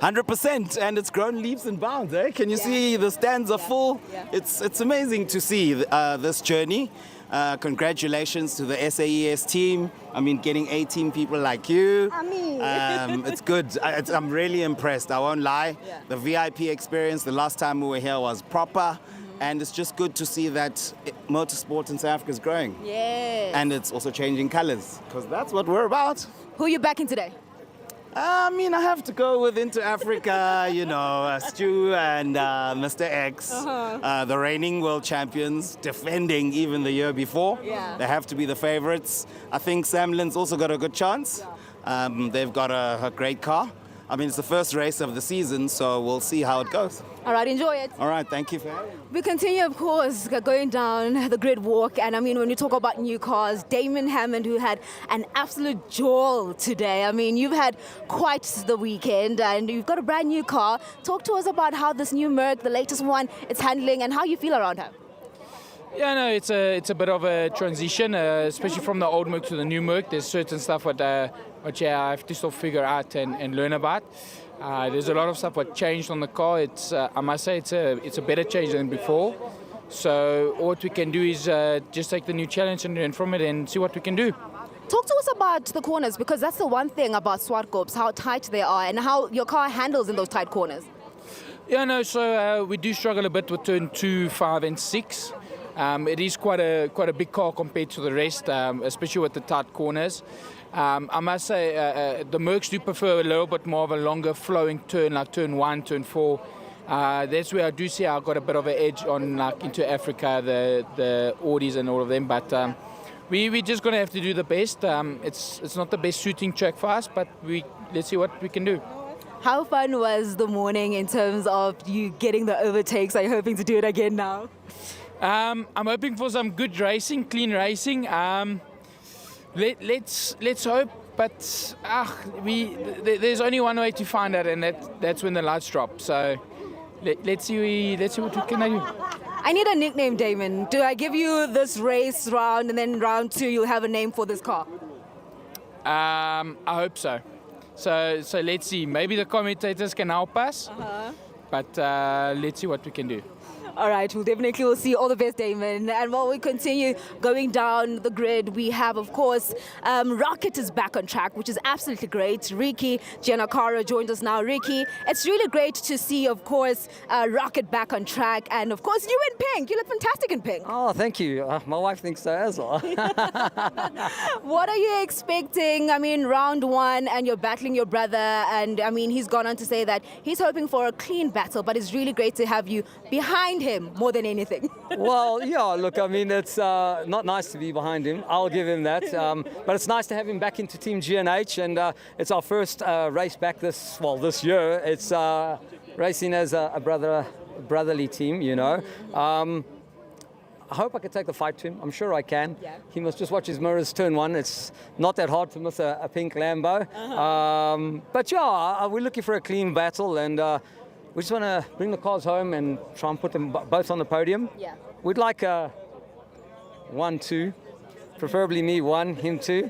Speaker 23: 100%, and it's grown leaps and bounds. Can you see the stands are full? It's amazing to see this journey. Congratulations to the SAES team. I mean, getting 18 people like you. It's good. I'm really impressed. I won't lie. The VIP experience the last time we were here was proper. And it's just good to see that motorsport in South Africa is growing.
Speaker 5: Yes.
Speaker 23: And it's also changing colors, because that's what we're about.
Speaker 5: Who are you backing today?
Speaker 23: I mean, I have to go with Into Africa, you know, Stu and Mr. X, the reigning world champions, defending even the year before.
Speaker 5: Yeah.
Speaker 23: They have to be the favorites. I think Samlin's also got a good chance. They've got a great car. I mean, it's the first race of the season, so we'll see how it goes.
Speaker 5: All right, enjoy it.
Speaker 23: All right, thank you for having me.
Speaker 5: We continue, of course, going down the grid walk. And I mean, when you talk about new cars, Damon Hammond, who had an absolute jewel today. I mean, you've had quite the weekend and you've got a brand new car. Talk to us about how this new Merc, the latest one, it's handling and how you feel around her.
Speaker 16: Yeah, no, it's a bit of a transition, especially from the old Merc to the new Merc. There's certain stuff what I have to still figure out and learn about. There's a lot of stuff what changed on the car. It's I must say it's a better change than before. So what we can do is just take the new challenge and learn from it and see what we can do.
Speaker 5: Talk to us about the corners, because that's the one thing about Zwartkops, how tight they are and how your car handles in those tight corners.
Speaker 16: Yeah, no, so we do struggle a bit with turn 2, 5 and 6. It is quite a big car compared to the rest, especially with the tight corners. I must say the Mercs do prefer a little bit more of a longer flowing turn, like turn 1, turn 4. That's where I do see I got a bit of an edge on like into Africa, the Audis and all of them. But we're just going to have to do the best. It's not the best shooting track for us, but let's see what we can do.
Speaker 5: How fun was the morning in terms of you getting the overtakes? Are you hoping to do it again now?
Speaker 16: I'm hoping for some good racing, clean racing. Let's hope, but there's only one way to find out, and that's when the lights drop. So let's see what we can do.
Speaker 5: I need a nickname, Damon. Do I give you this race round and then round 2 you'll have a name for this car?
Speaker 16: I hope so. So let's see. Maybe the commentators can help us. But let's see what we can do.
Speaker 5: All right, we'll definitely see. All the best, Damon. And while we continue going down the grid, we have, of course, Rocket is back on track, which is absolutely great. Ricky Giannacaro joined us now. Ricky, it's really great to see, of course, Rocket back on track. And, of course, you in pink. You look fantastic in pink.
Speaker 1: Oh, thank you. My wife thinks so as well.
Speaker 5: What are you expecting? I mean, round 1, and you're battling your brother. And, I mean, he's gone on to say that he's hoping for a clean battle, but it's really great to have you behind him more than anything.
Speaker 1: Well, yeah, look, I mean, it's not nice to be behind him. I'll give him that. But it's nice to have him back into Team G&H, and it's our first race back this year. It's racing as a brotherly team, you know. I hope I can take the fight to him. I'm sure I can. Yeah. He must just watch his mirrors turn 1. It's not that hard to miss a pink Lambo. But yeah, we're looking for a clean battle, and we just want to bring the cars home and try and put them both on the podium. Yeah. We'd like a 1-2, preferably me 1, him 2.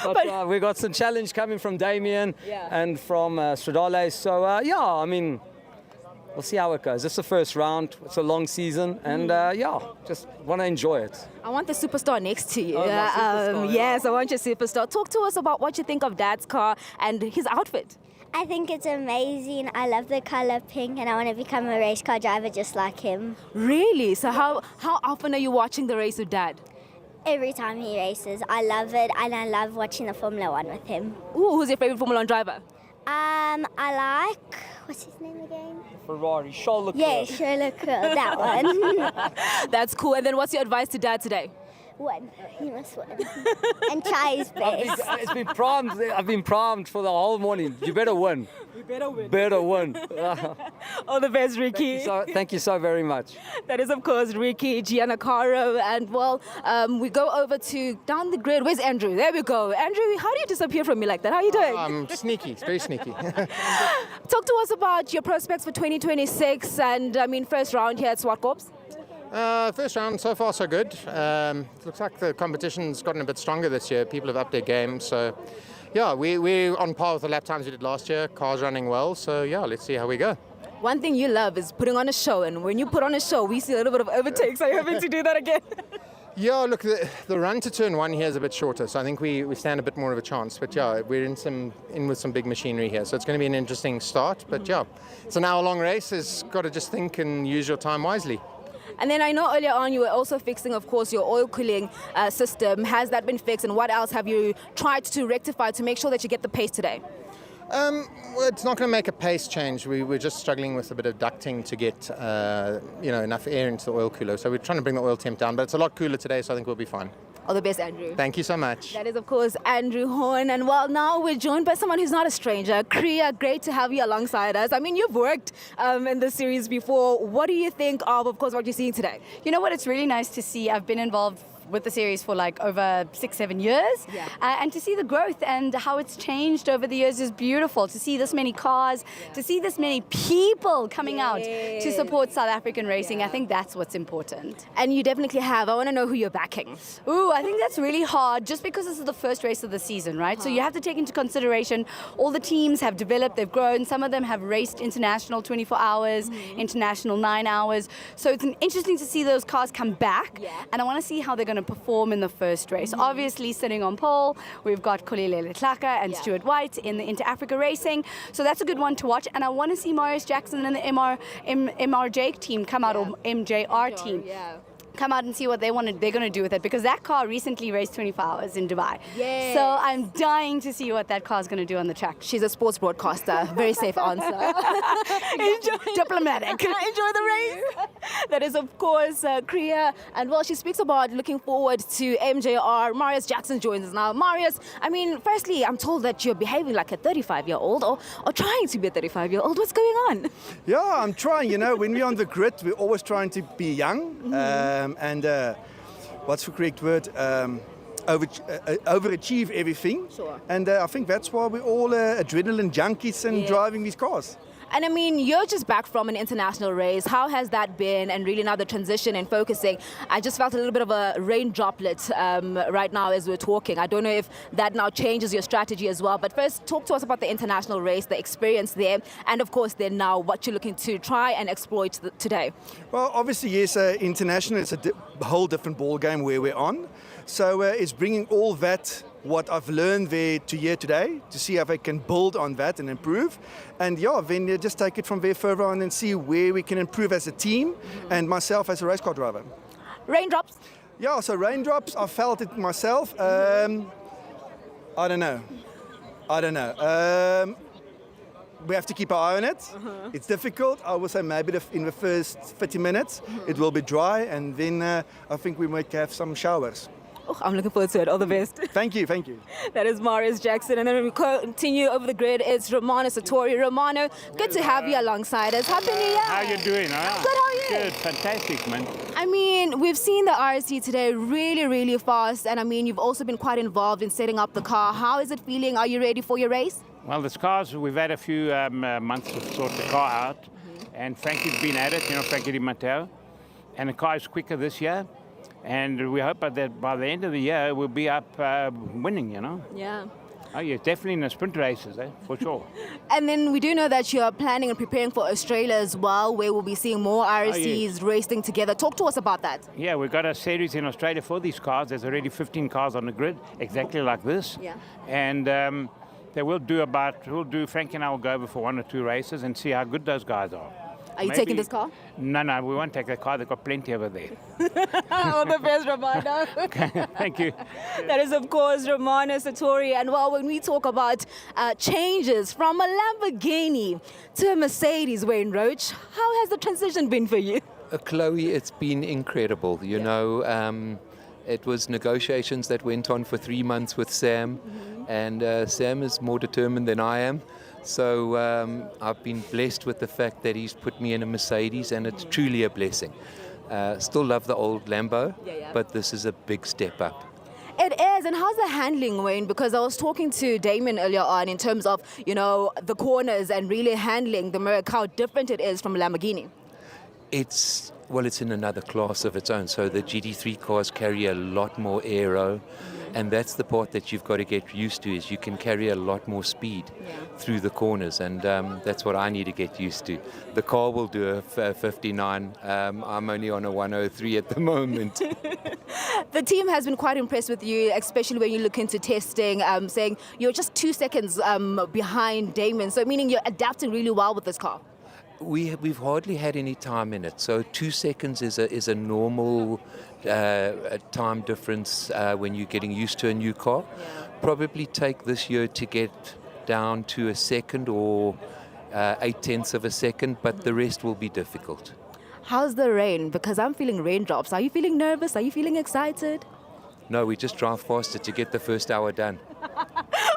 Speaker 1: but we got some challenge coming from Damien and from Stradale. So yeah, I mean, we'll see how it goes. It's the first round. It's a long season, and yeah, just want to enjoy it.
Speaker 5: I want the superstar next to you.
Speaker 1: Oh, my superstar,
Speaker 5: yes, I want your superstar. Talk to us about what you think of Dad's car and his outfit.
Speaker 17: I think it's amazing. I love the color pink, and I want to become a race car driver just like him.
Speaker 5: Really? So how often are you watching the race with Dad?
Speaker 17: Every time he races. I love it, and I love watching the Formula 1 with him.
Speaker 5: Ooh, who's your favorite Formula 1 driver?
Speaker 17: I like, what's his name again?
Speaker 1: Ferrari, Charles Leclerc.
Speaker 17: Yeah, Charles Leclerc, that one.
Speaker 5: That's cool. And then what's your advice to Dad today?
Speaker 17: Win. He must win. And try his best.
Speaker 1: I've been primed for the whole morning. You better win.
Speaker 5: You better win.
Speaker 1: Better win.
Speaker 5: All the best, Ricky.
Speaker 1: Thank you so very much.
Speaker 5: That is, of course, Ricky Giannacaro. And, well, we go over to down the grid. Where's Andrew? There we go. Andrew, how do you disappear from me like that? How are you doing?
Speaker 8: I'm sneaky. It's very sneaky.
Speaker 5: Talk to us about your prospects for 2026 and, I mean, first round here at Zwartkops.
Speaker 8: First round, so far so good. Looks like the competition's gotten a bit stronger this year. People have upped their game, so yeah, we're on par with the lap times we did last year. Cars running well, so yeah, let's see how we go.
Speaker 5: One thing you love is putting on a show, and when you put on a show, we see a little bit of overtakes. Are you hoping to do that again?
Speaker 8: Yeah, look, the run to turn 1 here is a bit shorter, so I think we stand a bit more of a chance. But yeah, we're in with some big machinery here, so it's going to be an interesting start. But yeah, it's an hour-long race. It's got to just think and use your time wisely.
Speaker 5: And then I know earlier on you were also fixing, of course, your oil cooling system. Has that been fixed, and what else have you tried to rectify to make sure that you get the pace today?
Speaker 8: Well, it's not going to make a pace change. We're just struggling with a bit of ducting to get enough air into the oil cooler. So we're trying to bring the oil temp down, but it's a lot cooler today, so I think we'll be fine.
Speaker 5: All the best, Andrew.
Speaker 8: Thank you so much.
Speaker 5: That is, of course, Andrew Horn. And, well, now we're joined by someone who's not a stranger. Kriya, great to have you alongside us. I mean, you've worked in this series before. What do you think of course, what you're seeing today?
Speaker 21: You know what? It's really nice to see. I've been involved with the series for like over 6-7 years, and to see the growth and how it's changed over the years is beautiful. To see this many cars, to see this many people coming out to support South African racing, I think that's what's important.
Speaker 5: And you definitely have. I want to know who you're backing.
Speaker 21: Ooh, I think that's really hard just because this is the first race of the season, right? So you have to take into consideration all the teams have developed, they've grown. Some of them have raced international 24 hours, international 9 hours. So it's interesting to see those cars come back, and I want to see how they're going to perform in the first race. Obviously, sitting on pole, we've got Kolilele Tlaka and Stuart White in the Inter-Africa Racing. So that's a good one to watch. And I want to see Marius Jackson and the MRJ team come out, or MJR team. Come out and see what they're going to do with it, because that car recently raced 24 hours in Dubai.
Speaker 5: Yes.
Speaker 21: So I'm dying to see what that car's going to do on the track.
Speaker 5: She's a sports broadcaster. Very safe answer. Diplomatic. Enjoy the race. That is, of course, Kriya. And, well, she speaks about looking forward to MJR. Marius Jackson joins us now. Marius, I mean, firstly, I'm told that you're behaving like a 35-year-old or trying to be a 35-year-old. What's going on?
Speaker 24: Yeah, I'm trying. You know, when we're on the grid, we're always trying to be young. And what's the correct word? Overachieve everything.
Speaker 5: Sure.
Speaker 24: And I think that's why we're all adrenaline junkies and driving these cars.
Speaker 5: And I mean, you're just back from an international race. How has that been? And really now the transition and focusing. I just felt a little bit of a rain droplet right now as we're talking. I don't know if that now changes your strategy as well. But first, talk to us about the international race, the experience there, and of course then now what you're looking to try and exploit today.
Speaker 24: Well, obviously, yes, international is a whole different ball game where we're on. So it's bringing all that, what I've learned there to here today, to see if I can build on that and improve. And yeah, then just take it from there further on and see where we can improve as a team and myself as a race car driver.
Speaker 5: Raindrops?
Speaker 24: Yeah, so raindrops, I felt it myself. I don't know. We have to keep our eye on it. It's difficult. I would say maybe in the first 30 minutes it will be dry, and then I think we might have some showers.
Speaker 5: Oh, I'm looking forward to it. All the best.
Speaker 24: Thank you, thank you.
Speaker 5: That is Marius Jackson. And then we continue over the grid. It's Romano Sartori. Romano, good to have you alongside us. Happy New Year.
Speaker 11: How you doing?
Speaker 5: I'm good, how are you?
Speaker 11: Good, fantastic, man.
Speaker 5: I mean, we've seen the RSC today really, really fast. And I mean, you've also been quite involved in setting up the car. How is it feeling? Are you ready for your race?
Speaker 11: Well, the cars, we've had a few months to sort the car out. And Frankie's been at it, Frankie Di Matteo. And the car is quicker this year. And we hope that by the end of the year, we'll be up winning,
Speaker 5: Yeah.
Speaker 11: Oh, yeah, definitely in the sprint races, for sure.
Speaker 5: And then we do know that you're planning and preparing for Australia as well, where we'll be seeing more RSCs racing together. Talk to us about that.
Speaker 11: Yeah, we've got a series in Australia for these cars. There's already 15 cars on the grid, exactly like this.
Speaker 5: Yeah.
Speaker 11: And we'll do, Frankie and I will go over for 1 or 2 races and see how good those guys are.
Speaker 5: Are you taking this car?
Speaker 11: No, we won't take the car. They've got plenty over there.
Speaker 5: All the best, Romano.
Speaker 11: Okay, thank you.
Speaker 5: That is, of course, Romano Sartori. And well, when we talk about changes from a Lamborghini to a Mercedes, Wayne Roach, how has the transition been for you?
Speaker 18: Chloe, it's been incredible. You know, it was negotiations that went on for 3 months with Sam, and Sam is more determined than I am. So I've been blessed with the fact that he's put me in a Mercedes, and it's truly a blessing. Still love the old Lambo, but this is a big step up.
Speaker 5: It is. And how's the handling, Wayne? Because I was talking to Damon earlier on in terms of, the corners and really handling the Merc, how different it is from a Lamborghini.
Speaker 18: It's in another class of its own. So the GT3 cars carry a lot more aero, and that's the part that you've got to get used to, is you can carry a lot more speed through the corners, and that's what I need to get used to. The car will do a 59. I'm only on a 103 at the moment.
Speaker 5: The team has been quite impressed with you, especially when you look into testing, saying you're just 2 seconds behind Damon, so meaning you're adapting really well with this car.
Speaker 18: We've hardly had any time in it, so 2 seconds is a normal time difference when you're getting used to a new car. Probably take this year to get down to a second or 0.8 of a second, but the rest will be difficult.
Speaker 5: How's the rain? Because I'm feeling raindrops. Are you feeling nervous? Are you feeling excited?
Speaker 18: No, we just drive faster to get the first hour done.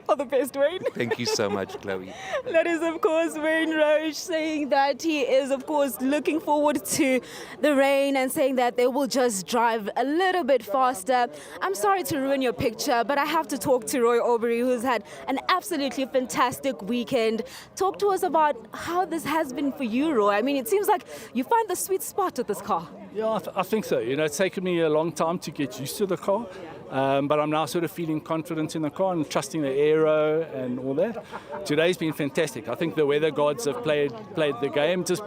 Speaker 5: All the best, Wayne.
Speaker 18: Thank you so much, Chloe.
Speaker 5: That is, of course, Wayne Roach saying that he is, of course, looking forward to the rain and saying that they will just drive a little bit faster. I'm sorry to ruin your picture, but I have to talk to Roy Aubrey, who's had an absolutely fantastic weekend. Talk to us about how this has been for you, Roy. I mean, it seems like you find the sweet spot with this car.
Speaker 19: Yeah, I think so. It's taken me a long time to get used to the car. But I'm now sort of feeling confident in the car and trusting the aero and all that. Today's been fantastic. I think the weather gods have played the game just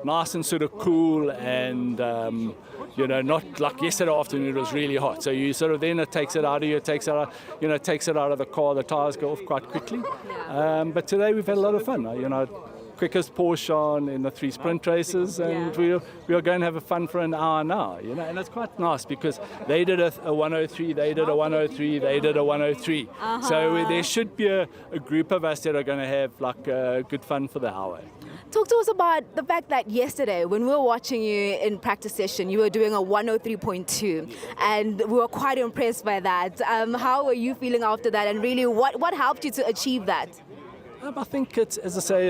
Speaker 19: nice and sort of cool, and not like yesterday afternoon. It was really hot. So you sort of then it takes it out of you, takes it out of the car. The tires go off quite quickly. But today we've had a lot of fun. Quickest Porsche on in the 3 sprint races, and we are going to have a fun for an hour now, and it's quite nice because they did a 103, they did a 103, they did a 103. So there should be a group of us that are going to have good fun for the hour.
Speaker 5: Talk to us about the fact that yesterday, when we were watching you in practice session, you were doing a 103.2, and we were quite impressed by that. How were you feeling after that, and really what helped you to achieve that?
Speaker 19: I think it's, as I say,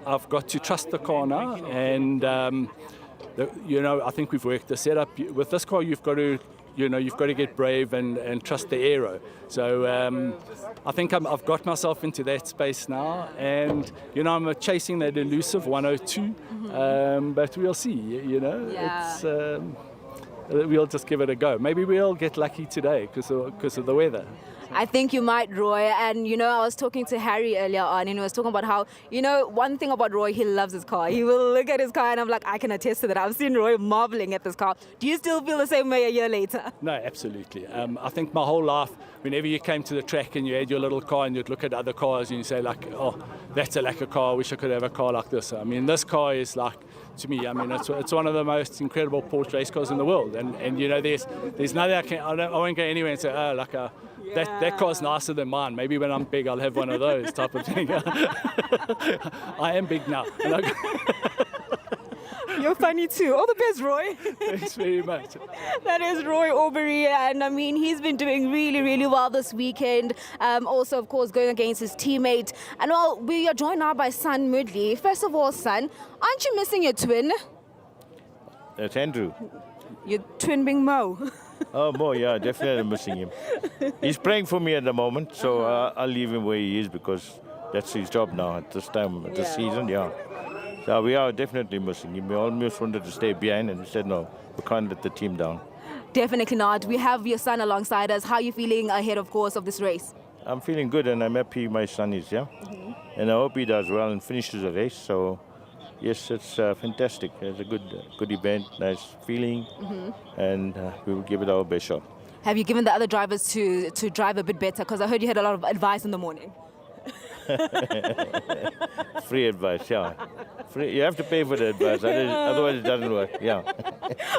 Speaker 19: I've got to trust the car now, and I think we've worked the setup. With this car, you've got to you know, you've got to get brave and trust the aero. So I think I've got myself into that space now, and you know, I'm chasing that elusive 102, but we'll see. You know, we'll just give it a go. Maybe we'll get lucky today because of the weather.
Speaker 5: I think you might, Roy. And, you know, I was talking to Harry earlier on, and he was talking about how, you know, one thing about Roy, he loves his car. He will look at his car, and I'm like, I can attest to that. I've seen Roy marveling at this car. Do you still feel the same way a year later?
Speaker 19: No, absolutely. I think my whole life, whenever you came to the track and you had your little car and you'd look at other cars and you say, like, oh, that's a lacquer car. I wish I could have a car like this. I mean, this car is like, to me, I mean, it's one of the most incredible Porsche race cars in the world. And you know, there's nothing I won't go anywhere and say, oh, like that car's nicer than mine. Maybe when I'm big, I'll have one of those type of thing. I am big now.
Speaker 5: You're funny too. All the best, Roy.
Speaker 19: Thanks very much.
Speaker 5: That is Roy Aubrey, and I mean, he's been doing really, really well this weekend. Also, of course, going against his teammate. And well, we are joined now by Son Moodley. First of all, Son, aren't you missing your twin?
Speaker 2: That's Andrew.
Speaker 5: Your twin being Mo.
Speaker 2: Oh, Mo, yeah, definitely missing him. He's praying for me at the moment, so I'll leave him where he is because that's his job now at this time, at this season, yeah. So we are definitely missing him. We almost wanted to stay behind, and we said, no, we can't let the team down.
Speaker 5: Definitely not. We have your son alongside us. How are you feeling ahead, of course, of this race?
Speaker 2: I'm feeling good, and I'm happy my son is, yeah. And I hope he does well and finishes the race, so... Yes, it's fantastic. It's a good event, nice feeling, and we will give it our best shot.
Speaker 5: Have you given the other drivers to drive a bit better? Because I heard you had a lot of advice in the morning.
Speaker 2: Free advice, yeah. Free. You have to pay for the advice, otherwise it doesn't work. Yeah.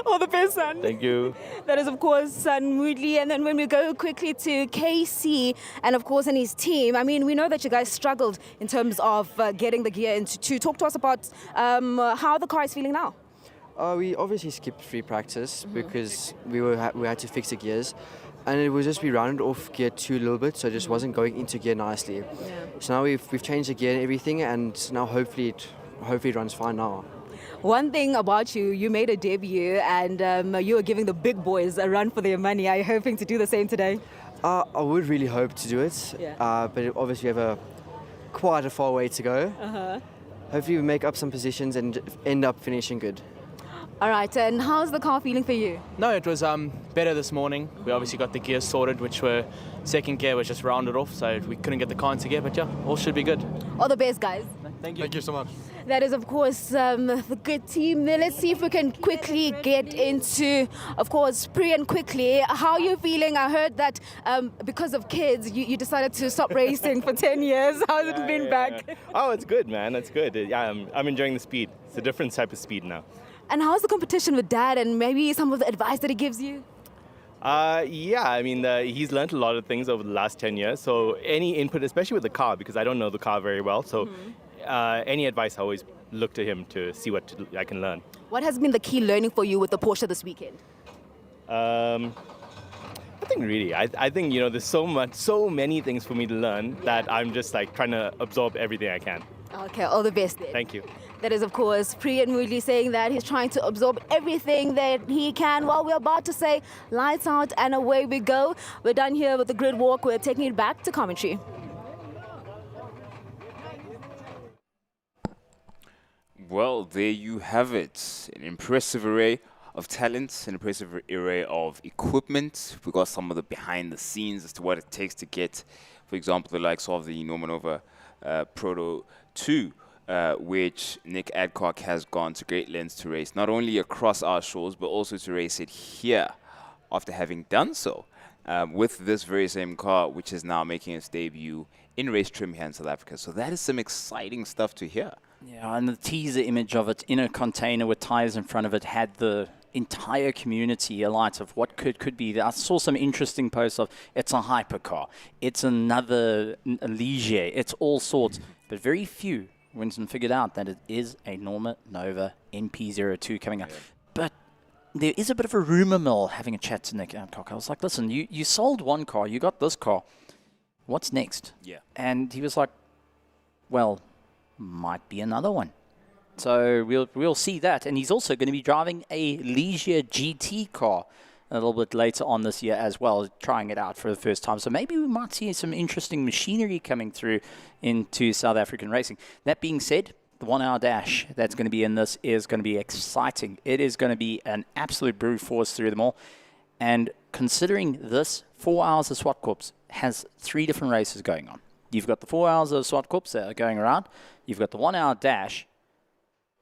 Speaker 5: All the best, Son.
Speaker 2: Thank you.
Speaker 5: That is, of course, Son Moodley. And then when we go quickly to KC and, of course, and his team, I mean, we know that you guys struggled in terms of getting the gear into two. Talk to us about how the car is feeling now.
Speaker 9: We obviously skipped free practice because we had to fix the gears. And it was just we rounded off gear 2 a little bit, so it just wasn't going into gear nicely. So now we've changed the gear and everything, and now hopefully it runs fine now.
Speaker 5: One thing about you, you made a debut, and you were giving the big boys a run for their money. Are you hoping to do the same today?
Speaker 9: I would really hope to do it, but obviously we have quite a far way to go. Hopefully we make up some positions and end up finishing good.
Speaker 5: All right, and how's the car feeling for you?
Speaker 20: No, it was better this morning. We obviously got the gears sorted, which were second gear was just rounded off, so we couldn't get the car into gear, but yeah, all should be good.
Speaker 5: All the best, guys.
Speaker 20: Thank you.
Speaker 8: Thank you so much.
Speaker 5: That is, of course, the good team. Now, let's see if we can quickly get into, of course, Priyan quickly. How are you feeling? I heard that because of kids, you decided to stop racing for 10 years. How's it been back?
Speaker 22: Oh, it's good, man. It's good. Yeah, I'm enjoying the speed. It's a different type of speed now.
Speaker 5: And how's the competition with Dad and maybe some of the advice that he gives you?
Speaker 22: Yeah, I mean, he's learned a lot of things over the last 10 years. So any input, especially with the car, because I don't know the car very well. So any advice, I always look to him to see what I can learn.
Speaker 5: What has been the key learning for you with the Porsche this weekend?
Speaker 22: I think really, I think, you know, there's so many things for me to learn that I'm just like trying to absorb everything I can.
Speaker 5: Okay, all the best then.
Speaker 22: Thank you.
Speaker 5: That is, of course, Priyan Moodley saying that he's trying to absorb everything that he can. Well, we're about to say lights out and away we go. We're done here with the grid walk. We're taking it back to commentary.
Speaker 3: Well, there you have it. An impressive array of talents, an impressive array of equipment. We got some of the behind the scenes as to what it takes to get, for example, the likes of the Normanova Proto 2. Which Nick Adcock has gone to great lengths to race, not only across our shores, but also to race it here after having done so with this very same car, which is now making its debut in race trim here in South Africa. So that is some exciting stuff to hear.
Speaker 6: Yeah, and the teaser image of it in a container with tires in front of it had the entire community alight of what could be. I saw some interesting posts of it's a hypercar, it's another Ligier, it's all sorts, but very few Winston figured out that it is a Normanova NP02 coming up. But there is a bit of a rumor mill having a chat to Nick Adcock. I was like, listen, you sold one car, you got this car. What's next?
Speaker 3: Yeah.
Speaker 6: And he was like, well, might be another one. So we'll see that. And he's also going to be driving a Ligier GT car. a little bit later on this year as well, trying it out for the first time. So maybe we might see some interesting machinery coming through into South African racing. That being said, the 1 hour dash that's going to be in this is going to be exciting. It is going to be an absolute brute force through them all. And considering this 4 hours of Zwartkops has 3 different races going on. You've got the 4 hours of Zwartkops that are going around. You've got the 1 hour dash.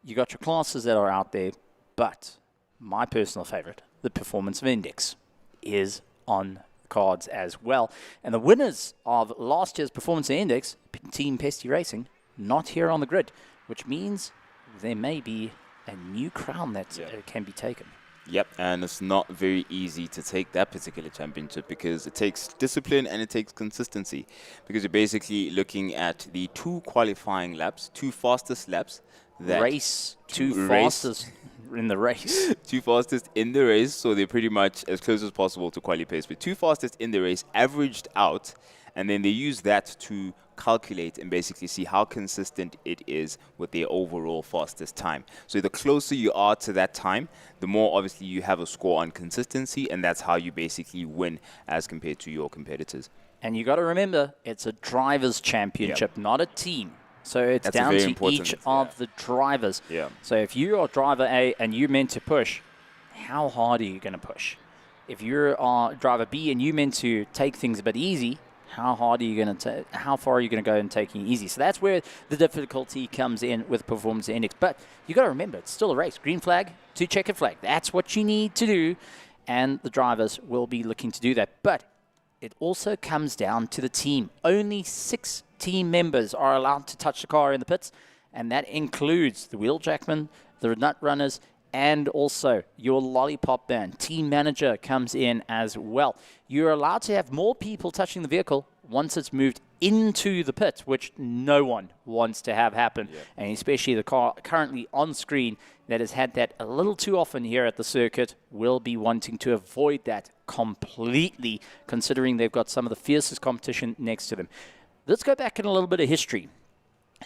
Speaker 6: You've got your classes that are out there. But my personal favorite, the Performance of Index, is on the cards as well. And the winners of last year's Performance of Index, Team Pesty Racing, not here on the grid, which means there may be a new crown that can be taken.
Speaker 3: Yep, and it's not very easy to take that particular championship because it takes discipline and it takes consistency, because you're basically looking at the 2 qualifying laps, 2 fastest laps.
Speaker 6: Two fastest in the race.
Speaker 3: 2 fastest in the race, so they're pretty much as close as possible to quali pace. But 2 fastest in the race averaged out, and then they use that to calculate and basically see how consistent it is with their overall fastest time. So the closer you are to that time, the more obviously you have a score on consistency, and that's how you basically win as compared to your competitors.
Speaker 6: And you got to remember, it's a driver's championship, not a team. So it's down to each of the drivers.
Speaker 3: Yeah.
Speaker 6: So if you are driver A and you're meant to push, how hard are you going to push? If you're driver B and you're meant to take things a bit easy, how far are you going to go in taking it easy? So that's where the difficulty comes in with Performance Index. But you got to remember, it's still a race. Green flag to checkered flag. That's what you need to do, and the drivers will be looking to do that. But it also comes down to the team. Only 6 team members are allowed to touch the car in the pits, and that includes the wheeljackmen, the nut runners, and also your lollipop band. Team manager comes in as well. You're allowed to have more people touching the vehicle once it's moved into the pit, which no one wants to have happen. Yeah. And especially the car currently on screen that has had that a little too often here at the circuit will be wanting to avoid that completely, considering they've got some of the fiercest competition next to them. Let's go back in a little bit of history.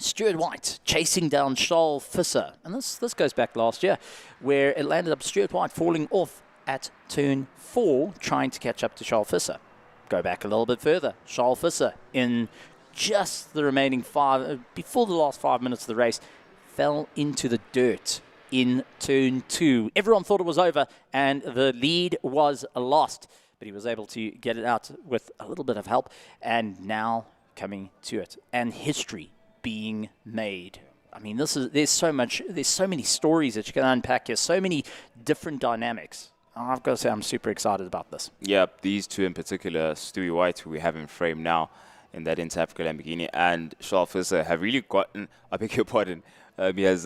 Speaker 6: Stuart White chasing down Charles Visser. And this goes back last year, where it landed up Stuart White falling off at turn 4, trying to catch up to Charles Visser. Go back a little bit further. Charles Visser, in just the remaining 5, before the last 5 minutes of the race, fell into the dirt in turn 2. Everyone thought it was over, and the lead was lost. But he was able to get it out with a little bit of help, and now coming to it. And history being made. I mean, there's so many stories that you can unpack here, so many different dynamics. I've got to say I'm super excited about this.
Speaker 3: Yeah, these 2 in particular, Stewie White, who we have in frame now in that Inter Africa Lamborghini, and Charles Visser have really gotten, I beg your pardon, that is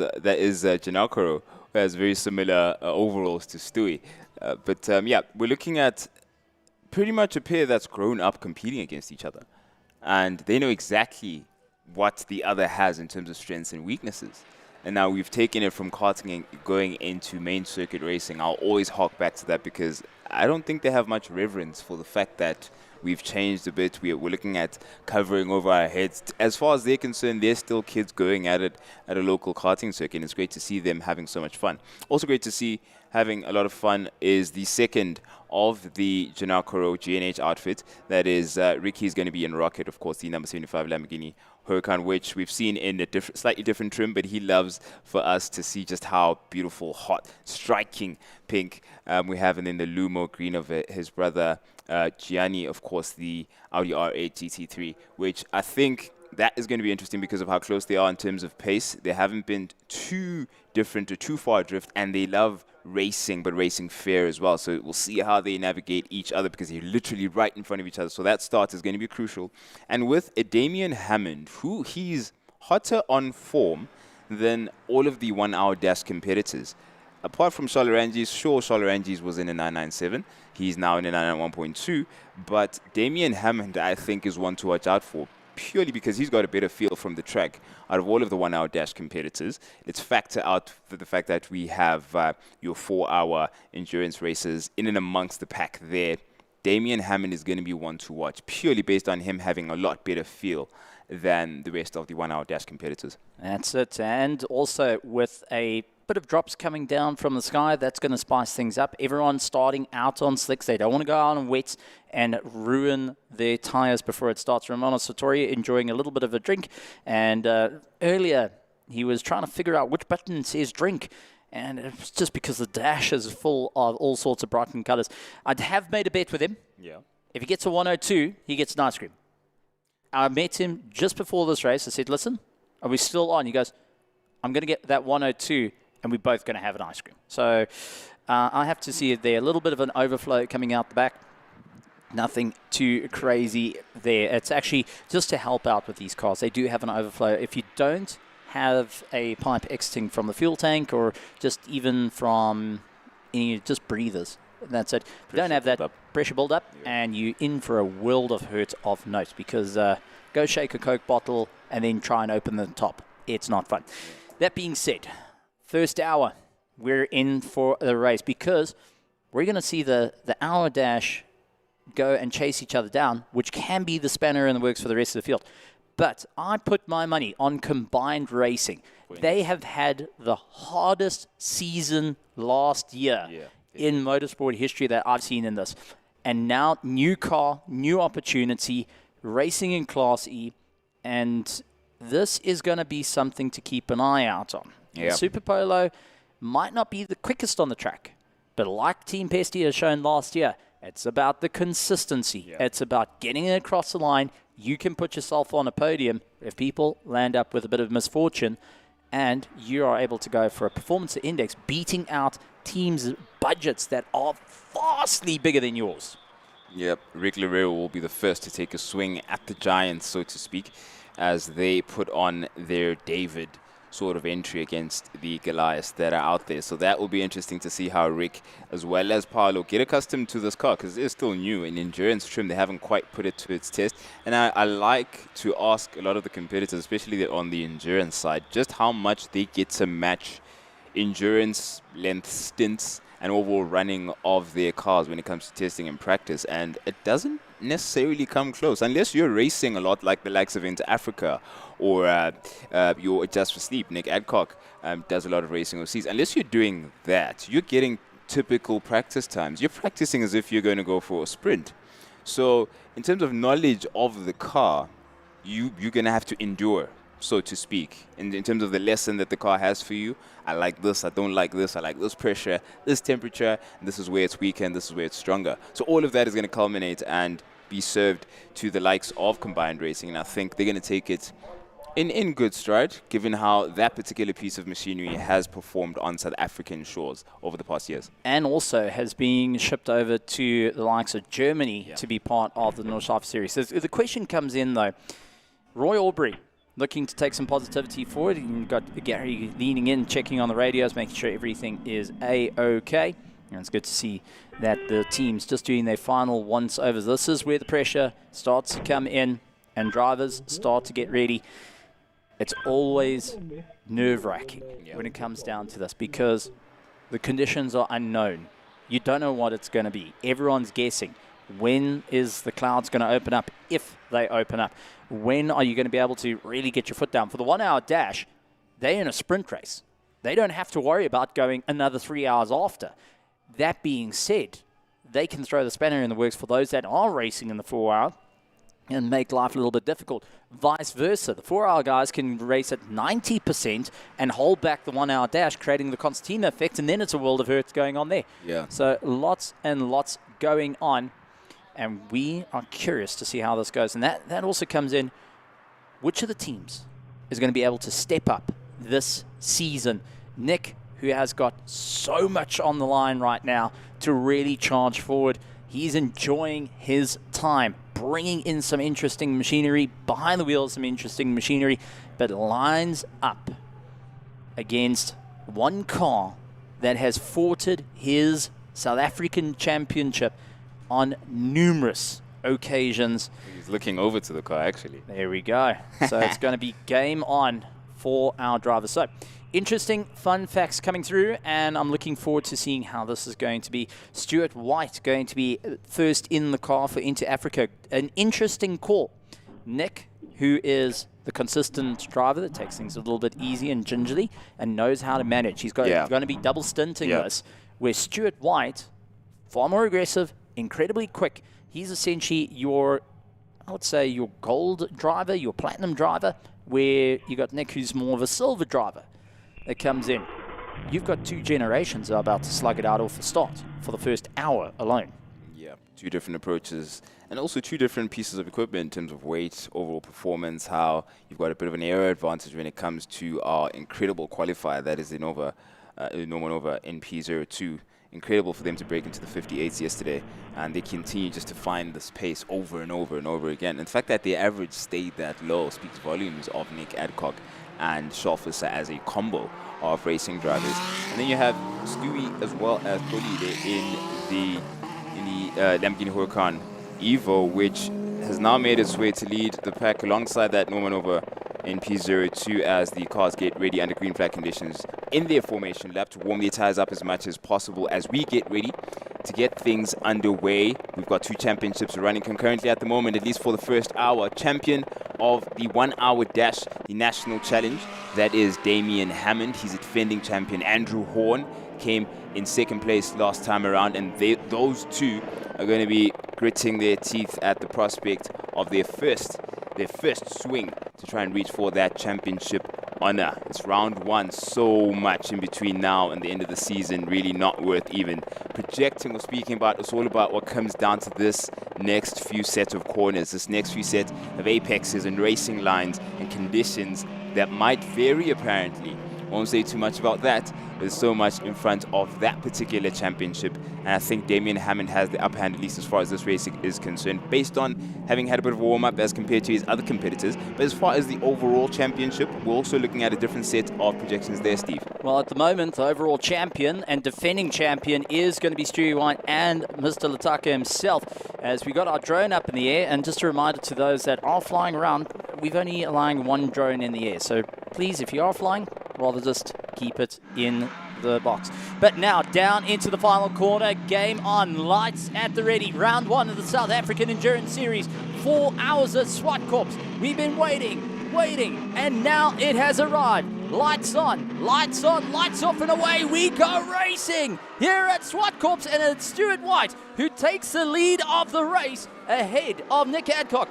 Speaker 3: Janakaro, who has very similar overalls to Stewie. Yeah, we're looking at pretty much a pair that's grown up competing against each other. And they know exactly what the other has in terms of strengths and weaknesses. And now we've taken it from karting and going into main circuit racing. I'll always hark back to that because I don't think they have much reverence for the fact that we've changed a bit. We're looking at covering over our heads. As far as they're concerned, they're still kids going at it at a local karting circuit. And it's great to see them having so much fun. Also great to see having a lot of fun is the second of the Janakaro GNH outfit. That is, Ricky's going to be in Rocket, of course, the number 75 Lamborghini Huracan, which we've seen in a slightly different trim, but he loves for us to see just how beautiful, hot, striking pink we have. And then the Lumo green of his brother Gianni, of course, the Audi R8 GT3, which I think that is going to be interesting because of how close they are in terms of pace. They haven't been too different or too far adrift, and they love racing, but racing fair as well. So we'll see how they navigate each other because they're literally right in front of each other. So that start is going to be crucial. And with a Damian Hammond, who he's hotter on form than all of the 1 hour dash competitors. Apart from Charlerangis, sure, Charlerangis was in a 997. He's now in a 991.2. But Damian Hammond, I think, is one to watch out for, purely because he's got a better feel from the track out of all of the 1 hour dash competitors. Let's factor out for the fact that we have your 4 hour endurance races in and amongst the pack there. Damian Hammond is going to be one to watch, purely based on him having a lot better feel than the rest of the 1 hour dash competitors.
Speaker 6: That's it. And also with a bit of drops coming down from the sky. That's going to spice things up. Everyone's starting out on slicks. They don't want to go out on wets and ruin their tyres before it starts. Romano Sartori enjoying a little bit of a drink. And earlier, he was trying to figure out which button says drink. And it's just because the dash is full of all sorts of bright colours. I'd have made a bet with him.
Speaker 3: Yeah.
Speaker 6: If he gets a 102, he gets an ice cream. I met him just before this race. I said, listen, are we still on? He goes, I'm going to get that 102, and we're both going to have an ice cream. So I have to see it there. A little bit of an overflow coming out the back. Nothing too crazy there. It's actually just to help out with these cars. They do have an overflow. If you don't have a pipe exiting from the fuel tank or just even from any just breathers, that's it. If you don't have that pressure build-up, and you're in for a world of hurt of note, because go shake a Coke bottle and then try and open the top. It's not fun. That being said, first hour, we're in for the race, because we're going to see the hour dash go and chase each other down, which can be the spanner in the works for the rest of the field. But I put my money on Combined Racing. They have had the hardest season last year in motorsport history that I've seen in this. And now, new car, new opportunity, racing in Class E, and this is going to be something to keep an eye out on.
Speaker 3: Yeah.
Speaker 6: Super Polo might not be the quickest on the track, but like Team Pesty has shown last year, it's about the consistency. Yeah. It's about getting it across the line. You can put yourself on a podium if people land up with a bit of misfortune, and you are able to go for a performance index, beating out teams' budgets that are vastly bigger than yours.
Speaker 3: Yep, Rick Lareau will be the first to take a swing at the Giants, so to speak, as they put on their David sort of entry against the Goliaths that are out there. So that will be interesting to see how Rick, as well as Paolo, get accustomed to this car, because it's still new in endurance trim. They haven't quite put it to its test. And I like to ask a lot of the competitors, especially on the endurance side, just how much they get to match endurance length stints and overall running of their cars when it comes to testing and practice. And it doesn't necessarily come close unless you're racing a lot, like the likes of Inter Africa or your Just for Sleep. Nick Adcock does a lot of racing overseas. Unless you're doing that, you're getting typical practice times. You're practicing as if you're going to go for a sprint. So in terms of knowledge of the car, you're going to have to endure, so to speak. In terms of the lesson that the car has for you, I like this, I don't like this, I like this pressure, this temperature, and this is where it's weaker and this is where it's stronger. So all of that is going to culminate and be served to the likes of Combined Racing, and I think they're going to take it in good stride, given how that particular piece of machinery has performed on South African shores over the past years.
Speaker 6: And also has been shipped over to the likes of Germany to be part of the Nordschleife series. So the question comes in, though, Roy Aubrey, looking to take some positivity forward. You've got Gary leaning in, checking on the radios, making sure everything is A-OK. And it's good to see that the team's just doing their final once-overs. This is where the pressure starts to come in and drivers start to get ready. It's always nerve-wracking when it comes down to this, because the conditions are unknown. You don't know what it's going to be. Everyone's guessing. When is the clouds going to open up, if they open up? When are you going to be able to really get your foot down? For the 1 hour dash, they're in a sprint race. They don't have to worry about going another 3 hours after. That being said, they can throw the spanner in the works for those that are racing in the 4 hour and make life a little bit difficult. Vice versa. The 4 hour guys can race at 90% and hold back the 1 hour dash, creating the concertina effect, and then it's a world of hurt going on there.
Speaker 3: Yeah.
Speaker 6: So lots and lots going on. And we are curious to see how this goes. And that also comes in, which of the teams is going to be able to step up this season? Nick, who has got so much on the line right now to really charge forward. He's enjoying his time, bringing in some interesting machinery, behind the wheels some interesting machinery, but lines up against one car that has foughted his South African championship on numerous occasions.
Speaker 3: He's looking over to the car, actually.
Speaker 6: There we go. So it's going to be game on for our drivers. So interesting fun facts coming through, and I'm looking forward to seeing how this is going to be. Stuart White going to be first in the car for Inter Africa. An interesting call. Nick, who is the consistent driver that takes things a little bit easy and gingerly and knows how to manage. He's going to be double stinting this, where Stuart White, far more aggressive, incredibly quick. He's essentially your, I would say, your gold driver, your platinum driver, where you got Nick, who's more of a silver driver that comes in. You've got 2 generations that are about to slug it out off the start for the first hour alone.
Speaker 3: Yeah, 2 different approaches, and also 2 different pieces of equipment in terms of weight, overall performance, how you've got a bit of an aero advantage when it comes to our incredible qualifier that is the Norman Nova NP02. Incredible for them to break into the 58s yesterday, and they continue just to find this pace over and over and over again. And the fact that their average stayed that low speaks volumes of Nick Adcock and Shalfissa as a combo of racing drivers. And then you have Stewie as well as Bully there in the Lamborghini Huracan Evo, which has now made its way to lead the pack alongside that Norman Nova NP02 as the cars get ready under green flag conditions in their formation lap to warm their tires up as much as possible as we get ready to get things underway. We've got 2 championships running concurrently at the moment, at least for the first hour. Champion of the 1 hour dash, the national challenge, that is Damian Hammond. He's a defending champion. Andrew Horn came in 2nd place last time around, and those 2 are going to be gritting their teeth at the prospect of their first swing to try and reach for that championship honor. It's round 1, so much in between now and the end of the season, really not worth even projecting or speaking about. It's all about what comes down to this next few sets of corners, this next few sets of apexes and racing lines and conditions that might vary apparently. Won't say too much about that. There's so much in front of that particular championship, and I think Damian Hammond has the upper hand, at least as far as this race is concerned, based on having had a bit of a warm-up as compared to his other competitors. But as far as the overall championship, we're also looking at a different set of projections there, Steve.
Speaker 6: Well, at the moment, the overall champion and defending champion is going to be Stewie White and Mr. Lataka himself, as we got our drone up in the air. And just a reminder to those that are flying around, we've only allowing 1 drone in the air. So please, if you are flying, rather just keep it in the box. But now down into the final corner, game on, lights at the ready. Round 1 of the South African Endurance Series, 4 hours at Zwartkops. We've been waiting, and now it has arrived. Lights on, lights off, and away we go racing here at Zwartkops, and it's Stuart White who takes the lead of the race ahead of Nick Adcock.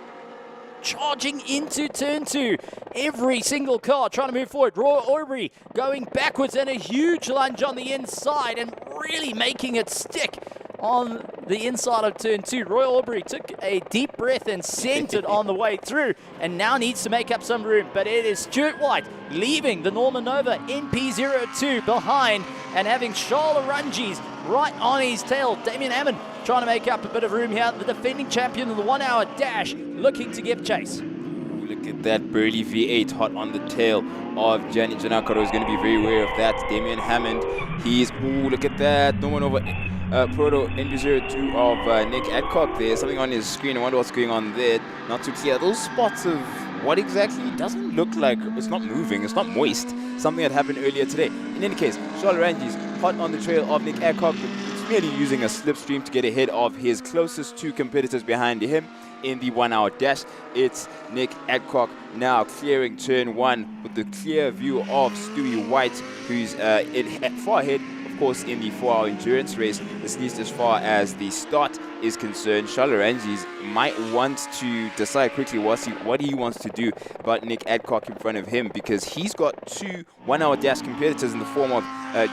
Speaker 6: Charging into turn 2. Every single car trying to move forward. Roy Aubrey going backwards, and a huge lunge on the inside and really making it stick on the inside of turn 2. Roy Aubrey took a deep breath and sent it on the way through, and now needs to make up some room. But it is Stuart White leaving the Norman Nova NP02 behind and having Charles Arungi's right on his tail. Damian Hammond trying to make up a bit of room here. The defending champion of the 1 hour dash looking to give chase.
Speaker 3: Ooh, look at that burly V8 hot on the tail of Gianni Giannakaro. Is going to be very aware of that. Damian Hammond, look at that. No one over Proto NB02 of Nick Adcock there. Something on his screen. I wonder what's going on there. Not too clear. Those spots of what exactly? It doesn't look like, it's not moving, it's not moist. Something that happened earlier today. In any case, Charles Rangi's hot on the trail of Nick Adcock. It's merely using a slipstream to get ahead of his closest 2 competitors behind him in the 1 hour dash. It's Nick Adcock now clearing turn 1 with the clear view of Stewie White, who's far ahead, of course, in the 4 hour endurance race, at least as far as the start is concerned. Charles Rangi's might want to decide quickly what he wants to do about Nick Adcock in front of him, because he's got 2 1 hour dash competitors in the form of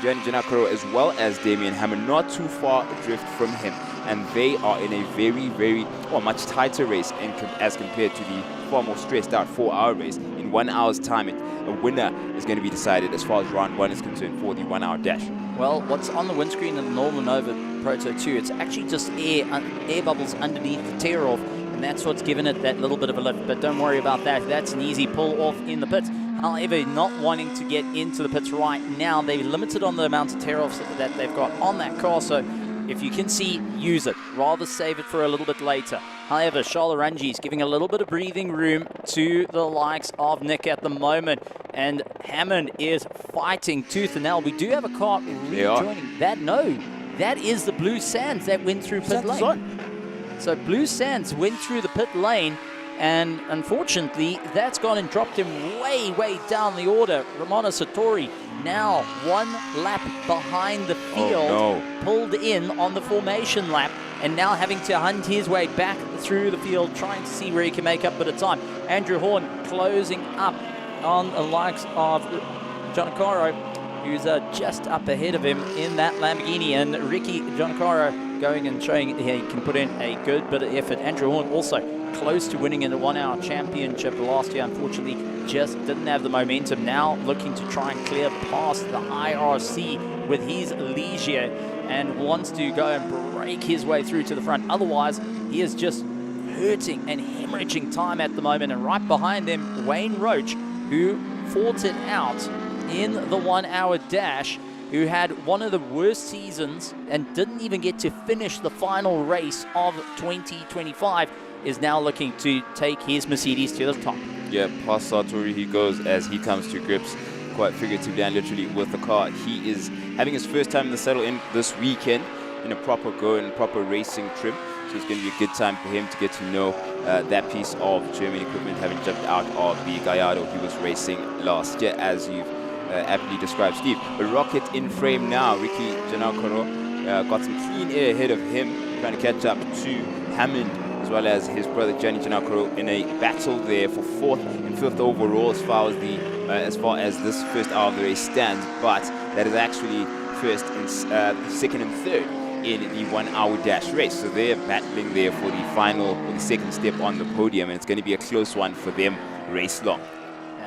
Speaker 3: Gianni Giannakaro as well as Damian Hammond, not too far adrift from him. And they are in a very, much tighter race as compared to the far more stressed out 4 hour race. In 1 hour's time, a winner is going to be decided as far as round 1 is concerned for the 1 hour dash.
Speaker 6: Well, what's on the windscreen of the Norman Nova Proto 2, it's actually just air bubbles underneath the tear-off, and that's what's given it that little bit of a lift. But don't worry about that. That's an easy pull-off in the pits. However, not wanting to get into the pits right now, they're limited on the amount of tear-offs that they've got on that car, so if you can see, use it. Rather save it for a little bit later. However, Charles Arungi is giving a little bit of breathing room to the likes of Nick at the moment. And Hammond is fighting tooth and nail. We do have a car rejoining. That is the Blue Sands that went through pit lane. So Blue Sands went through the pit lane And unfortunately, that's gone and dropped him way, way down the order. Ramona Satori now 1 lap behind the field, pulled in on the formation lap, and now having to hunt his way back through the field, trying to see where he can make up a bit of time. Andrew Horn closing up on the likes of Giancarlo, who's just up ahead of him in that Lamborghini, and Ricky Giancarlo going and showing he can put in a good bit of effort. Andrew Horn also close to winning in the 1 hour championship last year, unfortunately just didn't have the momentum. Now looking to try and clear past the IRC with his Ligier, and wants to go and break his way through to the front. Otherwise, he is just hurting and hemorrhaging time at the moment. And right behind them, Wayne Roach, who fought it out in the 1 hour dash, who had one of the worst seasons and didn't even get to finish the final race of 2025, is now looking to take his Mercedes to the top.
Speaker 3: Yeah, past Sartori he goes as he comes to grips, quite figuratively and literally, with the car. He is having his first time in the saddle in this weekend in a proper go and proper racing trim. So it's going to be a good time for him to get to know that piece of German equipment, having jumped out of the Gallardo he was racing last year, as you've aptly described, Steve. A rocket in frame now. Ricky Giancarlo got some clean air ahead of him, trying to catch up to Hammond, as well as his brother Gianni Giancarlo, in a battle there for 4th and 5th overall as far as this first hour of the race stands. But that is actually first and 2nd and 3rd in the 1 hour dash race. So they're battling there for the final, or the second step on the podium, and it's going to be a close one for them race long.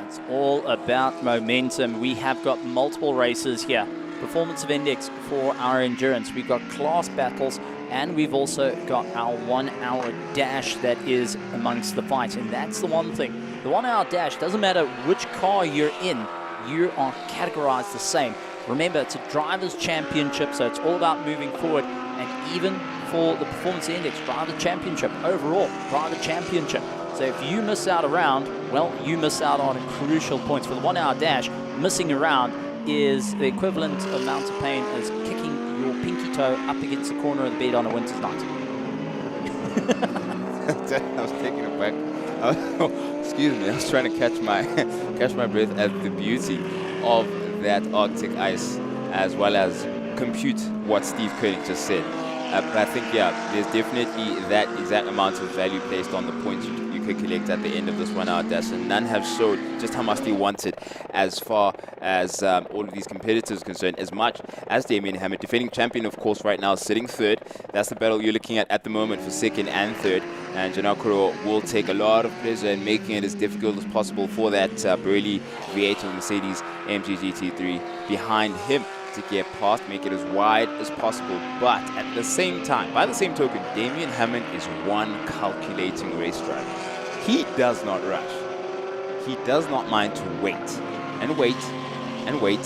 Speaker 6: It's all about momentum. We have got multiple races here. Performance of index for our endurance. We've got class battles, and we've also got our 1 hour dash that is amongst the fight. And that's the one thing. The 1 hour dash, doesn't matter which car you're in, you are categorized the same. Remember, it's a driver's championship, so it's all about moving forward. And even for the performance index, driver championship, overall, driver championship. So if you miss out a round, well, you miss out on crucial points. For the 1 hour dash, missing a round is the equivalent amount of pain as kicking your pinky toe up against the corner of the bed on a winter's night.
Speaker 3: I was taking it back. Excuse me, I was trying to catch my breath at the beauty of that Arctic ice, as well as compute what Steve Koenig just said. But I think, yeah, there's definitely that exact amount of value placed on the points you could collect at the end of this 1 hour dash, and none have showed just how much they want it as far as all of these competitors are concerned, as much as Damien Hammond, defending champion, of course, right now, sitting 3rd. That's the battle you're looking at the moment for 2nd and 3rd, and Giancarlo will take a lot of pleasure in making it as difficult as possible for that Burley V8 of Mercedes AMG GT3 behind him to get past, make it as wide as possible. But at the same time, by the same token, Damien Hammond is one calculating race driver. He does not rush. He does not mind to wait and wait and wait.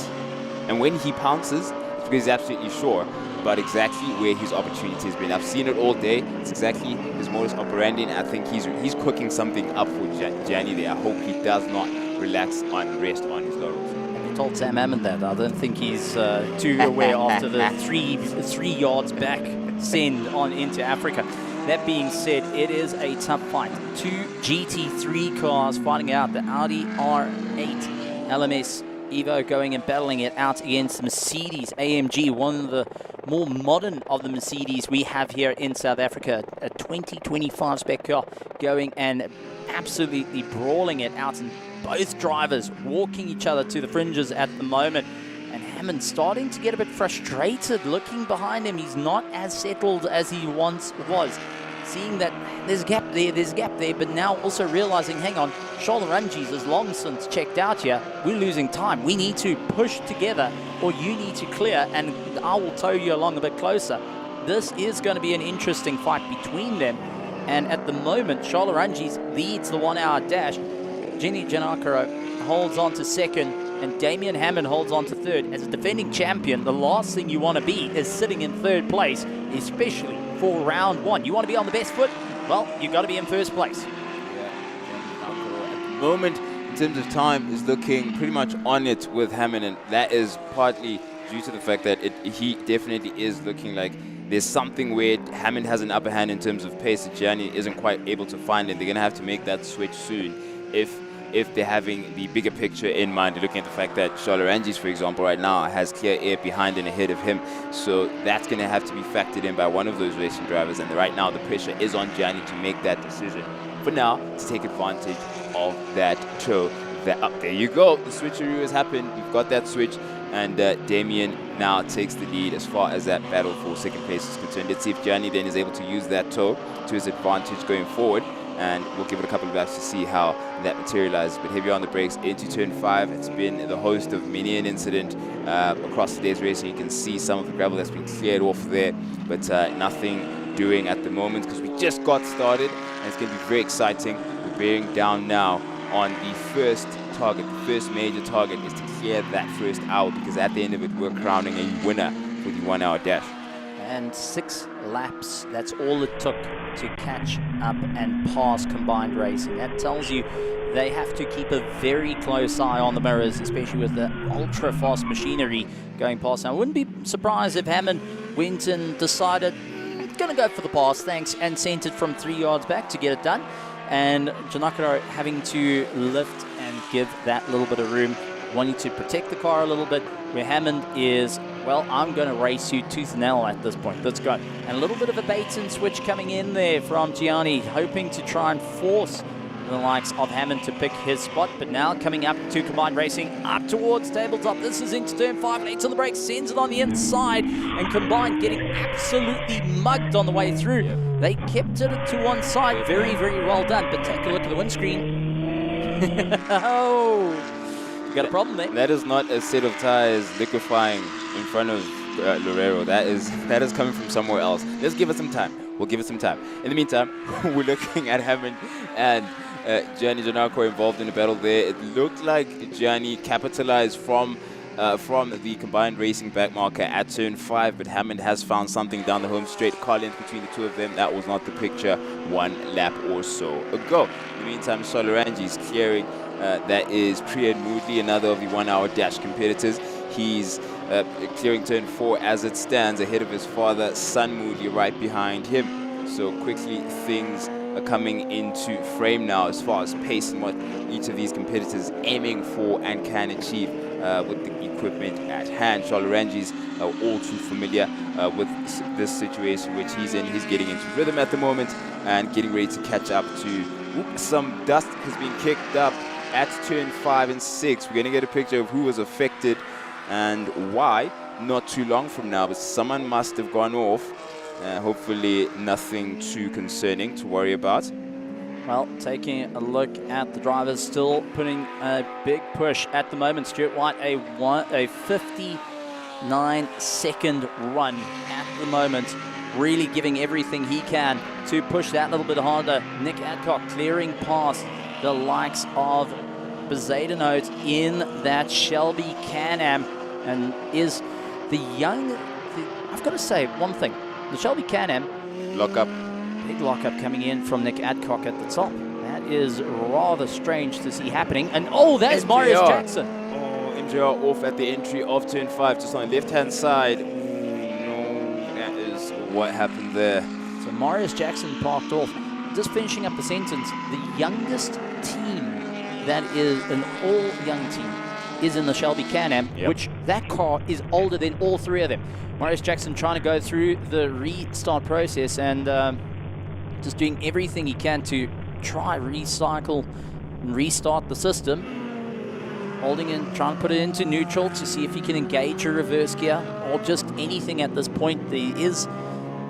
Speaker 3: And when he pounces, it's because he's absolutely sure about exactly where his opportunity has been. I've seen it all day. It's exactly his modus operandi, and I think he's cooking something up for Gianni there. I hope he does not relax and rest on his laurels.
Speaker 6: Told Sam Hammond that. I don't think he's too aware after the three yards back send on into Africa. That being said, it is a tough fight. 2 GT3 cars fighting out. The Audi R8 LMS Evo going and battling it out against the Mercedes AMG, one of the more modern of the Mercedes we have here in South Africa. A 2025 spec car going and absolutely brawling it out, and both drivers walking each other to the fringes at the moment. And Hammond starting to get a bit frustrated looking behind him. He's not as settled as he once was. Seeing that there's a gap there, but now also realizing, hang on, Charles Ranges is long since checked out here. We're losing time. We need to push together, or you need to clear, and I will tow you along a bit closer. This is going to be an interesting fight between them. And at the moment, Charles Ranges leads the 1 hour dash. Gianni Giancarlo holds on to 2nd, and Damien Hammond holds on to 3rd. As a defending champion, the last thing you want to be is sitting in 3rd place, especially for round 1. You want to be on the best foot? Well, you've got to be in 1st place.
Speaker 3: Yeah, at the moment, in terms of time, is looking pretty much on it with Hammond, and that is partly due to the fact that he definitely is looking like there's something where Hammond has an upper hand in terms of pace that Gianni isn't quite able to find, and they're going to have to make that switch soon if they're having the bigger picture in mind, looking at the fact that Charles, for example, right now has clear air behind and ahead of him. So that's going to have to be factored in by one of those racing drivers. And right now the pressure is on Gianni to make that decision for now to take advantage of that toe. There you go. The switcheroo has happened. We've got that switch. And Damien now takes the lead as far as that battle for second place is concerned. Let's see if Gianni then is able to use that toe to his advantage going forward. And we'll give it a couple of laps to see how that materializes. But heavy on the brakes into turn 5. It's been the host of many an incident across today's racing. You can see some of the gravel that's been cleared off there, but nothing doing at the moment because we just got started, and it's going to be very exciting. We're bearing down now on the first target. The first major target is to clear that first hour, because at the end of it, we're crowning a winner for the 1 hour dash.
Speaker 6: And 6 laps, that's all it took to catch up and pass Combined Racing. That tells you they have to keep a very close eye on the mirrors, especially with the ultra-fast machinery going past. Now, I wouldn't be surprised if Hammond went and decided, going to go for the pass, thanks, and sent it from 3 yards back to get it done. And Janakaro having to lift and give that little bit of room, wanting to protect the car a little bit, where Hammond is, well, I'm going to race you tooth and nail at this point. Let's go. And a little bit of a bait and switch coming in there from Gianni, hoping to try and force the likes of Hammond to pick his spot. But now coming up to Combined Racing, up towards tabletop. This is into turn 5, lates on the brakes, sends it on the inside, and Combined getting absolutely mugged on the way through. Yep. They kept it to one side. Very, very well done. But take a look at the windscreen. Oh, you got a problem there.
Speaker 3: That is not a set of tires liquefying in front of Loureiro. That is coming from somewhere else. Let's give it some time. We'll give it some time. In the meantime, we're looking at Hammond and Gianni Janako involved in the battle there. It looked like Gianni capitalized from the Combined Racing back marker at turn 5, but Hammond has found something down the home straight. Car length between the two of them. That was not the picture 1 lap or so ago. In the meantime, Solorangi's clearing. That is Priyan Moodley, another of the 1 hour dash competitors. He's clearing turn 4 as it stands, ahead of his father, son Moodley, right behind him. So quickly things are coming into frame now as far as pace and what each of these competitors is aiming for and can achieve with the equipment at hand. Solorangi's all too familiar with this situation which he's in. He's getting into rhythm at the moment and getting ready to catch up to some dust has been kicked up at turn 5 and 6. We're going to get a picture of who was affected and why not too long from now, but someone must have gone off. Hopefully nothing too concerning to worry about.
Speaker 6: Well, taking a look at the drivers, still putting a big push at the moment. Stuart White, a 59-second run at the moment, really giving everything he can to push that little bit harder. Nick Adcock clearing past the likes of Bezuidenhout in that Shelby Can-Am, and is the young, I've got to say one thing, the Shelby Can-Am
Speaker 3: lockup,
Speaker 6: big lockup coming in from Nick Adcock at the top. That is rather strange to see happening. And oh, that's
Speaker 3: MJR.
Speaker 6: Marius Jackson.
Speaker 3: Oh, MJR off at the entry of turn 5, just on the left-hand side. No, that is what happened there.
Speaker 6: So Marius Jackson parked off. Just finishing up the sentence, the youngest team that is an all-young team is in the Shelby Can-Am, which that car is older than all 3 of them. Marius Jackson trying to go through the restart process and just doing everything he can to try recycle and restart the system. Holding in, trying to put it into neutral to see if he can engage a reverse gear or just anything at this point. He is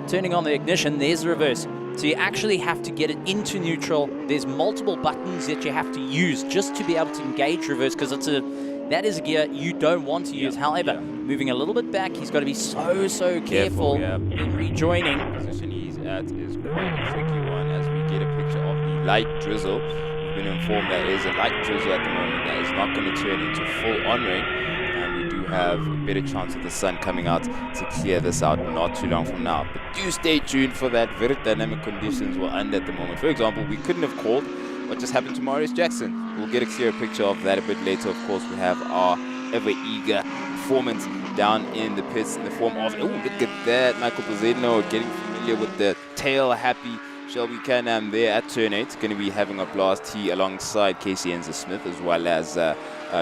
Speaker 6: turning on the ignition. There's the reverse. So you actually have to get it into neutral. There's multiple buttons that you have to use just to be able to engage reverse, because that is a gear you don't want to use. However, moving a little bit back, he's got to be so careful in rejoining.
Speaker 3: The position he's at is quite a tricky one as we get a picture of the light drizzle. We've been informed that there is a light drizzle at the moment that is not going to turn into full on-rain. And we do have a better chance of the sun coming out to clear this out not too long from now. But do stay tuned for that. Very dynamic conditions we're under at the moment. For example, we couldn't have called what just happened to Marius Jackson. We'll get a clearer picture of that a bit later. Of course, we have our ever eager performance down in the pits in the form of, oh, look at that, Michael Pozzino getting familiar with the tail-happy Shelby Can-Am there at turn 8. Going to be having a blast. He alongside Casey Enzer-Smith as well as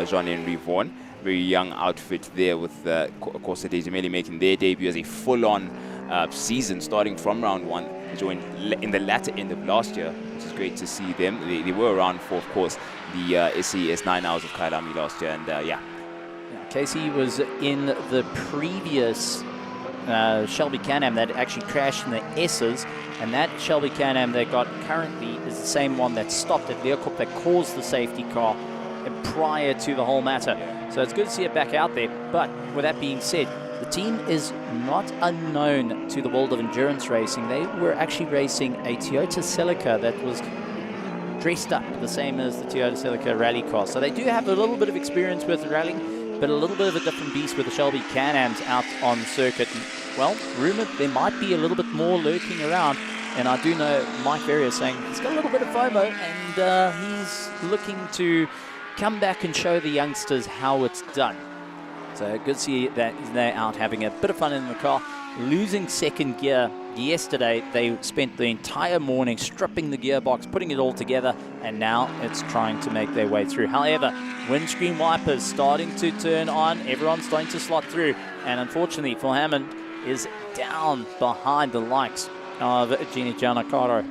Speaker 3: Jean-Henry Vaughan. Very young outfit there with Corsa Dejimeli making their debut as a full-on season starting from round 1. They joined in the latter end of last year, which is great to see them. They were around for, of course, the SAES 9 Hours of Kailami last year, and yeah.
Speaker 6: Casey was in the previous Shelby Can-Am that actually crashed in the S's, and that Shelby Can-Am they got currently is the same one that stopped at Zwartkops that caused the safety car prior to the whole matter. So it's good to see it back out there. But with that being said, the team is not unknown to the world of endurance racing. They were actually racing a Toyota Celica that was dressed up the same as the Toyota Celica rally car. So they do have a little bit of experience with rallying, but a little bit of a different beast with the Shelby Can-Ams out on circuit. Well, rumored there might be a little bit more lurking around, and I do know Mike Ferrier saying he's got a little bit of FOMO, and he's looking to come back and show the youngsters how it's done. So good to see that they're out having a bit of fun in the car. Losing second gear yesterday, they spent the entire morning stripping the gearbox, putting it all together, and now it's trying to make their way through. However, windscreen wipers starting to turn on, everyone's starting to slot through, and unfortunately Phil Hammond is down behind the likes of Gini Giannacarlo.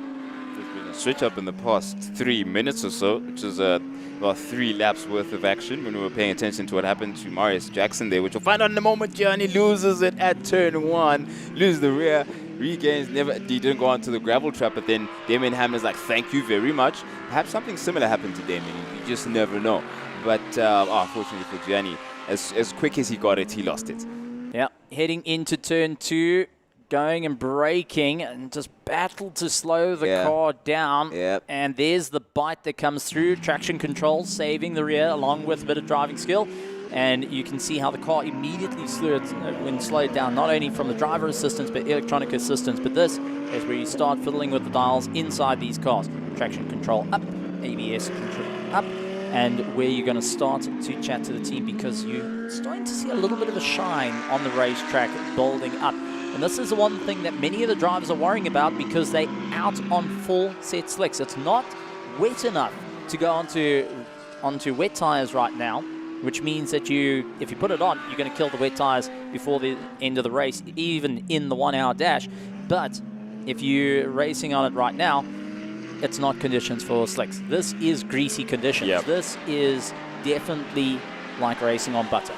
Speaker 3: There's been a switch up in the past 3 minutes or so, which is about 3 laps worth of action when we were paying attention to what happened to Marius Jackson there, which we'll find out in a moment. Gianni loses it at turn 1, loses the rear, regains, he didn't go onto the gravel trap, but then Damien Hamlin's like, thank you very much. Perhaps something similar happened to Damien, you just never know. But unfortunately for Gianni, as quick as he got it, he lost it.
Speaker 6: Yeah, heading into turn 2, going and braking and just battled to slow the car down. And there's the bite that comes through. Traction control saving the rear along with a bit of driving skill. And you can see how the car immediately slowed down, not only from the driver assistance but electronic assistance. But this is where you start fiddling with the dials inside these cars. Traction control up, ABS control up. And where you're going to start to chat to the team because you're starting to see a little bit of a shine on the racetrack building up. And this is the one thing that many of the drivers are worrying about because they're out on full set slicks. It's not wet enough to go onto wet tires right now, which means that if you put it on, you're going to kill the wet tires before the end of the race, even in the 1 hour dash. But if you're racing on it right now, it's not conditions for slicks. This is greasy conditions. This is definitely like racing on butter.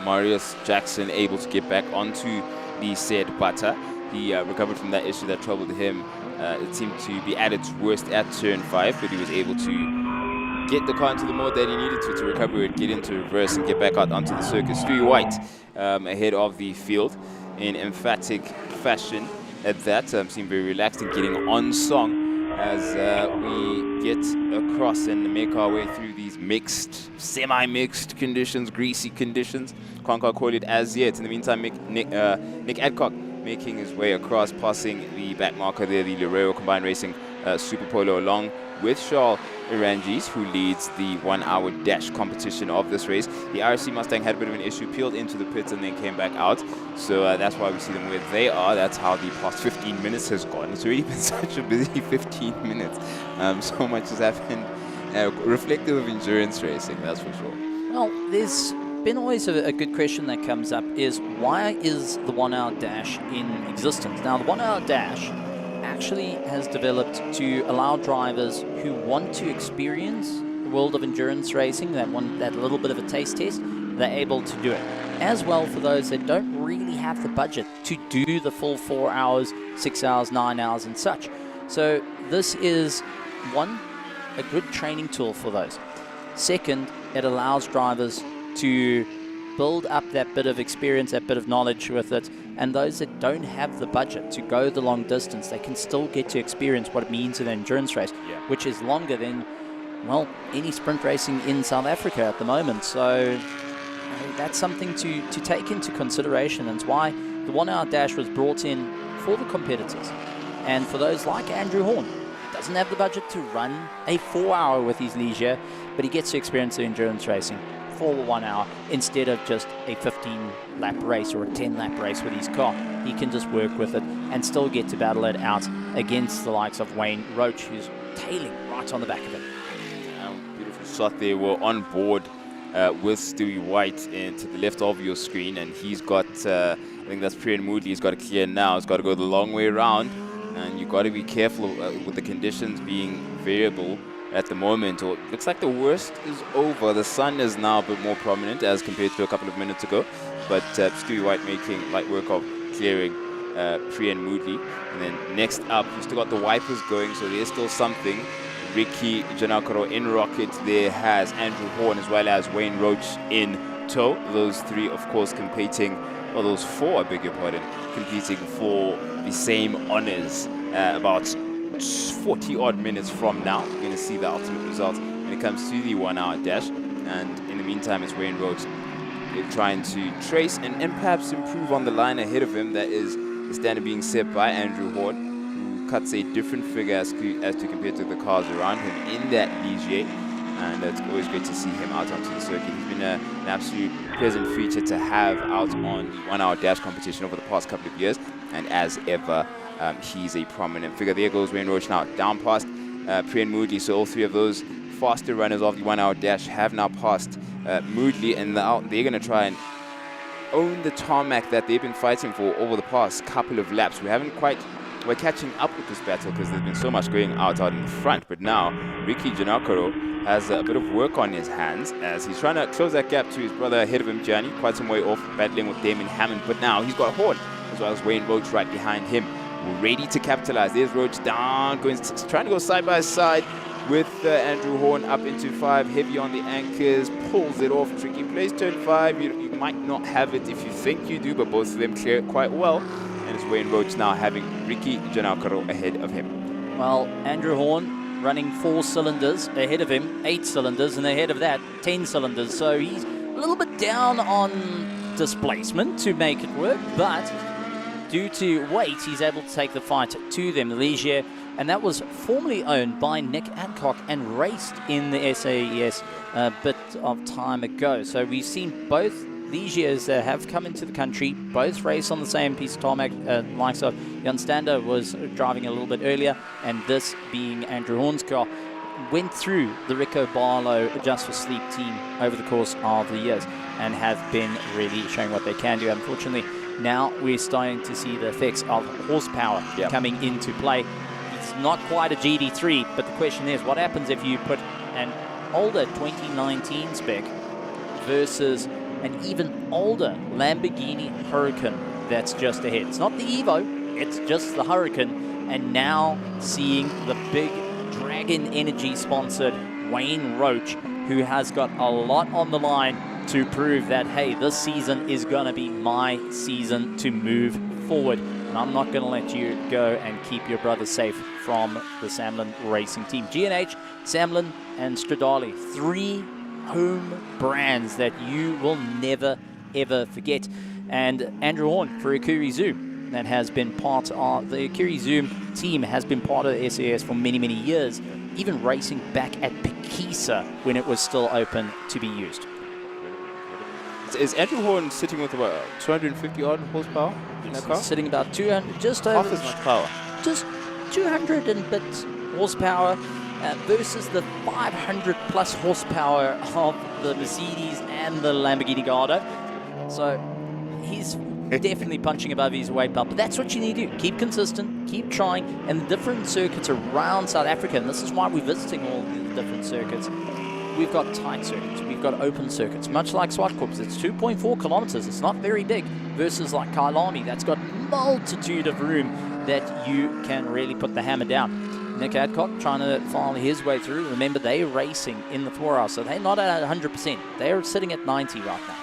Speaker 3: Marius Jackson able to get back onto the said butter. He recovered from that issue that troubled him. It seemed to be at its worst at turn 5, but he was able to get the car into the mode that he needed to recover it, get into reverse, and get back out onto the circuit. Stewie White ahead of the field in emphatic fashion at that. Seemed very relaxed and getting on song as we get across and make our way through these mixed, semi-mixed conditions, greasy conditions. Can't call it as yet. In the meantime, Nick Adcock making his way across, passing the back marker there, the Lereo Combined Racing Super Polo, along with Charles Irangis, who leads the 1 hour dash competition of this race. The RC Mustang had a bit of an issue, peeled into the pits and then came back out. So that's why we see them where they are. That's how the past 15 minutes has gone. It's really been such a busy 15 minutes. So much has happened. Reflective of endurance racing, that's for sure.
Speaker 6: Well, there's been always a good question that comes up is why is the 1 hour dash in existence? Now, the 1 hour dash actually has developed to allow drivers who want to experience the world of endurance racing, that want that little bit of a taste test, they're able to do it. As well for those that don't really have the budget to do the full 4 hours, 6 hours, 9 hours and such. So this is, one, a good training tool for those. Second, it allows drivers to build up that bit of experience, that bit of knowledge with it, and those that don't have the budget to go the long distance, they can still get to experience what it means in an endurance race, which is longer than, well, any sprint racing in South Africa at the moment. So that's something to take into consideration, and it's why the 1 hour dash was brought in for the competitors. And for those like Andrew Horn, doesn't have the budget to run a 4 hour with his leisure, but he gets to experience the endurance racing. full 1 hour instead of just a 15-lap race or a 10-lap race with his car. He can just work with it and still get to battle it out against the likes of Wayne Roach, who's tailing right on the back of it.
Speaker 3: Beautiful shot there. We're on board with Stewie White to the left of your screen, and he's got, I think that's Priyan Moodley, he's got to clear now. He's got to go the long way around, and you've got to be careful with the conditions being variable at the moment. Or it looks like the worst is over. The sun is now a bit more prominent as compared to a couple of minutes ago, but Stewie White making light work of clearing Priyan Moodley. And then next up, you've still got the wipers going, so there's still something. Ricky Janakaro in rocket there has Andrew Horn as well as Wayne Roach in tow. Those three, of course, competing, or those four, I beg your pardon, competing for the same honors about 40-odd minutes from now. We're going to see the ultimate result when it comes to the 1 hour dash. And in the meantime, it's Wayne Roach trying to trace and perhaps improve on the line ahead of him. That is the standard being set by Andrew Horn, cuts a different figure as to compared to the cars around him in that Ligier, and it's always great to see him out onto the circuit. He's been an absolute pleasant feature to have out on the 1 hour dash competition over the past couple of years, and as ever, he's a prominent figure. There goes Wayne Roach now down past Priyan Moodley, so all three of those faster runners of the 1 hour dash have now passed Moodley, and they're going to try and own the tarmac that they've been fighting for over the past couple of laps. We're catching up with this battle because there's been so much going out in the front, but now Ricky Janakaro has a bit of work on his hands as he's trying to close that gap to his brother ahead of him, Gianni, quite some way off, battling with Damien Hammond, but now he's got Horn as well as Wayne Roach right behind him, ready to capitalize. There's Roach down, trying to go side by side with Andrew Horn up into 5, heavy on the anchors, pulls it off, tricky place, turn 5. You might not have it if you think you do, but both of them clear it quite well. And it's Wayne Roach now having Ricky Janakaro ahead of him.
Speaker 6: Well, Andrew Horn running 4 cylinders ahead of him, 8 cylinders, and ahead of that, 10 cylinders. So he's a little bit down on displacement to make it work, but due to weight, he's able to take the fight to them. The Ligier, and that was formerly owned by Nick Adcock and raced in the SAES a bit of time ago. So we've seen both Ligiers have come into the country, both race on the same piece of tarmac, likes of Jan Stander was driving a little bit earlier, and this being Andrew Horn's car, went through the Rico Barlow Just for Sleep team over the course of the years and have been really showing what they can do. Unfortunately, now we're starting to see the effects of horsepower coming into play. It's not quite a GT3, but the question is, what happens if you put an older 2019 spec versus an even older Lamborghini Huracan that's just ahead? It's not the Evo, it's just the Huracan. And now seeing the big Dragon Energy sponsored Wayne Roach, who has got a lot on the line to prove that, hey, this season is going to be my season to move forward. And I'm not going to let you go and keep your brother safe from the Samlin Racing team. G&H, Samlin, and Stradale, 3 home brands that you will never, ever forget. And Andrew Horn for Akuri Zoo, that has been part of the Akuri Zoo team, has been part of the SAES for many, many years, even racing back at Pekisa when it was still open to be used.
Speaker 3: Is Andrew Horn sitting with about 250 odd horsepower in that car?
Speaker 6: Sitting about 200, just over.
Speaker 3: Half as much power.
Speaker 6: Just 200 and bit horsepower versus the 500 plus horsepower of the Mercedes and the Lamborghini Gallardo. So he's definitely punching above his weight belt, but that's what you need to do. Keep consistent, keep trying, and the different circuits around South Africa, and this is why we're visiting all the different circuits. We've got tight circuits, we've got open circuits, much like Zwartkops. It's 2.4 kilometers, it's not very big, versus like Kailami, that's got multitude of room that you can really put the hammer down. Nick Adcock trying to follow his way through. Remember, they're racing in the 4 hours, so they're not at 100%. They're sitting at 90 right now.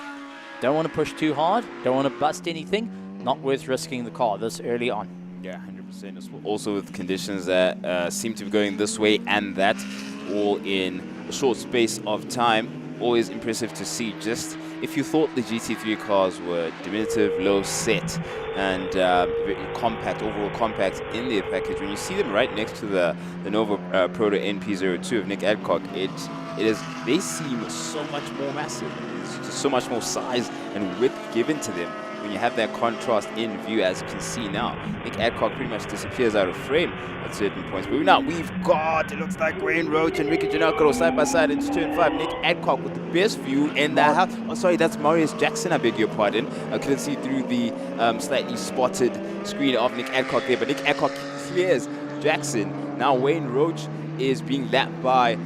Speaker 6: Don't want to push too hard, don't want to bust anything, not worth risking the car this early on.
Speaker 3: Yeah, 100%. Also with conditions that seem to be going this way and that, all in a short space of time. Always impressive to see. Just if you thought the GT3 cars were diminutive, low set, and compact, overall compact in their package, when you see them right next to the Nova Proto NP02 of Nick Adcock, it they seem so much more massive. There's just so much more size and width given to them when you have that contrast in view, as you can see now. Nick Adcock pretty much disappears out of frame at certain points. But now we've got, it looks like Wayne Roach and Ricky Janakaro side by side into turn 5. Nick Adcock with the best view in the house. Oh, sorry, that's Marius Jackson, I beg your pardon. I couldn't see through the slightly spotted screen of Nick Adcock there, but Nick Adcock clears Jackson. Now Wayne Roach is being lapped by,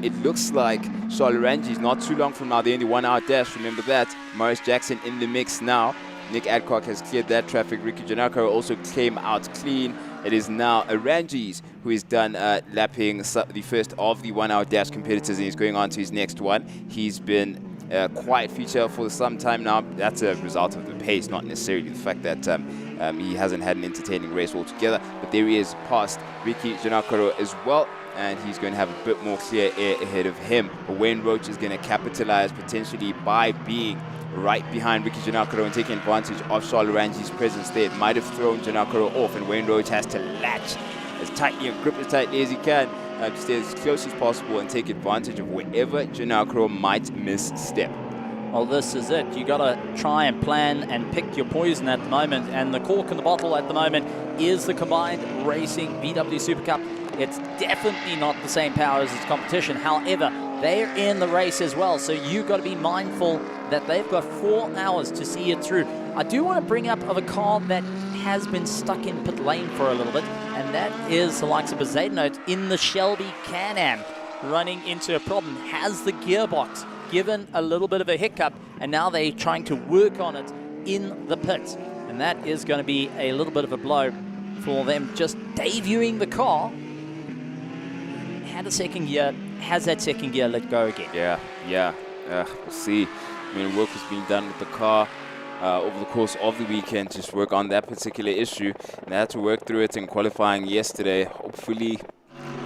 Speaker 3: it looks like Charles Rangi's not too long from now. They're only 1 hour dash, remember that. Marius Jackson in the mix now. Nick Adcock has cleared that traffic. Ricky Janakaro also came out clean. It is now Rangi's who is done lapping the first of the 1 hour dash competitors, and he's going on to his next one. He's been a quiet feature for some time now. That's a result of the pace, not necessarily the fact that he hasn't had an entertaining race altogether. But there he is past Ricky Janakaro as well, and he's going to have a bit more clear air ahead of him. But Wayne Roach is going to capitalize potentially by being right behind Ricky Janakaro and taking advantage of Charles Rangi's presence there. It might have thrown Janakaro off, and Wayne Roach has to latch as tightly and grip as tightly as he can to stay as close as possible and take advantage of wherever Janakaro might misstep.
Speaker 6: Well, this is it. You got to try and plan and pick your poison at the moment, and the cork in the bottle at the moment is the combined racing VW Super Cup. It's definitely not the same power as its competition. However, they're in the race as well, so you've got to be mindful that they've got 4 hours to see it through. I do want to bring up of a car that has been stuck in pit lane for a little bit, and that is the likes of a Zadenote in the Shelby Can-Am, running into a problem. Has the gearbox given a little bit of a hiccup, and now they're trying to work on it in the pit, and that is going to be a little bit of a blow for them. Just debuting the car, had a second gear, has that second gear let go again?
Speaker 3: Yeah. We'll see. I mean, work was being done with the car over the course of the weekend to just work on that particular issue, and they had to work through it in qualifying yesterday. Hopefully,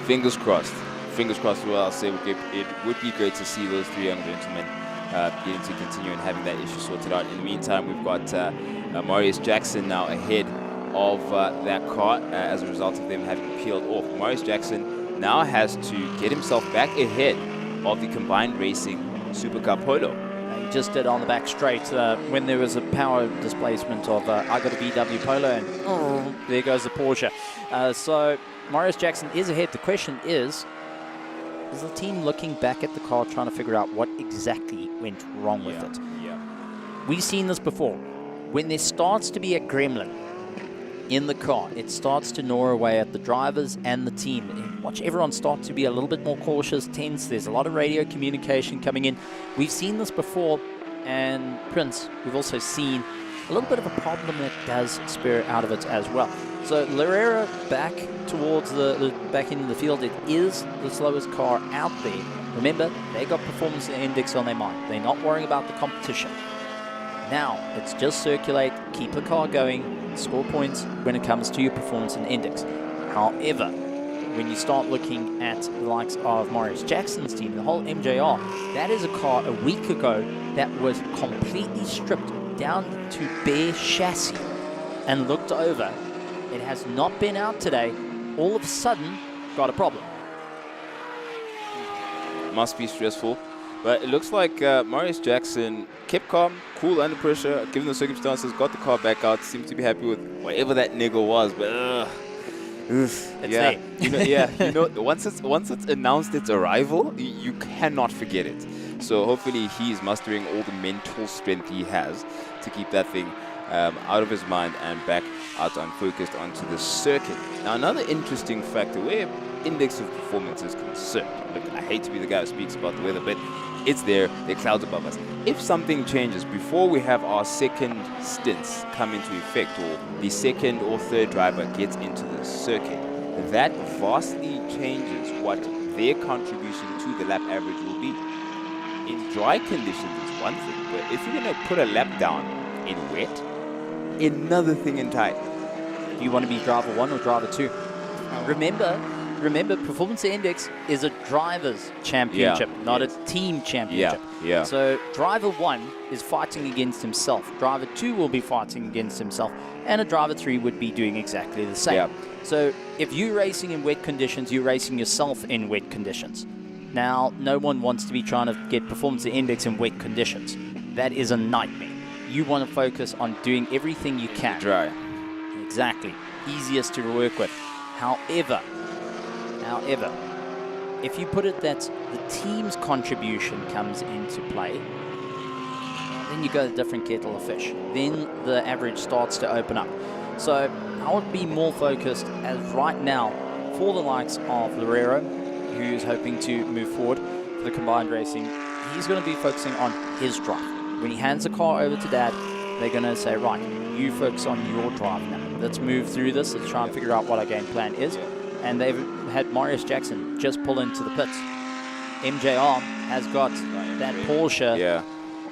Speaker 3: fingers crossed. Fingers crossed, well, I'll say it would be great to see those 3 young gentlemen getting to continue and having that issue sorted out. In the meantime, we've got Marius Jackson now ahead of that car as a result of them having peeled off. Marius Jackson now has to get himself back ahead of the combined racing Super Cup Polo.
Speaker 6: He just did on the back straight when there was a power displacement of I got a VW Polo, and there goes the Porsche. So Marius Jackson is ahead. The question is the team looking back at the car trying to figure out what exactly went wrong with it? We've seen this before. When there starts to be a gremlin in the car, it starts to gnaw away at the drivers and the team. And watch everyone start to be a little bit more cautious, tense. There's a lot of radio communication coming in. We've seen this before, and Prince, we've also seen a little bit of a problem that does spur out of it as well. So Larera back towards the back end of the field. It is the slowest car out there. Remember, they got performance index on their mind. They're not worrying about the competition. Now, it's just circulate, keep the car going, score points when it comes to your performance and index. However, when you start looking at the likes of Marius Jackson's team, the whole MJR, that is a car a week ago that was completely stripped down to bare chassis and looked over. It has not been out today. All of a sudden, got a problem.
Speaker 3: Must be stressful. But it looks like Marius Jackson kept calm, cool under pressure, given the circumstances, got the car back out, seemed to be happy with whatever that niggle was. But once it's announced its arrival, you cannot forget it. So hopefully he's mustering all the mental strength he has to keep that thing out of his mind and back out and focused onto the circuit. Now, another interesting factor where index of performance is concerned. Look, I hate to be the guy who speaks about the weather, but it's there. There are clouds above us. If something changes before we have our second stints come into effect, or the second or third driver gets into the circuit, that vastly changes what their contribution to the lap average will be. In dry conditions, it's one thing, but if you're going to put a lap down in wet, another thing entirely.
Speaker 6: Do you want to be driver 1 or driver 2? Remember, performance index is a driver's championship, not a team championship. So driver 1 is fighting against himself. Driver 2 will be fighting against himself. And a driver 3 would be doing exactly the same. So if you're racing in wet conditions, you're racing yourself in wet conditions. Now, no one wants to be trying to get performance index in wet conditions. That is a nightmare. You want to focus on doing everything you can.
Speaker 3: Dry.
Speaker 6: Exactly. Easiest to work with. However, if you put it that the team's contribution comes into play, then you go a different kettle of fish. Then the average starts to open up. So I would be more focused as right now for the likes of Loureiro, who's hoping to move forward for the combined racing. He's going to be focusing on his drive. When he hands the car over to Dad, they're going to say, right, you focus on your drive now. Let's move through this. Let's try and figure out what our game plan is. And they've had Marius Jackson just pull into the pits. MJR has got that Porsche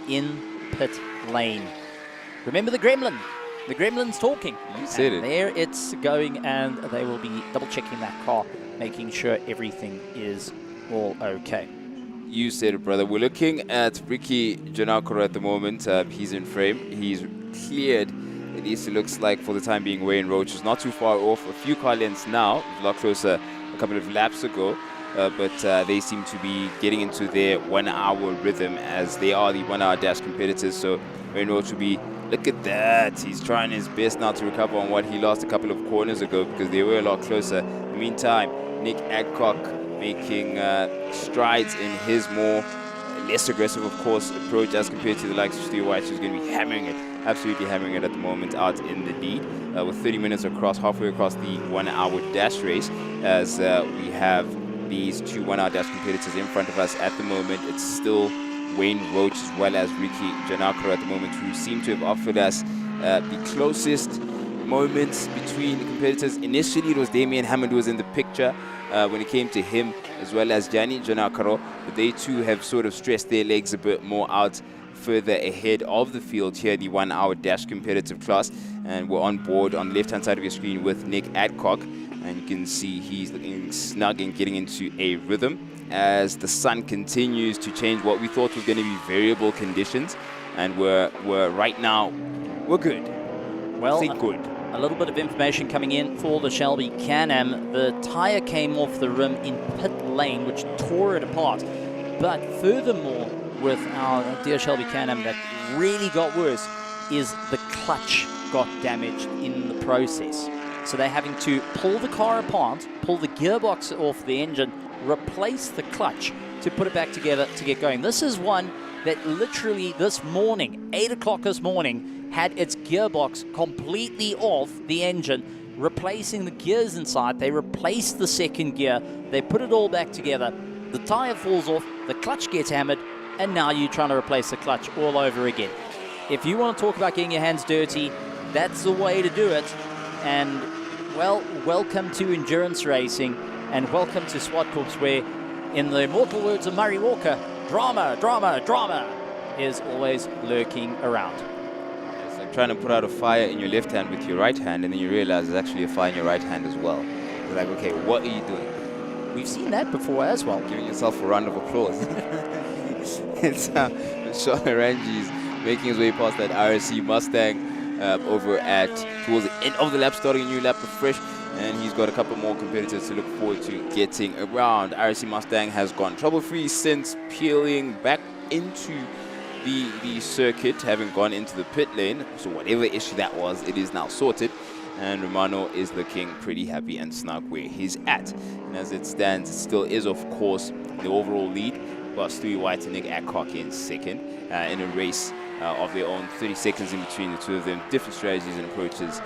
Speaker 6: in pit lane. Remember the Gremlin? The Gremlin's talking.
Speaker 3: You said it.
Speaker 6: There it's going, and they will be double-checking that car, making sure everything is all okay.
Speaker 3: You said it, brother. We're looking at Ricky Janakoro at the moment. He's in frame. He's cleared. At least it looks like for the time being, Wayne Roach is not too far off. A few car lengths now. A lot closer a couple of laps ago. But they seem to be getting into their 1 hour rhythm as they are the 1 hour dash competitors. So Wayne Roach will be, look at that. He's trying his best now to recover on what he lost a couple of corners ago because they were a lot closer. In the meantime, Nick Adcock making strides in his less aggressive, of course, approach as compared to the likes of Stu White, who's going to be hammering it, absolutely hammering it at the moment out in the lead with 30 minutes across, halfway across the 1 hour dash race as we have these two 1 hour dash competitors in front of us at the moment. It's still Wayne Roach as well as Ricky Janakoro at the moment, who seem to have offered us the closest moments between the competitors. Initially, it was Damien Hammond who was in the picture when it came to him, as well as Gianni Janakoro, but they too have sort of stressed their legs a bit more out further ahead of the field here, the 1 hour dash competitive class. And we're on board on the left-hand side of your screen with Nick Adcock, and you can see he's looking snug and getting into a rhythm as the sun continues to change what we thought was going to be variable conditions. And we're right now, we're good.
Speaker 6: Well,
Speaker 3: good.
Speaker 6: A little bit of information coming in for the Shelby Can-Am. The tyre came off the rim in pit lane, which tore it apart. But furthermore, with our dear Shelby Can-Am, that really got worse is the clutch got damaged in the process. So they're having to pull the car apart, pull the gearbox off the engine, replace the clutch to put it back together to get going. This is one that literally this morning, 8 o'clock this morning, had its gearbox completely off the engine, replacing the gears inside. They replaced the second gear. They put it all back together. The tire falls off, the clutch gets hammered, and now you're trying to replace the clutch all over again. If you want to talk about getting your hands dirty, that's the way to do it. And, well, welcome to endurance racing, and welcome to Zwartkops, where, in the immortal words of Murray Walker, drama, drama, drama is always lurking around.
Speaker 3: It's like trying to put out a fire in your left hand with your right hand, and then you realize there's actually a fire in your right hand as well. You're like, okay, what are you doing?
Speaker 6: We've seen that before as well.
Speaker 3: Giving yourself a round of applause. It's Sean Rangi's making his way past that RSC Mustang over towards the end of the lap, starting a new lap afresh. And he's got a couple more competitors to look forward to getting around. RSC Mustang has gone trouble-free since peeling back into the circuit, having gone into the pit lane. So whatever issue that was, it is now sorted. And Romano is looking pretty happy and snug where he's at. And as it stands, it still is, of course, the overall lead. Got Stewie White and Nick Adcock in second in a race of their own, 30 seconds in between the two of them. Different strategies and approaches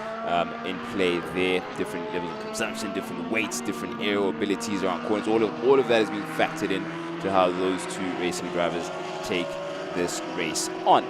Speaker 3: in play there, different levels of consumption, different weights, different aero abilities around corners. All of that has been factored in to how those two racing drivers take this race on.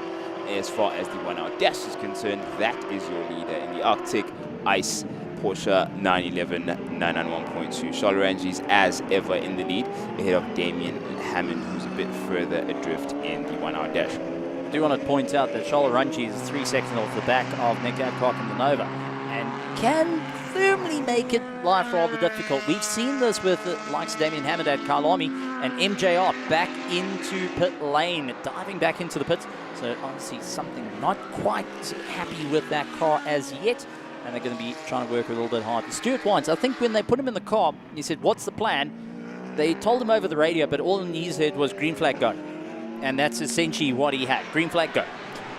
Speaker 3: As far as the 1 hour dash is concerned, that is your leader in the Arctic Ice Porsche 911 991.2. Charles Rangi's as ever in the lead, ahead of Damien Hammond, who's a bit further adrift in the 1 hour dash.
Speaker 6: I do want to point out that Charles Rangi is 3 seconds off the back of Nick Adcock in the Nova and can firmly make it life rather difficult. We've seen this with the likes of Damien Hammond at Kyalami and MJR back into pit lane, diving back into the pits. So obviously something not quite happy with that car as yet, and they're going to be trying to work a little bit hard. Stuart Wines, I think when they put him in the car, he said, what's the plan? they told him over the radio, but all in his head was green flag go. And that's essentially what he had, green flag go.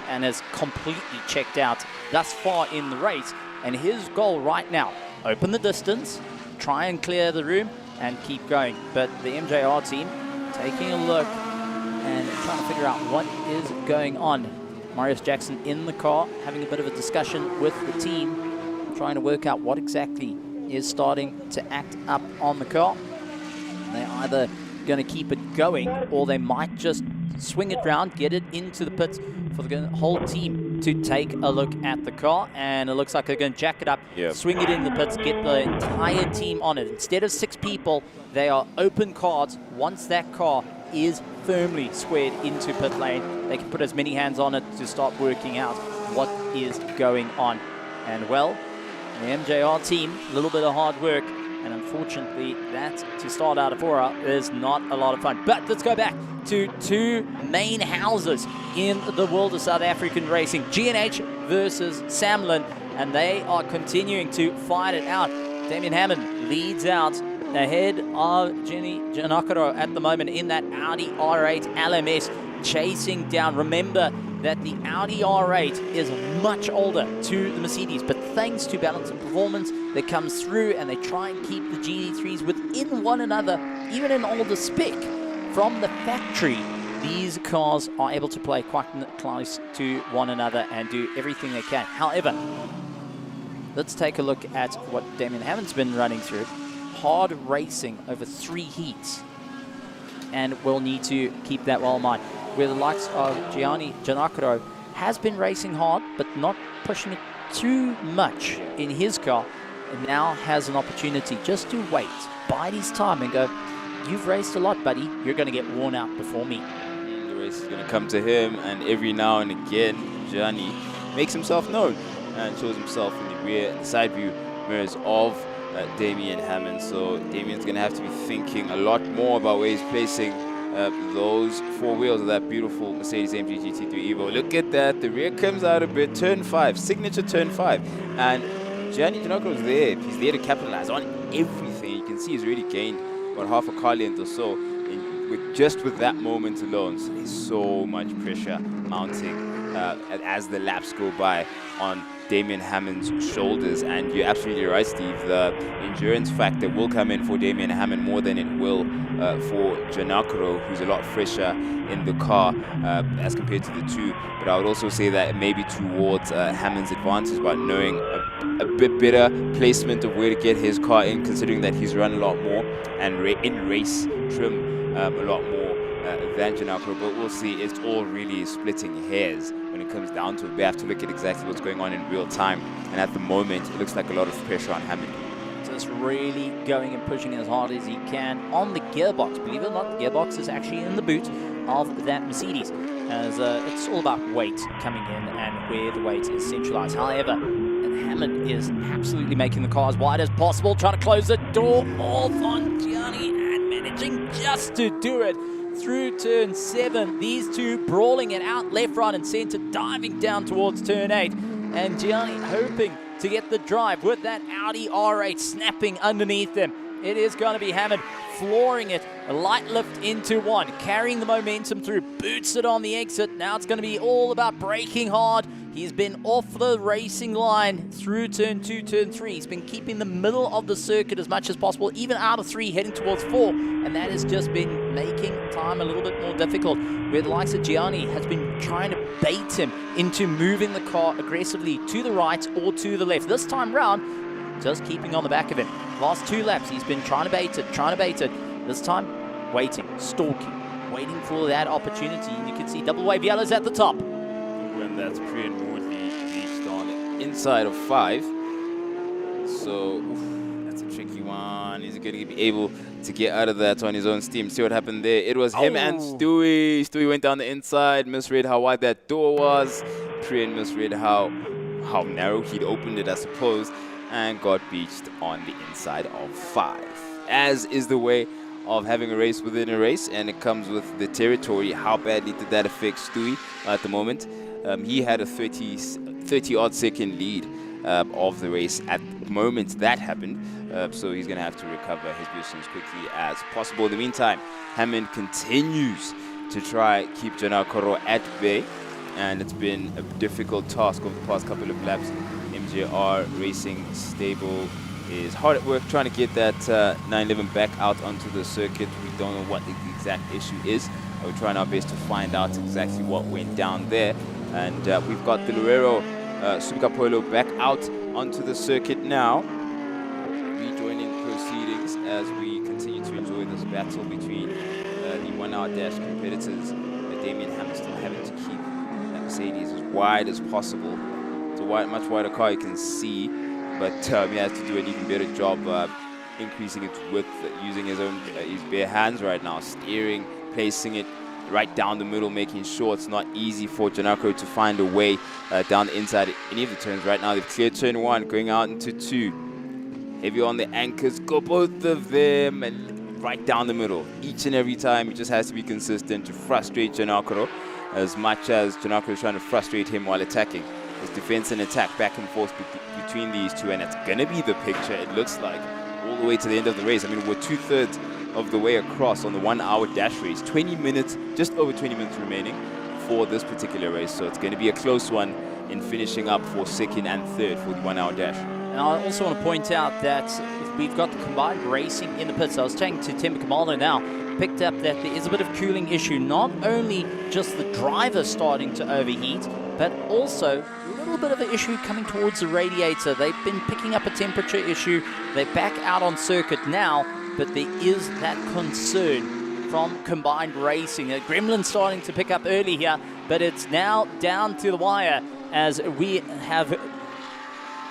Speaker 6: And has completely checked out thus far in the race. And his goal right now, open the distance, try and clear the room, and keep going. But the MJR team taking a look and trying to figure out what is going on. Marius Jackson in the car, having a bit of a discussion with the team, trying to work out what exactly is starting to act up on the car. They're either going to keep it going, or they might just swing it round, get it into the pits for the whole team to take a look at the car. And it looks like they're going to jack it up, swing it in the pits, get the entire team on it. Instead of 6 people, they are open cards. Once that car is firmly squared into pit lane, they can put as many hands on it to start working out what is going on. And well, the MJR team, a little bit of hard work, and unfortunately that to start out of 4 is not a lot of fun. But let's go back to 2 main houses in the world of South African racing, G&H versus Samlin, and they are continuing to fight it out. Damien Hammond leads out ahead of Jenny Janakaro at the moment in that Audi R8 LMS, chasing down. Remember that the Audi R8 is much older to the Mercedes, but thanks to balance and performance that comes through, and they try and keep the GT3s within one another, even in older spec. From the factory, these cars are able to play quite close to one another and do everything they can. However, let's take a look at what Damien Hammond's been running through. Hard racing over 3 heats, and we'll need to keep that well in mind. Where the likes of Gianni Giannakaro has been racing hard, but not pushing it too much in his car, and now has an opportunity just to wait, bide his time and go, you've raced a lot, buddy, you're going to get worn out before me.
Speaker 3: The race is going to come to him, and every now and again, Gianni makes himself known and shows himself in the rear, the side view mirrors of Damien Hammond. So Damien's going to have to be thinking a lot more about where he's placing those 4 wheels of that beautiful Mercedes AMG GT3 Evo. Look at that, the rear comes out a bit, turn 5, signature turn 5. And Gianni Giannakaro's there, he's there to capitalize on everything. You can see he's already gained about half a car length or so just with that moment alone. So there's so much pressure mounting as the laps go by on Damien Hammond's shoulders. And you're absolutely right, Steve, the endurance factor will come in for Damien Hammond more than it will for Giannakaro, who's a lot fresher in the car as compared to the 2. But I would also say that maybe towards Hammond's advantage by knowing a bit better placement of where to get his car in, considering that he's run a lot more and in race trim a lot more than Giannakaro. But we'll see, it's all really splitting hairs when it comes down to it. We have to look at exactly what's going on in real time, and at the moment it looks like a lot of pressure on Hammond.
Speaker 6: Just really going and pushing as hard as he can on the gearbox. Believe it or not, the gearbox is actually in the boot of that Mercedes, as it's all about weight coming in and where the weight is centralized. However, Hammond is absolutely making the car as wide as possible, trying to close the door off on Gianni and managing just to do it through turn 7. These 2 brawling it out left, right and center, diving down towards turn 8. And Gianni hoping to get the drive with that Audi R8 snapping underneath them. It is going to be Hammond flooring it, a light lift into 1, carrying the momentum through, boots it on the exit. Now it's going to be all about braking hard. He's been off the racing line through turn 2, turn 3. He's been keeping the middle of the circuit as much as possible, even out of 3, heading towards 4. And that has just been making time a little bit more difficult, where the likes of Gianni has been trying to bait him into moving the car aggressively to the right or to the left. This time round, just keeping on the back of him. Last 2 laps, he's been trying to bait it. This time, waiting, stalking, waiting for that opportunity. And you can see double wave yellows at the top.
Speaker 3: When that's Priyan Moodley reached on the inside of 5. So that's a tricky one. Is he going to be able to get out of that on his own steam? See what happened there. It was him and Stewie. Stewie went down the inside, misread how wide that door was. Priyan misread how narrow he'd opened it, I suppose, and got beached on the inside of 5. As is the way of having a race within a race, and it comes with the territory. How badly did that affect Stewie at the moment? He had a 30-odd second lead of the race at the moment that happened. So he's going to have to recover his position as quickly as possible. In the meantime, Hammond continues to try keep Janakoro at bay, and it's been a difficult task over the past couple of laps. MJR Racing Stable is hard at work trying to get that 911 back out onto the circuit. We don't know what the exact issue is. We're trying our best to find out exactly what went down there. And we've got the Luero Supercar Polo back out onto the circuit now, rejoining proceedings as we continue to enjoy this battle between the 1 hour dash competitors. Damien Hammond still having to keep that Mercedes as wide as possible. It's a much wider car, you can see, but he has to do an even better job increasing its width, using his bare hands right now, steering, placing it right down the middle, making sure it's not easy for Janakoro to find a way down the inside any of the turns. Right now they've cleared turn 1, going out into 2. Heavy on the anchors, go both of them, and right down the middle. Each and every time he just has to be consistent to frustrate Janakoro, as much as Janakoro is trying to frustrate him while attacking. It's defense and attack back and forth between these two, and it's gonna be the picture, it looks like, all the way to the end of the race. I mean, we're 2/3 of the way across on the 1 hour dash race. 20 minutes, just over 20 minutes remaining for this particular race. So it's going to be a close one in finishing up for 2nd and 3rd for the 1 hour dash.
Speaker 6: And I also want to point out that we've got the combined racing in the pits. I was chatting to Tim Kamalo now, picked up that there is a bit of cooling issue. Not only just the driver starting to overheat, but also a little bit of an issue coming towards the radiator. They've been picking up a temperature issue. They're back out on circuit now, but there is that concern from combined racing. Gremlin starting to pick up early here, but it's now down to the wire as we have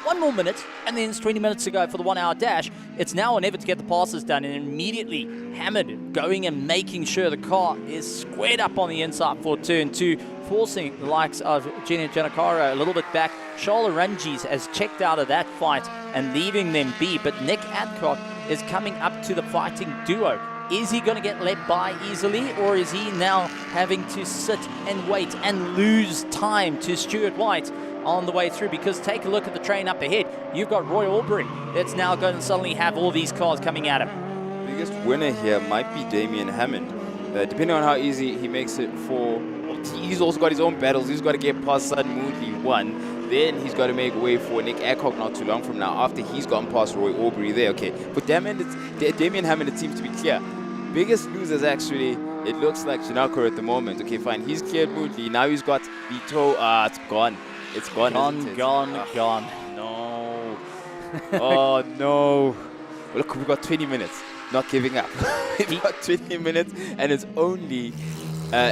Speaker 6: 1 more minute, and then it's 20 minutes to go for the 1 hour dash. It's now or never to get the passes done, and immediately Hammond going and making sure the car is squared up on the inside for turn 2, forcing the likes of Gina Janakoro a little bit back. Charles Ranges has checked out of that fight and leaving them be, but Nick Adcock is coming up to the fighting duo. Is he going to get let by easily, or is he now having to sit and wait and lose time to Stuart White on the way through? Because take a look at the train up ahead. You've got Roy Aubrey that's now going to suddenly have all these cars coming at him.
Speaker 3: The biggest winner here might be Damien Hammond. Depending on how easy he makes it for... He's also got his own battles. He's got to get past Sudden Moodley 1. Then he's got to make way for Nick Adcock not too long from now, after he's gotten past Roy Aubrey there. Okay, for Damien Hammond, it seems to be clear. Biggest losers, actually, it looks like Janakoro at the moment. Okay, fine, he's cleared Moodley. Now he's got Vito. It's gone. It's gone.
Speaker 6: Gone.
Speaker 3: No. Oh, no. Look, we've got 20 minutes. Not giving up. We've got 20 minutes, and it's only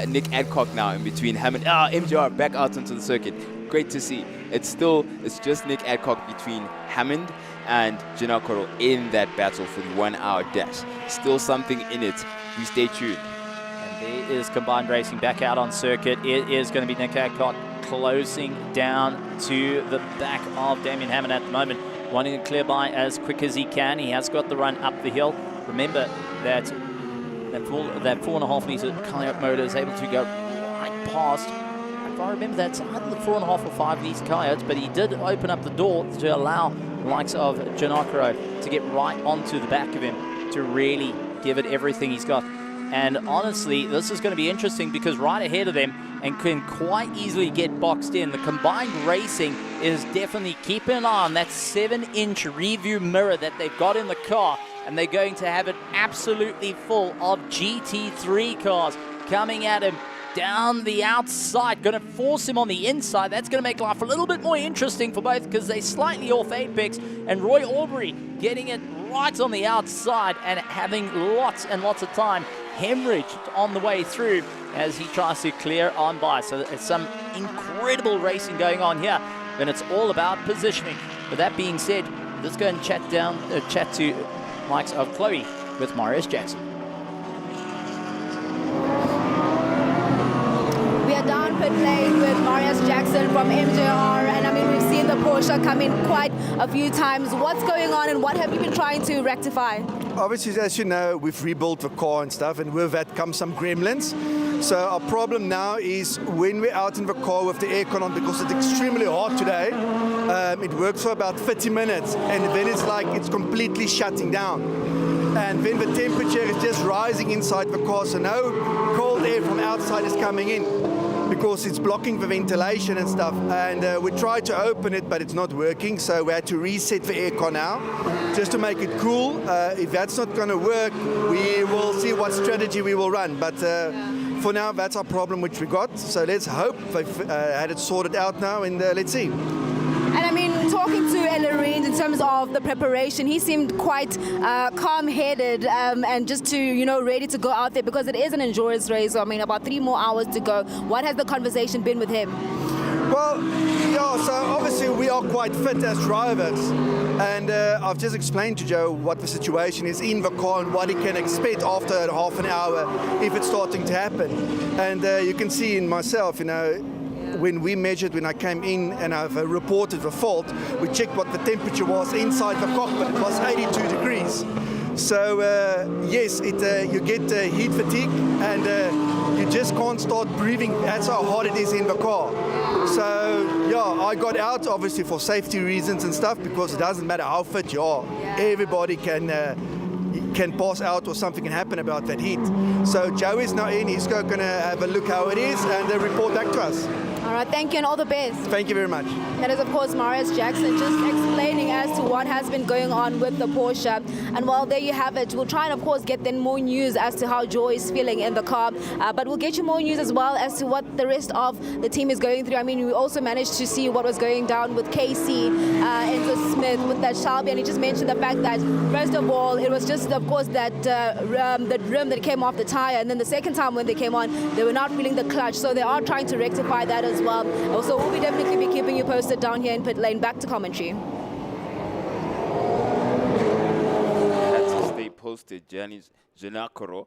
Speaker 3: Nick Adcock now in between Hammond. MJR back out onto the circuit. Great to see. It's just Nick Adcock between Hammond and Janakoro in that battle for the 1 hour dash. Still something in it. We stay tuned.
Speaker 6: And there is combined racing back out on circuit. It is going to be Nick Adcock closing down to the back of Damien Hammond at the moment, wanting to clear by as quick as he can. He has got the run up the hill. Remember that 4.5 meter Coyote motor is able to go right past. If I remember, that's either the 4.5 or 5 litre Coyotes, but he did open up the door to allow the likes of Janakoro to get right onto the back of him to really give it everything he's got. And honestly, this is going to be interesting because right ahead of them and can quite easily get boxed in. The combined racing is definitely keeping an eye on that 7-inch review mirror that they've got in the car, and they're going to have it absolutely full of GT3 cars coming at him down the outside, going to force him on the inside. That's going to make life a little bit more interesting for both because they're slightly off apex, and Roy Aubrey getting it right on the outside and having lots and lots of time hemorrhaged on the way through as he tries to clear on by. So it's some incredible racing going on here, and it's all about positioning. But that being said, let's go and chat to likes of Chloe with Marius Jackson.
Speaker 5: We are down pit lane with Marius Jackson from MJR, and I mean, we've seen the Porsche come in quite a few times. What's going on and what have you been trying to rectify?
Speaker 24: Obviously, as you know, we've rebuilt the car and stuff, and with that comes some gremlins. So our problem now is when we're out in the car with the aircon on, because it's extremely hot today, it works for about 30 minutes and then it's like it's completely shutting down. And then the temperature is just rising inside the car, so no cold air from outside is coming in because it's blocking the ventilation and stuff. And we tried to open it, but it's not working, so we had to reset the aircon now just to make it cool. If that's not going to work, we will see what strategy we will run. But for now, that's our problem which we got. So let's hope they've had it sorted out now, and let's see.
Speaker 5: And I mean, talking to Ellerine in terms of the preparation, he seemed quite calm-headed and just to, you know, ready to go out there because it is an endurance race. So, I mean, about 3 more hours to go. What has the conversation been with him?
Speaker 24: Well, yeah, so obviously we are quite fit as drivers. And I've just explained to Joe what the situation is in the car and what he can expect after half an hour if it's starting to happen. And you can see in myself, you know, when we measured, when I came in and I've reported the fault, we checked what the temperature was inside the cockpit. It was 82 degrees. So yes, you get heat fatigue and you just can't start breathing. That's how hot it is in the car. So yeah, I got out obviously for safety reasons and stuff because it doesn't matter how fit you are. Everybody can pass out or something can happen about that heat. So Joe is now in. He's going to have a look how it is and report back to us.
Speaker 5: All right, thank you and all the best.
Speaker 24: Thank you very much.
Speaker 5: That is, of course, Marius Jackson just explaining as to what has been going on with the Porsche. And well, there you have it. We'll try and, of course, get then more news as to how Joe is feeling in the car. But we'll get you more news as well as to what the rest of the team is going through. I mean, we also managed to see what was going down with Casey, Enzo Smith, with that Shelby. And he just mentioned the fact that, first of all, it was just, of course, that rim that came off the tire. And then the second time when they came on, they were not feeling the clutch. So they are trying to rectify that as well. Also, we'll definitely be keeping you posted down here in pit lane. Back to commentary.
Speaker 3: That's to stay posted. Giannis Zanakaro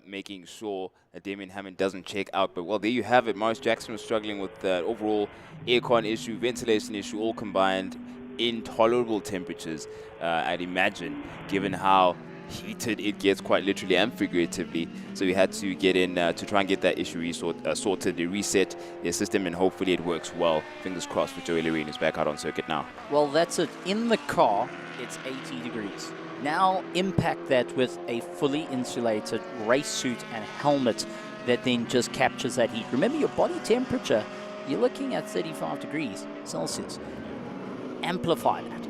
Speaker 3: making sure that Damien Hammond doesn't check out. But well, there you have it. Marius Jackson was struggling with that overall aircon issue, ventilation issue, all combined. Intolerable temperatures, I'd imagine, given how heated it gets, quite literally and figuratively. So we had to get in to try and get that issue sorted, reset the system, and hopefully it works well. Fingers crossed for Joey Loreen, who's back out on circuit now.
Speaker 6: Well, that's it. In the car, it's 80 degrees. Now impact that with a fully insulated race suit and helmet that then just captures that heat. Remember, your body temperature, you're looking at 35 degrees Celsius. Amplify that.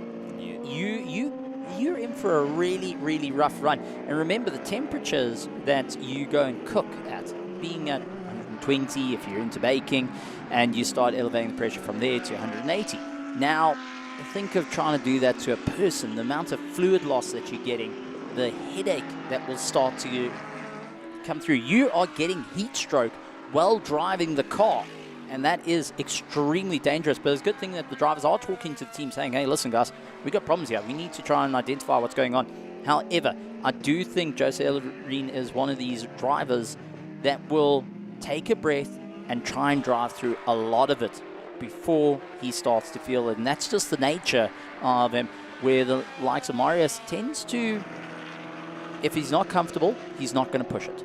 Speaker 6: You're in for a really, really rough run. And remember the temperatures that you go and cook at, being at 120 if you're into baking, and you start elevating the pressure from there to 180. Now, think of trying to do that to a person, the amount of fluid loss that you're getting, the headache that will start to come through. You are getting heat stroke while driving the car. And that is extremely dangerous. But it's a good thing that the drivers are talking to the team saying, hey, listen, guys, we've got problems here. We need to try and identify what's going on. However, I do think Jose Ellerine is one of these drivers that will take a breath and try and drive through a lot of it before he starts to feel it. And that's just the nature of him, where the likes of Marius tends to, if he's not comfortable, he's not going to push it.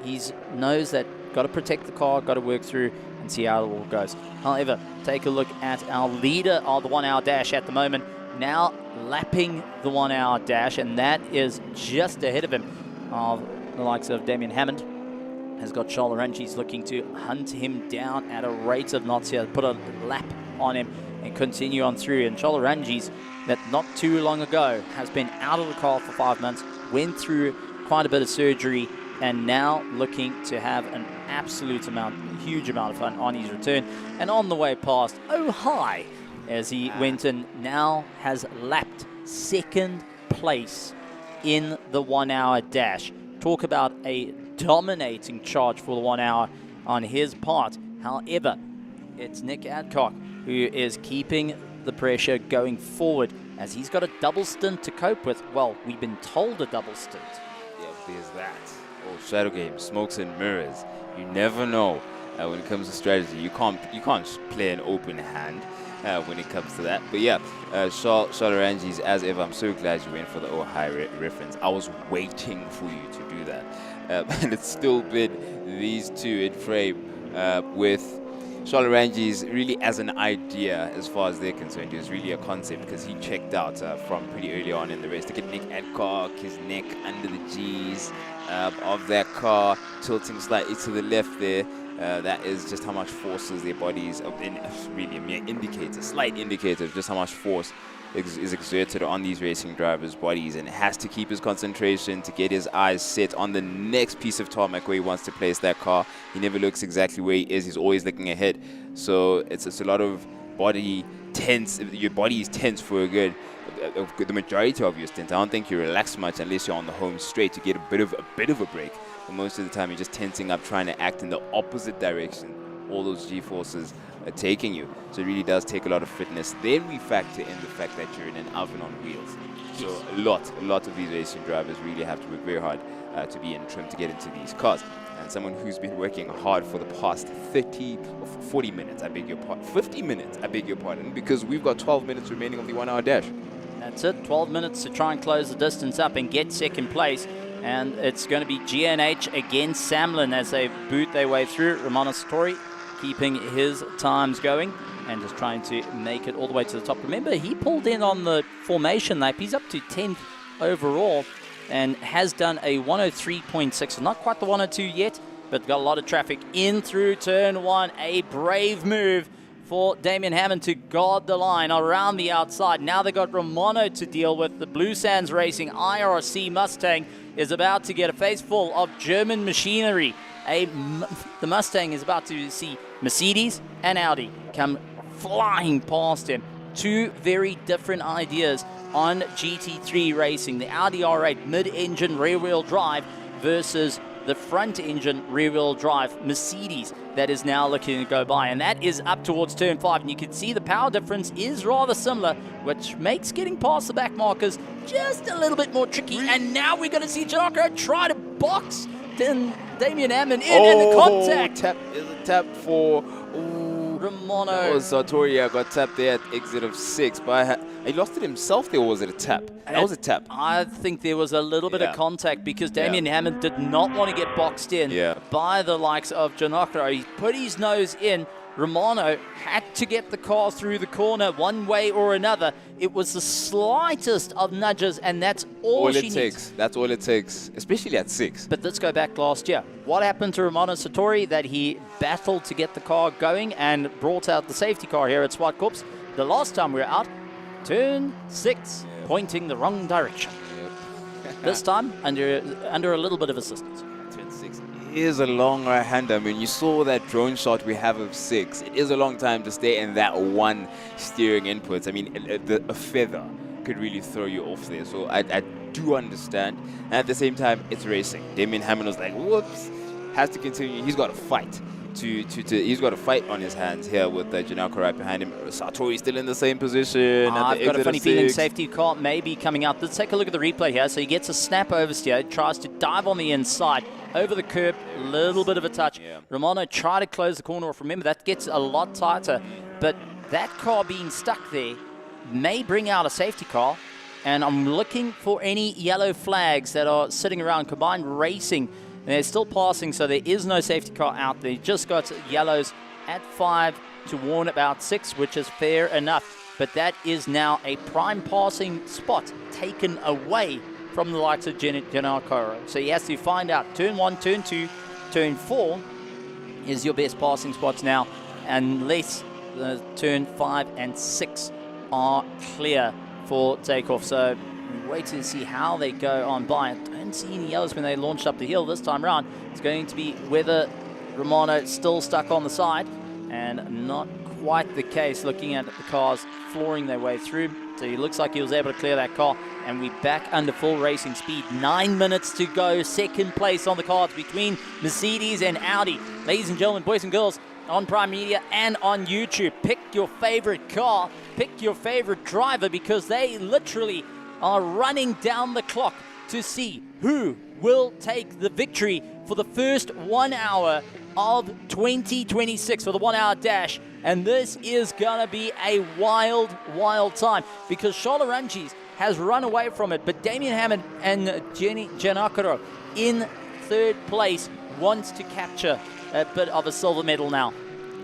Speaker 6: He knows that got to protect the car, got to work through and see how it all goes. However, take a look at our leader of the 1 hour dash at the moment, now lapping the 1 hour dash, and that is just ahead of him. The likes of Damien Hammond has got Charles Ranchis looking to hunt him down at a rate of knots here, put a lap on him and continue on through. And Charles Ranchis, that not too long ago has been out of the car for 5 months, went through quite a bit of surgery, and now looking to have an huge amount of fun on his return. And on the way past, oh hi, as he went and now has lapped second place in the 1 hour dash. Talk about a dominating charge for the 1 hour on his part. However, it's Nick Adcock who is keeping the pressure going forward as he's got a double stint to cope with. Well, we've been told a double stint.
Speaker 3: Yeah, there's that. Oh, shadow game, smokes and mirrors. You never know when it comes to strategy. You can't play an open hand. when it comes to that. But yeah, Charles Ranges, as ever, I'm so glad you went for the Ohio reference. I was waiting for you to do that. And it's still been these two in frame with Charles Ranges really as an idea as far as they're concerned. It was really a concept because he checked out from pretty early on in the race. Look at Nick Adcock, his neck under the G's of that car, tilting slightly to the left there. That is just how much forces their bodies, really a mere indicator, slight indicator of just how much force is exerted on these racing drivers' bodies, and has to keep his concentration to get his eyes set on the next piece of tarmac where he wants to place that car. He never looks exactly where he is. He's always looking ahead. So it's a lot of body tense. Your body is tense for the majority of your stint. I don't think you relax much unless you're on the home straight to get a bit of a break. But most of the time, you're just tensing up, trying to act in the opposite direction. All those G-forces are taking you. So it really does take a lot of fitness. Then we factor in the fact that you're in an oven on wheels. So a lot of these racing drivers really have to work very hard to be in trim to get into these cars. And someone who's been working hard for the past 40 minutes, 50 minutes, I beg your pardon, because we've got 12 minutes remaining of the 1 hour dash.
Speaker 6: That's it, 12 minutes to try and close the distance up and get second place. And it's going to be GNH against Samlin as they boot their way through. Romano Sartori keeping his times going and just trying to make it all the way to the top. Remember, he pulled in on the formation lap. He's up to 10th overall and has done a 103.6. Not quite the 102 yet, but got a lot of traffic in through turn 1. A brave move for Damien Hammond to guard the line around the outside. Now they've got Romano to deal with. The Blue Sands Racing IRC Mustang is about to get a face full of German machinery. The Mustang is about to see Mercedes and Audi come flying past him. Two very different ideas on GT3 racing. The Audi R8 mid-engine rear-wheel drive versus the front-engine rear-wheel drive Mercedes that is now looking to go by. And that is up towards turn 5. And you can see the power difference is rather similar, which makes getting past the back markers just a little bit more tricky. And now we're going to see Janako try to box Damien Hammond in, and the contact.
Speaker 3: Is a tap for
Speaker 6: Romano.
Speaker 3: That was Sartori got tapped there at exit of 6. But he lost it himself there, or was it a tap? That was a tap.
Speaker 6: I think there was a little bit of contact because Damien Hammond did not want to get boxed in by the likes of Janakra. He put his nose in. Romano had to get the car through the corner one way or another. It was the slightest of nudges, and that's all she needs.
Speaker 3: That's all it takes, especially at 6.
Speaker 6: But let's go back last year. What happened to Romano Sartori? That he battled to get the car going and brought out the safety car here at Zwartkops. The last time we were out, turn 6, pointing the wrong direction. This time, under a little bit of assistance.
Speaker 3: Turn 6 is a long right-hander. I mean, you saw that drone shot we have of 6. It is a long time to stay in that one steering input. I mean, a feather could really throw you off there. So I do understand. And at the same time, it's racing. Damien Hammond was like, whoops, has to continue. He's got to fight. He's got a fight on his hands here with Janako right behind him. Sartori still in the same position.
Speaker 6: I've got a funny feeling safety car may be coming out. Let's take a look at the replay here. So he gets a snap oversteer, tries to dive on the inside, over the curb, little bit of a touch. Romano tried to close the corner off. Remember, that gets a lot tighter. But that car being stuck there may bring out a safety car. And I'm looking for any yellow flags that are sitting around. Combined Racing, they're still passing, so there is no safety car out there. Just got yellows at 5 to warn about 6, which is fair enough. But that is now a prime passing spot taken away from the likes of Janako. So he has to find out turn 1, turn 2, turn 4 is your best passing spots now, unless turn 5 and 6 are clear for takeoff. So we wait to see how they go on by. I don't see any yellows when they launched up the hill this time around. It's going to be whether Romano still stuck on the side, and not quite the case looking at the cars flooring their way through. So he looks like he was able to clear that car, and we're back under full racing speed. 9 minutes to go. Second place on the cards between Mercedes and Audi. Ladies and gentlemen, boys and girls, on Prime Media and on YouTube, pick your favorite car, pick your favorite driver, because they literally are running down the clock to see who will take the victory for the first 1 hour of 2026 for the 1 hour dash. And this is going to be a wild, wild time because Sholaranjis has run away from it. But Damien Hammond and Jenny Giannakaro in third place wants to capture a bit of a silver medal now.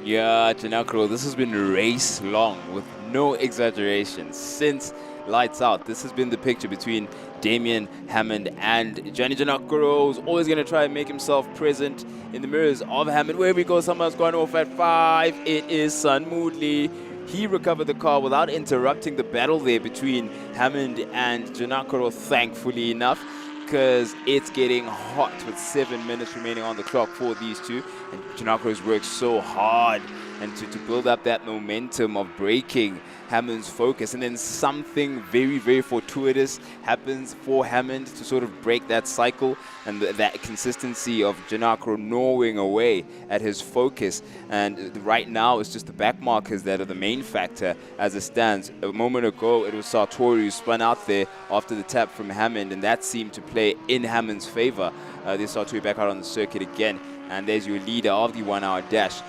Speaker 3: Yeah, Giannakaro, this has been race long with no exaggeration since lights out. This has been the picture between Damien Hammond and Gianni Giannakaro, who's always going to try and make himself present in the mirrors of Hammond. Where we go, someone's going off at 5. It is Sun Moodley. He recovered the car without interrupting the battle there between Hammond and Giannakaro, thankfully enough, because it's getting hot with 7 minutes remaining on the clock for these two. And Giannakaro's worked so hard and to build up that momentum of breaking Hammond's focus, and then something very, very fortuitous happens for Hammond to sort of break that cycle and that consistency of Giannakaro gnawing away at his focus. And right now it's just the back markers that are the main factor as it stands. A moment ago it was Sartori who spun out there after the tap from Hammond, and that seemed to play in Hammond's favor. There's Sartori back out on the circuit again, and there's your leader of the 1 hour dash,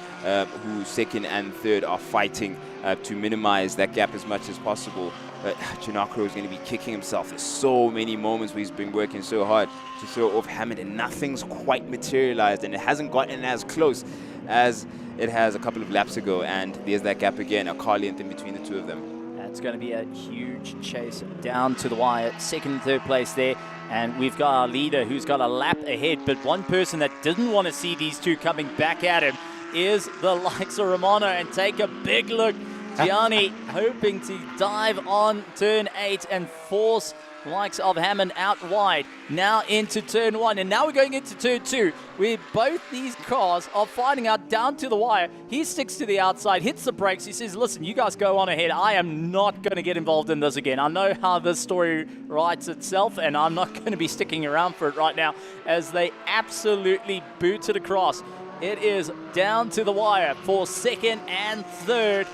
Speaker 3: who second and third are fighting to minimize that gap as much as possible. But Giannakaro is going to be kicking himself. There's so many moments where he's been working so hard to throw off Hammond, and nothing's quite materialized, and it hasn't gotten as close as it has a couple of laps ago. And there's that gap again, a car length in between the two of them.
Speaker 6: It's going to be a huge chase down to the wire. Second and third place there. And we've got our leader who's got a lap ahead. But one person that didn't want to see these two coming back at him is the likes of Romano. And take a big look. Gianni hoping to dive on turn 8 and force likes of Hammond out wide. Now into turn 1, and now we're going into turn 2, where both these cars are fighting out down to the wire. He sticks to the outside, hits the brakes. He says, listen, you guys go on ahead. I am not going to get involved in this again. I know how this story writes itself, and I'm not going to be sticking around for it right now, as they absolutely boot it across. It is down to the wire for second and third.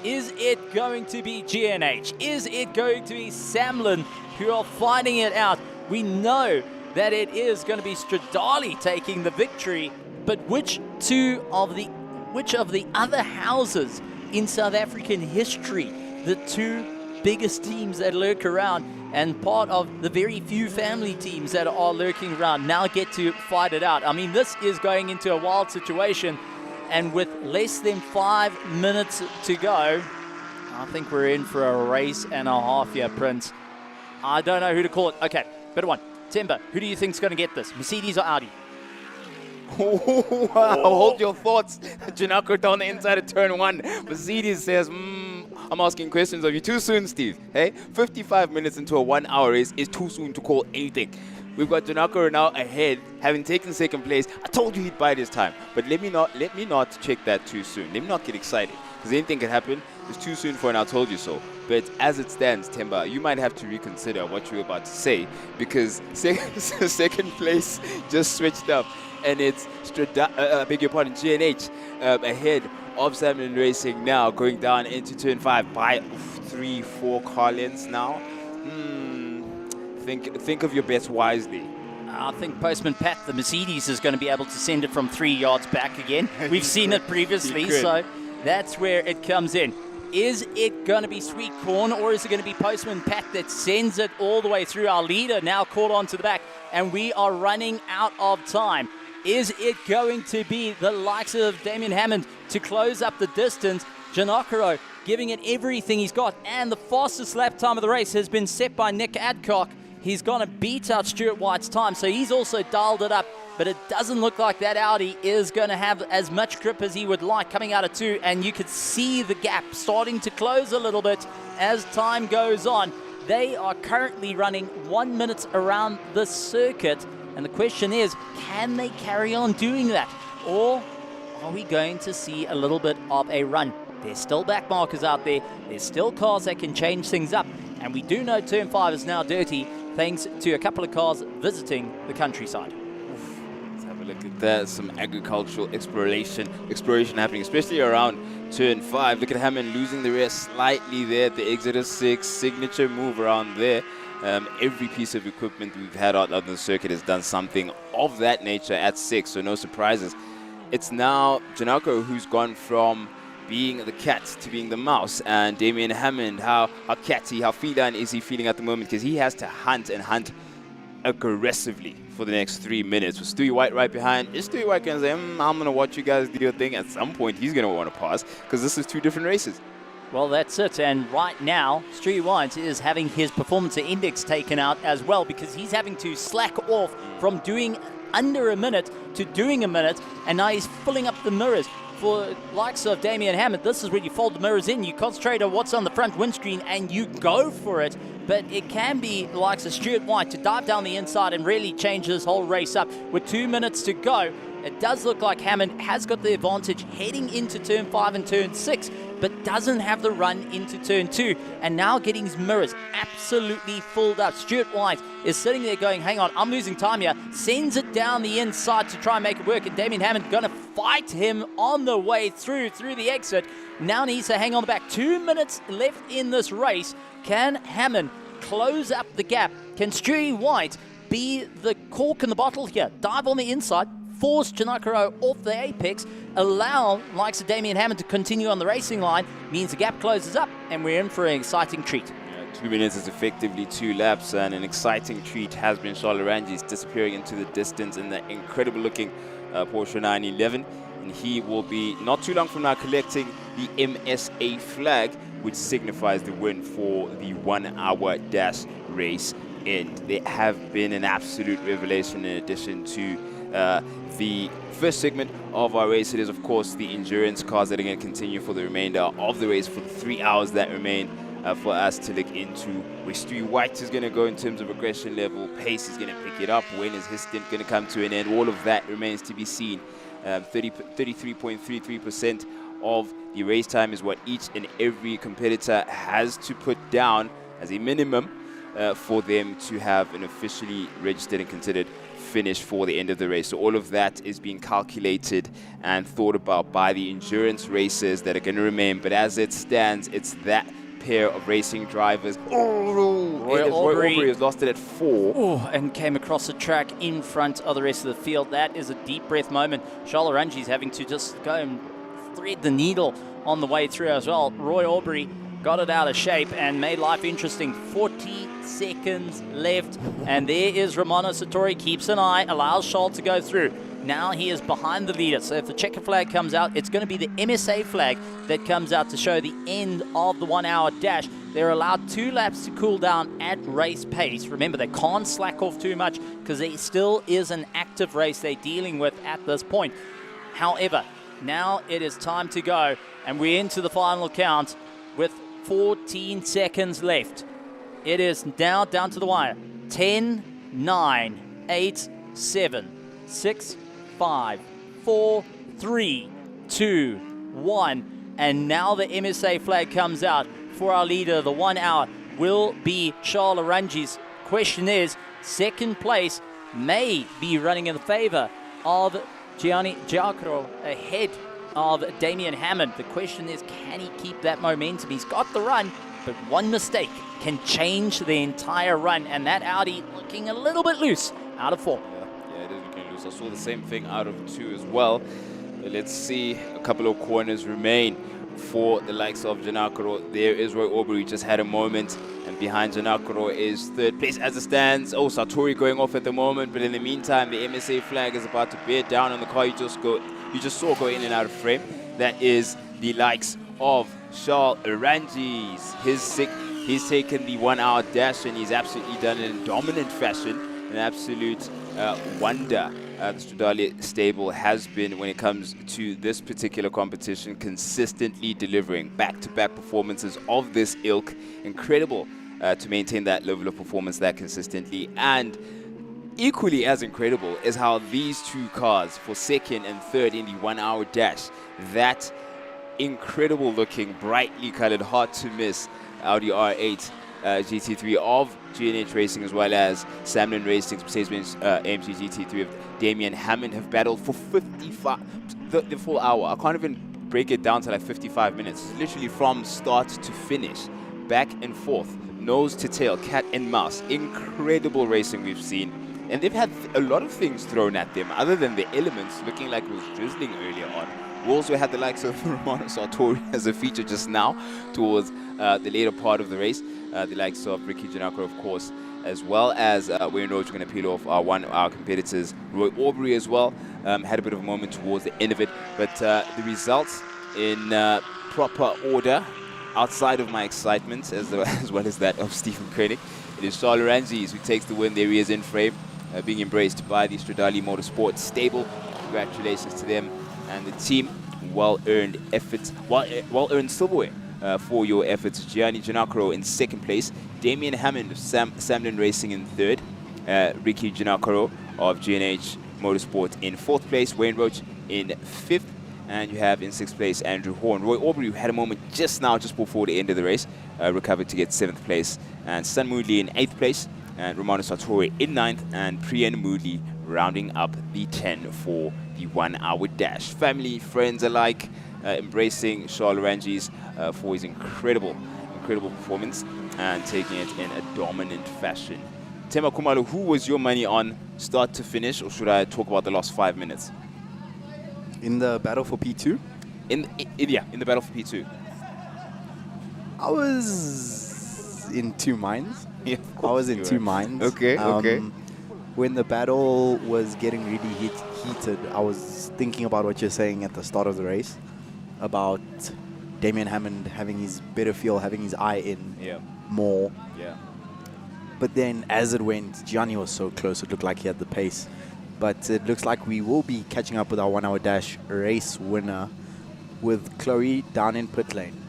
Speaker 6: Is it going to be GNH? Is it going to be Samlin who are fighting it out? We know that it is going to be Stradali taking the victory, but which of the other houses in South African history, the two biggest teams that lurk around and part of the very few family teams that are lurking around, now get to fight it out? I mean, this is going into a wild situation. And with less than 5 minutes to go, I think we're in for a race and a half here, Prince. I don't know who to call it. Okay, better one. Timber, who do you think's going to get this? Mercedes or Audi?
Speaker 3: Oh, wow. Hold your thoughts. Giannakaro down the inside of turn 1. Mercedes says, I'm asking questions of you. Too soon, Steve. Hey, 55 minutes into a 1 hour race is too soon to call anything. We've got Giannakaro now ahead, having taken second place. I told you he'd bide his time, but let me not check that too soon. Let me not get excited, because anything can happen. It's too soon for an I told you so. But as it stands, Temba, you might have to reconsider what you were about to say, because second place just switched up, and it's GNH ahead of Salmon Racing now, going down into turn 5 by 3-4 car lengths now. Think of your bets wisely.
Speaker 6: I think Postman Pat, the Mercedes, is going to be able to send it from 3 yards back again. We've seen it previously, so that's where it comes in. Is it going to be Sweet Corn, or is it going to be Postman Pat that sends it all the way through? Our leader now caught on to the back, and we are running out of time. Is it going to be the likes of Damien Hammond to close up the distance? Giannakaro giving it everything he's got, and the fastest lap time of the race has been set by Nick Adcock. He's going to beat out Stuart White's time, so he's also dialed it up, but it doesn't look like that Audi is going to have as much grip as he would like coming out of 2, and you could see the gap starting to close a little bit as time goes on. They are currently running 1 minute around the circuit, and the question is, can they carry on doing that, or are we going to see a little bit of a run? There's still back markers out there, there's still cars that can change things up, and we do know turn 5 is now dirty, thanks to a couple of cars visiting the countryside.
Speaker 3: Let's have a look at that. Some agricultural exploration happening, especially around turn 5. Look at Hammond losing the rear slightly there at the exit of 6. Signature move around there. Every piece of equipment we've had out on the circuit has done something of that nature at 6, so no surprises. It's now Janako who's gone from being the cat to being the mouse, and Damien Hammond, how catty, how feline is he feeling at the moment, because he has to hunt and hunt aggressively for the next 3 minutes. With Stewie White right behind, is Stewie White going to say, I'm going to watch you guys do your thing? At some point, he's going to want to pass, because this is 2 different races.
Speaker 6: Well, that's it. And right now, Stewie White is having his performance index taken out as well, because he's having to slack off from doing under a minute to doing a minute, and now he's filling up the mirrors. For likes of Damien Hammond, this is where you fold the mirrors in, you concentrate on what's on the front windscreen, and you go for it. But it can be the likes of Stuart White to dive down the inside and really change this whole race up. With 2 minutes to go, it does look like Hammond has got the advantage heading into turn 5 and turn 6, but doesn't have the run into turn 2. And now getting his mirrors absolutely filled up. Stuart White is sitting there going, hang on, I'm losing time here. Sends it down the inside to try and make it work. And Damien Hammond going to fight him on the way through the exit. Now needs to hang on the back. 2 minutes left in this race. Can Hammond close up the gap? Can Stewie White be the cork in the bottle here? Dive on the inside, force Janakaro off the apex, allow likes of Damien Hammond to continue on the racing line, means the gap closes up, and we're in for an exciting treat.
Speaker 3: 2 minutes is effectively 2 laps, and an exciting treat has been Charles Rangi's disappearing into the distance in the incredible looking Porsche 911, and he will be not too long from now collecting the MSA flag, which signifies the win for the 1 hour dash race end. They have been an absolute revelation in addition to the first segment of our race. It is, of course, the endurance cars that are going to continue for the remainder of the race for the 3 hours that remain for us to look into. Where Stewie White is going to go in terms of aggression level, pace is going to pick it up. When is his stint going to come to an end? All of that remains to be seen. 33.33% of the race time is what each and every competitor has to put down as a minimum for them to have an officially registered and considered finish for the end of the race. So all of that is being calculated and thought about by the endurance racers that are going to remain. But as it stands, it's that pair of racing drivers. Roy Aubrey has lost it at 4.
Speaker 6: Oh, and came across the track in front of the rest of the field. That is a deep breath moment. Charles Rangi's having to just go and thread the needle on the way through as well. Roy Aubrey got it out of shape and made life interesting. 40 seconds left, and there is Romano Sartori, keeps an eye, allows Charles to go through. Now he is behind the leader, so if the checker flag comes out, it's going to be the MSA flag that comes out to show the end of the 1 hour dash. They're allowed 2 laps to cool down at race pace. Remember, they can't slack off too much because there still is an active race they're dealing with at this point. However, now it is time to go, and we're into the final count with 14 seconds left. It is now down to the wire. 10, 9, 8, 7, 6, 5, 4, 3, 2, 1. And now the MSA flag comes out for our leader. The 1 hour will be Charles Rangi's. Question is, second place may be running in the favor of Giacomo ahead of Damien Hammond. The question is, can he keep that momentum? He's got the run, but one mistake can change the entire run, and that Audi looking a little bit loose out of 4.
Speaker 3: Yeah, it is looking loose. I saw the same thing out of 2 as well. But let's see, a couple of corners remain for the likes of Janakaro. There is Roy Aubrey, just had a moment, and behind Janakaro is third place as it stands. Oh, Sartori going off at the moment, but in the meantime, the MSA flag is about to bear down on the car you just saw go in and out of frame. That is the likes of Charles Rangi. He's taken the 1 hour dash, and he's absolutely done it in dominant fashion. An absolute wonder the Stradale stable has been when it comes to this particular competition, consistently delivering back-to-back performances of this ilk. Incredible to maintain that level of performance that consistently. And equally as incredible is how these 2 cars for second and third in the 1 hour dash, that incredible looking, brightly colored, hard to miss Audi R8 GT3 of G&H Racing, as well as Samlin Racing's Mercedes-Benz AMG GT3 of Damien Hammond, have battled for 55, the full hour. I can't even break it down to like 55 minutes, literally from start to finish. back and forth, nose to tail, cat and mouse. Incredible racing we've seen. And they've had a lot of things thrown at them, other than the elements, looking like it was drizzling earlier on. We also had the likes of Romano Sartori as a feature just now towards the later part of the race. The likes of Ricky Janako, of course, as well as Wayne Roach. We're going to peel off one of our competitors, Roy Aubrey, as well. Had a bit of a moment towards the end of it. But the results in proper order, outside of my excitement, as well as that of Stephen Koenig. It is Charles Ranges who takes the win. There he is in frame, being embraced by the Stradali Motorsport stable. Congratulations to them and the team. Well-earned efforts, well-earned silverware for your efforts. Gianni Giannacaro in second place. Damien Hammond of Samden Racing in third. Ricky Giannacaro of G&H Motorsport in fourth place. Wayne Roach in fifth. And you have in sixth place Andrew Horn. Roy Aubrey, who had a moment just now, just before the end of the race, recovered to get seventh place. And Sun Moodley in eighth place. And Romano Sartori in ninth. And Priyan Moodley rounding up the 10 for the 1 hour dash. Family, friends alike, embracing Charles Ranges for his incredible performance and taking it in a dominant fashion. Tema Kumalo, who was your money on start to finish, or should I talk about the last 5 minutes?
Speaker 4: In the battle for P2?
Speaker 3: In the battle for P2.
Speaker 4: I was in two minds.
Speaker 3: Yeah,
Speaker 4: I was in two minds.
Speaker 3: Okay, okay.
Speaker 4: When the battle was getting really heated, I was thinking about what you're saying at the start of the race about Damien Hammond having his better feel, having his eye in more.
Speaker 3: Yeah.
Speaker 4: But then as it went, Gianni was so close, it looked like he had the pace. But it looks like we will be catching up with our 1 hour dash race winner with Chloe down in pit lane.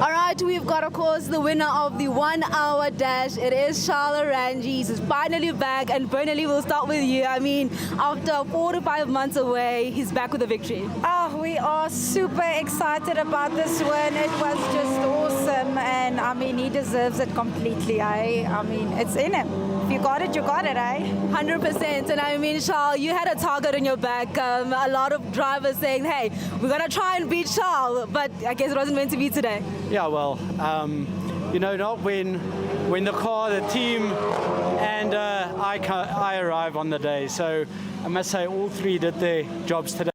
Speaker 21: All right, we've got, of course, the winner of the 1 hour dash. It is Charles Ranges. He's finally back, and Bernally, we'll start with you. I mean, after 4 to 5 months away, he's back with a victory.
Speaker 10: Oh, we are super excited about this win. It was just awesome, and I mean, he deserves it completely. I mean, it's in him. If you got it, you got it, eh?
Speaker 21: 100%. And I mean, Charles, you had a target on your back. A lot of drivers saying, hey, we're going to try and beat Charles, but I guess it wasn't meant to be today.
Speaker 12: Yeah, well, you know, not when the car, the team, and I arrive on the day. So I must say all three did their jobs today.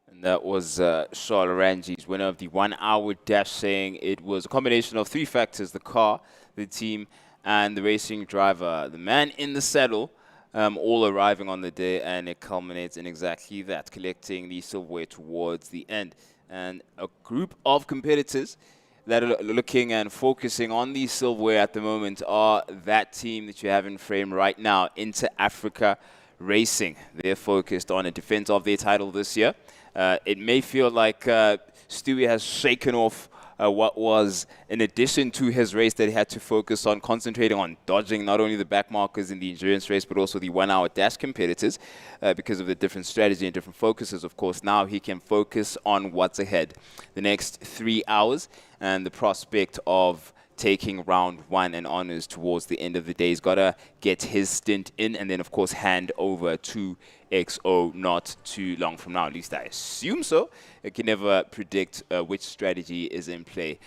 Speaker 3: And that was Charles Ranges, winner of the 1 hour dash, saying it was a combination of three factors: the car, the team, and the racing driver. The man in the saddle, all arriving on the day, and it culminates in exactly that, collecting the silverware towards the end. And a group of competitors that are looking and focusing on the silverware at the moment are that team that you have in frame right now, Inter Africa Racing. They're focused on a defense of their title this year. It may feel like Stewie has shaken off what was, in addition to his race that he had to focus on, concentrating on dodging not only the back markers in the endurance race, but also the 1 hour dash competitors because of the different strategy and different focuses. Of course, now he can focus on what's ahead. The next 3 hours and the prospect of taking round one and honors towards the end of the day. He's got to get his stint in and then, of course, hand over to XO not too long from now. At least I assume so. I can never predict which strategy is in play.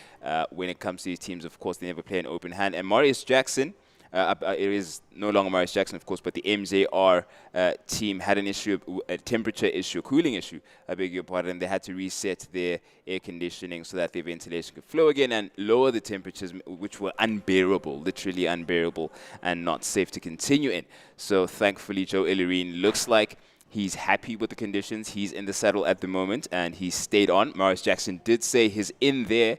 Speaker 3: When it comes to these teams, of course, they never play an open hand. And Marius Jackson, it is no longer Marius Jackson, of course, but the MJR team had an issue, a temperature issue, a cooling issue, I beg your pardon. They had to reset their air conditioning so that their ventilation could flow again and lower the temperatures, which were unbearable, literally unbearable, and not safe to continue in. So thankfully, Joe Illerine looks like he's happy with the conditions. He's in the saddle at the moment, and he stayed on. Marius Jackson did say he's in there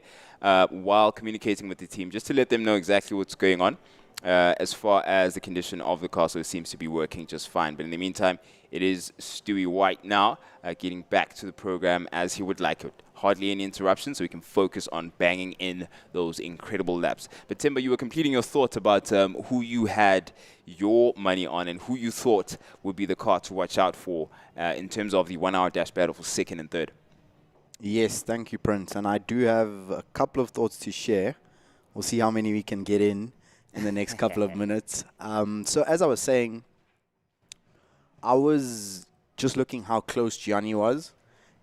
Speaker 3: while communicating with the team, just to let them know exactly what's going on. As far as the condition of the car, so it seems to be working just fine. But in the meantime, it is Stewie White now getting back to the program as he would like it. Hardly any interruption, so we can focus on banging in those incredible laps. But Timber, you were completing your thought about who you had your money on and who you thought would be the car to watch out for in terms of the 1 hour dash battle for second and third.
Speaker 4: Yes, thank you, Prince. And I do have a couple of thoughts to share. We'll see how many we can get in. in the next couple of minutes. So as I was saying, I was just looking how close Gianni was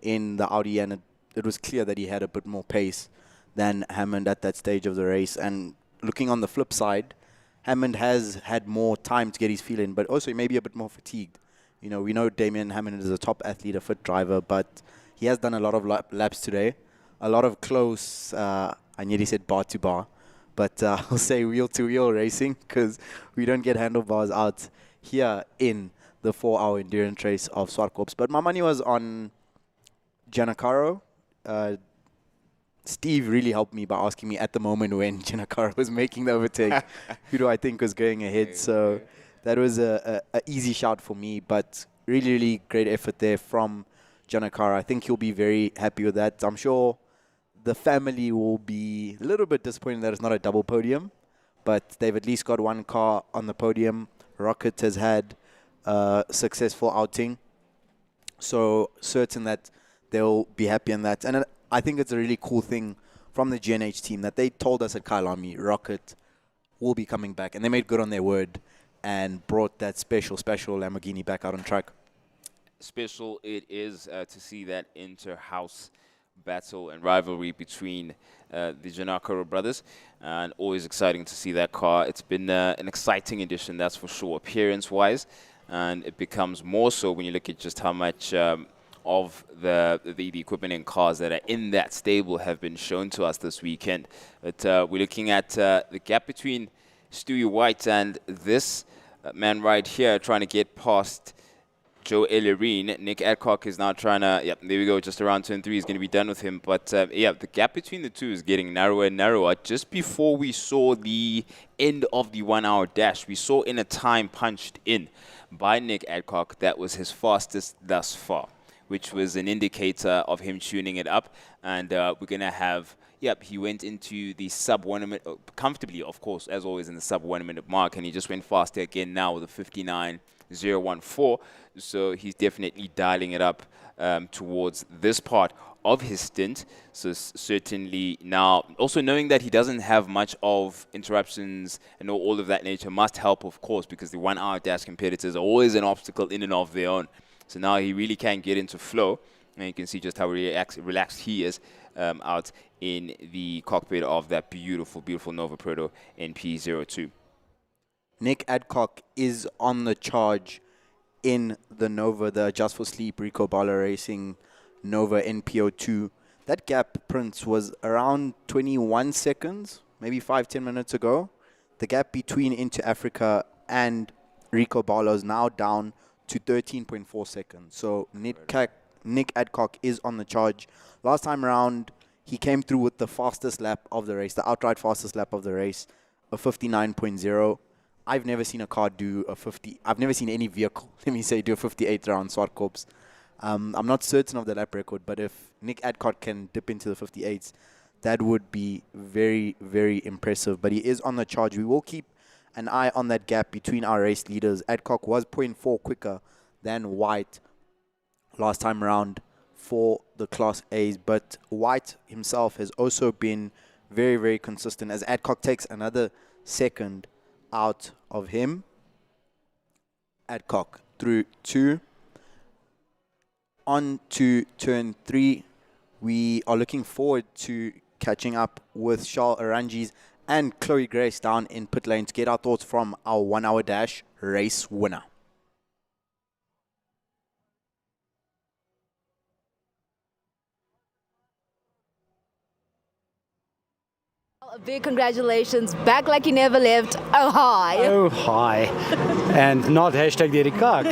Speaker 4: in the Audi, and it was clear that he had a bit more pace than Hammond at that stage of the race. And looking on the flip side, Hammond has had more time to get his feel in, but also maybe a bit more fatigued. You know, we know Damien Hammond is a top athlete, a fit driver, but he has done a lot of laps today, a lot of close, I nearly said bar to bar, but I'll say wheel to wheel racing, because we don't get handlebars out here in the 4-hour endurance race of Zwartkops. But my money was on Giancarlo. Steve really helped me by asking me at the moment when Giancarlo was making the overtake, who do I think was going ahead. So that was a easy shout for me, but really, really great effort there from Giancarlo. I think he'll be very happy with that. I'm sure the family will be a little bit disappointed that it's not a double podium, but they've at least got one car on the podium. Rocket has had a successful outing, so certain that they'll be happy in that. And I think it's a really cool thing from the GNH team that they told us at Kailami, Rocket will be coming back, and they made good on their word and brought that special Lamborghini back out on track.
Speaker 3: Special it is to see that inter-house battle and rivalry between the Giancarlo brothers, and always exciting to see that car. It's been an exciting addition, that's for sure, appearance-wise, and it becomes more so when you look at just how much of the equipment and cars that are in that stable have been shown to us this weekend. But we're looking at the gap between Stewie White and this man right here trying to get past Joe Ellerine. Nick Adcock is now trying to, yep, there we go, just around turn 3 is going to be done with him. But yeah, the gap between the two is getting narrower and narrower. Just before we saw the end of the 1 hour dash, we saw in a time punched in by Nick Adcock that was his fastest thus far, which was an indicator of him tuning it up. And we're going to have, yep, he went into the sub 1 minute, comfortably, of course, as always, in the sub 1 minute mark, and he just went faster again now with a 59.014. So he's definitely dialing it up towards this part of his stint. So certainly now, also knowing that he doesn't have much of interruptions and all of that nature must help, of course, because the 1 hour dash competitors are always an obstacle in and of their own. So now he really can get into flow, and you can see just how relaxed he is out in the cockpit of that beautiful, beautiful Nova Proto NP02.
Speaker 4: Nick Adcock is on the charge in the Nova, the Just for Sleep Rico Bala Racing Nova NPO2. That gap, Prince, was around 21 seconds, maybe 5-10 minutes ago. The gap between Into Africa and Rico Bala is now down to 13.4 seconds. So Nick Adcock is on the charge. Last time around, he came through with the fastest lap of the race, the outright fastest lap of the race, a 59.0. I've never seen a car do a 50. I've never seen any vehicle, let me say, do a 58 around Swartkops. I'm not certain of the lap record, but if Nick Adcock can dip into the 58s, that would be very, very impressive. But he is on the charge. We will keep an eye on that gap between our race leaders. Adcock was 0.4 quicker than White last time around for the Class A's, but White himself has also been very, very consistent as Adcock takes another second out of him. Adcock through 2. On to turn 3. We are looking forward to catching up with Charles Arangis and Chloe Grace down in pit lane to get our thoughts from our 1 hour dash race winner.
Speaker 5: A big congratulations, back like you never left. Oh hi.
Speaker 12: Oh hi, and not hashtag Derek Clark.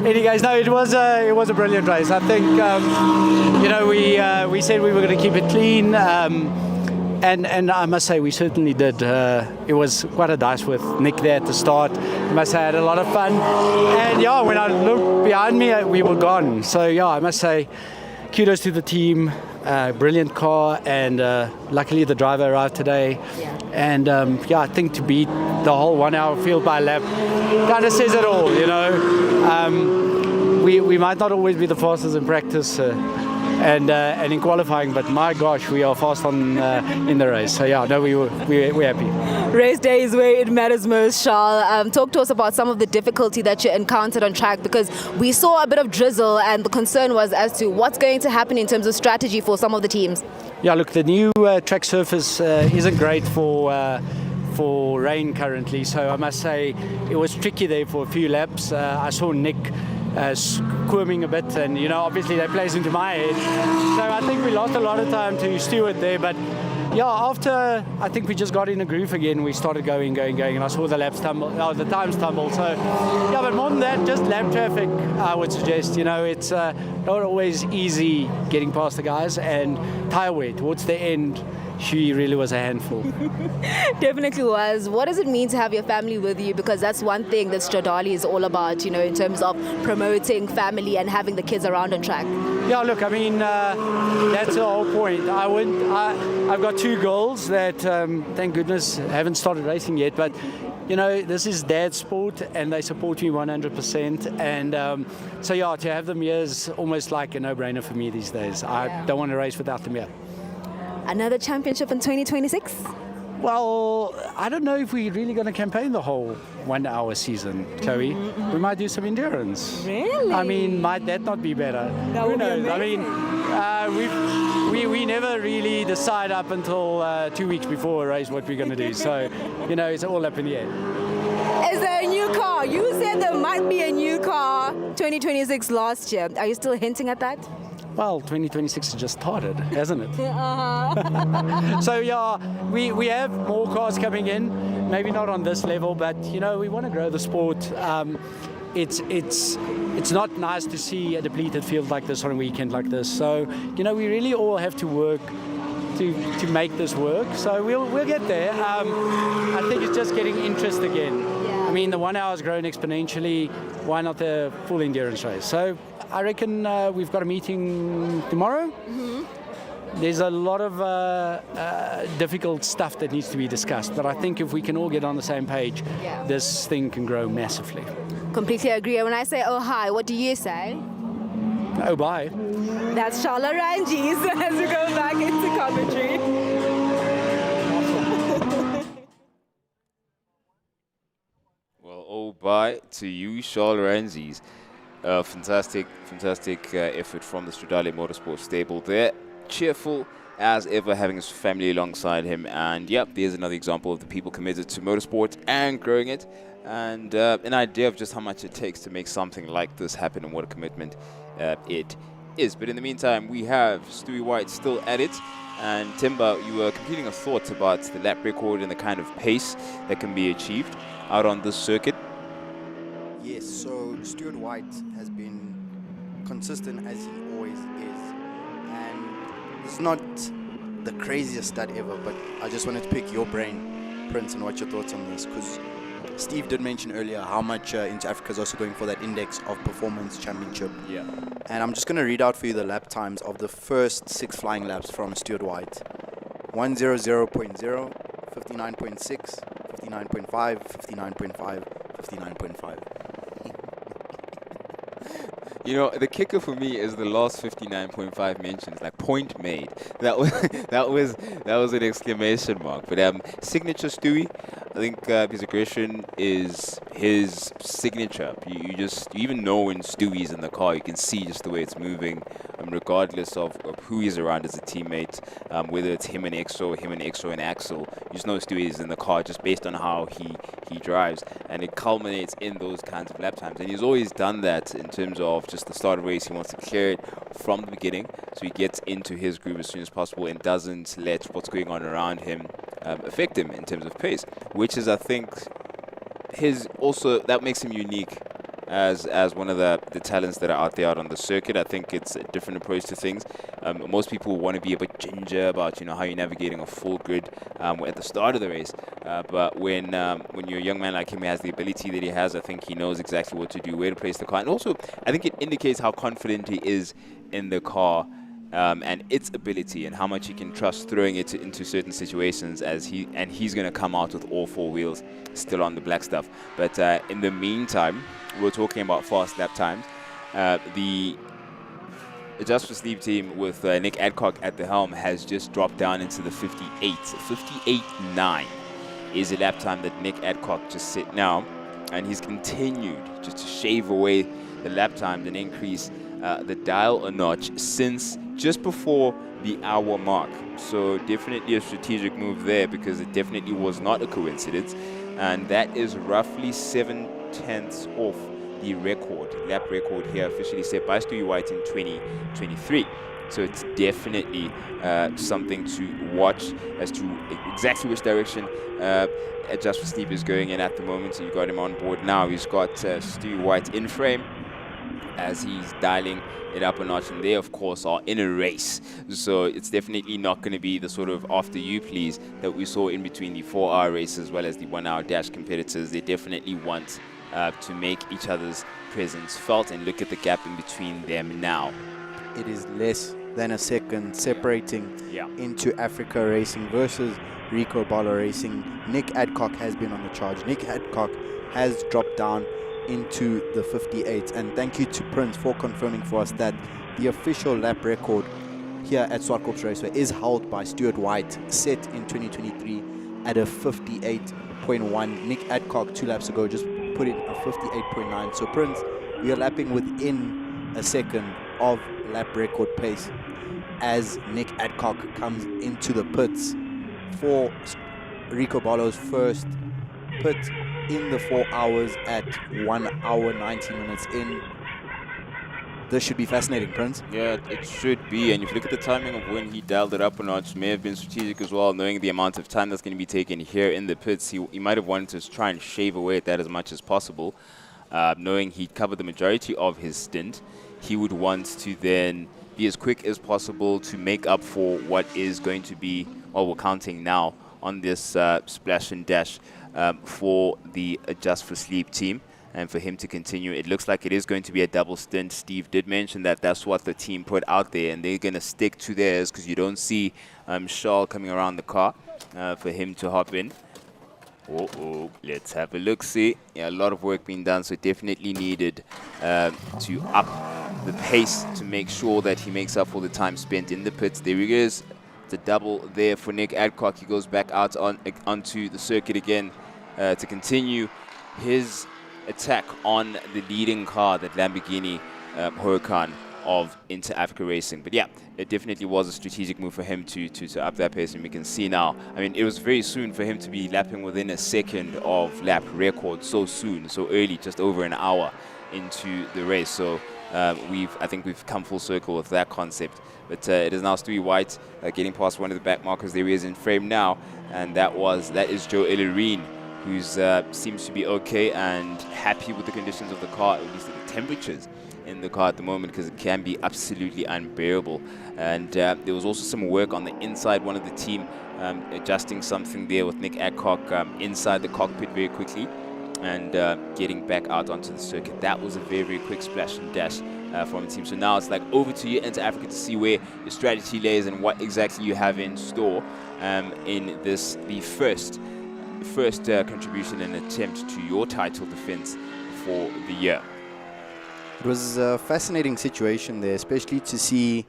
Speaker 12: Anyways, no, it was a brilliant race. I think we said we were going to keep it clean, and I must say we certainly did. It was quite a dice with Nick there at the start. I must say I had a lot of fun, and yeah, when I looked behind me, we were gone. So yeah, I must say kudos to the team. Brilliant car, and luckily the driver arrived today. Yeah. And I think to beat the whole 1 hour field by lap kind of says it all, you know. We might not always be the fastest in practice, and in qualifying. But my gosh, we are fast on in the race. So yeah, no, we're happy.
Speaker 5: Race day is where it matters most, Charles. Talk to us about some of the difficulty that you encountered on track, because we saw a bit of drizzle and the concern was as to what's going to happen in terms of strategy for some of the teams.
Speaker 12: Yeah, look, the new track surface isn't great for rain currently, so I must say it was tricky there for a few laps. I saw Nick squirming a bit, and obviously that plays into my head. So I think we lost a lot of time to Stewart there, but yeah, after I think we just got in a groove again, we started going, and I saw the laps tumble, the times tumble. So yeah, but more than that, just lap traffic, I would suggest. It's not always easy getting past the guys, and tyre wear towards the end, she really was a handful.
Speaker 5: Definitely was. What does it mean to have your family with you? Because that's one thing that Stradali is all about, in terms of promoting family and having the kids around on track.
Speaker 12: Yeah, look, I mean, that's the whole point. I've got 2 girls that, thank goodness, haven't started racing yet, but this is dad's sport and they support me 100%. And so yeah, to have them here is almost like a no-brainer for me these days. I don't want to race without them here.
Speaker 5: Another championship in 2026?
Speaker 12: Well, I don't know if we're really going to campaign the whole 1 hour season, Chloe. We might do some endurance.
Speaker 5: Really?
Speaker 12: I mean, might that not be better?
Speaker 5: That
Speaker 12: Who
Speaker 5: would be
Speaker 12: knows?
Speaker 5: amazing.
Speaker 12: I mean, we never really decide up until 2 weeks before a race what we're going to do. So, it's all up in the air.
Speaker 5: Is there a new car? You said there might be a new car 2026 last year. Are you still hinting at that?
Speaker 12: Well, 2026 has just started, hasn't it?
Speaker 5: Uh-huh.
Speaker 12: So yeah, we have more cars coming in, maybe not on this level, but we want to grow the sport. It's not nice to see a depleted field like this on a weekend like this. So we really all have to work to make this work. So we'll get there. I think it's just getting interest again.
Speaker 5: Yeah.
Speaker 12: I mean, the 1 hour has grown exponentially. Why not the full endurance race? So I reckon we've got a meeting tomorrow. Mm-hmm. There's a lot of difficult stuff that needs to be discussed, but I think if we can all get on the same page, this thing can grow massively.
Speaker 5: Completely agree. And when I say oh hi, what do you say?
Speaker 12: Oh bye.
Speaker 5: That's Charlotte Ranges as we go back into commentary.
Speaker 3: Well, oh bye to you, Charles Ranges. Fantastic effort from the Stradali Motorsport stable there. Cheerful as ever, having his family alongside him. And yep, there's another example of the people committed to motorsport and growing it. And an idea of just how much it takes to make something like this happen and what a commitment it is. But in the meantime, we have Stewie White still at it. And Timber, you were completing a thought about the lap record and the kind of pace that can be achieved out on this circuit.
Speaker 4: Yes, so Stuart White has been consistent as he always is, and it's not the craziest stat ever, but I just wanted to pick your brain, Prince, and what your thoughts on this, because Steve did mention earlier how much Inter Africa is also going for that index of performance championship.
Speaker 3: Yeah.
Speaker 4: And I'm just going to read out for you the lap times of the first 6 flying laps from Stuart White. 100.0, 59.6, 59.5, 59.5, 59.5.
Speaker 3: The kicker for me is the last 59.5 mentions, like point made. That was an exclamation mark. But signature Stewie, I think his aggression is his signature. You even know when Stewie's in the car, you can see just the way it's moving, regardless of who he's around as a teammate, whether it's him and Exo and Axel. You just know Stewie is in the car just based on how he drives, and it culminates in those kinds of lap times. And he's always done that in terms of just the start of the race. He wants to clear it from the beginning, so he gets into his groove as soon as possible and doesn't let what's going on around him affect him in terms of pace, which is, I think, that makes him unique as one of the talents that are out there out on the circuit. I think it's a different approach to things. Most people want to be a bit ginger about how you're navigating a full grid at the start of the race. But when you're a young man like him, he has the ability that he has. I think he knows exactly what to do, where to place the car, and also I think it indicates how confident he is in the car. And its ability and how much he can trust throwing it into certain situations he's going to come out with all 4 wheels still on the black stuff. But in the meantime, we're talking about fast lap times. The Just for Sleep team with Nick Adcock at the helm has just dropped down into the 58. 58.9 is a lap time that Nick Adcock just set now, and he's continued just to shave away the lap times and increase the dial a notch since just before the hour mark. So definitely a strategic move there, because it definitely was not a coincidence, and that is roughly 7/10 off the lap record here officially set by Stewie White in 2023. So it's definitely something to watch as to exactly which direction Just for Sleep is going in at the moment. So you've got him on board now. He's got Stewie White in frame as he's dialing it up a notch, and they of course are in a race, so it's definitely not going to be the sort of after you please that we saw in between the 4-hour race as well as the 1-hour dash competitors. They definitely want to make each other's presence felt, and look at the gap in between them now.
Speaker 4: It is less than a second separating Into Africa Racing versus Rico Balla Racing. Nick Adcock has been on the charge. Nick Adcock has dropped down into the 58, and thank you to Prince for confirming for us that the official lap record here at Zwartkops Raceway is held by Stuart White, set in 2023 at a 58.1. Nick Adcock 2 laps ago just put in a 58.9. So Prince, we are lapping within a second of lap record pace as Nick Adcock comes into the pits for Rico Balla's first pit in the 4 hours at 1 hour 90 minutes in. This should be fascinating, Prince.
Speaker 3: Yeah, it should be. And if you look at the timing of when he dialed it up a notch, may have been strategic as well, knowing the amount of time that's going to be taken here in the pits. He might have wanted to try and shave away at that as much as possible, knowing he'd covered the majority of his stint. He would want to then be as quick as possible to make up for what is going to be, well, we're counting now on this splash and dash for the Just for Sleep team, and for him to continue. It looks like it is going to be a double stint. Steve did mention that that's what the team put out there, and they're going to stick to theirs, because you don't see Charles coming around the car for him to hop in. Let's have a look. See, yeah, a lot of work being done, so definitely needed to up the pace to make sure that he makes up for the time spent in the pits. There he is. The double there for Nick Adcock. He goes back out onto the circuit again to continue his attack on the leading car, that Lamborghini Huracan of Inter Africa Racing. But yeah, it definitely was a strategic move for him to up that pace, and we can see now. I mean, it was very soon for him to be lapping within a second of lap record, so soon, so early, just over an hour into the race. So I think we've come full circle with that concept. But it is now Stewie White getting past one of the back markers. There he is in frame now, and that is Joe Ellerine, who seems to be okay and happy with the conditions of the car, at least the temperatures in the car at the moment, because it can be absolutely unbearable. And there was also some work on the inside, one of the team adjusting something there with Nick Adcock inside the cockpit very quickly, and getting back out onto the circuit. That was a very, very quick splash and dash from the team. So now it's like over to you, Inter Africa, to see where your strategy lays and what exactly you have in store in this, the first contribution and attempt to your title defense for the year.
Speaker 4: It was a fascinating situation there, especially to see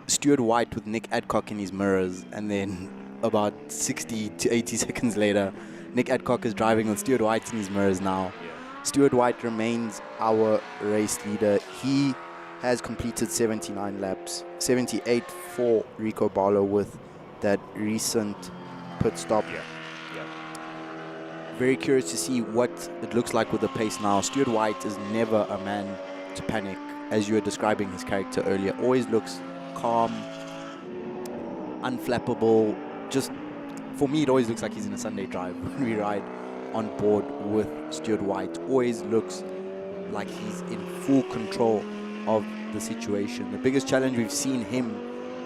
Speaker 4: Stuart White with Nick Adcock in his mirrors, and then about 60 to 80 seconds later, Nick Adcock is driving with Stuart White in his mirrors now. Stuart White remains our race leader. He has completed 79 laps, 78 for Rico Balla with that recent pit stop. Very curious to see what it looks like with the pace now. Stuart White is never a man to panic, as you were describing his character earlier. Always looks calm, unflappable. Just, for me, it always looks like he's in a Sunday drive when we ride on board with Stuart White. Always looks like he's in full control of the situation. The biggest challenge we've seen him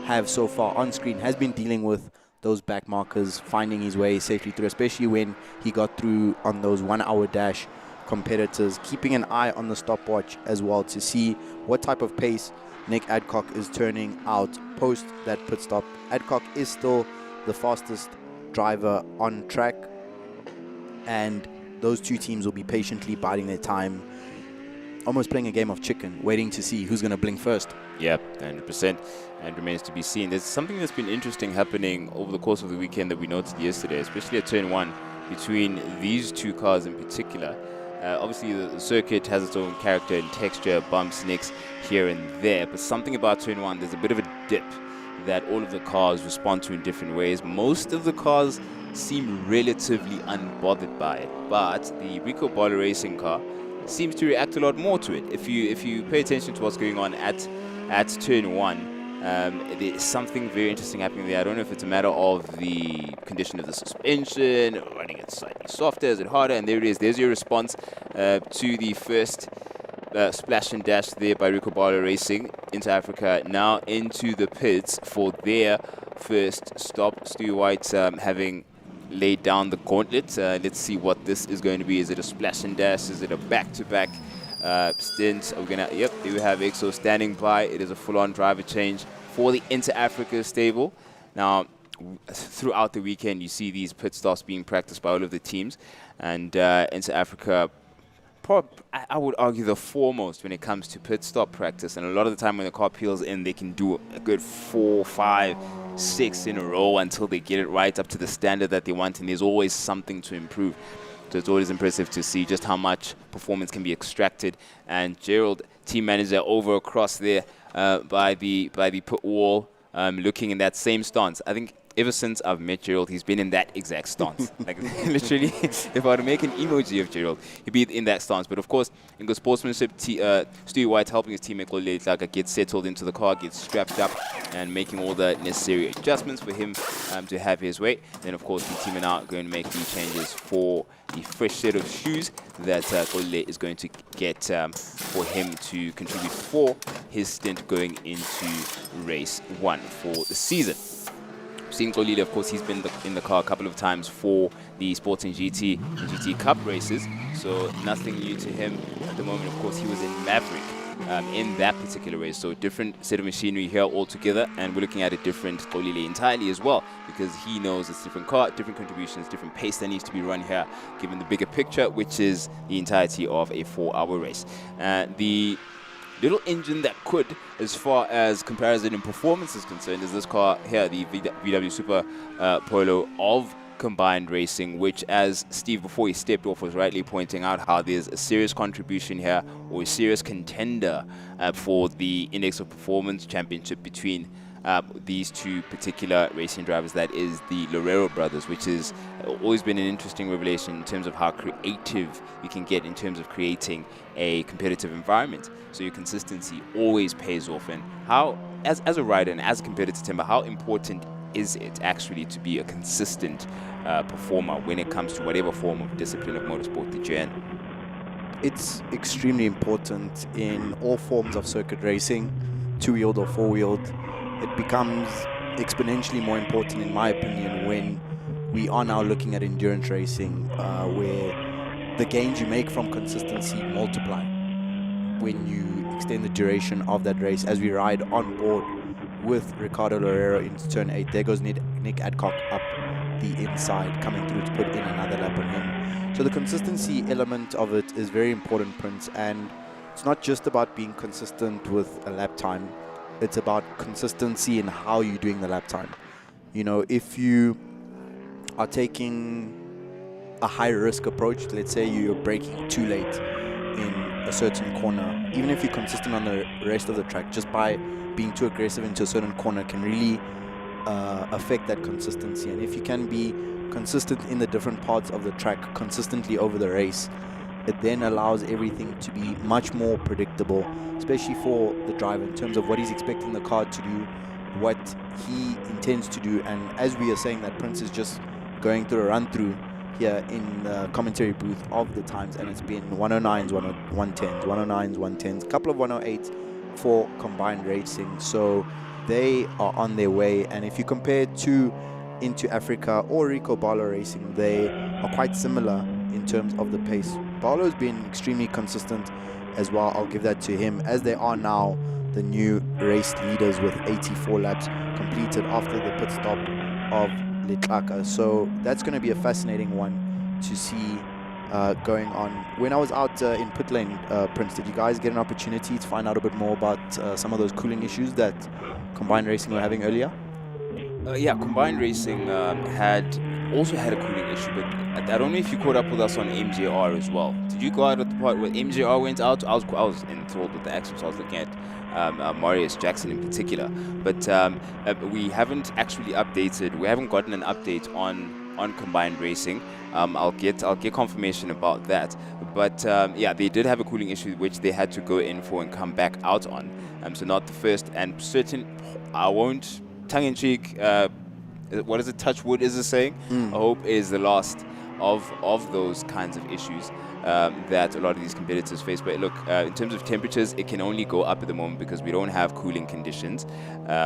Speaker 4: have so far on screen has been dealing with those back markers, finding his way safely through, especially when he got through on those 1 hour dash competitors, keeping an eye on the stopwatch as well to see what type of pace Nick Adcock is turning out post that pit stop. Adcock is still the fastest driver on track, and those two teams will be patiently biding their time almost playing a game of chicken, waiting to see who's going to blink first.
Speaker 3: Yeah, 100%, and remains to be seen. There's something that's been interesting happening over the course of the weekend that we noticed yesterday, especially at turn 1, between these two cars in particular. Obviously, the circuit has its own character and texture, bumps, nicks here and there, but something about turn 1, there's a bit of a dip that all of the cars respond to in different ways. Most of the cars seem relatively unbothered by it, but the Rico Bala Racing car seems to react a lot more to it. If you pay attention to what's going on at turn 1, there's something very interesting happening there. I don't know if it's a matter of the condition of the suspension, or running it slightly softer, is it harder, and there it is. There's your response to the first splash and dash there by Rico Bala Racing into Africa, now into the pits for their first stop. Stu White having laid down the gauntlet. Let's see what this is going to be. Is it a splash and dash? Is it a back-to-back stint? Are we gonna? Yep, there we have EXO standing by. It is a full-on driver change for the Inter Africa stable. Now, throughout the weekend, you see these pit stops being practiced by all of the teams, and Inter Africa, I would argue, the foremost when it comes to pit stop practice. And a lot of the time when the car peels in, they can do a good 4, 5, 6 in a row until they get it right up to the standard that they want, and there's always something to improve. So it's always impressive to see just how much performance can be extracted. And Gerald, team manager, over across there by the pit wall, looking in that same stance. I think ever since I've met Gerald, he's been in that exact stance. Like, literally, if I were to make an emoji of Gerald, he'd be in that stance. But of course, in good sportsmanship, Stu White helping his teammate Goleta get settled into the car, get strapped up, and making all the necessary adjustments for him to have his way. Then, of course, the team are now going to make the changes for the fresh set of shoes that Goleta is going to get for him to contribute for his stint going into race 1 for the season. Seeing Goleta, of course, he's been in the car a couple of times for the Sporting GT and GT Cup races, so nothing new to him at the moment. Of course, he was in Maverick in that particular race, so different set of machinery here altogether, and we're looking at a different Goleta entirely as well, because he knows it's different car, different contributions, different pace that needs to be run here, given the bigger picture, which is the entirety of a 4-hour race. The little engine that could, as far as comparison in performance is concerned, is this car here, the VW Super Polo of Combined Racing, which, as Steve, before he stepped off, was rightly pointing out how there's a serious contribution here, or a serious contender for the Index of Performance Championship between these two particular racing drivers. That is the Lorero brothers, which has always been an interesting revelation in terms of how creative you can get in terms of creating a competitive environment. So your consistency always pays off. And how, as a rider and as a competitor, Timber, how important is it actually to be a consistent performer when it comes to whatever form of discipline of motorsport that you're in?
Speaker 4: It's extremely important in all forms of circuit racing, two-wheeled or four-wheeled. It becomes exponentially more important, in my opinion, when we are now looking at endurance racing, where the gains you make from consistency multiply when you extend the duration of that race. As we ride on board with Ricardo Lorero into turn 8, there goes Nick Adcock up the inside, coming through to put in another lap on him. So the consistency element of it is very important, Prince, and it's not just about being consistent with a lap time. It's about consistency in how you're doing the lap time. You know, if you are taking a high-risk approach, let's say you're braking too late in a certain corner, even if you're consistent on the rest of the track, just by being too aggressive into a certain corner can really affect that consistency. And if you can be consistent in the different parts of the track consistently over the race, it then allows everything to be much more predictable, especially for the driver in terms of what he's expecting the car to do, what he intends to do. And as we are saying that, Prince is just going through a run-through here in the commentary booth of the times, and it's been 109s, 110s, 109s, 110s, a couple of 108s for Combined Racing. So they are on their way, and if you compare to Into Africa or Rico Bala Racing, they are quite similar in terms of the pace. Balo's been extremely consistent as well, I'll give that to him, as they are now the new race leaders with 84 laps completed after the pit stop of Letlaka. So that's going to be a fascinating one to see going on. When I was out in pit lane, Prince, did you guys get an opportunity to find out a bit more about some of those cooling issues that Combined Racing were having earlier?
Speaker 3: Yeah, Combined Racing had a cooling issue, but I don't know if you caught up with us on MJR as well. Did you go out at the part where MJR went out? I was enthralled with the action, so I was looking at Marius Jackson in particular. But we haven't actually updated. We haven't gotten an update on Combined Racing. I'll get confirmation about that. But yeah, they did have a cooling issue which they had to go in for and come back out on. So not the first, and certain. I won't tongue-in-cheek. What is it? Touch wood is the saying. I hope is the last of those kinds of issues that a lot of these competitors face. But look, in terms of temperatures, it can only go up at the moment because we don't have cooling conditions.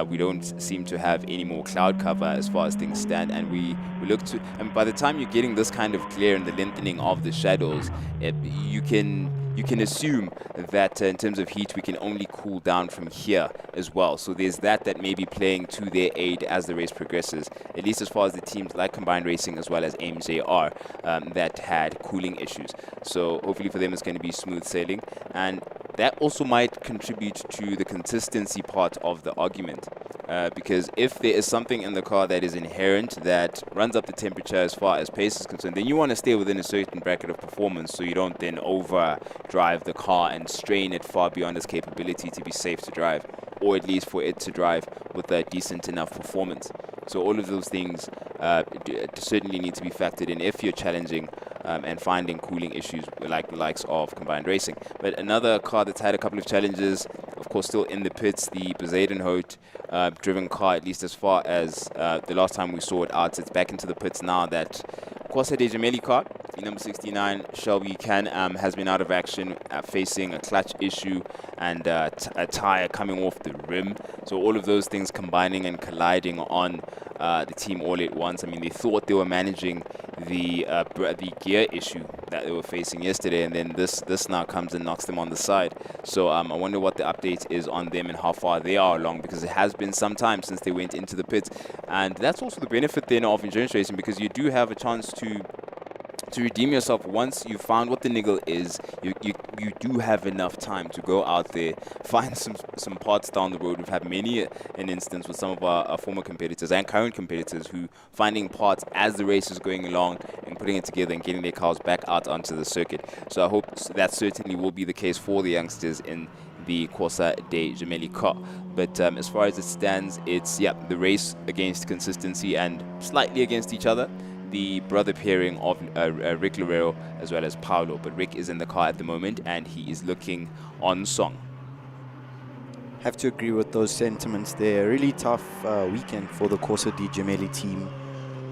Speaker 3: We don't seem to have any more cloud cover as far as things stand, and we look to. And by the time you're getting this kind of glare and the lengthening of the shadows, you can assume that in terms of heat, we can only cool down from here as well. So there's that may be playing to their aid as the race progresses, at least as far as the teams like Combined Racing as well as MJR that had cooling issues. So hopefully for them it's going to be smooth sailing. And that also might contribute to the consistency part of the argument. Because if there is something in the car that is inherent that runs up the temperature as far as pace is concerned, then you want to stay within a certain bracket of performance so you don't then overdrive the car and strain it far beyond its capability to be safe to drive, or at least for it to drive with a decent enough performance. So all of those things certainly need to be factored in if you're challenging and finding cooling issues like the likes of Combined Racing. But another car that's had a couple of challenges, of course, still in the pits, the Bezuidenhout driven car, at least as far as the last time we saw it out. It's back into the pits now. That Corsa de Gemelli car, the number 69, Shelby Can-Am, has been out of action, facing a clutch issue and a tire coming off the rim. So all of those things combining and colliding on the team all at once. I mean, they thought they were managing the gear issue that they were facing yesterday, and then this now comes and knocks them on the side. So I wonder what the update is on them and how far they are along, because it has been some time since they went into the pits. And that's also the benefit then of endurance racing, because you do have a chance to redeem yourself. Once you've found what the niggle is, you do have enough time to go out there, find some parts down the road. We've had many an instance with some of our former competitors and current competitors who finding parts as the race is going along and putting it together and getting their cars back out onto the circuit. So I hope that certainly will be the case for the youngsters in the Corsa de Gemelli Cup. But as far as it stands, it's the race against consistency and slightly against each other. The brother pairing of Rick Loureiro as well as Paulo. But Rick is in the car at the moment and he is looking on song.
Speaker 4: Have to agree with those sentiments there. Really tough weekend for the Corsa de Gemelli team.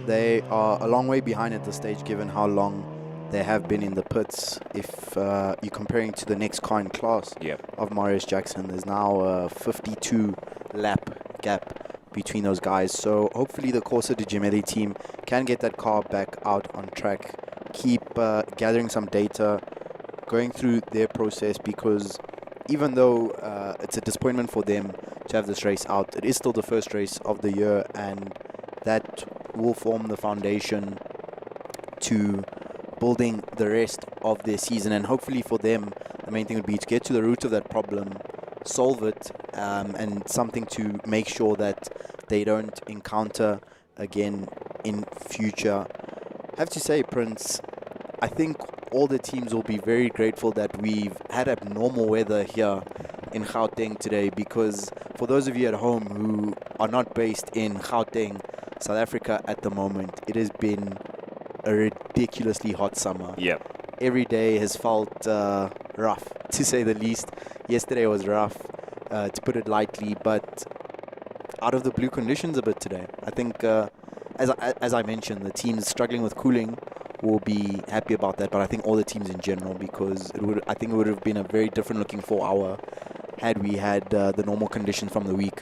Speaker 4: They are a long way behind at this stage given how long they have been in the pits. If you're comparing to the next car in class of Marius Jackson, there's now a 52 lap gap between those guys. So hopefully the Corsa de Gemelli team can get that car back out on track, keep gathering some data, going through their process, because even though it's a disappointment for them to have this race out, it is still the first race of the year, and that will form the foundation to building the rest of their season. And hopefully for them, the main thing would be to get to the root of that problem, solve it, and something to make sure that they don't encounter again in future. I have to say, Prince, I think all the teams will be very grateful that we've had abnormal weather here in Gauteng today, because for those of you at home who are not based in Gauteng, South Africa at the moment, it has been a ridiculously hot summer. Every day has felt rough, to say the least. Yesterday was rough, to put it lightly, but out of the blue conditions a bit today. I think, as I mentioned, the teams struggling with cooling will be happy about that, but I think all the teams in general, because I think it would have been a very different looking 4 hour had we had the normal conditions from the week.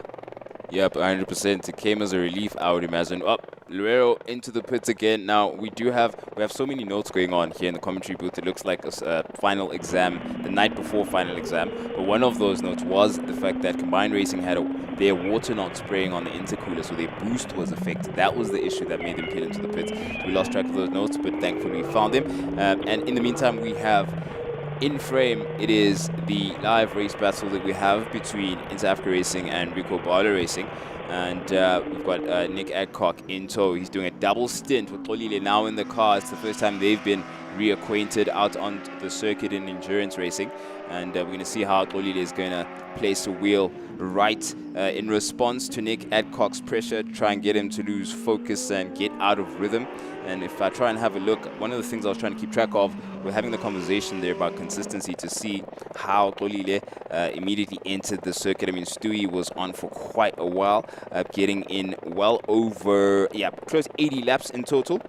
Speaker 3: Yep, 100%. It came as a relief, I would imagine. Luero into the pits again. Now we have so many notes going on here in the commentary booth. It looks like a final exam, the night before final exam. But one of those notes was the fact that Combined Racing had their water not spraying on the intercooler, so their boost was affected. That was the issue that made them get into the pits. We lost track of those notes, but thankfully we found them. And in the meantime, we have in frame, it is the live race battle that we have between Inter Africa Racing and Rico Barlow Racing. And we've got Nick Adcock in tow. He's doing a double stint with Xolile now in the car. It's the first time they've been reacquainted out on the circuit in endurance racing. And we're going to see how Xolile is going to place a wheel right in response to Nick Adcock's pressure, try and get him to lose focus and get out of rhythm. And if I try and have a look, one of the things I was trying to keep track of, we're having the conversation there about consistency to see how Xolile immediately entered the circuit. I mean, Stewie was on for quite a while, getting in well over, close to 80 laps in total.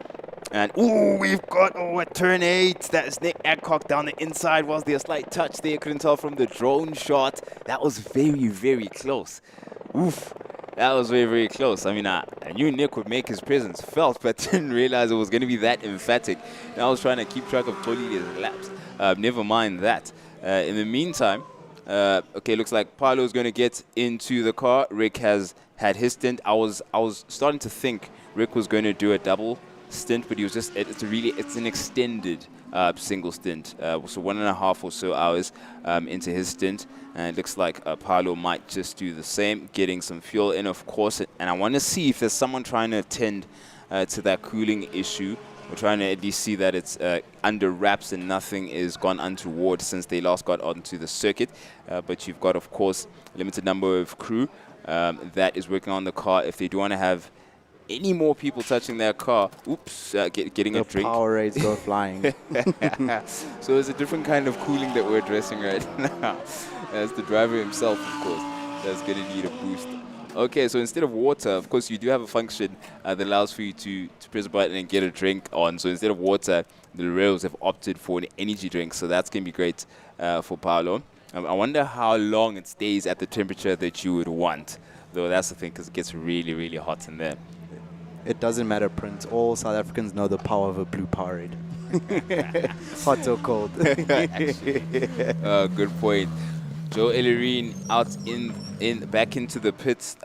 Speaker 3: And, we've got, at turn 8, that is Nick Adcock down the inside. Was there a slight touch there? Couldn't tell from the drone shot. That was very, very close. Oof. That was very, very close. I mean, I knew Nick would make his presence felt, but didn't realize it was going to be that emphatic. And I was trying to keep track of Xolile's laps. Never mind that. In the meantime, looks like Paolo's going to get into the car. Rick has had his stint. I was starting to think Rick was going to do a double stint, but he was just, it's an extended single stint, so 1.5 or so hours into his stint, and it looks like Paolo might just do the same, getting some fuel in, of course. And I want to see if there's someone trying to attend to that cooling issue. We're trying to at least see that it's under wraps and nothing is gone untoward since they last got onto the circuit. But you've got, of course, a limited number of crew that is working on the car. If they do want to have any more people touching their car, getting a drink.
Speaker 4: The Powerades go flying.
Speaker 3: So it's a different kind of cooling that we're addressing right now. As the driver himself, of course, that's going to need a boost. Okay, so instead of water, of course, you do have a function that allows for you to press a button and get a drink on. So instead of water, the rails have opted for an energy drink. So that's going to be great for Paolo. I wonder how long it stays at the temperature that you would want. Though that's the thing, because it gets really, really hot in there.
Speaker 4: It doesn't matter, Prince. All South Africans know the power of a blue Powerade. Hot or cold.
Speaker 3: Good point. Joe Ellerine out back into the pits.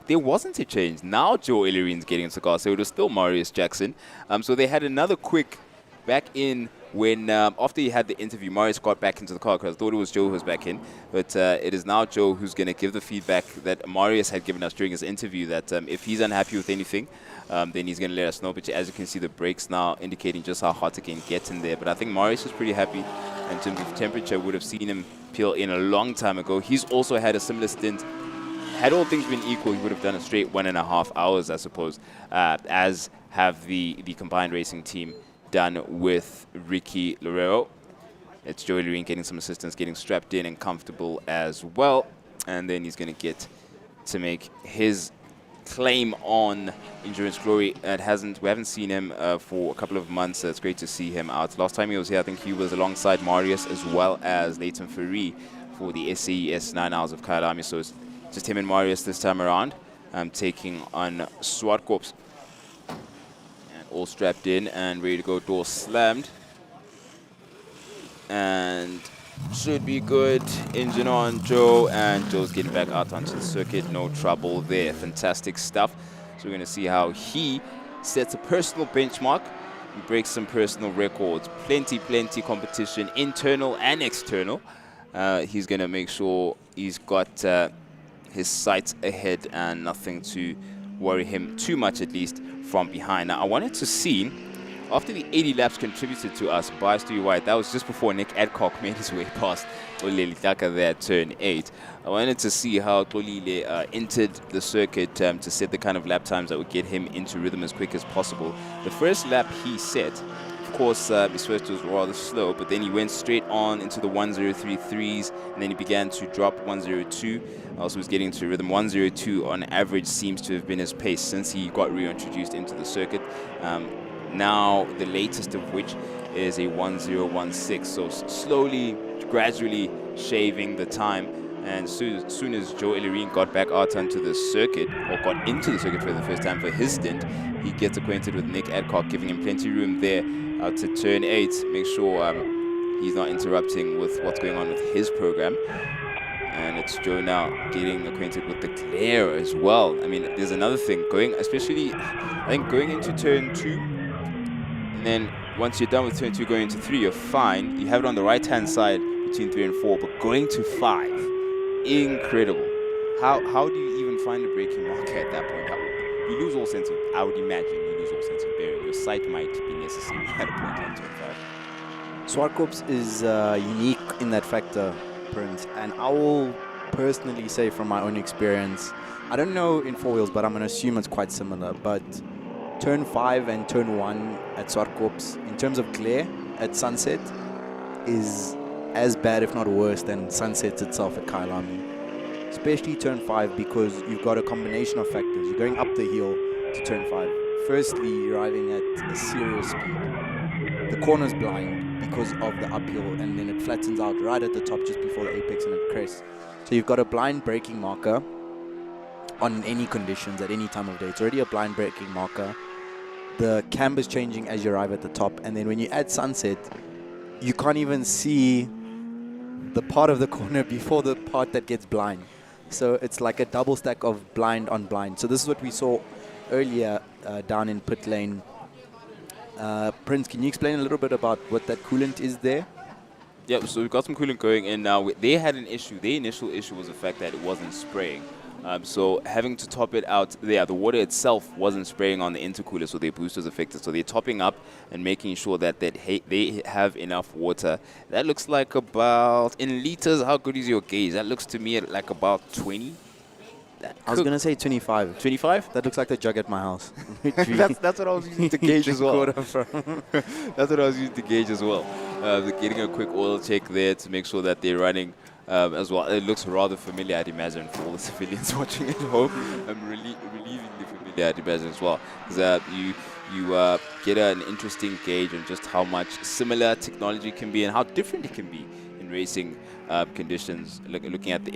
Speaker 3: There wasn't a change. Now Joe Ellerine's getting into the car, so it was still Marius Jackson. So they had another quick back in when after he had the interview, Marius got back into the car because I thought it was Joe who was back in. But it is now Joe who's going to give the feedback that Marius had given us during his interview, that if he's unhappy with anything, then he's going to let us know. But as you can see, the brakes now indicating just how hot it can get in there. But I think Marius is pretty happy in terms of temperature. Would have seen him peel in a long time ago. He's also had a similar stint. Had all things been equal, he would have done a straight 1.5 hours, I suppose, as have the combined racing team done with Ricky Loureiro. It's Joey Lurine getting some assistance, getting strapped in and comfortable as well. And then he's going to get to make his claim on Endurance Glory. We haven't seen him for a couple of months. It's great to see him out. Last time he was here, I think he was alongside Marius as well as Leighton Ferree for the SAES 9 Hours of Kyalami. So it's just him and Marius this time around, taking on Zwartkops. All strapped in and ready to go. Door slammed. And should be good. Engine on Joe, and Joe's getting back out onto the circuit. No trouble there. Fantastic stuff. So we're going to see how he sets a personal benchmark and breaks some personal records. Plenty competition, internal and external. He's going to make sure he's got his sights ahead and nothing to worry him too much, at least from behind. Now, I wanted to see, after the 80 laps contributed to us by Stewie White, that was just before Nick Adcock made his way past Xolile Daka there at turn 8. I wanted to see how Xolile entered the circuit to set the kind of lap times that would get him into rhythm as quick as possible. The first lap he set, of course, his first was rather slow, but then he went straight on into the 1:03.3s, and then he began to drop 1:02. Also was getting into rhythm. 1:02 on average seems to have been his pace since he got reintroduced into the circuit. Now the latest of which is a 1:016. So slowly, gradually shaving the time And soon as Joe Ellerine got back out onto the circuit, or got into the circuit for the first time for his stint, he gets acquainted with Nick Adcock, giving him plenty of room there out to turn 8. Make sure he's not interrupting with what's going on with his program. And it's Joe now getting acquainted with the glare as well. I mean, there's another thing especially, I think going into turn 2, and then once you're done with turn 2, going into 3, you're fine. You have it on the right-hand side between 3 and 4, but going to 5, incredible. How do you even find a braking marker at that point? You lose all sense of, I would imagine, you lose all sense of bearing. Your sight might be necessary at a point on turn 5.
Speaker 4: Zwartkops is unique in that factor, Prince, and I will personally say from my own experience, I don't know in 4 wheels, but I'm going to assume it's quite similar, but turn 5 and turn 1 at Zwartkops, in terms of glare at Sunset, is as bad, if not worse, than Sunset itself at Kyalami. Especially turn 5, because you've got a combination of factors. You're going up the hill to turn 5. Firstly, you're arriving at a serious speed. The corner's blind because of the uphill, and then it flattens out right at the top just before the apex and it crests. So you've got a blind braking marker on any conditions at any time of day. It's already a blind braking marker. The camber's changing as you arrive at the top, and then when you add Sunset, you can't even see the part of the corner before the part that gets blind. So it's like a double stack of blind on blind. So this is what we saw earlier down in pit lane. Prince, can you explain a little bit about what that coolant is there?
Speaker 3: Yeah, so we've got some coolant going in now. They had an issue. Their initial issue was the fact that it wasn't spraying. So having to top it out there, the water itself wasn't spraying on the intercooler, so their booster's affected. So they're topping up and making sure that they have enough water. That looks like about, in liters, how good is your gauge? That looks to me like about 20.
Speaker 4: I was going to say 25.
Speaker 3: 25?
Speaker 4: That looks like the jug at my house.
Speaker 3: that's what I was using to gauge as well. That's what I was using to gauge as well. Getting a quick oil check there to make sure that they're running as well. It looks rather familiar, I'd imagine, for all the civilians watching at home. I'm relieving the familiar, I'd imagine, as well. Because you get an interesting gauge on just how much similar technology can be and how different it can be in racing conditions. Looking at the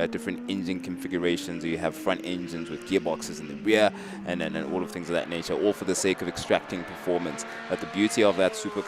Speaker 3: different engine configurations, you have front engines with gearboxes in the rear, and all of things of that nature, all for the sake of extracting performance. But the beauty of that Super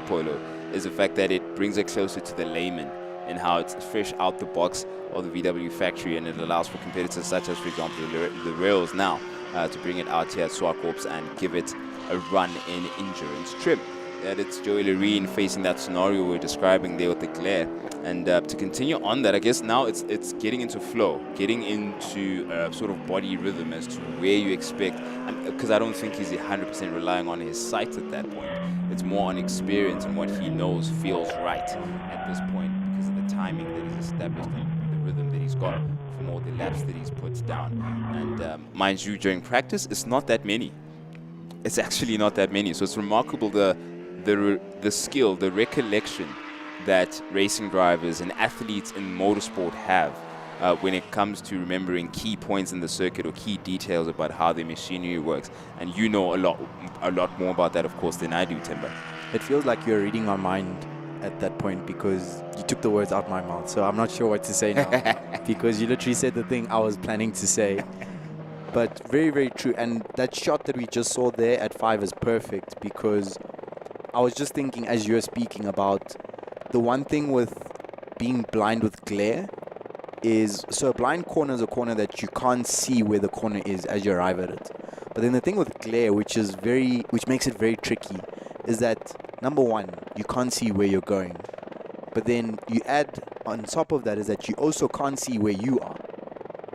Speaker 3: Polo is the fact that it brings it closer to the layman, and how it's fresh out the box of the VW factory, and it allows for competitors such as, for example, the Rails now to bring it out here at Swartkops and give it a run in endurance trim. That it's Joey Loreen facing that scenario we're describing there with the glare. And to continue on that, I guess now it's getting into flow, getting into sort of body rhythm as to where you expect, because I don't think he's 100% relying on his sight at that point. It's more on experience and what he knows feels right at this point, because of the timing that he's established and the rhythm that he's got from all the laps that he's put down. And mind you, during practice, it's not that many. It's actually not that many. So it's remarkable the skill, the recollection that racing drivers and athletes in motorsport have when it comes to remembering key points in the circuit or key details about how the machinery works. And you know a lot more about that, of course, than I do, Timber.
Speaker 4: It feels like you're reading my mind at that point, because you took the words out my mouth. So I'm not sure what to say now, because you literally said the thing I was planning to say. But very, very true. And that shot that we just saw there at 5 is perfect, because I was just thinking as you were speaking about the one thing with being blind with glare is, so a blind corner is a corner that you can't see where the corner is as you arrive at it. But then the thing with glare, which makes it very tricky, is that number one, you can't see where you're going. But then you add on top of that is that you also can't see where you are,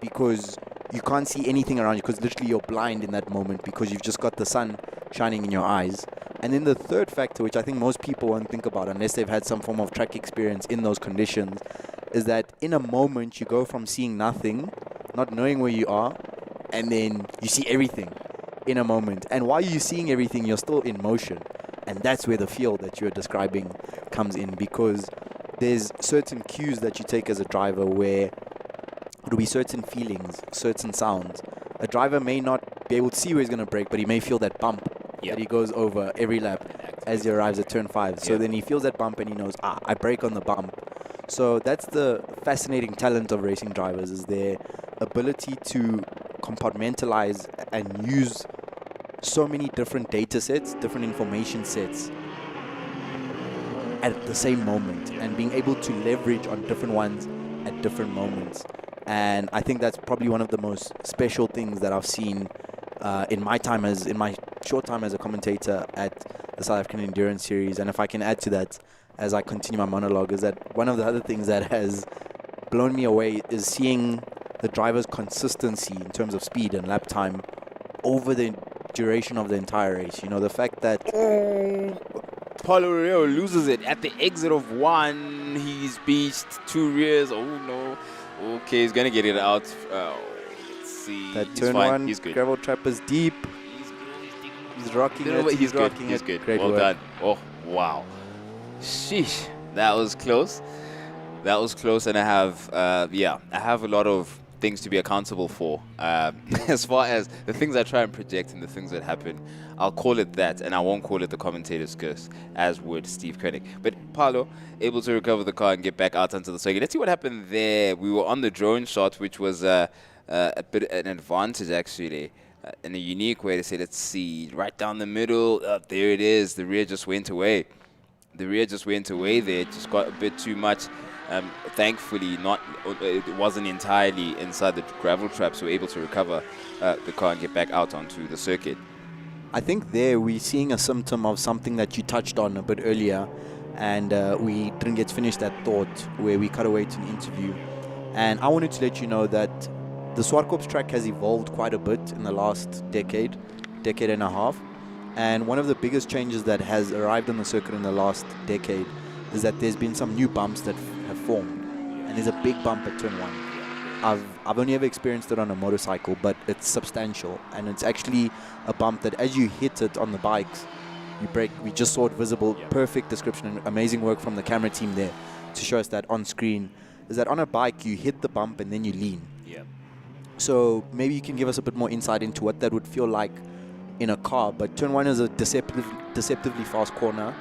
Speaker 4: because you can't see anything around you, because literally you're blind in that moment because you've just got the sun shining in your eyes. And then the third factor, which I think most people won't think about unless they've had some form of track experience in those conditions, is that in a moment you go from seeing nothing, not knowing where you are, and then you see everything in a moment. And while you're seeing everything, you're still in motion. And that's where the feel that you're describing comes in, because there's certain cues that you take as a driver where it'll be certain feelings, certain sounds. A driver may not be able to see where he's going to brake, but he may feel that bump that he goes over every lap as he arrives at turn 5. So then he feels that bump and he knows, I brake on the bump. So that's the fascinating talent of racing drivers, is their ability to compartmentalize and use so many different data sets, different information sets at the same moment, and being able to leverage on different ones at different moments. And I think that's probably one of the most special things that I've seen in my short time as a commentator at the South African Endurance Series. And if I can add to that as I continue my monologue, is that one of the other things that has blown me away is seeing the driver's consistency in terms of speed and lap time over the duration of the entire race. You know, the fact that
Speaker 3: Paulo Reo loses it at the exit of 1. He's beached 2 rears. Oh no. Okay, he's gonna get it out. Let's see.
Speaker 4: That
Speaker 3: He's
Speaker 4: turn
Speaker 3: fine.
Speaker 4: 1
Speaker 3: He's good.
Speaker 4: gravel trap is deep. He's rocking
Speaker 3: You know
Speaker 4: it.
Speaker 3: what?
Speaker 4: He's
Speaker 3: good.
Speaker 4: rocking
Speaker 3: He's
Speaker 4: it.
Speaker 3: good.
Speaker 4: Great
Speaker 3: Well
Speaker 4: work.
Speaker 3: done. Oh wow. Sheesh. That was close. That was close, and I have a lot of things to be accountable for. As far as the things I try and project and the things that happen, I'll call it that, and I won't call it the commentator's curse, as would Steve Koenig. But Paulo, able to recover the car and get back out onto the circuit. Let's see what happened there. We were on the drone shot, which was a bit an advantage, actually, in a unique way to say, let's see, right down the middle. There it is. The rear just went away. The rear just went away there. It just got a bit too much. Thankfully, it wasn't entirely inside the gravel trap, so we're able to recover the car and get back out onto the circuit.
Speaker 4: I think there we're seeing a symptom of something that you touched on a bit earlier, and we didn't get to finish that thought where we cut away to an interview. And I wanted to let you know that the Zwartkops track has evolved quite a bit in the last decade and a half. And one of the biggest changes that has arrived on the circuit in the last decade is that there's been some new bumps that have formed. And there's a big bump at turn 1. I've only ever experienced it on a motorcycle, but it's substantial. And it's actually a bump that as you hit it on the bikes, you break. We just saw it visible. Perfect description and amazing work from the camera team there to show us that on screen. Is that on a bike, you hit the bump and then you lean.
Speaker 3: Yeah.
Speaker 4: So maybe you can give us a bit more insight into what that would feel like in a car. But turn 1 is a deceptively fast corner,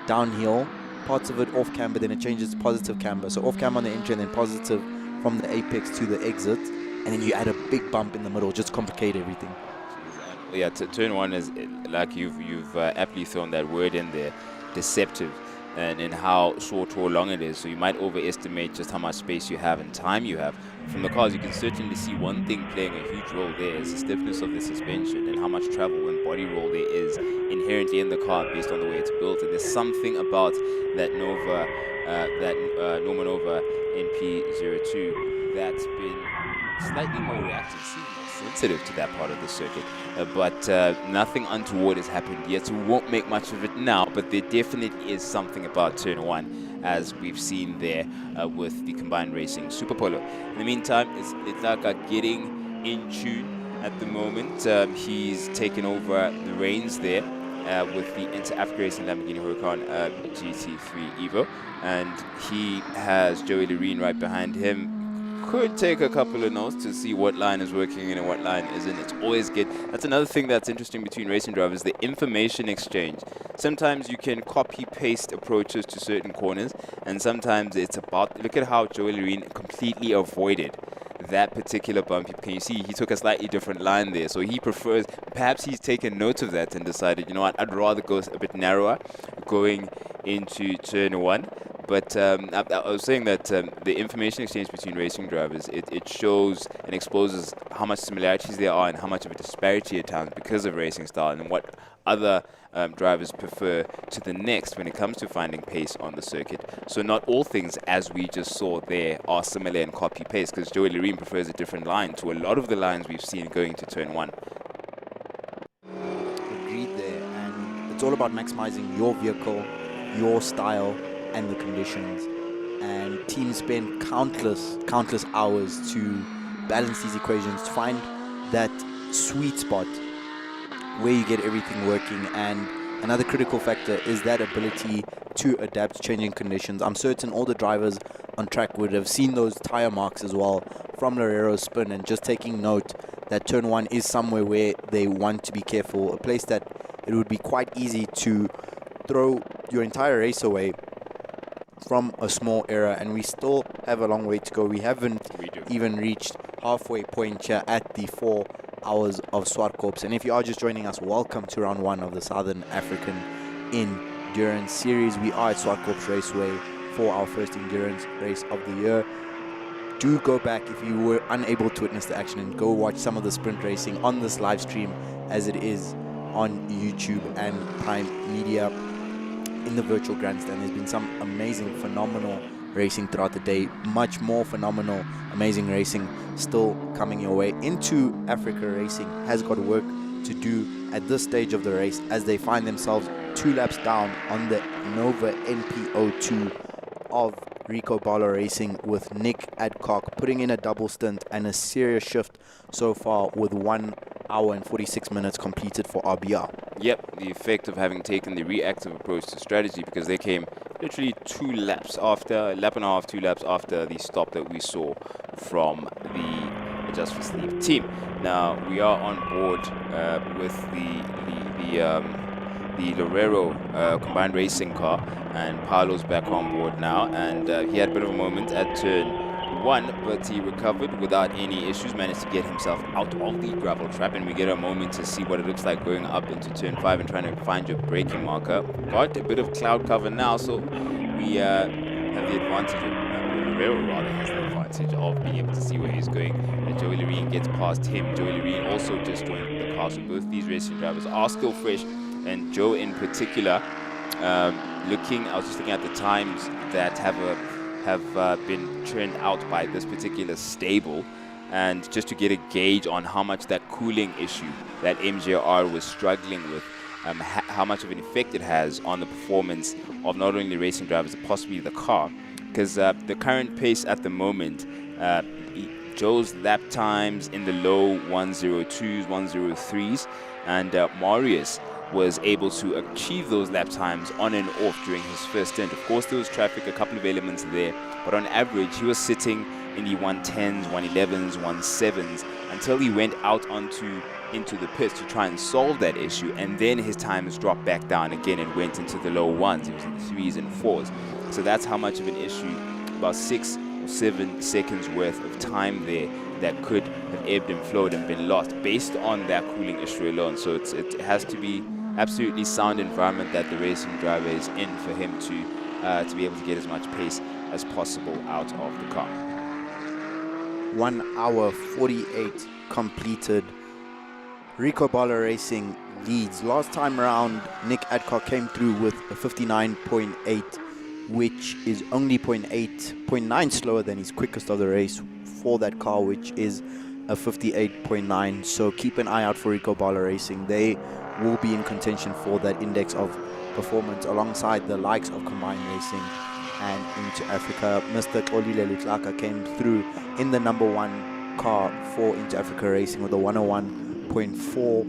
Speaker 4: downhill, parts of it off camber, then it changes to positive camber. So off camber on the entry and then positive from the apex to the exit. And then you add a big bump in the middle, just complicate everything.
Speaker 3: Yeah, turn 1 is, like you've aptly thrown that word in there, deceptive, and in how short or long it is. So you might overestimate just how much space you have and time you have. From the cars, you can certainly see one thing playing a huge role there is the stiffness of the suspension and how much travel and body roll there is inherently in the car based on the way it's built. And there's something about that Norman Nova NP02 that's been slightly more reactive, seems more sensitive to that part of the circuit. But nothing untoward has happened yet, so we won't make much of it now, but there definitely is something about turn 1, as we've seen there with the Combined Racing Super Polo. In the meantime, it's Letlaka getting in tune at the moment. He's taken over the reins there with the Inter-Africa Racing Lamborghini Huracan GT3 Evo, and he has Joey Loreen right behind him. Could take a couple of notes to see what line is working and what line isn't. It's always good. That's another thing that's interesting between racing drivers, the information exchange. Sometimes you can copy-paste approaches to certain corners, and sometimes it's about, look at how Joey Loreen completely avoided that particular bump. Can you see he took a slightly different line there? So he prefers, perhaps he's taken note of that and decided, you know what, I'd rather go a bit narrower going into turn 1. But I was saying that the information exchange between racing drivers, it shows and exposes how much similarities there are and how much of a disparity at times because of racing style and what other drivers prefer to the next when it comes to finding pace on the circuit. So not all things, as we just saw there, are similar and copy-paste, because Joey Loreen prefers a different line to a lot of the lines we've seen going to turn 1.
Speaker 4: Agreed there. And it's all about maximizing your vehicle, your style, and the conditions, and teams spend countless hours to balance these equations to find that sweet spot where you get everything working. And another critical factor is that ability to adapt to changing conditions. I'm certain all the drivers on track would have seen those tire marks as well from Loureiro's spin, and just taking note that turn 1 is somewhere where they want to be careful, a place that it would be quite easy to throw your entire race away from a small era, and we still have a long way to go. We haven't even reached halfway point here at the 4 hours of Zwartkops. And if you are just joining us, welcome to round 1 of the Southern African Endurance Series. We are at Zwartkops Raceway for our first endurance race of the year. Do go back if you were unable to witness the action and go watch some of the sprint racing on this live stream as it is on YouTube and Prime Media in the virtual grandstand. There's been some amazing, phenomenal racing throughout the day. Much more phenomenal, amazing racing still coming your way. Into Africa Racing has got work to do at this stage of the race as they find themselves 2 laps down on the Nova NPO2 of Rico Bala Racing, with Nick Adcock putting in a double stint and a serious shift so far with 1 hour and 46 minutes completed for RBR.
Speaker 3: Yep, the effect of having taken the reactive approach to strategy, because they came literally 2 laps after, a lap and a half, 2 laps after the stop that we saw from the Just for Sleep team. Now, we are on board with the Lorero combined racing car, and Paolo's back on board now, and he had a bit of a moment at turn 1, but he recovered without any issues, managed to get himself out of the gravel trap, and we get a moment to see what it looks like going up into turn 5 and trying to find your braking marker. Got a bit of cloud cover now, so we have the advantage of, Lorero rather has the advantage of being able to see where he's going. And Joey Loreen gets past him. Joey Loreen also just joined the car, so both these racing drivers are still fresh, and Joe in particular, I was just looking at the times that have been churned out by this particular stable, and just to get a gauge on how much that cooling issue that MJR was struggling with, how much of an effect it has on the performance of not only the racing drivers but possibly the car, because the current pace at the moment, Joe's lap times in the low 102s, 103s, and Marius was able to achieve those lap times on and off during his first stint. Of course, there was traffic, a couple of elements there, but on average, he was sitting in the 110s, 111s, 17s until he went out into the pits to try and solve that issue, and then his times dropped back down again and went into the low 1s. He was in the 3s and 4s. So that's how much of an issue, about 6 or 7 seconds worth of time there that could have ebbed and flowed and been lost based on that cooling issue alone. So it has to be absolutely sound environment that the racing driver is in for him to be able to get as much pace as possible out of the car.
Speaker 4: 1 hour 48 completed. Rico Bala Racing leads. Last time around, Nick Adcock came through with a 59.8, which is only 0.9 slower than his quickest of the race for that car, which is a 58.9. So keep an eye out for Rico Bala Racing. They will be in contention for that index of performance alongside the likes of Combined Racing and Into Africa. Mr. Kolile Lutlaka came through in the #1 car for Into Africa Racing with a 101.4,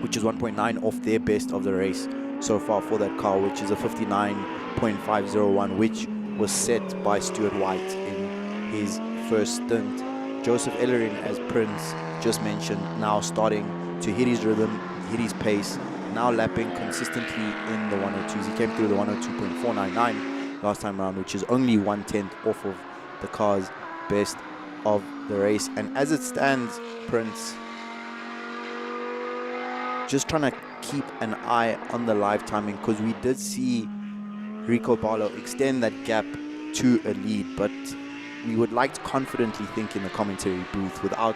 Speaker 4: which is 1.9 off their best of the race so far for that car, which is a 59.501, which was set by Stuart White in his first stint. Joseph Ellerin, as Prince just mentioned, now starting to hit his rhythm, hit his pace, now lapping consistently in the 102s. He came through the 102.499 last time around, which is only 1/10 off of the car's best of the race. And as it stands, Prince, just trying to keep an eye on the live timing, because we did see Rico Bala extend that gap to a lead, but we would like to confidently think in the commentary booth without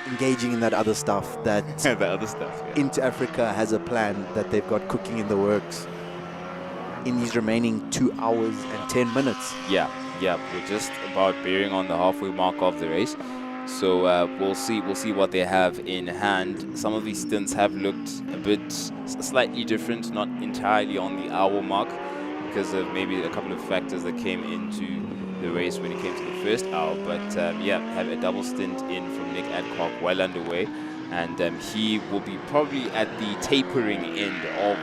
Speaker 4: engaging in that other stuff that Into Africa has a plan that they've got cooking in the works in these remaining 2 hours and 10 minutes.
Speaker 3: Yeah, we're just about bearing on the halfway mark of the race. So we'll see what they have in hand. Some of these stints have looked a bit slightly different, not entirely on the hour mark, because of maybe a couple of factors that came into the race when it came to the first hour. But yeah, have a double stint in from Nick Adcock well underway, and he will be probably at the tapering end of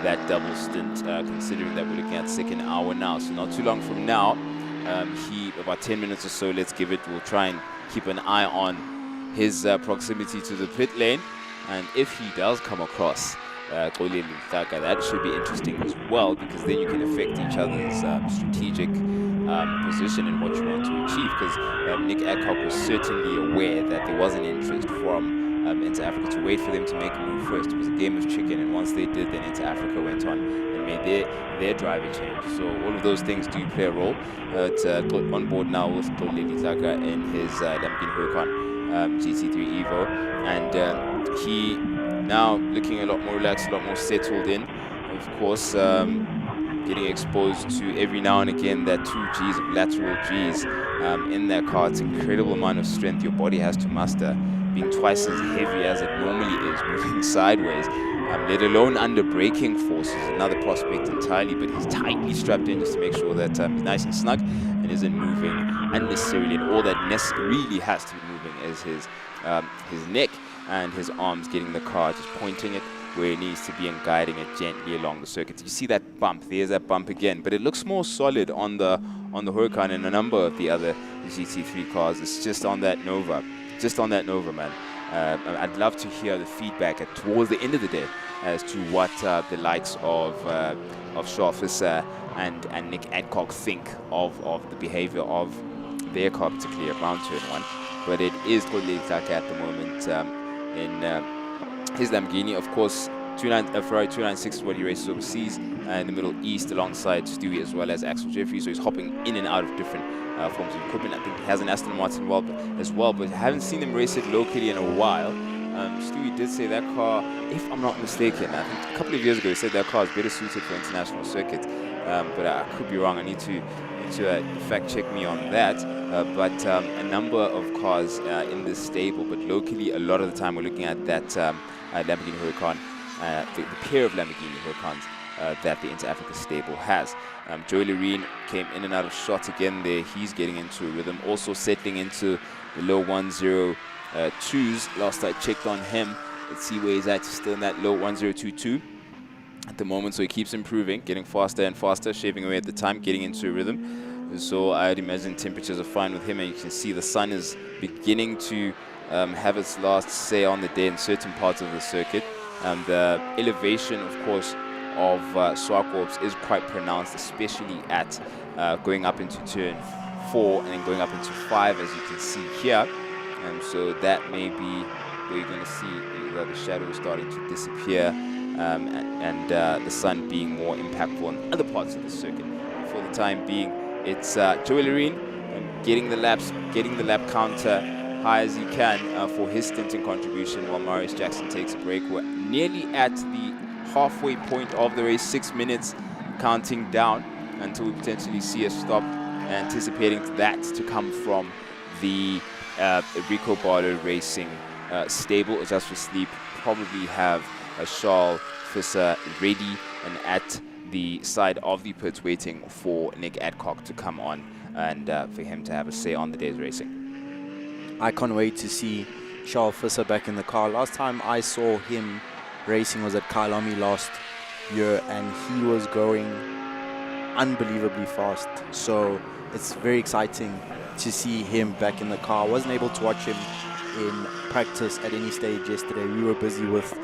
Speaker 3: that double stint, considering that we're looking at second hour now. So not too long from now, about 10 minutes or so, let's give it. We'll try and keep an eye on his proximity to the pit lane, and if he does come across Xolile Hlaka. That should be interesting as well, because then you can affect each other's strategic position in what you want to achieve, because Nick Adcock was certainly aware that there was an interest from Inter Africa to wait for them to make a move first. It was a game of chicken, and once they did, then Inter Africa went on and made their driver change. So all of those things do play a role. It's on board now with Xolile Hlaka in his Lamborghini Huracan GT3 Evo, and he now looking a lot more relaxed, a lot more settled in. Of course, getting exposed to every now and again that 2 Gs of lateral Gs in that car. It's an incredible amount of strength your body has to muster, being twice as heavy as it normally is, moving sideways, let alone under braking forces. Another prospect entirely, but he's tightly strapped in just to make sure that he's nice and snug and isn't moving unnecessarily. And all that really has to be moving is his neck and his arms, getting the car, just pointing it where it needs to be and guiding it gently along the circuit. You see that bump, there's that bump again, but it looks more solid on the Huracan and a number of the other GT3 cars. It's just on that Nova, man. I'd love to hear the feedback towards the end of the day as to what the likes of Charles Visser and Nick Adcock think of the behavior of their car, particularly around turn 1. But it is Xolile Hlaka at the moment in his Lamborghini. Of course, Ferrari 296 is what he races overseas in the Middle East alongside Stewie as well as Axel Jeffrey. So he's hopping in and out of different forms of equipment. I think he has an Aston Martin as well, but I haven't seen him race it locally in a while. Stewie did say that car, if I'm not mistaken, I think a couple of years ago he said that car is better suited for international circuits, but I could be wrong. I need to fact check me on that. But a number of cars in this stable, but locally a lot of the time we're looking at that Lamborghini Huracan, the pair of Lamborghini Huracans that the Inter Africa stable has. Joey Loreen came in and out of shot again there. He's getting into a rhythm, also settling into the low 102s. Last I checked on him, let's see where he's at. He's still in that low 1022 at the moment, so he keeps improving, getting faster and faster, shaving away at the time, getting into a rhythm. So I'd imagine temperatures are fine with him, and you can see the sun is beginning to have its last say on the day in certain parts of the circuit. The elevation, of course, of Swartkops is quite pronounced, especially at going up into turn 4 and then going up into 5, as you can see here. So that may be where you're going to see the shadows starting to disappear, and the sun being more impactful on other parts of the circuit. For the time being, it's Joey Loreen getting the lap counter high as he can for his stint in contribution, while Marius Jackson takes a break. We're nearly at the halfway point of the race, 6 minutes counting down until we potentially see a stop, anticipating that to come from the Rico Barlow Racing stable. Just for Sleep probably have a Charles Visser ready and at the side of the pits waiting for Nick Adcock to come on and for him to have a say on the day's racing.
Speaker 4: I can't wait to see Charles Visser back in the car. Last time I saw him racing was at Kyalami last year, and he was going unbelievably fast. So it's very exciting to see him back in the car. I wasn't able to watch him in practice at any stage yesterday. We were busy with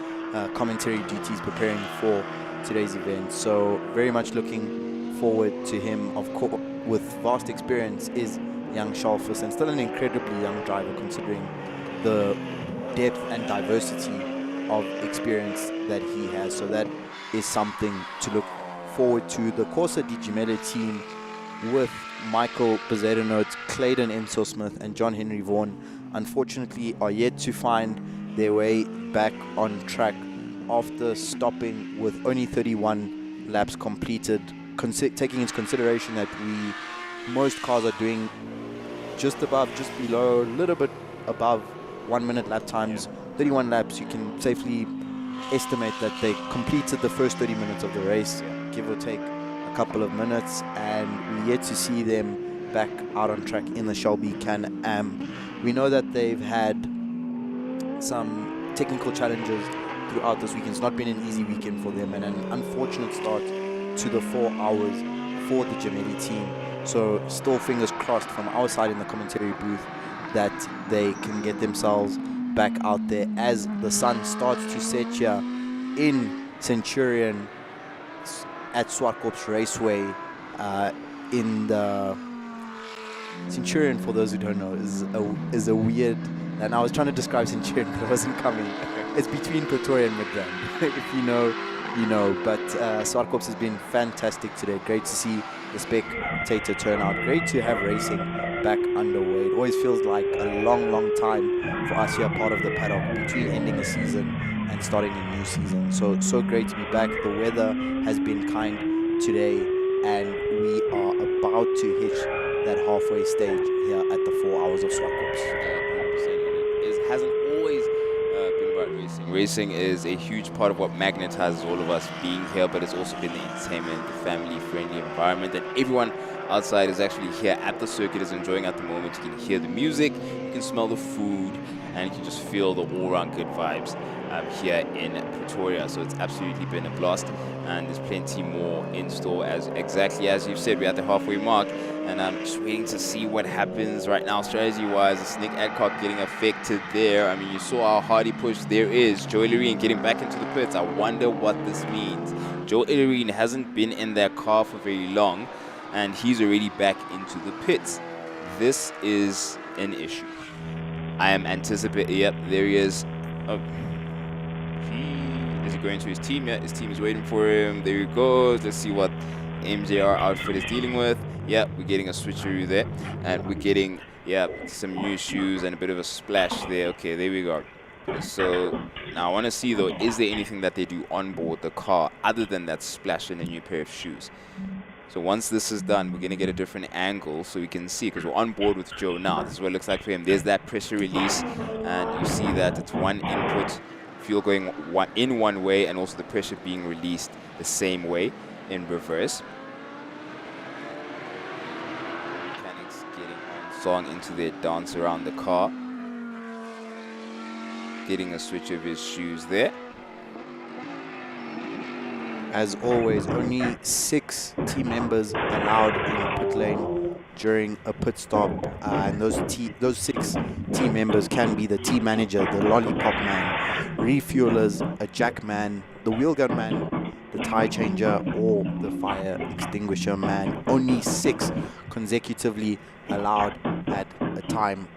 Speaker 4: commentary duties preparing for today's event. So very much looking forward to him. Of course, with vast experience is young Charles Visser, and still an incredibly young driver considering the depth and diversity of experience that he has. So that is something to look forward to. The Corsa di Gemelle team with Michael Bezzadenot, Clayton Ensor-Smith and John Henry Vaughan unfortunately are yet to find their way back on track after stopping with only 31 laps completed, taking into consideration that most cars are doing just below, a little bit above 1 minute lap times. 31 laps, you can safely estimate that they completed the first 30 minutes of the race, give or take a couple of minutes, and we're yet to see them back out on track in the Shelby Can-Am. We know that they've had some technical challenges throughout this weekend. It's not been an easy weekend for them, and an unfortunate start to the 4 hours for the Gemelli team. So still fingers crossed from our side in the commentary booth that they can get themselves back out there as the sun starts to set here in Centurion at Zwartkops Raceway in the Centurion, for those who don't know, is a weird, and I was trying to describe Centurion but it wasn't coming. It's between Pretoria and Midrand. If you know, you know. But Swartkops has been fantastic today. Great to see the spectator turnout. Great to have racing back underway. It always feels like a long, long time for us here, part of the paddock, between ending the season and starting a new season. So great to be back. The weather has been kind today, and we are about to hit that halfway stage here at the 4 hours of Swartkops.
Speaker 3: 100%. It hasn't always been about racing. Racing is a huge part of what magnetizes all of us being here, but it's also been the entertainment, the family-friendly environment, and everyone outside is actually here at the circuit, is enjoying at the moment. You can hear the music, you can smell the food, and you can just feel the all-round good vibes here in Pretoria. So it's absolutely been a blast, and there's plenty more in store. As exactly as you've said, we're at the halfway mark, and I'm just waiting to see what happens right now strategy-wise. It's Nick Adcock getting affected there. I mean, you saw how hard he pushed. There is Joe Illerine getting back into the pits. I wonder what this means. Joe Illerine hasn't been in that car for very long, and he's already back into the pits. This is an issue. I am anticipating. Yep, there he is. Oh. Is he going to his team yet? His team is waiting for him. There he goes. Let's see what MJR outfit is dealing with. Yeah, we're getting a switcheroo there. And we're getting, yeah, some new shoes and a bit of a splash there. Okay, there we go. So now I want to see, though, is there anything that they do on board the car other than that splash and a new pair of shoes? So once this is done, we're going to get a different angle so we can see, because we're on board with Joe now. This is what it looks like for him. There's that pressure release, and you see that it's one input, fuel going in one way, and also the pressure being released the same way in reverse. Mechanics getting on song into their dance around the car. Getting a switch of his shoes there.
Speaker 4: As always, only 6 team members allowed in pit lane during a pit stop, and those 6 team members can be the team manager, the lollipop man, refuelers, a jack man, the wheel gun man, the tire changer, or the fire extinguisher man. Only 6 consecutively allowed at a time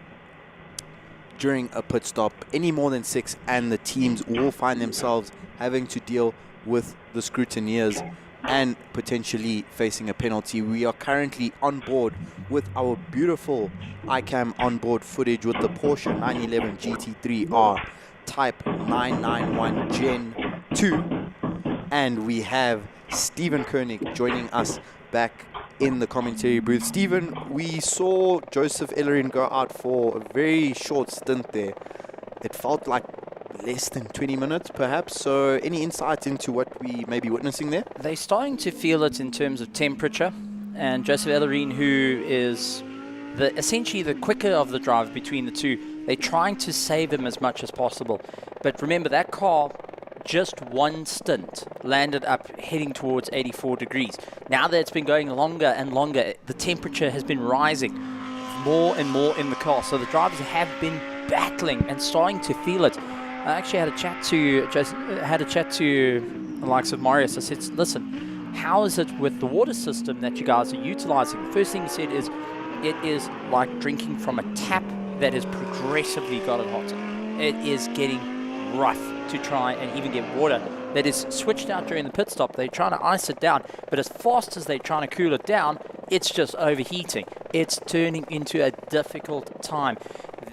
Speaker 4: during a pit stop. Any more than 6 and the teams will find themselves having to deal with the scrutineers and potentially facing a penalty. We are currently on board with our beautiful iCam onboard footage with the Porsche 911 GT3R Type 991 Gen 2, and we have Stephen Koenig joining us back in the commentary booth. Stephen, we saw Joseph Illerine go out for a very short stint there. It felt like less than 20 minutes perhaps, so any insights into what we may be witnessing there?
Speaker 6: They're starting to feel it in terms of temperature, and Joseph Illerine, who is essentially the quicker of the drive between the two, they're trying to save him as much as possible. But remember, that car, just one stint, landed up heading towards 84 degrees. Now that it's been going longer and longer, the temperature has been rising more and more in the car, so the drivers have been battling and starting to feel it. I actually had a chat to the likes of Marius. I said, listen, how is it with the water system that you guys are utilizing? The first thing he said is, it is like drinking from a tap that has progressively gotten hotter. It is getting rough to try and even get water that is switched out during the pit stop. They're trying to ice it down, but as fast as they're trying to cool it down, it's just overheating. It's turning into a difficult time.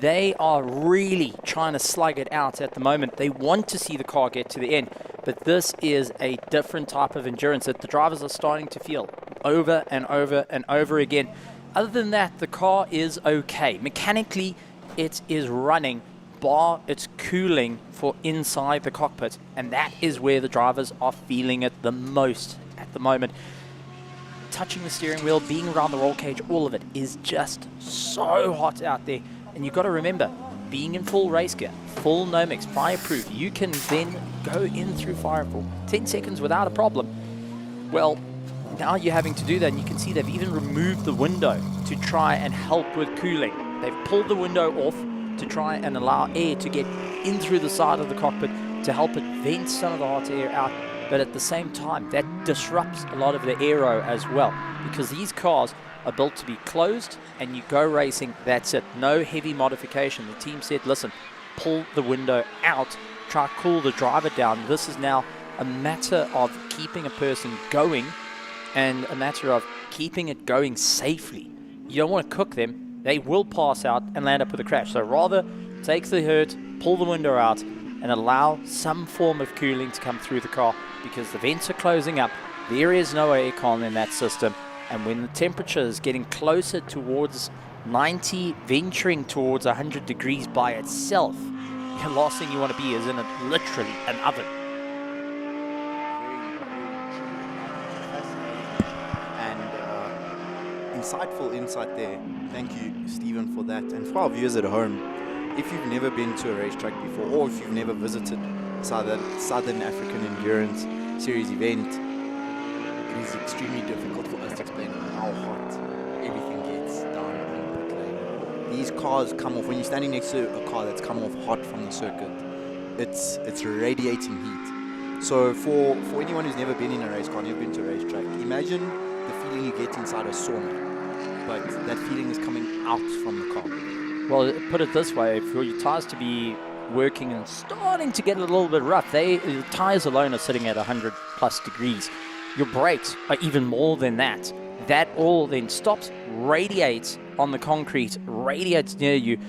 Speaker 6: They are really trying to slug it out at the moment. They want to see the car get to the end, but this is a different type of endurance that the drivers are starting to feel over and over and over again. Other than that, the car is okay. Mechanically, it is running, bar it's cooling for inside the cockpit, and that is where the drivers are feeling it the most at the moment. Touching the steering wheel, being around the roll cage, all of it is just so hot out there. And you've got to remember, being in full race gear, full Nomex, fireproof, you can then go in through fire for 10 seconds without a problem. Well, now you're having to do that, and you can see they've even removed the window to try and help with cooling. They've pulled the window off to try and allow air to get in through the side of the cockpit to help it vent some of the hot air out but at the same time, that disrupts a lot of the aero as well, because these cars are built to be closed, and you go racing, that's it. No heavy modification. The team said, listen, pull the window out, try to cool the driver down. This is now a matter of keeping a person going and a matter of keeping it going safely. You don't want to cook them. They will pass out and land up with a crash. So rather take the hurt, pull the window out, and allow some form of cooling to come through the car, because the vents are closing up. There is no aircon in that system. And when the temperature is getting closer towards 90, venturing towards 100 degrees by itself, the last thing you want to be is in literally an oven.
Speaker 4: Insightful insight there. Thank you, Stephen, for that. And for our viewers at home, if you've never been to a racetrack before, or if you've never visited Southern African Endurance Series event, it is extremely difficult for us to explain how hot everything gets down in pit lane. These cars come off, when you're standing next to a car that's come off hot from the circuit, it's radiating heat. So for anyone who's never been in a race car, never been to a racetrack, imagine the feeling you get inside a sauna, but that feeling is coming out from the car.
Speaker 6: Well, put it this way, for your tires to be working and starting to get a little bit rough, the tires alone are sitting at 100 plus degrees. Your brakes are even more than that. That all then stops, radiates on the concrete, radiates near you,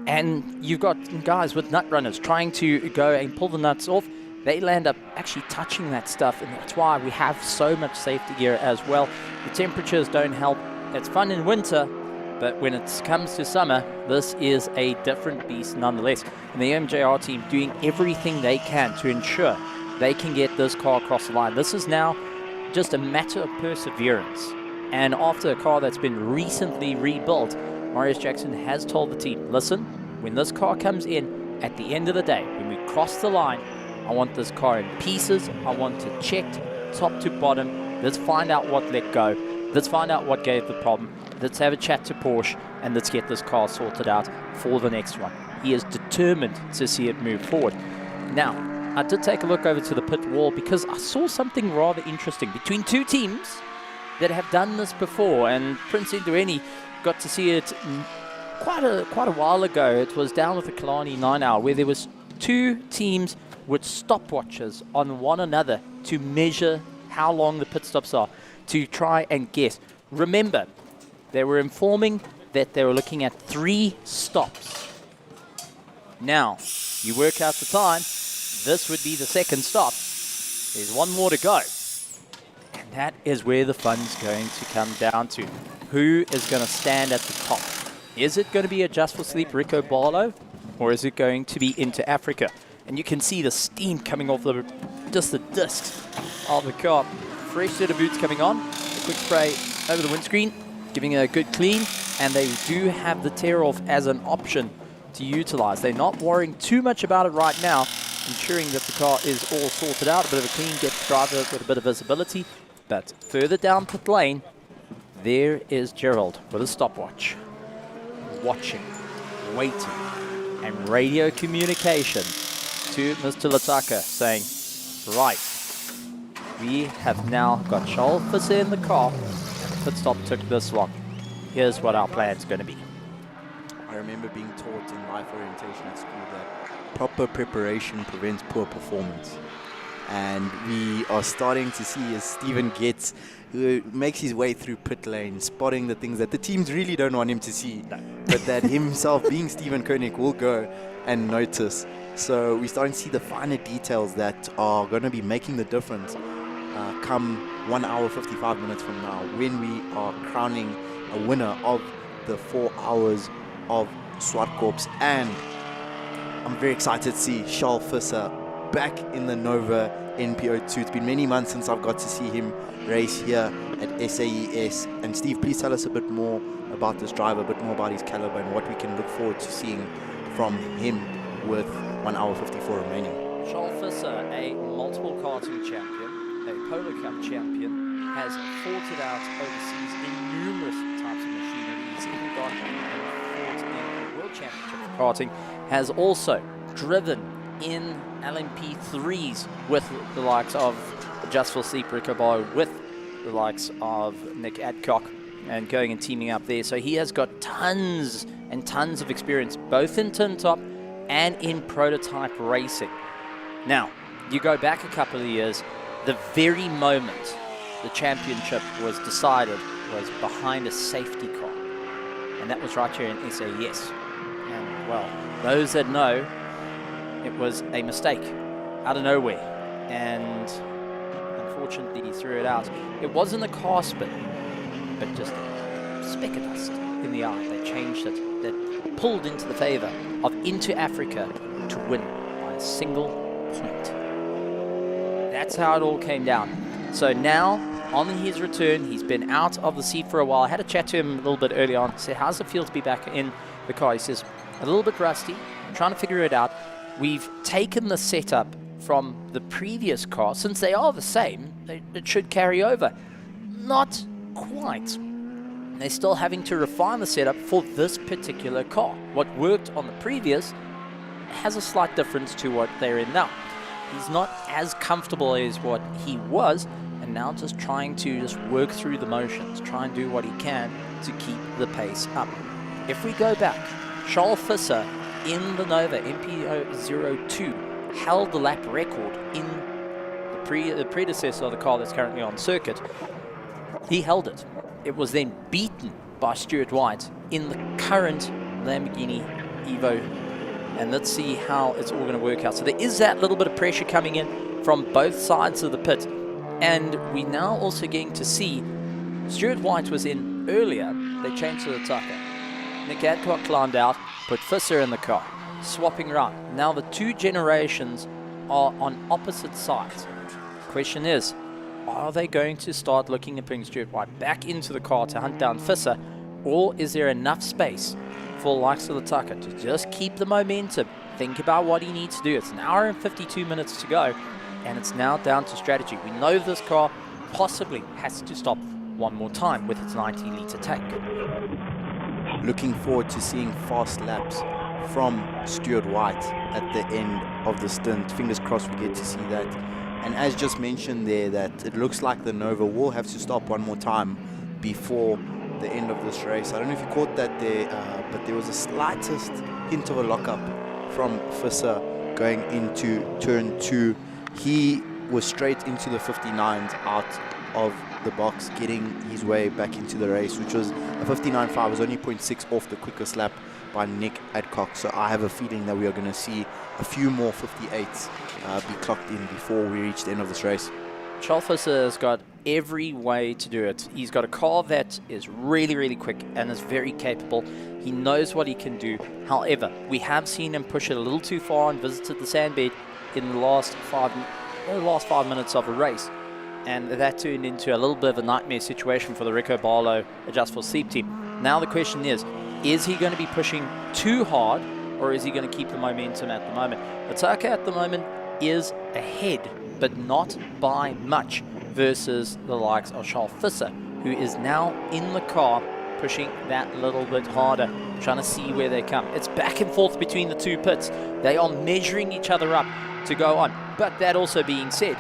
Speaker 6: and you've got guys with nut runners trying to go and pull the nuts off. They land up actually touching that stuff, and that's why we have so much safety gear as well. The temperatures don't help. It's fun in winter, but when it comes to summer, this is a different beast nonetheless. And the MJR team doing everything they can to ensure they can get this car across the line. This is now just a matter of perseverance. And after a car that's been recently rebuilt, Marius Jackson has told the team, listen, when this car comes in, at the end of the day, when we cross the line, I want this car in pieces. I want it checked top to bottom. Let's find out what let go. Let's find out what gave the problem. Let's have a chat to Porsche, and let's get this car sorted out for the next one. He is determined to see it move forward. Now, I did take a look over to the pit wall because I saw something rather interesting between two teams that have done this before, and Prince Indureni got to see it quite a while ago. It was down with the Kalani 9 Hour, where there was two teams with stopwatches on one another to measure how long the pit stops are, to try and guess. Remember, they were informing that they were looking at 3 stops. Now, you work out the time, this would be the second stop. There's one more to go. And that is where the fun's going to come down to. Who is going to stand at the top? Is it going to be a Just for Sleep Rico Barlow, or is it going to be Into Africa? And you can see the steam coming off just the discs of the car. Fresh set of boots coming on. A quick spray over the windscreen, giving it a good clean. And they do have the tear off as an option to utilize. They're not worrying too much about it right now, ensuring that the car is all sorted out. A bit of a clean, get the driver with a bit of visibility. But further down pit lane, there is Gerald with a stopwatch. Watching, waiting, and radio communication to Mr. Lataka saying, right, we have now got Charles Visser in the car, and the pit stop took this long. Here's what our plan's going to be.
Speaker 4: I remember being taught in life orientation at school that proper preparation prevents poor performance. And we are starting to see as Stephen makes his way through pit lane, spotting the things that the teams really don't want him to see, but that himself, being Stephen Koenig, will go and notice. So we're starting to see the finer details that are going to be making the difference come 1 hour 55 minutes from now, when we are crowning a winner of the 4 hours of Zwartkops. And I'm very excited to see Charles Visser back in the Nova NPO2. It's been many months since I've got to see him race here at SAES. And Steve, please tell us a bit more about this driver, a bit more about his caliber, and what we can look forward to seeing from him with 1 hour 54 remaining.
Speaker 6: Charles Visser, a multiple karting champion, a Polo Cup champion, has fought it out overseas in numerous types of machinery. He's even gone and fought in the World Championship of karting, has also driven in LMP3s with the likes of Just for Sleep Ricobo, with the likes of Nick Adcock, and going and teaming up there. So he has got tons and tons of experience, both in tin top and in prototype racing. Now, you go back a couple of years, the very moment the championship was decided was behind a safety car. And that was right here in SAES. And, well, those that know, it was a mistake out of nowhere. And unfortunately, he threw it out. It wasn't a car spin, but just a speck of dust in the eye. They changed it. That pulled into the favor of Into Africa to win by a single point. That's how it all came down. So now, on his return, he's been out of the seat for a while. I had a chat to him a little bit early on. I said, how's it feel to be back in the car? He says, a little bit rusty, trying to figure it out. We've taken the setup from the previous car. Since they are the same, it should carry over. Not quite. They're still having to refine the setup for this particular car. What worked on the previous has a slight difference to what they're in now. He's not as comfortable as what he was, and now just trying to work through the motions, try and do what he can to keep the pace up. If we go back, Charles Visser in the Nova MP02 held the lap record in the predecessor of the car that's currently on circuit. He held it. It was then beaten by Stuart White in the current Lamborghini Evo. And let's see how it's all going to work out. So there is that little bit of pressure coming in from both sides of the pit. And we now also getting to see Stuart White was in earlier. They changed to the Tucker. Nick Adcock climbed out, put Visser in the car, swapping around. Now the two generations are on opposite sides. Question is, are they going to start looking at putting Stuart White back into the car to hunt down Visser, or is there enough space for the likes of the Tucker to just keep the momentum, think about what he needs to do? It's an hour and 52 minutes to go, and it's now down to strategy. We know this car possibly has to stop one more time with its 90-litre tank.
Speaker 4: Looking forward to seeing fast laps from Stuart White at the end of the stint. Fingers crossed we get to see that. And as just mentioned there, that it looks like the Nova will have to stop one more time before the end of this race. I don't know if you caught that there, but there was a slightest hint of a lockup from Visser going into turn 2. He was straight into the 59s out of the box, getting his way back into the race, which was a 59.5, was only 0.6 off the quickest lap by Nick Adcock. So I have a feeling that we are going to see a few more 58s be clocked in before we reach the end of this race.
Speaker 6: Charles Visser has got every way to do it. He's got a car that is really, really quick and is very capable. He knows what he can do. However, we have seen him push it a little too far and visited the sandbed in the last 5 minutes of a race. And that turned into a little bit of a nightmare situation for the Rico Barlow Just for Sleep team. Now the question is he going to be pushing too hard, or is he going to keep the momentum at the moment? Ataka at the moment is ahead, but not by much, versus the likes of Charles Visser, who is now in the car pushing that little bit harder, trying to see where they come. It's back and forth between the two pits. They are measuring each other up to go on. But that also being said,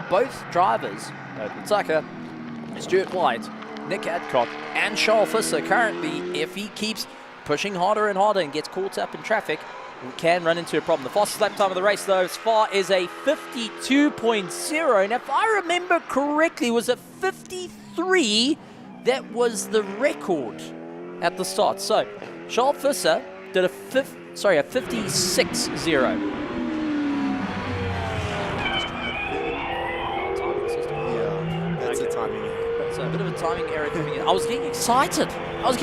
Speaker 6: both drivers, Ataka, Stuart White, Nick Adcock, and Charles Visser currently, if he keeps pushing harder and harder and gets caught up in traffic, we can run into a problem. The fastest lap time of the race, though, as far is a 52.0. And if I remember correctly, was it 53 that was the record at the start. So Charles Visser did a 56.0. So a bit of a timing error coming in. I was getting excited. I was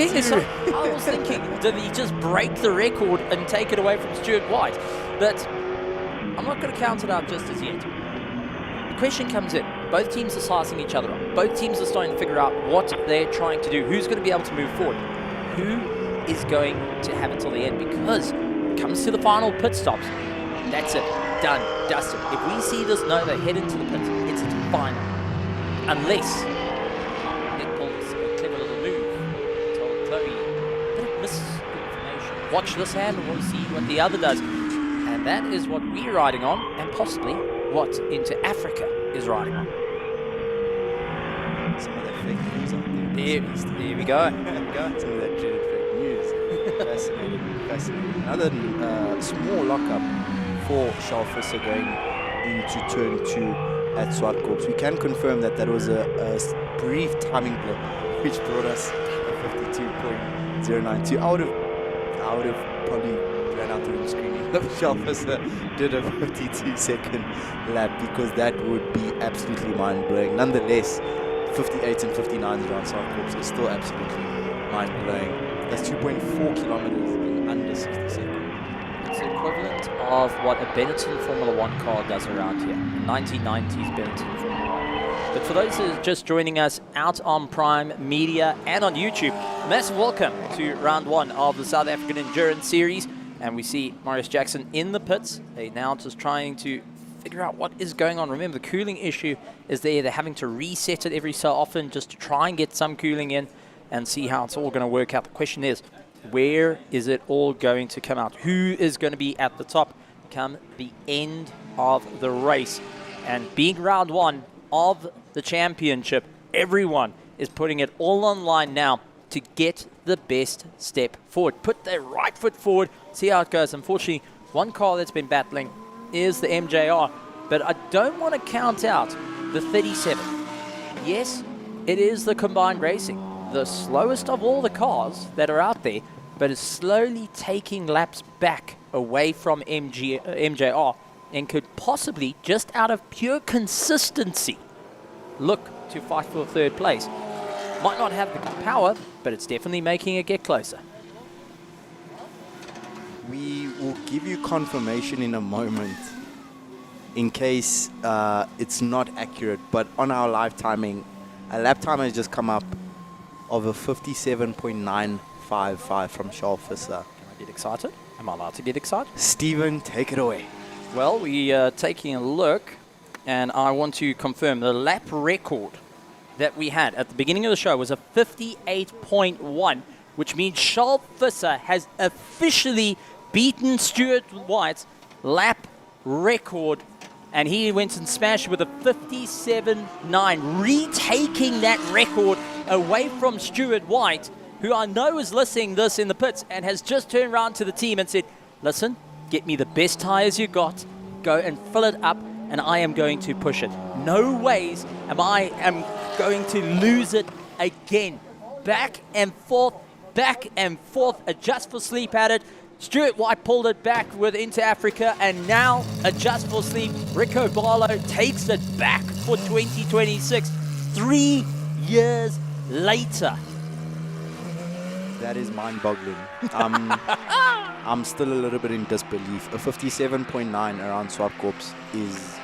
Speaker 6: thinking, did he just break the record and take it away from Stuart White? But I'm not going to count it out just as yet. The question comes in. Both teams are sizing each other up. Both teams are starting to figure out what they're trying to do. Who's going to be able to move forward? Who is going to have it till the end? Because when it comes to the final pit stops, that's it. Done. Dusted. If we see this Nova head into the pits, it's its final. Unless watch this hand and we'll see what the other does. And And that is what we're riding on, and possibly what Into Africa is riding on.
Speaker 4: Some of that fake news out there.
Speaker 6: There we go.
Speaker 4: There we go. Some of that dreaded fake news. Fascinating, fascinating. Another small lockup for Charles Visser going into turn 2 at Zwartkops. We can confirm that that was a brief timing blip, which brought us a 52.092. I would have probably ran out the room screaming if Charles Visser did a 52-second lap, because that would be absolutely mind-blowing. Nonetheless, 58s and 59s around Zwartkops is still absolutely mind-blowing. That's 2.4 kilometers in under 60 seconds.
Speaker 6: It's the equivalent of what a Benetton Formula 1 car does around here. 1990s Benetton Formula 1. But for those who are just joining us out on Prime Media and on YouTube, a massive welcome to round 1 of the South African Endurance Series. And we see Marius Jackson in the pits. They now just trying to figure out what is going on. Remember, the cooling issue is there. They're having to reset it every so often just to try and get some cooling in and see how it's all going to work out. The question is, where is it all going to come out? Who is going to be at the top come the end of the race? And being round 1 of the championship, everyone is putting it all online now to get the best step forward. Put their right foot forward, see how it goes. Unfortunately, one car that's been battling is the MJR, but I don't want to count out the 37. Yes, it is the combined racing, the slowest of all the cars that are out there, but is slowly taking laps back away from MJR and could possibly, just out of pure consistency, look to fight for third place. Might not have the power, but it's definitely making it get closer.
Speaker 4: We will give you confirmation in a moment in case it's not accurate, but on our live timing, a lap time has just come up of a 57.955 from Charles Visser.
Speaker 6: Can I get excited? Am I allowed to get excited?
Speaker 4: Stephen, take it away.
Speaker 6: Well, we are taking a look, and I want to confirm the lap record that we had at the beginning of the show was a 58.1, which means Charles Visser has officially beaten Stuart White's lap record, and he went and smashed with a 57.9, retaking that record away from Stuart White, who I know is listening this in the pits and has just turned around to the team and said, listen, get me the best tires you got, go and fill it up, and I am going to push it. No ways am going to lose it again. Back and forth, adjust for sleep at it. Stuart White pulled it back with Into Africa, and now adjust for sleep. Rico Barlow takes it back for 2026, 3 years later.
Speaker 4: That is mind-boggling. I'm still a little bit in disbelief. A 57.9 around Swartkops is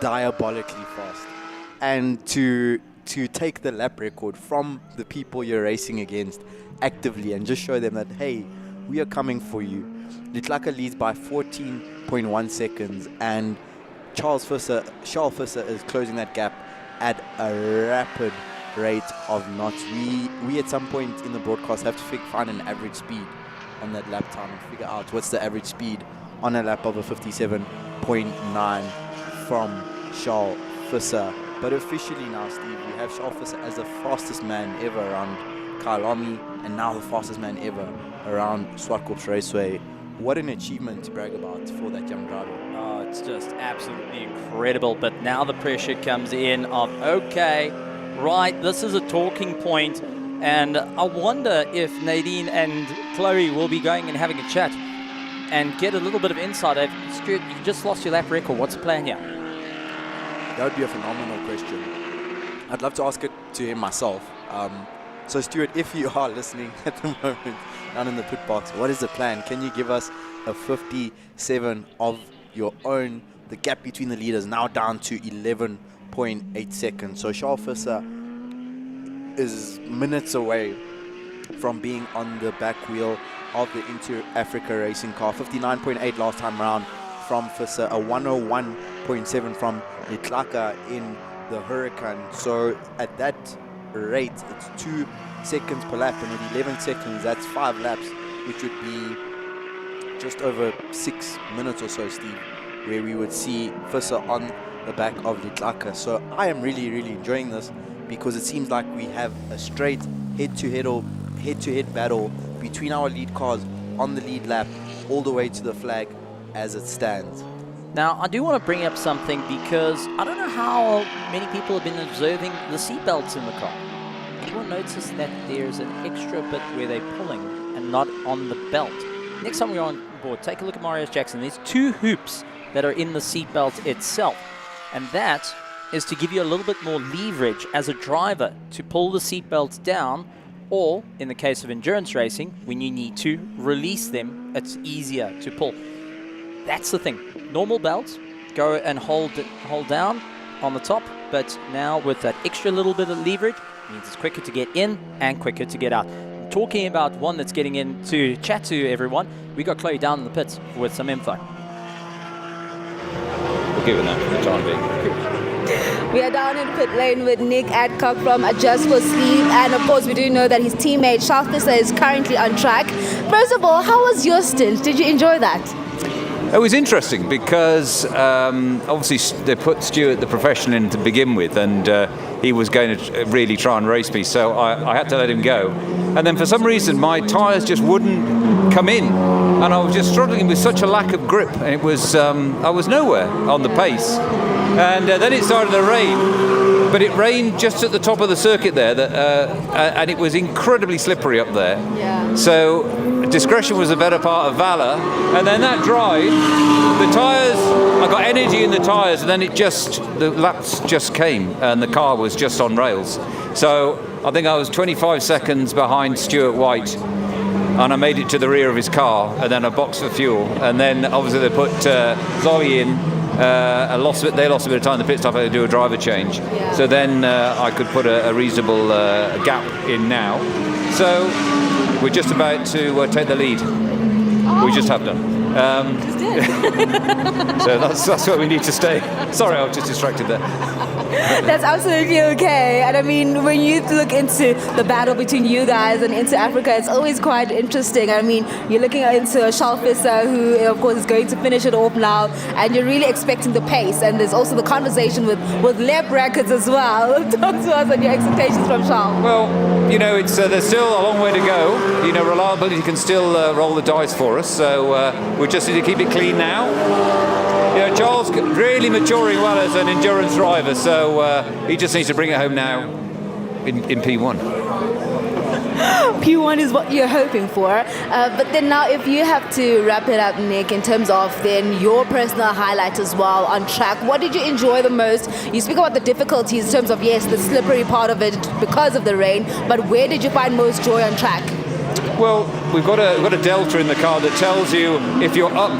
Speaker 4: diabolically fast. And to take the lap record from the people you're racing against actively and just show them that, hey, we are coming for you. Litlaka leads by 14.1 seconds, and Charles Visser is closing that gap at a rapid rate of knots. We at some point in the broadcast have to find an average speed on that lap time and figure out what's the average speed on a lap of a 57.9 from Charles Visser. But officially now, Steve, we have Charles Visser as the fastest man ever around Kailami, and now the fastest man ever around Zwartkops Raceway. What an achievement to brag about for that young driver.
Speaker 6: Oh, it's just absolutely incredible. But now the pressure comes in of, okay, right, this is a talking point, and I wonder if Nadine and Chloe will be going and having a chat and get a little bit of insight. Stuart, you just lost your lap record. What's the plan here?
Speaker 4: That would be a phenomenal question. I'd love to ask it to him myself. So Stuart, if you are listening at the moment down in the pit box, what is the plan? Can you give us a 57 of your own? The gap between the leaders now down to 11.8 seconds. So Charles Visser is minutes away from being on the back wheel of the Into Africa racing car. 59.8 last time around from Visser, a 101.7 from Litlaka in the Huracan. So at that rate, it's 2 seconds per lap, and with 11 seconds, that's 5 laps, which would be just over 6 minutes or so, Steve, where we would see FISA on the back of Litlaka. So I am really, really enjoying this because it seems like we have a straight head-to-head battle between our lead cars on the lead lap all the way to the flag as it stands.
Speaker 6: Now, I do want to bring up something because I don't know how many people have been observing the seatbelts in the car. Anyone notice that there's an extra bit where they're pulling and not on the belt? Next time we're on board, take a look at Marius Jackson. There's 2 hoops that are in the seatbelt itself. And that is to give you a little bit more leverage as a driver to pull the seatbelts down, or in the case of endurance racing, when you need to release them, it's easier to pull. That's the thing. Normal belts, go and hold down on the top, but now with that extra little bit of leverage, it means it's quicker to get in and quicker to get out. Talking about one that's getting in to chat to everyone, we got Chloe down in the pits with some info.
Speaker 7: We'll give it that for the time being.
Speaker 5: We are down in pit lane with Nick Adcock from Adjust for Sleep, and of course we do know that his teammate Charles Pisser is currently on track. First of all, how was your stint? Did you enjoy that?
Speaker 7: It was interesting because obviously they put Stuart, the professional, in to begin with, and he was going to really try and race me, so I had to let him go. And then for some reason my tyres just wouldn't come in, and I was just struggling with such a lack of grip, and it was I was nowhere on the pace. And then it started to rain, but it rained just at the top of the circuit there, and it was incredibly slippery up there.
Speaker 5: Yeah.
Speaker 7: So discretion was the better part of valor, and then that dried, the tyres, I got energy in the tyres, and then the laps just came, and the car was just on rails. So I think I was 25 seconds behind Stuart White, and I made it to the rear of his car, and then I boxed for fuel, and then obviously they put Zoe in. They lost a bit of time in the pit stop. I had to do a driver change.
Speaker 5: Yeah.
Speaker 7: So then I could put a reasonable gap in now. So we're just about to take the lead. We just have done. So that's where we need to stay. Sorry, I was just distracted there.
Speaker 5: That's absolutely okay. And I mean, when you look into the battle between you guys and Into Africa, it's always quite interesting. I mean, you're looking into a Charles Pisser who, of course, is going to finish it off now, and you're really expecting the pace. And there's also the conversation with lap records as well. Talk to us on your expectations from Charles.
Speaker 7: Well, you know, it's there's still a long way to go. You know, reliability can still roll the dice for us. So we just need to keep it clean now. You know, Charles really maturing well as an endurance driver, so he just needs to bring it home now in P1.
Speaker 5: P1 is what you're hoping for. But then now if you have to wrap it up, Nick, in terms of then your personal highlight as well on track, what did you enjoy the most? You speak about the difficulties in terms of, yes, the slippery part of it because of the rain, but where did you find most joy on track?
Speaker 7: Well, we've got a delta in the car that tells you if you're up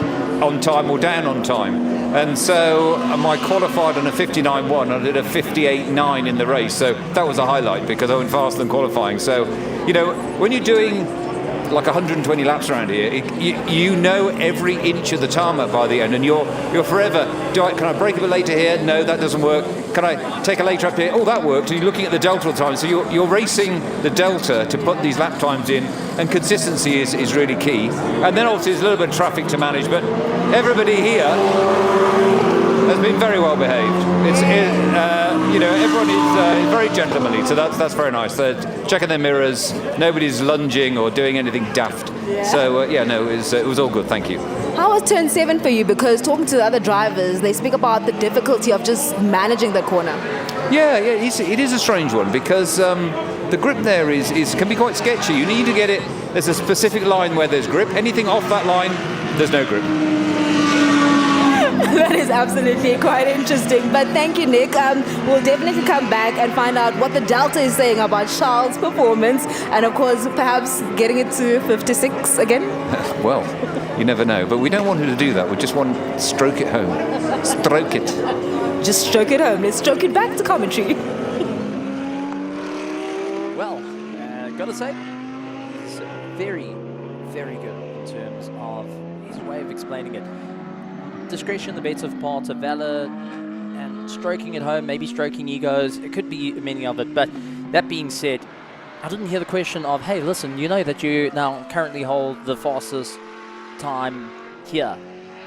Speaker 7: on time or down on time. And so I qualified on a 59.1, I did a 58.9 in the race. So that was a highlight because I went faster than qualifying. So, you know, when you're doing like 120 laps around here, you know every inch of the tarmac by the end, and you're forever. Can I brake a bit later here? No, that doesn't work. Can I take a later up here? Oh, that worked. And you're looking at the delta all the time. So you're racing the delta to put these lap times in, and consistency is really key. And then obviously there's a little bit of traffic to manage, but everybody here has been very well behaved. You know, everyone is very gentlemanly, so that's very nice. They're checking their mirrors. Nobody's lunging or doing anything daft.
Speaker 5: Yeah.
Speaker 7: So it was all good. Thank you.
Speaker 5: How was turn 7 for you? Because talking to the other drivers, they speak about the difficulty of just managing the corner.
Speaker 7: Yeah, it is a strange one because the grip there can be quite sketchy. You need to get it. There's a specific line where there's grip. Anything off that line, there's no grip.
Speaker 5: That is absolutely quite interesting. But thank you, Nick. We'll definitely come back and find out what the Delta is saying about Charles' performance, and of course, perhaps getting it to 56 again.
Speaker 7: Well, you never know. But we don't want him to do that. We just want to stroke it home. Stroke it.
Speaker 5: Just stroke it home. Let's stroke it back to commentary.
Speaker 6: Well, gotta say, he's very, very good in terms of his way of explaining it. Discretion, the better part of valor, and stroking it home, maybe stroking egos. It could be many of it. But that being said, I didn't hear the question of, hey, listen, you know that you now currently hold the fastest time here.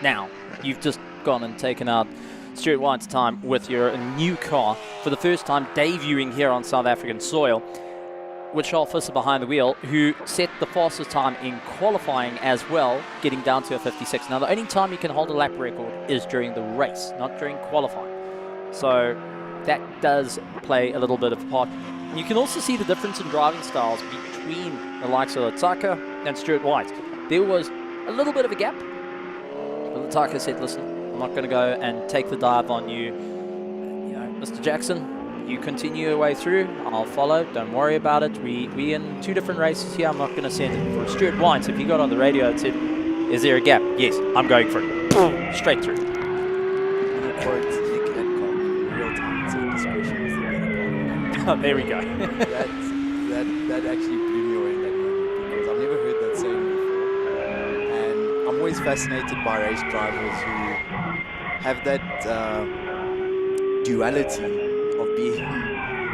Speaker 6: Now, you've just gone and taken out Stuart White's time with your new car for the first time debuting here on South African soil, with Charles Visser behind the wheel, who set the fastest time in qualifying as well, getting down to a 56. Now, the only time you can hold a lap record is during the race, not during qualifying. So that does play a little bit of a part. You can also see the difference in driving styles between the likes of Lataka and Stuart White. There was a little bit of a gap, but Lataka said, listen, I'm not going to go and take the dive on you. You know, Mr. Jackson, you continue your way through, I'll follow, don't worry about it. We in 2 different races here, I'm not going to send it. For Stuart White, if he got on the radio and said, is there a gap? Yes, I'm going for it. Boom, straight through. Oh, there we go.
Speaker 4: that actually blew me away in that moment, because I've never heard that saying before. And I'm always fascinated by race drivers who have that duality of being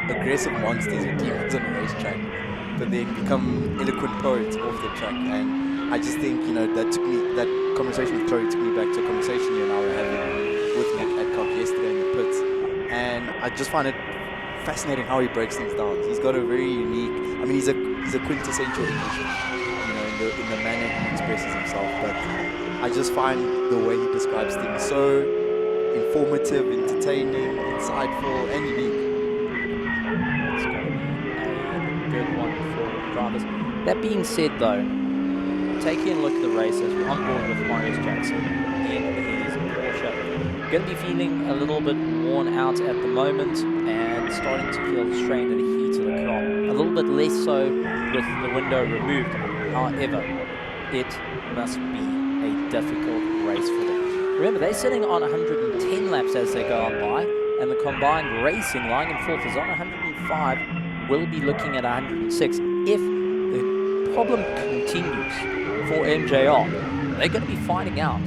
Speaker 4: aggressive monsters or demons on a racetrack, but then become eloquent poets off the track. And I just think, you know, that conversation with Chloe took me back to a conversation you and I were having with Nick Adcock yesterday in the pits. And I just find it fascinating how he breaks things down. He's got a very unique, I mean, he's a quintessential Englishman, you know, in the manner he expresses himself. But I just find the way he describes things so informative, entertaining, insightful, and unique.
Speaker 6: It's got to be a good one for drivers. That being said, though, taking a look at the races, we're on board with Marius Jackson in his Porsche. Going to be feeling a little bit worn out at the moment and starting to feel the strain of the heat of the car. A little bit less so with the window removed. However, it must be a difficult race for them. Remember, they're sitting on 110 laps as they go on by, and the combined racing lying in 4th is on 105. We'll be looking at 106. If the problem continues for MJR, they're going to be fighting out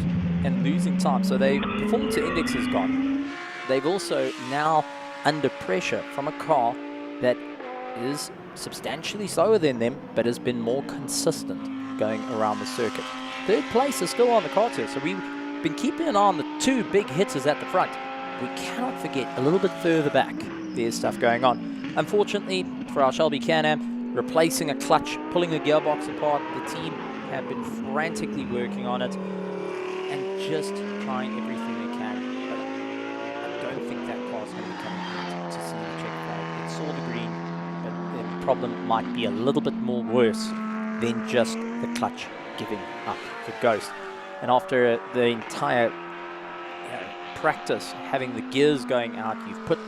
Speaker 6: and losing time. So their performance index is gone. They've also now under pressure from a car that is substantially slower than them, but has been more consistent going around the circuit. 3rd place is still on the cards here, so we've been keeping an eye on the 2 big hitters at the front. We cannot forget a little bit further back, there's stuff going on. Unfortunately for our Shelby Can-Am, replacing a clutch, pulling a gearbox apart, the team have been frantically working on it and just trying everything they can. But I don't think that car's going to be coming out to see the check flag. It saw the green, but the problem might be a little bit more worse than just the clutch giving up for Ghost. And after the entire practice, having the gears going out, you've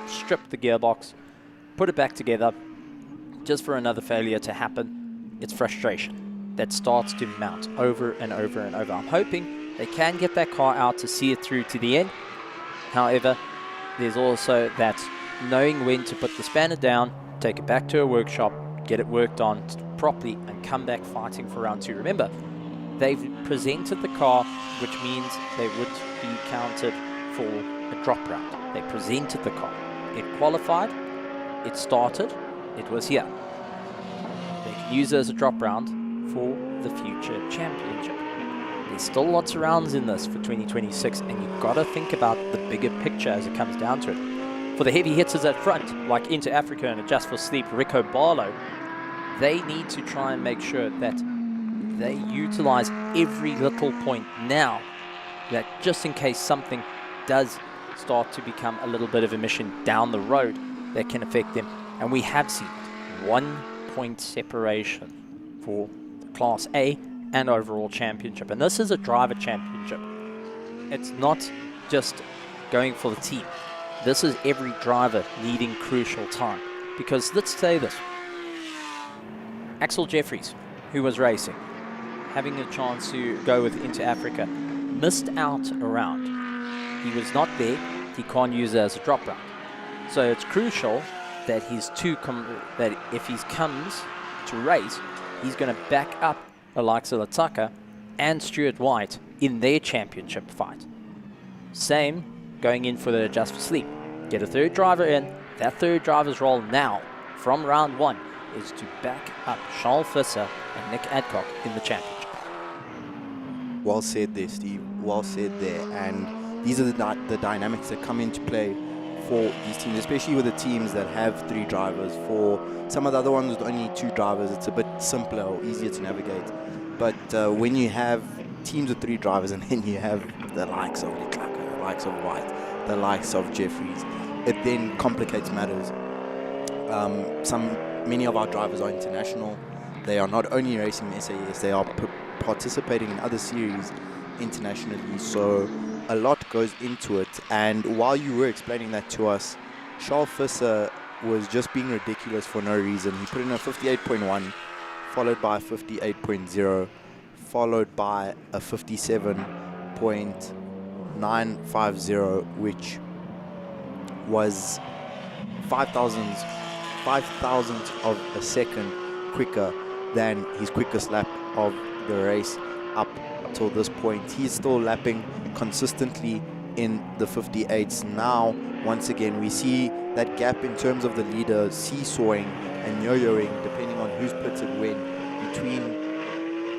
Speaker 6: stripped the gearbox, put it back together, just for another failure to happen. It's frustration that starts to mount over and over and over. I'm hoping they can get that car out to see it through to the end. However, there's also that knowing when to put the spanner down, take it back to a workshop, get it worked on properly, and come back fighting for round 2. Remember, they've presented the car, which means they would be counted for a drop round. They presented the car. It qualified, it started, it was here. They can use it as a drop round for the future championship. There's still lots of rounds in this for 2026, and you've got to think about the bigger picture as it comes down to it. For the heavy hitters at front, like Into Africa and Adjust for Sleep, Rico Barlow, they need to try and make sure that they utilize every little point now, that just in case something does start to become a little bit of a mission down the road that can affect them. And we have seen 1 point separation for the Class A and overall championship. And this is a driver championship. It's not just going for the team. This is every driver needing crucial time. Because let's say this, Axel Jeffries, who was racing, having a chance to go with Into Africa, missed out a round. He was not there. He can't use it as a drop round. So it's crucial that that if he comes to race, he's going to back up the likes of Lataka and Stuart White in their championship fight. Same going in for the Adjust for Sleep. Get a 3rd driver in. That 3rd driver's role now, from round 1, is to back up Charles Visser and Nick Adcock in the championship.
Speaker 4: Well said there, Steve. Well said there. And these are the dynamics that come into play for these teams, especially with the teams that have 3 drivers. For some of the other ones with only 2 drivers, it's a bit simpler or easier to navigate. But when you have teams with 3 drivers and then you have the likes of Leclerc, the likes of White, the likes of Jeffries, it then complicates matters. Many of our drivers are international. They are not only racing SAES, they are participating in other series internationally. So a lot goes into it. And while you were explaining that to us, Charles Visser was just being ridiculous for no reason. He put in a 58.1, followed by a 58.0, followed by a 57.950, which was 5,000th of a second quicker than his quickest lap of the race up till this point. He's still lapping consistently in the 58s. Now, once again, we see that gap in terms of the leader seesawing and yo-yoing, depending on who's pitted when, between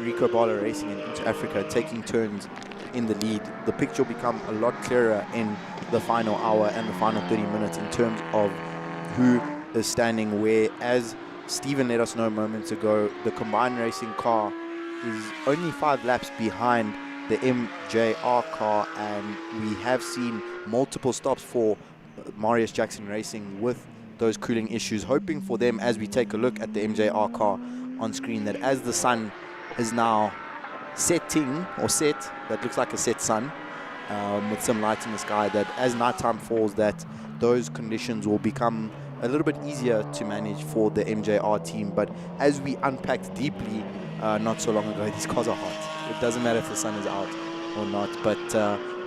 Speaker 4: Rico Bala Racing and Inter Africa taking turns in the lead. The picture will become a lot clearer in the final hour and the final 30 minutes in terms of who is standing where. As Stephen let us know moments ago, the combined racing car is only 5 laps behind the MJR car, and we have seen multiple stops for Marius Jackson Racing with those cooling issues, hoping for them, as we take a look at the MJR car on screen, that as the sun is now setting, or set, that looks like a set sun, with some light in the sky, that as nighttime falls, that those conditions will become a little bit easier to manage for the MJR team. But as we unpacked deeply not so long ago, these cars are hot. It doesn't matter if the sun is out or not, but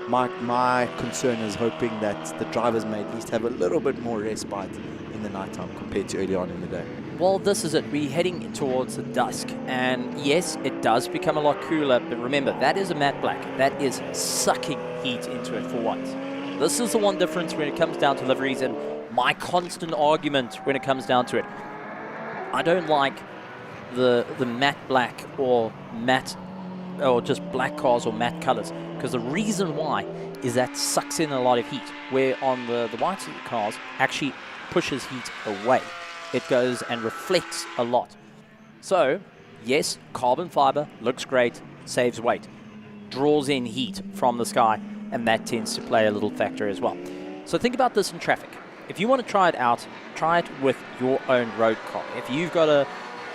Speaker 4: my concern is hoping that the drivers may at least have a little bit more respite in the nighttime compared to early on in the day.
Speaker 6: Well, this is it. We're heading towards the dusk, and yes, it does become a lot cooler, but remember, that is a matte black. That is sucking heat into it for once. This is the one difference when it comes down to liveries, and my constant argument when it comes down to it. I don't like the matte black or matte, or just black cars or matte colors, because the reason why is that sucks in a lot of heat, where on the white cars actually pushes heat away. It goes and reflects a lot. So, yes, carbon fiber looks great, saves weight, draws in heat from the sky, and that tends to play a little factor as well. So think about this in traffic. If you want to try it out, try it with your own road car. If you've got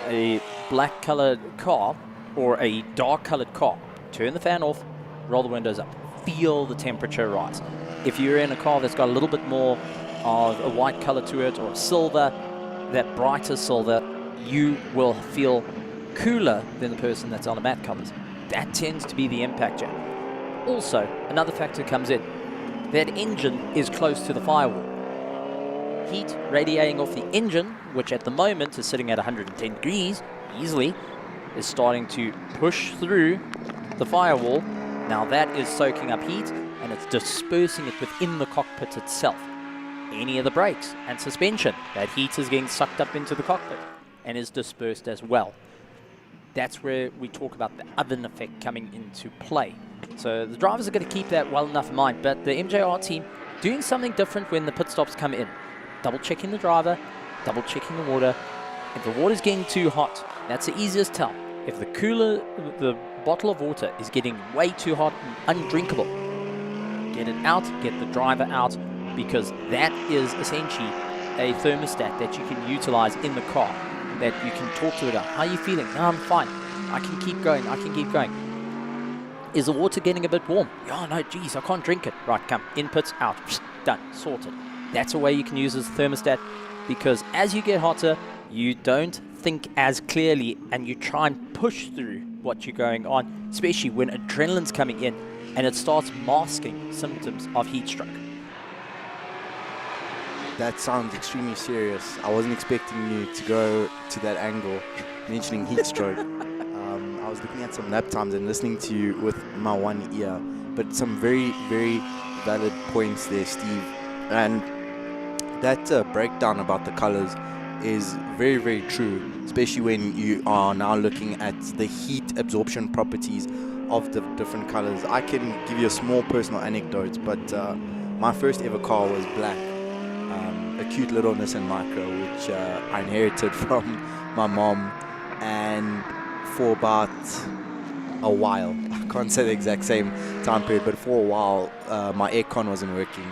Speaker 6: a black colored car or a dark colored car, turn the fan off, roll the windows up, feel the temperature rise. If you're in a car that's got a little bit more of a white color to it, or a silver, that brighter silver, you will feel cooler than the person that's on the matte colors. That tends to be the impact here. Also, another factor comes in. That engine is close to the firewall. Heat radiating off the engine, which at the moment is sitting at 110 degrees, easily, is starting to push through the firewall. Now that is soaking up heat, and it's dispersing it within the cockpit itself. Any of the brakes and suspension, that heat is getting sucked up into the cockpit and is dispersed as well. That's where we talk about the oven effect coming into play. So the drivers are going to keep that well enough in mind, but the MJR team doing something different when the pit stops come in. Double checking the driver, double checking the water. If the water's getting too hot, that's the easiest tell. If the bottle of water is getting way too hot and undrinkable, get it out, get the driver out, because that is essentially a thermostat that you can utilize in the car, that you can talk to the guy. How are you feeling? No, I'm fine. I can keep going. I can keep going. Is the water getting a bit warm? Oh, no, geez, I can't drink it. Right, come. Inputs, out. Done. Sorted. That's a way you can use as a thermostat, because as you get hotter, you don't think as clearly and you try and push through what you're going on, especially when adrenaline's coming in and it starts masking symptoms of heat stroke.
Speaker 4: That sounds extremely serious. I wasn't expecting you to go to that angle, mentioning heat stroke. I was looking at some lap times and listening to you with my one ear, but some very, very valid points there, Steve. And that breakdown about the colors is very, very true, especially when you are now looking at the heat absorption properties of the different colors. I can give you a small personal anecdote, but my first ever car was black. A cute little Nissan Micra, which I inherited from my mom, and for about a while, I can't say the exact same time period, but for a while my aircon wasn't working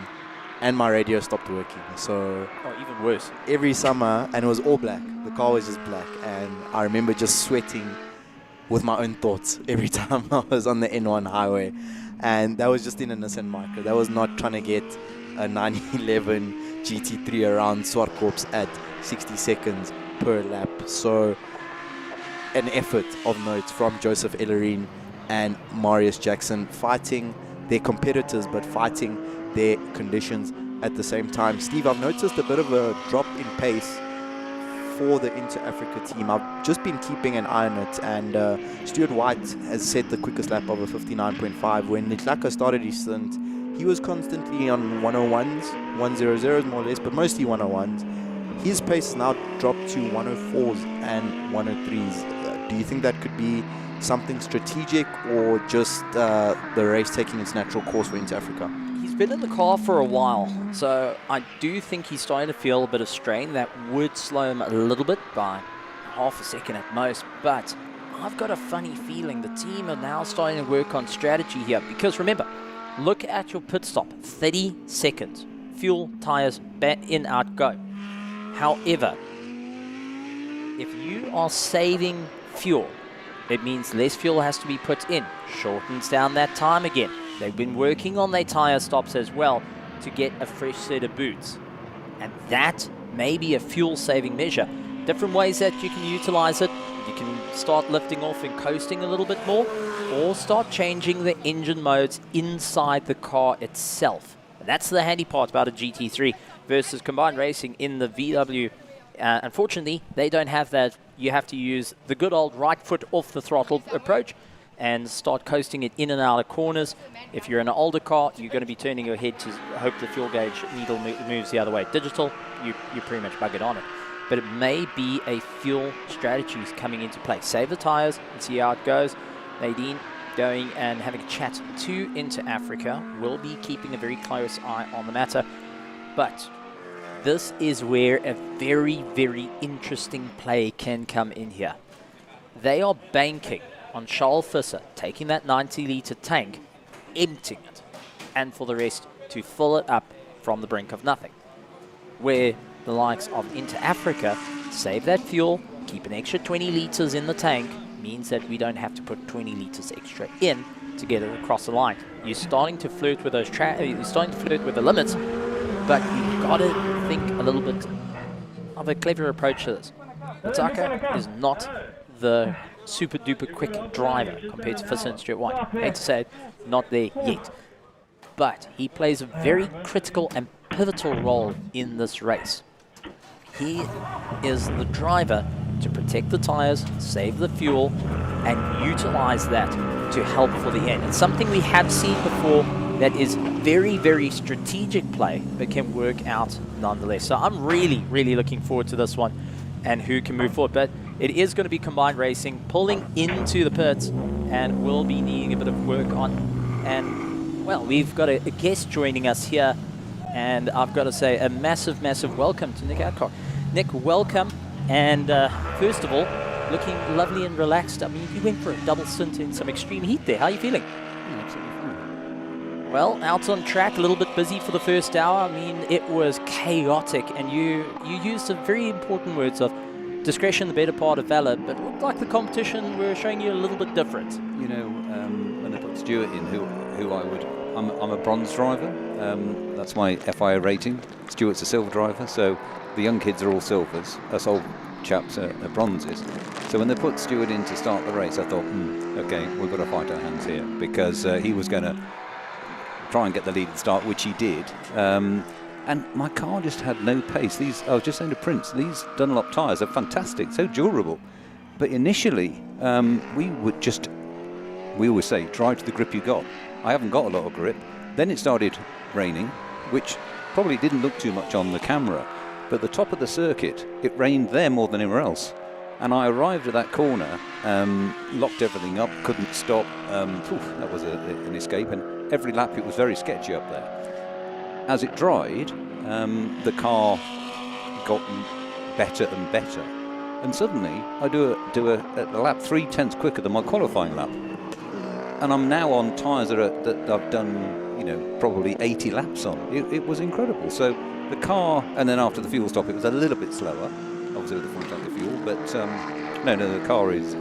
Speaker 4: and my radio stopped working. So
Speaker 6: even worse,
Speaker 4: every summer, and it was all black, the car was just black, and I remember just sweating with my own thoughts every time I was on the N1 highway. And that was just in a Nissan Micra. That was not trying to get a 911 GT3 around Zwartkops at 60 seconds per lap. So an effort of note from Joseph Ellerine and Marius Jackson, fighting their competitors but fighting their conditions at the same time. Steve, I've noticed a bit of a drop in pace for the Inter-Africa team. I've just been keeping an eye on it, and Stuart White has set the quickest lap of a 59.5. When Nitlaka started his stint, he was constantly on 101s, 100s more or less, but mostly 101s. His pace has now dropped to 104s and 103s. Do you think that could be something strategic, or just the race taking its natural course for Inter-Africa?
Speaker 6: He's been in the car for a while, so I do think he's starting to feel a bit of strain. That would slow him a little bit by half a second at most, but I've got a funny feeling the team are now starting to work on strategy here, because remember, look at your pit stop, 30 seconds. Fuel, tires, in, out, go. However, if you are saving fuel, it means less fuel has to be put in, shortens down that time again. They've been working on their tire stops as well to get a fresh set of boots. And that may be a fuel-saving measure. Different ways that you can utilize it. You can start lifting off and coasting a little bit more, or start changing the engine modes inside the car itself. And that's the handy part about a GT3 versus combined racing in the VW. Unfortunately, they don't have that. You have to use the good old right foot off the throttle approach and start coasting it in and out of corners. If you're in an older car, you're going to be turning your head to hope the fuel gauge needle moves the other way. Digital, you pretty much bug it on it. But it may be a fuel strategy coming into play. Save the tires and see how it goes. Nadine going and having a chat to Inter-Africa. Will be keeping a very close eye on the matter. But this is where a very, very interesting play can come in here. They are banking on Charles Visser taking that 90-litre tank, emptying it, and for the rest to fill it up from the brink of nothing. Where the likes of Inter-Africa save that fuel, keep an extra 20 litres in the tank, means that we don't have to put 20 litres extra in to get it across the line. You're starting to flirt with those you're starting to flirt with the limits, but you've got to think a little bit of a clever approach to this. Mataka is not the super duper quick driver compared to Visser and Stuart White. I hate to say it, not there yet. But he plays a very critical and pivotal role in this race. He is the driver to protect the tires, save the fuel, and utilize that to help for the end. It's something we have seen before that is very, very strategic play, but can work out nonetheless. So I'm really, really looking forward to this one and who can move forward. But it is going to be combined racing, pulling into the pits, and we'll be needing a bit of work on. And, well, we've got a guest joining us here, and I've got to say a massive, massive welcome to Nick Adcock. Nick, welcome. And first of all, looking lovely and relaxed. I mean, you went for a double stint in some extreme heat there. How are you feeling?
Speaker 13: Absolutely fine.
Speaker 6: Well, out on track, a little bit busy for the first hour. I mean, it was chaotic, and you used some very important words of discretion, the better part of valor, but it looked like the competition were showing you a little bit different.
Speaker 13: You know, when they put Stuart in, who I would, I'm a bronze driver. That's my FIA rating. Stuart's a silver driver, so the young kids are all silvers. Us old chaps are bronzes. So when they put Stuart in to start the race, I thought, okay, we've got to fight our hands here, because he was going to try and get the lead and start, which he did. And my car just had no pace. I was just saying to Prince, these Dunlop tyres are fantastic, so durable. But initially, we always say, drive to the grip you got. I haven't got a lot of grip. Then it started raining, which probably didn't look too much on the camera. But the top of the circuit, it rained there more than anywhere else. And I arrived at that corner, locked everything up, couldn't stop. That was an escape, and every lap it was very sketchy up there. As it dried, the car got better and better, and suddenly I do a lap 3/10 quicker than my qualifying lap, and I'm now on tyres that I've done, probably 80 laps on. It was incredible. So the car, and then after the fuel stop, it was a little bit slower, obviously with the full tank of fuel, but no, the car is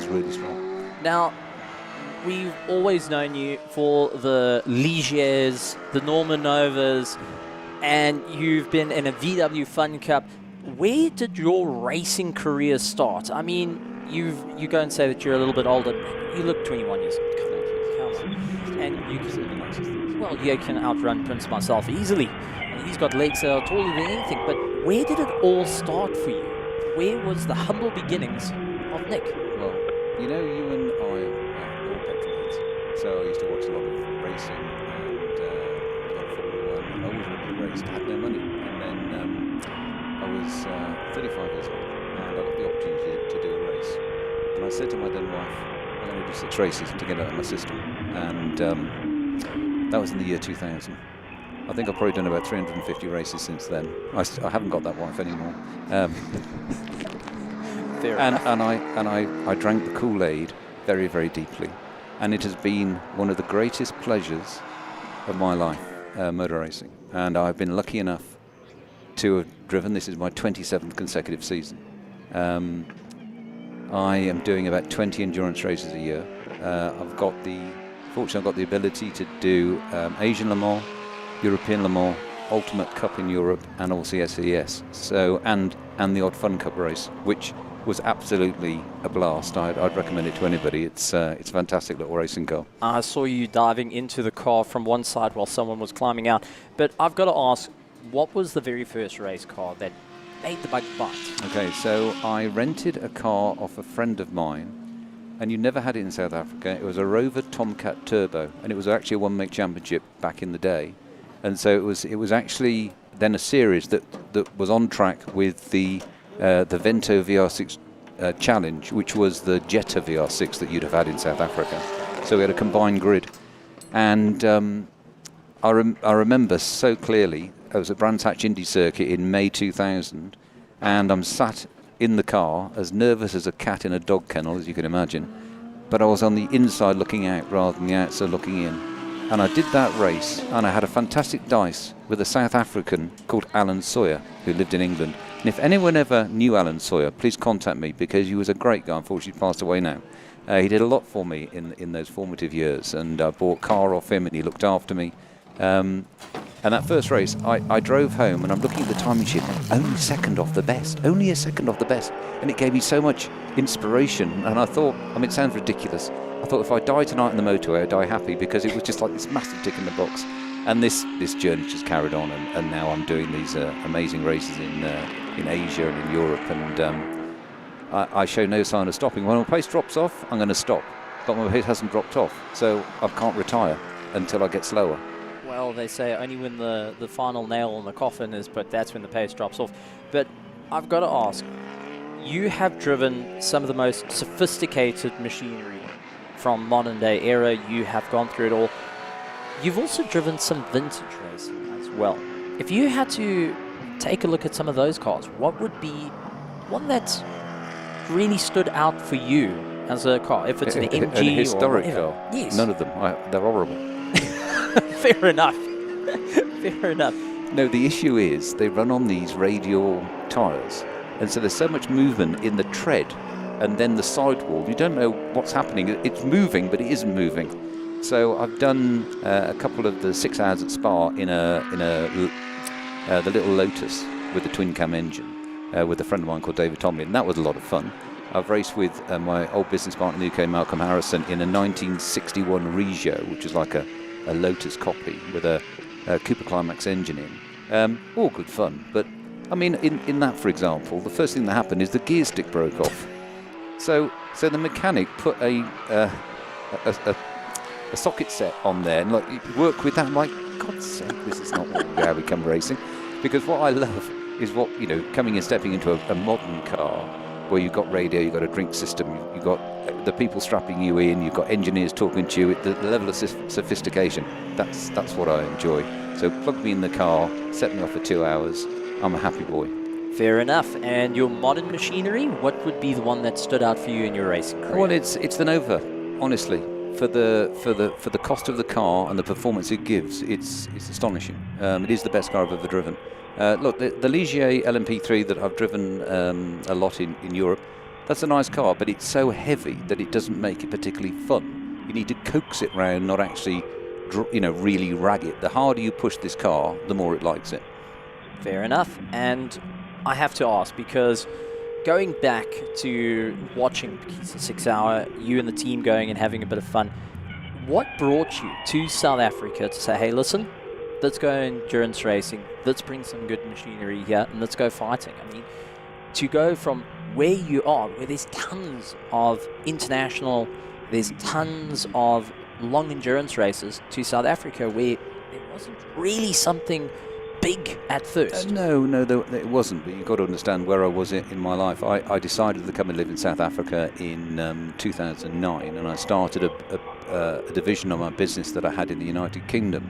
Speaker 13: really strong.
Speaker 6: Now, we've always known you for the Ligiers, the Norman Novas, and you've been in a VW Fun Cup. Where did your racing career start? I mean, you go and say that you're a little bit older. You look 21 years old. Come on. And you can outrun Prince myself easily. And he's got legs that are taller than anything. But where did it all start for you? Where was the humble beginnings of Nick?
Speaker 13: Well, you and I are all petrol heads. So I used to watch a lot of racing and a lot of Formula 1. I always wanted to race. I had no money. And then I was 35 years old and I got the opportunity to do a race. And I said to my then wife, I'm going to do 6 races to get out of my system. And that was in the year 2000. I think I've probably done about 350 races since then. I haven't got that wife anymore. I drank the Kool-Aid very, very deeply. And it has been one of the greatest pleasures of my life, motor racing. And I've been lucky enough to have driven. This is my 27th consecutive season. I am doing about 20 endurance races a year. Fortunately, I've got the ability to do Asian Le Mans, European Le Mans, Ultimate Cup in Europe, and also SAES. So, and the odd Fun Cup race, which was absolutely a blast. I'd recommend it to anybody. It's a fantastic little racing car.
Speaker 6: I saw you diving into the car from one side while someone was climbing out. But I've got to ask, what was the very first race car that made the bug bite?
Speaker 13: Okay, so I rented a car off a friend of mine, and you never had it in South Africa. It was a Rover Tomcat Turbo, and it was actually a one-make championship back in the day. And so it was actually then a series that was on track with the Vento VR6 Challenge, which was the Jetta VR6 that you'd have had in South Africa. So we had a combined grid. And I remember so clearly, I was at Brands Hatch Indy Circuit in May 2000, and I'm sat in the car, as nervous as a cat in a dog kennel, as you can imagine. But I was on the inside looking out rather than the outside looking in. And I did that race, and I had a fantastic dice with a South African called Alan Sawyer, who lived in England. And if anyone ever knew Alan Sawyer, please contact me, because he was a great guy. Unfortunately, he passed away now. He did a lot for me in those formative years, and I bought a car off him, and he looked after me. And that first race, I drove home, and I'm looking at the timing sheet, only second off the best, only a second off the best. And it gave me so much inspiration, and I thought, it sounds ridiculous. I thought if I die tonight in the motorway, I'd die happy, because it was just like this massive tick in the box. And this journey just carried on, and now I'm doing these amazing races in Asia and in Europe, and I show no sign of stopping. When my pace drops off, I'm going to stop. But my pace hasn't dropped off, so I can't retire until I get slower.
Speaker 6: Well, they say only when the final nail in the coffin is put, that's when the pace drops off. But I've got to ask, you have driven some of the most sophisticated machinery from modern day era. You have gone through it all. You've also driven some vintage racing as well. If you had to take a look at some of those cars, what would be one that's really stood out for you as a car? If it's an MG
Speaker 13: a historic
Speaker 6: or
Speaker 13: car?
Speaker 6: Yes.
Speaker 13: None of them. They're horrible.
Speaker 6: Fair enough. Fair enough.
Speaker 13: No, the issue is they run on these radial tyres, and so there's so much movement in the tread and then the sidewall. You don't know what's happening. It's moving, but it isn't moving. So I've done a couple of the 6 hours at Spa in the little Lotus with the twin cam engine with a friend of mine called David Tomlin, and that was a lot of fun. I've raced with my old business partner in the UK, Malcolm Harrison, in a 1961 Regio, which is like a Lotus copy with a Cooper Climax engine in. All good fun, but I mean, in that, for example, the first thing that happened is the gear stick broke off. So the mechanic put a socket set on there and work with that. I'm like, God's sake, this is not how we come racing. Because what I love is coming and stepping into a modern car where you've got radio, you've got a drink system, you've got the people strapping you in, you've got engineers talking to you, the level of sophistication, that's what I enjoy. So plug me in the car, set me off for 2 hours, I'm a happy boy.
Speaker 6: Fair enough. And your modern machinery, what would be the one that stood out for you in your racing career?
Speaker 13: Well, it's the Nova, honestly. For the cost of the car and the performance it gives, it's astonishing. It is the best car I've ever driven. Look, the Ligier LMP3 that I've driven a lot in Europe, that's a nice car, but it's so heavy that it doesn't make it particularly fun. You need to coax it round, not actually, really rag it. The harder you push this car, the more it likes it.
Speaker 6: Fair enough. And I have to ask, because going back to watching Pisa 6 Hour, you and the team going and having a bit of fun, what brought you to South Africa to say, hey, listen, let's go endurance racing, let's bring some good machinery here, and let's go fighting? I mean, to go from where you are, where there's tons of international, there's tons of long endurance races, to South Africa, where there wasn't really something big at first.
Speaker 13: No, it wasn't, but you've got to understand where I was in my life. I decided to come and live in South Africa in 2009, and I started a division of my business that I had in the United Kingdom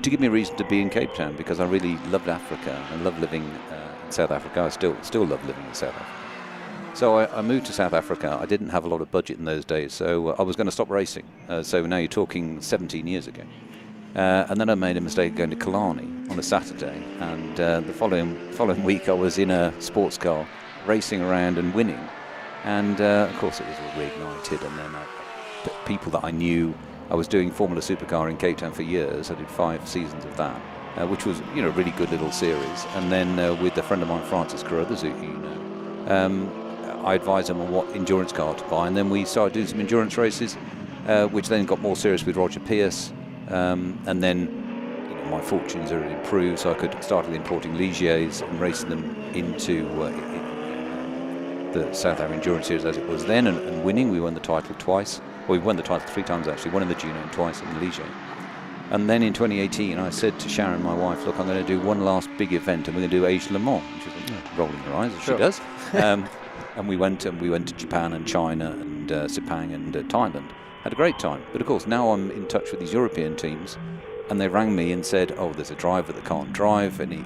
Speaker 13: to give me a reason to be in Cape Town, because I really loved Africa. I love living in South Africa. I still love living in South Africa. So I moved to South Africa. I didn't have a lot of budget in those days, so I was going to stop racing. So now you're talking 17 years ago. And then I made a mistake going to Killarney on a Saturday, and the following week I was in a sports car racing around and winning, and of course it was all reignited. And then people that I knew, I was doing Formula Supercar in Cape Town for years. I did 5 seasons of that, which was a really good little series. And then with a friend of mine, Francis Carruthers, who you know, I advised him on what endurance car to buy, and then we started doing some endurance races, which then got more serious with Roger Pierce. And then my fortunes are improved, so I could start importing Ligiers and racing them into the South African Endurance Series as it was then, and winning. We won the title twice. Well, we won the title 3 times actually, one in the Juno and twice in the Ligier. And then in 2018 I said to Sharon, my wife, look, I'm going to do one last big event, and we're going to do Asia Le Mans. And she was like, rolling her eyes, as she does. And we went to Japan and China and Sepang and Thailand. Had a great time. But of course now I'm in touch with these European teams, and they rang me and said, oh, there's a driver that can't drive, and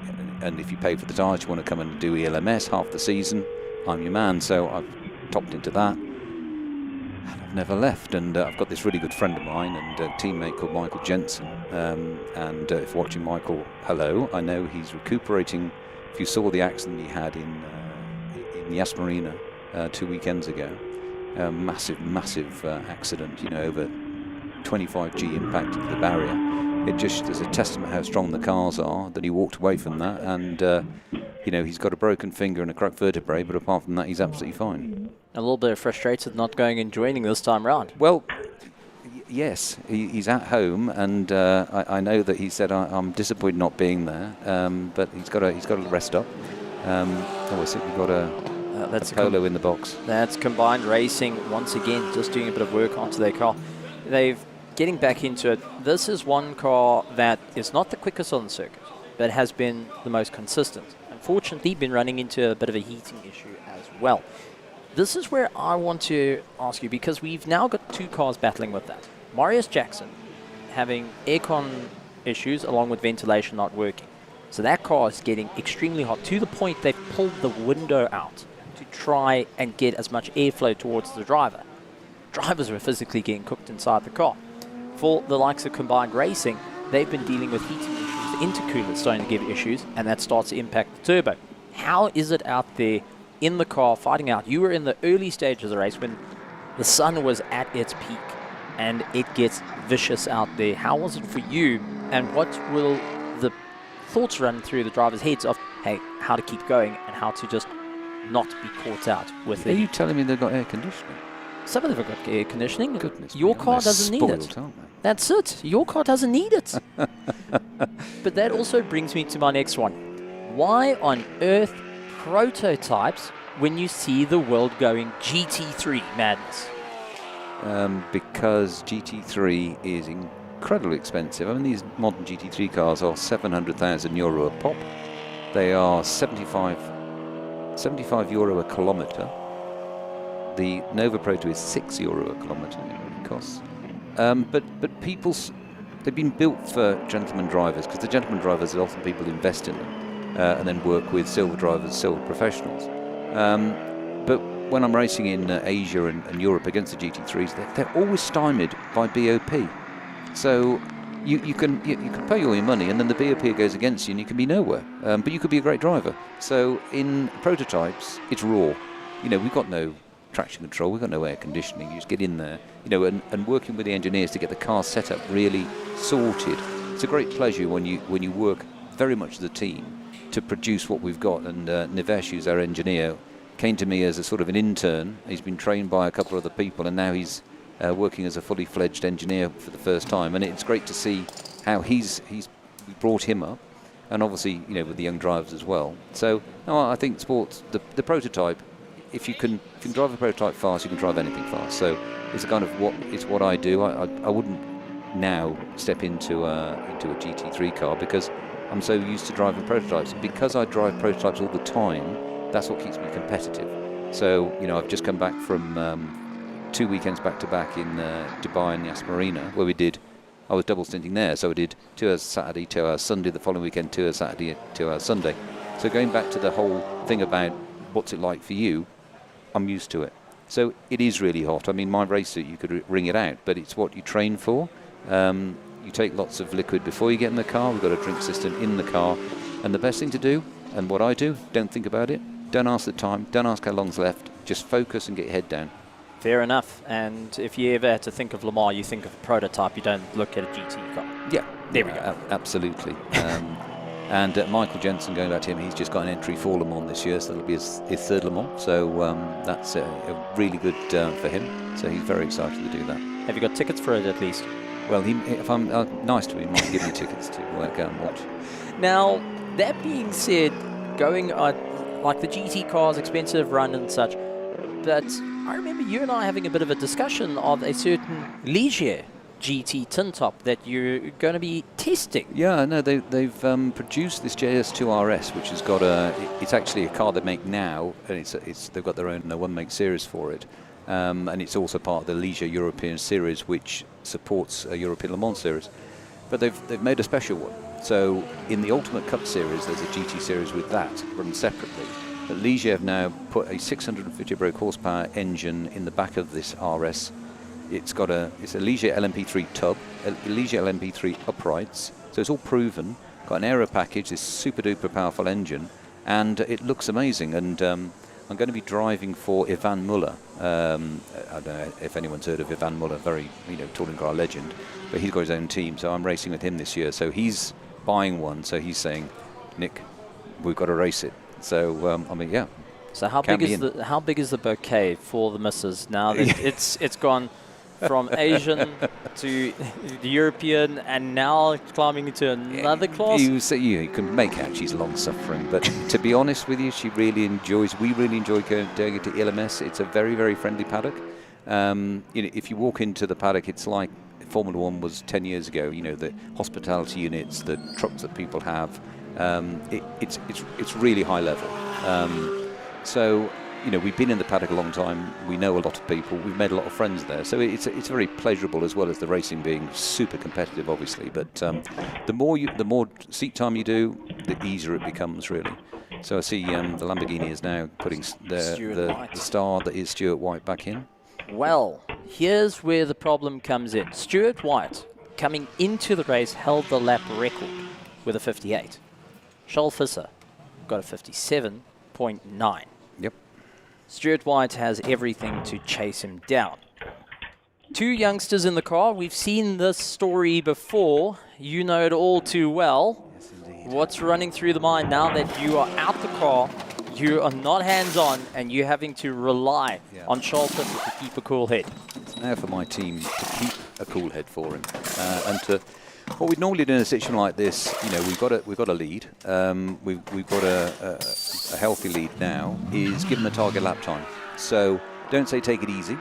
Speaker 13: if you pay for the tyres, you want to come and do ELMS half the season, I'm your man. So I've topped into that, and I've never left. And I've got this really good friend of mine and a teammate called Michael Jensen, and if watching Michael, hello, I know he's recuperating. If you saw the accident he had in Yas Marina 2 weekends ago, massive accident, over 25G impact of the barrier. It just is a testament how strong the cars are that he walked away from that, and he's got a broken finger and a cracked vertebrae, but apart from that he's absolutely fine.
Speaker 6: A little bit frustrated not going and joining this time round.
Speaker 13: Well, yes, he's at home, and I know that he said I'm disappointed not being there, but he's got to rest up. We've got that's a polo in the box.
Speaker 6: That's Combined Racing once again, just doing a bit of work onto their car. They've getting back into it. This is one car that is not the quickest on the circuit, but has been the most consistent. Unfortunately, been running into a bit of a heating issue as well. This is where I want to ask you, because we've now got 2 cars battling with that. Marius Jackson having aircon issues along with ventilation not working. So that car is getting extremely hot, to the point they've pulled the window out to try and get as much airflow towards the driver. Drivers were physically getting cooked inside the car. For the likes of Combined Racing, they've been dealing with heating issues. The intercooler is starting to give issues, and that starts to impact the turbo. How is it out there in the car fighting out? You were in the early stages of the race when the sun was at its peak, and it gets vicious out there. How was it for you, and what will the thoughts run through the drivers' heads of, hey, how to keep going and how to just not be caught out with it?
Speaker 13: Are you telling me they've got air conditioning?
Speaker 6: Some of them have got air conditioning.
Speaker 13: Goodness
Speaker 6: Your
Speaker 13: me,
Speaker 6: car
Speaker 13: they're
Speaker 6: doesn't need
Speaker 13: spoiled,
Speaker 6: it.
Speaker 13: aren't they?
Speaker 6: That's it. Your car doesn't need it. But that also brings me to my next one. Why on earth prototypes when you see the world going GT3 madness?
Speaker 13: Because GT3 is incredibly expensive. I mean, these modern GT3 cars are €700,000 a pop. They are 75 euro a kilometre. The Nova Proto is €6 a kilometre it costs. But they've been built for gentleman drivers, because the gentleman drivers are often people who invest in them and then work with silver drivers, silver professionals. But when I'm racing in Asia and Europe against the GT3s, they're always stymied by BOP. So you can pay all your money, and then the BOP goes against you, and you can be nowhere. But you could be a great driver. So in prototypes, it's raw. We've got no traction control, we've got no air conditioning. You just get in there, and working with the engineers to get the car set up really sorted. It's a great pleasure when you work very much as a team to produce what we've got. And Nivesh, who's our engineer, came to me as a sort of an intern. He's been trained by a couple of other people, and now he's working as a fully fledged engineer for the first time. And it's great to see how he's brought him up, and obviously with the young drivers as well. So no, I think sports, the prototype, if you can drive a prototype fast, you can drive anything fast. So it's kind of what I do. I wouldn't now step into a GT3 car because I'm so used to driving prototypes. Because I drive prototypes all the time, that's what keeps me competitive. So I've just come back from 2 weekends back to back in Dubai and Yas Marina, where I was double stinting there. So I did 2 hours Saturday, 2 hours Sunday. The following weekend, 2 hours Saturday, 2 hours Sunday. So going back to the whole thing about what's it like for you, I'm used to it. So it is really hot. I mean, my race suit, you could wring it out, but it's what you train for. You take lots of liquid before you get in the car. We've got a drink system in the car. And the best thing to do, and what I do, don't think about it. Don't ask the time. Don't ask how long's left. Just focus and get your head down.
Speaker 6: Fair enough. And if you ever had to think of Le Mans, you think of a prototype. You don't look at a GT car.
Speaker 13: Yeah.
Speaker 6: There we go.
Speaker 13: Absolutely. And Michael Jensen, going back to him, he's just got an entry for Le Mans this year, so that'll be his third Le Mans. So that's really good for him. So he's very excited to do that.
Speaker 6: Have you got tickets for it at least?
Speaker 13: Well, if I'm nice to him, he might give me tickets to go and watch.
Speaker 6: Now, that being said, going like the GT cars, expensive run and such, but I remember you and I having a bit of a discussion of a certain Ligier GT tin top that you're going to be testing.
Speaker 13: Yeah, no, they've produced this JS2 RS, which has got it's actually a car they make now, and they've got their own one-make series for it, and it's also part of the Ligier European series, which supports a European Le Mans series. But they've made a special one. So in the Ultimate Cup series, there's a GT series with that run separately. But Ligier have now put a 650 brake horsepower engine in the back of this RS. It's a Ligier LMP3 tub, a Ligier LMP3 uprights, so it's all proven. Got an aero package, this super duper powerful engine, and it looks amazing. And I'm going to be driving for Ivan Muller. I don't know if anyone's heard of Ivan Muller, very touring car legend, but he's got his own team, so I'm racing with him this year. So he's buying one, so he's saying, Nick, we've got to race it. So yeah.
Speaker 6: So how big is the bouquet for the missus now that it's gone from Asian to the European and now climbing into another class?
Speaker 13: You can make out she's long-suffering, but to be honest with you, we really enjoy going to LMS. It's a very, very friendly paddock. If you walk into the paddock, it's like Formula One was 10 years ago. The hospitality units, the trucks that people have, it's really high level. So we've been in the paddock a long time. We know a lot of people. We've made a lot of friends there. So it's very pleasurable, as well as the racing being super competitive, obviously. But the more seat time you do, the easier it becomes, really. So I see the Lamborghini is now putting the star that is Stuart White back in.
Speaker 6: Well, here's where the problem comes in. Stuart White, coming into the race, held the lap record with a 58. Charles Visser got a 57.9.
Speaker 13: Yep.
Speaker 6: Stuart White has everything to chase him down. 2 youngsters in the car. We've seen this story before. You know it all too well.
Speaker 13: Yes, indeed.
Speaker 6: What's running through the mind now that you are out the car, you are not hands-on, and you're having to rely on Charles Visser to keep a cool head?
Speaker 13: It's now for my team to keep a cool head for him, and to. What we'd normally do in a situation like this, we've got a lead. We've got a healthy lead now. Is give them a target lap time. So don't say take it easy.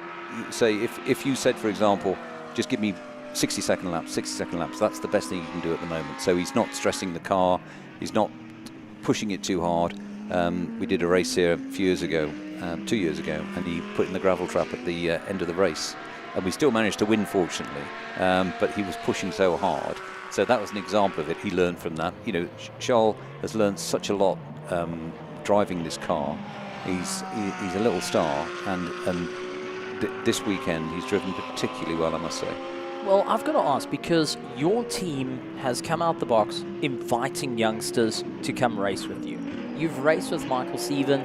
Speaker 13: Say if you said, for example, just give me 60-second laps. That's the best thing you can do at the moment. So he's not stressing the car. He's not pushing it too hard. We did a race here a few years ago, 2 years ago, and he put in the gravel trap at the end of the race. And we still managed to win, fortunately, but he was pushing so hard. So that was an example of it. He learned from that. You know, Charles has learned such a lot driving this car. He's a little star, and this weekend he's driven particularly well, I must say.
Speaker 6: Well, I've got to ask, because your team has come out the box inviting youngsters to come race with you. You've raced with Michael Seaven,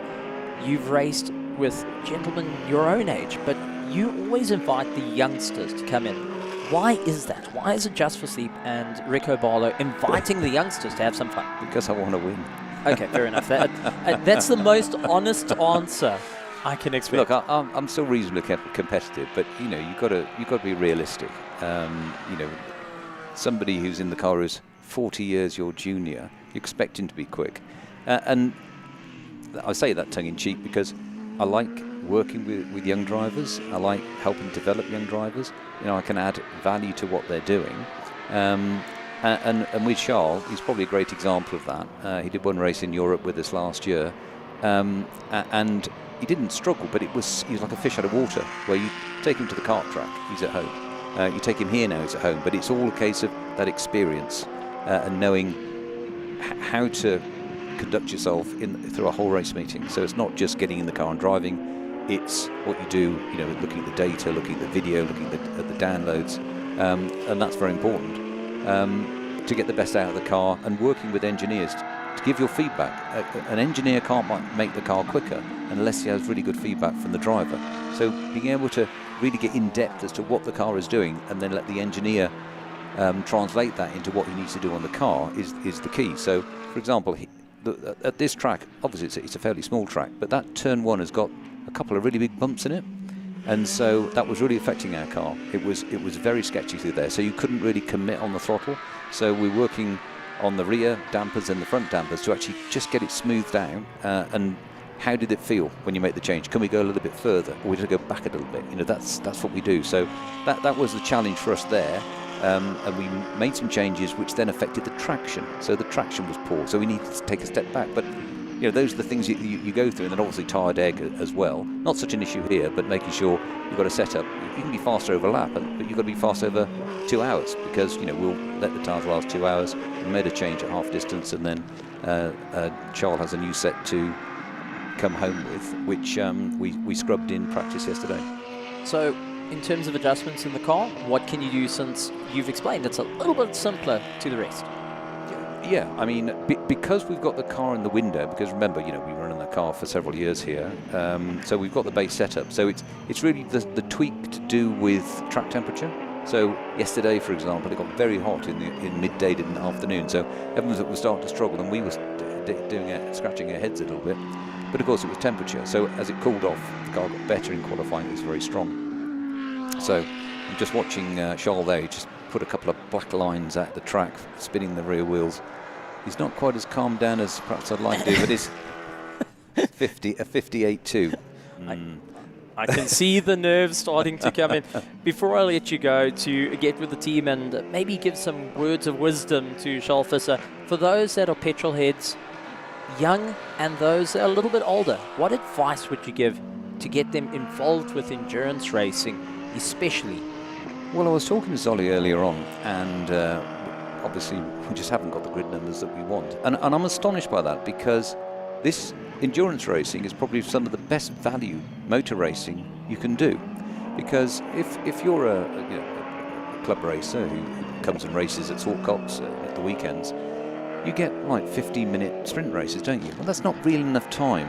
Speaker 6: you've raced with gentlemen your own age, but you always invite the youngsters to come in. Why is that? Why is it Just for Sleep and Rico Barlow inviting the youngsters to have some fun?
Speaker 13: Because I want to win.
Speaker 6: Okay, fair enough. That's the most honest answer I can expect.
Speaker 13: Look, I'm still reasonably competitive, but you know, you've got to be realistic. You know, somebody who's in the car is 40 years your junior, you expect him to be quick. And I say that tongue-in-cheek because I like working with young drivers. I like helping develop young drivers. You know, I can add value to what they're doing. And with Charles, he's probably a great example of that. He did one race in Europe with us last year, and he didn't struggle, but he was like a fish out of water, where you take him to the kart track, he's at home. You take him here now, he's at home. But it's all a case of that experience and knowing how to conduct yourself through a whole race meeting. So it's not just getting in the car and driving, it's what you do, you know, looking at the data, looking at the video, looking at the downloads, and that's very important to get the best out of the car, and working with engineers to give your feedback. An engineer can't make the car quicker unless he has really good feedback from the driver. So being able to really get in depth as to what the car is doing, and then let the engineer translate that into what he needs to do on the car is the key. So, for example, at this track, obviously it's a fairly small track, but that turn one has got a couple of really big bumps in it, and so that was really affecting our car. It was very sketchy through there, so you couldn't really commit on the throttle. So we're working on the rear dampers and the front dampers to actually just get it smoothed down. And how did it feel when you make the change? Can we go a little bit further, or we just go back a little bit? You know, that's what we do. So that was the challenge for us there. And we made some changes which then affected the traction. So the traction was poor, so we needed to take a step back. But you know, those are the things you go through, and then obviously tired egg as well. Not such an issue here, but making sure you've got a setup. You can be faster over lap, but you've got to be fast over 2 hours, because you know, we'll let the tyres last 2 hours. We made a change at half distance, and then Charles has a new set to come home with, which we scrubbed in practice yesterday.
Speaker 6: So, in terms of adjustments in the car, what can you do, since you've explained it's a little bit simpler to the rest?
Speaker 13: Yeah, I mean, because we've got the car in the window, because remember, you know, we run in the car for several years here, so we've got the base setup. So it's really the tweak to do with track temperature. So yesterday, for example, it got very hot in midday in the afternoon, so everyone was starting to struggle, and we were scratching our heads a little bit. But of course, it was temperature. So as it cooled off, the car got better in qualifying. It was very strong. So I'm just watching Charles there. He just put a couple of black lines at the track, spinning the rear wheels. He's not quite as calmed down as perhaps I'd like to do, but it's a 58.2.
Speaker 6: I can see the nerves starting to come in. Before I let you go to get with the team and maybe give some words of wisdom to Charles Visser, for those that are petrol heads, young and those that are a little bit older, what advice would you give to get them involved with endurance racing, especially?
Speaker 13: Well, I was talking to Zolly earlier on, and obviously we just haven't got the grid numbers that we want. And I'm astonished by that, because this endurance racing is probably some of the best value motor racing you can do. Because if you're a club racer who comes and races at Zwartkops at the weekends, you get like 15-minute sprint races, don't you? Well, that's not really enough time.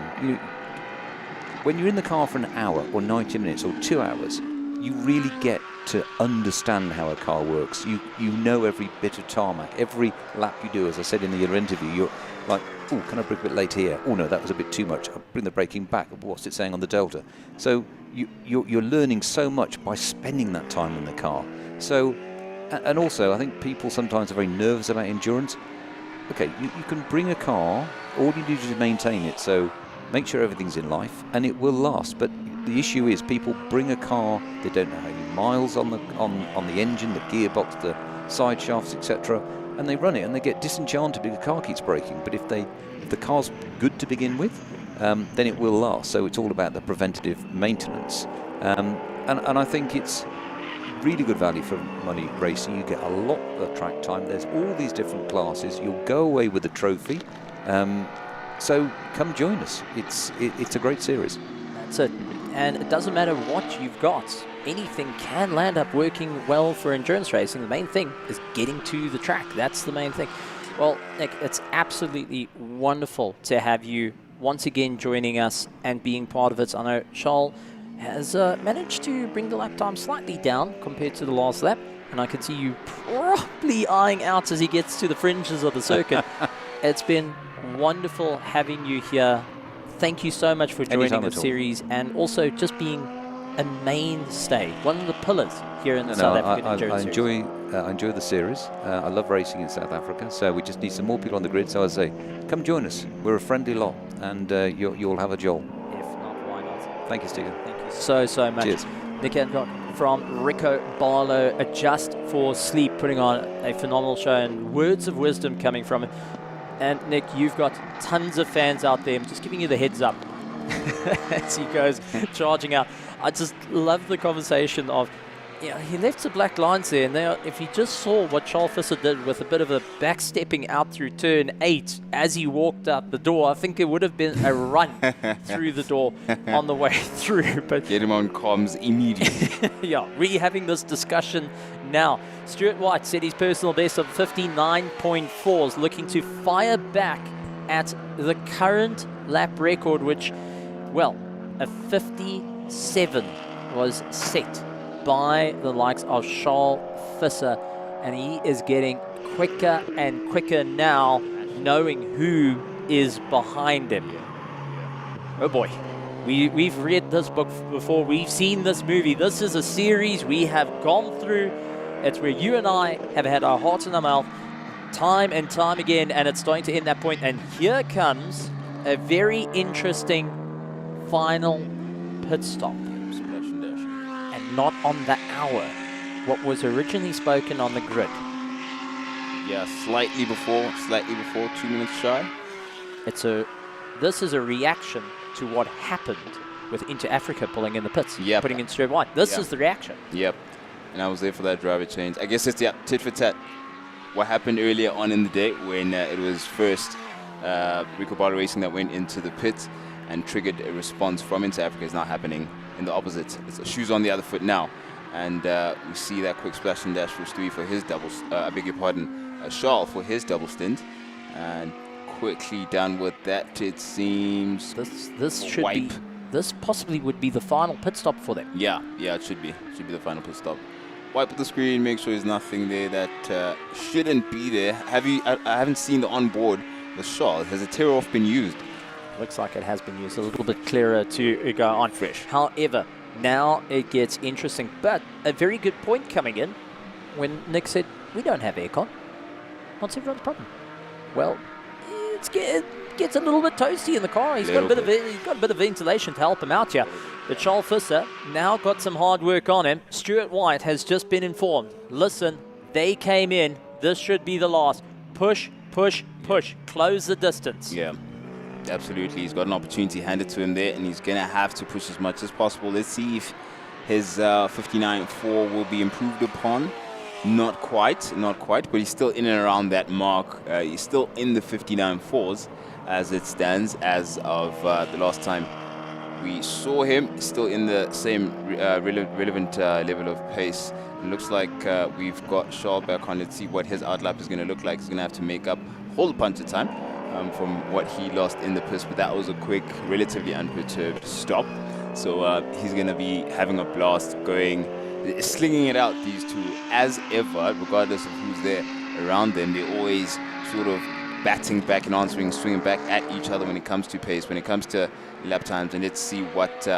Speaker 13: When you're in the car for an hour or 90 minutes or 2 hours, you really get to understand how a car works. You know every bit of tarmac, every lap you do. As I said in the other interview, you're like, oh, can I brake a bit late here? Oh no, that was a bit too much. I'll bring the braking back. What's it saying on the Delta? So you're learning so much by spending that time in the car. So, and also, I think people sometimes are very nervous about endurance. Okay, you can bring a car, all you need to do is maintain it, so make sure everything's in life, and it will last. But the issue is people bring a car, they don't know how many miles on the engine, the gearbox, the side shafts, etc., and they run it and they get disenchanted if the car keeps breaking. But if the car's good to begin with, then it will last. So it's all about the preventative maintenance. And I think it's really good value for money racing. You get a lot of track time. There's all these different classes. You'll go away with a trophy. So come join us. It's a great series.
Speaker 6: That's it. And it doesn't matter what you've got. Anything can land up working well for endurance racing. The main thing is getting to the track. That's the main thing. Well, Nick, it's absolutely wonderful to have you once again joining us and being part of it. I know Charles has managed to bring the lap time slightly down compared to the last lap, and I can see you probably eyeing out as he gets to the fringes of the circuit. It's been wonderful having you here. Thank you so much for joining the series and also just being a mainstay, one of the pillars here in the South African endurance series.
Speaker 13: I enjoy the series. I love racing in South Africa, so we just need some more people on the grid. So I say, come join us. We're a friendly lot, and you'll have a jolt.
Speaker 6: If not, why not?
Speaker 13: Thank you, Stephen.
Speaker 6: Thank you so much.
Speaker 13: Cheers.
Speaker 6: Nick Hancock from Rico Barlow, Adjust for Sleep, putting on a phenomenal show and words of wisdom coming from him. And Nick, you've got tons of fans out there. I'm just giving you the heads up as he goes charging out. I just love the conversation of, he left the black lines there, and if you just saw what Charles Visser did with a bit of a backstepping out through turn 8 as he walked out the door, I think it would have been a run through the door on the way through. But
Speaker 3: get him on comms immediately.
Speaker 6: Yeah, we're having this discussion now. Stuart White set his personal best of 59.4s, looking to fire back at the current lap record, which, well, a 57 was set by the likes of Charles Visser, and he is getting quicker and quicker now, knowing who is behind him. Oh boy, we've read this book before, we've seen this movie. This is a series we have gone through. It's where you and I have had our hearts in our mouth time and time again, and it's starting to end that point. And here comes a very interesting final pit stop. And not on the hour, what was originally spoken on the grid.
Speaker 3: Yeah, slightly before, 2 minutes shy.
Speaker 6: This is a reaction to what happened with Inter Africa pulling in the pits, putting in Stuart White. This is the reaction.
Speaker 3: Yep, and I was there for that driver change. I guess it's tit for tat. What happened earlier on in the day when it was first Rico Barlow Racing that went into the pit and triggered a response from Inter Africa is now happening in the opposite. It's shoes on the other foot now. And we see that quick splash and dash for Stewie for his double, Charles for his double stint. And quickly done with that, it seems.
Speaker 6: This should be, this possibly would be the final pit stop for them.
Speaker 3: Yeah, it should be. It should be the final pit stop. Wipe the screen, make sure there's nothing there that shouldn't be there. I haven't seen the onboard with Charles. Has a tear off been used?
Speaker 6: Looks like it has been used a little bit clearer to go on.
Speaker 3: Fresh.
Speaker 6: However, now it gets interesting. But a very good point coming in when Nick said, we don't have aircon. What's everyone's problem? Well, it gets a little bit toasty in the car. He's got a bit of ventilation to help him out here. But Charles Visser now got some hard work on him. Stuart White has just been informed. Listen, they came in. This should be the last. Push, push, push. Close the distance.
Speaker 3: Yeah. Absolutely, he's got an opportunity handed to him there, and he's going to have to push as much as possible. Let's see if his 59.4 will be improved upon. Not quite, but he's still in and around that mark. He's still in the 59.4s as it stands as of the last time we saw him. Still in the same relevant level of pace. It looks like we've got Charles back on. Let's see what his outlap is going to look like. He's going to have to make up whole bunch of time from what he lost in the pits, but that was a quick, relatively unperturbed stop. So he's going to be having a blast going, slinging it out, these two, as ever, regardless of who's there around them. They're always sort of batting back and answering, swinging back at each other when it comes to pace, when it comes to lap times. And let's see what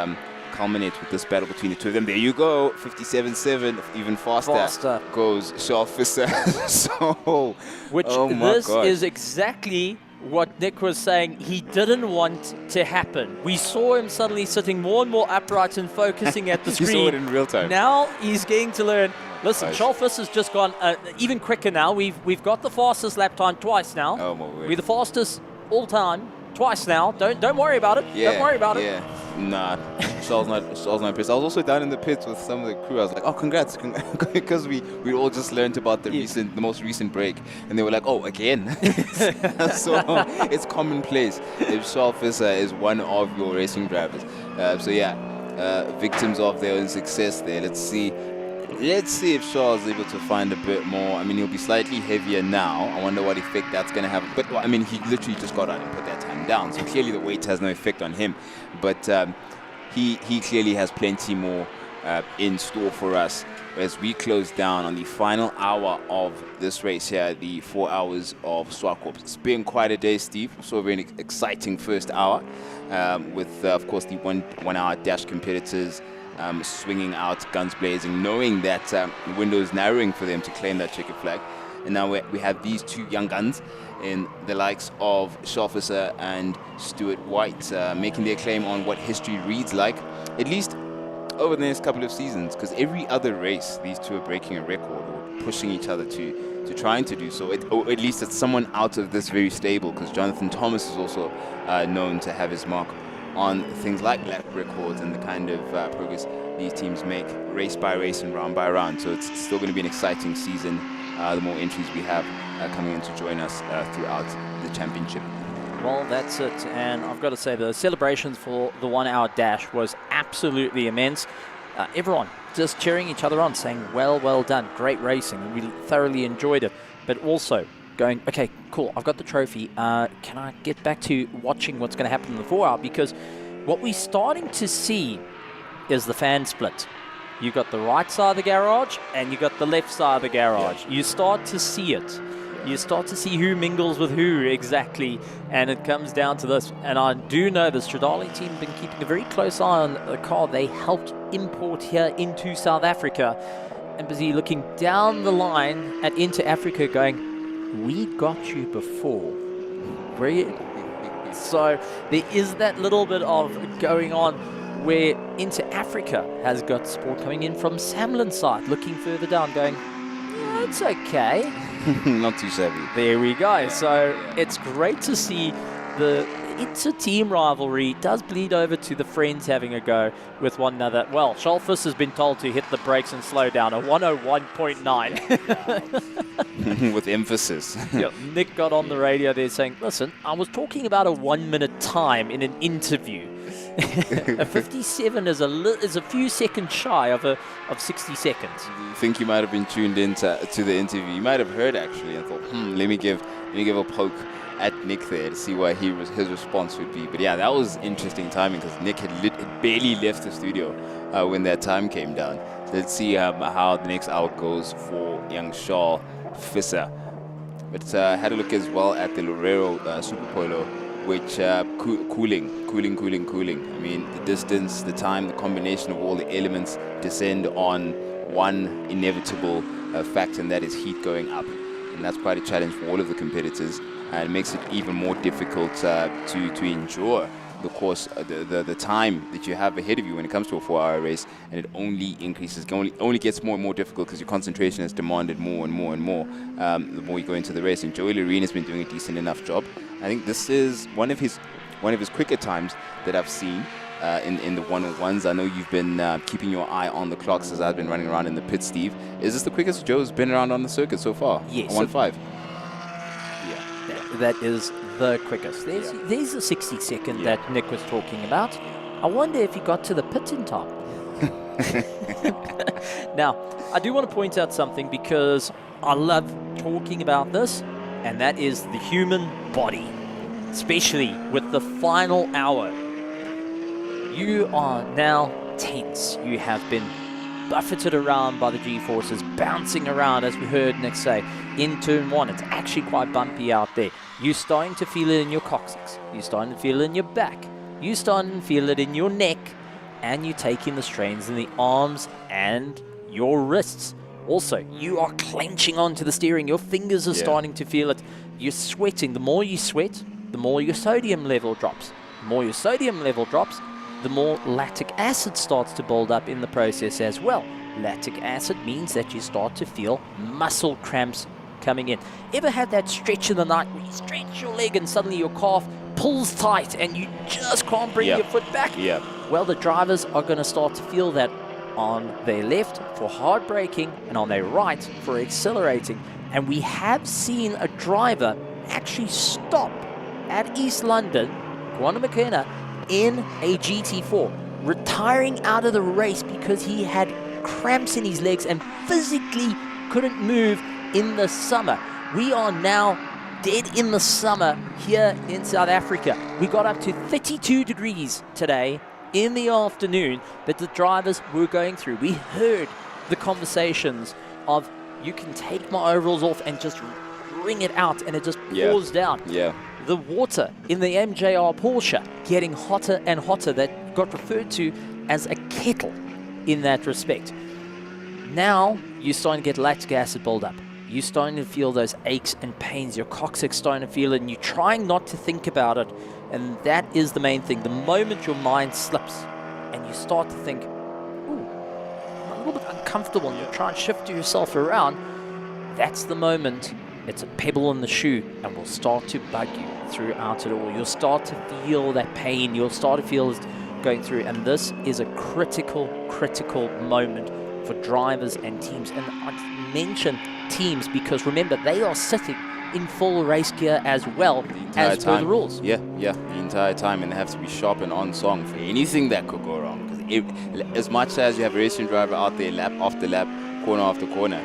Speaker 3: culminates with this battle between the two of them. There you go, 57.7, even faster goes Charles Visser. So,
Speaker 6: this is exactly what Nick was saying he didn't want to happen. We saw him suddenly sitting more and more upright and focusing at the screen.
Speaker 3: You saw it in real time.
Speaker 6: Now he's getting to learn,
Speaker 14: Listen,
Speaker 3: Nice.
Speaker 14: Shalfus has just gone even quicker now. We've got the fastest lap time twice now.
Speaker 3: Oh my word.
Speaker 14: We're the fastest all time twice now. Don't worry about it.
Speaker 3: Yeah,
Speaker 14: Don't worry about it.
Speaker 3: Yeah, nah. Charles not pissed. I was also down in the pits with some of the crew. I was like, oh, congrats, because we all just learned about the most recent break, and they were like, oh, again. So it's commonplace if Charles is one of your racing drivers. Victims of their own success there. Let's see if Charles is able to find a bit more. I mean, he'll be slightly heavier now. I wonder what effect that's going to have. But, I mean, he literally just got out and put that time down. So clearly the weight has no effect on him. But he clearly has plenty more in store for us as we close down on the final hour of this race here, the 4 hours of Zwartkops. It's been quite a day, Steve. So a very exciting first hour with, of course, the 1 hour dash competitors swinging out, guns blazing, knowing that the window is narrowing for them to claim that checkered flag. And now we have these two young guns in the likes of Shalfusser and Stuart White making their claim on what history reads like, at least over the next couple of seasons, because every other race, these two are breaking a record or pushing each other to trying to do so. Or at least it's someone out of this very stable, because Jonathan Thomas is also known to have his mark on things like lap records and the kind of progress these teams make race by race and round by round. So it's still going to be an exciting season. The more entries we have coming in to join us throughout the championship.
Speaker 14: Well, that's it. And I've got to say, the celebrations for the 1 hour dash was absolutely immense. Everyone just cheering each other on, saying, well done, great racing. We thoroughly enjoyed it. But also going, okay, cool, I've got the trophy. Can I get back to watching what's going to happen in the 4 hour? Because what we're starting to see is the fan split. You got the right side of the garage and you got the left side of the garage. You start to see it. You start to see who mingles with who exactly, and it comes down to this. And I do know the Stradale team have been keeping a very close eye on the car they helped import here into South Africa, and busy looking down the line at Into Africa going, we got you before. So there is that little bit of going on where Into Africa has got support coming in from Samlin's side, looking further down, going, yeah, it's okay.
Speaker 3: Not too shabby.
Speaker 14: There we go. So it's great to see the inter-team rivalry does bleed over to the friends having a go with one another. Well, Shalfus has been told to hit the brakes and slow down, a 101.9.
Speaker 3: With emphasis.
Speaker 14: Yep. Nick got on the radio there saying, listen, I was talking about a 1 minute time in an interview. A 57 is a few seconds shy of 60 seconds.
Speaker 3: I think you might have been tuned into the interview. You might have heard actually and thought, let me give a poke at Nick there to see what his response would be. But yeah, that was interesting timing because Nick had barely left the studio when that time came down. So let's see how the next hour goes for young Charles Visser. But had a look as well at the Lorero Super Polo, which cooling. I mean, the distance, the time, the combination of all the elements descend on one inevitable factor, and that is heat going up. And that's quite a challenge for all of the competitors, and it makes it even more difficult to endure the course, the time that you have ahead of you when it comes to a 4 hour race, and it only increases, only gets more and more difficult because your concentration is demanded more and more and more the more you go into the race. And Joey Loreen has been doing a decent enough job. I think this is one of his quicker times that I've seen in the 101s. I know you've been keeping your eye on the clocks as I've been running around in the pit, Steve. Is this the quickest Joe's been around on the circuit so far?
Speaker 14: Yes.
Speaker 3: 1.5.
Speaker 14: That is the quickest. There's a 60 second that Nick was talking about. I wonder if he got to the pit in time. Now, I do want to point out something because I love talking about this, and that is the human body, especially with the final hour. You are now tense. You have been buffeted around by the G-forces, bouncing around, as we heard Nick say, in turn one. It's actually quite bumpy out there. You're starting to feel it in your coccyx. You're starting to feel it in your back. You're starting to feel it in your neck. And you're taking the strains in the arms and your wrists. Also, you are clenching onto the steering. Your fingers are starting to feel it. You're sweating. The more you sweat, the more your sodium level drops. The more your sodium level drops, the more lactic acid starts to build up in the process as well. Lactic acid means that you start to feel muscle cramps coming in. Ever had that stretch in the night where you stretch your leg and suddenly your calf pulls tight and you just can't bring your foot back?
Speaker 3: Yeah.
Speaker 14: Well, the drivers are going to start to feel that on their left for hard braking and on their right for accelerating. And we have seen a driver actually stop at East London, Kwanda McKenna, in a GT4, retiring out of the race because he had cramps in his legs and physically couldn't move in the summer. We are now dead in the summer here in South Africa. We got up to 32 degrees today in the afternoon that the drivers were going through. We heard the conversations of, you can take my overalls off and just wring it out, and it just pours down.
Speaker 3: Yeah.
Speaker 14: The water in the MJR Porsche getting hotter and hotter, that got referred to as a kettle in that respect. Now you're starting to get lactic acid buildup. You're starting to feel those aches and pains. Your coccyx starting to feel it, and you're trying not to think about it. And that is the main thing. The moment your mind slips and you start to think, ooh, I'm a little bit uncomfortable, and you try and shift yourself around, that's the moment. It's a pebble in the shoe and will start to bug you throughout it all. You'll start to feel that pain. You'll start to feel it going through. And this is a critical moment for drivers and teams. And I mention teams because remember, they are sitting in full race gear as well as per the rules.
Speaker 3: Yeah, the entire time, and they have to be sharp and on song for anything that could go wrong. Because as much as you have a racing driver out there lap after lap, corner after corner,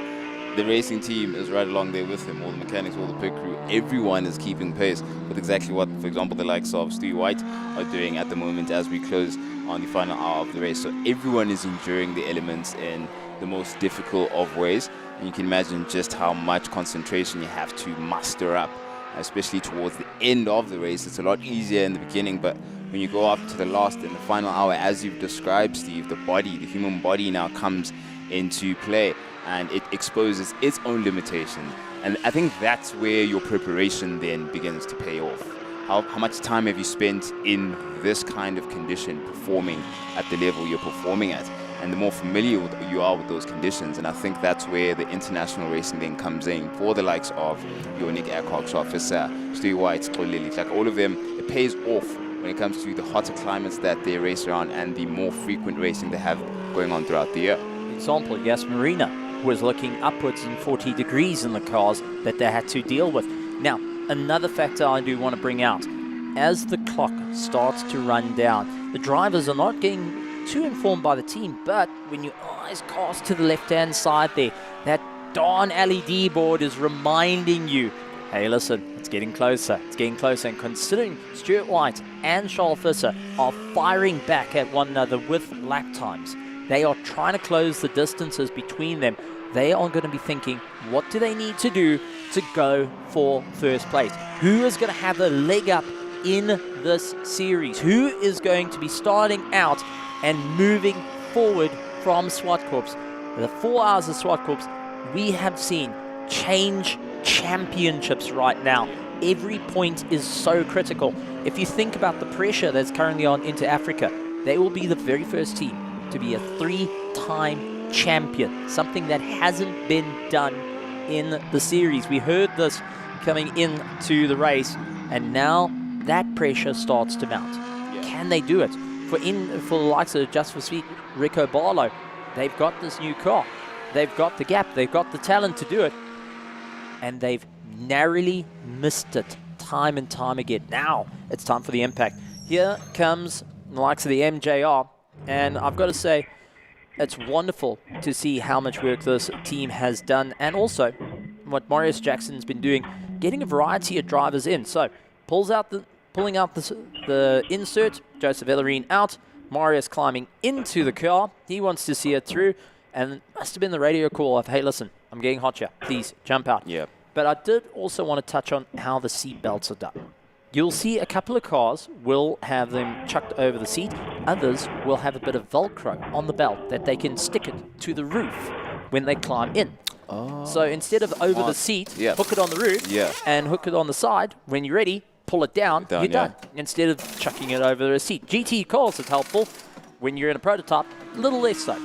Speaker 3: the racing team is right along there with him. All the mechanics, all the pit crew, everyone is keeping pace with exactly what, for example, the likes of Stu White are doing at the moment as we close on the final hour of the race. So everyone is enduring the elements in the most difficult of ways. And you can imagine just how much concentration you have to muster up, especially towards the end of the race. It's a lot easier in the beginning, but when you go up to the last and the final hour, as you've described, Steve, the human body now comes into play, and it exposes its own limitations. And I think that's where your preparation then begins to pay off. How much time have you spent in this kind of condition performing at the level you're performing at? And the more familiar you are with those conditions, and I think that's where the international racing then comes in for the likes of your Nick Adcock, Officer, Stu White, Lily, like all of them, it pays off when it comes to the hotter climates that they race around and the more frequent racing they have going on throughout the year.
Speaker 14: Example, Jas Marina was looking upwards in 40 degrees in the cars that they had to deal with. Now, another factor I do want to bring out, as the clock starts to run down, the drivers are not getting too informed by the team, but when your eyes cast to the left-hand side there, that darn LED board is reminding you, hey, listen, it's getting closer, and considering Stuart White and Charles Visser are firing back at one another with lap times, they are trying to close the distances between them. They are going to be thinking, what do they need to do to go for first place? Who is going to have a leg up in this series? Who is going to be starting out and moving forward from Zwartkops? The 4 hours of Zwartkops, we have seen change championships right now. Every point is so critical. If you think about the pressure that's currently on into Africa, they will be the very first team to be a 3-time champion, something that hasn't been done in the series. We heard this coming into the race, and now that pressure starts to mount. Can they do it? For the likes of Just for Sweet, Rico Barlow, they've got this new car. They've got the gap. They've got the talent to do it. And they've narrowly missed it time and time again. Now it's time for the impact. Here comes the likes of the MJR. And I've got to say, it's wonderful to see how much work this team has done. And also what Marius Jackson's been doing, getting a variety of drivers in. So pulling out the insert, Joseph Ellerine out, Marius climbing into the car. He wants to see it through, and it must have been the radio call of, hey, listen, I'm getting hot here. Please jump out.
Speaker 3: Yeah.
Speaker 14: But I did also want to touch on how the seat belts are done. You'll see a couple of cars will have them chucked over the seat. Others will have a bit of Velcro on the belt that they can stick it to the roof when they climb in. So instead of over the seat, hook it on the roof and hook it on the side. When you're ready, pull it down, you're done. Instead of chucking it over a seat. GT cars is helpful. When you're in a prototype, a little less so.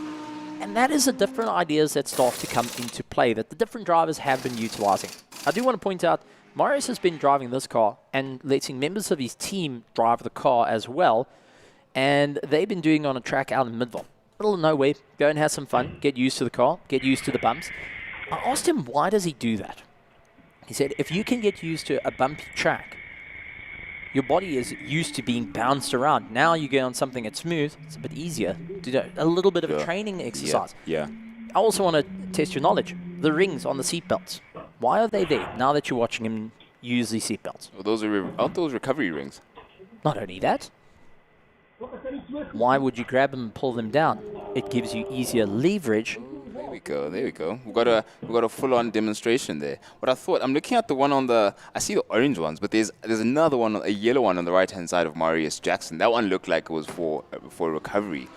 Speaker 14: And that is the different ideas that start to come into play that the different drivers have been utilizing. I do want to point out, Marius has been driving this car and letting members of his team drive the car as well. And they've been doing it on a track out in Midville. Middle of nowhere, go and have some fun, get used to the car, get used to the bumps. I asked him, why does he do that? He said, if you can get used to a bumpy track, your body is used to being bounced around. Now you get on something that's smooth, it's a bit easier to do a little bit of a training exercise.
Speaker 3: Yeah.
Speaker 14: I also want to test your knowledge. The rings on the seatbelts, why are they there now that you're watching him use these seatbelts?
Speaker 3: Well, aren't those recovery rings?
Speaker 14: Not only that, why would you grab them and pull them down? It gives you easier leverage.
Speaker 3: There we go. There we go. We've got a full-on demonstration there. What I thought, I'm looking at the one on the. I see the orange ones, but there's another one, a yellow one on the right-hand side of Marius Jackson. That one looked like it was for recovery.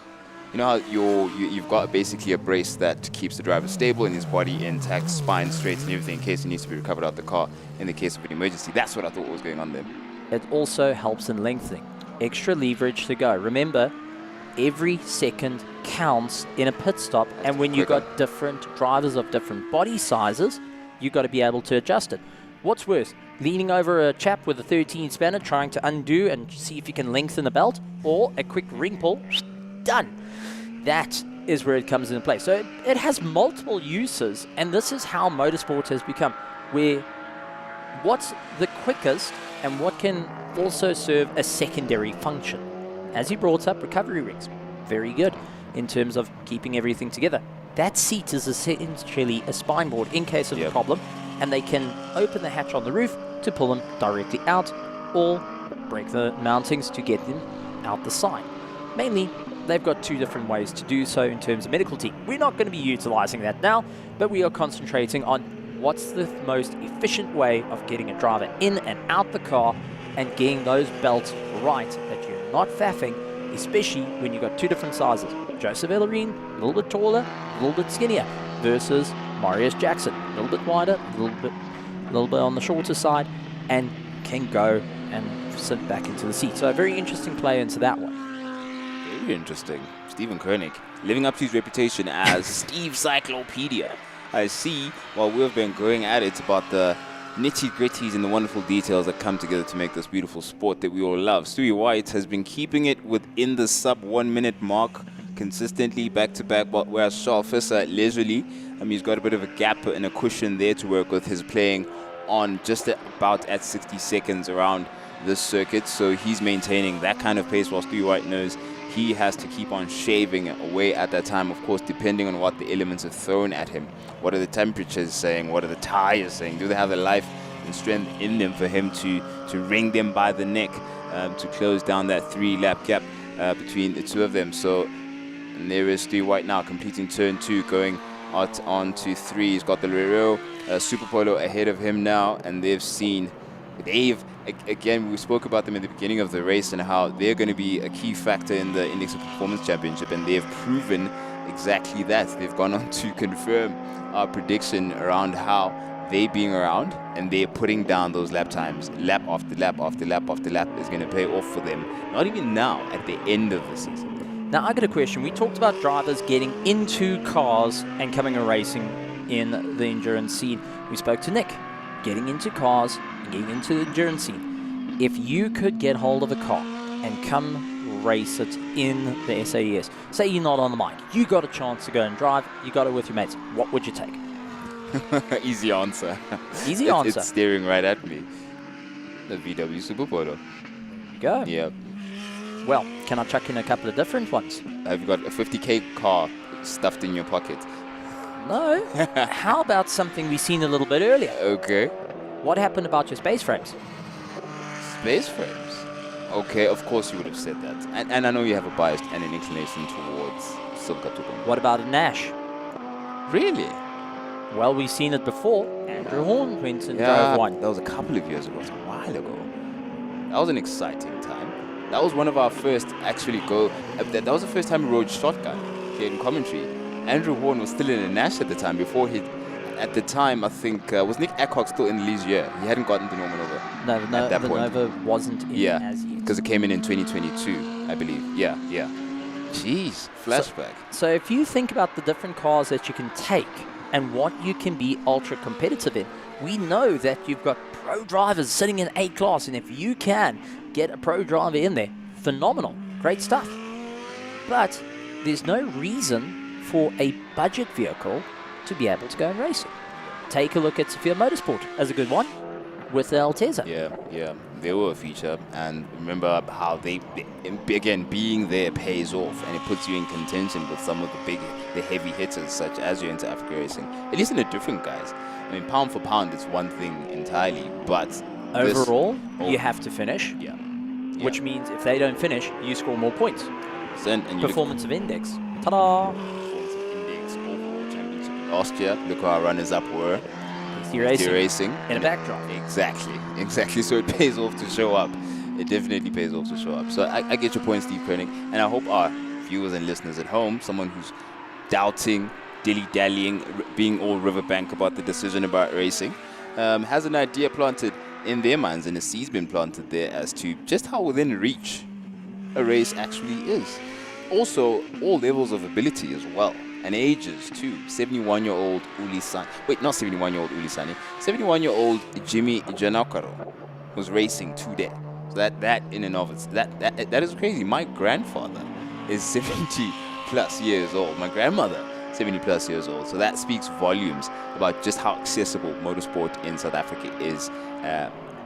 Speaker 3: You know how you've got basically a brace that keeps the driver stable and his body intact, spine straight, and everything in case he needs to be recovered out the car in the case of an emergency. That's what I thought was going on there.
Speaker 14: It also helps in lengthening. Extra leverage to go. Remember, every second counts in a pit stop, and when you've got different drivers of different body sizes, you've got to be able to adjust it. What's worse, leaning over a chap with a 13 spanner trying to undo and see if you can lengthen the belt, or a quick ring pull, done. That is where it comes into play. So it has multiple uses, and this is how motorsport has become, where what's the quickest and what can also serve a secondary function. As he brought up, recovery rings, very good in terms of keeping everything together. That seat is essentially a spine board in case of a problem, and they can open the hatch on the roof to pull them directly out, or break the mountings to get them out the side. Mainly, they've got two different ways to do so in terms of medical team. We're not going to be utilizing that now, but we are concentrating on what's the most efficient way of getting a driver in and out the car and getting those belts right, that you're not faffing, especially when you've got two different sizes. Joseph Ellerine, a little bit taller, a little bit skinnier, versus Marius Jackson, a little bit wider, a little bit on the shorter side, and can go and sit back into the seat. So a very interesting play into that one.
Speaker 3: Very interesting. Stephen Koenig, living up to his reputation as Steve Cyclopedia. I see, while we've been going at it, about the nitty-gritties and the wonderful details that come together to make this beautiful sport that we all love. Stewie White has been keeping it within the sub-1 minute mark consistently, back-to-back, whereas Charles Visser leisurely. He's got a bit of a gap and a cushion there to work with. His playing on just about at 60 seconds around this circuit, so he's maintaining that kind of pace, while Stewie White knows he has to keep on shaving away at that time, of course, depending on what the elements have thrown at him. What are the temperatures saying? What are the tires saying? Do they have the life and strength in them for him to wring them by the neck to close down that 3-lap gap between the two of them? So, and there is Stewie White now completing turn 2, going out on to 3. He's got the Lero Super Polo ahead of him now, and again, we spoke about them at the beginning of the race and how they're going to be a key factor in the Index of Performance Championship, and they've proven exactly that. They've gone on to confirm our prediction around how they being around and they're putting down those lap times. Lap after lap after lap after lap is going to pay off for them. Not even now, at the end of the season.
Speaker 14: Now, I got a question. We talked about drivers getting into cars and coming and racing in the endurance scene. We spoke to Nick, getting into cars and getting into the endurance scene. If you could get hold of a car and come race it in the SAES, say you're not on the mic, you got a chance to go and drive, you got it with your mates, what would you take?
Speaker 3: Easy answer.
Speaker 14: Easy answer.
Speaker 3: It's staring right at me. The VW Super Polo.
Speaker 14: There you go.
Speaker 3: Yeah.
Speaker 14: Well, can I chuck in a couple of different ones?
Speaker 3: Have you got a 50k car stuffed in your pocket?
Speaker 14: No. How about something we seen a little bit earlier?
Speaker 3: Okay.
Speaker 14: What happened about your space frames?
Speaker 3: Space frames? Okay, of course you would have said that. And I know you have a bias and an inclination towards Silka Tukum.
Speaker 14: What about a Nash?
Speaker 3: Really?
Speaker 14: Well, we've seen it before. Andrew Horn went and drove one.
Speaker 3: That was a couple of years ago. It was a while ago. That was an exciting time. That was one of our first actually that was the first time we rode shotgun here in commentary. Andrew Horn was still in a Nash at the time before he at the time, I think, was Nick Eckhock still in the league year? He hadn't gotten the Norman over
Speaker 14: No,
Speaker 3: at that
Speaker 14: the
Speaker 3: point.
Speaker 14: Nova wasn't in as yet.
Speaker 3: because it came in 2022, I believe. Yeah. Jeez, flashback.
Speaker 14: So if you think about the different cars that you can take and what you can be ultra competitive in, we know that you've got pro drivers sitting in A class, and if you can get a pro driver in there, phenomenal, great stuff. But there's no reason for a budget vehicle to be able to go and race it. Take a look at Sophia Motorsport as a good one with the Altezza.
Speaker 3: Yeah, they were a feature, and remember how they again, being there pays off, and it puts you in contention with some of the heavy hitters, such as your Inter Africa Racing, at least in the different guys. I mean, pound for pound, it's one thing entirely, but
Speaker 14: overall, you have to finish. Which means if they don't finish, you score more points.
Speaker 3: And
Speaker 14: Performance of index. Ta-da!
Speaker 3: Index overall championship last year. Look how our runners-up were.
Speaker 14: Racing in a backdrop.
Speaker 3: Exactly. So it pays off to show up. It definitely pays off to show up. So I get your point, Steve Koenig, and I hope our viewers and listeners at home, someone who's doubting, dilly-dallying, being all riverbank about the decision about racing, has an idea planted in their minds, and a seed's been planted there as to just how within reach a race actually is. Also, all levels of ability as well. And ages too. 71-year-old Ulisani. Wait, not 71-year-old Ulisani. 71-year-old Jimmy Janakaro was racing today. So that in and of itself, that is crazy. My grandfather is 70 plus years old. My grandmother, 70 plus years old. So that speaks volumes about just how accessible motorsport in South Africa is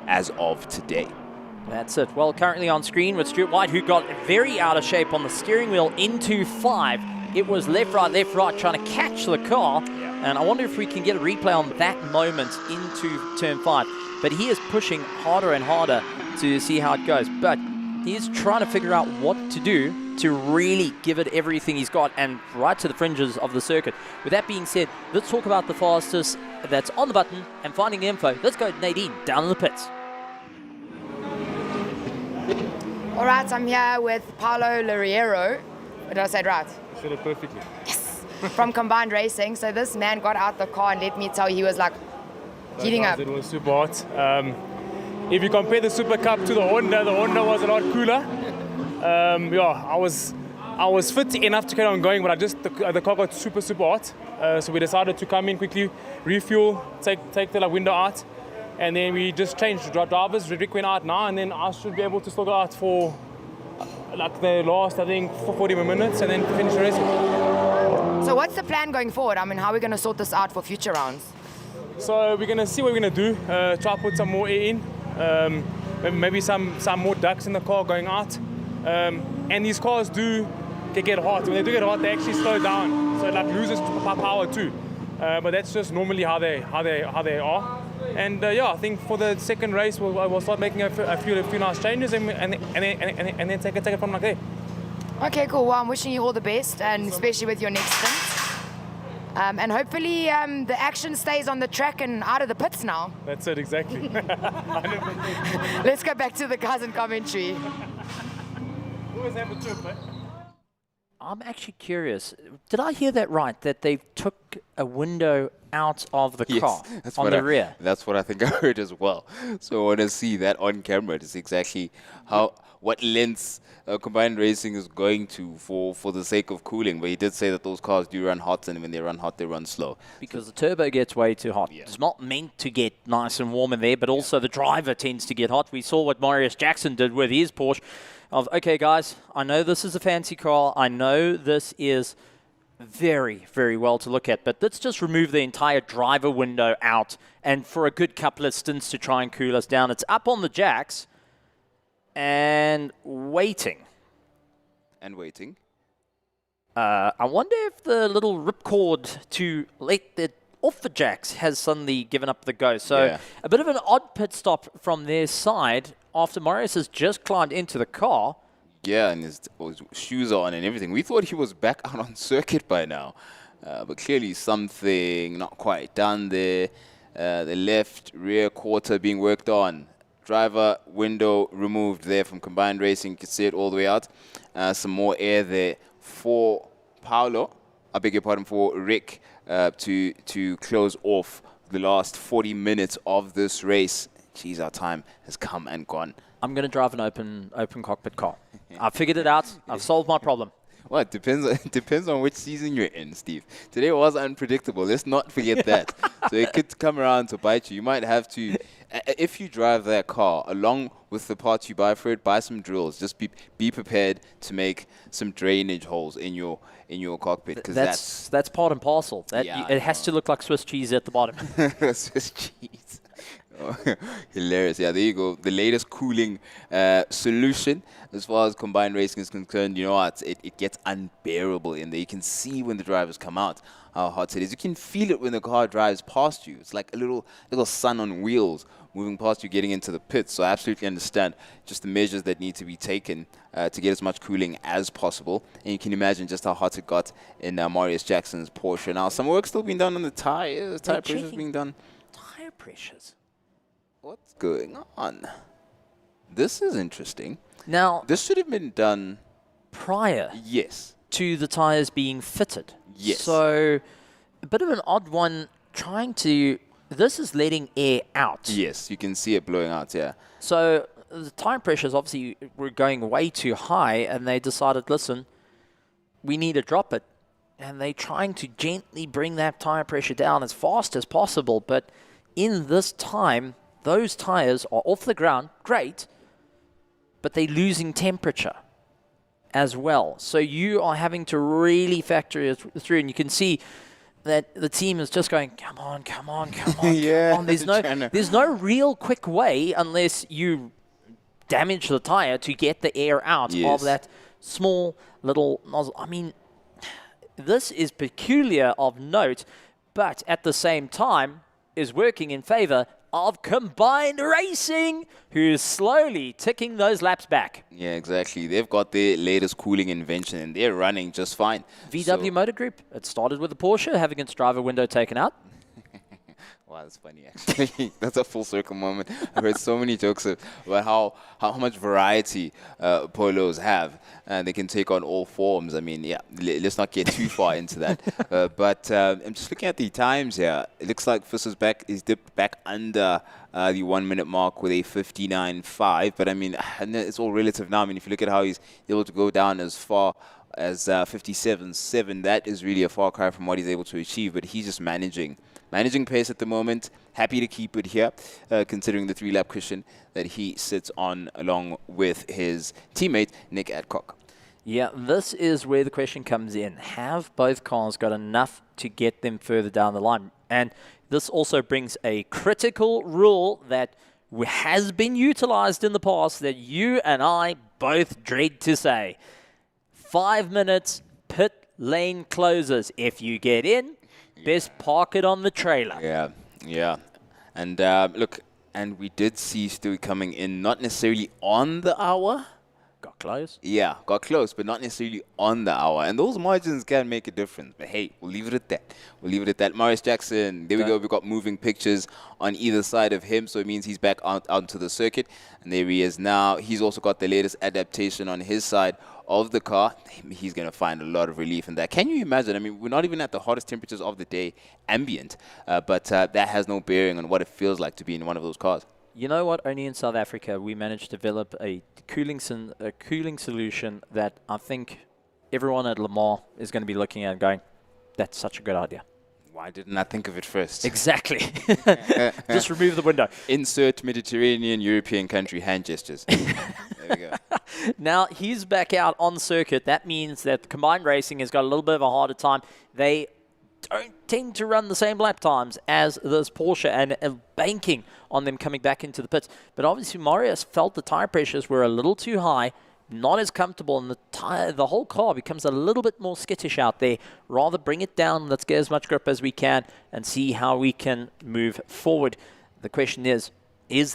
Speaker 3: as of today.
Speaker 14: That's it. Well, currently on screen with Stuart White, who got very out of shape on the steering wheel into 5. It was left, right, trying to catch the car. And I wonder if we can get a replay on that moment into turn 5. But he is pushing harder and harder to see how it goes. But he is trying to figure out what to do to really give it everything he's got and right to the fringes of the circuit. With that being said, let's talk about the fastest that's on the button and finding the info. Let's go to Nadine down in the pits.
Speaker 15: All right, I'm here with Paulo Lariero. Did I say it right?
Speaker 16: Said it perfectly.
Speaker 15: Yes. From Combined Racing. So this man got out the car and let me tell you, he was like heating up.
Speaker 16: It was super hot. If you compare the Super Cup to the Honda was a lot cooler. I was fit enough to carry on going, but the car got super hot. So we decided to come in quickly, refuel, take the window out, and then we just changed drivers. Rick went out now, and then I should be able to still go out for like the last, I think, 40 minutes, and then finish the racing.
Speaker 15: So what's the plan going forward? I mean, how are we going to sort this out for future rounds?
Speaker 16: So we're going to see what we're going to do. Try to put some more air in. Maybe some more ducts in the car going out. And these cars do get hot. When they do get hot, they actually slow down. So it loses power too. But that's just normally how they are. And I think for the second race, we'll start making a few nice changes and then take it from like there.
Speaker 15: Okay, cool. Well, I'm wishing you all the best, and especially with your next stint. And hopefully the action stays on the track and out of the pits now.
Speaker 16: That's it, exactly.
Speaker 15: Let's go back to the guys in commentary.
Speaker 16: Always have a trip, eh?
Speaker 14: I'm actually curious. Did I hear that right? That they took a window out of the car on the rear?
Speaker 3: That's what I think I heard as well. So I want to see that on camera to see exactly what lengths Combined Racing is going to for the sake of cooling. But he did say that those cars do run hot, and when they run hot, they run slow.
Speaker 14: Because the turbo gets way too hot. It's not meant to get nice and warm in there, but also the driver tends to get hot. We saw what Marius Jackson did with his Porsche. Okay, guys, I know this is a fancy car. I know this is very, very well to look at, but let's just remove the entire driver window out and for a good couple of stints to try and cool us down. It's up on the jacks and waiting.
Speaker 3: And waiting.
Speaker 14: I wonder if the little ripcord to let it off the jacks has suddenly given up the ghost. So a bit of an odd pit stop from their side after Marius has just climbed into the car.
Speaker 3: Yeah, and his shoes are on and everything. We thought he was back out on circuit by now. But clearly something not quite done there. The left rear quarter being worked on. Driver window removed there from Combined Racing. You can see it all the way out. Some more air there for Paulo. I beg your pardon, for Rick to close off the last 40 minutes of this race. Jeez, our time has come and gone.
Speaker 14: I'm going to drive an open cockpit car. I've figured it out. I've solved my problem.
Speaker 3: Well, it depends on which season you're in, Steve. Today was unpredictable. Let's not forget that. So it could come around to bite you. You might have to, if you drive that car, along with the parts you buy for it, buy some drills. Just be prepared to make some drainage holes in your cockpit, because
Speaker 14: that's part and parcel. It has to look like Swiss cheese at the bottom.
Speaker 3: Swiss cheese. Oh, hilarious. Yeah, there you go. The latest cooling solution as far as combined racing is concerned. You know what? It gets unbearable in there. You can see when the drivers come out how hot it is. You can feel it when the car drives past you. It's like a little sun on wheels moving past you, getting into the pits. So I absolutely understand just the measures that need to be taken to get as much cooling as possible. And you can imagine just how hot it got in Marius Jackson's Porsche. Now, some work's still being done on the tires. Tire pressures being done.
Speaker 14: Tire pressures?
Speaker 3: What's going on? This is interesting.
Speaker 14: Now,
Speaker 3: this should have been done
Speaker 14: prior.
Speaker 3: Yes.
Speaker 14: To the tires being fitted.
Speaker 3: Yes.
Speaker 14: So a bit of an odd one. This is letting air out.
Speaker 3: Yes, you can see it blowing out. Yeah.
Speaker 14: So the tire pressures obviously were going way too high, and they decided, listen, we need to drop it, and they're trying to gently bring that tire pressure down as fast as possible. But in this time, those tires are off the ground, great, but they're losing temperature as well. So you are having to really factor it through, and you can see that the team is just going, come on, come on, come on,
Speaker 3: yeah,
Speaker 14: come on. There's no real quick way unless you damage the tire to get the air out of that small little nozzle. I mean, this is peculiar of note, but at the same time is working in favor of combined racing, who's slowly ticking those laps back.
Speaker 3: Yeah, exactly. They've got their latest cooling invention, and they're running just fine.
Speaker 14: VW Motor Group, it started with the Porsche having its driver window taken out.
Speaker 3: Wow, that's funny, actually. That's a full circle moment. I've heard so many jokes about how much variety polos have, and they can take on all forms. I mean, yeah, let's not get too far into that. But I'm just looking at the times here. It looks like Fisser's is dipped back under the 1 minute mark with a 59.5. But I mean, it's all relative now. I mean, if you look at how he's able to go down as far as 57.7, that is really a far cry from what he's able to achieve. But he's just managing pace at the moment. Happy to keep it here, considering the 3-lap cushion that he sits on along with his teammate, Nick Adcock.
Speaker 14: Yeah, this is where the question comes in. Have both cars got enough to get them further down the line? And this also brings a critical rule that has been utilized in the past that you and I both dread to say. 5 minutes, pit lane closes. If you get in, best park it on the trailer.
Speaker 3: Yeah. And look, and we did see Stewie coming in, not necessarily on the hour.
Speaker 14: Got close.
Speaker 3: Yeah, got close, but not necessarily on the hour. And those margins can make a difference. But hey, we'll leave it at that. Marius Jackson, there we go. We've got moving pictures on either side of him, so it means he's back onto the circuit. And there he is now. He's also got the latest adaptation on his side of the car. He's going to find a lot of relief in that. Can you imagine? I mean, we're not even at the hottest temperatures of the day ambient, but that has no bearing on what it feels like to be in one of those cars.
Speaker 14: You know what? Only in South Africa we managed to develop a cooling solution that I think everyone at Le Mans is going to be looking at and going, that's such a good idea.
Speaker 3: Why didn't I think of it first?
Speaker 14: Exactly. Just remove the window.
Speaker 3: Insert Mediterranean European country hand gestures. There we go.
Speaker 14: Now he's back out on the circuit. That means that combined racing has got a little bit of a harder time. They don't tend to run the same lap times as this Porsche, and banking on them coming back into the pits. But obviously Marius felt the tire pressures were a little too high, not as comfortable, and the whole car becomes a little bit more skittish out there. Rather bring it down, let's get as much grip as we can and see how we can move forward. The question is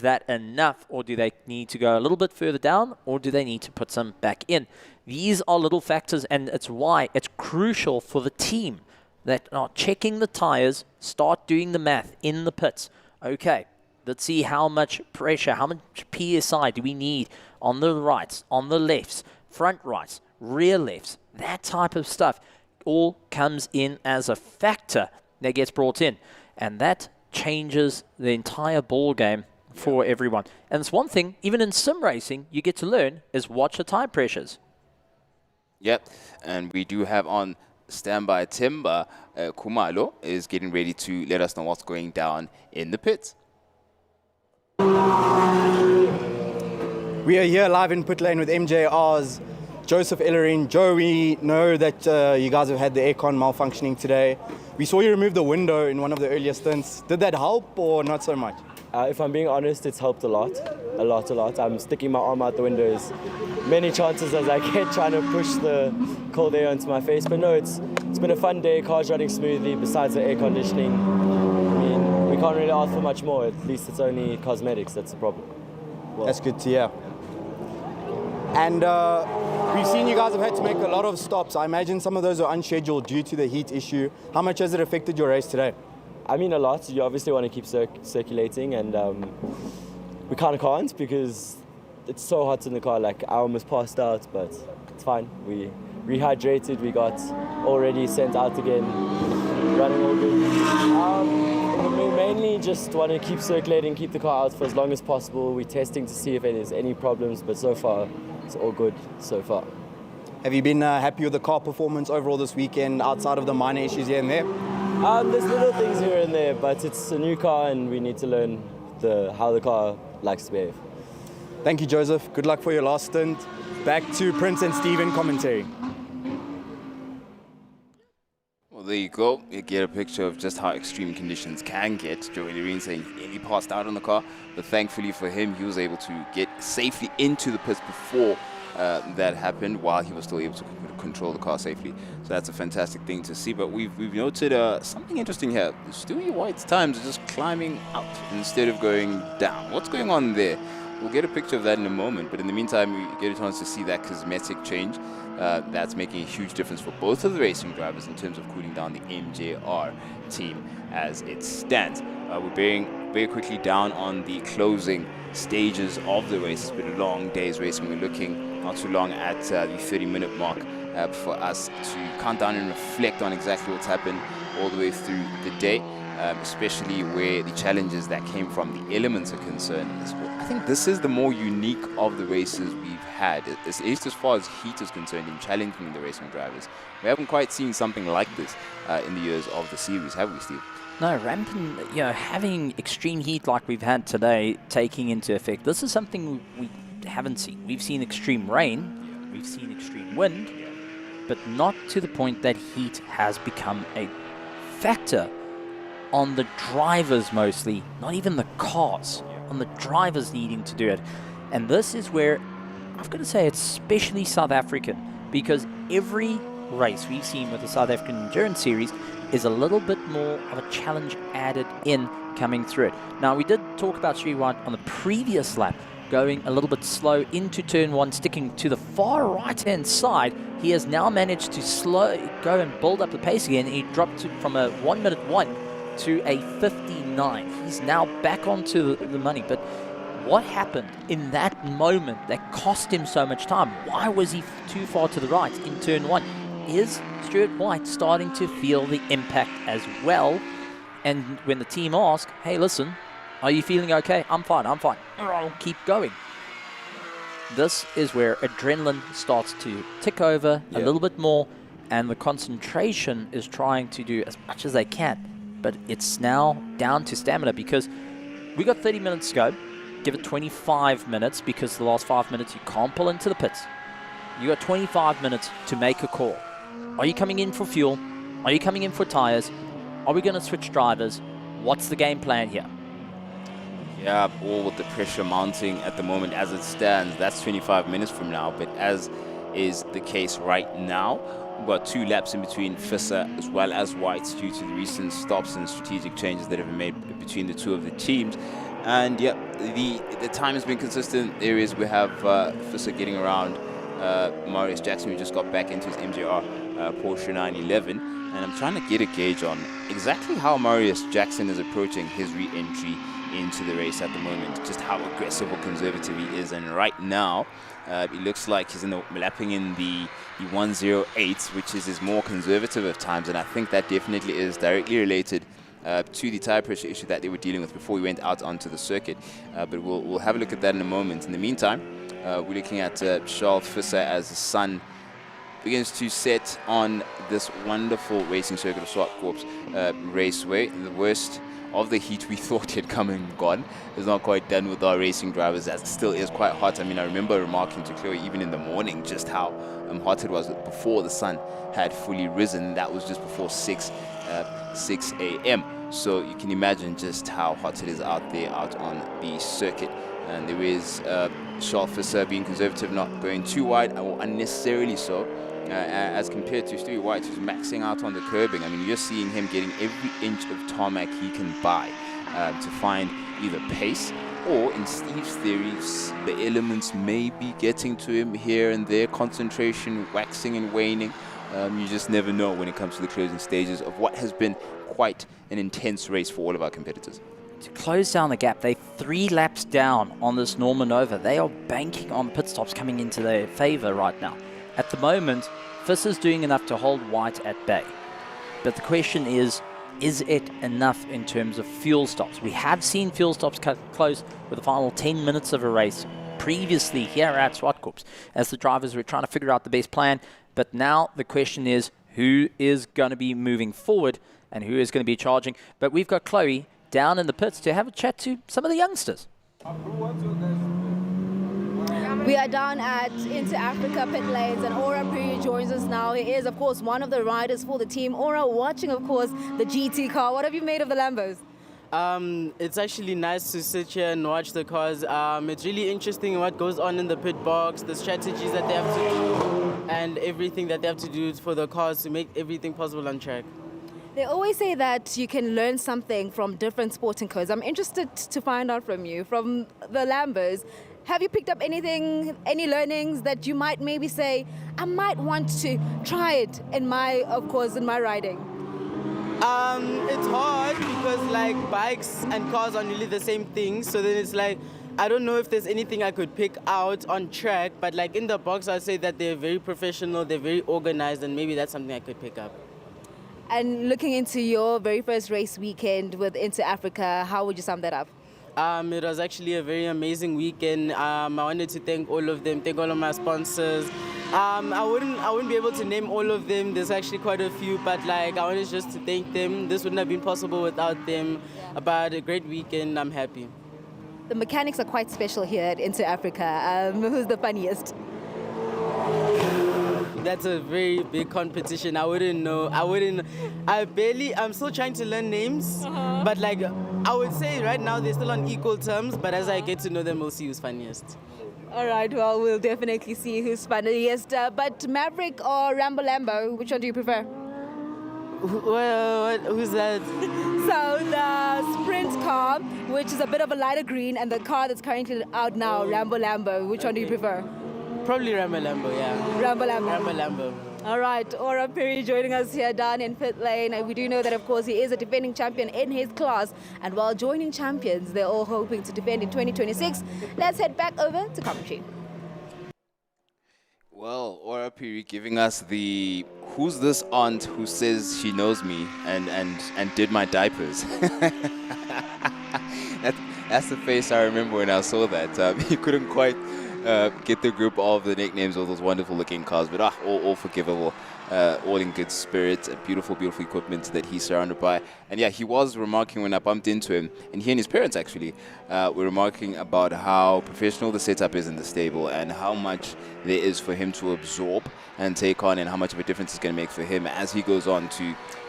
Speaker 14: that enough, or do they need to go a little bit further down, or do they need to put some back in? These are little factors, and it's why it's crucial for the team that are checking the tires, start doing the math in the pits. Okay, let's see how much pressure, how much PSI do we need on the rights, on the lefts, front rights, rear lefts, that type of stuff. all comes in as a factor that gets brought in. And that changes the entire ball game for everyone. And it's one thing, even in sim racing, you get to learn is watch the tire pressures.
Speaker 3: Yep, and we do have on standby Timber. Kumalo is getting ready to let us know what's going down in the pits.
Speaker 1: We are here live in pit lane with MJR's Joseph Ellerin. Joe, we know that you guys have had the aircon malfunctioning today. We saw you remove the window in one of the earlier stints. Did that help or not so much?
Speaker 11: If I'm being honest, it's helped a lot. I'm sticking my arm out the window as many chances as I get, trying to push the cold air onto my face. But no, it's been a fun day, cars running smoothly besides the air conditioning. I mean, we can't really ask for much more. At least it's only cosmetics that's the problem. Well,
Speaker 1: that's good to hear. And we've seen you guys have had to make a lot of stops. I imagine some of those are unscheduled due to the heat issue. How much has it affected your race today?
Speaker 11: I mean, a lot. You obviously want to keep circulating, and we kind of can't because it's so hot in the car. Like, I almost passed out, but it's fine. We rehydrated. We got already sent out again, running all good. We mainly just want to keep circulating, keep the car out for as long as possible. We're testing to see if there's any problems, but so far, it's all good so far.
Speaker 1: Have you been happy with the car performance overall this weekend, outside of the minor issues here and there?
Speaker 11: There's little things here and there, but it's a new car and we need to learn how the car likes to behave.
Speaker 1: Thank you, Joseph. Good luck for your last stint. Back to Prince and Steven commentary.
Speaker 3: Well, there you go. You get a picture of just how extreme conditions can get. Joe Ellerin saying he nearly passed out on the car, but thankfully for him, he was able to get safely into the pits before that happened, while he was still able to control the car safely. So that's a fantastic thing to see. But we've noted something interesting here. Stewie White's times are just climbing up instead of going down. What's going on there? We'll get a picture of that in a moment, but in the meantime, we get a chance to see that cosmetic change. That's making a huge difference for both of the racing drivers in terms of cooling down the MJR team as it stands. We're bearing very quickly down on the closing stages of the race. It's been a long day's racing. We're looking not too long at the 30-minute mark for us to count down and reflect on exactly what's happened all the way through the day, especially where the challenges that came from the elements are concerned. I think this is the more unique of the races we've had, at least as far as heat is concerned in challenging the racing drivers. We haven't quite seen something like this in the years of the series, have we, Steve?
Speaker 14: No, rampant, having extreme heat like we've had today taking into effect, this is something we haven't seen. We've seen extreme rain, we've seen extreme wind, but not to the point that heat has become a factor on the drivers mostly, not even the cars, on the drivers needing to do it. And this is where I've got to say it's especially South African, because every race we've seen with the South African Endurance Series is a little bit more of a challenge added in coming through it. Now, we did talk about Stewie White on the previous lap, going a little bit slow into turn one, sticking to the far right-hand side. He has now managed to go and build up the pace again. He dropped from a 1:01 to a 59. He's now back onto the money. But what happened in that moment that cost him so much time? Why was he too far to the right in turn one? Is Stuart White starting to feel the impact as well? And when the team asks, hey, listen, are you feeling okay? I'm fine. I'll keep going. This is where adrenaline starts to tick over a little bit more, and the concentration is trying to do as much as they can. But it's now down to stamina, because we got 30 minutes to go. Give it 25 minutes, because the last 5 minutes you can't pull into the pits. You got 25 minutes to make a call. Are you coming in for fuel? Are you coming in for tires? Are we going to switch drivers? What's the game plan here?
Speaker 3: Yeah, all with the pressure mounting at the moment as it stands. That's 25 minutes from now, but as is the case right now, we've got 2 laps in between FISA as well as White due to the recent stops and strategic changes that have been made between the two of the teams. And yeah, the time has been consistent. Areas we have FISA getting around Marius Jackson, who just got back into his MJR Porsche 911. And I'm trying to get a gauge on exactly how Marius Jackson is approaching his re-entry into the race at the moment, just how aggressive or conservative he is. And right now, it looks like he's lapping in the 108, which is more conservative of times, and I think that definitely is directly related to the tire pressure issue that they were dealing with before we went out onto the circuit. But we'll have a look at that in a moment. In the meantime, we're looking at Charles Visser as the sun begins to set on this wonderful racing circuit of Zwartkops Raceway. The worst of the heat we thought had come and gone is not quite done with our racing drivers. That still is quite hot. I mean, I remember remarking to Chloe even in the morning just how hot it was before the sun had fully risen. That was just before 6 a.m. So you can imagine just how hot it is out there, out on the circuit. And there is Charles Visser being conservative, not going too wide or unnecessarily so, as compared to Stewie White, who's maxing out on the curbing. I mean, you're seeing him getting every inch of tarmac he can buy to find either pace, or in Steve's theories, the elements may be getting to him here and there, concentration waxing and waning. You just never know when it comes to the closing stages of what has been quite an intense race for all of our competitors.
Speaker 14: To close down the gap, they're 3 laps down on this Norma Nova. They are banking on pit stops coming into their favor right now. At the moment, Visser's doing enough to hold White at bay. But the question is it enough in terms of fuel stops? We have seen fuel stops cut close with the final 10 minutes of a race previously here at Zwartkops, as the drivers were trying to figure out the best plan. But now the question is, who is going to be moving forward and who is going to be charging? But we've got Chloe down in the pits to have a chat to some of the youngsters.
Speaker 5: We are down at Inter Africa pit lanes, and Aura Puri joins us now. He is, of course, one of the riders for the team. Aura, watching, of course, the GT car. What have you made of the Lambos?
Speaker 17: It's actually nice to sit here and watch the cars. It's really interesting what goes on in the pit box, the strategies that they have to do, and everything that they have to do for the cars to make everything possible on track.
Speaker 5: They always say that you can learn something from different sporting codes. I'm interested to find out from you, from the Lambos. Have you picked up anything, any learnings that you might maybe say, I might want to try it in my riding?
Speaker 17: It's hard because like bikes and cars are nearly the same thing. So then it's like, I don't know if there's anything I could pick out on track, but like in the box, I'd say that they're very professional, they're very organized, and maybe that's something I could pick up.
Speaker 5: And looking into your very first race weekend with Inter Africa, how would you sum that up?
Speaker 17: It was actually a very amazing weekend. I wanted to thank all of them, thank all of my sponsors. I wouldn't be able to name all of them. There's actually quite a few, but like I wanted just to thank them. This wouldn't have been possible without them. About a great weekend. I'm happy.
Speaker 5: The mechanics are quite special here at Inter Africa. Who's the funniest?
Speaker 17: That's a very big competition. I wouldn't know. I'm still trying to learn names, but like I would say right now they're still on equal terms, but as I get to know them, we'll see who's funniest.
Speaker 5: All right, well, we'll definitely see who's funniest. But Maverick or Rambo Lambo, which one do you prefer?
Speaker 17: Who's that?
Speaker 5: So the sprint car, which is a bit of a lighter green, and the car that's currently out now, Rambo Lambo, which one do you prefer?
Speaker 17: Probably Rambo Lambo, yeah.
Speaker 5: Rambo Lambo.
Speaker 17: Rambo Lambo.
Speaker 5: All right, Aura Puri joining us here down in pit lane. And we do know that, of course, he is a defending champion in his class. And while joining champions, they're all hoping to defend in 2026. Let's head back over to commentary.
Speaker 3: Well, Aura Puri giving us the who's this aunt who says she knows me and did my diapers. That's the face I remember when I saw that. You couldn't quite get the group of the nicknames of those wonderful looking cars, but all forgivable, all in good spirits, beautiful equipment that he's surrounded by. And yeah, he was remarking when I bumped into him, and he and his parents actually were remarking about how professional the setup is in the stable and how much there is for him to absorb and take on, and how much of a difference it's going to make for him as he goes on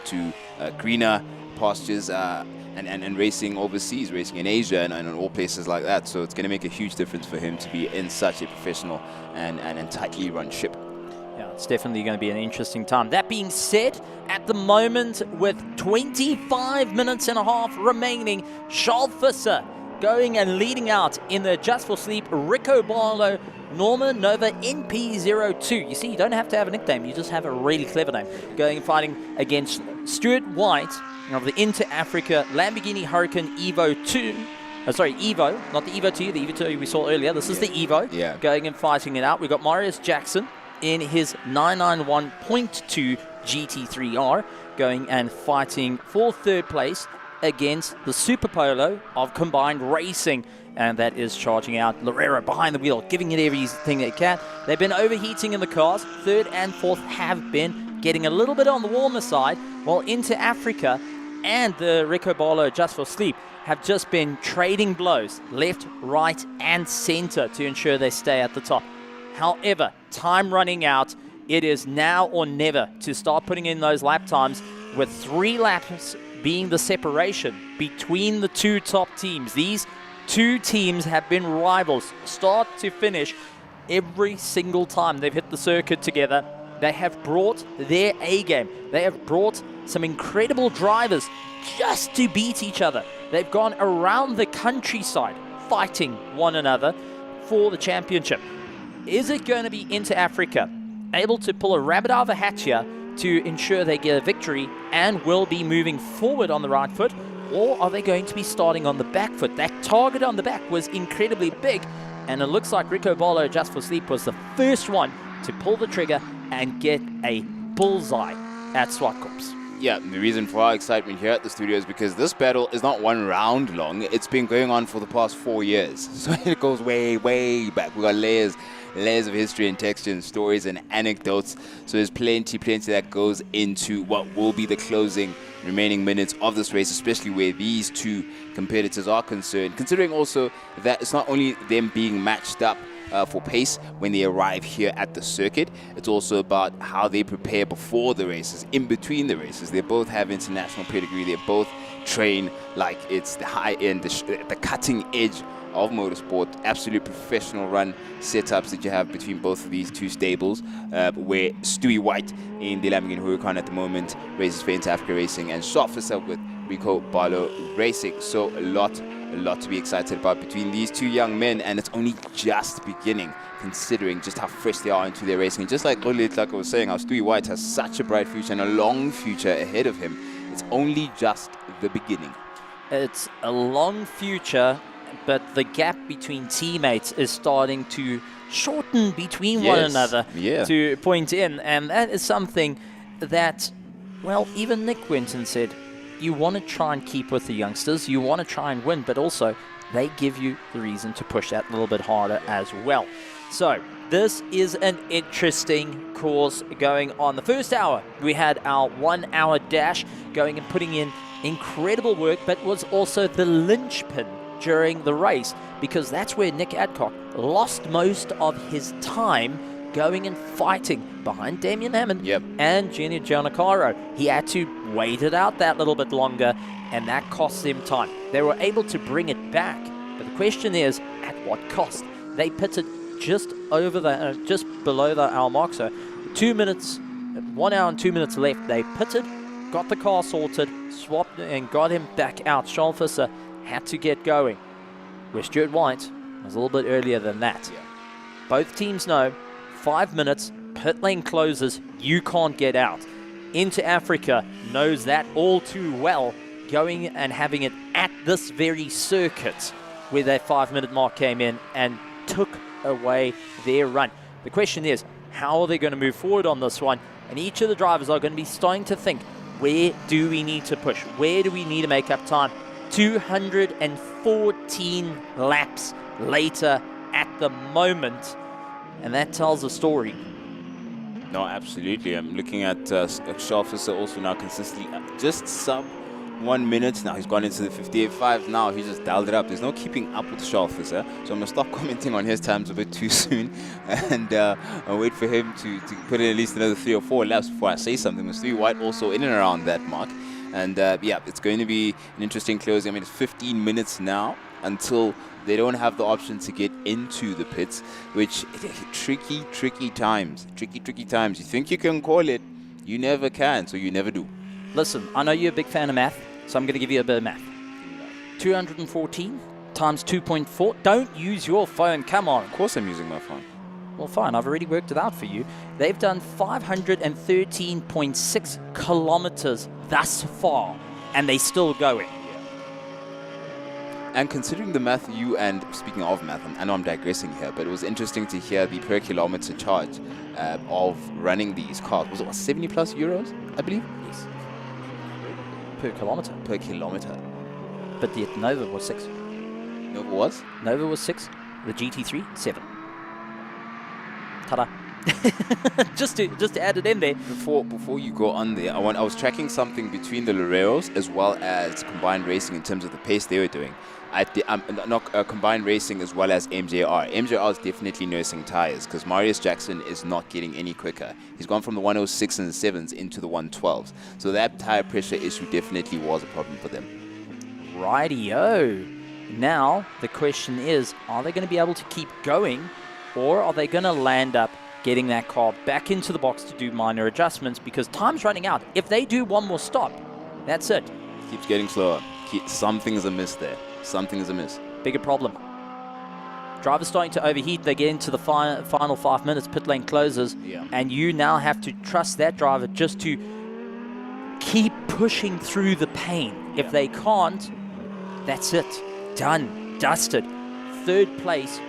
Speaker 3: to greener pastures and racing overseas, racing in Asia and in all places like that. So it's going to make a huge difference for him to be in such a professional and tightly run ship.
Speaker 14: Yeah, it's definitely going to be an interesting time. That being said, at the moment, with 25 minutes and a half remaining, Charles Visser going and leading out in the Just for Sleep Rico Barlow Norma Nova NP02. You see, you don't have to have a nickname, you just have a really clever name. Going and fighting against Stuart White of the Inter Africa Lamborghini Huracan Evo 2. sorry, Evo, not the Evo 2, the Evo 2 we saw earlier. This is the Evo going and fighting it out. We've got Marius Jackson in his 991.2 GT3R going and fighting for third place against the Super Polo of Combined Racing. And that is charging out. Lorero behind the wheel, giving it everything they can. They've been overheating in the cars. Third and fourth have been getting a little bit on the warmer side, while Into Africa and the Recobolo Just for Sleep have just been trading blows left, right, and center to ensure they stay at the top. However, time running out. It is now or never to start putting in those lap times, with 3 laps being the separation between the 2 top teams. These 2 teams have been rivals start to finish every single time they've hit the circuit together. They have brought their A game. They have brought some incredible drivers just to beat each other. They've gone around the countryside fighting one another for the championship. Is it going to be Into Africa able to pull a rabbit out of a hat here to ensure they get a victory and will be moving forward on the right foot? Or are they going to be starting on the back foot? That target on the back was incredibly big, and it looks like Rico Bolo Just for Sleep was the first one to pull the trigger and get a bullseye at Zwartkops.
Speaker 3: Yeah, the reason for our excitement here at the studio is because this battle is not 1 round long. It's been going on for the past 4 years. So it goes way, way back. We've got layers of history and texture and stories and anecdotes. So there's plenty that goes into what will be the closing remaining minutes of this race, especially where these 2 competitors are concerned, considering also that it's not only them being matched up for pace when they arrive here at the circuit, it's also about how they prepare before the races, in between the races. They both have international pedigree. They both train like it's the high end, the cutting edge of motorsport. Absolute professional run setups that you have between both of these 2 stables, where Stewie White in the Lamborghini Huracan at the moment races for Into Africa Racing, and Shotfisser with Rico Barlow Racing. So a lot to be excited about between these 2 young men, and it's only just beginning, considering just how fresh they are into their racing. And just like Olit, like I was saying, how Stewie White has such a bright future and a long future ahead of him. It's only just the beginning.
Speaker 14: It's a long future, but the gap between teammates is starting to shorten between one another to point in. And that is something that, well, even Nick Winton said, you want to try and keep with the youngsters, you want to try and win, but also they give you the reason to push that a little bit harder as well. So this is an interesting course going on. The first hour, we had our 1 hour dash going and putting in incredible work, but was also the linchpin during the race, because that's where Nick Adcock lost most of his time going and fighting behind Damien Hammond and Junior Giannicaro. He had to wait it out that little bit longer, and that cost him time. They were able to bring it back, but the question is, at what cost? They pitted just over the, just below the hour mark, so 2 minutes, 1 hour and 2 minutes left. They pitted, got the car sorted, swapped, and got him back out. Schalfisser had to get going, where Stuart White was a little bit earlier than that. Both teams know 5 minutes, pit lane closes, you can't get out. Into Africa knows that all too well, going and having it at this very circuit where that 5 minute mark came in and took away their run. The question is, how are they going to move forward on this one? And each of the drivers are going to be starting to think, where do we need to push? Where do we need to make up time? 214 laps later at the moment, and that tells a story.
Speaker 3: No, absolutely. I'm looking at Schalfisser also now consistently just sub 1 minute. Now he's gone into the 58.5 now. He just dialed it up. There's no keeping up with Schalfisser, so I'm going to stop commenting on his times a bit too soon and I'll wait for him to put in at least another 3 or 4 laps before I say something. With Stewie White also in and around that mark. And yeah, it's going to be an interesting closing. I mean, it's 15 minutes now until they don't have the option to get into the pits, which tricky times. Tricky times. You think you can call it, you never can, so you never do.
Speaker 14: Listen, I know you're a big fan of math, so I'm going to give you a bit of math. 214 times 2.4. Don't use your phone, come on.
Speaker 3: Of course I'm using my phone.
Speaker 14: Well, fine, I've already worked it out for you. They've done 513.6 kilometers thus far, and they still going.
Speaker 3: And considering the math speaking of math, I know I'm digressing here, but it was interesting to hear the per kilometer charge of running these cars. Was it 70 plus euros, I believe?
Speaker 14: Yes. Per kilometer.
Speaker 3: Per kilometer.
Speaker 14: But the Nova was 6.
Speaker 3: Nova was?
Speaker 14: Nova was 6. The GT3, 7. Ta-da. just to add it in there.
Speaker 3: Before you go on there, I was tracking something between the Loreros as well as combined racing in terms of the pace they were doing. Combined racing as well as MJR. MJR is definitely nursing tires because Marius Jackson is not getting any quicker. He's gone from the 106 and the 7s into the 112s. So that tire pressure issue definitely was a problem for them.
Speaker 14: Rightio. Now the question is, are they going to be able to keep going, or are they going to land up getting that car back into the box to do minor adjustments because time's running out? If they do one more stop, that's it.
Speaker 3: Keeps getting slower. Something's amiss there. Something is amiss.
Speaker 14: Bigger problem. Driver's starting to overheat. They get into the final 5 minutes. Pit lane closes.
Speaker 3: Yeah.
Speaker 14: And you now have to trust that driver just to keep pushing through the pain. If they can't, that's it. Done. Dusted. Third place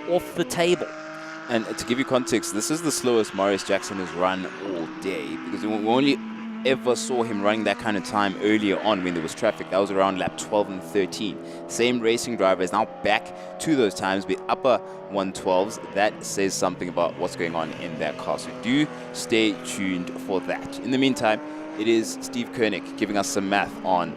Speaker 14: off the table.
Speaker 3: And to give you context, this is the slowest Marius Jackson has run all day because we only ever saw him running that kind of time earlier on when there was traffic. That was around lap 12 and 13. Same racing driver is now back to those times with upper 112s. That says something about what's going on in that car. So do stay tuned for that. In the meantime, it is Steve Koenig giving us some math on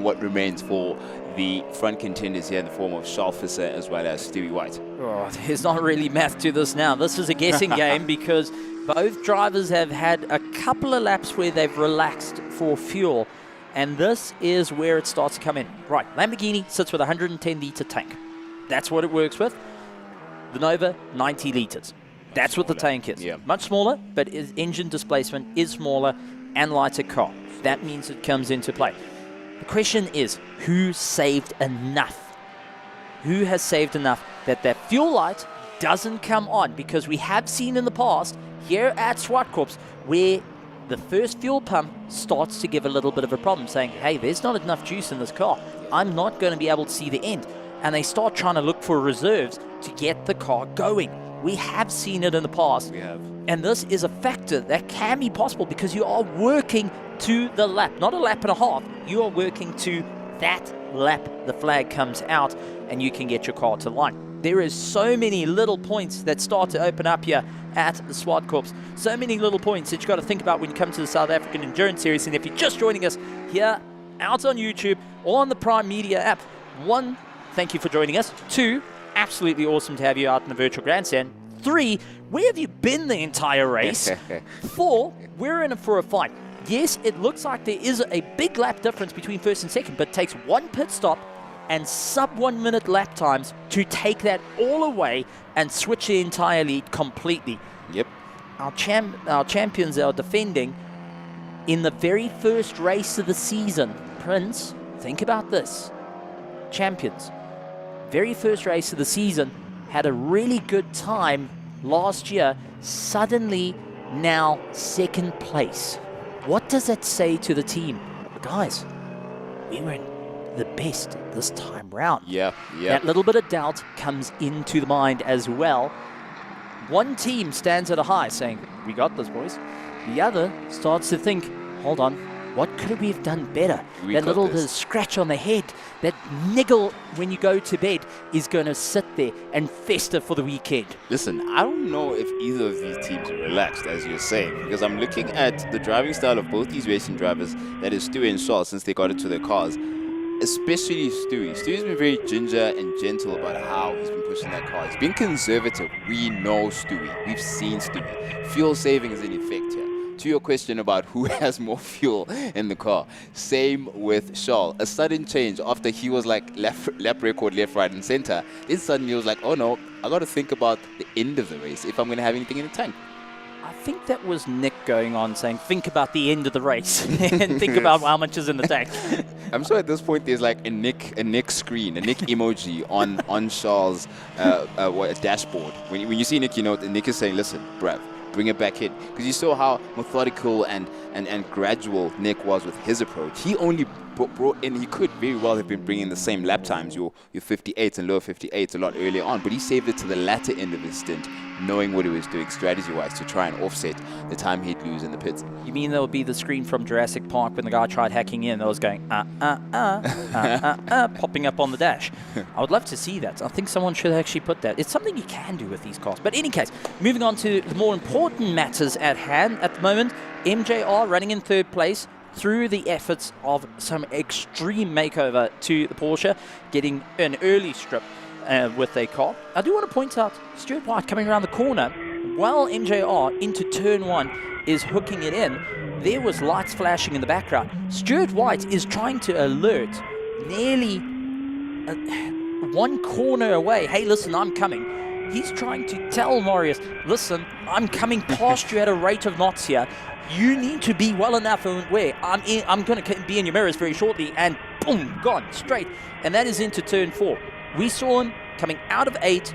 Speaker 3: what remains for the front contenders here in the form of Charles Visser as well as Stewie White.
Speaker 14: Oh, there's not really math to this now. This is a guessing game because both drivers have had a couple of laps where they've relaxed for fuel, and this is where it starts to come in. Right, Lamborghini sits with a 110-litre tank. That's what it works with. The Nova, 90 litres. That's what the tank is.
Speaker 3: Yeah.
Speaker 14: Much smaller, but engine displacement is smaller and lighter car. That means it comes into play. The question is, who saved enough? Who has saved enough that fuel light doesn't come on? Because we have seen in the past here at Zwartkops where the first fuel pump starts to give a little bit of a problem, saying, hey, there's not enough juice in this car. I'm not going to be able to see the end. And they start trying to look for reserves to get the car going. We have seen it in the past.
Speaker 3: We have.
Speaker 14: And this is a factor that can be possible because you are working to the lap, not a lap and a half. You are working to that lap. The flag comes out and you can get your car to line. There is so many little points that start to open up here at the Swartkops. So many little points that you've got to think about when you come to the South African Endurance Series. And if you're just joining us here out on YouTube or on the Prime Media app, 1, thank you for joining us. 2, absolutely awesome to have you out in the virtual grandstand. 3, where have you been the entire race? 4, we're in it for a fight. Yes, it looks like there is a big lap difference between first and second, but it takes 1 pit stop and sub 1 minute lap times to take that all away and switch the entire lead completely.
Speaker 3: Yep.
Speaker 14: Our champions are defending in the very first race of the season. Prince, think about this. Champions, very first race of the season, had a really good time last year, suddenly now second place. What does that say to the team? Guys, we were the best this time round.
Speaker 3: Yeah.
Speaker 14: That little bit of doubt comes into the mind as well. One team stands at a high saying, we got this, boys. The other starts to think, hold on, what could we have done better? That little bit of scratch on the head, that niggle when you go to bed is going to sit there and fester for the weekend.
Speaker 3: Listen, I don't know if either of these teams are relaxed, as you're saying, because I'm looking at the driving style of both these racing drivers, that is Stewie and Charles, since they got into their cars. Especially Stewie. Stewie's been very ginger and gentle about how he's been pushing that car. He's been conservative. We know Stewie. We've seen Stewie. Fuel saving is in effect here. To your question about who has more fuel in the car, same with Charles. A sudden change after he was like lap record left, right, and center. Then suddenly he was like, oh no, I got to think about the end of the race if I'm going to have anything in the tank.
Speaker 14: I think that was Nick going on saying, think about the end of the race and think about how much is in the tank.
Speaker 3: I'm sure at this point there's like a Nick screen, a Nick emoji on Charles' dashboard. When you see Nick, you know Nick is saying, listen, bruv, bring it back in. Because you saw how methodical and gradual Nick was with his approach. He only brought in, he could very well have been bringing the same lap times, your 58s and lower 58s a lot earlier on, but he saved it to the latter end of his stint, knowing what he was doing strategy-wise to try and offset the time he'd lose in the pits.
Speaker 14: You mean there would be the screen from Jurassic Park when the guy tried hacking in that was going, popping up on the dash? I would love to see that. I think someone should actually put that. It's something you can do with these cars. But in any case, moving on to the more important matters at hand at the moment, MJR running in third place through the efforts of some extreme makeover to the Porsche, getting an early strip with their car. I do want to point out Stuart White coming around the corner while MJR into turn 1 is hooking it in. There was lights flashing in the background. Stuart White is trying to alert nearly one corner away. Hey, listen, I'm coming. He's trying to tell Marius, listen, I'm coming past you at a rate of knots here. You need to be well enough aware. I'm going to be in your mirrors very shortly, and boom, gone straight. And that is into turn 4. We saw him coming out of 8,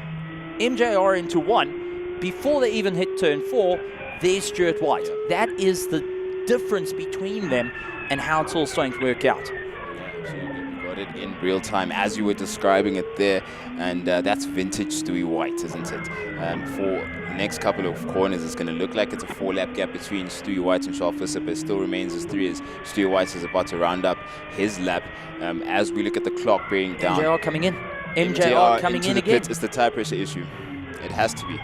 Speaker 14: MJR into 1. Before they even hit turn 4, there's Stuart White. That is the difference between them and how it's all starting to work out.
Speaker 3: Got it in real time as you were describing it there, and that's vintage Stewie White, isn't it? For the next couple of corners, it's going to look like it's a 4-lap gap between Stewie White and Charles Visser, but it still remains as 3 as Stewie White is about to round up his lap. As we look at the clock bearing down,
Speaker 14: MJR coming in. MJR coming in again.
Speaker 3: It's the tire pressure issue. It has to be.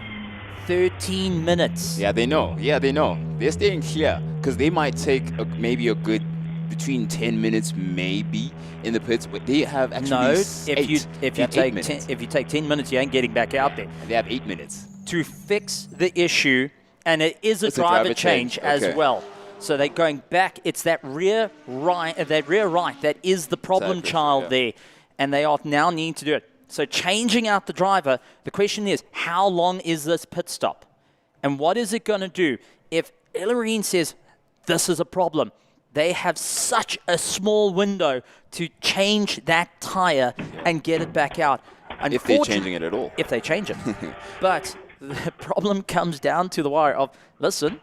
Speaker 14: 13 minutes.
Speaker 3: Yeah, they know. Yeah, they know. They're staying clear because they might take maybe a good between 10 minutes maybe in the pits, but they have actually
Speaker 14: no. If you take 10 minutes, you ain't getting back out there.
Speaker 3: They have 8 minutes
Speaker 14: to fix the issue, and it is a driver change as well. So they're going back. It's that rear right that is the problem child there, and they are now needing to do it. So changing out the driver, the question is, how long is this pit stop? And what is it going to do? If Illerine says, this is a problem, they have such a small window to change that tire and get it back out.
Speaker 3: If they're changing it at all.
Speaker 14: If they change it. But the problem comes down to the wire of, listen,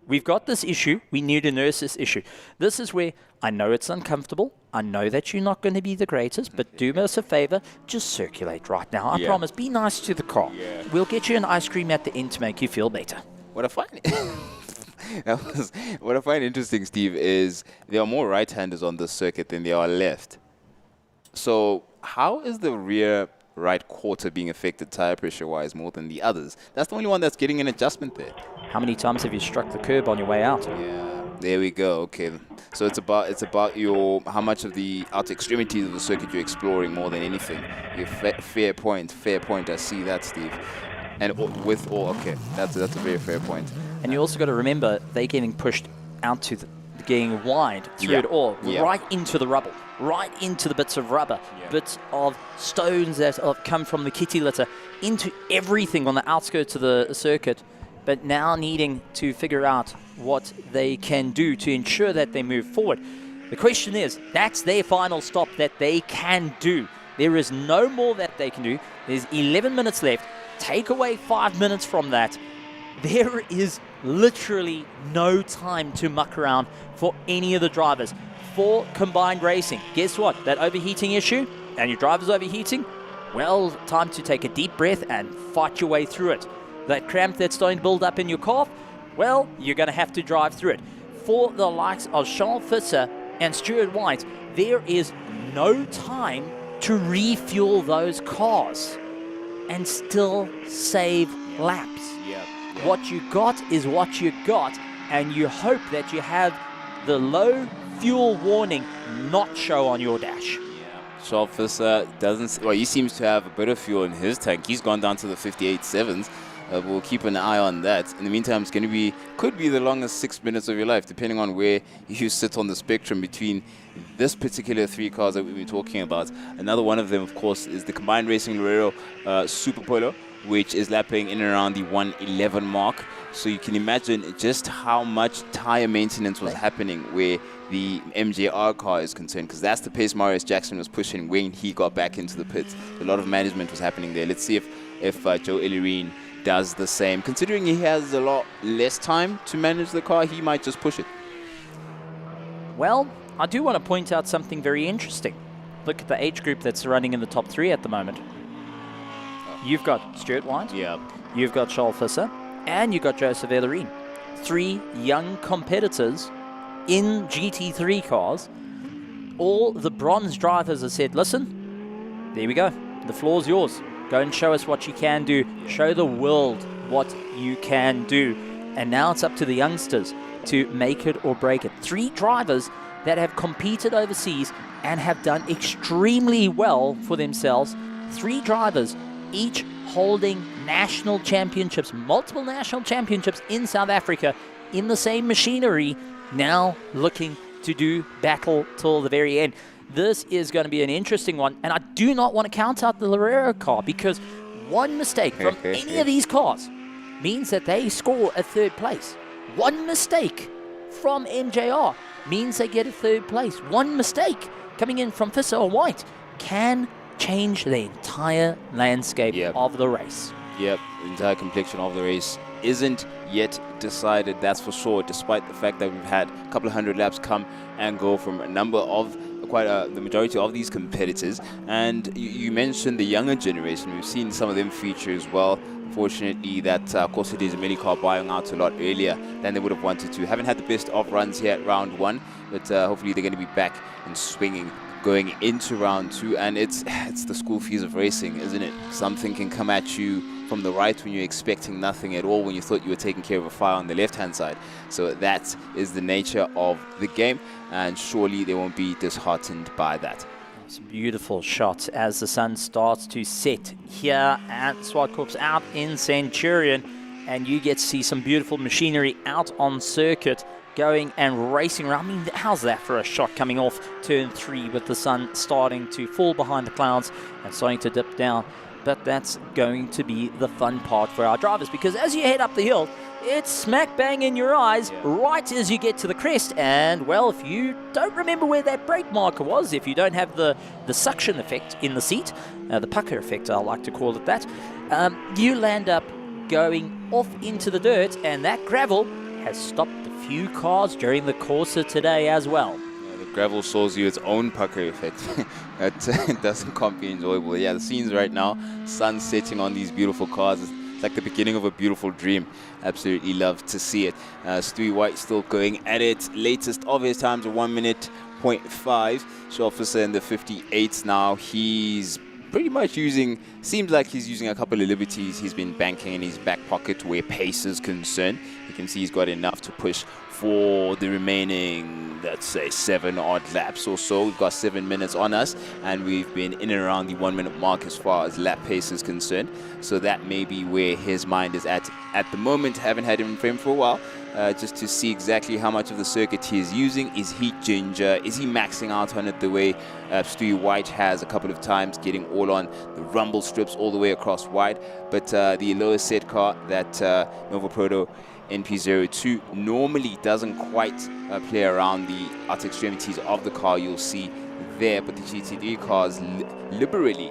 Speaker 14: we've got this issue. We need to nurse this issue. This is where I know it's uncomfortable. I know that you're not going to be the greatest, but do us a favor. Just circulate right now. I promise. Be nice to the car.
Speaker 3: Yeah.
Speaker 14: We'll get you an ice cream at the end to make you feel better.
Speaker 3: What I find interesting, Steve, is there are more right-handers on this circuit than there are left. So how is the rear right quarter being affected tire pressure-wise more than the others? That's the only one that's getting an adjustment there.
Speaker 14: How many times have you struck the curb on your way out?
Speaker 3: Yeah, there we go. Okay, so it's about your how much of the outer extremities of the circuit you're exploring more than anything. Your fair point. I see that, Steve. And with all, okay, that's a very fair point.
Speaker 14: And you also got to remember they're getting pushed out to getting wide through it all, right into the rubble, right into the bits of rubber, bits of stones that have come from the kitty litter, into everything on the outskirts of the circuit, but now needing to figure out what they can do to ensure that they move forward. The question is, that's their final stop that they can do. There is no more that they can do. There's 11 minutes left. Take away 5 minutes from that. There is literally no time to muck around for any of the drivers. For combined racing, guess what? That overheating issue, and your driver's overheating, well, time to take a deep breath and fight your way through it. That cramp that's starting to build up in your calf, well, you're going to have to drive through it. For the likes of Charles Visser and Stuart White, there is no time to refuel those cars and still save laps. What you got is what you got, and you hope that you have the low fuel warning not show on your dash.
Speaker 3: Charles Visser he seems to have a bit of fuel in his tank. He's gone down to the 58.7s. We'll keep an eye on that. In the meantime, it's going to could be the longest 6 minutes of your life, depending on where you sit on the spectrum between this particular 3 cars that we've been talking about. Another one of them, of course, is the Combined Racing Lorero Super Polo, which is lapping in and around the 111 mark. So you can imagine just how much tire maintenance was happening where the MJR car is concerned, because that's the pace Marius Jackson was pushing when he got back into the pits. A lot of management was happening there. Let's see if Joe Illerine does the same. Considering he has a lot less time to manage the car, he might just push it.
Speaker 14: Well, I do want to point out something very interesting. Look at the age group that's running in the top 3 at the moment. You've got Stuart White, you've got Charles Visser, and you've got Joseph Ellerine. 3 young competitors in GT3 cars. All the bronze drivers have said, listen, there we go. The floor's yours. Go and show us what you can do. Show the world what you can do. And now it's up to the youngsters to make it or break it. 3 drivers that have competed overseas and have done extremely well for themselves. 3 drivers, each holding national championships, multiple national championships in South Africa in the same machinery, now looking to do battle till the very end. This is going to be an interesting one, and I do not want to count out the Lerero car, because one mistake from any of these cars means that they score a 3rd place. One mistake from MJR means they get a 3rd place. One mistake coming in from Visser or White can change the entire landscape of the race.
Speaker 3: Yep, the entire complexion of the race isn't yet decided, that's for sure, despite the fact that we've had a couple of 100 laps come and go from a number of the majority of these competitors. And you mentioned the younger generation. We've seen some of them feature as well. Unfortunately, that Corsa Des Amelie car buying out a lot earlier than they would have wanted to. Haven't had the best of runs here at round 1, but hopefully they're going to be back and swinging going into round 2. And it's the school fees of racing, isn't it? Something can come at you from the right when you're expecting nothing at all, when you thought you were taking care of a fire on the left-hand side. So that is the nature of the game, and surely they won't be disheartened by that.
Speaker 14: Some beautiful shots as the sun starts to set here at Zwartkops out in Centurion, and you get to see some beautiful machinery out on circuit going and racing around. I mean, how's that for a shot coming off turn 3 with the sun starting to fall behind the clouds and starting to dip down? But that's going to be the fun part for our drivers, because as you head up the hill, it's smack bang in your eyes right as you get to the crest. And, well, if you don't remember where that brake marker was, if you don't have the suction effect in the seat, the pucker effect, I like to call it that, you land up going off into the dirt, and that gravel has stopped a few cars during the Corsa today as well.
Speaker 3: Gravel shows you its own pucker effect. It doesn't can't be enjoyable. Yeah, the scenes right now, sun setting on these beautiful cars. It's like the beginning of a beautiful dream. Absolutely love to see it. Stewie White still going at it. Latest of his times are 1 minute 0.5. Shofficer in the 58s now. He's pretty much seems like he's using a couple of liberties. He's been banking in his back pocket where pace is concerned. You can see he's got enough to push for the remaining, let's say, 7 odd laps or so. We've got 7 minutes on us, and we've been in and around the 1 minute mark as far as lap pace is concerned. So that may be where his mind is at the moment. Haven't had him in frame for a while, just to see exactly how much of the circuit he is using. Is he ginger? Is he maxing out on it the way Stewie White has a couple of times, getting all on the rumble strips all the way across wide? But the lower set car, that Nova Proto NP02, normally doesn't quite play around the outer extremities of the car, you'll see there, but the GT3 cars liberally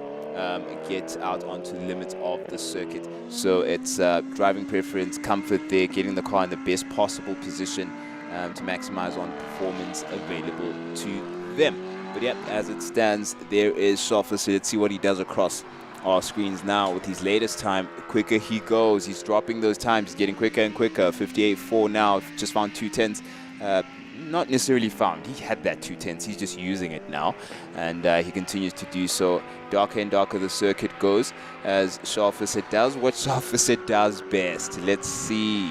Speaker 3: get out onto the limits of the circuit. So it's driving preference, comfort there, getting the car in the best possible position to maximize on performance available to them. But yeah, as it stands, there is Shoffer. So let's see what he does across our screens now with his latest time. The quicker he goes, he's dropping those times, he's getting quicker and quicker. 58.4 now, just found 210s. Not necessarily found, he had that 210s, he's just using it now, and he continues to do so. Darker and darker the circuit goes as Shofficer does what Shofficer does best. Let's see,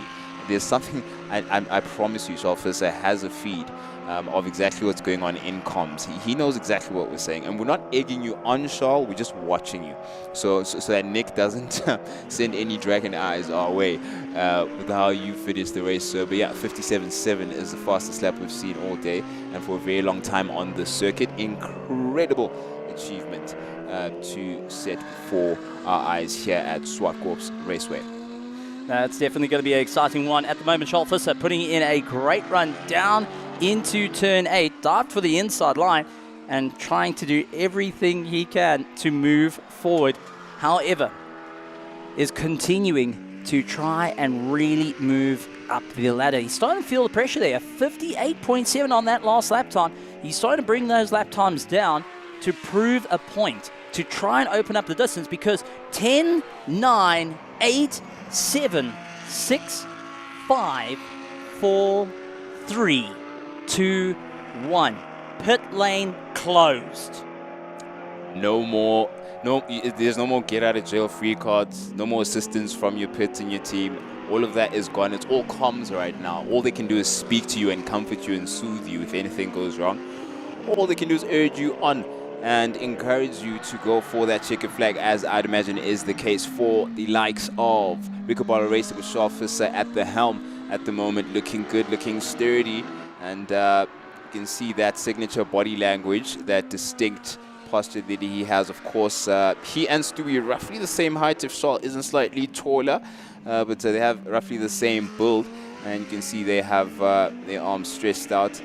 Speaker 3: there's something, I promise you, Shofficer has a feed of exactly what's going on in comms. He knows exactly what we're saying, and we're not egging you on, Charles, we're just watching you, so that Nick doesn't send any dragon eyes our way with how you finish the race. So, but yeah, 57.7 is the fastest lap we've seen all day, and for a very long time on the circuit. Incredible achievement to set for our eyes here at Zwartkops Raceway.
Speaker 14: That's definitely going to be an exciting one. At the moment, Charles Visser putting in a great run down into turn 8, dived for the inside line and trying to do everything he can to move forward. However, is continuing to try and really move
Speaker 6: up the ladder. He's starting to feel the pressure there. 58.7 on that last lap time. He's starting to bring those lap times down to prove a point, to try and open up the distance, because 10, 9, 8, 7, 6, 5, 4, 3, 2, 1. Pit lane closed.
Speaker 3: There's no more get out of jail free cards, no more assistance from your pit and your team. All of that is gone. It's all comms right now. All they can do is speak to you and comfort you and soothe you if anything goes wrong. All they can do is urge you on and encourage you to go for that checkered flag, as I'd imagine is the case for the likes of Ricobalo Racing with Charles Visser at the helm at the moment, looking good, looking sturdy, and you can see that signature body language, that distinct posture that he has. Of course, he and Stewie are roughly the same height, if Charles isn't slightly taller, but they have roughly the same build, and you can see they have their arms stretched out,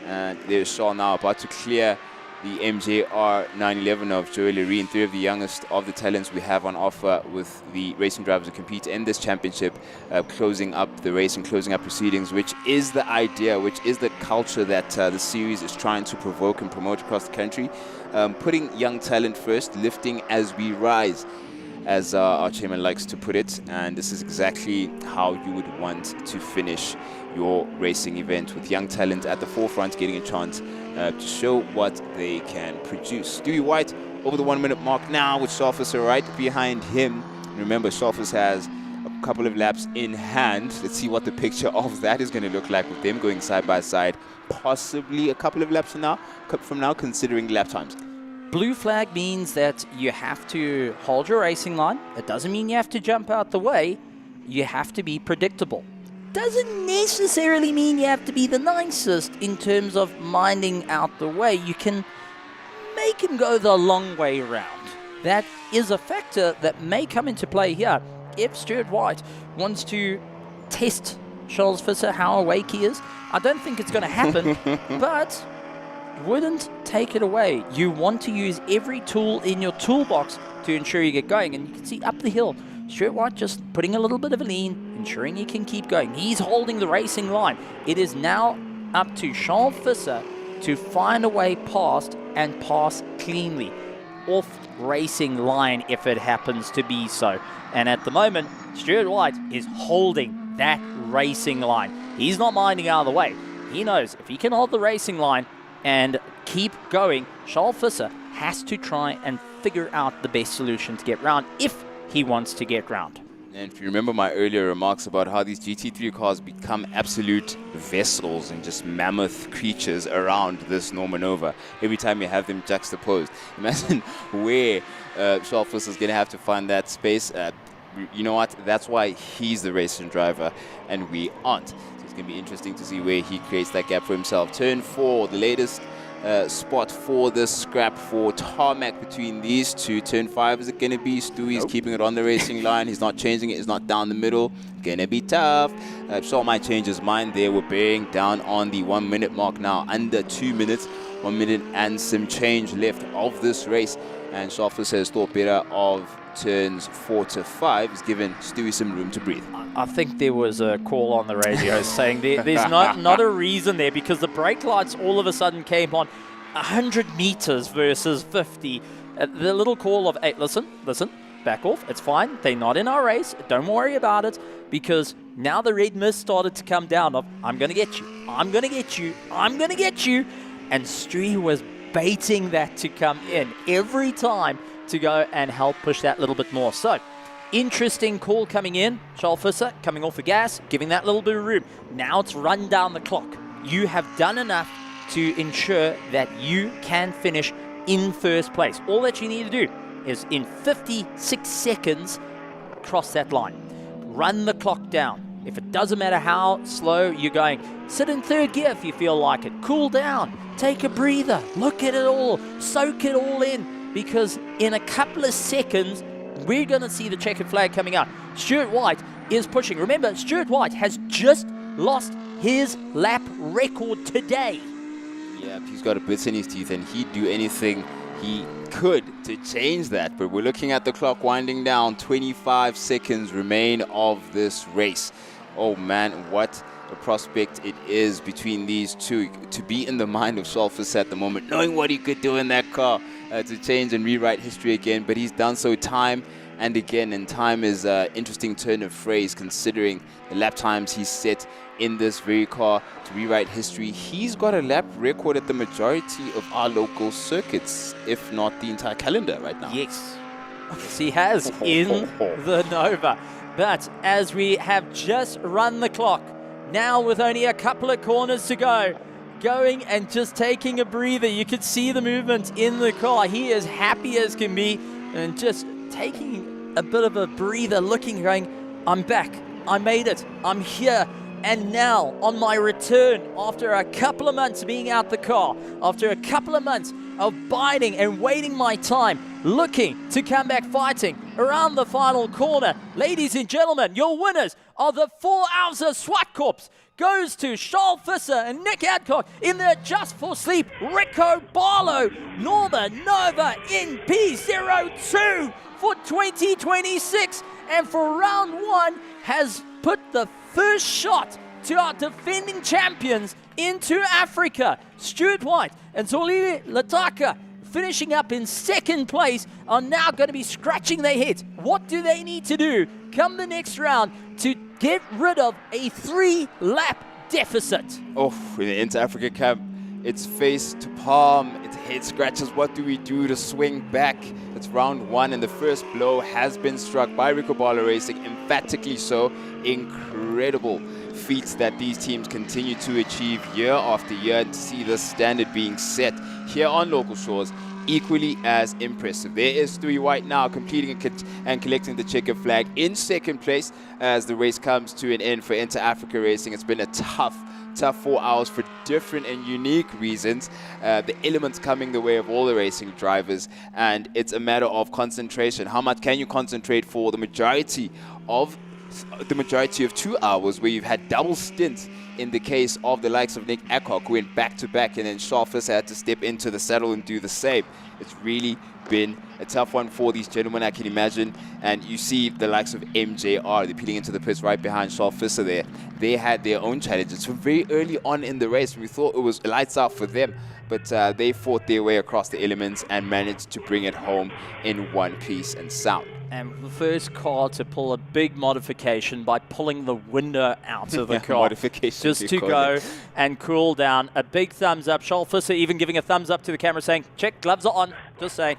Speaker 3: and there's Charles now about to clear the MJR 911 of Joey Loreen, 3 of the youngest of the talents we have on offer with the racing drivers who compete in this championship, closing up the race and closing up proceedings, which is the idea, which is the culture that the series is trying to provoke and promote across the country. Putting young talent first, lifting as we rise, as our chairman likes to put it, and this is exactly how you would want to finish your racing event, with young talent at the forefront getting a chance to show what they can produce. Stewie White over the 1 minute mark now, with Sharfus right behind him. Remember, Sharfus has a couple of laps in hand. Let's see what the picture of that is going to look like with them going side by side, possibly a couple of laps from now, considering lap times.
Speaker 6: Blue flag means that you have to hold your racing line. It doesn't mean you have to jump out the way. You have to be predictable. Doesn't necessarily mean you have to be the nicest in terms of minding out the way. You can make him go the long way around. That is a factor that may come into play here. If Stuart White wants to test Charles Visser, how awake he is, I don't think it's going to happen, but wouldn't take it away. You want to use every tool in your toolbox to ensure you get going. And you can see up the hill, Stuart White just putting a little bit of a lean, ensuring he can keep going. He's holding the racing line. It is now up to Charles Visser to find a way past and pass cleanly off racing line if it happens to be so. And at the moment, Stuart White is holding that racing line. He's not minding out of the way. He knows if he can hold the racing line and keep going, Charles Visser has to try and figure out the best solution to get round if he wants to get round.
Speaker 3: And if you remember my earlier remarks about how these GT3 cars become absolute vessels and just mammoth creatures around this Norma Nova every time you have them juxtaposed, imagine where Charles Visser is going to have to find that space. You know what? That's why he's the racing driver and we aren't. So it's going to be interesting to see where he creates that gap for himself. Turn 4, the latest spot for this scrap for tarmac between these two. Turn 5, is it going to be? Stewie's keeping it on the racing line. He's not changing it. It's not down the middle. Going to be tough. Shaw might change his mind there. We're bearing down on the 1 minute mark now. Under 2 minutes. 1 minute and some change left of this race. And Sharfus has thought better of turns 4 to 5. He's given Stewie some room to breathe.
Speaker 6: I think there was a call on the radio saying there's not a reason there, because the brake lights all of a sudden came on 100 meters versus 50. The little call of, hey, listen, back off. It's fine. They're not in our race. Don't worry about it, because now the red mist started to come down of, I'm going to get you. I'm going to get you. I'm going to get you. And Stewie was baiting that to come in every time to go and help push that little bit more. So, interesting call coming in. Charles Visser coming off the gas, giving that little bit of room. Now it's run down the clock. You have done enough to ensure that you can finish in first place. All that you need to do is in 56 seconds, cross that line. Run the clock down. If it doesn't matter how slow you're going, sit in third gear if you feel like it. Cool down. Take a breather. Look at it all. Soak it all in. Because in a couple of seconds, we're going to see the checkered flag coming out. Stuart White is pushing. Remember, Stuart White has just lost his lap record today.
Speaker 3: Yeah, he's got a bit in his teeth, and he'd do anything he could to change that. But we're looking at the clock winding down. 25 seconds remain of this race. Oh man, what a prospect it is between these two. To be in the mind of Solfus at the moment, knowing what he could do in that car to change and rewrite history again, but he's done so time and again, and time is an interesting turn of phrase considering the lap times he's set in this very car to rewrite history. He's got a lap record at the majority of our local circuits, if not the entire calendar right now.
Speaker 14: Yes, yes he has in the Nova. But as we have just run the clock, now with only a couple of corners to go, going and just taking a breather, you can see the movement in the car. He is happy as can be and just taking a bit of a breather, looking, going, I'm back, I made it, I'm here. And now, on my return, after a couple of months being out the car, after a couple of months of biding and waiting my time, looking to come back fighting around the final corner. Ladies and gentlemen, your winners of the 4 hours of Zwartkops goes to Charles Visser and Nick Adcock in their Just for Sleep Rico Barlow Norma Nova in P02 for 2026. And for round 1 has put the first shot to our defending champions into Africa. Stuart White and Zolile Lataka finishing up in second place are now going to be scratching their heads. What do they need to do come the next round to get rid of a 3-lap deficit?
Speaker 3: Oh, in the Inter-Africa Cup, it's face to palm, it's head scratches. What do we do to swing back? It's round 1 and the first blow has been struck by Rico Barlow Racing, emphatically so. Incredible feats that these teams continue to achieve year after year, to see this standard being set here on local shores equally as impressive. There is Stewie White now completing and collecting the checkered flag in second place as the race comes to an end for Inter-Africa Racing. It's been a tough 4 hours for different and unique reasons. The elements coming the way of all the racing drivers, and it's a matter of concentration. How much can you concentrate for the majority of 2 hours, where you've had double stints in the case of the likes of Nick Adcock, who went back-to-back, and then Sharfus had to step into the saddle and do the same. It's really been a tough one for these gentlemen, I can imagine. And you see the likes of MJR, they're peeling into the pits right behind Sharfus there. They had their own challenges from very early on in the race. We thought it was lights out for them, but they fought their way across the elements and managed to bring it home in one piece and sound.
Speaker 14: And the first car to pull a big modification by pulling the window out of the car.
Speaker 3: Modification
Speaker 14: just to go and cool down. A big thumbs up. Charles Visser even giving a thumbs up to the camera saying, check, gloves are on. Just saying.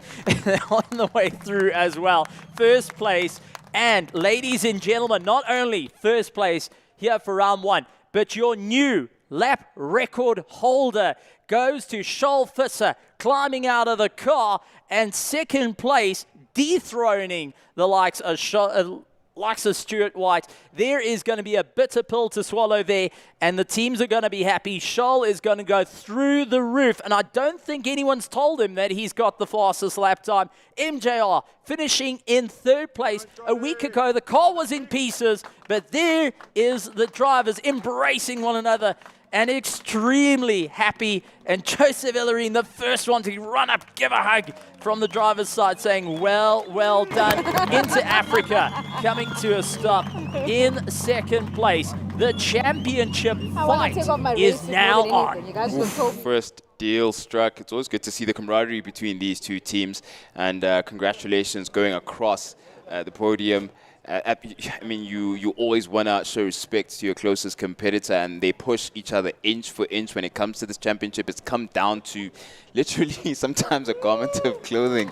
Speaker 14: On the way through as well. First place. And ladies and gentlemen, not only first place here for round 1, but your new lap record holder goes to Charles Visser, climbing out of the car, and second place, dethroning the likes of Stuart White. There is going to be a bitter pill to swallow there, and the teams are going to be happy. Scholl is going to go through the roof, and I don't think anyone's told him that he's got the fastest lap time. MJR finishing in third place. A week ago, the car was in pieces, but there is the drivers embracing one another and extremely happy. And Joseph Illerine, the first one to run up, give a hug from the driver's side, saying, well done. Into Africa, coming to a stop in second place. The championship fight is now on.
Speaker 3: First deal struck. It's always good to see the camaraderie between these two teams, and congratulations going across the podium. I mean, you always want to show respect to your closest competitor, and they push each other inch for inch when it comes to this championship. It's come down to literally sometimes a garment of clothing.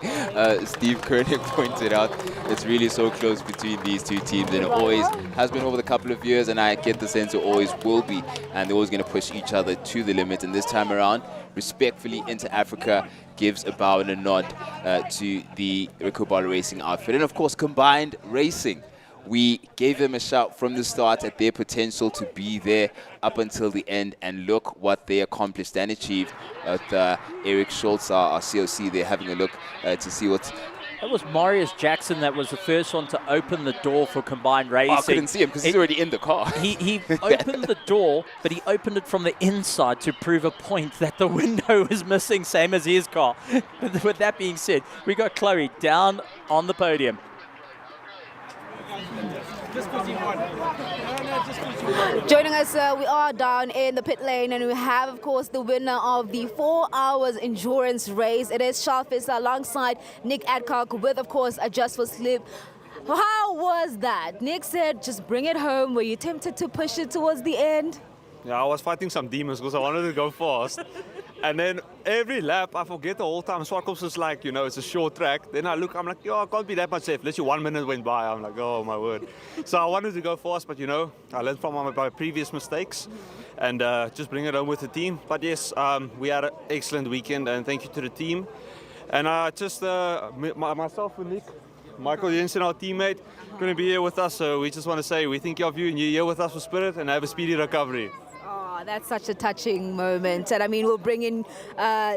Speaker 3: Steve Koenig pointed out it's really so close between these two teams, and it always has been over the couple of years, and I get the sense it always will be, and they're always going to push each other to the limit. And this time around, respectfully, Inter-Africa gives a bow and a nod to the Rico Barlow Racing outfit. And of course, Combined Racing, we gave them a shout from the start at their potential to be there up until the end, and look what they accomplished and achieved. Eric Schultz, our COC, they're having a look to see what's...
Speaker 14: That was Marius Jackson that was the first one to open the door for Combined Racing.
Speaker 3: Oh, I couldn't see him because he's already in the car.
Speaker 14: He opened the door, but he opened it from the inside to prove a point that the window was missing, same as his car. With that being said, we got Chloe down on the podium.
Speaker 5: Joining us, we are down in the pit lane, and we have, of course, the winner of the 4 hours endurance race. It is Sharfis alongside Nick Adcock with, of course, a Just for Sleep. How was that? Nick said, just bring it home. Were you tempted to push it towards the end?
Speaker 2: Yeah, I was fighting some demons because I wanted to go fast. And then every lap, I forget the whole time. Zwartkops is like, you know, it's a short track. Then I look, I'm like, yo, I can't be that much safe. Literally 1 minute went by. I'm like, oh, my word. So I wanted to go fast, but, you know, I learned from my previous mistakes and just bring it home with the team. But, yes, we had an excellent weekend, and thank you to the team. And just myself and Nick, Michael Jensen, our teammate, going to be here with us. So we just want to say we think of you and you're here with us for Spirit, and have a speedy recovery.
Speaker 5: That's such a touching moment. And I mean, we'll bring in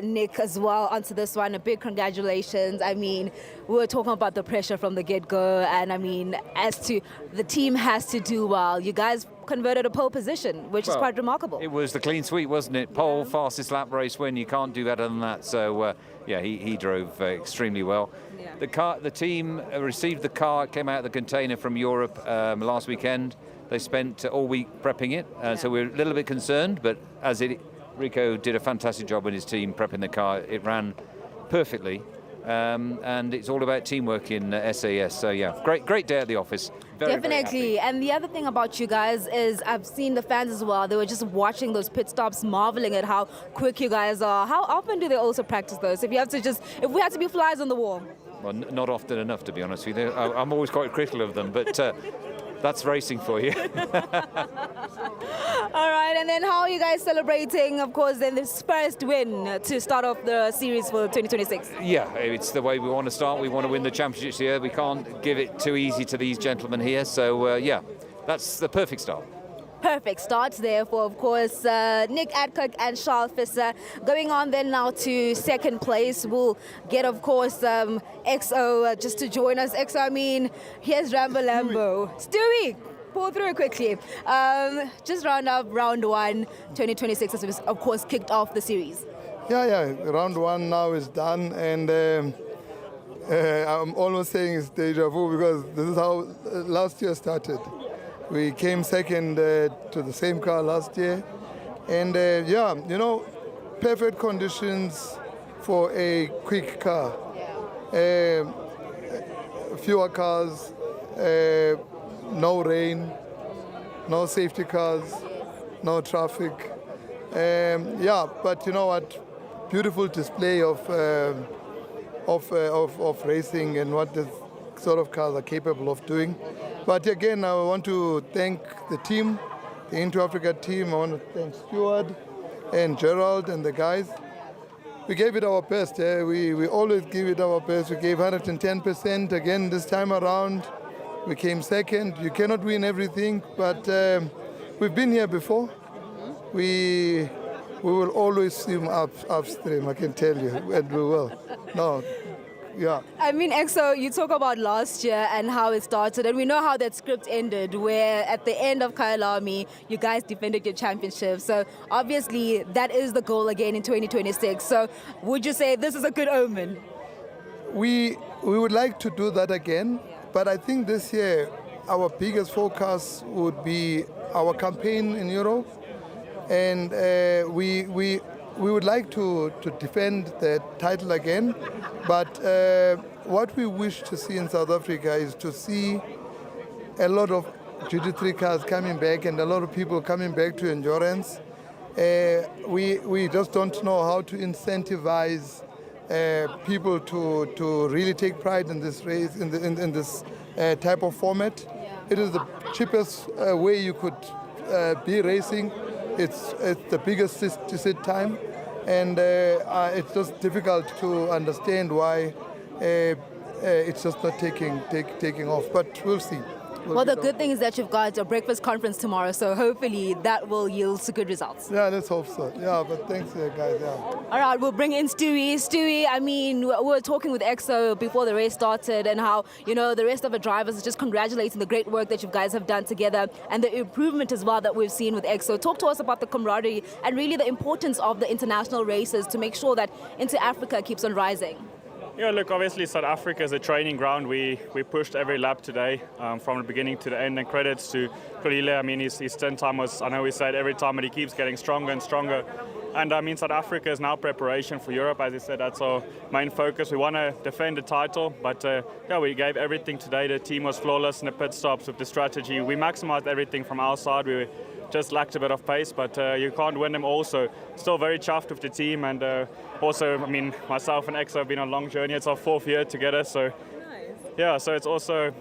Speaker 5: Nick as well onto this one. A big congratulations. I mean, we were talking about the pressure from the get-go. And I mean, as to the team has to do well. You guys converted a pole position, which is quite remarkable.
Speaker 7: It was the clean sweep, wasn't it? Pole, fastest lap race win. You can't do better than that. So, yeah, he drove extremely well. Yeah. The team received the car, came out of the container from Europe last weekend. They spent all week prepping it, so we're a little bit concerned, but Rico did a fantastic job with his team prepping the car. It ran perfectly, and it's all about teamwork in SAES. So yeah, great day at the office.
Speaker 5: Definitely. And the other thing about you guys is I've seen the fans as well. They were just watching those pit stops, marveling at how quick you guys are. How often do they also practice those? If we had to be flies on the wall.
Speaker 7: Well, not often enough, to be honest with you. I'm always quite critical of them, but that's racing for you.
Speaker 5: All right, and then how are you guys celebrating, of course, then this first win to start off the series for 2026?
Speaker 7: Yeah, it's the way we want to start. We want to win the championships here. We can't give it too easy to these gentlemen here. So, yeah, that's the perfect start.
Speaker 5: Perfect start there for, of course, Nick Adcock and Charles Visser. Going on then now to second place. We'll get, of course, XO just to join us. XO, I mean, here's Rambo Lambo. Stewie, pull through quickly. Just round up round 1, 2026, as we, of course, kicked off the series.
Speaker 18: Yeah, round 1 now is done, and I'm almost saying it's deja vu because this is how last year started. We came second to the same car last year. And yeah, you know, perfect conditions for a quick car. Fewer cars, no rain, no safety cars, no traffic. Yeah, but you know what? Beautiful display of racing and what this sort of cars are capable of doing. But again, I want to thank the team, the Into Africa team. I want to thank Stuart and Gerald and the guys. We gave it our best. We always give it our best. We gave 110% again this time around. We came second. You cannot win everything, but we've been here before. We will always swim upstream, I can tell you, and we will. No. Yeah.
Speaker 5: I mean, EXO, you talk about last year and how it started, and we know how that script ended, where at the end of Kyalami, you guys defended your championship. So obviously, that is the goal again in 2026. So would you say this is a good omen?
Speaker 18: We would like to do that again, but I think this year our biggest focus would be our campaign in Europe, and we would like to defend the title again, but what we wish to see in South Africa is to see a lot of GT3 cars coming back and a lot of people coming back to endurance. We just don't know how to incentivize people to really take pride in this race, in this type of format. It is the cheapest way you could be racing. It's the biggest sit time, and it's just difficult to understand why it's just not taking off. But we'll see.
Speaker 5: Well, the good thing is that you've got a breakfast conference tomorrow, so hopefully that will yield some good results.
Speaker 18: Yeah, let's hope so. Yeah, but thanks, guys. Yeah.
Speaker 5: All right, we'll bring in Stewie. Stewie, I mean, we were talking with EXO before the race started and how, you know, the rest of the drivers are just congratulating the great work that you guys have done together and the improvement as well that we've seen with EXO. Talk to us about the camaraderie and really the importance of the international races to make sure that Inter Africa keeps on rising.
Speaker 9: Yeah, look, obviously South Africa is a training ground. We pushed every lap today from the beginning to the end, and credits to Kolile. I mean, his stint time was, I know we say it every time, but he keeps getting stronger and stronger. And I mean, South Africa is now preparation for Europe. As I said, that's our main focus. We want to defend the title, but yeah, we gave everything today. The team was flawless in the pit stops with the strategy. We maximized everything from our side. We just lacked a bit of pace, but you can't win them all. So still very chuffed with the team, and also, I mean, myself and Exo have been on a long journey. It's our 4th year together, so yeah, so it's also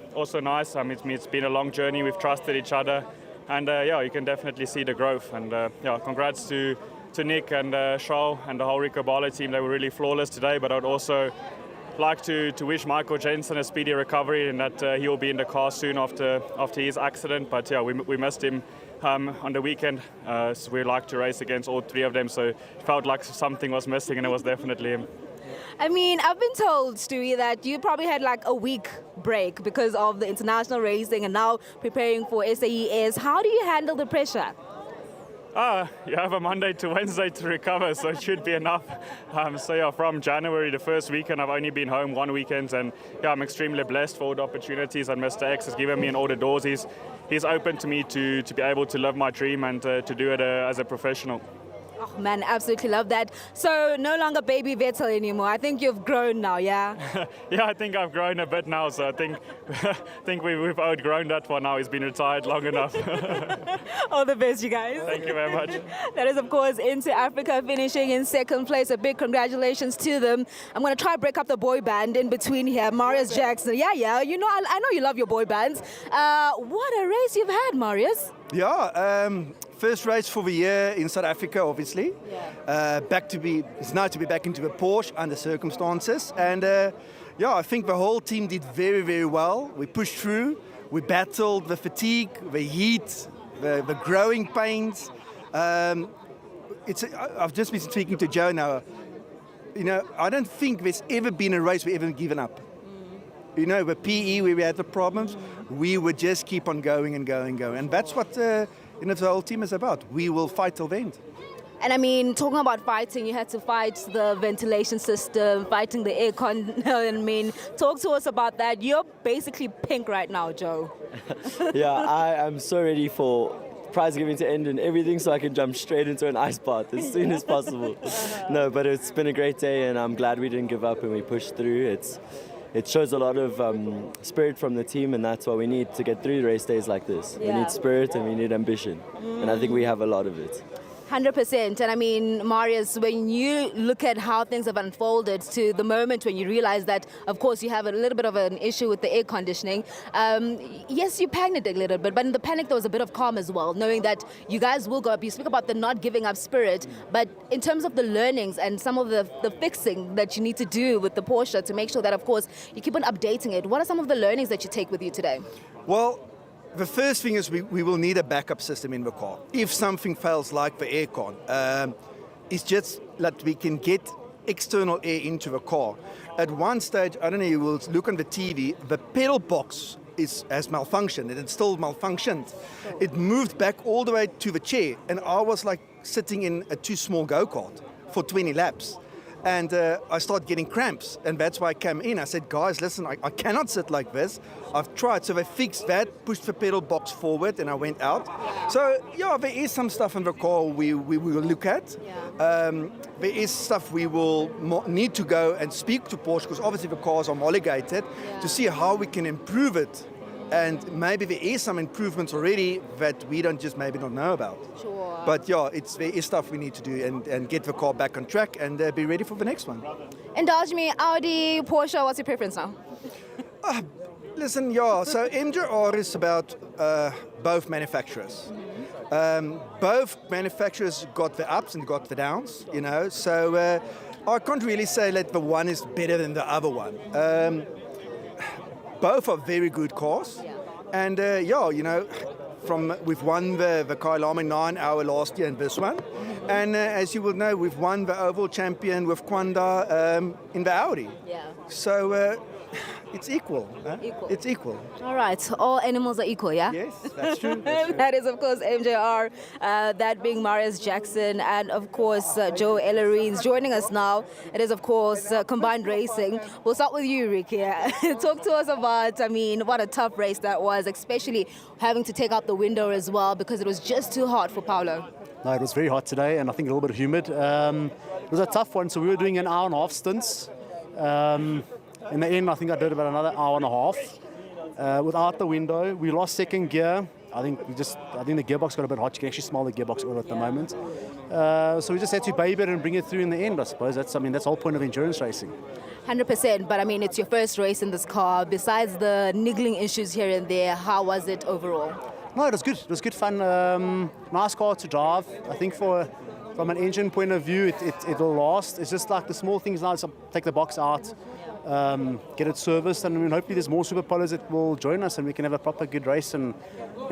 Speaker 9: nice. I mean, it's been a long journey. We've trusted each other, and yeah, you can definitely see the growth. And yeah, congrats to Nick and Charles and the whole Rico Bala team. They were really flawless today, but I'd also like to wish Michael Jensen a speedy recovery, and that he will be in the car soon after his accident. But yeah, we missed him on the weekend, so we like to race against all 3 of them, so it felt like something was missing, and it was definitely him.
Speaker 5: I mean, I've been told, Stewie, that you probably had like a week break because of the international racing and now preparing for SAES. How do you handle the pressure?
Speaker 9: You have a Monday to Wednesday to recover, so it should be enough. So yeah, from January, the first weekend, I've only been home 1 weekend, and yeah, I'm extremely blessed for all the opportunities, and Mr. X has given me in all the doors. He's open to me to be able to live my dream and to do it as a professional.
Speaker 5: Oh man, absolutely love that. So no longer baby Vettel anymore. I think you've grown now, yeah?
Speaker 9: Yeah, I think I've grown a bit now, so I think we've outgrown that one now. He's been retired long enough.
Speaker 5: All the best, you guys.
Speaker 9: Thank you very much.
Speaker 5: That is, of course, Into Africa finishing in 2nd place. A big congratulations to them. I'm going to try to break up the boy band in between here. Marius Jackson. Yeah, you know, I know you love your boy bands. What a race you've had, Marius.
Speaker 24: Yeah, first race for the year in South Africa, obviously. Yeah. It's nice to be back into a Porsche under circumstances. And yeah, I think the whole team did very, very well. We pushed through. We battled the fatigue, the heat, the growing pains. I've just been speaking to Joe now. You know, I don't think there's ever been a race we've ever given up. You know, the PE where we had the problems, we would just keep on going and going and going. And that's what the whole team is about. We will fight till the end.
Speaker 5: And I mean, talking about fighting, you had to fight the ventilation system, fighting the aircon. I mean, talk to us about that. You're basically pink right now, Joe.
Speaker 11: Yeah, I am so ready for prize giving to end and everything, so I can jump straight into an ice bath as soon as possible. No, but it's been a great day, and I'm glad we didn't give up and we pushed through. It shows a lot of spirit from the team, and that's what we need to get through race days like this. Yeah. We need spirit and we need ambition, and I think we have a lot of it.
Speaker 5: 100%. And I mean, Marius, when you look at how things have unfolded to the moment when you realize that, of course, you have a little bit of an issue with the air conditioning, yes, you panicked a little bit, but in the panic there was a bit of calm as well, knowing that you guys will go up. You speak about the not giving up spirit, but in terms of the learnings and some of the fixing that you need to do with the Porsche to make sure that, of course, you keep on updating it. What are some of the learnings that you take with you today?
Speaker 24: Well, the first thing is we will need a backup system in the car. If something fails like the aircon, it's just that we can get external air into the car. At one stage, I don't know, you will look on the TV, the pedal box has malfunctioned, and it still malfunctioned. It moved back all the way to the chair, and I was like sitting in a too small go-kart for 20 laps. And I started getting cramps, and that's why I came in. I said, guys, listen, I cannot sit like this. I've tried. So they fixed that, pushed the pedal box forward, and I went out. So, yeah, there is some stuff in the car we will look at. There is stuff we will need to go and speak to Porsche, because obviously the cars are homologated, to see how we can improve it. And maybe there is some improvements already that we maybe don't know about.
Speaker 5: Sure.
Speaker 24: But yeah, there is stuff we need to do and get the car back on track and be ready for the next one.
Speaker 5: Indulge me, Audi, Porsche, what's your preference now?
Speaker 24: Listen, yeah, so MJR is about both manufacturers. Both manufacturers got the ups and got the downs, you know, so I can't really say that the one is better than the other one. Both are very good cars, and yeah, you know, we've won the Kyle Lama 9-hour last year in this one, and as you will know, we've won the Oval Champion with Kwanda in the Audi.
Speaker 5: Yeah.
Speaker 24: So It's equal. Huh?
Speaker 5: Equal.
Speaker 24: It's equal.
Speaker 5: All right, all animals are equal, yeah?
Speaker 24: Yes, that's true. That's true.
Speaker 5: That is, of course, MJR, that being Marius Jackson, and, of course, Joe Ellerines joining us now. It is, of course, combined racing. We'll start with you, Rick, here. Talk to us about, I mean, what a tough race that was, especially having to take out the window as well, because it was just too hot for Paulo.
Speaker 8: No, it was very hot today, and I think a little bit humid. It was a tough one, so we were doing an hour-and-a-half stints. In the end, I think I did about another hour and a half. Without the window, we lost second gear. I think the gearbox got a bit hot. You can actually smell the gearbox oil at the moment. So we just had to baby it and bring it through in the end, I suppose. That's the whole point of endurance racing.
Speaker 5: 100%, but I mean, it's your first race in this car. Besides the niggling issues here and there, how was it overall?
Speaker 8: No, it was good. It was good fun. Nice car to drive. I think from an engine point of view, it'll last. It's just like the small things now. So take the box out, get it serviced, and hopefully there's more Super Polos that will join us, and we can have a proper good race. And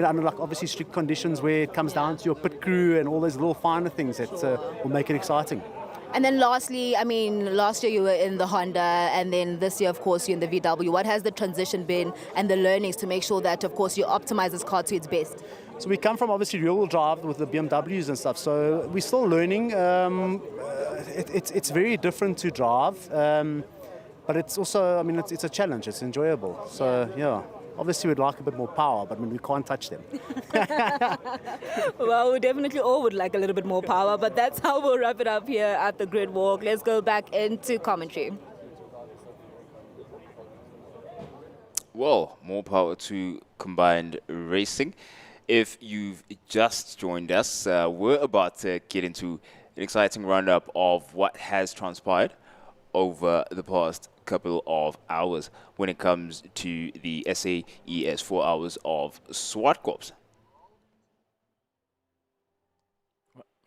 Speaker 8: under like obviously strict conditions where it comes down to your pit crew and all those little finer things that will make it exciting.
Speaker 5: And then lastly, I mean, last year you were in the Honda, and then this year, of course, you're in the VW. What has the transition been and the learnings to make sure that, of course, you optimize this car to its best?
Speaker 8: So we come from obviously rear-wheel drive with the BMWs and stuff, so we're still learning. It's very different to drive, but it's also, I mean, it's a challenge. It's enjoyable. So, yeah. Obviously, we'd like a bit more power, but I mean, we can't touch them.
Speaker 5: Well, we definitely all would like a little bit more power, but that's how we'll wrap it up here at the grid walk. Let's go back into commentary.
Speaker 3: Well, more power to combined racing. If you've just joined us, we're about to get into an exciting roundup of what has transpired over the past couple of hours when it comes to the SAES 4 hours of Zwartkops.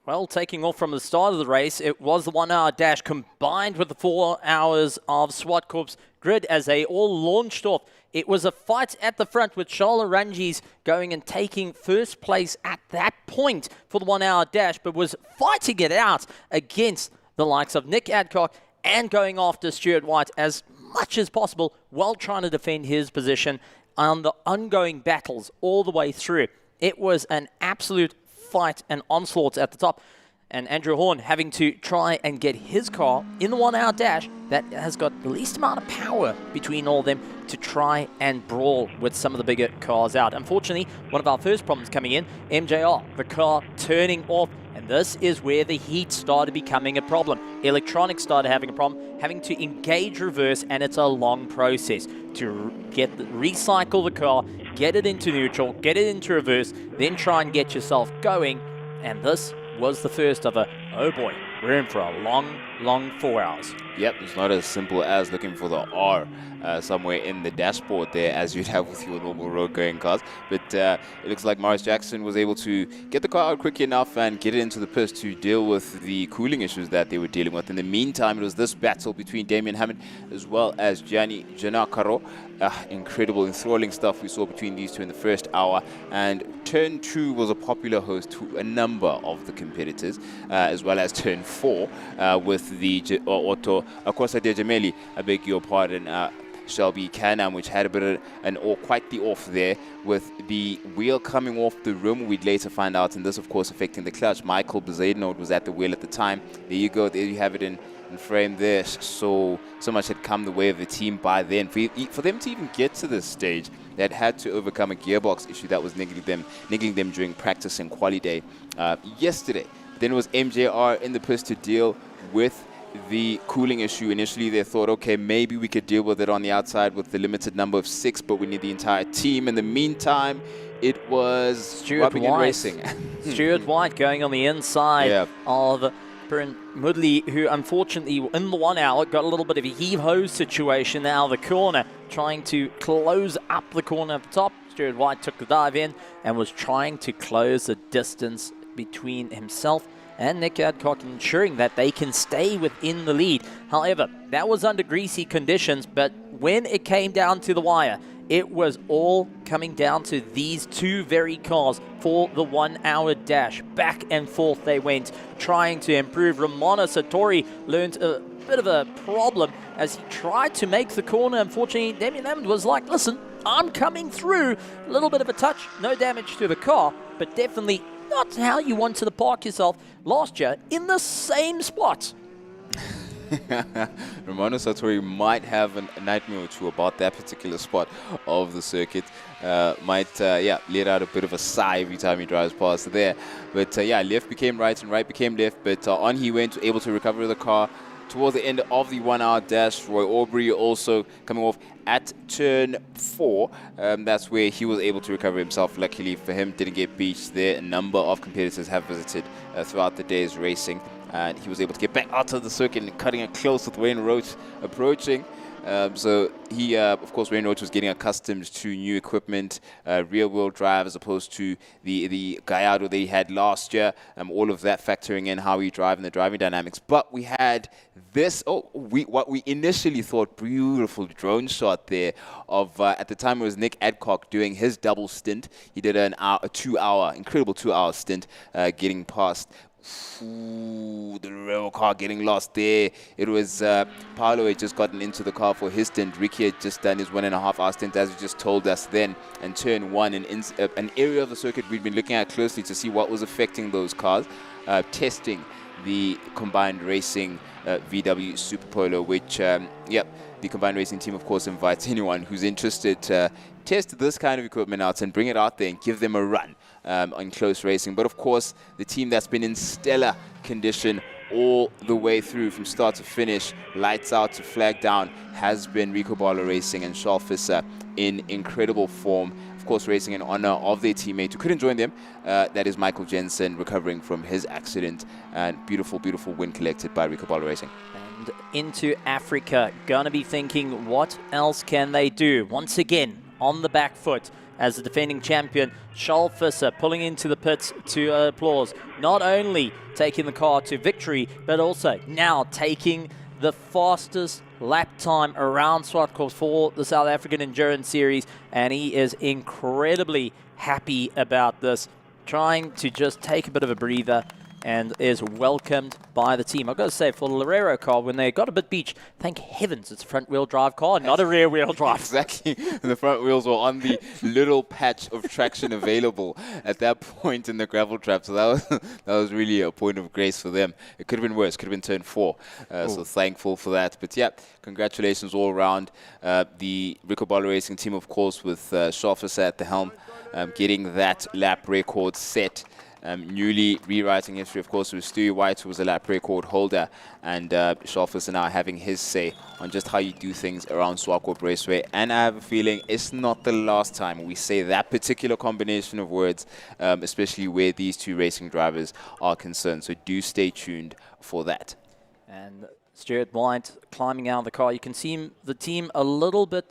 Speaker 14: Well, taking off from the start of the race, it was the 1 hour dash combined with the 4 hours of Zwartkops grid as they all launched off. It was a fight at the front with Charles Ranges going and taking first place at that point for the 1 hour dash, but was fighting it out against the likes of Nick Adcock and going after Stuart White as much as possible while trying to defend his position on the ongoing battles all the way through. It was an absolute fight and onslaught at the top. And Andrew Horn having to try and get his car in the 1 hour dash that has got the least amount of power between all of them to try and brawl with some of the bigger cars out. Unfortunately, one of our first problems coming in, MJR, the car turning off. And this is where the heat started becoming a problem. Electronics started having a problem, having to engage reverse, and it's a long process to recycle the car, get it into neutral, get it into reverse, then try and get yourself going. And this was the first of a, oh boy, we're in for a long 4 hours.
Speaker 3: Yep, it's not as simple as looking for the R somewhere in the dashboard there as you'd have with your normal road-going cars. But it looks like Marius Jackson was able to get the car out quick enough and get it into the pits to deal with the cooling issues that they were dealing with. In the meantime, it was this battle between Damien Hammond as well as Gianni Giannacaro. Incredible, enthralling stuff we saw between these two in the first hour. And Turn 2 was a popular host to a number of the competitors, as well as Turn 4 with the Otto Akosa de Jameli, I beg your pardon, Shelby Canam, which had a bit of quite the off there with the wheel coming off the rim. We'd later find out, and this of course affecting the clutch. Michael Bezadenode was at the wheel at the time. There you go, there you have it in frame there. So much had come the way of the team by then. For them to even get to this stage, they had to overcome a gearbox issue that was niggling them during practice and quali day yesterday. Then it was MJR in the pits to deal with the cooling issue. Initially they thought, okay, maybe we could deal with it on the outside with the limited number of 6, but we need the entire team. In the meantime, it was
Speaker 14: Stuart White racing. Stuart White going on the inside of Perrin Mudley, who unfortunately in the 1 hour got a little bit of a heave-ho situation out of the corner, trying to close up the corner at the top. Stuart White took the dive in and was trying to close the distance between himself and Nick Adcock, ensuring that they can stay within the lead. However, that was under greasy conditions, but when it came down to the wire, it was all coming down to these two very cars for the 1 hour dash. Back and forth they went, trying to improve. Ramona Satori learned a bit of a problem as he tried to make the corner. Unfortunately, Damien Hammond was like, listen, I'm coming through. A little bit of a touch, no damage to the car, but definitely not how you wanted to park yourself last year in the same spot.
Speaker 3: Ramona Satori might have a nightmare or two about that particular spot of the circuit. Might let out a bit of a sigh every time he drives past there. But left became right and right became left. But on he went, able to recover the car. Towards the end of the 1 hour dash, Roy Aubrey also coming off at turn 4. That's where he was able to recover himself. Luckily for him, didn't get beached there. A number of competitors have visited throughout the day's racing. And he was able to get back out of the circuit and cutting it close with Wayne Roach approaching. So he, of course, Wayne Roach was getting accustomed to new equipment, rear-wheel drive as opposed to the Gallardo that he had last year. All of that factoring in how he drive and the driving dynamics. But we had this, what we initially thought beautiful drone shot there of, at the time it was Nick Adcock doing his double stint. He did a 2-hour, incredible 2-hour stint getting past. Ooh, the rail car getting lost there. It was Paolo had just gotten into the car for his stint. Ricky had just done his 1.5 hour stint, as he just told us then, and turn 1, an area of the circuit we'd been looking at closely to see what was affecting those cars, testing the Combined Racing VW Super Polo, which, the Combined Racing team, of course, invites anyone who's interested to test this kind of equipment out and bring it out there and give them a run on close racing. But of course, the team that's been in stellar condition all the way through from start to finish, lights out to flag down, has been Rico Barlow Racing and Charles Visser in incredible form. Of course, racing in honor of their teammate who couldn't join them. That is Michael Jensen, recovering from his accident. And beautiful, beautiful win collected by Rico Barlow Racing.
Speaker 14: And into Africa, gonna be thinking, what else can they do? Once again, on the back foot, as the defending champion, Charles Visser pulling into the pits to applause. Not only taking the car to victory, but also now taking the fastest lap time around Zwartkops for the South African Endurance Series. And he is incredibly happy about this, trying to just take a bit of a breather, and is welcomed by the team. I've got to say, for the Lorero car, when they got a bit beached, thank heavens it's a front-wheel drive car, not a rear-wheel drive.
Speaker 3: Exactly. The front wheels were on the little patch of traction available at that point in the gravel trap. So that was really a point of grace for them. It could have been worse. Could have been turn 4. So thankful for that. But yeah, congratulations all around. The Rico Barlow Racing team, of course, with Charles Visser at the helm, getting that lap record set. Newly rewriting history, of course, with Stewie White, who was a lap record holder, and Charles Visser now having his say on just how you do things around Swartkops Raceway. And I have a feeling it's not the last time we say that particular combination of words, especially where these two racing drivers are concerned. So do stay tuned for that.
Speaker 14: And Stuart White climbing out of the car. You can see the team a little bit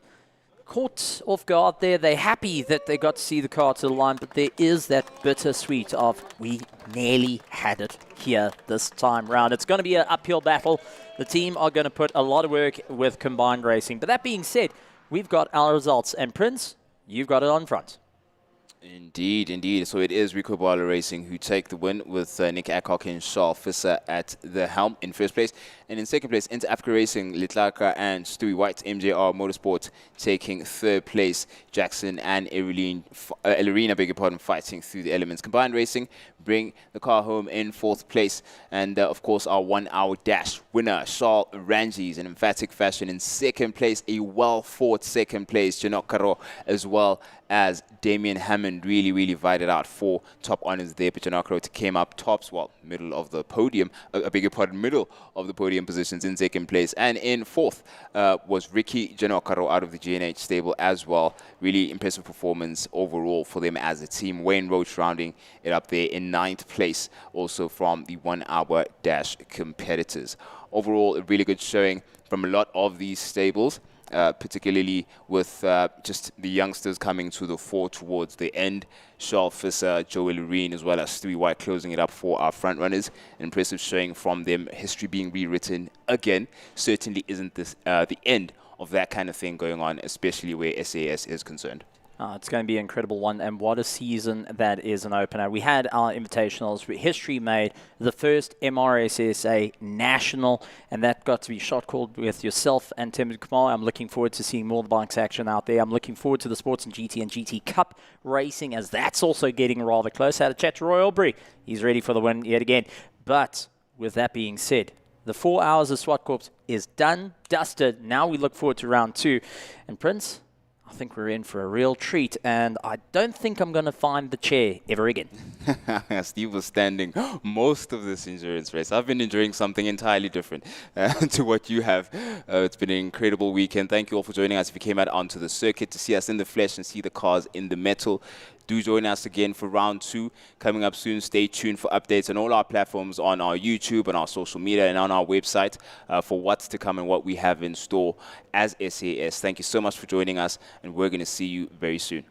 Speaker 14: caught off guard there. They're happy that they got to see the car to the line, but there is that bittersweet of, we nearly had it here this time round. It's going to be an uphill battle. The team are going to put a lot of work with Combined Racing. But that being said, we've got our results. And Prince, you've got it on front.
Speaker 3: Indeed, indeed. So it is Rico Barlow Racing who take the win with Nick Adcock and Charles Visser at the helm in first place. And in second place, Inter Africa Racing, Litlaka and Stewie White, MJR Motorsport taking third place. Jackson and Elerina, beg your pardon, fighting through the elements. Combined Racing bring the car home in fourth place. And of course, our 1 hour dash winner, Charles Ranges, in emphatic fashion. In second place, a well-fought second place, Janok Karo, as well as Damien Hammond really vied out for top honors there. But Janok Karo came up tops, middle of the podium, middle of the podium positions in second place. And in fourth was Ricky Janok Karo out of the GNH stable as well. Really impressive performance overall for them as a team. Wayne Roach rounding it up there in ninth place, also from the 1 hour dash competitors. Overall, a really good showing from a lot of these stables. Particularly with just the youngsters coming to the fore towards the end. Charles Visser, Joel Loreen, as well as Stewie White closing it up for our front runners. An impressive showing from them. History being rewritten again. Certainly isn't this the end of that kind of thing going on, especially where SAES is concerned.
Speaker 14: It's going to be an incredible one, and what a season that is an opener. We had our invitationals, history made, the first MRSSA national, and that got to be shot called with yourself and Tim Kumar. I'm looking forward to seeing more of the bikes action out there. I'm looking forward to the Sports and GT and GT Cup racing, as that's also getting rather close. I had a chat to Roy Aubrey. He's ready for the win yet again. But with that being said, the 4 hours of Zwartkops is done, dusted. Now we look forward to round 2. And Prince, I think we're in for a real treat, and I don't think I'm going to find the chair ever again.
Speaker 3: Steve was standing most of this endurance race. I've been enjoying something entirely different to what you have. It's been an incredible weekend. Thank you all for joining us. If you came out onto the circuit to see us in the flesh and see the cars in the metal, do join us again for round 2 coming up soon. Stay tuned for updates on all our platforms, on our YouTube, on our social media, and on our website for what's to come and what we have in store as SAES. Thank you so much for joining us, and we're going to see you very soon.